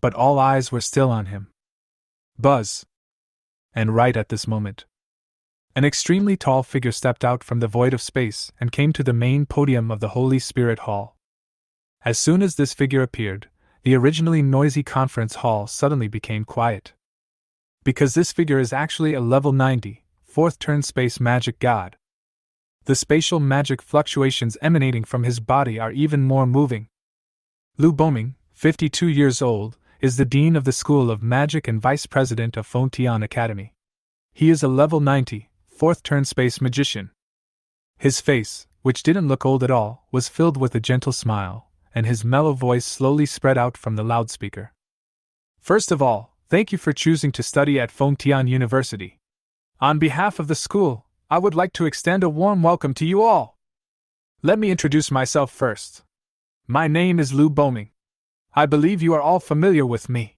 But all eyes were still on him. Buzz! And right at this moment, an extremely tall figure stepped out from the void of space and came to the main podium of the Holy Spirit Hall. As soon as this figure appeared, the originally noisy conference hall suddenly became quiet. Because this figure is actually a level 90, 4th turn space magic god. The spatial magic fluctuations emanating from his body are even more moving. Lu Boming, 52 years old, is the dean of the School of Magic and vice president of Fengtian Academy. He is a level 90, 4th turn space magician. His face, which didn't look old at all, was filled with a gentle smile, and his mellow voice slowly spread out from the loudspeaker. First of all, thank you for choosing to study at Fengtian University. On behalf of the school, I would like to extend a warm welcome to you all. Let me introduce myself first. My name is Lu Boming. I believe you are all familiar with me.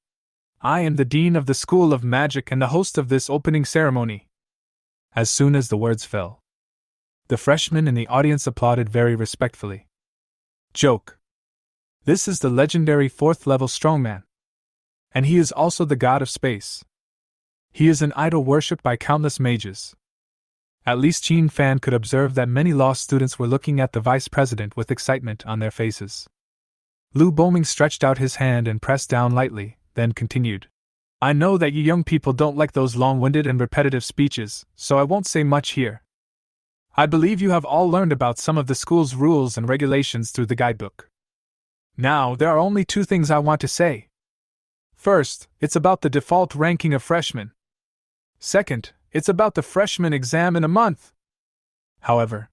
I am the dean of the School of Magic and the host of this opening ceremony. As soon as the words fell, the freshmen in the audience applauded very respectfully. Joke. This is the legendary 4th level strongman. And he is also the god of space. He is an idol worshipped by countless mages. At least Qin Fan could observe that many law students were looking at the vice president with excitement on their faces. Lu Boming stretched out his hand and pressed down lightly, then continued. I know that you young people don't like those long-winded and repetitive speeches, so I won't say much here. I believe you have all learned about some of the school's rules and regulations through the guidebook. Now, there are only 2 things I want to say. First, it's about the default ranking of freshmen. Second, it's about the freshman exam in a month. However,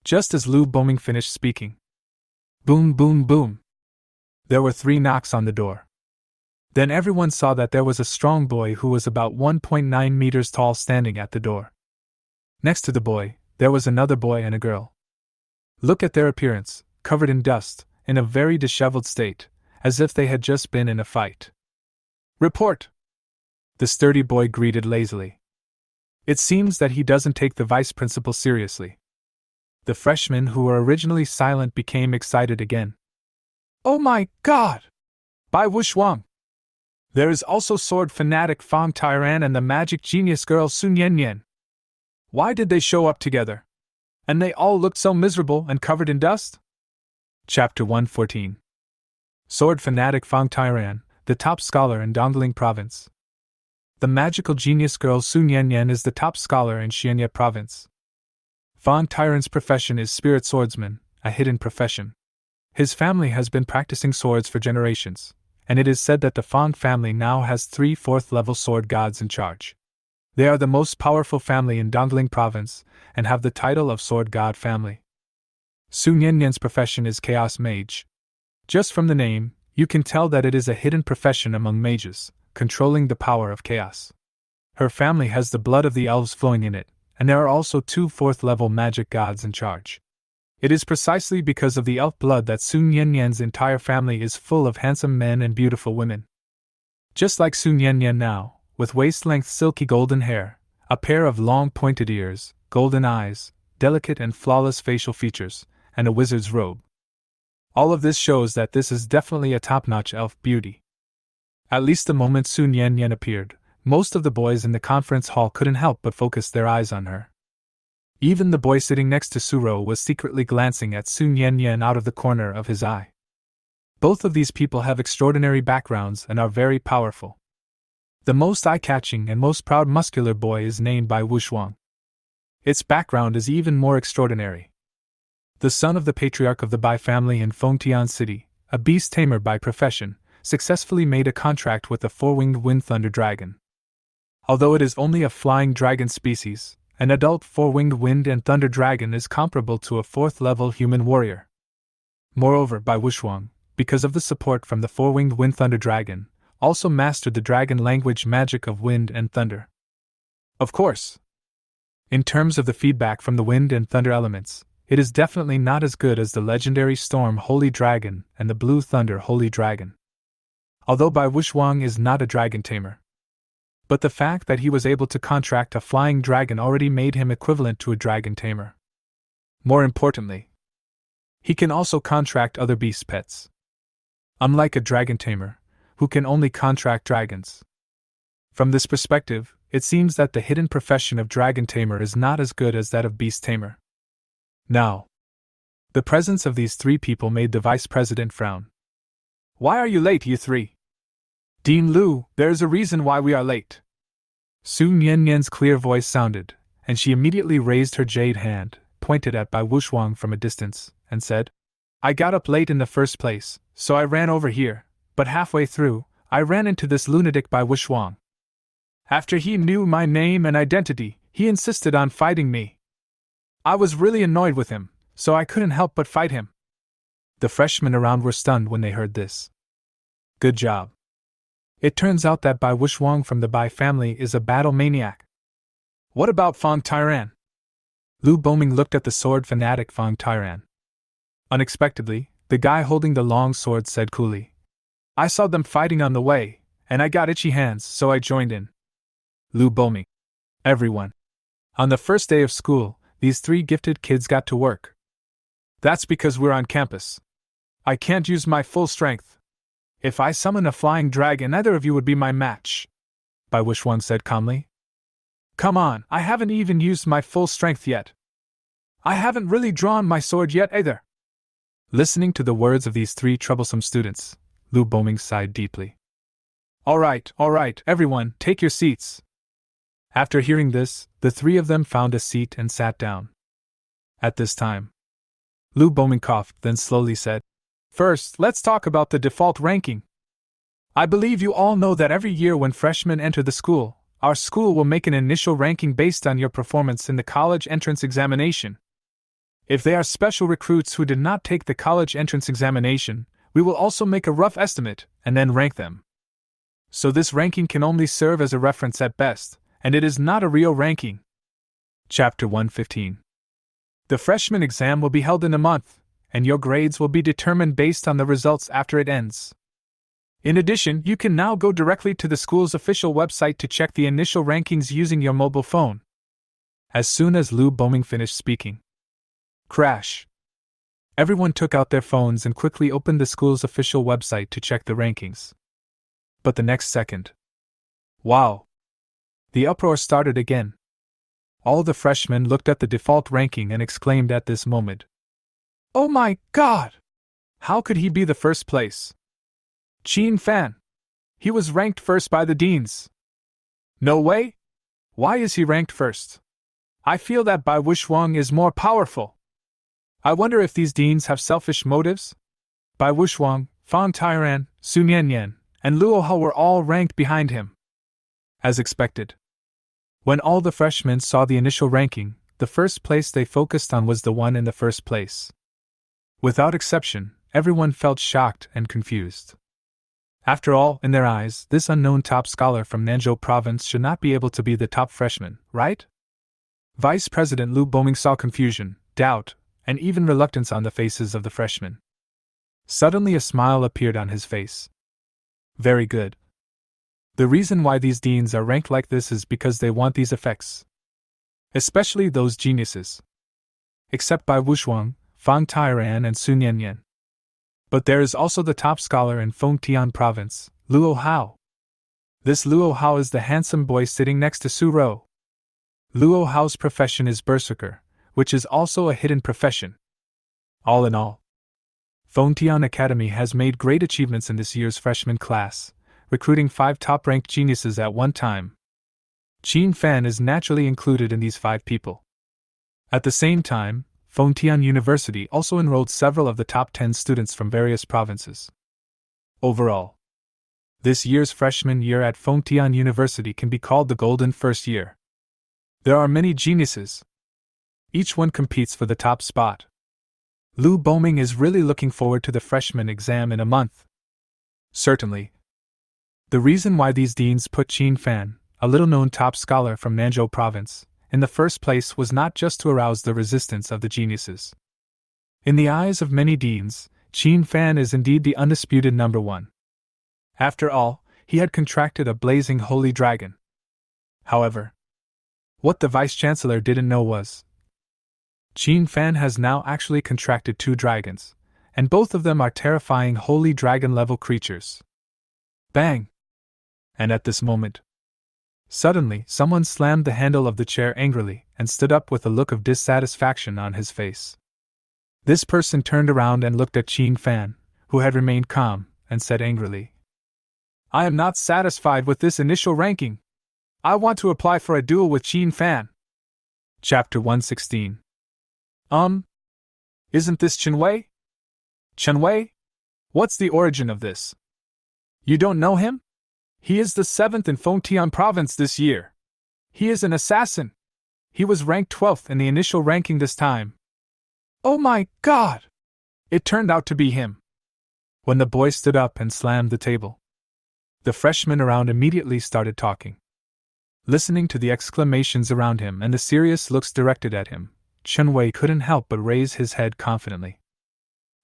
just as Lu Boming finished speaking, boom, boom, boom, there were 3 knocks on the door. Then everyone saw that there was a strong boy who was about 1.9 meters tall standing at the door. Next to the boy, there was another boy and a girl. Look at their appearance, covered in dust, in a very disheveled state, as if they had just been in a fight. Report! The sturdy boy greeted lazily. It seems that he doesn't take the vice principal seriously. The freshmen who were originally silent became excited again. Oh my God! Bai Wuxuang! There is also sword fanatic Fang Tairan and the magic genius girl Sun Yanyan. Why did they show up together? And they all looked so miserable and covered in dust? Chapter 114. Sword fanatic Fang Tairan, the top scholar in Dongling province. The magical genius girl Sun Yanyan is the top scholar in Xianya province. Fang Tairan's profession is spirit swordsman, a hidden profession. His family has been practicing swords for generations, and it is said that the Fang family now has 3 4th-level sword gods in charge. They are the most powerful family in Dongling province, and have the title of sword god family. Sun Yanyan's profession is chaos mage. Just from the name, you can tell that it is a hidden profession among mages, controlling the power of chaos. Her family has the blood of the elves flowing in it, and there are also 2 4th-level magic gods in charge. It is precisely because of the elf blood that Sun Yanyan's entire family is full of handsome men and beautiful women. Just like Sun Yanyan now, with waist-length silky golden hair, a pair of long pointed ears, golden eyes, delicate and flawless facial features, and a wizard's robe. All of this shows that this is definitely a top-notch elf beauty. At least the moment Sun Yanyan appeared, most of the boys in the conference hall couldn't help but focus their eyes on her. Even the boy sitting next to Suro was secretly glancing at Sun Yanyan out of the corner of his eye. Both of these people have extraordinary backgrounds and are very powerful. The most eye-catching and most proud muscular boy is named by Wushuang. Its background is even more extraordinary. The son of the patriarch of the Bai family in Fengtian City, a beast tamer by profession, successfully made a contract with the four-winged wind thunder dragon. Although it is only a flying dragon species, an adult four-winged wind and thunder dragon is comparable to a fourth-level human warrior. Moreover, Bai Wushuang, because of the support from the four-winged wind thunder dragon, also mastered the dragon language magic of wind and thunder. Of course, in terms of the feedback from the wind and thunder elements, it is definitely not as good as the legendary Storm Holy Dragon and the Blue Thunder Holy Dragon. Although Bai Wushuang is not a dragon tamer. But the fact that he was able to contract a flying dragon already made him equivalent to a dragon tamer. More importantly, he can also contract other beast pets. Unlike a dragon tamer, who can only contract dragons. From this perspective, it seems that the hidden profession of dragon tamer is not as good as that of beast tamer. Now, the presence of these three people made the vice president frown. "Why are you late, you three?" "Dean Lu, there's a reason why we are late." Sun Yanyan's clear voice sounded, and she immediately raised her jade hand, pointed at Bai Wushuang from a distance, and said, "I got up late in the first place, so I ran over here, but halfway through, I ran into this lunatic Bai Wushuang. After he knew my name and identity, he insisted on fighting me. I was really annoyed with him, so I couldn't help but fight him." The freshmen around were stunned when they heard this. Good job. It turns out that Bai Wushuang from the Bai family is a battle maniac. What about Fang Tyran? Lu Boming looked at the sword fanatic Fang Tyran. Unexpectedly, the guy holding the long sword said coolly, "I saw them fighting on the way, and I got itchy hands, so I joined in." Lu Boming. Everyone. On the first day of school, these three gifted kids got to work. That's because we're on campus. I can't use my full strength. If I summon a flying dragon, neither of you would be my match, Bai Wushuang said calmly. Come on, I haven't even used my full strength yet. I haven't really drawn my sword yet either. Listening to the words of these three troublesome students, Lu Boming sighed deeply. All right, everyone, take your seats. After hearing this, the three of them found a seat and sat down. At this time, Lu Boming coughed, then slowly said, First, let's talk about the default ranking. I believe you all know that every year when freshmen enter the school, our school will make an initial ranking based on your performance in the college entrance examination. If they are special recruits who did not take the college entrance examination, we will also make a rough estimate and then rank them. So this ranking can only serve as a reference at best, and it is not a real ranking. Chapter 115. The freshman exam will be held in a month, and your grades will be determined based on the results after it ends. In addition, you can now go directly to the school's official website to check the initial rankings using your mobile phone. As soon as Lu Boming finished speaking, crash! Everyone took out their phones and quickly opened the school's official website to check the rankings. But the next second, wow! The uproar started again. All the freshmen looked at the default ranking and exclaimed at this moment, Oh my God! How could he be the first place? Qin Fan! He was ranked first by the deans. No way! Why is he ranked first? I feel that Bai Wushuang is more powerful. I wonder if these deans have selfish motives? Bai Wushuang, Fang Tyran, Sun Yanyan, and Luo Hao were all ranked behind him. As expected. When all the freshmen saw the initial ranking, the first place they focused on was the one in the first place. Without exception, everyone felt shocked and confused. After all, in their eyes, this unknown top scholar from Nanzhou province should not be able to be the top freshman, right? Vice President Lu Boming saw confusion, doubt, and even reluctance on the faces of the freshmen. Suddenly a smile appeared on his face. Very good. The reason why these deans are ranked like this is because they want these effects. Especially those geniuses. Except by Wushuang, Fang Tairan, and Sun Yanyan. But there is also the top scholar in Fengtian province, Luo Hao. This Luo Hao is the handsome boy sitting next to Suro. Luo Hao's profession is berserker, which is also a hidden profession. All in all, Fengtian Academy has made great achievements in this year's freshman class, recruiting 5 top-ranked geniuses at one time. Qin Fan is naturally included in these 5 people. At the same time, Fengtian University also enrolled several of the top 10 students from various provinces. Overall, this year's freshman year at Fengtian University can be called the golden first year. There are many geniuses. Each one competes for the top spot. Lu Boming is really looking forward to the freshman exam in a month. Certainly. The reason why these deans put Qin Fan, a little-known top scholar from Nanzhou province, in the first place was not just to arouse the resistance of the geniuses. In the eyes of many deans, Qin Fan is indeed the undisputed number one. After all, he had contracted a blazing holy dragon. However, what the vice-chancellor didn't know was, Qin Fan has now actually contracted 2 dragons, and both of them are terrifying holy dragon-level creatures. Bang! And at this moment, suddenly someone slammed the handle of the chair angrily and stood up with a look of dissatisfaction on his face. This person turned around and looked at Qin Fan, who had remained calm, and said angrily, "I am not satisfied with this initial ranking. I want to apply for a duel with Qin Fan." Chapter 116. Isn't this Chenwei? Chenwei? What's the origin of this? You don't know him? He is the 7th in Fengtian province this year. He is an assassin. He was ranked 12th in the initial ranking this time. Oh my God! It turned out to be him. When the boy stood up and slammed the table, the freshmen around immediately started talking. Listening to the exclamations around him and the serious looks directed at him, Chenwei couldn't help but raise his head confidently.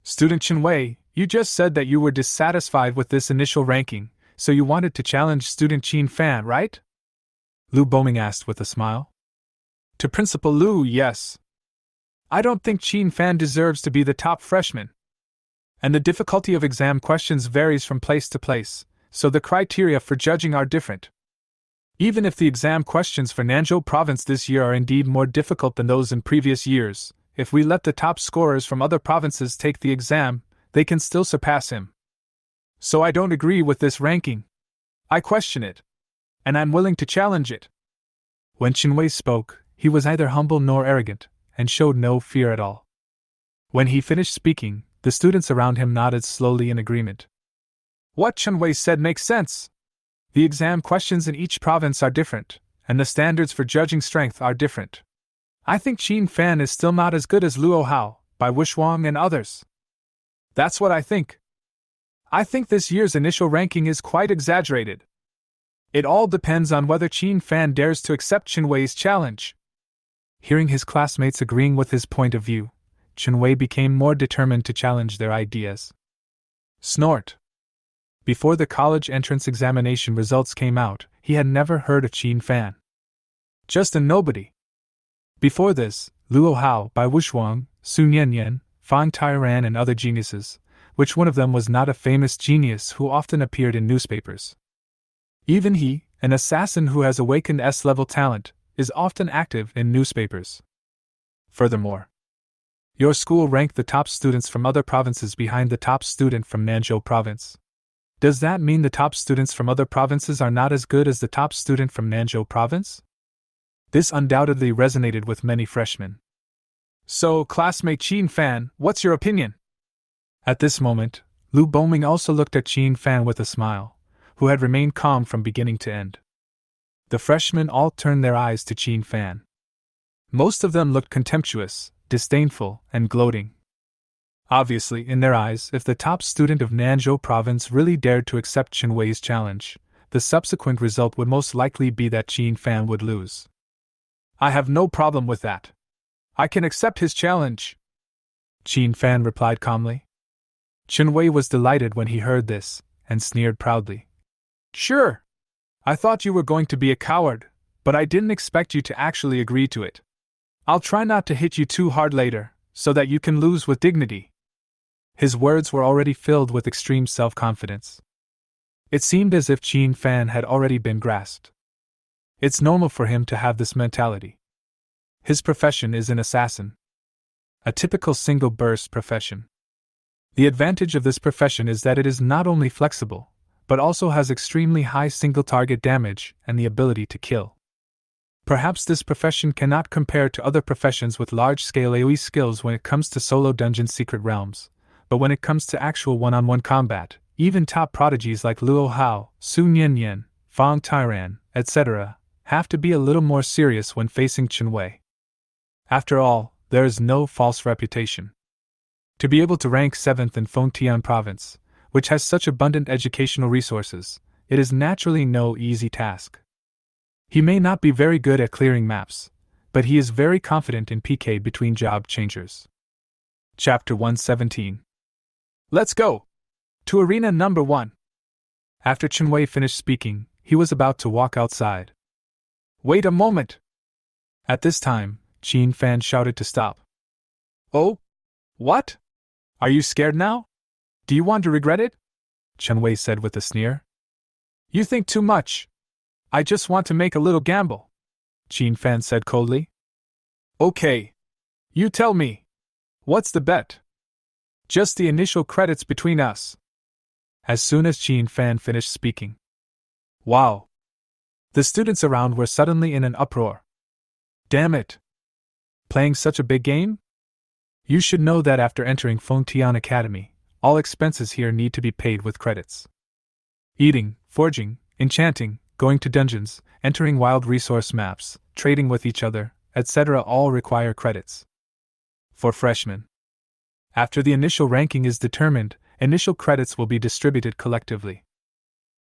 Student Chenwei, you just said that you were dissatisfied with this initial ranking, so you wanted to challenge student Qin Fan, right? Lu Boming asked with a smile. To Principal Lu, yes. I don't think Qin Fan deserves to be the top freshman. And the difficulty of exam questions varies from place to place, so the criteria for judging are different. Even if the exam questions for Nanzhou province this year are indeed more difficult than those in previous years, if we let the top scorers from other provinces take the exam, they can still surpass him. So I don't agree with this ranking. I question it. And I'm willing to challenge it. When Chenwei spoke, he was neither humble nor arrogant, and showed no fear at all. When he finished speaking, the students around him nodded slowly in agreement. What Chenwei said makes sense. The exam questions in each province are different, and the standards for judging strength are different. I think Qin Fan is still not as good as Luo Hao, by Wushuang and others. That's what I think. I think this year's initial ranking is quite exaggerated. It all depends on whether Qin Fan dares to accept Chenwei's challenge. Hearing his classmates agreeing with his point of view, Chenwei became more determined to challenge their ideas. Snort. Before the college entrance examination results came out, he had never heard of Qin Fan. Just a nobody. Before this, Luo Hao, by Wushuang, Sun Yanyan, Fang Tairan, and other geniuses, which one of them was not a famous genius who often appeared in newspapers. Even he, an assassin who has awakened S-level talent, is often active in newspapers. Furthermore, your school ranked the top students from other provinces behind the top student from Nanzhou province. Does that mean the top students from other provinces are not as good as the top student from Nanzhou province? This undoubtedly resonated with many freshmen. So, classmate Qin Fan, what's your opinion? At this moment, Lu Boming also looked at Qin Fan with a smile, who had remained calm from beginning to end. The freshmen all turned their eyes to Qin Fan. Most of them looked contemptuous, disdainful, and gloating. Obviously, in their eyes, if the top student of Nanzhou province really dared to accept Chenwei's challenge, the subsequent result would most likely be that Qin Fan would lose. I have no problem with that. I can accept his challenge. Qin Fan replied calmly. Chen Wei was delighted when he heard this, and sneered proudly. Sure. I thought you were going to be a coward, but I didn't expect you to actually agree to it. I'll try not to hit you too hard later, so that you can lose with dignity. His words were already filled with extreme self-confidence. It seemed as if Qin Fan had already been grasped. It's normal for him to have this mentality. His profession is an assassin. A typical single-burst profession. The advantage of this profession is that it is not only flexible, but also has extremely high single-target damage and the ability to kill. Perhaps this profession cannot compare to other professions with large-scale AoE skills when it comes to solo dungeon secret realms, but when it comes to actual one-on-one combat, even top prodigies like Luo Hao, Su Nianyan, Fang Tairan, etc., have to be a little more serious when facing Chen Wei. After all, there is no false reputation. To be able to rank 7th in Fengtian province, which has such abundant educational resources, it is naturally no easy task. He may not be very good at clearing maps, but he is very confident in PK between job changers. Chapter 117. Let's go! To arena number 1. After Chen Wei finished speaking, he was about to walk outside. Wait a moment! At this time, Qin Fan shouted to stop. Oh? What? Are you scared now? Do you want to regret it? Chen Wei said with a sneer. You think too much. I just want to make a little gamble, Qin Fan said coldly. Okay. You tell me. What's the bet? Just the initial credits between us. As soon as Qin Fan finished speaking. Wow. The students around were suddenly in an uproar. Damn it. Playing such a big game? You should know that after entering Fengtian Academy, all expenses here need to be paid with credits. Eating, forging, enchanting, going to dungeons, entering wild resource maps, trading with each other, etc. all require credits. For freshmen. After the initial ranking is determined, initial credits will be distributed collectively.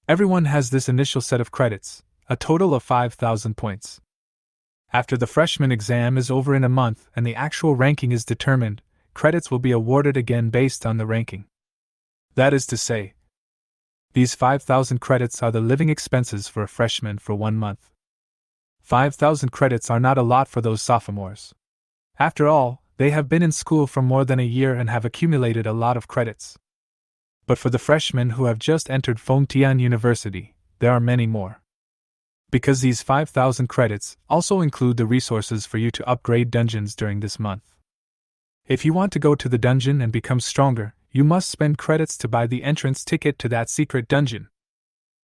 Everyone has this initial set of credits, a total of 5,000 points. After the freshman exam is over in a month and the actual ranking is determined, credits will be awarded again based on the ranking. That is to say, these 5,000 credits are the living expenses for a freshman for 1 month. 5,000 credits are not a lot for those sophomores. After all, they have been in school for more than a year and have accumulated a lot of credits. But for the freshmen who have just entered Fengtian University, there are many more. Because these 5,000 credits also include the resources for you to upgrade dungeons during this month. If you want to go to the dungeon and become stronger, you must spend credits to buy the entrance ticket to that secret dungeon.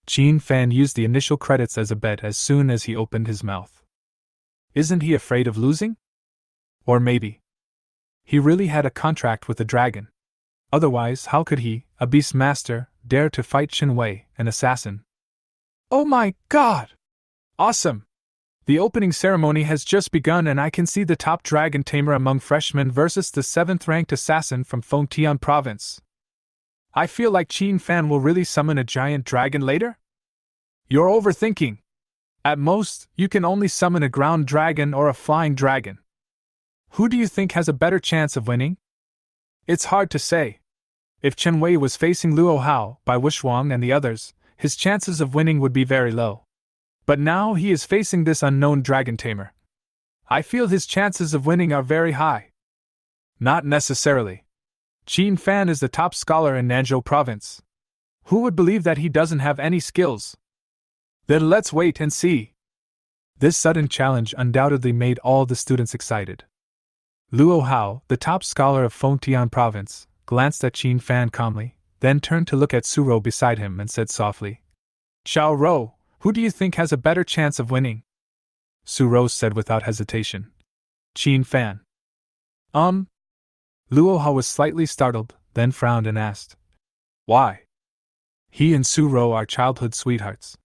Qin Fan used the initial credits as a bet as soon as he opened his mouth. Isn't he afraid of losing? Or maybe he really had a contract with the dragon. Otherwise, how could he, a beast master, dare to fight Chen Wei, an assassin? Oh my god! Awesome! The opening ceremony has just begun and I can see the top dragon tamer among freshmen versus the 7th ranked assassin from Fengtian province. I feel like Qin Fan will really summon a giant dragon later? You're overthinking. At most, you can only summon a ground dragon or a flying dragon. Who do you think has a better chance of winning? It's hard to say. If Chen Wei was facing Luo Hao, Bai Wuxuang and the others, his chances of winning would be very low. But now he is facing this unknown dragon tamer. I feel his chances of winning are very high. Not necessarily. Qin Fan is the top scholar in Nanzhou province. Who would believe that he doesn't have any skills? Then let's wait and see. This sudden challenge undoubtedly made all the students excited. Luo Hao, the top scholar of Fengtian province, glanced at Qin Fan calmly, then turned to look at Suro beside him and said softly, Xiao Rou, who do you think has a better chance of winning? Suro said without hesitation. Qin Fan. Luo Hao was slightly startled, then frowned and asked, Why? He and Suro are childhood sweethearts.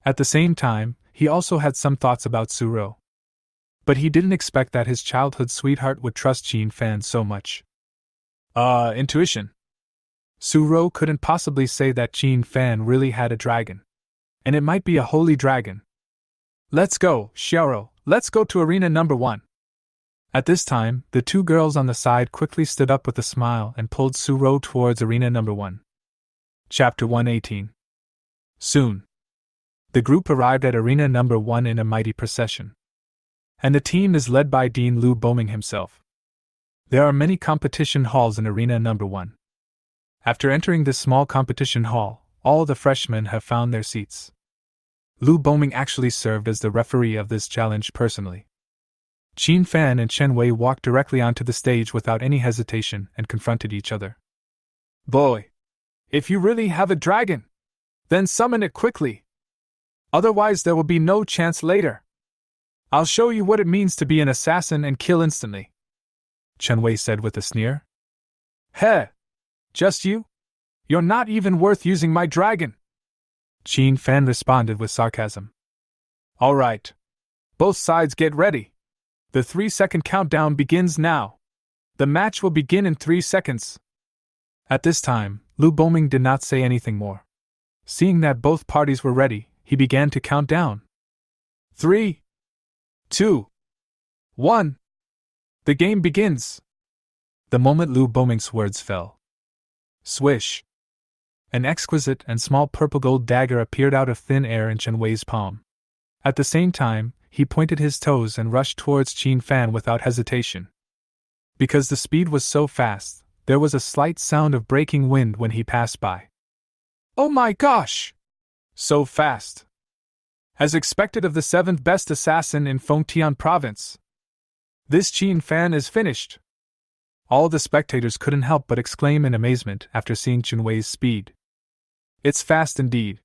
At the same time, he also had some thoughts about Suro. But he didn't expect that his childhood sweetheart would trust Qin Fan so much. Intuition. Suro couldn't possibly say that Qin Fan really had a dragon. And it might be a holy dragon. Let's go, Xiaoro, let's go to arena number 1. At this time, the two girls on the side quickly stood up with a smile and pulled Suro towards arena number 1. Chapter 118. Soon, the group arrived at arena number 1 in a mighty procession. And the team is led by Dean Lu Boming himself. There are many competition halls in arena number 1. After entering this small competition hall, all the freshmen have found their seats. Lu Boming actually served as the referee of this challenge personally. Qin Fan and Chen Wei walked directly onto the stage without any hesitation and confronted each other. Boy, if you really have a dragon, then summon it quickly. Otherwise there will be no chance later. I'll show you what it means to be an assassin and kill instantly, Chen Wei said with a sneer. Heh! Just you? You're not even worth using my dragon, Qin Fan responded with sarcasm. All right. Both sides get ready. The 3-second countdown begins now. The match will begin in 3 seconds. At this time, Lu Boming did not say anything more. Seeing that both parties were ready, he began to count down. 3, 2, 1. The game begins. The moment Lu Boming's words fell. Swish. An exquisite and small purple-gold dagger appeared out of thin air in Chen Wei's palm. At the same time, he pointed his toes and rushed towards Qin Fan without hesitation. Because the speed was so fast, there was a slight sound of breaking wind when he passed by. Oh my gosh! So fast! As expected of the 7th best assassin in Fengtian province. This Qin Fan is finished! All the spectators couldn't help but exclaim in amazement after seeing Chen Wei's speed. It's fast indeed.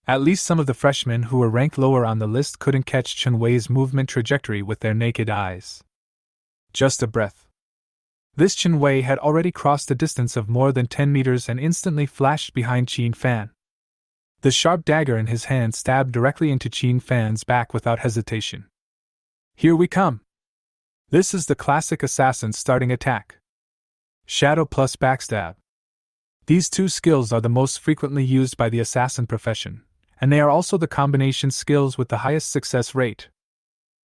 At least some of the freshmen who were ranked lower on the list couldn't catch Chen Wei's movement trajectory with their naked eyes. Just a breath. This Chen Wei had already crossed a distance of more than 10 meters and instantly flashed behind Qin Fan. The sharp dagger in his hand stabbed directly into Qin Fan's back without hesitation. Here we come. This is the classic assassin's starting attack. Shadow plus backstab. These two skills are the most frequently used by the assassin profession, and they are also the combination skills with the highest success rate.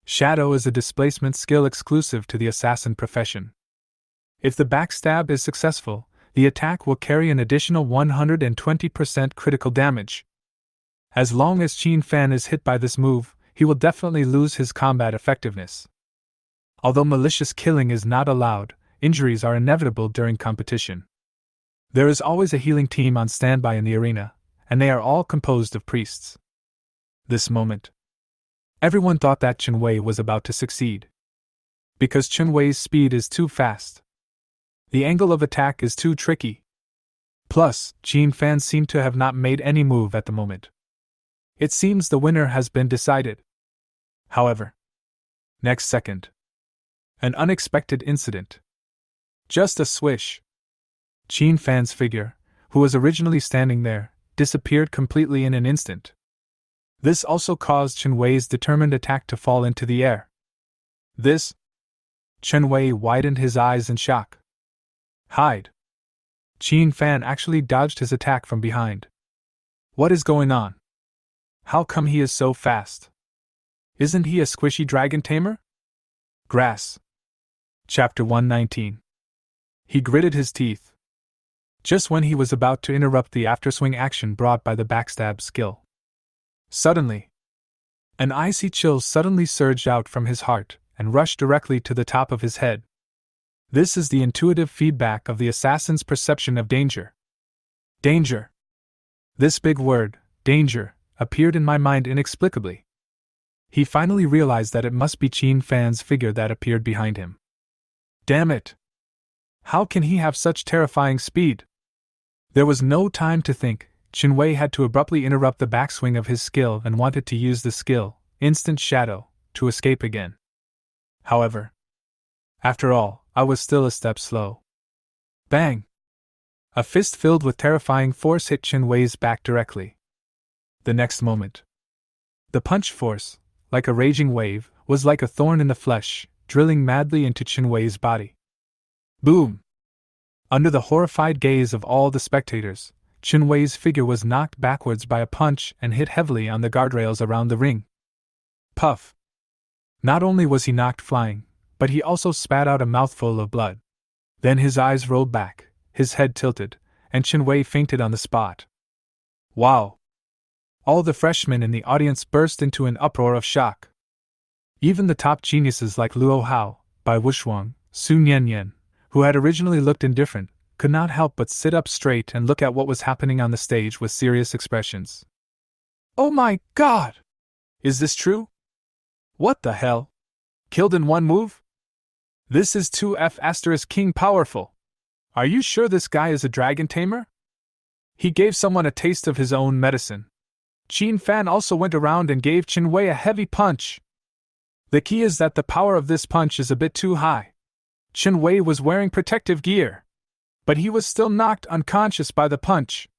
Shadow is a displacement skill exclusive to the assassin profession. If the backstab is successful, the attack will carry an additional 120% critical damage. As long as Qin Fan is hit by this move, he will definitely lose his combat effectiveness. Although malicious killing is not allowed, injuries are inevitable during competition. There is always a healing team on standby in the arena, and they are all composed of priests. This moment, everyone thought that Chen Wei was about to succeed. Because Chen Wei's speed is too fast. The angle of attack is too tricky. Plus, Qin Fan seemed to have not made any move at the moment. It seems the winner has been decided. However, next second, an unexpected incident. Just a swish. Qin Fan's figure, who was originally standing there, disappeared completely in an instant. This also caused Chen Wei's determined attack to fall into the air. This? Chen Wei widened his eyes in shock. Hide. Qin Fan actually dodged his attack from behind. What is going on? How come he is so fast? Isn't he a squishy dragon tamer? Grass. Chapter 119. He gritted his teeth. Just when he was about to interrupt the afterswing action brought by the backstab skill. Suddenly, an icy chill suddenly surged out from his heart and rushed directly to the top of his head. This is the intuitive feedback of the assassin's perception of danger. Danger. This big word, danger, appeared in my mind inexplicably. He finally realized that it must be Qin Fan's figure that appeared behind him. Damn it! How can he have such terrifying speed? There was no time to think. Chen Wei had to abruptly interrupt the backswing of his skill and wanted to use the skill, Instant Shadow, to escape again. However, after all, I was still a step slow. Bang! A fist filled with terrifying force hit Chen Wei's back directly. The next moment, the punch force, like a raging wave, was like a thorn in the flesh, drilling madly into Chen Wei's body. Boom! Under the horrified gaze of all the spectators, Chen Wei's figure was knocked backwards by a punch and hit heavily on the guardrails around the ring. Puff! Not only was he knocked flying, but he also spat out a mouthful of blood. Then his eyes rolled back, his head tilted, and Chinwei fainted on the spot. Wow! All the freshmen in the audience burst into an uproar of shock. Even the top geniuses like Luo Hao, Bai Wuxuang, Su Nianyan, who had originally looked indifferent, could not help but sit up straight and look at what was happening on the stage with serious expressions. Oh my God! Is this true? What the hell? Killed in one move? This is 2F** King powerful. Are you sure this guy is a dragon tamer? He gave someone a taste of his own medicine. Qin Fan also went around and gave Chinwei a heavy punch. The key is that the power of this punch is a bit too high. Chinwei was wearing protective gear, but he was still knocked unconscious by the punch.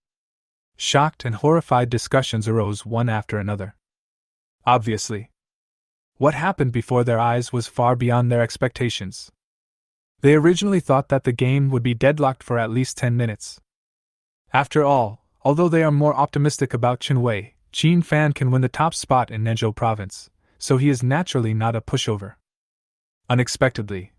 Shocked and horrified discussions arose one after another. Obviously, what happened before their eyes was far beyond their expectations. They originally thought that the game would be deadlocked for at least 10 minutes. After all, although they are more optimistic about Chinwei, Qin Fan can win the top spot in Nezhou province, so he is naturally not a pushover. Unexpectedly,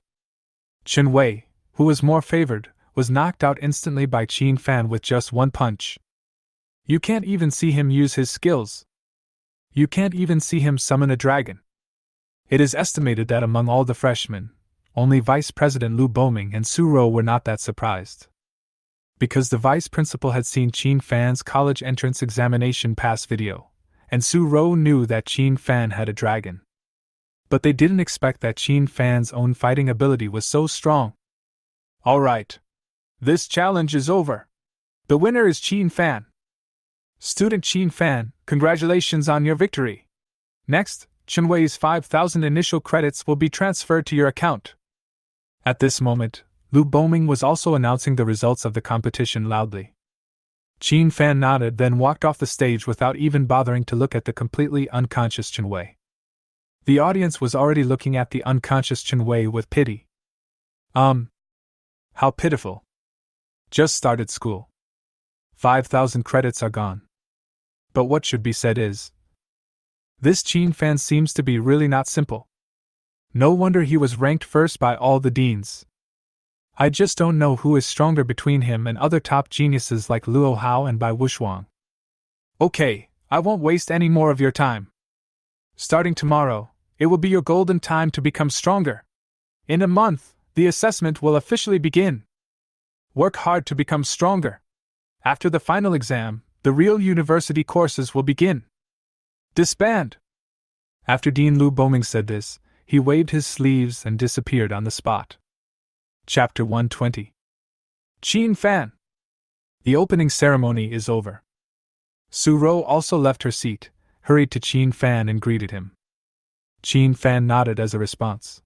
Chinwei, who was more favored, was knocked out instantly by Qin Fan with just one punch. You can't even see him use his skills. You can't even see him summon a dragon. It is estimated that among all the freshmen, only Vice President Lu Boming and Suro were not that surprised. Because the vice principal had seen Qin Fan's college entrance examination pass video, and Suro knew that Qin Fan had a dragon. But they didn't expect that Qin Fan's own fighting ability was so strong. Alright. This challenge is over. The winner is Qin Fan. Student Qin Fan, congratulations on your victory. Next, Chinwei's 5,000 initial credits will be transferred to your account. At this moment, Lu Boming was also announcing the results of the competition loudly. Qin Fan nodded, then walked off the stage without even bothering to look at the completely unconscious Chinwei. The audience was already looking at the unconscious Chinwei with pity. How pitiful. Just started school. 5,000 credits are gone. But what should be said is, this Qin Fan seems to be really not simple. No wonder he was ranked first by all the deans. I just don't know who is stronger between him and other top geniuses like Luo Hao and Bai Wuxuang. Okay, I won't waste any more of your time. Starting tomorrow, it will be your golden time to become stronger. In a month, the assessment will officially begin. Work hard to become stronger. After the final exam, the real university courses will begin. Disband! After Dean Lu Boming said this, he waved his sleeves and disappeared on the spot. Chapter 120. Qin Fan. The opening ceremony is over. Suro also left her seat, hurried to Qin Fan and greeted him. Qin Fan nodded as a response.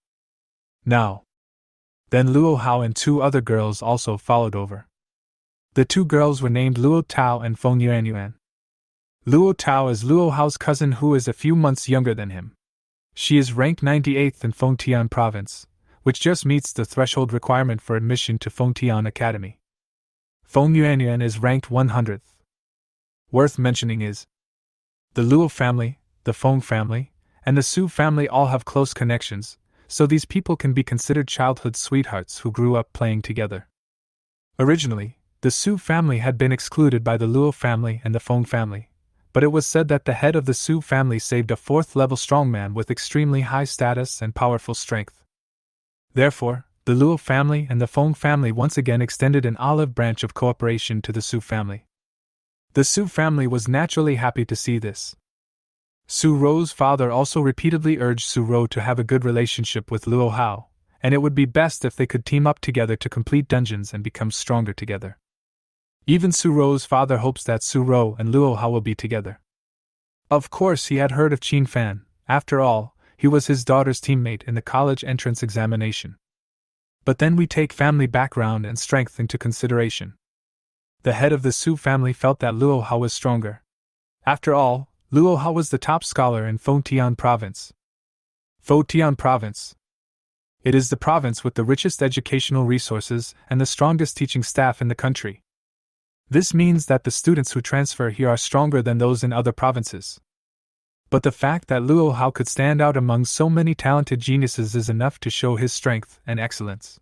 Now. Then Luo Hao and two other girls also followed over. The two girls were named Luo Tao and Feng Yuanyuan. Luo Tao is Luo Hao's cousin who is a few months younger than him. She is ranked 98th in Fengtian province, which just meets the threshold requirement for admission to Fengtian Academy. Feng Yuanyuan is ranked 100th. Worth mentioning is, the Luo family, the Feng family, and the Su family all have close connections, so these people can be considered childhood sweethearts who grew up playing together. Originally, the Su family had been excluded by the Luo family and the Feng family, but it was said that the head of the Su family saved a 4th-level strongman with extremely high status and powerful strength. Therefore, the Luo family and the Feng family once again extended an olive branch of cooperation to the Su family. The Su family was naturally happy to see this. Suro's father also repeatedly urged Suro to have a good relationship with Luo Hao, and it would be best if they could team up together to complete dungeons and become stronger together. Even Suro's father hopes that Suro and Luo Hao will be together. Of course, he had heard of Qin Fan. After all, he was his daughter's teammate in the college entrance examination. But then we take family background and strength into consideration. The head of the Su family felt that Luo Hao was stronger. After all, Luo Hao was the top scholar in Fengtian province. Fengtian province. It is the province with the richest educational resources and the strongest teaching staff in the country. This means that the students who transfer here are stronger than those in other provinces. But the fact that Luo Hao could stand out among so many talented geniuses is enough to show his strength and excellence.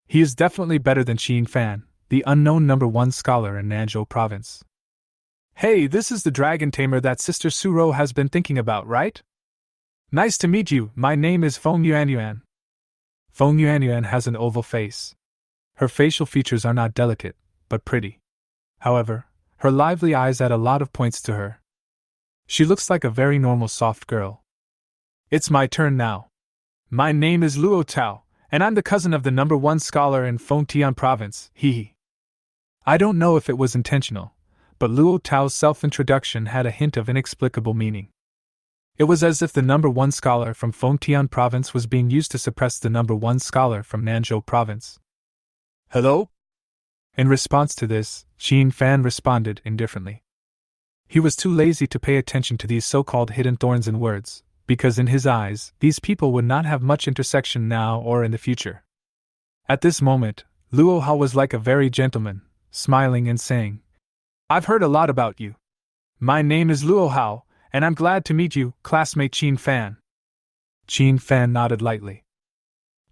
He is definitely better than Qin Fan, the unknown #1 scholar in Nanzhou province. Hey, this is the dragon tamer that Sister Suro has been thinking about, right? Nice to meet you, my name is Feng Yuanyuan. Feng Yuanyuan has an oval face. Her facial features are not delicate, but pretty. However, her lively eyes add a lot of points to her. She looks like a very normal soft girl. It's my turn now. My name is Luo Tao, and I'm the cousin of the #1 scholar in Fengtian province, hee. I don't know if it was intentional, but Luo Tao's self-introduction had a hint of inexplicable meaning. It was as if the #1 scholar from Fengtian province was being used to suppress the #1 scholar from Nanzhou province. Hello? In response to this, Qin Fan responded indifferently. He was too lazy to pay attention to these so-called hidden thorns in words, because in his eyes, these people would not have much intersection now or in the future. At this moment, Luo Hao was like a very gentleman, smiling and saying, I've heard a lot about you. My name is Luo Hao, and I'm glad to meet you, classmate Qin Fan. Qin Fan nodded lightly.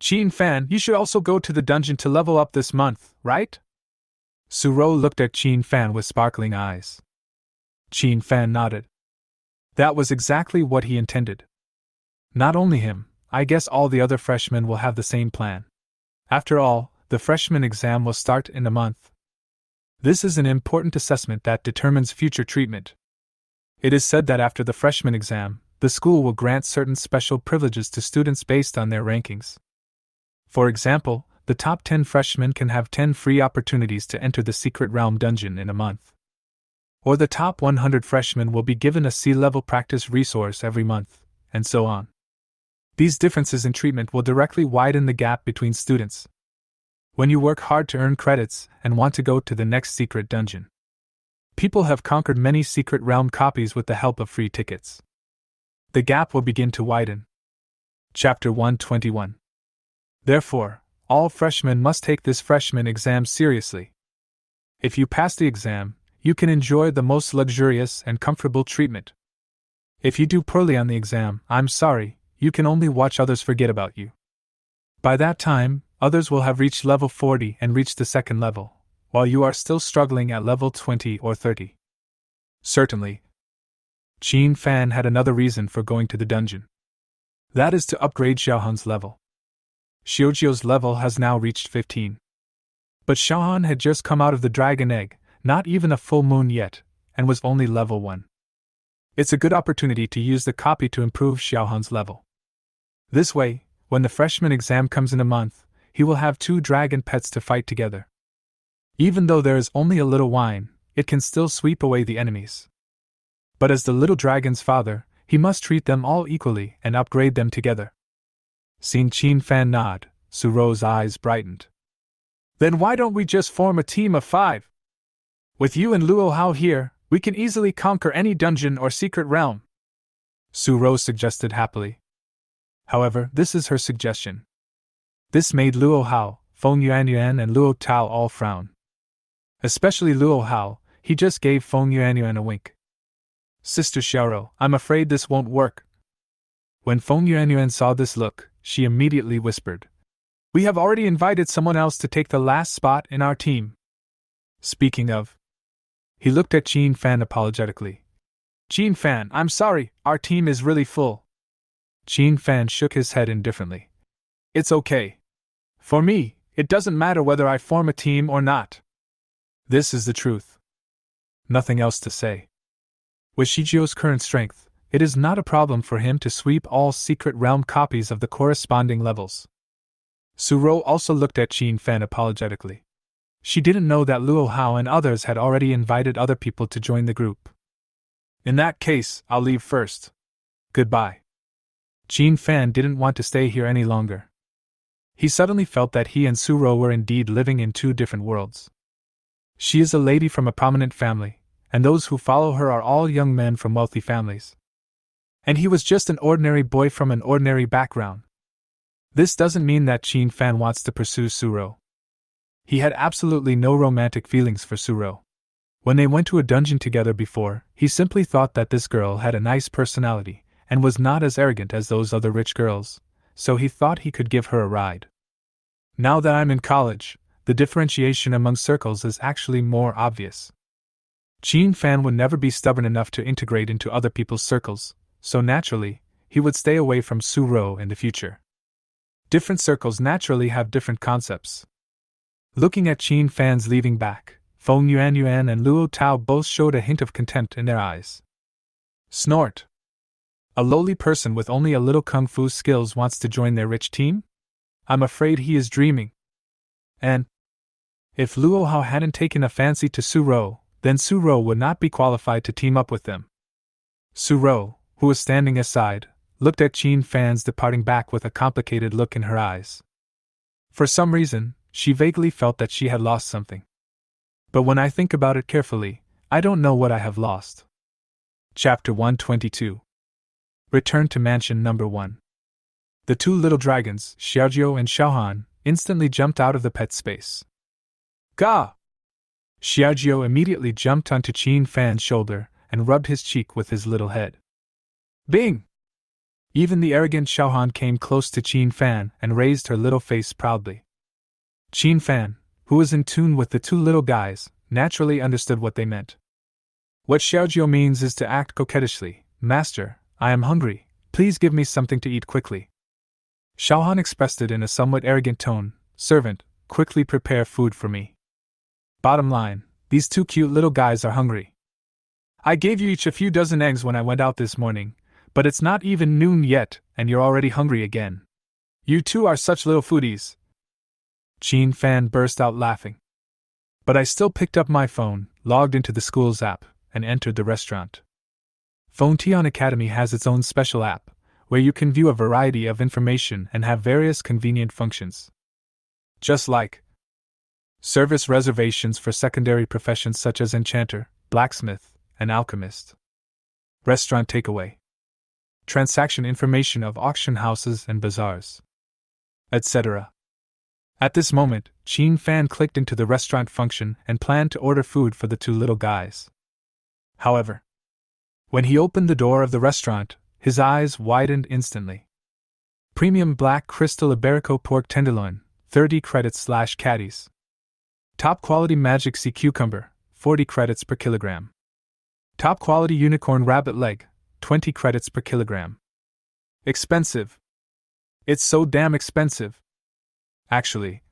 Qin Fan, you should also go to the dungeon to level up this month, right? Suro looked at Qin Fan with sparkling eyes. Qin Fan nodded. That was exactly what he intended. Not only him, I guess all the other freshmen will have the same plan. After all, the freshman exam will start in a month. This is an important assessment that determines future treatment. It is said that after the freshman exam, the school will grant certain special privileges to students based on their rankings. For example, the top 10 freshmen can have 10 free opportunities to enter the Secret Realm dungeon in a month. Or the top 100 freshmen will be given a C-level practice resource every month, and so on. These differences in treatment will directly widen the gap between students. When you work hard to earn credits and want to go to the next secret dungeon, people have conquered many Secret Realm copies with the help of free tickets. The gap will begin to widen. Chapter 121. Therefore, all freshmen must take this freshman exam seriously. If you pass the exam, you can enjoy the most luxurious and comfortable treatment. If you do poorly on the exam, I'm sorry, you can only watch others forget about you. By that time, others will have reached level 40 and reached the second level, while you are still struggling at level 20 or 30. Certainly. Qin Fan had another reason for going to the dungeon. That is to upgrade Xiaohan's level. Xiujio's level has now reached 15. But Xiaohan had just come out of the dragon egg, not even a full moon yet, and was only level 1. It's a good opportunity to use the copy to improve Xiaohan's level. This way, when the freshman exam comes in a month, he will have 2 dragon pets to fight together. Even though there is only a little wine, it can still sweep away the enemies. But as the little dragon's father, he must treat them all equally and upgrade them together. Seeing Qin Fan nod, Suro's eyes brightened. Then why don't we just form a team of 5? With you and Luo Hao here, we can easily conquer any dungeon or secret realm, Suro suggested happily. However, this is her suggestion. This made Luo Hao, Feng Yuanyuan and Luo Tao all frown. Especially Luo Hao, he just gave Feng Yuanyuan a wink. Sister Xiaoro, I'm afraid this won't work. When Feng Yuanyuan saw this look, she immediately whispered, We have already invited someone else to take the last spot in our team. Speaking of, he looked at Qin Fan apologetically. Qin Fan, I'm sorry, our team is really full. Qin Fan shook his head indifferently. It's okay. For me, it doesn't matter whether I form a team or not. This is the truth. Nothing else to say. With Shijio's current strength, it is not a problem for him to sweep all Secret Realm copies of the corresponding levels. Suro also looked at Qin Fan apologetically. She didn't know that Luo Hao and others had already invited other people to join the group. In that case, I'll leave first. Goodbye. Qin Fan didn't want to stay here any longer. He suddenly felt that he and Suro were indeed living in 2 different worlds. She is a lady from a prominent family, and those who follow her are all young men from wealthy families. And he was just an ordinary boy from an ordinary background. This doesn't mean that Qin Fan wants to pursue Suro. He had absolutely no romantic feelings for Suro. When they went to a dungeon together before, he simply thought that this girl had a nice personality and was not as arrogant as those other rich girls, so he thought he could give her a ride. Now that I'm in college, the differentiation among circles is actually more obvious. Chin Fan would never be stubborn enough to integrate into other people's circles, so naturally, he would stay away from Suro in the future. Different circles naturally have different concepts. Looking at Chin Fan's leaving back, Feng Yuan and Luo Tao both showed a hint of contempt in their eyes. Snort! A lowly person with only a little kung fu skills wants to join their rich team? I'm afraid he is dreaming. And if Luo Hao hadn't taken a fancy to Suro, then Suro would not be qualified to team up with them. Suro, who was standing aside, looked at Chin Fan's departing back with a complicated look in her eyes. For some reason, she vaguely felt that she had lost something. But when I think about it carefully, I don't know what I have lost. Chapter 122. Return to Mansion Number 1. The two little dragons, Xiaojiu and Xiaohan, instantly jumped out of the pet space. Gah! Xiaojiu immediately jumped onto Chin Fan's shoulder and rubbed his cheek with his little head. Bing! Even the arrogant Xiaohan came close to Chin Fan and raised her little face proudly. Chin Fan, who was in tune with the two little guys, naturally understood what they meant. What Xiaojiu means is to act coquettishly. Master, I am hungry, please give me something to eat quickly. Xiaohan expressed it in a somewhat arrogant tone. Servant, quickly prepare food for me. Bottom line, these two cute little guys are hungry. I gave you each a few dozen eggs when I went out this morning, but it's not even noon yet, and you're already hungry again. You two are such little foodies. Chin Fan burst out laughing. But I still picked up my phone, logged into the school's app, and entered the restaurant. Phone Academy has its own special app, where you can view a variety of information and have various convenient functions. Just like service reservations for secondary professions such as enchanter, blacksmith, and alchemist. Restaurant takeaway. Transaction information of auction houses and bazaars. Etc. At this moment, Chin Fan clicked into the restaurant function and planned to order food for the two little guys. However, when he opened the door of the restaurant, his eyes widened instantly. Premium black crystal Iberico pork tenderloin, 30 credits/caddies. Top quality magic sea cucumber, 40 credits per kilogram. Top quality unicorn rabbit leg, 20 credits per kilogram. Expensive. It's so damn expensive. Actually,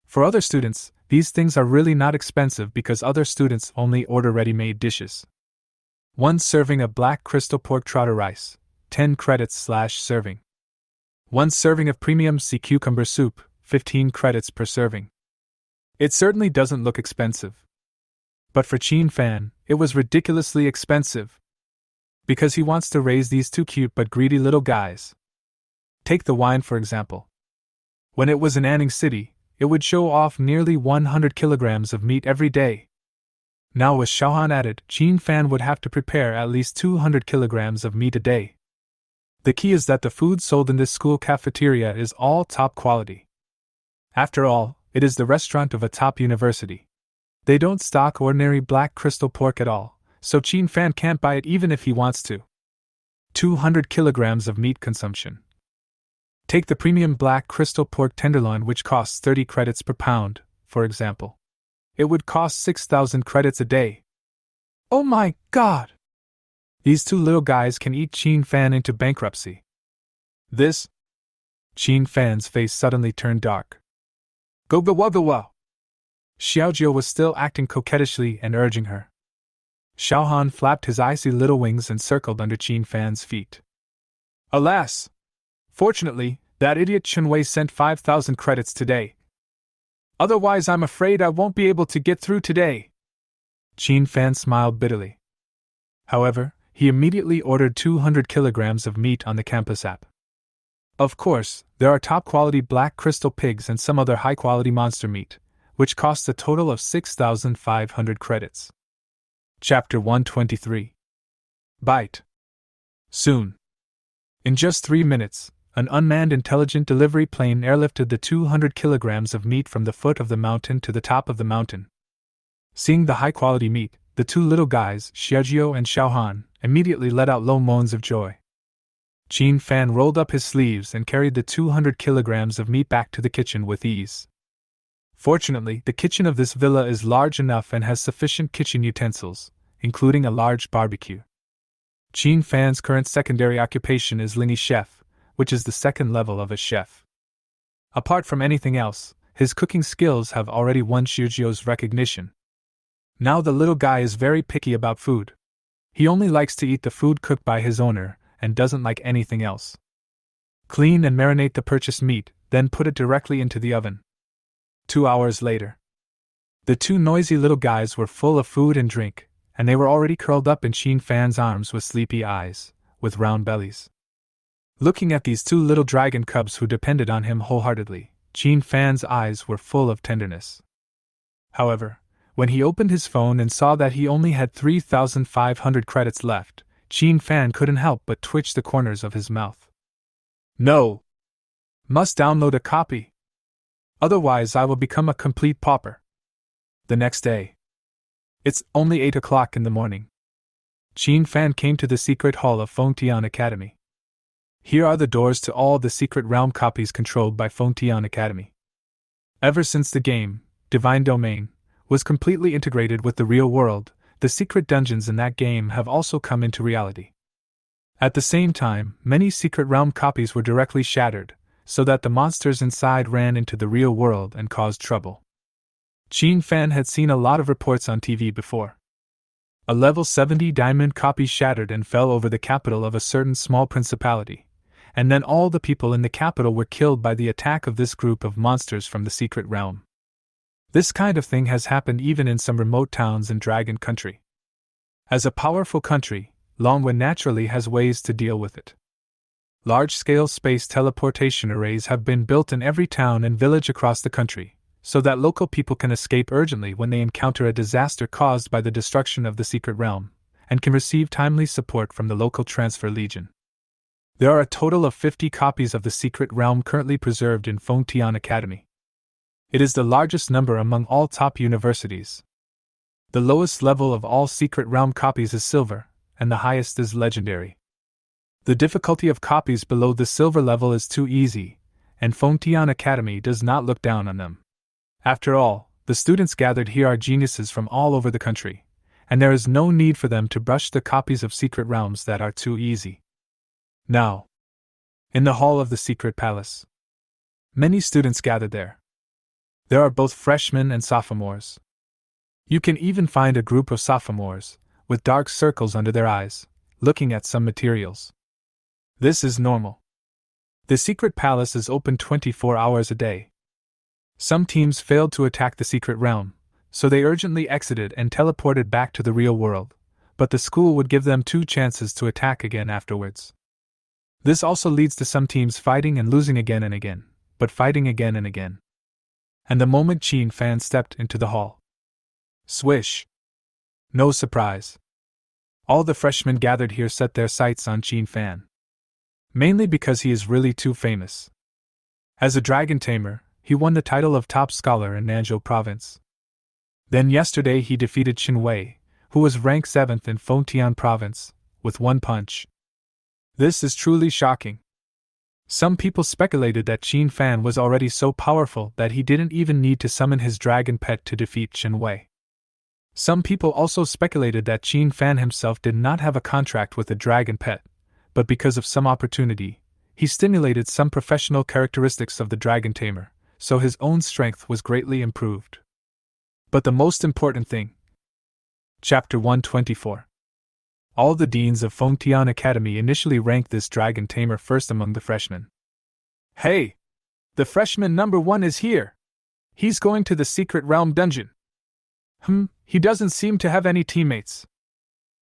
for other students, these things are really not expensive because other students only order ready-made dishes. 1 serving of black crystal pork trotter rice, 10 credits/serving. 1 serving of premium sea cucumber soup, 15 credits per serving. It certainly doesn't look expensive. But for Chin Fan, it was ridiculously expensive. Because he wants to raise these two cute but greedy little guys. Take the wine for example. When it was in Anning City, it would show off nearly 100 kilograms of meat every day. Now with Xiaohan added, Chin Fan would have to prepare at least 200 kilograms of meat a day. The key is that the food sold in this school cafeteria is all top quality. After all, it is the restaurant of a top university. They don't stock ordinary black crystal pork at all, so Chin Fan can't buy it even if he wants to. 200 kilograms of meat consumption. Take the premium black crystal pork tenderloin, which costs 30 credits per pound, for example. It would cost 6,000 credits a day. Oh my god! These two little guys can eat Chin Fan into bankruptcy. This? Chin Fan's face suddenly turned dark. Go go wugga wow! Xiaojiu was still acting coquettishly and urging her. Xiaohan flapped his icy little wings and circled under Chin Fan's feet. Alas! Fortunately, that idiot Chunwei sent 5,000 credits today. Otherwise I'm afraid I won't be able to get through today. Chin Fan smiled bitterly. However, he immediately ordered 200 kilograms of meat on the campus app. Of course, there are top-quality black crystal pigs and some other high-quality monster meat, which costs a total of 6,500 credits. Chapter 123. Bite. Soon. In just 3 minutes, an unmanned intelligent delivery plane airlifted the 200 kilograms of meat from the foot of the mountain to the top of the mountain. Seeing the high-quality meat, the two little guys, Xiaojio and Xiaohan, immediately let out low moans of joy. Qin Fan rolled up his sleeves and carried the 200 kilograms of meat back to the kitchen with ease. Fortunately, the kitchen of this villa is large enough and has sufficient kitchen utensils, including a large barbecue. Qin Fan's current secondary occupation is Lingy Chef, which is the second level of a chef. Apart from anything else, his cooking skills have already won Xiaojio's recognition. Now the little guy is very picky about food. He only likes to eat the food cooked by his owner, and doesn't like anything else. Clean and marinate the purchased meat, then put it directly into the oven. 2 hours later. The two noisy little guys were full of food and drink, and they were already curled up in Qin Fan's arms with sleepy eyes, with round bellies. Looking at these two little dragon cubs who depended on him wholeheartedly, Qin Fan's eyes were full of tenderness. However, when he opened his phone and saw that he only had 3,500 credits left, Qin Fan couldn't help but twitch the corners of his mouth. No! Must download a copy. Otherwise I will become a complete pauper. The next day. It's only 8 o'clock in the morning. Qin Fan came to the secret hall of Fengtian Academy. Here are the doors to all the secret realm copies controlled by Fengtian Academy. Ever since the game, Divine Domain, was completely integrated with the real world, the secret dungeons in that game have also come into reality. At the same time, many secret realm copies were directly shattered, so that the monsters inside ran into the real world and caused trouble. Qin Fan had seen a lot of reports on TV before. A level 70 diamond copy shattered and fell over the capital of a certain small principality, and then all the people in the capital were killed by the attack of this group of monsters from the secret realm. This kind of thing has happened even in some remote towns in Dragon Country. As a powerful country, Longwen naturally has ways to deal with it. Large-scale space teleportation arrays have been built in every town and village across the country, so that local people can escape urgently when they encounter a disaster caused by the destruction of the secret realm, and can receive timely support from the local transfer legion. There are a total of 50 copies of the secret realm currently preserved in Fengtian Academy. It is the largest number among all top universities. The lowest level of all secret realm copies is silver, and the highest is legendary. The difficulty of copies below the silver level is too easy, and Fengtian Academy does not look down on them. After all, the students gathered here are geniuses from all over the country, and there is no need for them to brush the copies of secret realms that are too easy. Now, in the hall of the secret palace, many students gathered there. There are both freshmen and sophomores. You can even find a group of sophomores, with dark circles under their eyes, looking at some materials. This is normal. The secret palace is open 24 hours a day. Some teams failed to attack the secret realm, so they urgently exited and teleported back to the real world, but the school would give them 2 chances to attack again afterwards. This also leads to some teams fighting and losing again and again, but fighting again and again. And the moment Qin Fan stepped into the hall, swish! No surprise. All the freshmen gathered here set their sights on Qin Fan. Mainly because he is really too famous. As a dragon tamer, he won the title of top scholar in Nanzhou province. Then yesterday he defeated Chen Wei, who was ranked 7th in Fengtian province, with 1 punch. This is truly shocking. Some people speculated that Qin Fan was already so powerful that he didn't even need to summon his dragon pet to defeat Chen Wei. Some people also speculated that Qin Fan himself did not have a contract with a dragon pet, but because of some opportunity, he stimulated some professional characteristics of the dragon tamer, so his own strength was greatly improved. But the most important thing. Chapter 124. All the deans of Fengtian Academy initially ranked this dragon tamer first among the freshmen. Hey! The freshman number 1 is here! He's going to the secret realm dungeon. He doesn't seem to have any teammates.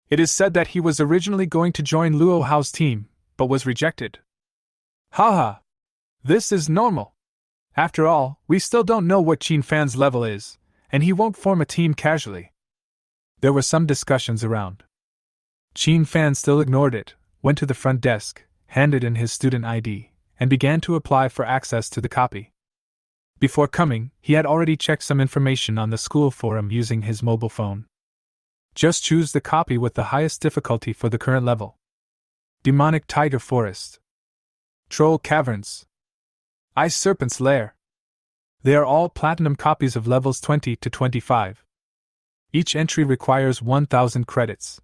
It is said that he was originally going to join Luo Hao's team, but was rejected. Haha! This is normal. After all, we still don't know what Qin Fan's level is, and he won't form a team casually. There were some discussions around. Qin Fan still ignored it, went to the front desk, handed in his student ID, and began to apply for access to the copy. Before coming, he had already checked some information on the school forum using his mobile phone. Just choose the copy with the highest difficulty for the current level. Demonic Tiger Forest, Troll Caverns, Ice Serpent's Lair. They are all platinum copies of levels 20 to 25. Each entry requires 1,000 credits.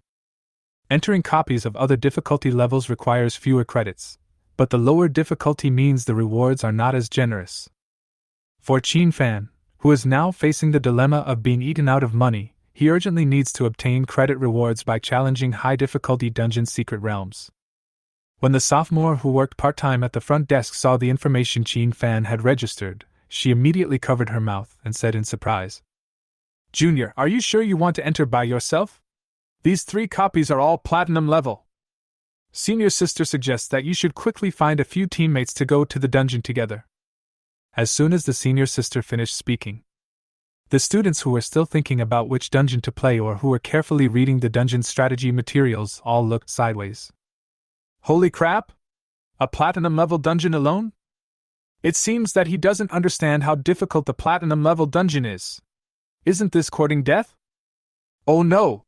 Entering copies of other difficulty levels requires fewer credits, but the lower difficulty means the rewards are not as generous. For Qin Fan, who is now facing the dilemma of being eaten out of money, he urgently needs to obtain credit rewards by challenging high-difficulty dungeon secret realms. When the sophomore who worked part-time at the front desk saw the information Qin Fan had registered, she immediately covered her mouth and said in surprise, "Junior, are you sure you want to enter by yourself? These 3 copies are all platinum level. Senior sister suggests that you should quickly find a few teammates to go to the dungeon together." As soon as the senior sister finished speaking, the students who were still thinking about which dungeon to play or who were carefully reading the dungeon strategy materials all looked sideways. Holy crap! A platinum level dungeon alone? It seems that he doesn't understand how difficult the platinum level dungeon is. Isn't this courting death? Oh no!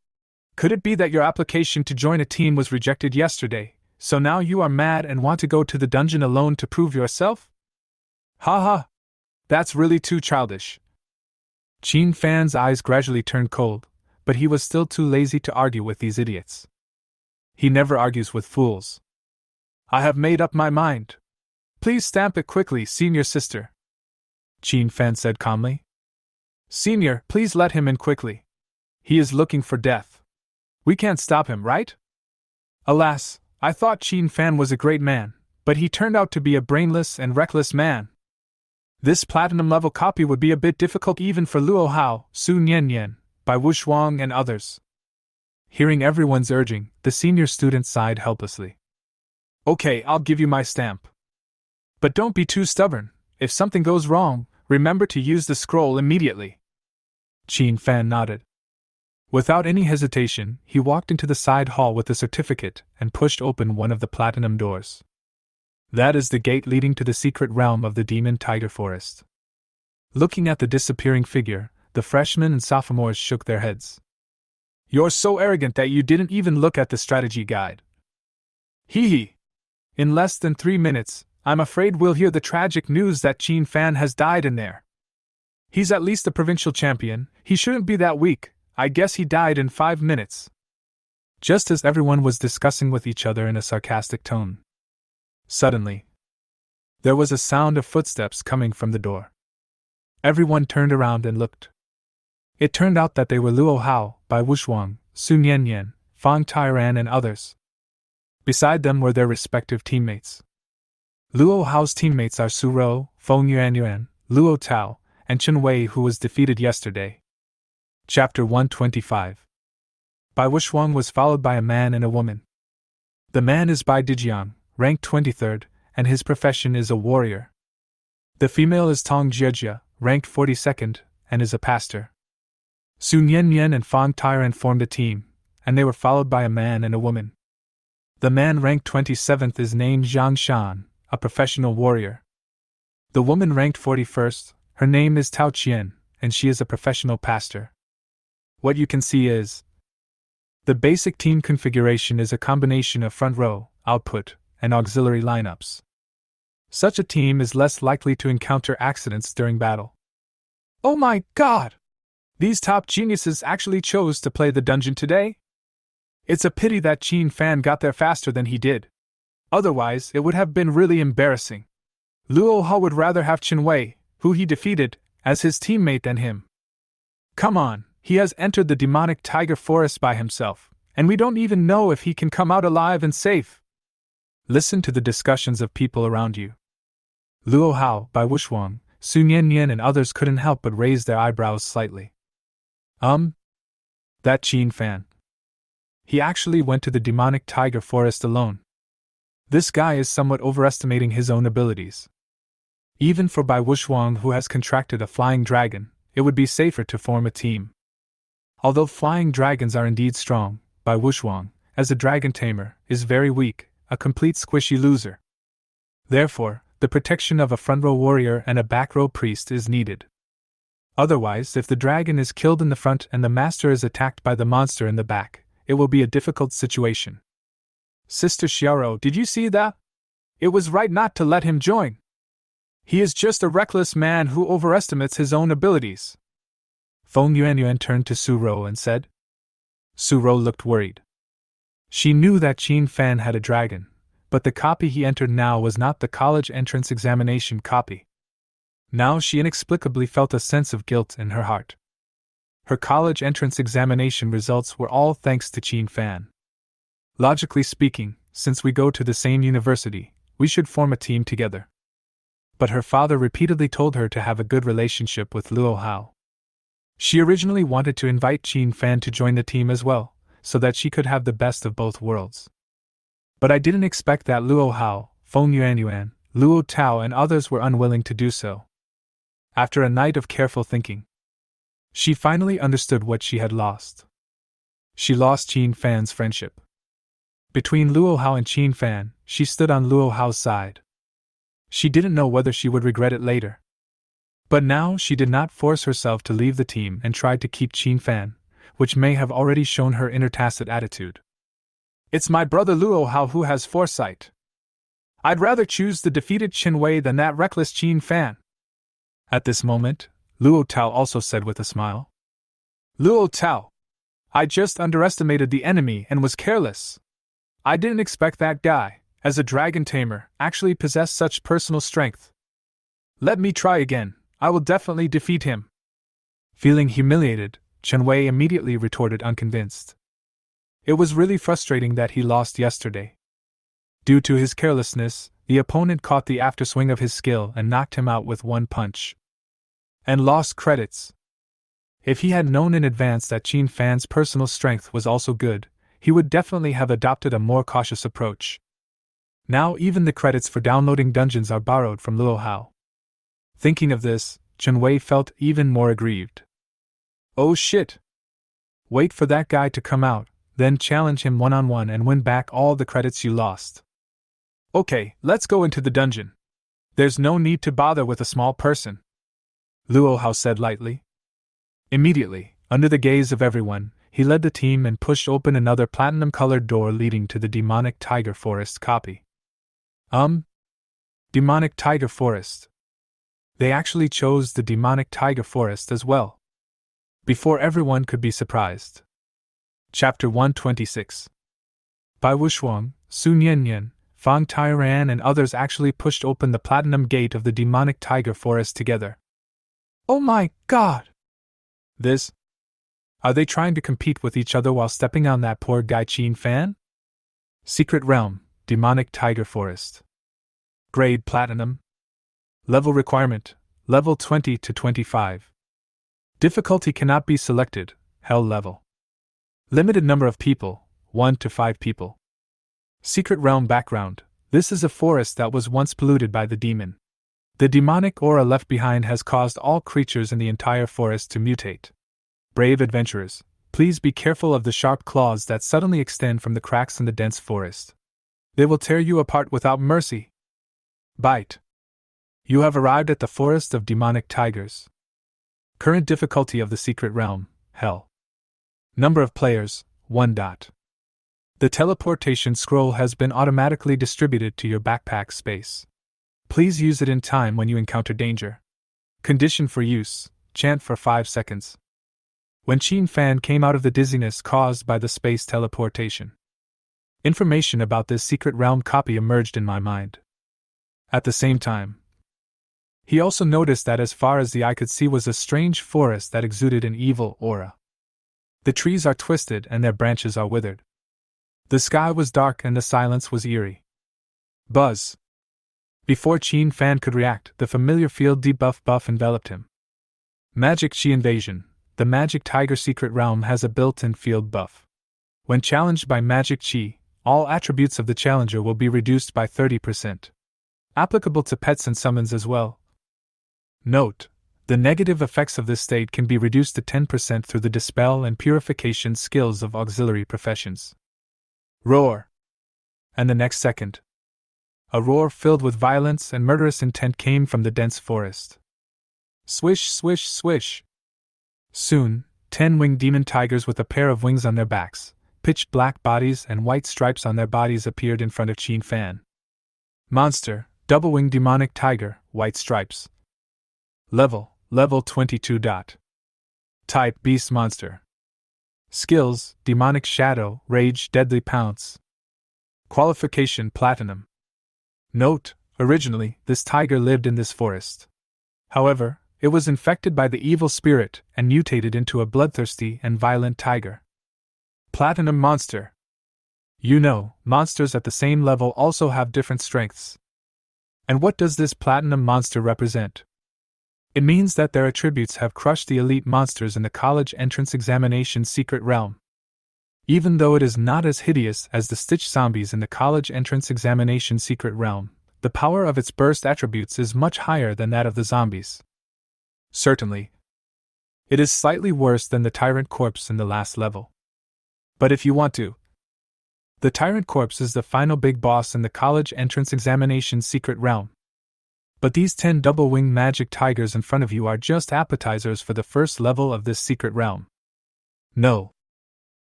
Could it be that your application to join a team was rejected yesterday, so now you are mad and want to go to the dungeon alone to prove yourself? Haha! That's really too childish. Qin Fan's eyes gradually turned cold, but he was still too lazy to argue with these idiots. He never argues with fools. I have made up my mind. Please stamp it quickly, senior sister, Qin Fan said calmly. Senior, please let him in quickly. He is looking for death. We can't stop him, right? Alas, I thought Qin Fan was a great man, but he turned out to be a brainless and reckless man. This platinum level copy would be a bit difficult even for Luo Hao, Su Nianyan, Bai Wushuang and others. Hearing everyone's urging, the senior student sighed helplessly. Okay, I'll give you my stamp. But don't be too stubborn. If something goes wrong, remember to use the scroll immediately. Qin Fan nodded. Without any hesitation, he walked into the side hall with the certificate and pushed open one of the platinum doors. That is the gate leading to the secret realm of the Demon Tiger Forest. Looking at the disappearing figure, the freshmen and sophomores shook their heads. You're so arrogant that you didn't even look at the strategy guide. Hee hee. In less than 3 minutes, I'm afraid we'll hear the tragic news that Qin Fan has died in there. He's at least a provincial champion, he shouldn't be that weak. I guess he died in 5 minutes. Just as everyone was discussing with each other in a sarcastic tone. Suddenly, there was a sound of footsteps coming from the door. Everyone turned around and looked. It turned out that they were Luo Hao, Bai Wushuang, Su Nianyan, Fang Tairan and others. Beside them were their respective teammates. Luo Hao's teammates are Suro, Feng Yuanyuan, Luo Tao, and Chen Wei, who was defeated yesterday. Chapter 125. Bai Wushuang was followed by a man and a woman. The man is Bai Dijiang, ranked 23rd, and his profession is a warrior. The female is Tong Jiejia, ranked 42nd, and is a pastor. Su Nianyan and Fang Tairan formed a team, and they were followed by a man and a woman. The man ranked 27th is named Zhang Shan, a professional warrior. The woman ranked 41st, her name is Tao Qian, and she is a professional pastor. What you can see is, the basic team configuration is a combination of front row, output, and auxiliary lineups. Such a team is less likely to encounter accidents during battle. Oh my god! These top geniuses actually chose to play the dungeon today? It's a pity that Qin Fan got there faster than he did. Otherwise, it would have been really embarrassing. Luo Hao would rather have Chen Wei, who he defeated, as his teammate than him. Come on, he has entered the demonic tiger forest by himself, and we don't even know if he can come out alive and safe. Listen to the discussions of people around you. Luo Hao, Bai Wushuang, Su Nianyan and others couldn't help but raise their eyebrows slightly. That Qin Fan. He actually went to the demonic tiger forest alone. This guy is somewhat overestimating his own abilities. Even for Bai Wushuang, who has contracted a flying dragon, it would be safer to form a team. Although flying dragons are indeed strong, Bai Wushuang, as a dragon tamer, is very weak, a complete squishy loser. Therefore, the protection of a front row warrior and a back row priest is needed. Otherwise, if the dragon is killed in the front and the master is attacked by the monster in the back, it will be a difficult situation. Sister Xiaoro, did you see that? It was right not to let him join. He is just a reckless man who overestimates his own abilities. Feng Yuanyuan turned to Suro and said. Suro looked worried. She knew that Qin Fan had a dragon, but the copy he entered now was not the college entrance examination copy. Now she inexplicably felt a sense of guilt in her heart. Her college entrance examination results were all thanks to Qin Fan. Logically speaking, since we go to the same university, we should form a team together. But her father repeatedly told her to have a good relationship with Luo Hao. She originally wanted to invite Qin Fan to join the team as well, so that she could have the best of both worlds. But I didn't expect that Luo Hao, Feng Yuanyuan, Luo Tao and others were unwilling to do so. After a night of careful thinking, she finally understood what she had lost. She lost Qin Fan's friendship. Between Luo Hao and Qin Fan, she stood on Luo Hao's side. She didn't know whether she would regret it later. But now she did not force herself to leave the team and tried to keep Qin Fan, which may have already shown her inner tacit attitude. It's my brother Luo Hao who has foresight. I'd rather choose the defeated Qin Wei than that reckless Qin Fan. At this moment, Luo Tao also said with a smile. Luo Tao, I just underestimated the enemy and was careless. I didn't expect that guy, as a dragon tamer, actually possess such personal strength. Let me try again, I will definitely defeat him. Feeling humiliated, Chen Wei immediately retorted unconvinced. It was really frustrating that he lost yesterday. Due to his carelessness, the opponent caught the afterswing of his skill and knocked him out with one punch. And lost credits. If he had known in advance that Qin Fan's personal strength was also good, he would definitely have adopted a more cautious approach. Now even the credits for downloading dungeons are borrowed from Luo Hao. Thinking of this, Chen Wei felt even more aggrieved. Oh shit! Wait for that guy to come out, then challenge him one-on-one and win back all the credits you lost. Okay, let's go into the dungeon. There's no need to bother with a small person, Luo Hao said lightly. Immediately, under the gaze of everyone, he led the team and pushed open another platinum-colored door leading to the demonic tiger forest copy. Demonic tiger forest. They actually chose the demonic tiger forest as well. Before everyone could be surprised. Chapter 126. Bai Wushuang, Sun Yanyan, Fang Tairan and others actually pushed open the platinum gate of the demonic tiger forest together. Oh my god! Are they trying to compete with each other while stepping on that poor guy Qin Fan? Secret Realm, Demonic Tiger Forest. Grade Platinum. Level requirement, level 20 to 25. Difficulty cannot be selected, Hell level. Limited number of people, 1 to 5 people. Secret Realm background, this is a forest that was once polluted by the demon. The demonic aura left behind has caused all creatures in the entire forest to mutate. Brave adventurers, please be careful of the sharp claws that suddenly extend from the cracks in the dense forest. They will tear you apart without mercy. Bite. You have arrived at the forest of demonic tigers. Current difficulty of the secret realm, Hell. Number of players, 1. The teleportation scroll has been automatically distributed to your backpack space. Please use it in time when you encounter danger. Condition for use, chant for 5 seconds. When Qin Fan came out of the dizziness caused by the space teleportation. Information about this secret realm copy emerged in my mind. At the same time, he also noticed that as far as the eye could see was a strange forest that exuded an evil aura. The trees are twisted and their branches are withered. The sky was dark and the silence was eerie. Buzz. Before Qin Fan could react, the familiar field debuff enveloped him. Magic Chi Invasion. The Magic Tiger Secret Realm has a built-in field buff. When challenged by Magic Chi, all attributes of the challenger will be reduced by 30%. Applicable to pets and summons as well. Note: the negative effects of this state can be reduced to 10% through the dispel and purification skills of auxiliary professions. Roar! And the next second, A roar filled with violence and murderous intent came from the dense forest. Swish, swish, swish. Soon, 10 winged demon tigers with a pair of wings on their backs, pitch black bodies and white stripes on their bodies appeared in front of Qin Fan. Monster, double-winged demonic tiger, white stripes. Level 22. Type, beast monster. Skills, demonic shadow, rage, deadly pounce. Qualification, platinum. Note, originally, this tiger lived in this forest. However, it was infected by the evil spirit and mutated into a bloodthirsty and violent tiger. Platinum monster. You know, monsters at the same level also have different strengths. And what does this platinum monster represent? It means that their attributes have crushed the elite monsters in the college entrance examination secret realm. Even though it is not as hideous as the Stitch zombies in the college entrance examination secret realm, the power of its burst attributes is much higher than that of the zombies. Certainly, it is slightly worse than the Tyrant Corpse in the last level. But if you want to, the Tyrant Corpse is the final big boss in the college entrance examination secret realm. But these 10 double-winged magic tigers in front of you are just appetizers for the first level of this secret realm. No.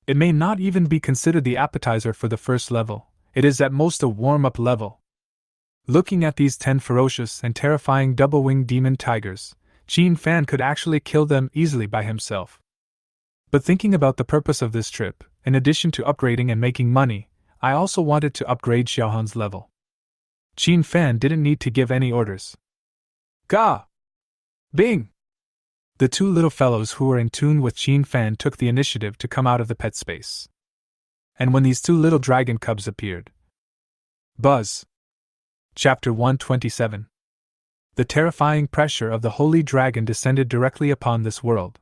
It may not even be considered the appetizer for the first level, it is at most a warm-up level. Looking at these 10 ferocious and terrifying double-winged demon tigers, Qin Fan could actually kill them easily by himself. But thinking about the purpose of this trip, in addition to upgrading and making money, I also wanted to upgrade Xiaohan's level. Qin Fan didn't need to give any orders. Ga! Bing! The 2 little fellows who were in tune with Qin Fan took the initiative to come out of the pet space. And when these 2 little dragon cubs appeared. Buzz! Chapter 127. The terrifying pressure of the holy dragon descended directly upon this world.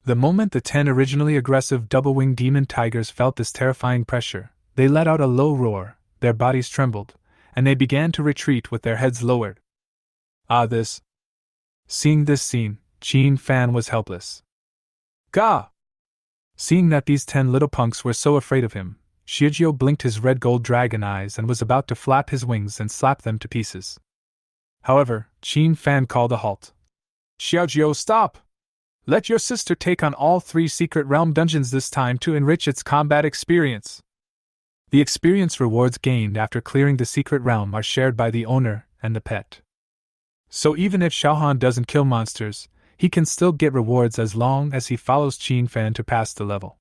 The moment the 10 originally aggressive double-winged demon tigers felt this terrifying pressure, they let out a low roar, their bodies trembled, and they began to retreat with their heads lowered. Seeing this scene, Qin Fan was helpless. Ga! Seeing that these 10 little punks were so afraid of him, Xiaojiu blinked his red gold dragon eyes and was about to flap his wings and slap them to pieces. However, Qin Fan called a halt. Xiaojiu, stop! Let your sister take on all 3 secret realm dungeons this time to enrich its combat experience. The experience rewards gained after clearing the secret realm are shared by the owner and the pet. So even if Xiaohan doesn't kill monsters, he can still get rewards as long as he follows Qin Fan to pass the level.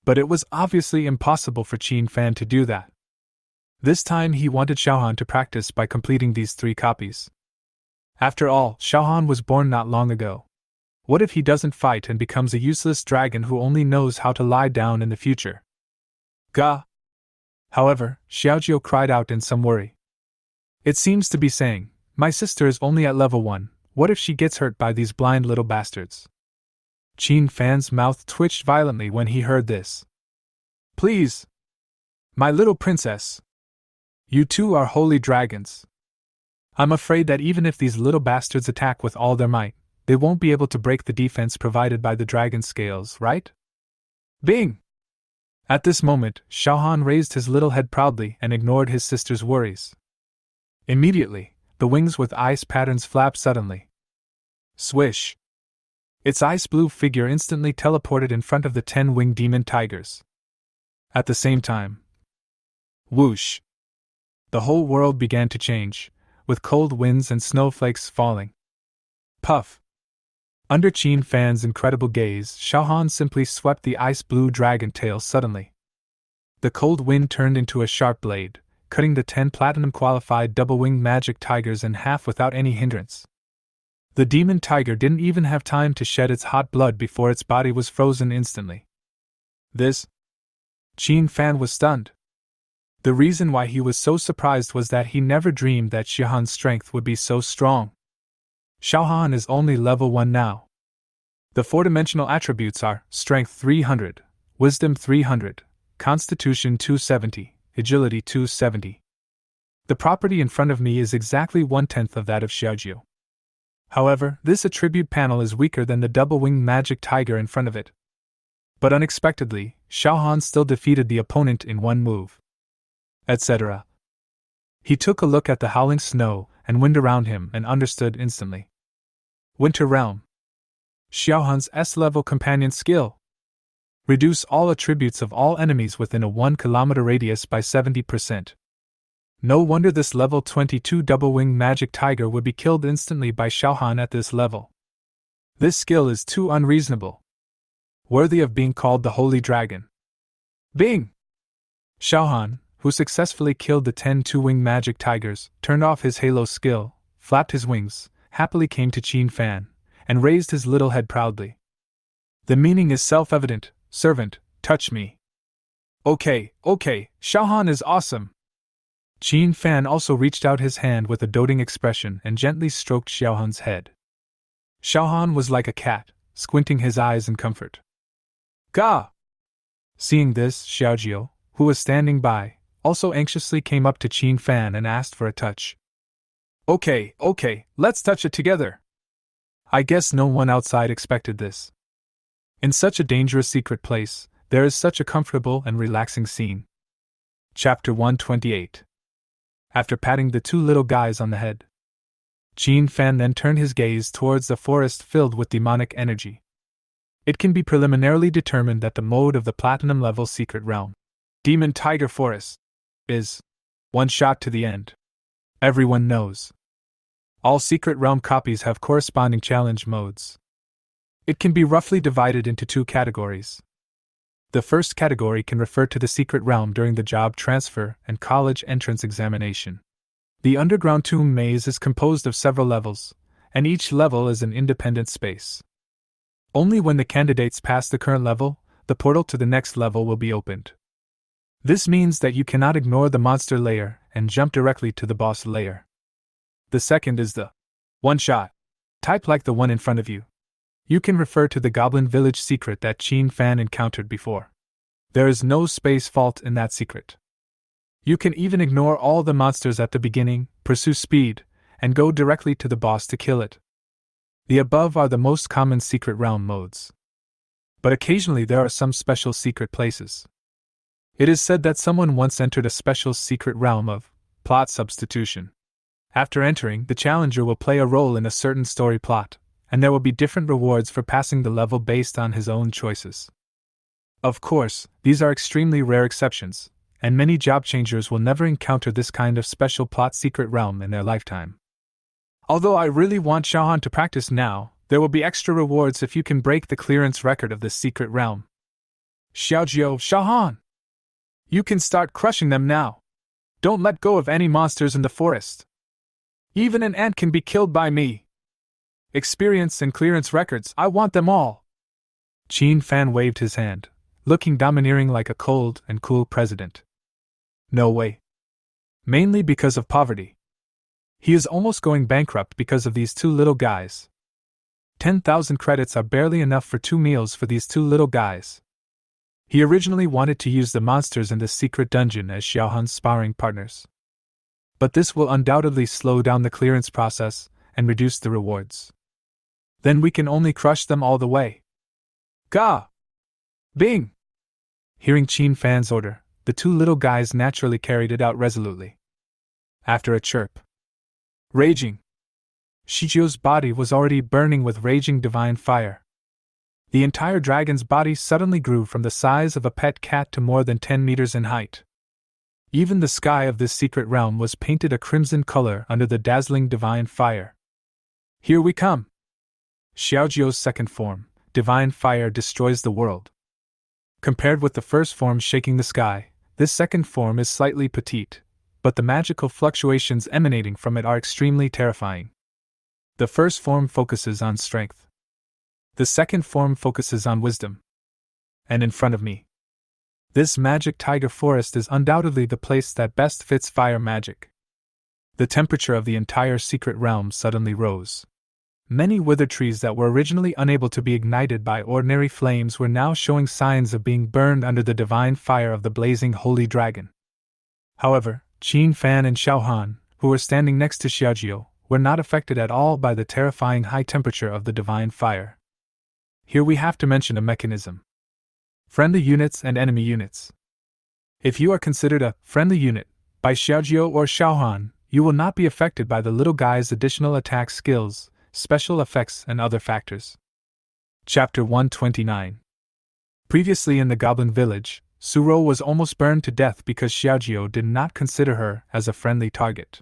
But it was obviously impossible for Qin Fan to do that. This time he wanted Xiaohan to practice by completing these 3 copies. After all, Xiaohan was born not long ago. What if he doesn't fight and becomes a useless dragon who only knows how to lie down in the future? Ga! However, Xiaojiu cried out in some worry. It seems to be saying, my sister is only at level 1, what if she gets hurt by these blind little bastards? Qin Fan's mouth twitched violently when he heard this. Please! My little princess! You 2 are holy dragons. I'm afraid that even if these little bastards attack with all their might, they won't be able to break the defense provided by the dragon scales, right? Bing! At this moment, Xiaohan raised his little head proudly and ignored his sister's worries. Immediately, the wings with ice patterns flapped suddenly. Swish! Its ice blue figure instantly teleported in front of the 10 winged demon tigers. At the same time, whoosh! The whole world began to change, with cold winds and snowflakes falling. Puff! Under Qin Fan's incredible gaze, Xiaohan simply swept the ice-blue dragon tail suddenly. The cold wind turned into a sharp blade, cutting the 10 platinum-qualified double-winged magic tigers in half without any hindrance. The demon tiger didn't even have time to shed its hot blood before its body was frozen instantly. Qin Fan was stunned. The reason why he was so surprised was that he never dreamed that Xiaohan's strength would be so strong. Xiaohan is only level 1 now. The 4-dimensional attributes are Strength 300, Wisdom 300, Constitution 270, Agility 270. The property in front of me is exactly 1/10 of that of Xiaojiu. However, this attribute panel is weaker than the double-winged magic tiger in front of it. But unexpectedly, Xiaohan still defeated the opponent in 1 move. Etc. He took a look at the howling snow and wind around him and understood instantly. Winter Realm. Xiaohan's S-level companion skill. Reduce all attributes of all enemies within a 1 km radius by 70%. No wonder this level 22 double-wing magic tiger would be killed instantly by Xiaohan at this level. This skill is too unreasonable. Worthy of being called the Holy Dragon. Bing! Xiaohan, who successfully killed the 10 two-wing magic tigers, turned off his halo skill, flapped his wings, happily came to Qin Fan, and raised his little head proudly. The meaning is self-evident. Servant, touch me. Okay, Xiaohan is awesome. Qin Fan also reached out his hand with a doting expression and gently stroked Xiaohan's head. Xiaohan was like a cat, squinting his eyes in comfort. Ga! Seeing this, Xiaojiu, who was standing by, also anxiously came up to Qin Fan and asked for a touch. Okay, let's touch it together. I guess no one outside expected this. In such a dangerous secret place, there is such a comfortable and relaxing scene. Chapter 128. After patting the two little guys on the head, Qin Fan then turned his gaze towards the forest filled with demonic energy. It can be preliminarily determined that the mode of the Platinum level Secret Realm, Demon Tiger Forest, is one shot to the end. Everyone knows. All Secret Realm copies have corresponding challenge modes. It can be roughly divided into two categories. The first category can refer to the Secret Realm during the job transfer and college entrance examination. The underground tomb maze is composed of several levels, and each level is an independent space. Only when the candidates pass the current level, the portal to the next level will be opened. This means that you cannot ignore the monster layer and jump directly to the boss layer. The second is the one-shot type, like the one in front of you. You can refer to the Goblin Village secret that Qin Fan encountered before. There is no space fault in that secret. You can even ignore all the monsters at the beginning, pursue speed, and go directly to the boss to kill it. The above are the most common Secret Realm modes. But occasionally there are some special secret places. It is said that someone once entered a special secret realm of plot substitution. After entering, the challenger will play a role in a certain story plot, and there will be different rewards for passing the level based on his own choices. Of course, these are extremely rare exceptions, and many job changers will never encounter this kind of special plot secret realm in their lifetime. Although I really want Xiaohan to practice now, there will be extra rewards if you can break the clearance record of this secret realm. Xiaohan! You can start crushing them now. Don't let go of any monsters in the forest. Even an ant can be killed by me. Experience and clearance records, I want them all. Qin Fan waved his hand, looking domineering like a cold and cool president. No way. Mainly because of poverty. He is almost going bankrupt because of these two little guys. 10,000 credits are barely enough for 2 meals for these two little guys. He originally wanted to use the monsters in this secret dungeon as Xiaohan's sparring partners. But this will undoubtedly slow down the clearance process and reduce the rewards. Then we can only crush them all the way. Ga! Bing! Hearing Qin Fan's order, the two little guys naturally carried it out resolutely. After a chirp. Raging. Shijiu's body was already burning with raging divine fire. The entire dragon's body suddenly grew from the size of a pet cat to more than 10 meters in height. Even the sky of this secret realm was painted a crimson color under the dazzling divine fire. Here we come! Xiaojiu's second form, divine fire, destroys the world. Compared with the first form shaking the sky, this second form is slightly petite, but the magical fluctuations emanating from it are extremely terrifying. The first form focuses on strength. The second form focuses on wisdom. And in front of me, this magic tiger forest is undoubtedly the place that best fits fire magic. The temperature of the entire secret realm suddenly rose. Many withered trees that were originally unable to be ignited by ordinary flames were now showing signs of being burned under the divine fire of the blazing holy dragon. However, Qin Fan and Xiaohan, who were standing next to Xiaojiu, were not affected at all by the terrifying high temperature of the divine fire. Here we have to mention a mechanism. Friendly units and enemy units. If you are considered a friendly unit, By Xiaojiu or Xiaohan, you will not be affected by the little guy's additional attack skills, special effects, and other factors. Chapter 129. Previously in the Goblin village, Suro was almost burned to death because Xiaojiu did not consider her as a friendly target.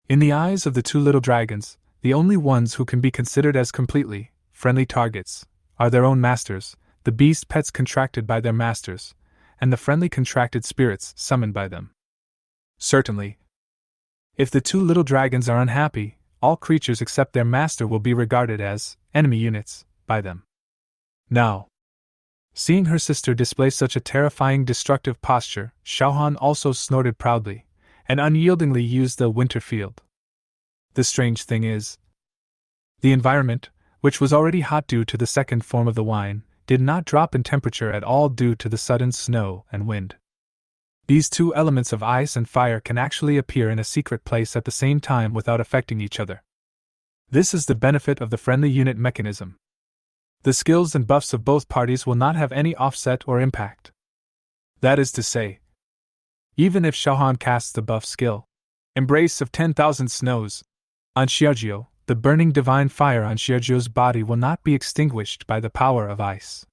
In the eyes of the two little dragons, the only ones who can be considered as completely friendly targets are their own masters, the beast pets contracted by their masters, and the friendly contracted spirits summoned by them. Certainly, if the two little dragons are unhappy, all creatures except their master will be regarded as enemy units by them. Now, seeing her sister display such a terrifying destructive posture, Xiaohan also snorted proudly, and unyieldingly used the winter field. The strange thing is, the environment, which was already hot due to the second form of the wine, did not drop in temperature at all due to the sudden snow and wind. These two elements of ice and fire can actually appear in a secret place at the same time without affecting each other. This is the benefit of the friendly unit mechanism. The skills and buffs of both parties will not have any offset or impact. That is to say, even if Xiaohan casts the buff skill, Embrace of 10,000 Snows, on Xiaojiu, the burning divine fire on Xiaojiu's body will not be extinguished by the power of ice.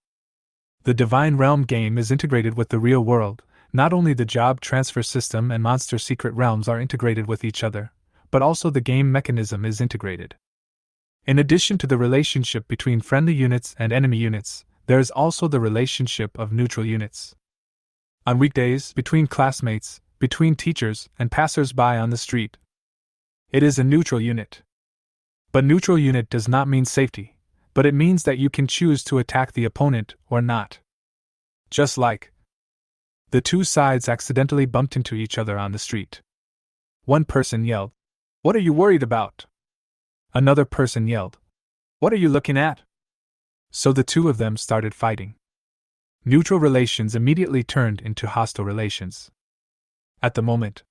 The Divine Realm game is integrated with the real world. Not only the job transfer system and monster secret realms are integrated with each other, but also the game mechanism is integrated. In addition to the relationship between friendly units and enemy units, there is also the relationship of neutral units. On weekdays, between classmates, between teachers, and passers-by on the street. It is a neutral unit. But neutral unit does not mean safety, but it means that you can choose to attack the opponent or not. Just like the two sides accidentally bumped into each other on the street. One person yelled, "What are you worried about?" Another person yelled, "What are you looking at?" So the two of them started fighting. Neutral relations immediately turned into hostile relations. At the moment,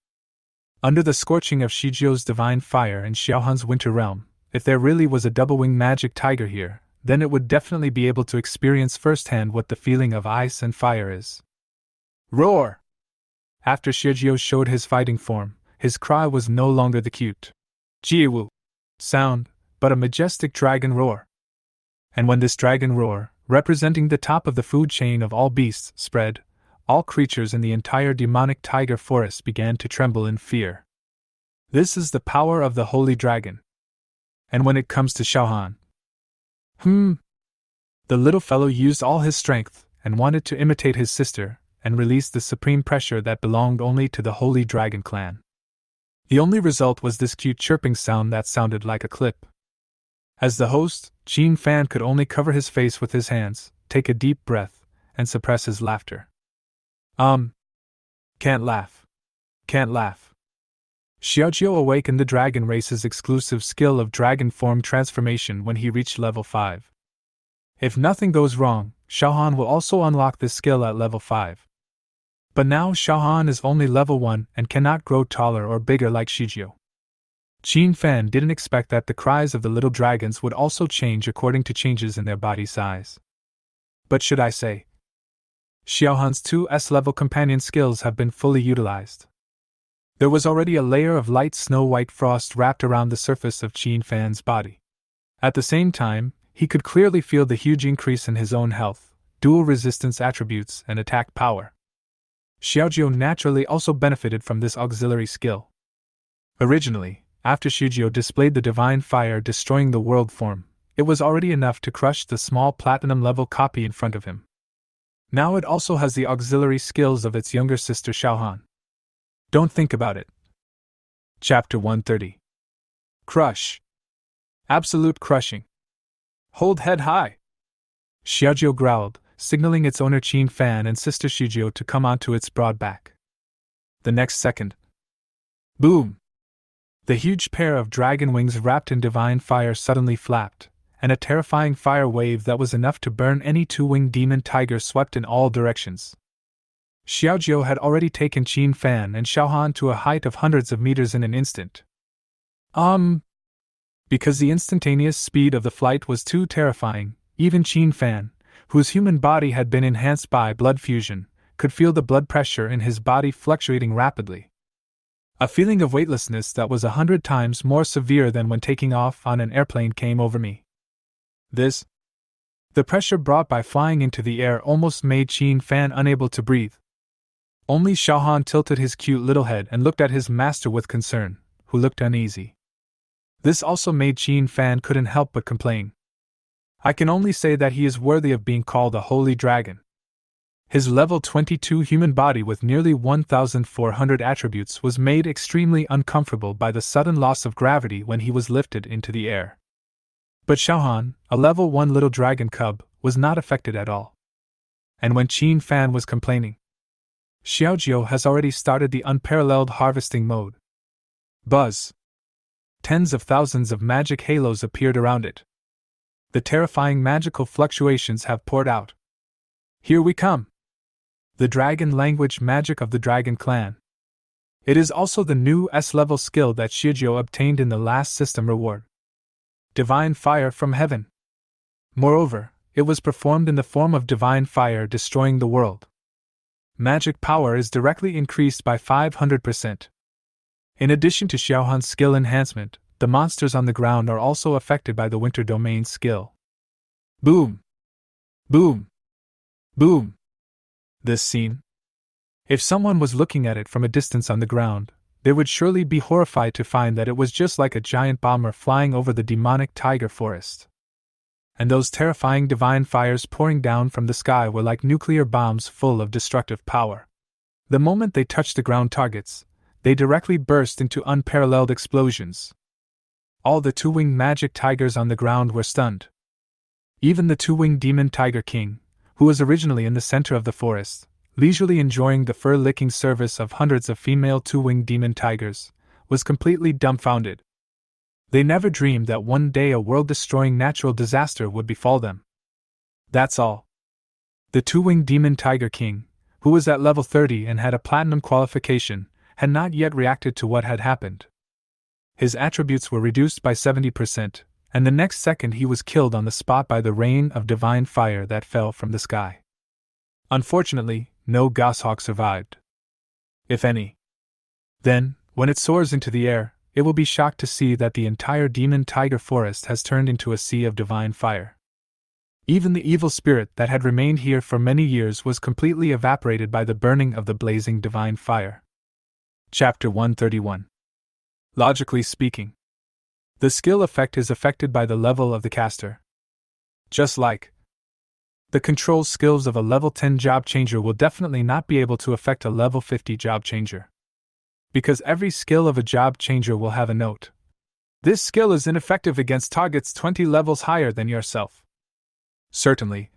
under the scorching of Shijiu's divine fire and Xiaohan's winter realm, if there really was a double-winged magic tiger here, then it would definitely be able to experience firsthand what the feeling of ice and fire is. Roar! After Shijiu showed his fighting form, his cry was no longer the cute Jiwu sound, but a majestic dragon roar. And when this dragon roar, representing the top of the food chain of all beasts, spread, all creatures in the entire demonic tiger forest began to tremble in fear. This is the power of the holy dragon. And when it comes to Xiaohan, the little fellow used all his strength and wanted to imitate his sister and release the supreme pressure that belonged only to the holy dragon clan. The only result was this cute chirping sound that sounded like a clip. As the host, Qin Fan could only cover his face with his hands, take a deep breath, and suppress his laughter. Can't laugh. Can't laugh. Xiaojiu awakened the dragon race's exclusive skill of dragon form transformation when he reached level 5. If nothing goes wrong, Xiaohan will also unlock this skill at level 5. But now Xiaohan is only level 1 and cannot grow taller or bigger like Shijiu. Qin Fan didn't expect that the cries of the little dragons would also change according to changes in their body size. But should I say, Xiaohan's 2 S-level companion skills have been fully utilized. There was already a layer of light snow-white frost wrapped around the surface of Qin Fan's body. At the same time, he could clearly feel the huge increase in his own health, dual resistance attributes, and attack power. Xiaojiu naturally also benefited from this auxiliary skill. Originally, after Xiaojiu displayed the divine fire destroying the world form, it was already enough to crush the small platinum-level copy in front of him. Now it also has the auxiliary skills of its younger sister Xiaohan. Don't think about it. Chapter 130. Crush. Absolute crushing. Hold head high. Xiaojiu growled, signaling its owner Qin Fan and sister Shijiu to come onto its broad back. The next second. Boom! The huge pair of dragon wings wrapped in divine fire suddenly flapped, and a terrifying fire wave that was enough to burn any two-winged demon tiger swept in all directions. Xiaojiu had already taken Qin Fan and Xiaohan to a height of hundreds of meters in an instant. Because the instantaneous speed of the flight was too terrifying, even Qin Fan, whose human body had been enhanced by blood fusion, could feel the blood pressure in his body fluctuating rapidly. A feeling of weightlessness that was 100 times more severe than when taking off on an airplane came over me. The pressure brought by flying into the air almost made Qin Fan unable to breathe. Only Xiaohan tilted his cute little head and looked at his master with concern, who looked uneasy. This also made Qin Fan couldn't help but complain. I can only say that he is worthy of being called a holy dragon. His level 22 human body with nearly 1,400 attributes was made extremely uncomfortable by the sudden loss of gravity when he was lifted into the air. But Xiaohan, a level 1 little dragon cub, was not affected at all. And when Qin Fan was complaining, Xiaojiu has already started the unparalleled harvesting mode. Buzz! Tens of thousands of magic halos appeared around it. The terrifying magical fluctuations have poured out. Here we come! The dragon language magic of the dragon clan. It is also the new S-level skill that Xiaojiu obtained in the last system reward. Divine fire from heaven. Moreover, it was performed in the form of divine fire destroying the world. Magic power is directly increased by 500%. In addition to Xiaohan's skill enhancement, the monsters on the ground are also affected by the winter domain skill. Boom! Boom! Boom! This scene. If someone was looking at it from a distance on the ground, they would surely be horrified to find that it was just like a giant bomber flying over the demonic tiger forest. And those terrifying divine fires pouring down from the sky were like nuclear bombs full of destructive power. The moment they touched the ground targets, they directly burst into unparalleled explosions. All the two-winged magic tigers on the ground were stunned. Even the two-winged demon tiger king, who was originally in the center of the forest, leisurely enjoying the fur-licking service of hundreds of female two-winged demon tigers, was completely dumbfounded. They never dreamed that one day a world-destroying natural disaster would befall them. That's all. The two-winged demon tiger king, who was at level 30 and had a platinum qualification, had not yet reacted to what had happened. His attributes were reduced by 70%, and the next second he was killed on the spot by the rain of divine fire that fell from the sky. Unfortunately, no goshawk survived. If any. Then, when it soars into the air, it will be shocked to see that the entire demon tiger forest has turned into a sea of divine fire. Even the evil spirit that had remained here for many years was completely evaporated by the burning of the blazing divine fire. Chapter 131. Logically speaking, the skill effect is affected by the level of the caster. Just like the control skills of a level 10 job changer will definitely not be able to affect a level 50 job changer. Because every skill of a job changer will have a note. This skill is ineffective against targets 20 levels higher than yourself. Certainly.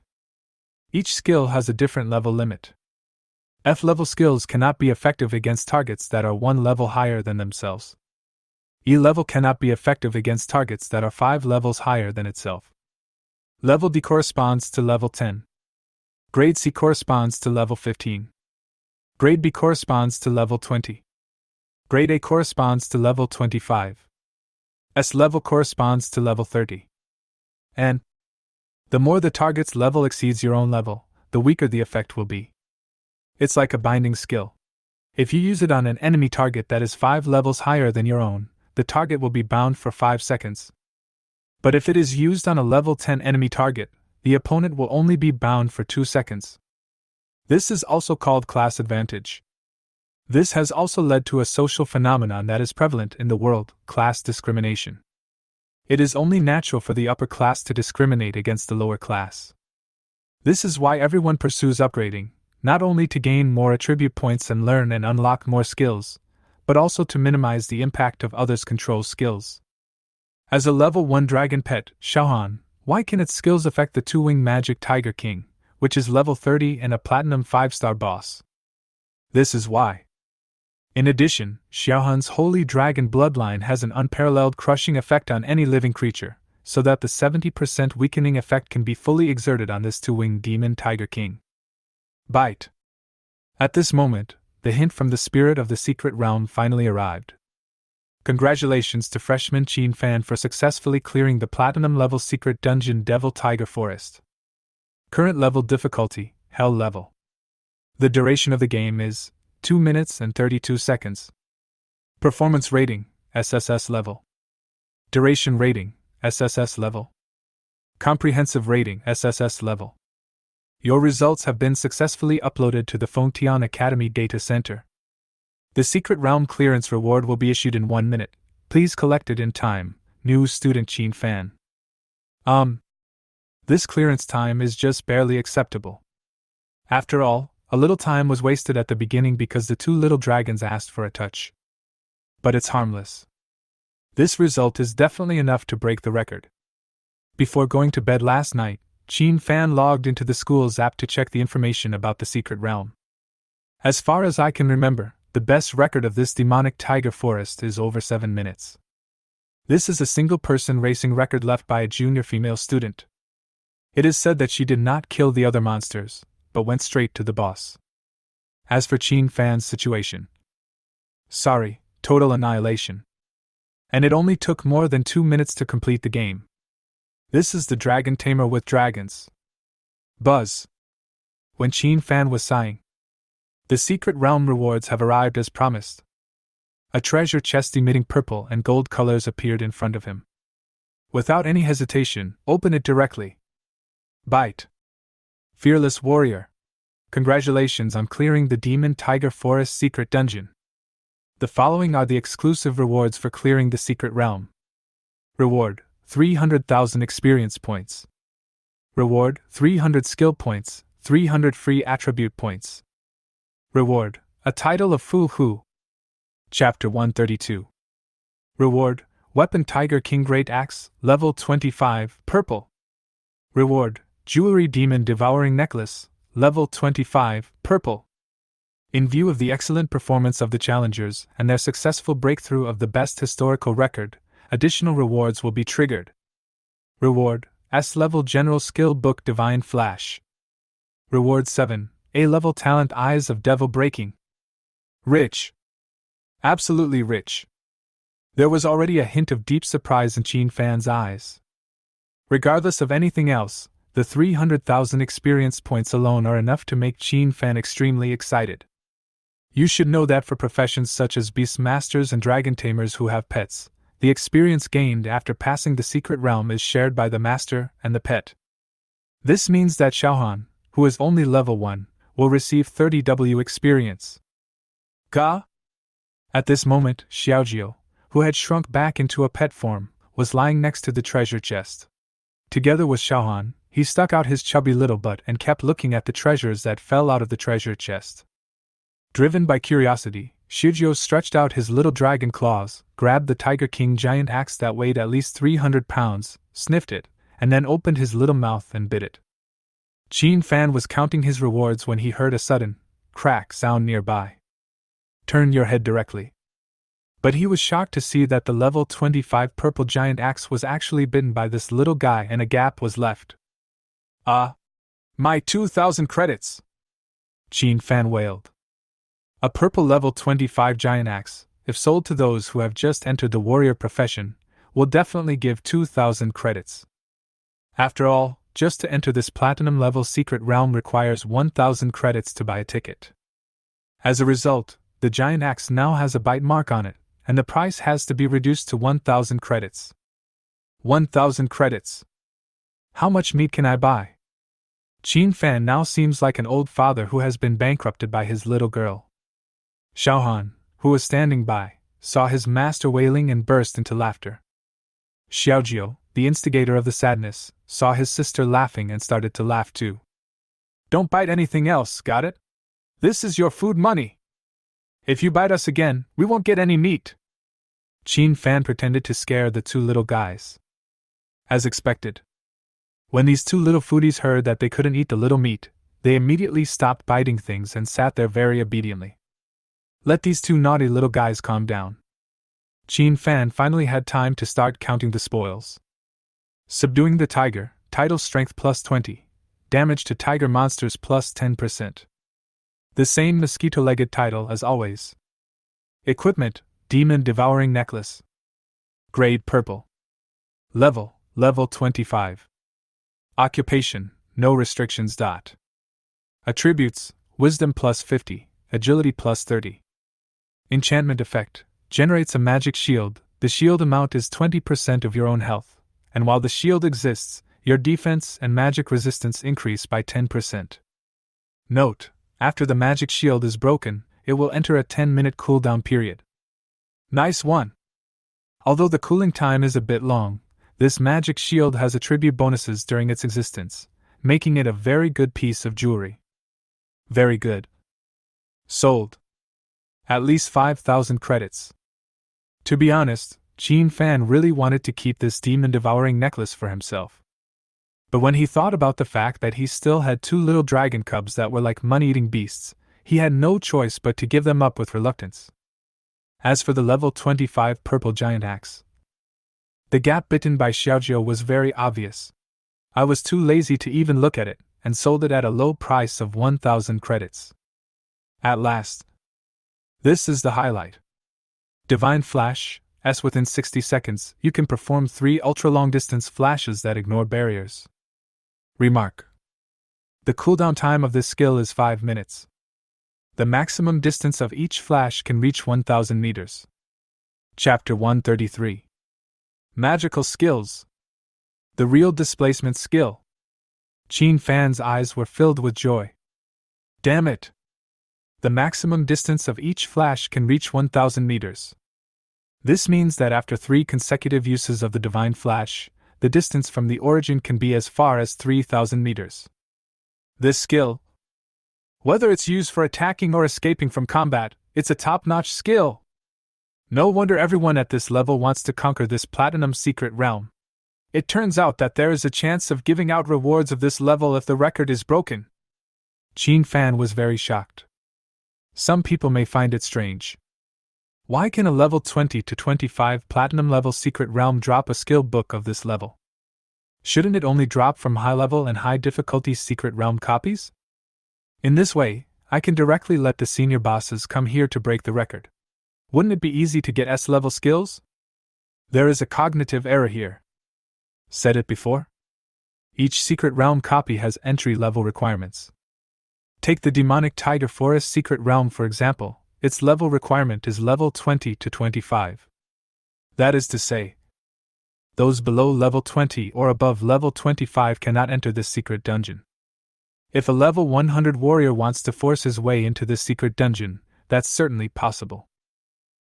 Each skill has a different level limit. F-level skills cannot be effective against targets that are 1 level higher than themselves. E-level cannot be effective against targets that are 5 levels higher than itself. Level D corresponds to level 10. Grade C corresponds to level 15. Grade B corresponds to level 20. Grade A corresponds to level 25. S level corresponds to level 30. And the more the target's level exceeds your own level, the weaker the effect will be. It's like a binding skill. If you use it on an enemy target that is 5 levels higher than your own, the target will be bound for 5 seconds. But if it is used on a level 10 enemy target, the opponent will only be bound for 2 seconds. This is also called class advantage. This has also led to a social phenomenon that is prevalent in the world, class discrimination. It is only natural for the upper class to discriminate against the lower class. This is why everyone pursues upgrading, not only to gain more attribute points and learn and unlock more skills, but also to minimize the impact of others' control skills. As a level 1 dragon pet, Xiaohan, why can its skills affect the two-winged magic tiger king, which is level 30 and a platinum 5-star boss? This is why. In addition, Xiaohan's holy dragon bloodline has an unparalleled crushing effect on any living creature, so that the 70% weakening effect can be fully exerted on this two-winged demon tiger king. Bite. At this moment, the hint from the spirit of the secret realm finally arrived. Congratulations to freshman Qin Fan for successfully clearing the platinum level secret dungeon Devil Tiger Forest. Current level difficulty, Hell level. The duration of the game is 2 minutes and 32 seconds. Performance rating, SSS level. Duration rating, SSS level. Comprehensive rating, SSS level. Your results have been successfully uploaded to the Fontian Academy Data Center. The Secret Realm clearance reward will be issued in 1 minute. Please collect it in time. New student Chin Fan. This clearance time is just barely acceptable. After all, a little time was wasted at the beginning because the 2 little dragons asked for a touch. But it's harmless. This result is definitely enough to break the record. Before going to bed last night, Chin Fan logged into the school's app to check the information about the Secret Realm. As far as I can remember, the best record of this demonic tiger forest is over 7 minutes. This is a single-person racing record left by a junior female student. It is said that she did not kill the other monsters, but went straight to the boss. As for Chin Fan's situation, sorry, total annihilation. And it only took more than 2 minutes to complete the game. This is the dragon tamer with dragons. Buzz. When Chin Fan was sighing, the Secret Realm rewards have arrived as promised. A treasure chest emitting purple and gold colors appeared in front of him. Without any hesitation, open it directly. Bite. Fearless warrior. Congratulations on clearing the Demon Tiger Forest secret dungeon. The following are the exclusive rewards for clearing the Secret Realm. Reward: 300,000 experience points. Reward: 300 skill points, 300 free attribute points. Reward: a title of Fool Who. Chapter 132. Reward: Weapon Tiger King Great Axe, level 25, purple. Reward: Jewelry Demon Devouring Necklace, level 25, purple. In view of the excellent performance of the challengers and their successful breakthrough of the best historical record, additional rewards will be triggered. Reward: S-level General Skill Book Divine Flash. Reward 7, A-level Talent Eyes of Devil Breaking. Rich. Absolutely rich. There was already a hint of deep surprise in Chin Fan's eyes. Regardless of anything else, the 300,000 experience points alone are enough to make Chin Fan extremely excited. You should know that for professions such as beast masters and dragon tamers who have pets, the experience gained after passing the Secret Realm is shared by the master and the pet. This means that Xiaohan, who is only level 1, will receive 30 W experience. Ga? At this moment, Xiaojiu, who had shrunk back into a pet form, was lying next to the treasure chest. Together with Xiaohan, he stuck out his chubby little butt and kept looking at the treasures that fell out of the treasure chest. Driven by curiosity, Xiaojiu stretched out his little dragon claws, grabbed the Tiger King giant axe that weighed at least 300 pounds, sniffed it, and then opened his little mouth and bit it. Chin Fan was counting his rewards when he heard a sudden crack sound nearby. Turn your head directly. But he was shocked to see that the level 25 purple giant axe was actually bitten by this little guy and a gap was left. My 2,000 credits! Chin Fan wailed. A purple level 25 giant axe, if sold to those who have just entered the warrior profession, will definitely give 2,000 credits. After all, just to enter this platinum level Secret Realm requires 1,000 credits to buy a ticket. As a result, the giant axe now has a bite mark on it, and the price has to be reduced to 1,000 credits. 1,000 credits. How much meat can I buy? Chin Fan now seems like an old father who has been bankrupted by his little girl. Xiaohan, who was standing by, saw his master wailing and burst into laughter. Xiaojiu, the instigator of the sadness, saw his sister laughing and started to laugh too. Don't bite anything else, got it? This is your food money. If you bite us again, we won't get any meat. Chin Fan pretended to scare the 2 little guys. As expected. When these 2 little foodies heard that they couldn't eat the little meat, they immediately stopped biting things and sat there very obediently. Let these 2 naughty little guys calm down. Chin Fan finally had time to start counting the spoils. Subduing the tiger, title strength plus 20, damage to tiger monsters plus 10%. The same mosquito-legged title as always. Equipment, Demon Devouring Necklace. Grade purple. Level 25. Occupation, no restrictions. Attributes, Wisdom plus 50, Agility plus 30. Enchantment effect, generates a magic shield. The shield amount is 20% of your own health, and while the shield exists, your defense and magic resistance increase by 10%. Note: after the magic shield is broken, it will enter a 10-minute cooldown period. Nice one! Although the cooling time is a bit long, this magic shield has attribute bonuses during its existence, making it a very good piece of jewelry. Very good. Sold. At least 5,000 credits. To be honest, Qin Fan really wanted to keep this demon-devouring necklace for himself. But when he thought about the fact that he still had 2 little dragon cubs that were like money-eating beasts, he had no choice but to give them up with reluctance. As for the level 25 purple giant axe, the gap bitten by Xiaojiu was very obvious. I was too lazy to even look at it, and sold it at a low price of 1,000 credits. At last. This is the highlight. Divine Flash, S. Within 60 seconds, you can perform 3 ultra-long-distance flashes that ignore barriers. Remark: the cooldown time of this skill is 5 minutes. The maximum distance of each flash can reach 1,000 meters. Chapter 133. Magical Skills. The real displacement skill. Qin Fan's eyes were filled with joy. Damn it! The maximum distance of each flash can reach 1,000 meters. This means that after 3 consecutive uses of the Divine Flash, the distance from the origin can be as far as 3,000 meters. This skill, whether it's used for attacking or escaping from combat, it's a top-notch skill. No wonder everyone at this level wants to conquer this platinum secret realm. It turns out that there is a chance of giving out rewards of this level if the record is broken. Qin Fan was very shocked. Some people may find it strange. Why can a level 20 to 25 platinum level secret realm drop a skill book of this level? Shouldn't it only drop from high level and high difficulty secret realm copies? In this way, I can directly let the senior bosses come here to break the record. Wouldn't it be easy to get S-level skills? There is a cognitive error here. Said it before? Each secret realm copy has entry-level requirements. Take the demonic tiger forest secret realm for example. Its level requirement is level 20 to 25. That is to say, those below level 20 or above level 25 cannot enter this secret dungeon. If a level 100 warrior wants to force his way into this secret dungeon, that's certainly possible.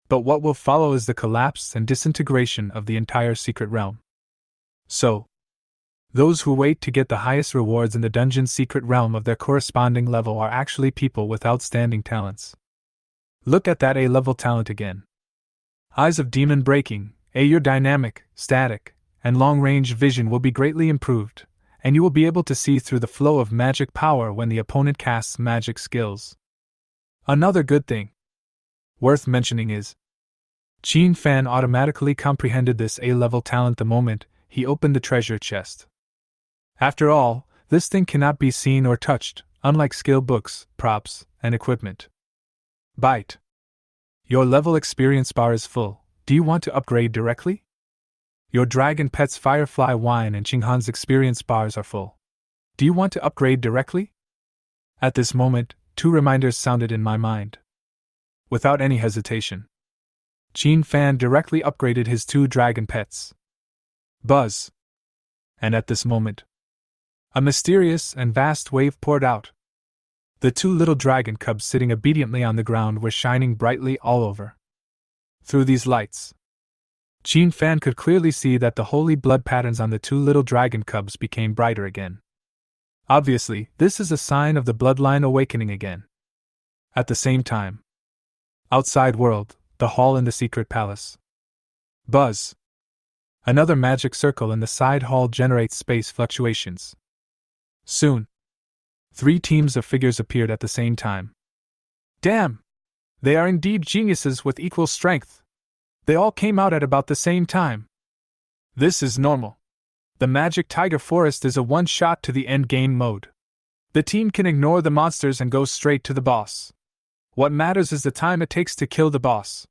But what will follow is the collapse and disintegration of the entire secret realm. So, those who wait to get the highest rewards in the dungeon secret realm of their corresponding level are actually people with outstanding talents. Look at that A-level talent again. Eyes of Demon Breaking. Your dynamic, static, and long-range vision will be greatly improved, and you will be able to see through the flow of magic power when the opponent casts magic skills. Another good thing worth mentioning is Qin Fan automatically comprehended this A-level talent the moment he opened the treasure chest. After all, this thing cannot be seen or touched, unlike skill books, props, and equipment. Bite. Your level experience bar is full. Do you want to upgrade directly? Your Dragon Pet's Firefly Wine and Qinghan's experience bars are full. Do you want to upgrade directly? At this moment, 2 reminders sounded in my mind. Without any hesitation, Qin Fan directly upgraded his 2 dragon pets. Buzz. And at this moment, a mysterious and vast wave poured out. The 2 little dragon cubs sitting obediently on the ground were shining brightly all over. Through these lights, Qin Fan could clearly see that the holy blood patterns on the 2 little dragon cubs became brighter again. Obviously, this is a sign of the bloodline awakening again. At the same time, outside world, the hall in the secret palace. Buzz. Another magic circle in the side hall generates space fluctuations. Soon, 3 teams of figures appeared at the same time. Damn! They are indeed geniuses with equal strength. They all came out at about the same time. This is normal. The Magic Tiger Forest is a one-shot to the endgame mode. The team can ignore the monsters and go straight to the boss. What matters is the time it takes to kill the boss.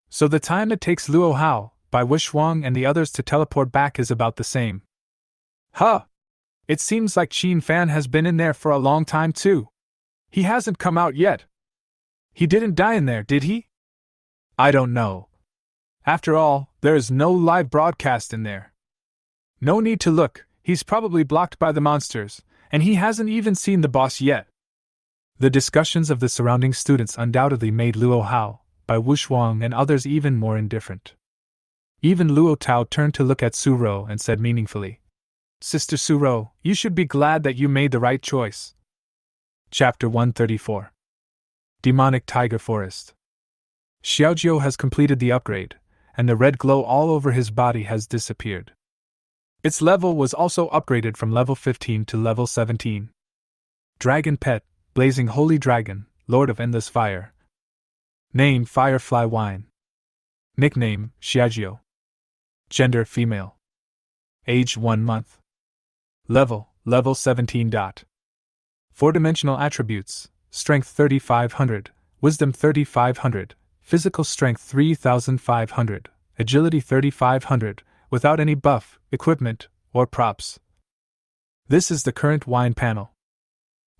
So the time it takes Luo Hao, Bai Wuxuang and the others to teleport back is about the same. Huh! It seems like Qin Fan has been in there for a long time too. He hasn't come out yet. He didn't die in there, did he? I don't know, After all, there is no live broadcast in there. No need to look, he's probably blocked by the monsters, and he hasn't even seen the boss yet. The discussions of the surrounding students undoubtedly made Luo Hao, Bai Wuxuang, and others even more indifferent. Even Luo Tao turned to look at Suro and said meaningfully, "Sister Suro, you should be glad that you made the right choice." Chapter 134. Demonic Tiger Forest. Xiaojiu has completed the upgrade, and the red glow all over his body has disappeared. Its level was also upgraded from level 15 to level 17. Dragon Pet, Blazing Holy Dragon, Lord of Endless Fire. Name Firefly Wine. Nickname Xiaojiu. Gender female. Age 1 month. Level 17. 4-dimensional attributes: Strength 3500, Wisdom 3500, Physical Strength 3500, Agility 3500, without any buff, equipment, or props. This is the current wine panel.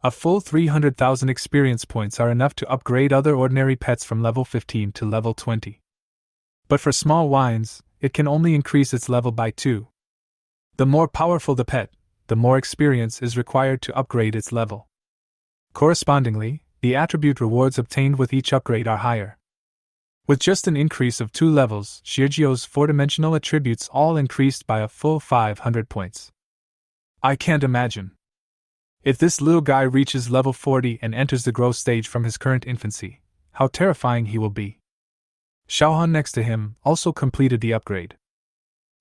A full 300,000 experience points are enough to upgrade other ordinary pets from level 15 to level 20. But for small wines, it can only increase its level by 2. The more powerful the pet, the more experience is required to upgrade its level. Correspondingly, the attribute rewards obtained with each upgrade are higher. With just an increase of 2 levels, Xiaojiu's 4-dimensional attributes all increased by a full 500 points. I can't imagine. If this little guy reaches level 40 and enters the growth stage from his current infancy, how terrifying he will be. Xiaohan next to him also completed the upgrade.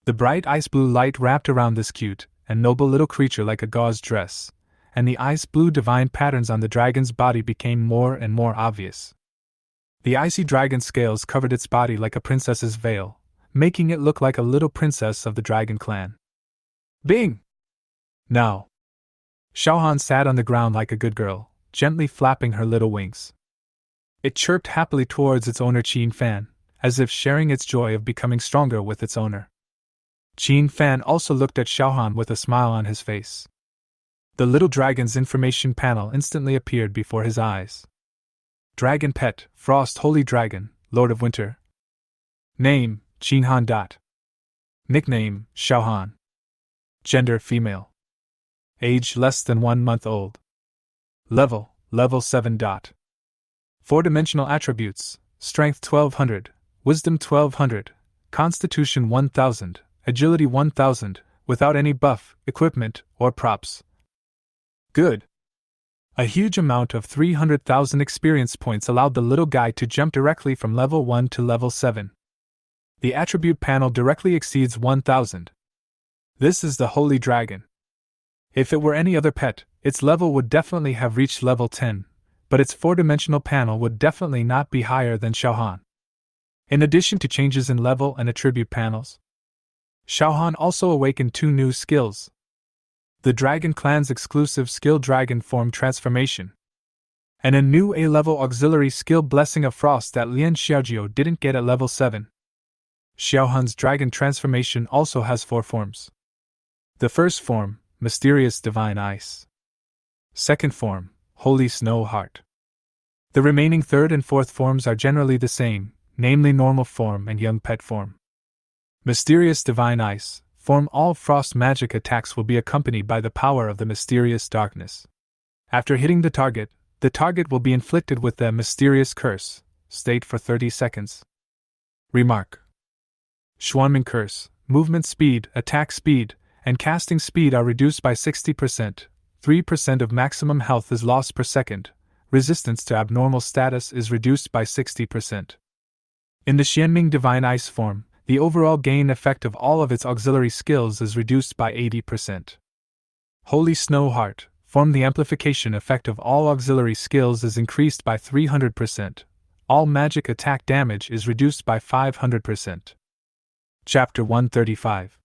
The bright ice blue light wrapped around this cute and noble little creature like a gauze dress, and the ice blue divine patterns on the dragon's body became more and more obvious. The icy dragon scales covered its body like a princess's veil, making it look like a little princess of the dragon clan. Bing! Now! Xiaohan sat on the ground like a good girl, gently flapping her little wings. It chirped happily towards its owner Qin Fan, as if sharing its joy of becoming stronger with its owner. Qin Fan also looked at Xiaohan with a smile on his face. The little dragon's information panel instantly appeared before his eyes. Dragon Pet, Frost Holy Dragon, Lord of Winter. Name, Qinhan. Nickname, Xiaohan. Gender, female. Age less than 1 month old. Level 7. 4-dimensional attributes: Strength 1200, Wisdom 1200, Constitution 1000, Agility 1000, without any buff, equipment, or props. Good. A huge amount of 300,000 experience points allowed the little guy to jump directly from level 1 to level 7. The attribute panel directly exceeds 1000. This is the Holy Dragon. If it were any other pet, its level would definitely have reached level 10, but its 4-dimensional panel would definitely not be higher than Xiaohan. In addition to changes in level and attribute panels, Xiaohan also awakened 2 new skills. The Dragon Clan's exclusive skill Dragon Form Transformation, and a new A-level auxiliary skill Blessing of Frost that Lian Xiaojiu didn't get at level 7. Xiaohan's Dragon Transformation also has 4 forms. The first form, Mysterious Divine Ice. Second form, Holy Snow Heart. The remaining third and fourth forms are generally the same, namely normal form and young pet form. Mysterious Divine Ice form: all frost magic attacks will be accompanied by the power of the mysterious darkness. After hitting the target will be inflicted with the mysterious curse, stayed for 30 seconds. Remark: Schwanming Curse, movement speed, attack speed, and casting speed are reduced by 60%, 3% of maximum health is lost per second, resistance to abnormal status is reduced by 60%. In the Xianming Divine Ice form, the overall gain effect of all of its auxiliary skills is reduced by 80%. Holy Snow Heart form: the amplification effect of all auxiliary skills is increased by 300%, all magic attack damage is reduced by 500%. Chapter 135.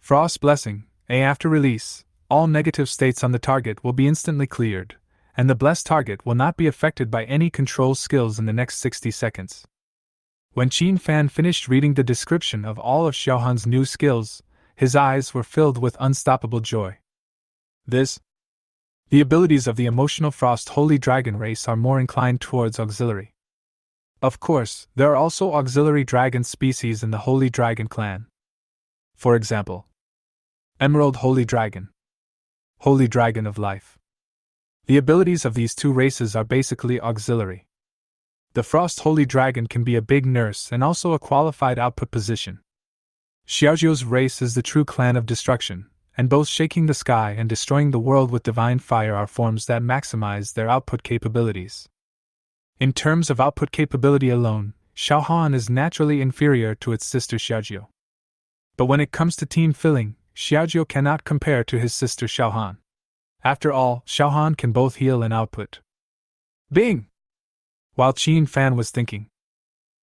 Frost Blessing. After release, all negative states on the target will be instantly cleared, and the blessed target will not be affected by any control skills in the next 60 seconds. When Qin Fan finished reading the description of all of Xiaohan's new skills, his eyes were filled with unstoppable joy. The abilities of the emotional Frost Holy Dragon race are more inclined towards auxiliary. Of course, there are also auxiliary dragon species in the Holy Dragon clan. For example, Emerald Holy Dragon, Holy Dragon of Life. The abilities of these two races are basically auxiliary. The Frost Holy Dragon can be a big nurse and also a qualified output position. Xiaozhou's race is the true clan of destruction, and both shaking the sky and destroying the world with divine fire are forms that maximize their output capabilities. In terms of output capability alone, Xiaohan is naturally inferior to its sister Xiaozhou. But when it comes to team filling, Xiaozhou cannot compare to his sister Xiaohan. After all, Xiaohan can both heal and output. Bing! While Qin Fan was thinking,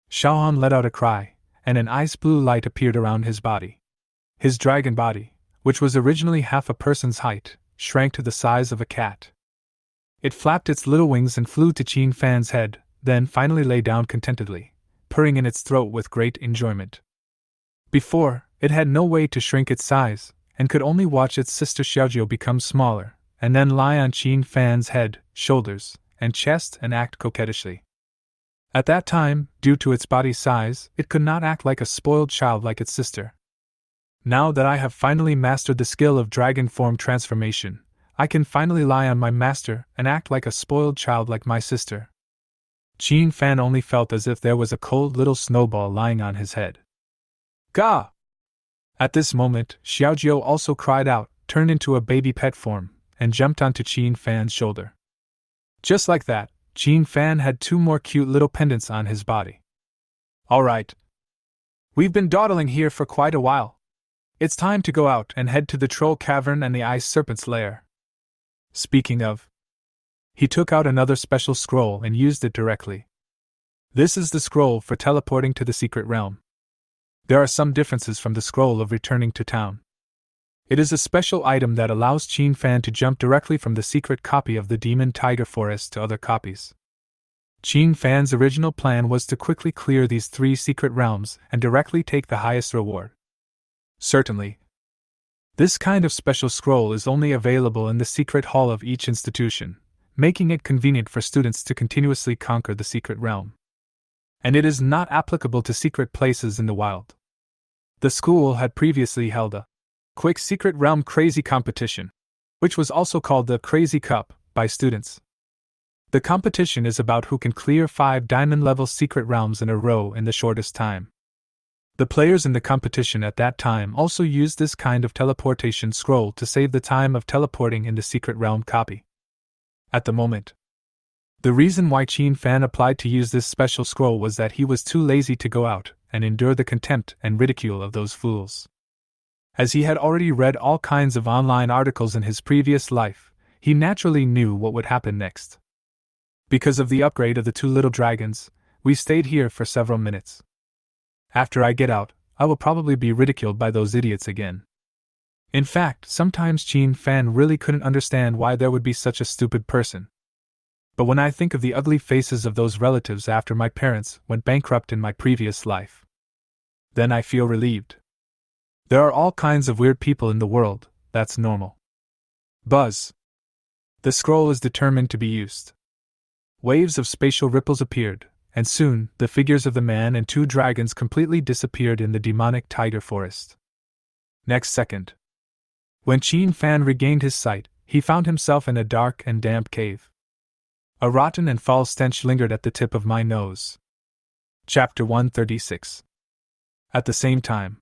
Xiaohan let out a cry, and an ice blue light appeared around his body. His dragon body, which was originally half a person's height, shrank to the size of a cat. It flapped its little wings and flew to Qin Fan's head, then finally lay down contentedly, purring in its throat with great enjoyment. Before, it had no way to shrink its size, and could only watch its sister Xiaozhou become smaller, and then lie on Qin Fan's head, shoulders, and chest and act coquettishly. At that time, due to its body size, it could not act like a spoiled child like its sister. Now that I have finally mastered the skill of dragon form transformation, I can finally lie on my master and act like a spoiled child like my sister. Qin Fan only felt as if there was a cold little snowball lying on his head. Gah! At this moment, Xiaozhou also cried out, turned into a baby pet form, and jumped onto Qin Fan's shoulder. Just like that, Qin Fan had two more cute little pendants on his body. All right. We've been dawdling here for quite a while. It's time to go out and head to the troll cavern and the ice serpent's lair. Speaking of, he took out another special scroll and used it directly. This is the scroll for teleporting to the secret realm. There are some differences from the scroll of returning to town. It is a special item that allows Qin Fan to jump directly from the secret copy of the Demon Tiger Forest to other copies. Qin Fan's original plan was to quickly clear these 3 secret realms and directly take the highest reward. Certainly, this kind of special scroll is only available in the secret hall of each institution, making it convenient for students to continuously conquer the secret realm. And it is not applicable to secret places in the wild. The school had previously held a quick secret realm crazy competition, which was also called the Crazy Cup, by students. The competition is about who can clear 5 diamond-level secret realms in a row in the shortest time. The players in the competition at that time also used this kind of teleportation scroll to save the time of teleporting in the secret realm copy. At the moment, the reason why Qin Fan applied to use this special scroll was that he was too lazy to go out and endure the contempt and ridicule of those fools. As he had already read all kinds of online articles in his previous life, he naturally knew what would happen next. Because of the upgrade of the 2 little dragons, we stayed here for several minutes. After I get out, I will probably be ridiculed by those idiots again. In fact, sometimes Qin Fan really couldn't understand why there would be such a stupid person. But when I think of the ugly faces of those relatives after my parents went bankrupt in my previous life, then I feel relieved. There are all kinds of weird people in the world, that's normal. Buzz. The scroll is determined to be used. Waves of spatial ripples appeared, and soon, the figures of the man and 2 dragons completely disappeared in the demonic tiger forest. Next second, when Qin Fan regained his sight, he found himself in a dark and damp cave. A rotten and foul stench lingered at the tip of my nose. Chapter 136. At the same time,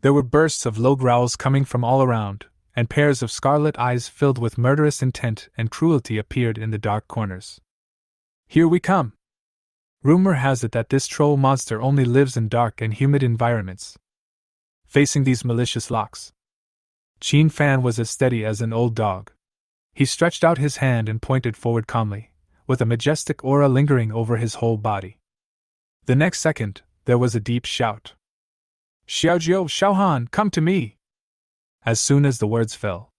there were bursts of low growls coming from all around, and pairs of scarlet eyes filled with murderous intent and cruelty appeared in the dark corners. Here we come! Rumor has it that this troll monster only lives in dark and humid environments. Facing these malicious locks, Qin Fan was as steady as an old dog. He stretched out his hand and pointed forward calmly, with a majestic aura lingering over his whole body. The next second, there was a deep shout. Xiaozhou, Xiaohan, come to me! As soon as the words fell.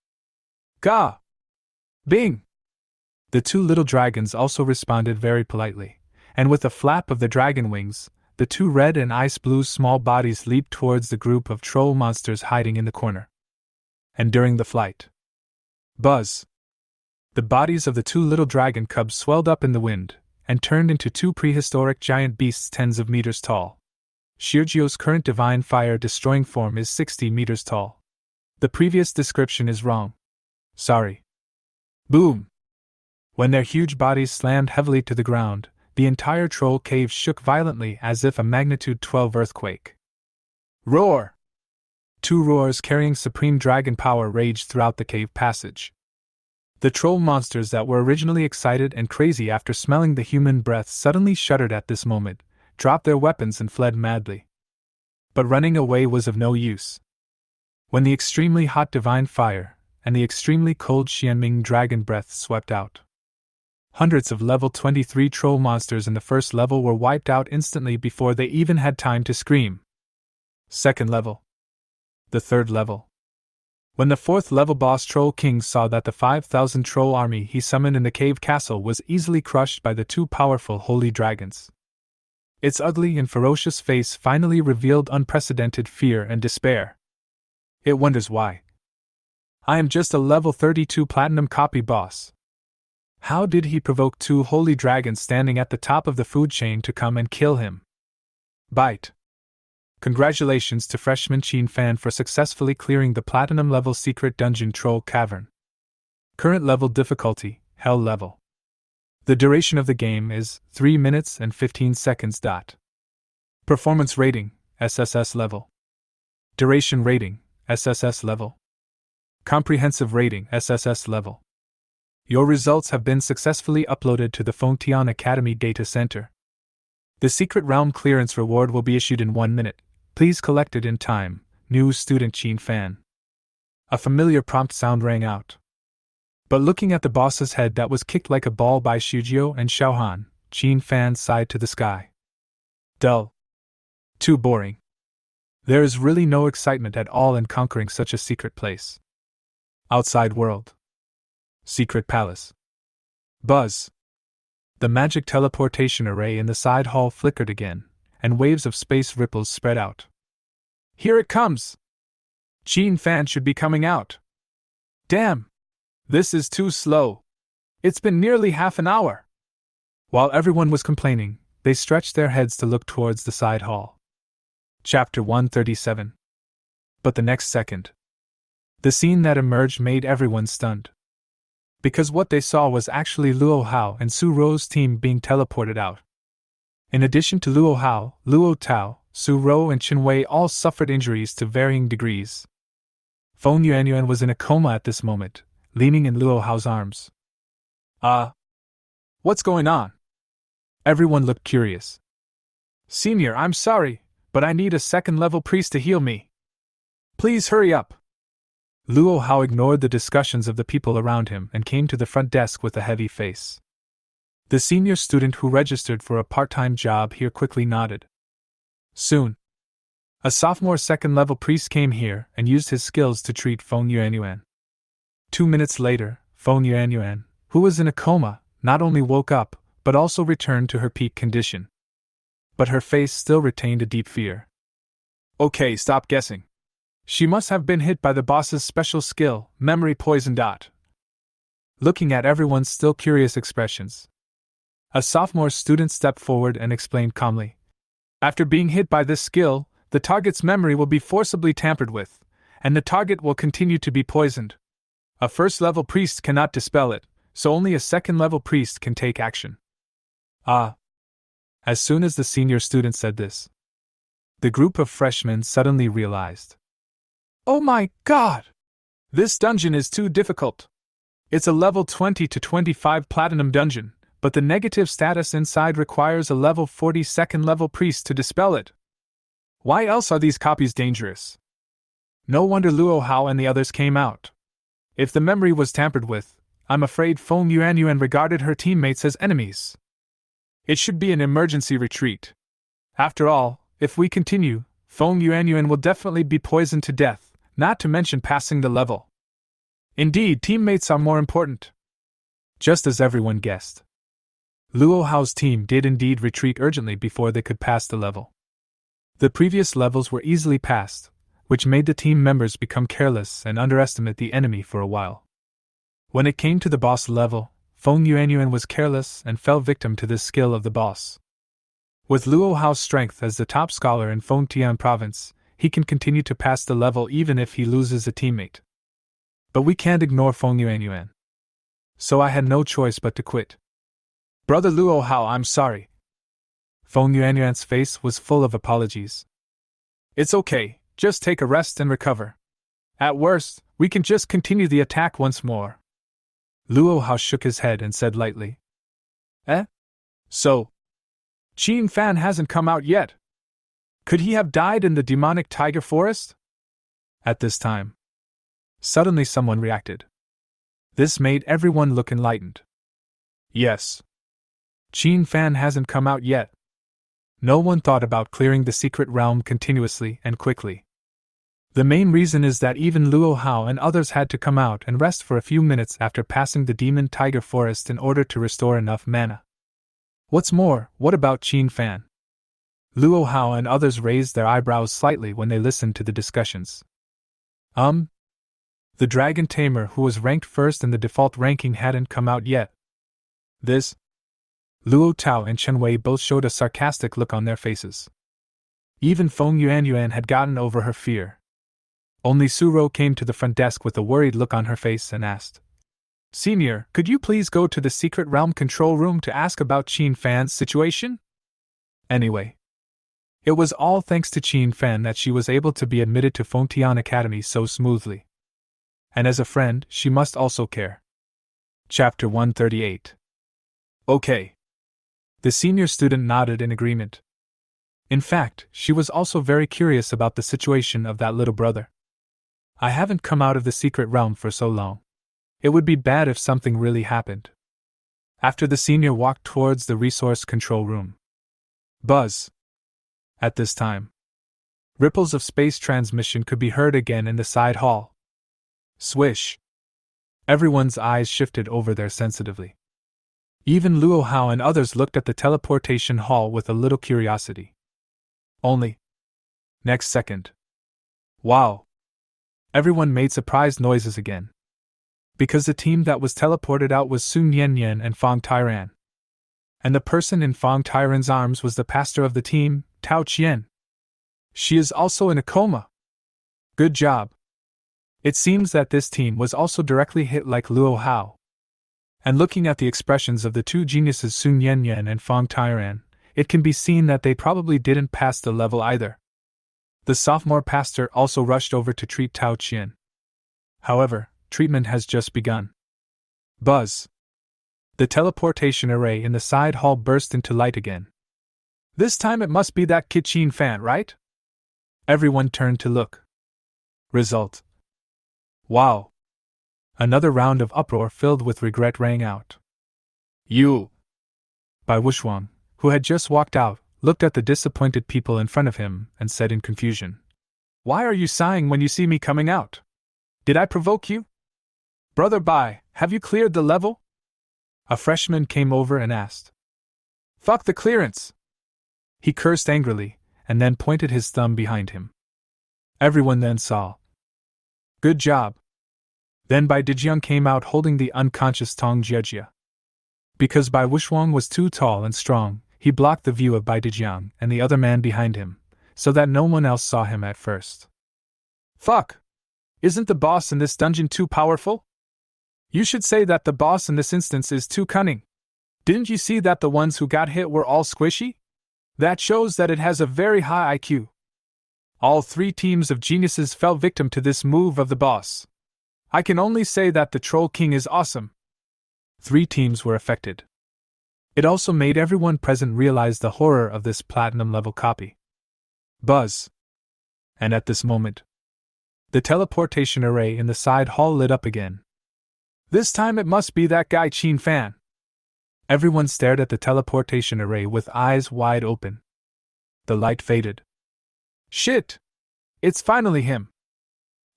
Ga! Bing! The 2 little dragons also responded very politely, and with a flap of the dragon wings, the 2 red and ice blue small bodies leaped towards the group of troll monsters hiding in the corner. And during the flight, buzz! The bodies of the 2 little dragon cubs swelled up in the wind, and turned into two prehistoric giant beasts tens of meters tall. Shirgio's current divine fire-destroying form is 60 meters tall. The previous description is wrong. Sorry. Boom! When their huge bodies slammed heavily to the ground, the entire troll cave shook violently as if a magnitude 12 earthquake. Roar! Two roars carrying supreme dragon power raged throughout the cave passage. The troll monsters that were originally excited and crazy after smelling the human breath suddenly shuddered at this moment, dropped their weapons and fled madly. But running away was of no use. When the extremely hot divine fire and the extremely cold Xianming dragon breath swept out, hundreds of level 23 troll monsters in the first level were wiped out instantly before they even had time to scream. Second level. The third level. When the fourth level boss Troll King saw that the 5,000 troll army he summoned in the cave castle was easily crushed by the two powerful holy dragons, its ugly and ferocious face finally revealed unprecedented fear and despair. It wonders why. I am just a level 32 platinum copy boss. How did he provoke two holy dragons standing at the top of the food chain to come and kill him? Bite. Congratulations to freshman Chin Fan for successfully clearing the platinum level secret dungeon troll cavern. Current level difficulty, hell level. The duration of the game is 3 minutes and 15 seconds. Performance rating, SSS level. Duration rating, SSS level. Comprehensive rating, SSS level. Your results have been successfully uploaded to the Fengtian Academy Data Center. The secret realm clearance reward will be issued in 1 minute. Please collect it in time, new student Chin Fan. A familiar prompt sound rang out. But looking at the boss's head that was kicked like a ball by Shujio and Xiaohan, Chin Fan sighed to the sky. Dull. Too boring. There is really no excitement at all in conquering such a secret place. Outside world. Secret palace. Buzz. The magic teleportation array in the side hall flickered again, and waves of space ripples spread out. Here it comes! Chin Fan should be coming out. Damn! This is too slow. It's been nearly half an hour. While everyone was complaining, they stretched their heads to look towards the side hall. Chapter 137. But the next second, the scene that emerged made everyone stunned. Because what they saw was actually Luo Hao and Suro's team being teleported out. In addition to Luo Hao, Luo Tao, Suro and Qinwei all suffered injuries to varying degrees. Feng Yuanyuan was in a coma at this moment, leaning in Luo Hao's arms. What's going on? Everyone looked curious. Senior, I'm sorry, but I need a second-level priest to heal me. Please hurry up. Luo Hao ignored the discussions of the people around him and came to the front desk with a heavy face. The senior student who registered for a part-time job here quickly nodded. Soon, a sophomore second-level priest came here and used his skills to treat Feng Yuanyuan. 2 minutes later, Feng Yuanyuan, who was in a coma, not only woke up, but also returned to her peak condition. But her face still retained a deep fear. Okay, stop guessing. She must have been hit by the boss's special skill, memory poison. Looking at everyone's still curious expressions, a sophomore student stepped forward and explained calmly. After being hit by this skill, the target's memory will be forcibly tampered with, and the target will continue to be poisoned. A first-level priest cannot dispel it, so only a second-level priest can take action. As soon as the senior student said this, the group of freshmen suddenly realized. Oh my god! This dungeon is too difficult. It's a level 20 to 25 platinum dungeon, but the negative status inside requires a level 40 second-level priest to dispel it. Why else are these copies dangerous? No wonder Luo Hao and the others came out. If the memory was tampered with, I'm afraid Feng Yuanyuan regarded her teammates as enemies. It should be an emergency retreat. After all, if we continue, Feng Yuanyuan will definitely be poisoned to death, not to mention passing the level. Indeed, teammates are more important. Just as everyone guessed, Luo Hao's team did indeed retreat urgently before they could pass the level. The previous levels were easily passed, which made the team members become careless and underestimate the enemy for a while. When it came to the boss level, Feng Yuanyuan was careless and fell victim to this skill of the boss. With Luo Hao's strength as the top scholar in Fengtian province, he can continue to pass the level even if he loses a teammate. But we can't ignore Feng Yuanyuan. So I had no choice but to quit. Brother Luo Hao, I'm sorry. Feng Yuanyuan's face was full of apologies. It's okay, just take a rest and recover. At worst, we can just continue the attack once more. Luo Hao shook his head and said lightly. So? Qin Fan hasn't come out yet. Could he have died in the demonic tiger forest? At this time, suddenly someone reacted. This made everyone look enlightened. Yes. Qin Fan hasn't come out yet. No one thought about clearing the secret realm continuously and quickly. The main reason is that even Luo Hao and others had to come out and rest for a few minutes after passing the demon tiger forest in order to restore enough mana. What's more, what about Qin Fan? Luo Hao and others raised their eyebrows slightly when they listened to the discussions. The dragon tamer who was ranked first in the default ranking hadn't come out yet. This? Luo Tao and Chen Wei both showed a sarcastic look on their faces. Even Feng Yuanyuan had gotten over her fear. Only Suro came to the front desk with a worried look on her face and asked, Senior, could you please go to the secret realm control room to ask about Qin Fan's situation? Anyway, it was all thanks to Qin Fan that she was able to be admitted to Fengtian Academy so smoothly. And as a friend, she must also care. Chapter 138. Okay. The senior student nodded in agreement. In fact, she was also very curious about the situation of that little brother. I haven't come out of the secret realm for so long. It would be bad if something really happened. After the senior walked towards the resource control room. Buzz. At this time, ripples of space transmission could be heard again in the side hall. Swish. Everyone's eyes shifted over there sensitively. Even Luo Hao and others looked at the teleportation hall with a little curiosity. Only. Next second. Wow. Everyone made surprised noises again. Because the team that was teleported out was Sun Yanyan and Fang Tairan. And the person in Fang Tairan's arms was the pastor of the team, Tao Qian. She is also in a coma. Good job. It seems that this team was also directly hit like Luo Hao. And looking at the expressions of the two geniuses Sun Yanyan and Fang Tairan, it can be seen that they probably didn't pass the level either. The sophomore pastor also rushed over to treat Tao Qian. However, treatment has just begun. Buzz. The teleportation array in the side hall burst into light again. This time it must be that kid Qin Fan, right? Everyone turned to look. Result. Wow. Another round of uproar filled with regret rang out. You. Bai Wuxuang, who had just walked out, looked at the disappointed people in front of him and said in confusion, Why are you sighing when you see me coming out? Did I provoke you? Brother Bai, have you cleared the level? A freshman came over and asked. Fuck the clearance! He cursed angrily, and then pointed his thumb behind him. Everyone then saw. Good job. Then Bai Dijiang came out holding the unconscious Tong Jiejia. Because Bai Wuxuang was too tall and strong, he blocked the view of Bai Dijiang and the other man behind him, so that no one else saw him at first. Fuck! Isn't the boss in this dungeon too powerful? You should say that the boss in this instance is too cunning. Didn't you see that the ones who got hit were all squishy? That shows that it has a very high IQ. All three teams of geniuses fell victim to this move of the boss. I can only say that the Troll King is awesome. 3 teams were affected. It also made everyone present realize the horror of this platinum-level copy. Buzz. And at this moment, the teleportation array in the side hall lit up again. This time it must be that guy Qin Fan. Everyone stared at the teleportation array with eyes wide open. The light faded. Shit! It's finally him.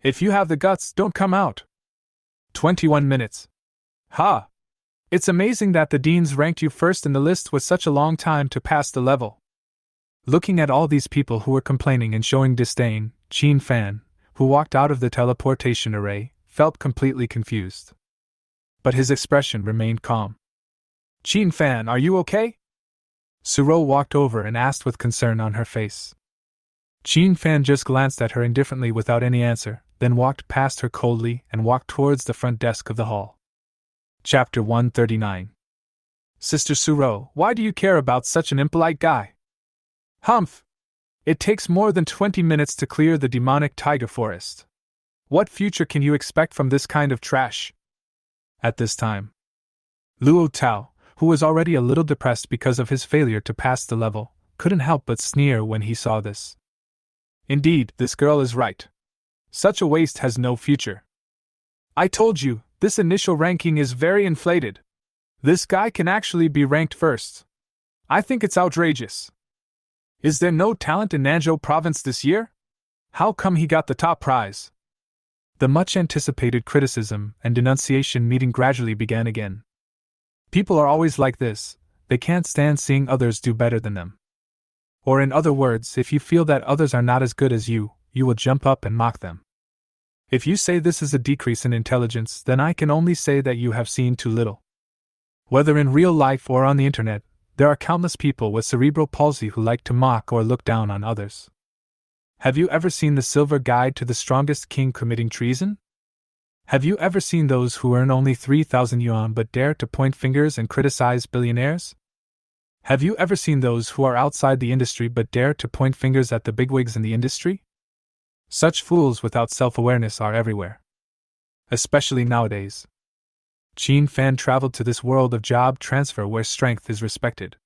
If you have the guts, don't come out. 21 minutes. Ha! It's amazing that the deans ranked you first in the list with such a long time to pass the level. Looking at all these people who were complaining and showing disdain, Qin Fan, who walked out of the teleportation array, felt completely confused. But his expression remained calm. Chin Fan, are you okay? Suro walked over and asked with concern on her face. Chin Fan just glanced at her indifferently without any answer, then walked past her coldly and walked towards the front desk of the hall. Chapter 139. Sister Suro, why do you care about such an impolite guy? Humph! It takes more than 20 minutes to clear the demonic tiger forest. What future can you expect from this kind of trash? At this time, Luo Tao, who was already a little depressed because of his failure to pass the level, couldn't help but sneer when he saw this. Indeed, this girl is right. Such a waste has no future. I told you, this initial ranking is very inflated. This guy can actually be ranked first. I think it's outrageous. Is there no talent in Nanzhou province this year? How come he got the top prize? The much-anticipated criticism and denunciation meeting gradually began again. People are always like this, they can't stand seeing others do better than them. Or in other words, if you feel that others are not as good as you will jump up and mock them. If you say this is a decrease in intelligence, then I can only say that you have seen too little. Whether in real life or on the internet, there are countless people with cerebral palsy who like to mock or look down on others. Have you ever seen the Silver Guide to the Strongest King committing treason? Have you ever seen those who earn only 3,000 yuan but dare to point fingers and criticize billionaires? Have you ever seen those who are outside the industry but dare to point fingers at the bigwigs in the industry? Such fools without self-awareness are everywhere. Especially nowadays. Chin Fan traveled to this world of job transfer where strength is respected.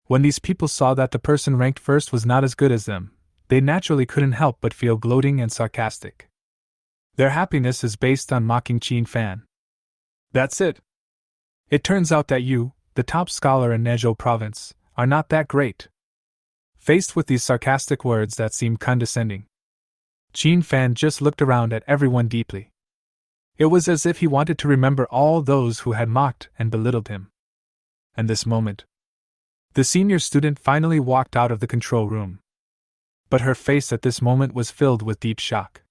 When these people saw that the person ranked first was not as good as them, they naturally couldn't help but feel gloating and sarcastic. Their happiness is based on mocking Chin Fan. That's it. It turns out that you, the top scholar in Nanzhou province, are not that great. Faced with these sarcastic words that seemed condescending, Chin Fan just looked around at everyone deeply. It was as if he wanted to remember all those who had mocked and belittled him. And this moment, the senior student finally walked out of the control room. But her face at this moment was filled with deep shock.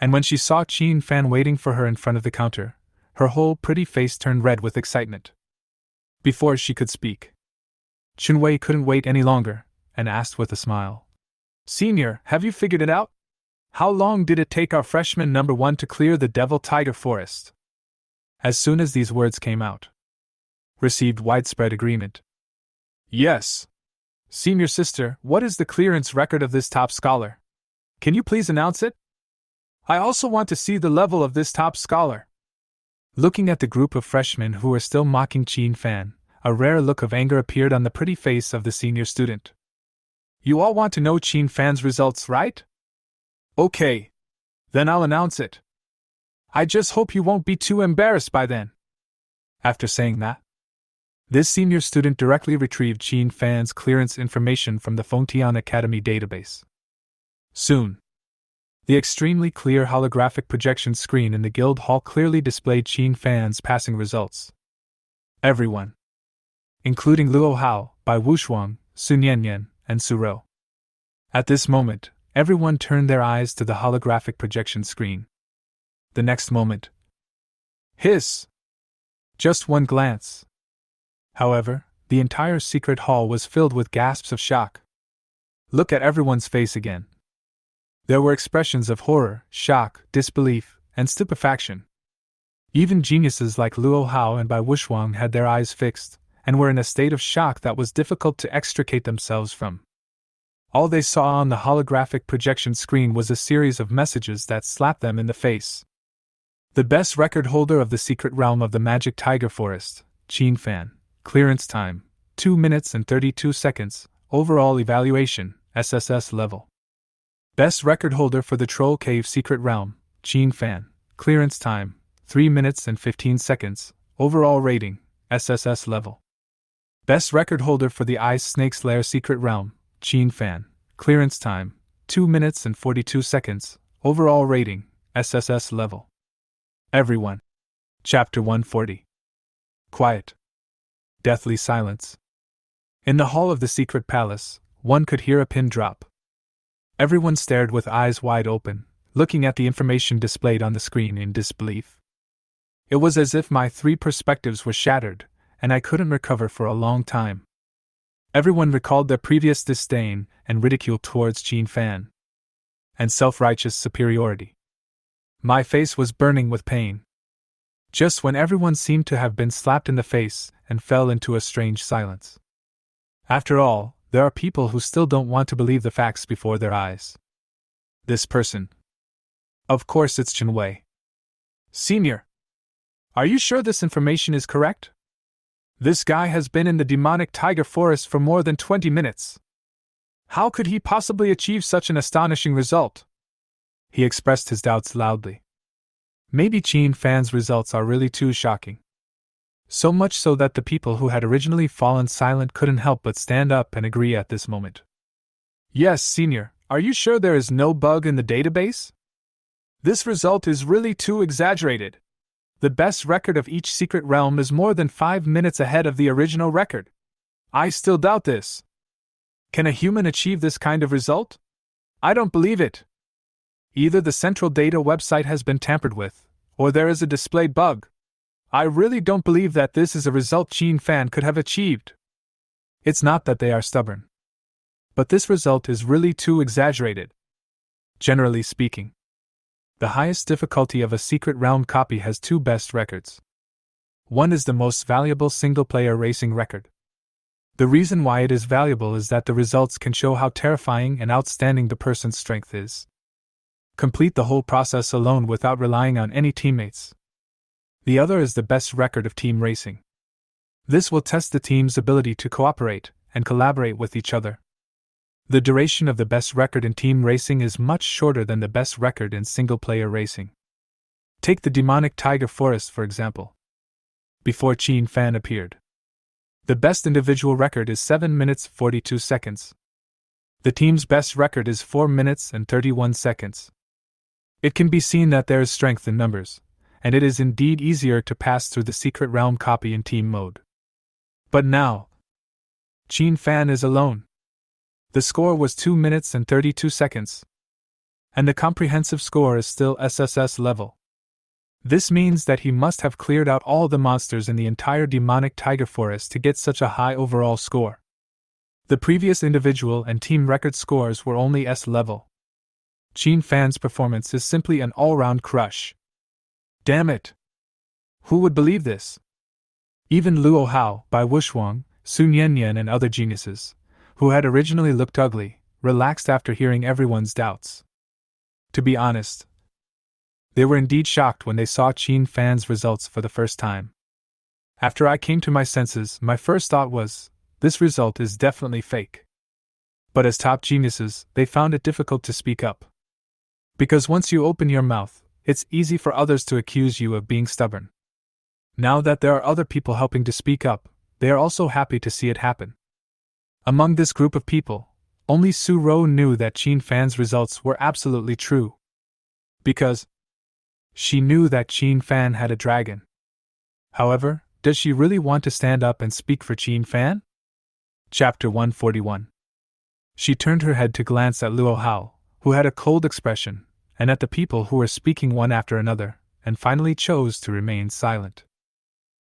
And when she saw Chin Fan waiting for her in front of the counter, her whole pretty face turned red with excitement. Before she could speak, Chunwei couldn't wait any longer, and asked with a smile, "Senior, have you figured it out? How long did it take our freshman number 1 to clear the Devil Tiger Forest?" As soon as these words came out, received widespread agreement. "Yes. Senior sister, what is the clearance record of this top scholar? Can you please announce it? I also want to see the level of this top scholar." Looking at the group of freshmen who were still mocking Chin Fan, a rare look of anger appeared on the pretty face of the senior student. "You all want to know Chin Fan's results, right? Okay. Then I'll announce it. I just hope you won't be too embarrassed by then." After saying that, this senior student directly retrieved Chin Fan's clearance information from the Fengtian Academy database. Soon, the extremely clear holographic projection screen in the guild hall clearly displayed Chin Fan's passing results. Everyone, including Luo Hao, Bai Wushuang, Sun Yanyan, and Suro. At this moment, everyone turned their eyes to the holographic projection screen. The next moment, hiss! Just one glance. However, the entire secret hall was filled with gasps of shock. Look at everyone's face again. There were expressions of horror, shock, disbelief, and stupefaction. Even geniuses like Luo Hao and Bai Wushuang had their eyes fixed, and were in a state of shock that was difficult to extricate themselves from. All they saw on the holographic projection screen was a series of messages that slapped them in the face. The best record holder of the secret realm of the Magic Tiger Forest, Chin Fan, clearance time, 2 minutes and 32 seconds, overall evaluation, SSS level. Best record holder for the Troll Cave Secret Realm, Chin Fan, clearance time, 3 minutes and 15 seconds, overall rating, SSS level. Best record holder for the Ice Snake's Lair Secret Realm, Chin Fan, clearance time, 2 minutes and 42 seconds, overall rating, SSS level. Everyone. Chapter 140. Quiet. Deathly silence. In the hall of the secret palace, one could hear a pin drop. Everyone stared with eyes wide open, looking at the information displayed on the screen in disbelief. It was as if my 3 perspectives were shattered, and I couldn't recover for a long time. Everyone recalled their previous disdain and ridicule towards Qin Fan and self-righteous superiority. My face was burning with pain. Just when everyone seemed to have been slapped in the face and fell into a strange silence. After all, there are people who still don't want to believe the facts before their eyes. This person. Of course it's Chenwei. Senior. Are you sure this information is correct? This guy has been in the demonic tiger forest for more than 20 minutes. How could he possibly achieve such an astonishing result? He expressed his doubts loudly. Maybe Qin Fan's results are really too shocking. So much so that the people who had originally fallen silent couldn't help but stand up and agree at this moment. Yes, Senior, are you sure there is no bug in the database? This result is really too exaggerated. The best record of each secret realm is more than 5 minutes ahead of the original record. I still doubt this. Can a human achieve this kind of result? I don't believe it. Either the central data website has been tampered with, or there is a display bug. I really don't believe that this is a result Qin Fan could have achieved. It's not that they are stubborn. But this result is really too exaggerated. Generally speaking, the highest difficulty of a secret realm copy has two best records. One is the most valuable single-player racing record. The reason why it is valuable is that the results can show how terrifying and outstanding the person's strength is. Complete the whole process alone without relying on any teammates. The other is the best record of team racing. This will test the team's ability to cooperate and collaborate with each other. The duration of the best record in team racing is much shorter than the best record in single-player racing. Take the demonic tiger forest, for example. Before Qin Fan appeared, the best individual record is 7 minutes 42 seconds. The team's best record is 4 minutes and 31 seconds. It can be seen that there is strength in numbers, and it is indeed easier to pass through the secret realm copy in team mode. But now, Qin Fan is alone. The score was 2 minutes and 32 seconds. And the comprehensive score is still SSS level. This means that he must have cleared out all the monsters in the entire demonic tiger forest to get such a high overall score. The previous individual and team record scores were only S level. Qin Fan's performance is simply an all-round crush. Damn it! Who would believe this? Even Luo Hao, Bai Wushuang, Sun Yanyan and other geniuses, who had originally looked ugly, relaxed after hearing everyone's doubts. To be honest, they were indeed shocked when they saw Qin Fan's results for the first time. After I came to my senses, my first thought was, this result is definitely fake. But as top geniuses, they found it difficult to speak up. Because once you open your mouth, it's easy for others to accuse you of being stubborn. Now that there are other people helping to speak up, they are also happy to see it happen. Among this group of people, only Suro knew that Qin Fan's results were absolutely true. Because she knew that Qin Fan had a dragon. However, does she really want to stand up and speak for Qin Fan? Chapter 141. She turned her head to glance at Luo Hao, who had a cold expression, and at the people who were speaking one after another, and finally chose to remain silent.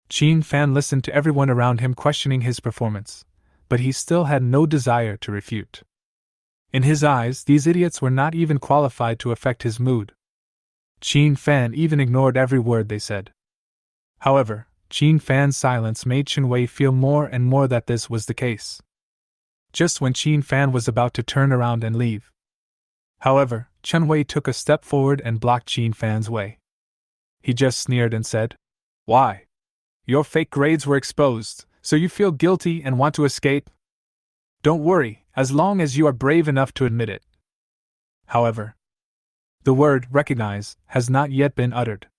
Qin Fan listened to everyone around him questioning his performance, but he still had no desire to refute. In his eyes, these idiots were not even qualified to affect his mood. Qin Fan even ignored every word they said. However, Qin Fan's silence made Chenwei feel more and more that this was the case. Just when Qin Fan was about to turn around and leave. However, Chenwei took a step forward and blocked Qin Fan's way. He just sneered and said, "Why? Your fake grades were exposed, so you feel guilty and want to escape? Don't worry, as long as you are brave enough to admit it." However, the word recognize has not yet been uttered.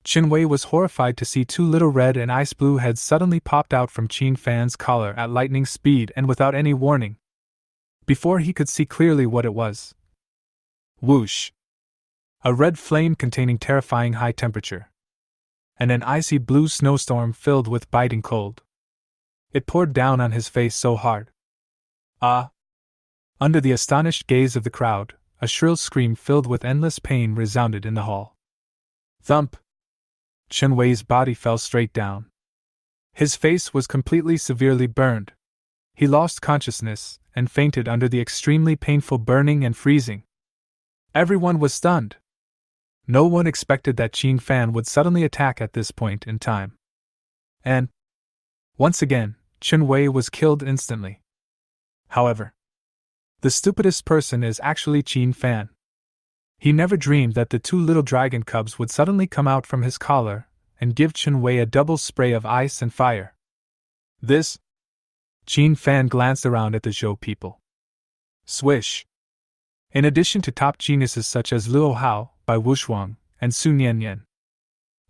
Chenwei was horrified to see two little red and ice blue heads suddenly popped out from Qin Fan's collar at lightning speed and without any warning. Before he could see clearly what it was. Whoosh! A red flame containing terrifying high temperature. And an icy blue snowstorm filled with biting cold. It poured down on his face so hard. Ah! Under the astonished gaze of the crowd, a shrill scream filled with endless pain resounded in the hall. Thump! Chenwei's body fell straight down. His face was completely severely burned. He lost consciousness and fainted under the extremely painful burning and freezing. Everyone was stunned. No one expected that Qin Fan would suddenly attack at this point in time. And, once again, Chen Wei was killed instantly. However, the stupidest person is actually Qin Fan. He never dreamed that the two little dragon cubs would suddenly come out from his collar and give Chen Wei a double spray of ice and fire. This? Qin Fan glanced around at the Zhou people. Swish! In addition to top geniuses such as Luo Hao, Bai Wushuang, and Su Nianyan,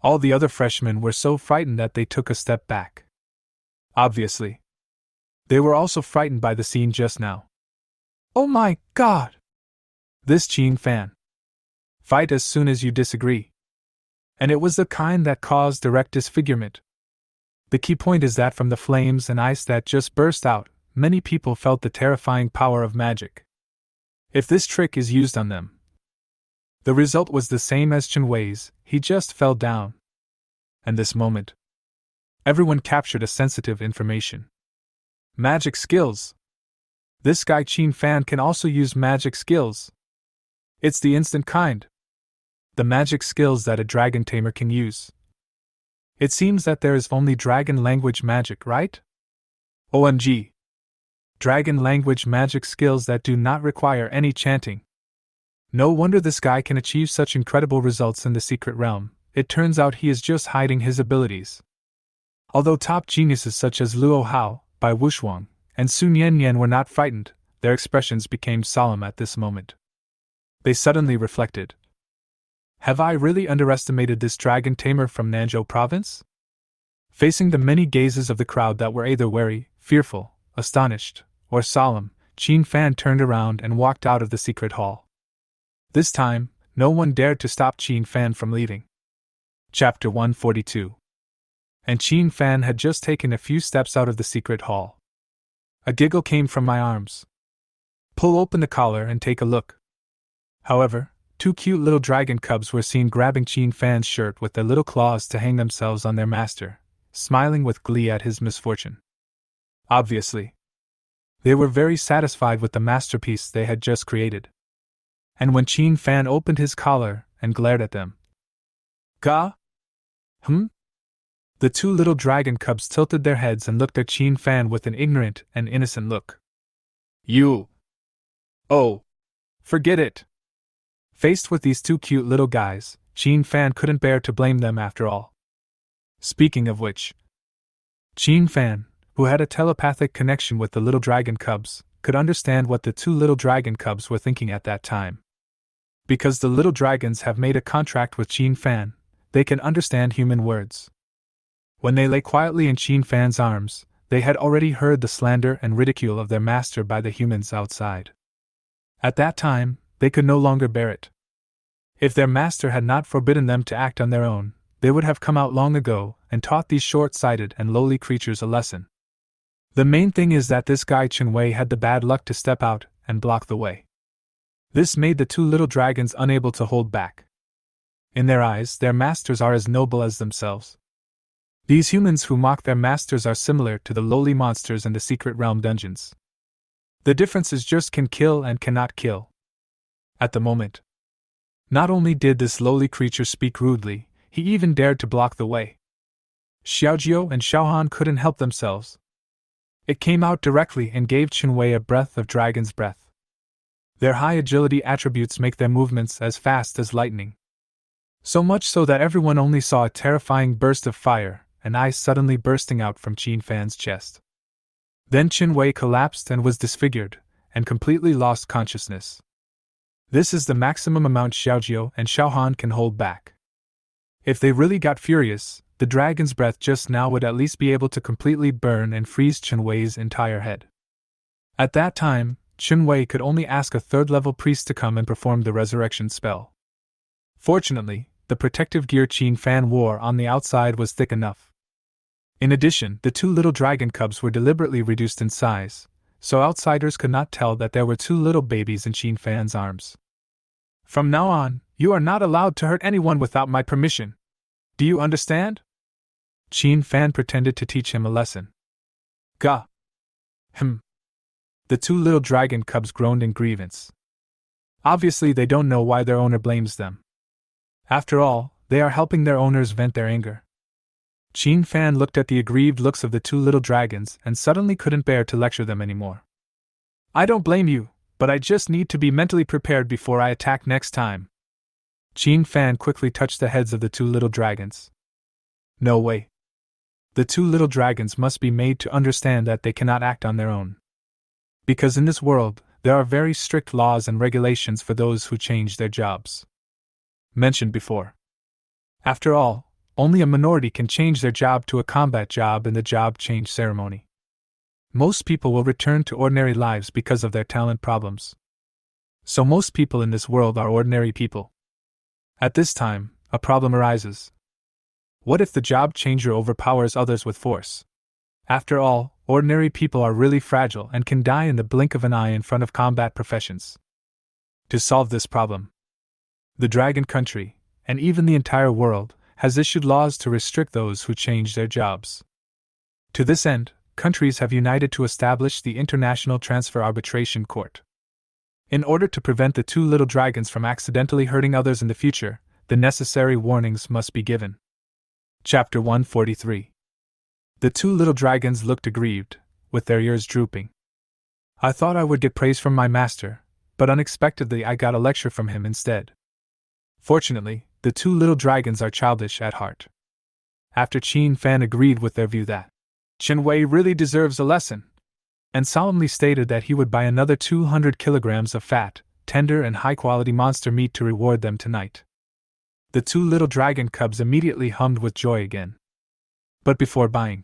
all the other freshmen were so frightened that they took a step back. Obviously, they were also frightened by the scene just now. Oh my God! This Qin Fan. Fight as soon as you disagree. And it was the kind that caused direct disfigurement. The key point is that from the flames and ice that just burst out, many people felt the terrifying power of magic. If this trick is used on them, the result was the same as Chen Wei's, he just fell down. And this moment, everyone captured a sensitive information. Magic skills! This guy Qin Fan can also use magic skills. It's the instant kind. The magic skills that a dragon tamer can use. It seems that there is only dragon language magic, right? OMG! Dragon language magic skills that do not require any chanting. No wonder this guy can achieve such incredible results in the secret realm. It turns out he is just hiding his abilities. Although top geniuses such as Luo Hao, Bai Wushuang, and Su Nianyan were not frightened, their expressions became solemn at this moment. They suddenly reflected. Have I really underestimated this dragon tamer from Nanzhou province? Facing the many gazes of the crowd that were either wary, fearful, astonished, or solemn, Qin Fan turned around and walked out of the secret hall. This time, no one dared to stop Qin Fan from leaving. Chapter 142. And Qin Fan had just taken a few steps out of the secret hall. A giggle came from my arms. Pull open the collar and take a look. However, two cute little dragon cubs were seen grabbing Qin Fan's shirt with their little claws to hang themselves on their master, smiling with glee at his misfortune. Obviously, they were very satisfied with the masterpiece they had just created. And when Qin Fan opened his collar and glared at them, "Ga? The two little dragon cubs tilted their heads and looked at Qin Fan with an ignorant and innocent look. You! Oh! Forget it! Faced with these two cute little guys, Qin Fan couldn't bear to blame them after all. Speaking of which, Qin Fan, who had a telepathic connection with the little dragon cubs, could understand what the two little dragon cubs were thinking at that time. Because the little dragons have made a contract with Qin Fan, they can understand human words. When they lay quietly in Qin Fan's arms, they had already heard the slander and ridicule of their master by the humans outside. At that time, they could no longer bear it. If their master had not forbidden them to act on their own, they would have come out long ago and taught these short-sighted and lowly creatures a lesson. The main thing is that this guy Chen Wei had the bad luck to step out and block the way. This made the two little dragons unable to hold back. In their eyes, their masters are as noble as themselves. These humans who mock their masters are similar to the lowly monsters in the secret realm dungeons. The difference is just can kill and cannot kill. At the moment, not only did this lowly creature speak rudely, he even dared to block the way. Xiaojiu and Xiaohan couldn't help themselves. It came out directly and gave Chen Wei a breath of dragon's breath. Their high agility attributes make their movements as fast as lightning. So much so that everyone only saw a terrifying burst of fire and ice suddenly bursting out from Qin Fan's chest. Then Chen Wei collapsed and was disfigured, and completely lost consciousness. This is the maximum amount Xiaojiu and Xiaohan can hold back. If they really got furious, the dragon's breath just now would at least be able to completely burn and freeze Chen Wei's entire head. At that time, Chen Wei could only ask a third-level priest to come and perform the resurrection spell. Fortunately, the protective gear Qin Fan wore on the outside was thick enough. In addition, the two little dragon cubs were deliberately reduced in size, so outsiders could not tell that there were two little babies in Qin Fan's arms. From now on, you are not allowed to hurt anyone without my permission. Do you understand? Qin Fan pretended to teach him a lesson. Gah! The two little dragon cubs groaned in grievance. Obviously, they don't know why their owner blames them. After all, they are helping their owners vent their anger. Qin Fan looked at the aggrieved looks of the two little dragons and suddenly couldn't bear to lecture them anymore. I don't blame you, but I just need to be mentally prepared before I attack next time. Qin Fan quickly touched the heads of the two little dragons. No way. The two little dragons must be made to understand that they cannot act on their own. Because in this world, there are very strict laws and regulations for those who change their jobs. Mentioned before. After all, only a minority can change their job to a combat job in the job change ceremony. Most people will return to ordinary lives because of their talent problems. So most people in this world are ordinary people. At this time, a problem arises. What if the job changer overpowers others with force? After all, ordinary people are really fragile and can die in the blink of an eye in front of combat professions. To solve this problem, the Dragon Country, and even the entire world, has issued laws to restrict those who change their jobs. To this end, countries have united to establish the International Transfer Arbitration Court. In order to prevent the two little dragons from accidentally hurting others in the future, the necessary warnings must be given. Chapter 143. The two little dragons looked aggrieved, with their ears drooping. I thought I would get praise from my master, but unexpectedly I got a lecture from him instead. Fortunately, the two little dragons are childish at heart. After Qin Fan agreed with their view that Chen Wei really deserves a lesson, and solemnly stated that he would buy another 200 kilograms of fat, tender and high-quality monster meat to reward them tonight. The two little dragon cubs immediately hummed with joy again. But before buying,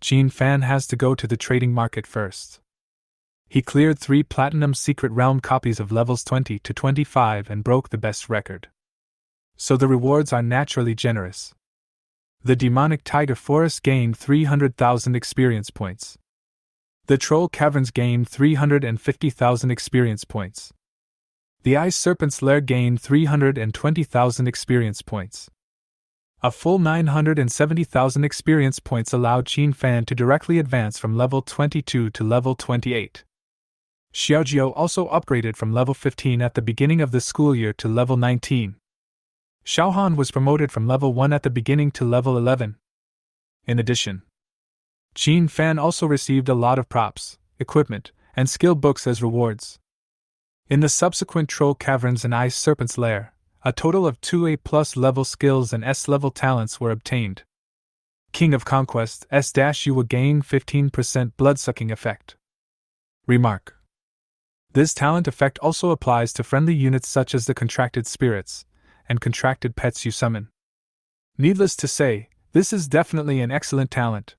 Qin Fan has to go to the trading market first. He cleared 3 Platinum Secret Realm copies of levels 20 to 25 and broke the best record. So the rewards are naturally generous. The Demonic Tiger Forest gained 300,000 experience points. The Troll Caverns gained 350,000 experience points. The Ice Serpent's Lair gained 320,000 experience points. A full 970,000 experience points allowed Qin Fan to directly advance from level 22 to level 28. Xiaojiao also upgraded from level 15 at the beginning of the school year to level 19. Xiaohan was promoted from level 1 at the beginning to level 11. In addition, Qin Fan also received a lot of props, equipment, and skill books as rewards. In the subsequent Troll Caverns and Ice Serpent's Lair, a total of 2 A+ level skills and S-level talents were obtained. King of Conquest S-U will gain 15% blood-sucking effect. Remark. This talent effect also applies to friendly units such as the contracted spirits and contracted pets you summon. Needless to say, this is definitely an excellent talent.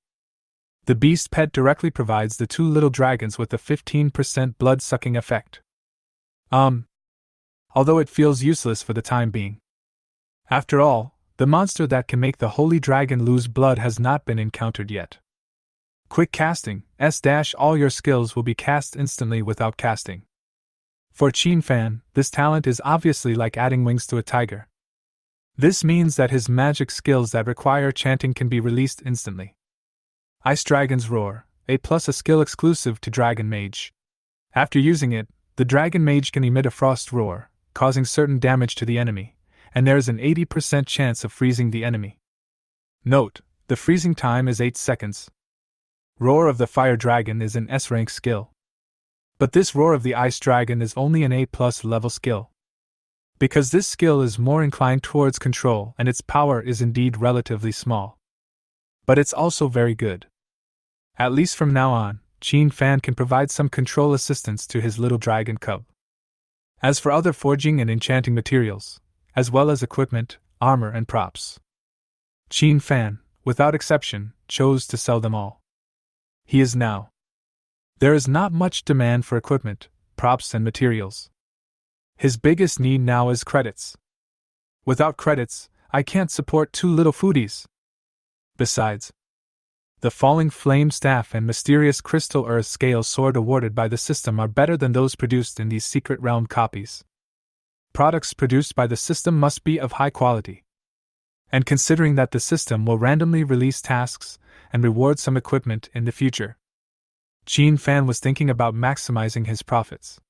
The beast pet directly provides the two little dragons with a 15% blood-sucking effect. Although it feels useless for the time being. After all, the monster that can make the holy dragon lose blood has not been encountered yet. Quick casting, all your skills will be cast instantly without casting. For Qin Fan, this talent is obviously like adding wings to a tiger. This means that his magic skills that require chanting can be released instantly. Ice Dragon's Roar, a skill exclusive to Dragon Mage. After using it, the Dragon Mage can emit a frost roar, causing certain damage to the enemy, and there is an 80% chance of freezing the enemy. Note, the freezing time is 8 seconds. Roar of the Fire Dragon is an S-rank skill. But this Roar of the Ice Dragon is only an A+ level skill. Because this skill is more inclined towards control and its power is indeed relatively small. But it's also very good. At least from now on, Qin Fan can provide some control assistance to his little dragon cub. As for other forging and enchanting materials, as well as equipment, armor and props, Qin Fan, without exception, chose to sell them all. He is now. There is not much demand for equipment, props and materials. His biggest need now is credits. Without credits, I can't support two little foodies. Besides, the Falling Flame Staff and Mysterious Crystal Earth Scale Sword awarded by the system are better than those produced in these Secret Realm copies. Products produced by the system must be of high quality. And considering that the system will randomly release tasks and reward some equipment in the future, Qin Fan was thinking about maximizing his profits.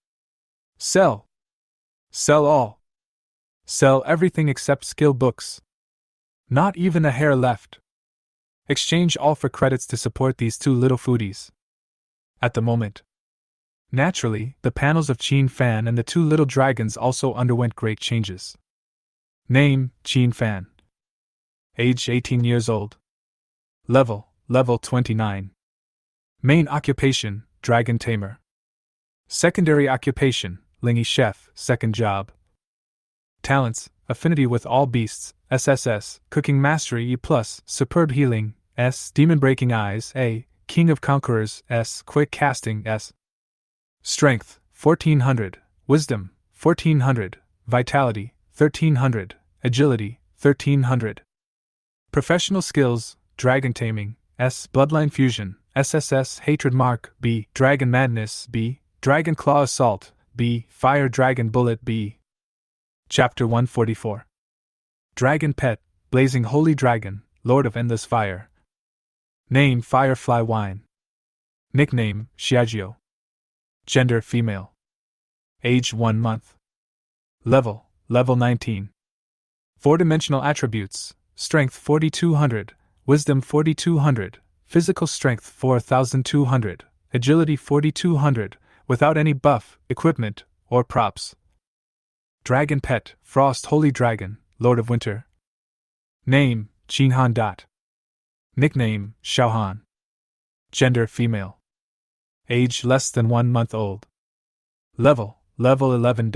Sell! Sell all! Sell everything except skill books. Not even a hair left. Exchange all for credits to support these two little foodies. At the moment. Naturally, the panels of Qin Fan and the two little dragons also underwent great changes. Name, Qin Fan. Age 18 years old. Level 29. Main occupation, dragon tamer. Secondary occupation, Lingy chef, second job. Talents, affinity with all beasts, SSS, cooking mastery E+, superb healing, S, demon breaking eyes, A, king of conquerors, S, quick casting, S. Strength, 1400, wisdom, 1400, vitality, 1300, agility, 1300. Professional skills, dragon taming, S, bloodline fusion, SSS, hatred mark, B, dragon madness, B, dragon claw assault, B, fire dragon bullet, B. Chapter 144. Dragon pet, blazing holy dragon, lord of endless fire. Name, firefly wine. Nickname, Xiaojio. Gender, female. Age, 1 month. Level 19. 4-dimensional attributes, strength 4200, wisdom 4200, physical strength 4200, agility 4200, without any buff, equipment, or props. Dragon pet, frost holy dragon, lord of winter. Name, Qinhan Dot. Nickname, Xiaohan. Gender, female. Age less than 1 month old. Level 11.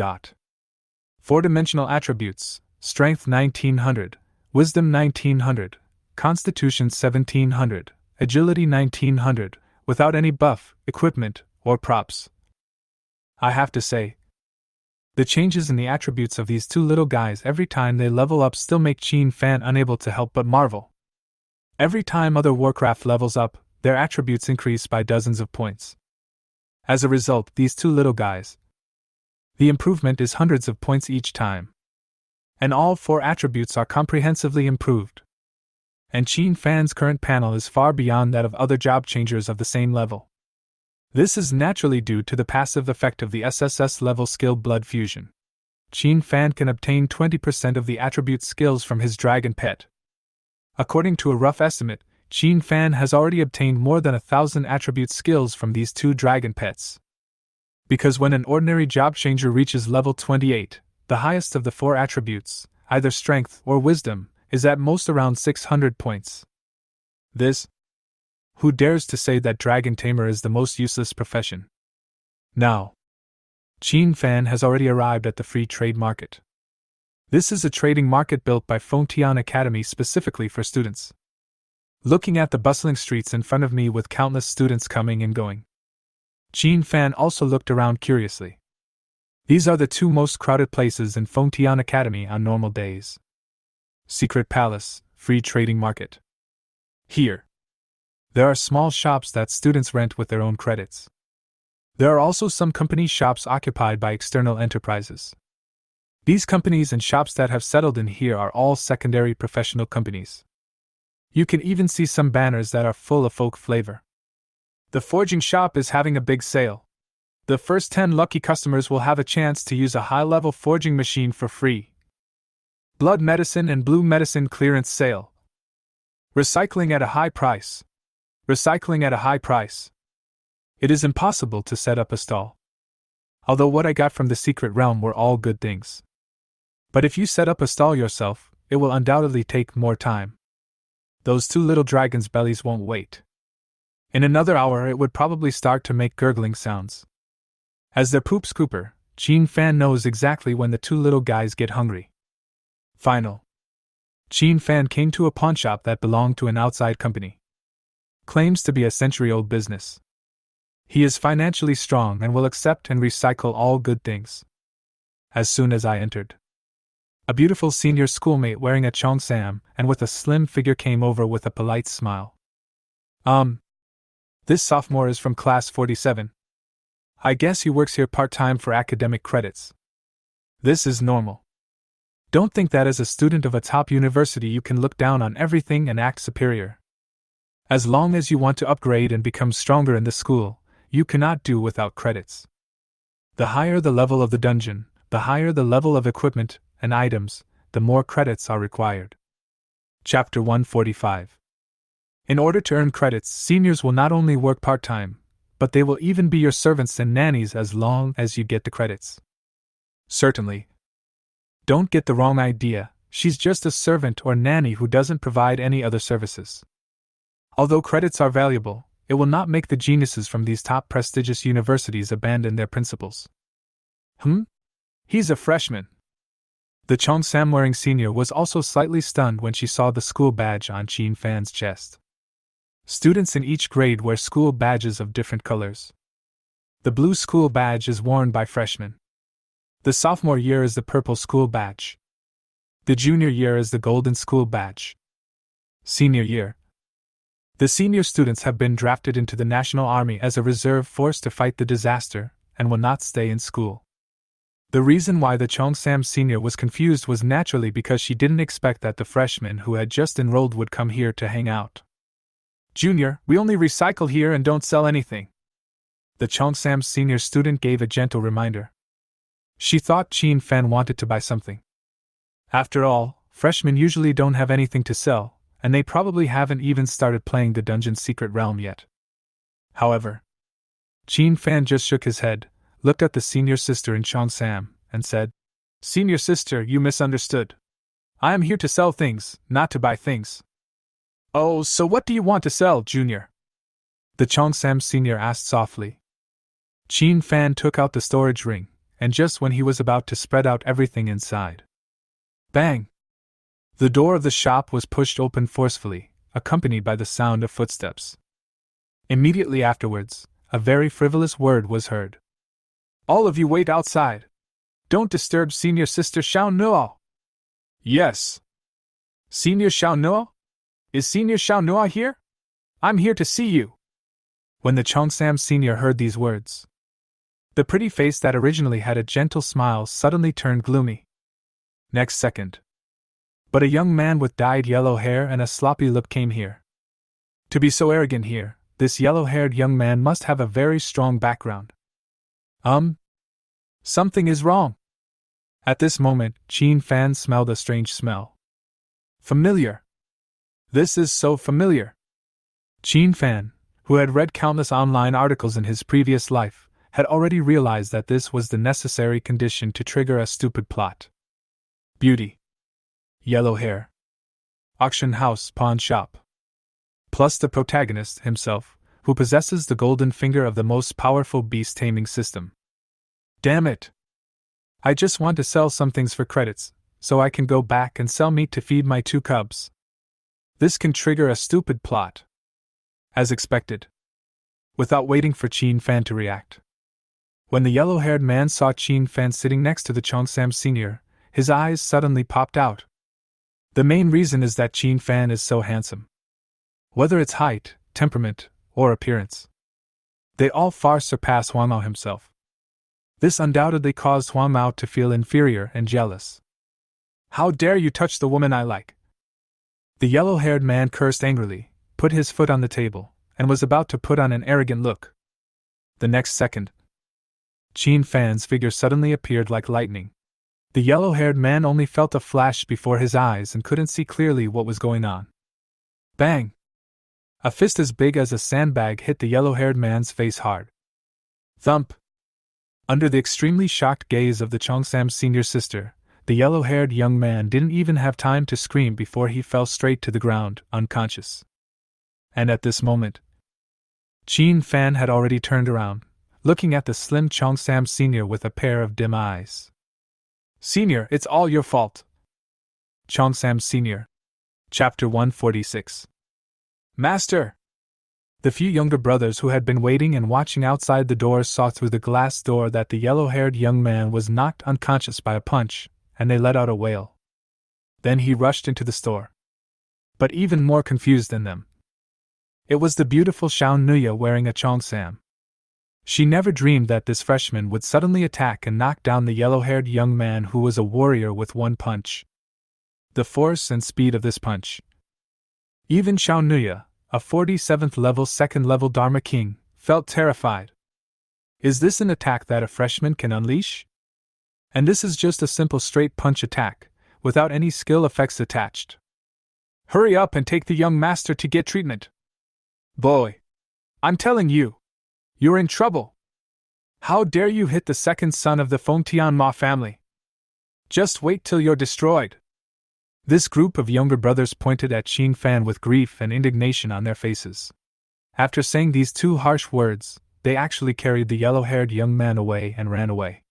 4-dimensional attributes, strength 1900, wisdom 1900, constitution 1700, agility 1900, without any buff, equipment, or props. I have to say, the changes in the attributes of these two little guys every time they level up still make Qin Fan unable to help but marvel. Every time other Warcraft levels up, their attributes increase by dozens of points. As a result, these two little guys, the improvement is hundreds of points each time. And all 4 attributes are comprehensively improved. And Qin Fan's current panel is far beyond that of other job changers of the same level. This is naturally due to the passive effect of the SSS level skill blood fusion. Qin Fan can obtain 20% of the attribute skills from his dragon pet. According to a rough estimate, Qin Fan has already obtained more than 1,000 attribute skills from these two dragon pets. Because when an ordinary job changer reaches level 28, the highest of the 4 attributes, either strength or wisdom, is at most around 600 points. This? Who dares to say that dragon tamer is the most useless profession? Now, Qin Fan has already arrived at the free trade market. This is a trading market built by Fengtian Academy specifically for students. Looking at the bustling streets in front of me with countless students coming and going, Qin Fan also looked around curiously. These are the 2 most crowded places in Fengtian Academy on normal days. Secret Palace, Free Trading Market. Here, there are small shops that students rent with their own credits. There are also some company shops occupied by external enterprises. These companies and shops that have settled in here are all secondary professional companies. You can even see some banners that are full of folk flavor. The forging shop is having a big sale. The first 10 lucky customers will have a chance to use a high-level forging machine for free. Blood medicine and blue medicine clearance sale. Recycling at a high price. Recycling at a high price. It is impossible to set up a stall. Although what I got from the secret realm were all good things. But if you set up a stall yourself, it will undoubtedly take more time. Those 2 little dragons' bellies won't wait. In another hour it would probably start to make gurgling sounds. As their poop scooper, Qin Fan knows exactly when the 2 little guys get hungry. Final. Qin Fan came to a pawnshop that belonged to an outside company. Claims to be a century-old business. He is financially strong and will accept and recycle all good things. As soon as I entered, a beautiful senior schoolmate wearing a cheongsam and with a slim figure came over with a polite smile. This sophomore is from class 47. I guess he works here part-time for academic credits. This is normal. Don't think that as a student of a top university you can look down on everything and act superior. As long as you want to upgrade and become stronger in the school, you cannot do without credits. The higher the level of the dungeon, the higher the level of equipment and items, the more credits are required. Chapter 145. In order to earn credits, seniors will not only work part-time, but they will even be your servants and nannies as long as you get the credits. Certainly. Don't get the wrong idea, she's just a servant or nanny who doesn't provide any other services. Although credits are valuable, it will not make the geniuses from these top prestigious universities abandon their principles. He's a freshman. The Cheongsam-wearing senior was also slightly stunned when she saw the school badge on Chin Fan's chest. Students in each grade wear school badges of different colors. The blue school badge is worn by freshmen. The sophomore year is the purple school badge. The junior year is the golden school badge. Senior year. The senior students have been drafted into the National Army as a reserve force to fight the disaster, and will not stay in school. The reason why the Cheongsam senior was confused was naturally because she didn't expect that the freshmen who had just enrolled would come here to hang out. Junior, we only recycle here and don't sell anything. The Cheongsam senior student gave a gentle reminder. She thought Chin Fan wanted to buy something. After all, freshmen usually don't have anything to sell, and they probably haven't even started playing the Dungeon's Secret Realm yet. However, Chin Fan just shook his head, looked at the senior sister in Cheongsam, and said, Senior sister, you misunderstood. I am here to sell things, not to buy things. Oh, so what do you want to sell, Junior? The Cheongsam senior asked softly. Chin Fan took out the storage ring, and just when he was about to spread out everything inside. Bang! The door of the shop was pushed open forcefully, accompanied by the sound of footsteps. Immediately afterwards, a very frivolous word was heard. All of you wait outside. Don't disturb Senior Sister Xiao Nuo. Yes. Senior Xiao Nuo? Is Senior Xiao Nuo here? I'm here to see you. When the Cheongsam senior heard these words, the pretty face that originally had a gentle smile suddenly turned gloomy. Next second, but a young man with dyed yellow hair and a sloppy look came here. To be so arrogant here, this yellow-haired young man must have a very strong background. Something is wrong. At this moment, Chin Fan smelled a strange smell. Familiar. This is so familiar. Chin Fan, who had read countless online articles in his previous life, had already realized that this was the necessary condition to trigger a stupid plot. Beauty. Yellow hair. Auction house, pawn shop. Plus the protagonist himself, who possesses the golden finger of the most powerful beast taming system. Damn it! I just want to sell some things for credits, so I can go back and sell meat to feed my 2 cubs. This can trigger a stupid plot. As expected. Without waiting for Chin Fan to react. When the yellow-haired man saw Chin Fan sitting next to the Cheongsam senior, his eyes suddenly popped out. The main reason is that Chin Fan is so handsome. Whether it's height, temperament, or appearance, they all far surpass Huang Mao himself. This undoubtedly caused Huang Mao to feel inferior and jealous. How dare you touch the woman I like? The yellow-haired man cursed angrily, put his foot on the table, and was about to put on an arrogant look. The next second, Chin Fan's figure suddenly appeared like lightning. The yellow-haired man only felt a flash before his eyes and couldn't see clearly what was going on. Bang! A fist as big as a sandbag hit the yellow-haired man's face hard. Thump! Under the extremely shocked gaze of the Cheongsam senior sister, the yellow-haired young man didn't even have time to scream before he fell straight to the ground, unconscious. And at this moment, Chin Fan had already turned around, looking at the slim Cheongsam senior with a pair of dim eyes. Senior, it's all your fault. Cheongsam senior. Chapter 146. Master! The few younger brothers who had been waiting and watching outside the door saw through the glass door that the yellow-haired young man was knocked unconscious by a punch, and they let out a wail. Then he rushed into the store. But even more confused than them, it was the beautiful Xiao Nuya wearing a Cheongsam. She never dreamed that this freshman would suddenly attack and knock down the yellow-haired young man who was a warrior with one punch. The force and speed of this punch. Even Xiao Nuya, a 47th level 2nd level Dharma King, felt terrified. Is this an attack that a freshman can unleash? And this is just a simple straight punch attack, without any skill effects attached. Hurry up and take the young master to get treatment. Boy, I'm telling you, you're in trouble. How dare you hit the second son of the Fengtian Ma family? Just wait till you're destroyed. This group of younger brothers pointed at Qin Fan with grief and indignation on their faces. After saying these two harsh words, they actually carried the yellow-haired young man away and ran away.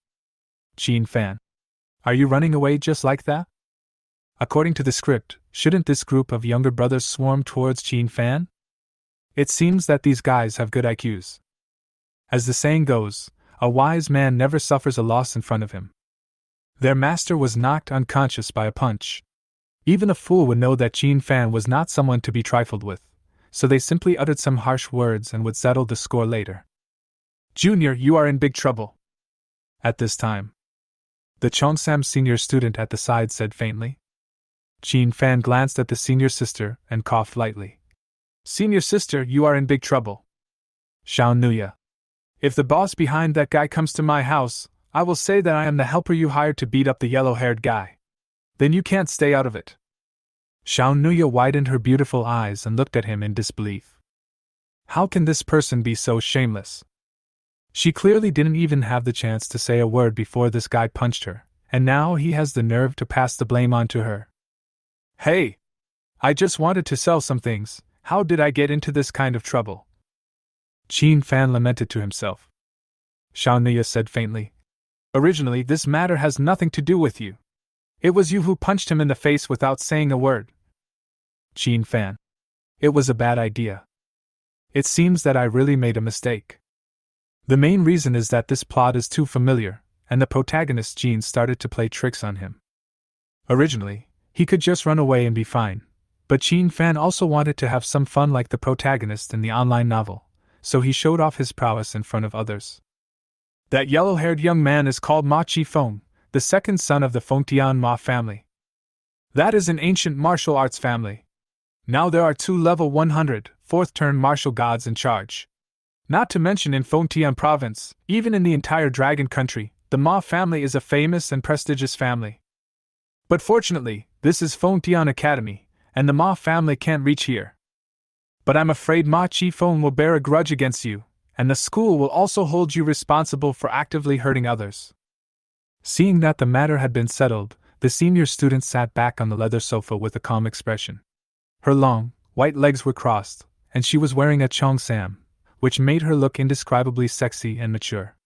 Qin Fan, are you running away just like that? According to the script, shouldn't this group of younger brothers swarm towards Qin Fan? It seems that these guys have good IQs. As the saying goes, a wise man never suffers a loss in front of him. Their master was knocked unconscious by a punch. Even a fool would know that Qin Fan was not someone to be trifled with, so they simply uttered some harsh words and would settle the score later. Junior, you are in big trouble. At this time, the Cheongsam senior student at the side said faintly. Qin Fan glanced at the senior sister and coughed lightly. Senior sister, you are in big trouble. Xiao Nuya. If the boss behind that guy comes to my house, I will say that I am the helper you hired to beat up the yellow-haired guy. Then you can't stay out of it. Xiao Nuya widened her beautiful eyes and looked at him in disbelief. How can this person be so shameless? She clearly didn't even have the chance to say a word before this guy punched her, and now he has the nerve to pass the blame on to her. Hey! I just wanted to sell some things. How did I get into this kind of trouble? Qin Fan lamented to himself. Xiao Nuya said faintly. Originally, this matter has nothing to do with you. It was you who punched him in the face without saying a word. Qin Fan. It was a bad idea. It seems that I really made a mistake. The main reason is that this plot is too familiar, and the protagonist Jean started to play tricks on him. Originally, he could just run away and be fine, but Qin Fan also wanted to have some fun like the protagonist in the online novel, so he showed off his prowess in front of others. That yellow-haired young man is called Ma Qifeng, the second son of the Fengtian Ma family. That is an ancient martial arts family. Now there are 2 level 100, 4th turn martial gods in charge. Not to mention in Fengtian province, even in the entire dragon country, the Ma family is a famous and prestigious family. But fortunately, this is Fengtian Academy, and the Ma family can't reach here. But I'm afraid Ma Qifeng will bear a grudge against you, and the school will also hold you responsible for actively hurting others. Seeing that the matter had been settled, the senior student sat back on the leather sofa with a calm expression. Her long, white legs were crossed, and she was wearing a cheongsam, which made her look indescribably sexy and mature.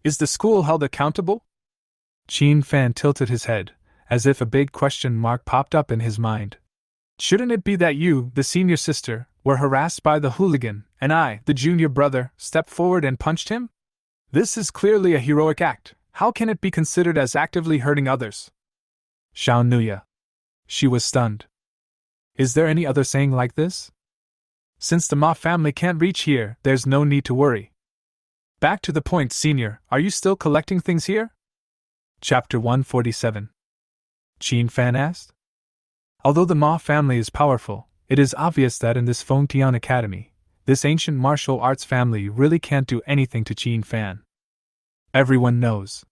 Is the school held accountable? Qin Fan tilted his head, as if a big question mark popped up in his mind. Shouldn't it be that you, the senior sister, were harassed by the hooligan, and I, the junior brother, stepped forward and punched him? This is clearly a heroic act. How can it be considered as actively hurting others? Xiao Nuya. She was stunned. Is there any other saying like this? Since the Ma family can't reach here, there's no need to worry. Back to the point, senior, are you still collecting things here? Chapter 147. Qin Fan asked. Although the Ma family is powerful, it is obvious that in this Fengtian Academy, this ancient martial arts family really can't do anything to Qin Fan. Everyone knows.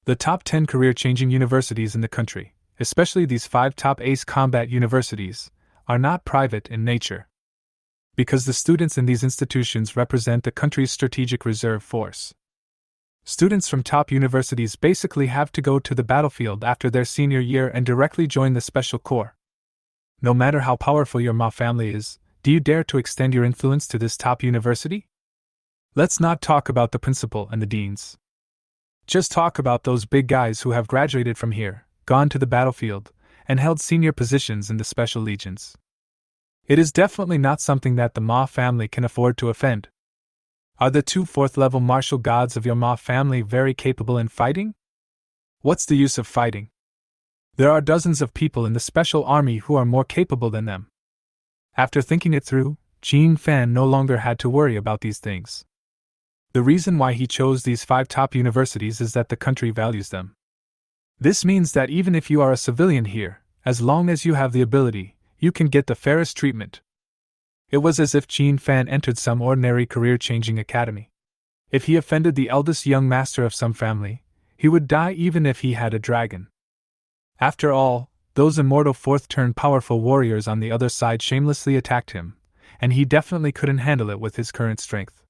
The top 10 career-changing universities in the country, especially these 5 top ace combat universities, are not private in nature. Because the students in these institutions represent the country's strategic reserve force. Students from top universities basically have to go to the battlefield after their senior year and directly join the Special Corps. No matter how powerful your Ma family is, do you dare to extend your influence to this top university? Let's not talk about the principal and the deans. Just talk about those big guys who have graduated from here, gone to the battlefield, and held senior positions in the special legions. It is definitely not something that the Ma family can afford to offend. Are the 2 4th-level martial gods of your Ma family very capable in fighting? What's the use of fighting? There are dozens of people in the special army who are more capable than them. After thinking it through, Qin Fan no longer had to worry about these things. The reason why he chose these 5 top universities is that the country values them. This means that even if you are a civilian here, as long as you have the ability, you can get the fairest treatment. It was as if Qin Fan entered some ordinary career-changing academy. If he offended the eldest young master of some family, he would die even if he had a dragon. After all, those immortal fourth-turn powerful warriors on the other side shamelessly attacked him, and he definitely couldn't handle it with his current strength.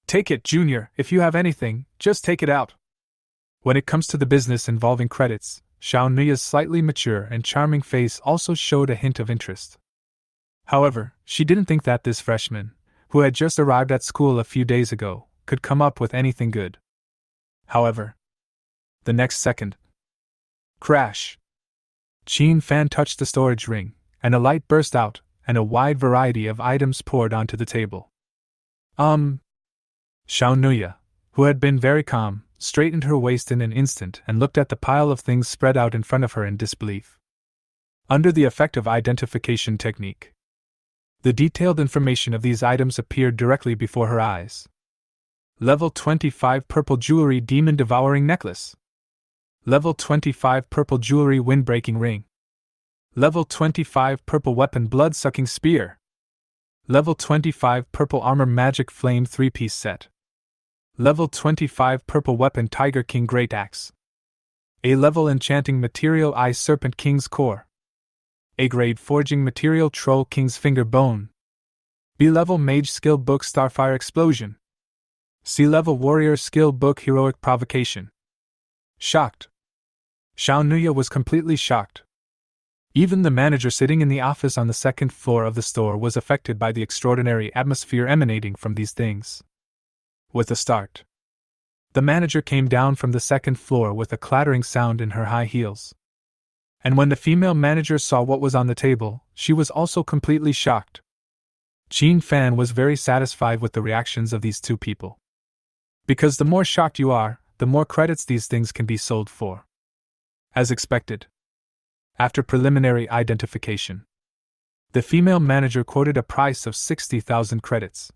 Take it, Junior, if you have anything, just take it out. When it comes to the business involving credits, Xiao Nuya's slightly mature and charming face also showed a hint of interest. However, she didn't think that this freshman, who had just arrived at school a few days ago, could come up with anything good. However, the next second, crash! Qin Fan touched the storage ring, and a light burst out, and a wide variety of items poured onto the table. Xiao Nuya, who had been very calm, straightened her waist in an instant and looked at the pile of things spread out in front of her in disbelief. Under the effect of identification technique, the detailed information of these items appeared directly before her eyes. Level 25 Purple Jewelry Demon Devouring Necklace. Level 25 Purple Jewelry Wind-Breaking Ring. Level 25 Purple Weapon Blood-Sucking Spear. Level 25 Purple Armor Magic Flame 3-piece set. Level 25 Purple Weapon Tiger King Great Axe. A level Enchanting Material Ice Serpent King's Core. A grade Forging Material Troll King's Finger Bone. B level Mage Skill Book Starfire Explosion. C level Warrior Skill Book Heroic Provocation. Shocked. Xiao Nuya was completely shocked. Even the manager sitting in the office on the second floor of the store was affected by the extraordinary atmosphere emanating from these things. With a start, the manager came down from the second floor with a clattering sound in her high heels. And when the female manager saw what was on the table, she was also completely shocked. Qin Fan was very satisfied with the reactions of these two people. Because the more shocked you are, the more credits these things can be sold for. As expected, after preliminary identification, the female manager quoted a price of 60,000 credits.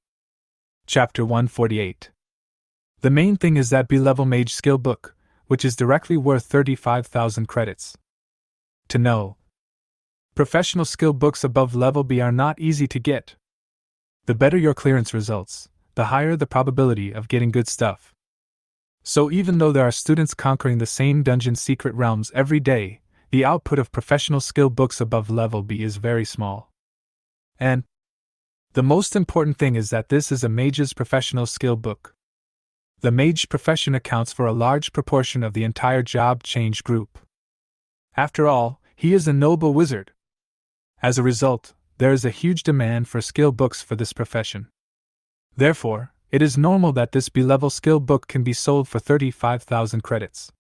Chapter 148. The main thing is that B-level Mage Skill Book, which is directly worth 35,000 credits. To know, professional skill books above level B are not easy to get. The better your clearance results, the higher the probability of getting good stuff. So even though there are students conquering the same dungeon secret realms every day, the output of professional skill books above level B is very small. And the most important thing is that this is a mage's professional skill book. The mage profession accounts for a large proportion of the entire job change group. After all, he is a noble wizard. As a result, there is a huge demand for skill books for this profession. Therefore, it is normal that this B-level skill book can be sold for 35,000 credits.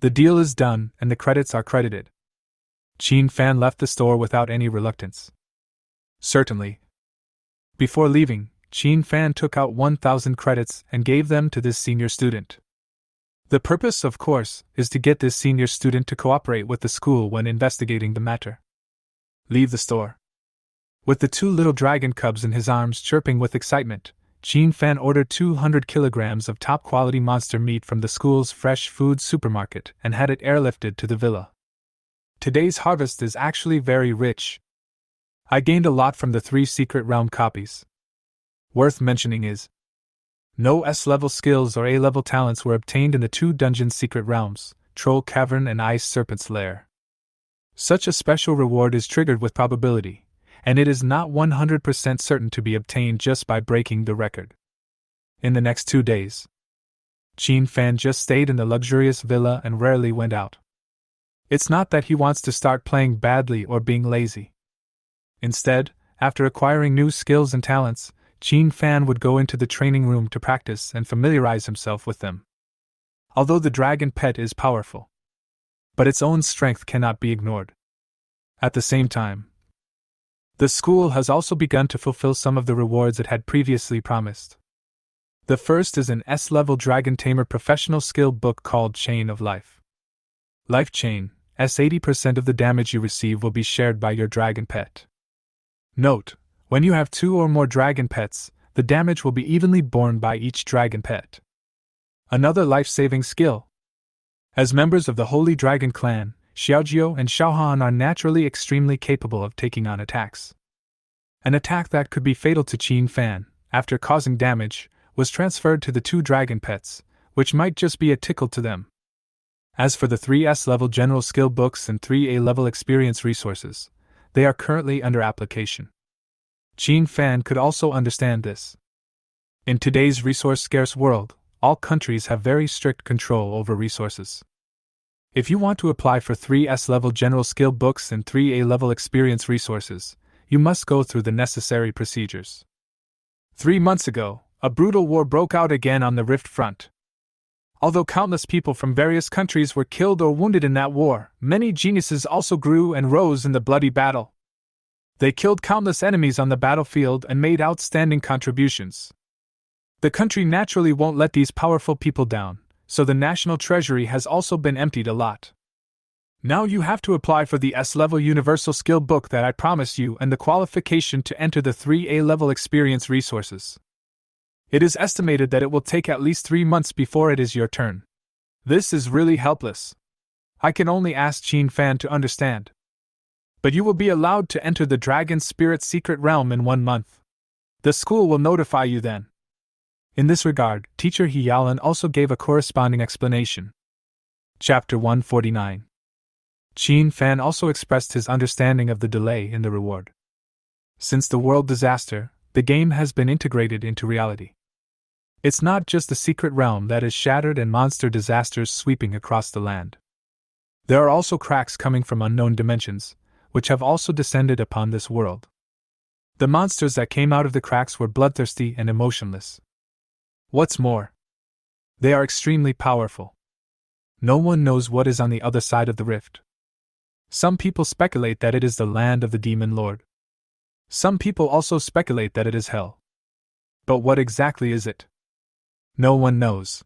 The deal is done and the credits are credited. Qin Fan left the store without any reluctance. Certainly. Before leaving, Qin Fan took out 1,000 credits and gave them to this senior student. The purpose, of course, is to get this senior student to cooperate with the school when investigating the matter. Leave the store. With the 2 little dragon cubs in his arms chirping with excitement, Qin Fan ordered 200 kilograms of top-quality monster meat from the school's fresh food supermarket and had it airlifted to the villa. Today's harvest is actually very rich. I gained a lot from the 3 secret realm copies. Worth mentioning is, no S-level skills or A-level talents were obtained in the 2 dungeon secret realms, Troll Cavern and Ice Serpent's Lair. Such a special reward is triggered with probability, and it is not 100% certain to be obtained just by breaking the record. In the next 2 days, Qin Fan just stayed in the luxurious villa and rarely went out. It's not that he wants to start playing badly or being lazy. Instead, after acquiring new skills and talents, Qin Fan would go into the training room to practice and familiarize himself with them. Although the dragon pet is powerful, but its own strength cannot be ignored. At the same time, the school has also begun to fulfill some of the rewards it had previously promised. The first is an S-level Dragon Tamer professional skill book called Chain of Life. Life Chain, 80% of the damage you receive will be shared by your dragon pet. Note, when you have 2 or more dragon pets, the damage will be evenly borne by each dragon pet. Another life-saving skill. As members of the Holy Dragon clan, Xiaojiu and Xiaohan are naturally extremely capable of taking on attacks. An attack that could be fatal to Qin Fan, after causing damage, was transferred to the 2 dragon pets, which might just be a tickle to them. As for the 3S level general skill books and 3A level experience resources, they are currently under application. Qin Fan could also understand this. In today's resource-scarce world, all countries have very strict control over resources. If you want to apply for 3S level general skill books and 3A level experience resources, you must go through the necessary procedures. 3 months ago, a brutal war broke out again on the Rift Front. Although countless people from various countries were killed or wounded in that war, many geniuses also grew and rose in the bloody battle. They killed countless enemies on the battlefield and made outstanding contributions. The country naturally won't let these powerful people down, so the national treasury has also been emptied a lot. Now you have to apply for the S-level universal skill book that I promised you and the qualification to enter the 3A level experience resources. It is estimated that it will take at least 3 months before it is your turn. This is really helpless. I can only ask Qin Fan to understand. But you will be allowed to enter the Dragon Spirit Secret Realm in 1 month. The school will notify you then. In this regard, Teacher Yalan also gave a corresponding explanation. Chapter 149. Qin Fan also expressed his understanding of the delay in the reward. Since the world disaster, the game has been integrated into reality. It's not just the secret realm that is shattered and monster disasters sweeping across the land. There are also cracks coming from unknown dimensions, which have also descended upon this world. The monsters that came out of the cracks were bloodthirsty and emotionless. What's more, they are extremely powerful. No one knows what is on the other side of the rift. Some people speculate that it is the land of the Demon Lord. Some people also speculate that it is hell. But what exactly is it? No one knows.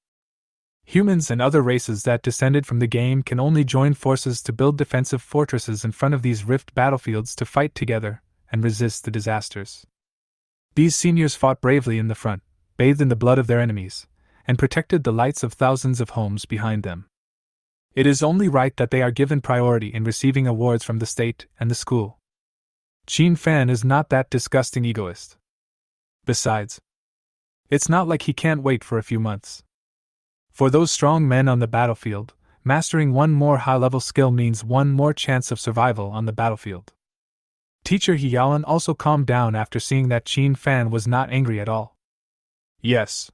Humans and other races that descended from the game can only join forces to build defensive fortresses in front of these rift battlefields to fight together and resist the disasters. These seniors fought bravely in the front, bathed in the blood of their enemies, and protected the lights of thousands of homes behind them. It is only right that they are given priority in receiving awards from the state and the school. Qin Fan is not that disgusting egoist. Besides, it's not like he can't wait for a few months. For those strong men on the battlefield, mastering one more high-level skill means one more chance of survival on the battlefield. Teacher Yalan also calmed down after seeing that Qin Fan was not angry at all. Yes.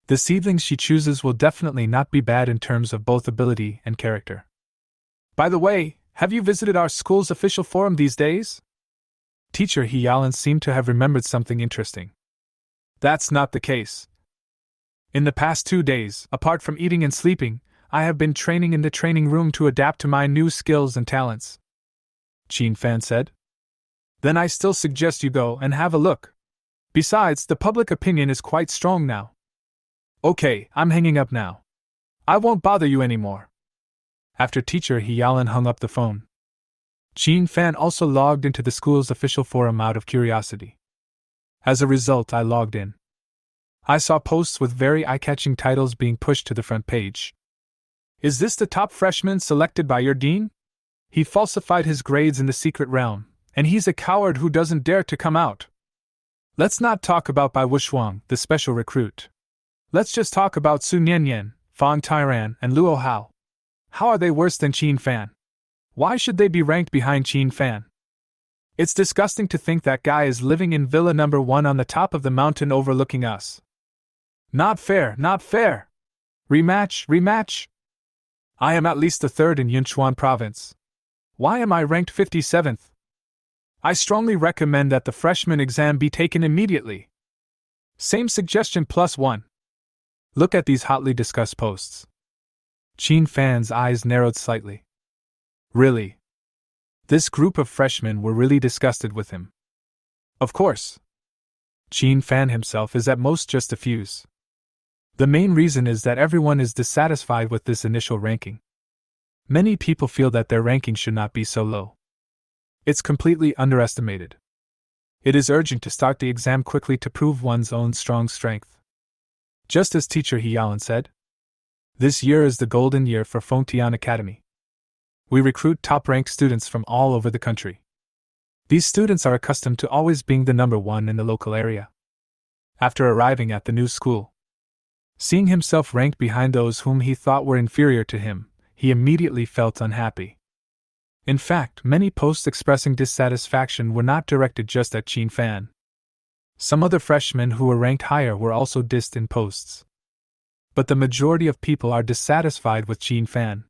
The seedlings she chooses will definitely not be bad in terms of both ability and character. By the way, have you visited our school's official forum these days? Teacher Yalan seemed to have remembered something interesting. That's not the case. In the past 2 days, apart from eating and sleeping, I have been training in the training room to adapt to my new skills and talents. Qin Fan said. Then I still suggest you go and have a look. Besides, the public opinion is quite strong now. Okay, I'm hanging up now. I won't bother you anymore. After Teacher Yalan hung up the phone, Qin Fan also logged into the school's official forum out of curiosity. As a result, I logged in. I saw posts with very eye-catching titles being pushed to the front page. Is this the top freshman selected by your dean? He falsified his grades in the secret realm, and he's a coward who doesn't dare to come out. Let's not talk about Bai Wushuang, the special recruit. Let's just talk about Su Nianyan, Fang Tairan, and Luo Hao. How are they worse than Qin Fan? Why should they be ranked behind Qin Fan? It's disgusting to think that guy is living in Villa number 1 on the top of the mountain overlooking us. Not fair, not fair! Rematch, rematch! I am at least the 3rd in Yunchuan province. Why am I ranked 57th? I strongly recommend that the freshman exam be taken immediately. Same suggestion +1. Look at these hotly discussed posts. Qin Fan's eyes narrowed slightly. Really? This group of freshmen were really disgusted with him. Of course. Qin Fan himself is at most just a fuse. The main reason is that everyone is dissatisfied with this initial ranking. Many people feel that their ranking should not be so low. It's completely underestimated. It is urgent to start the exam quickly to prove one's own strong strength. Just as teacher Hyalin said. This year is the golden year for Fengtian Academy. We recruit top-ranked students from all over the country. These students are accustomed to always being the number one in the local area. After arriving at the new school, seeing himself ranked behind those whom he thought were inferior to him, he immediately felt unhappy. In fact, many posts expressing dissatisfaction were not directed just at Qin Fan. Some other freshmen who were ranked higher were also dissed in posts. But the majority of people are dissatisfied with Qin Fan.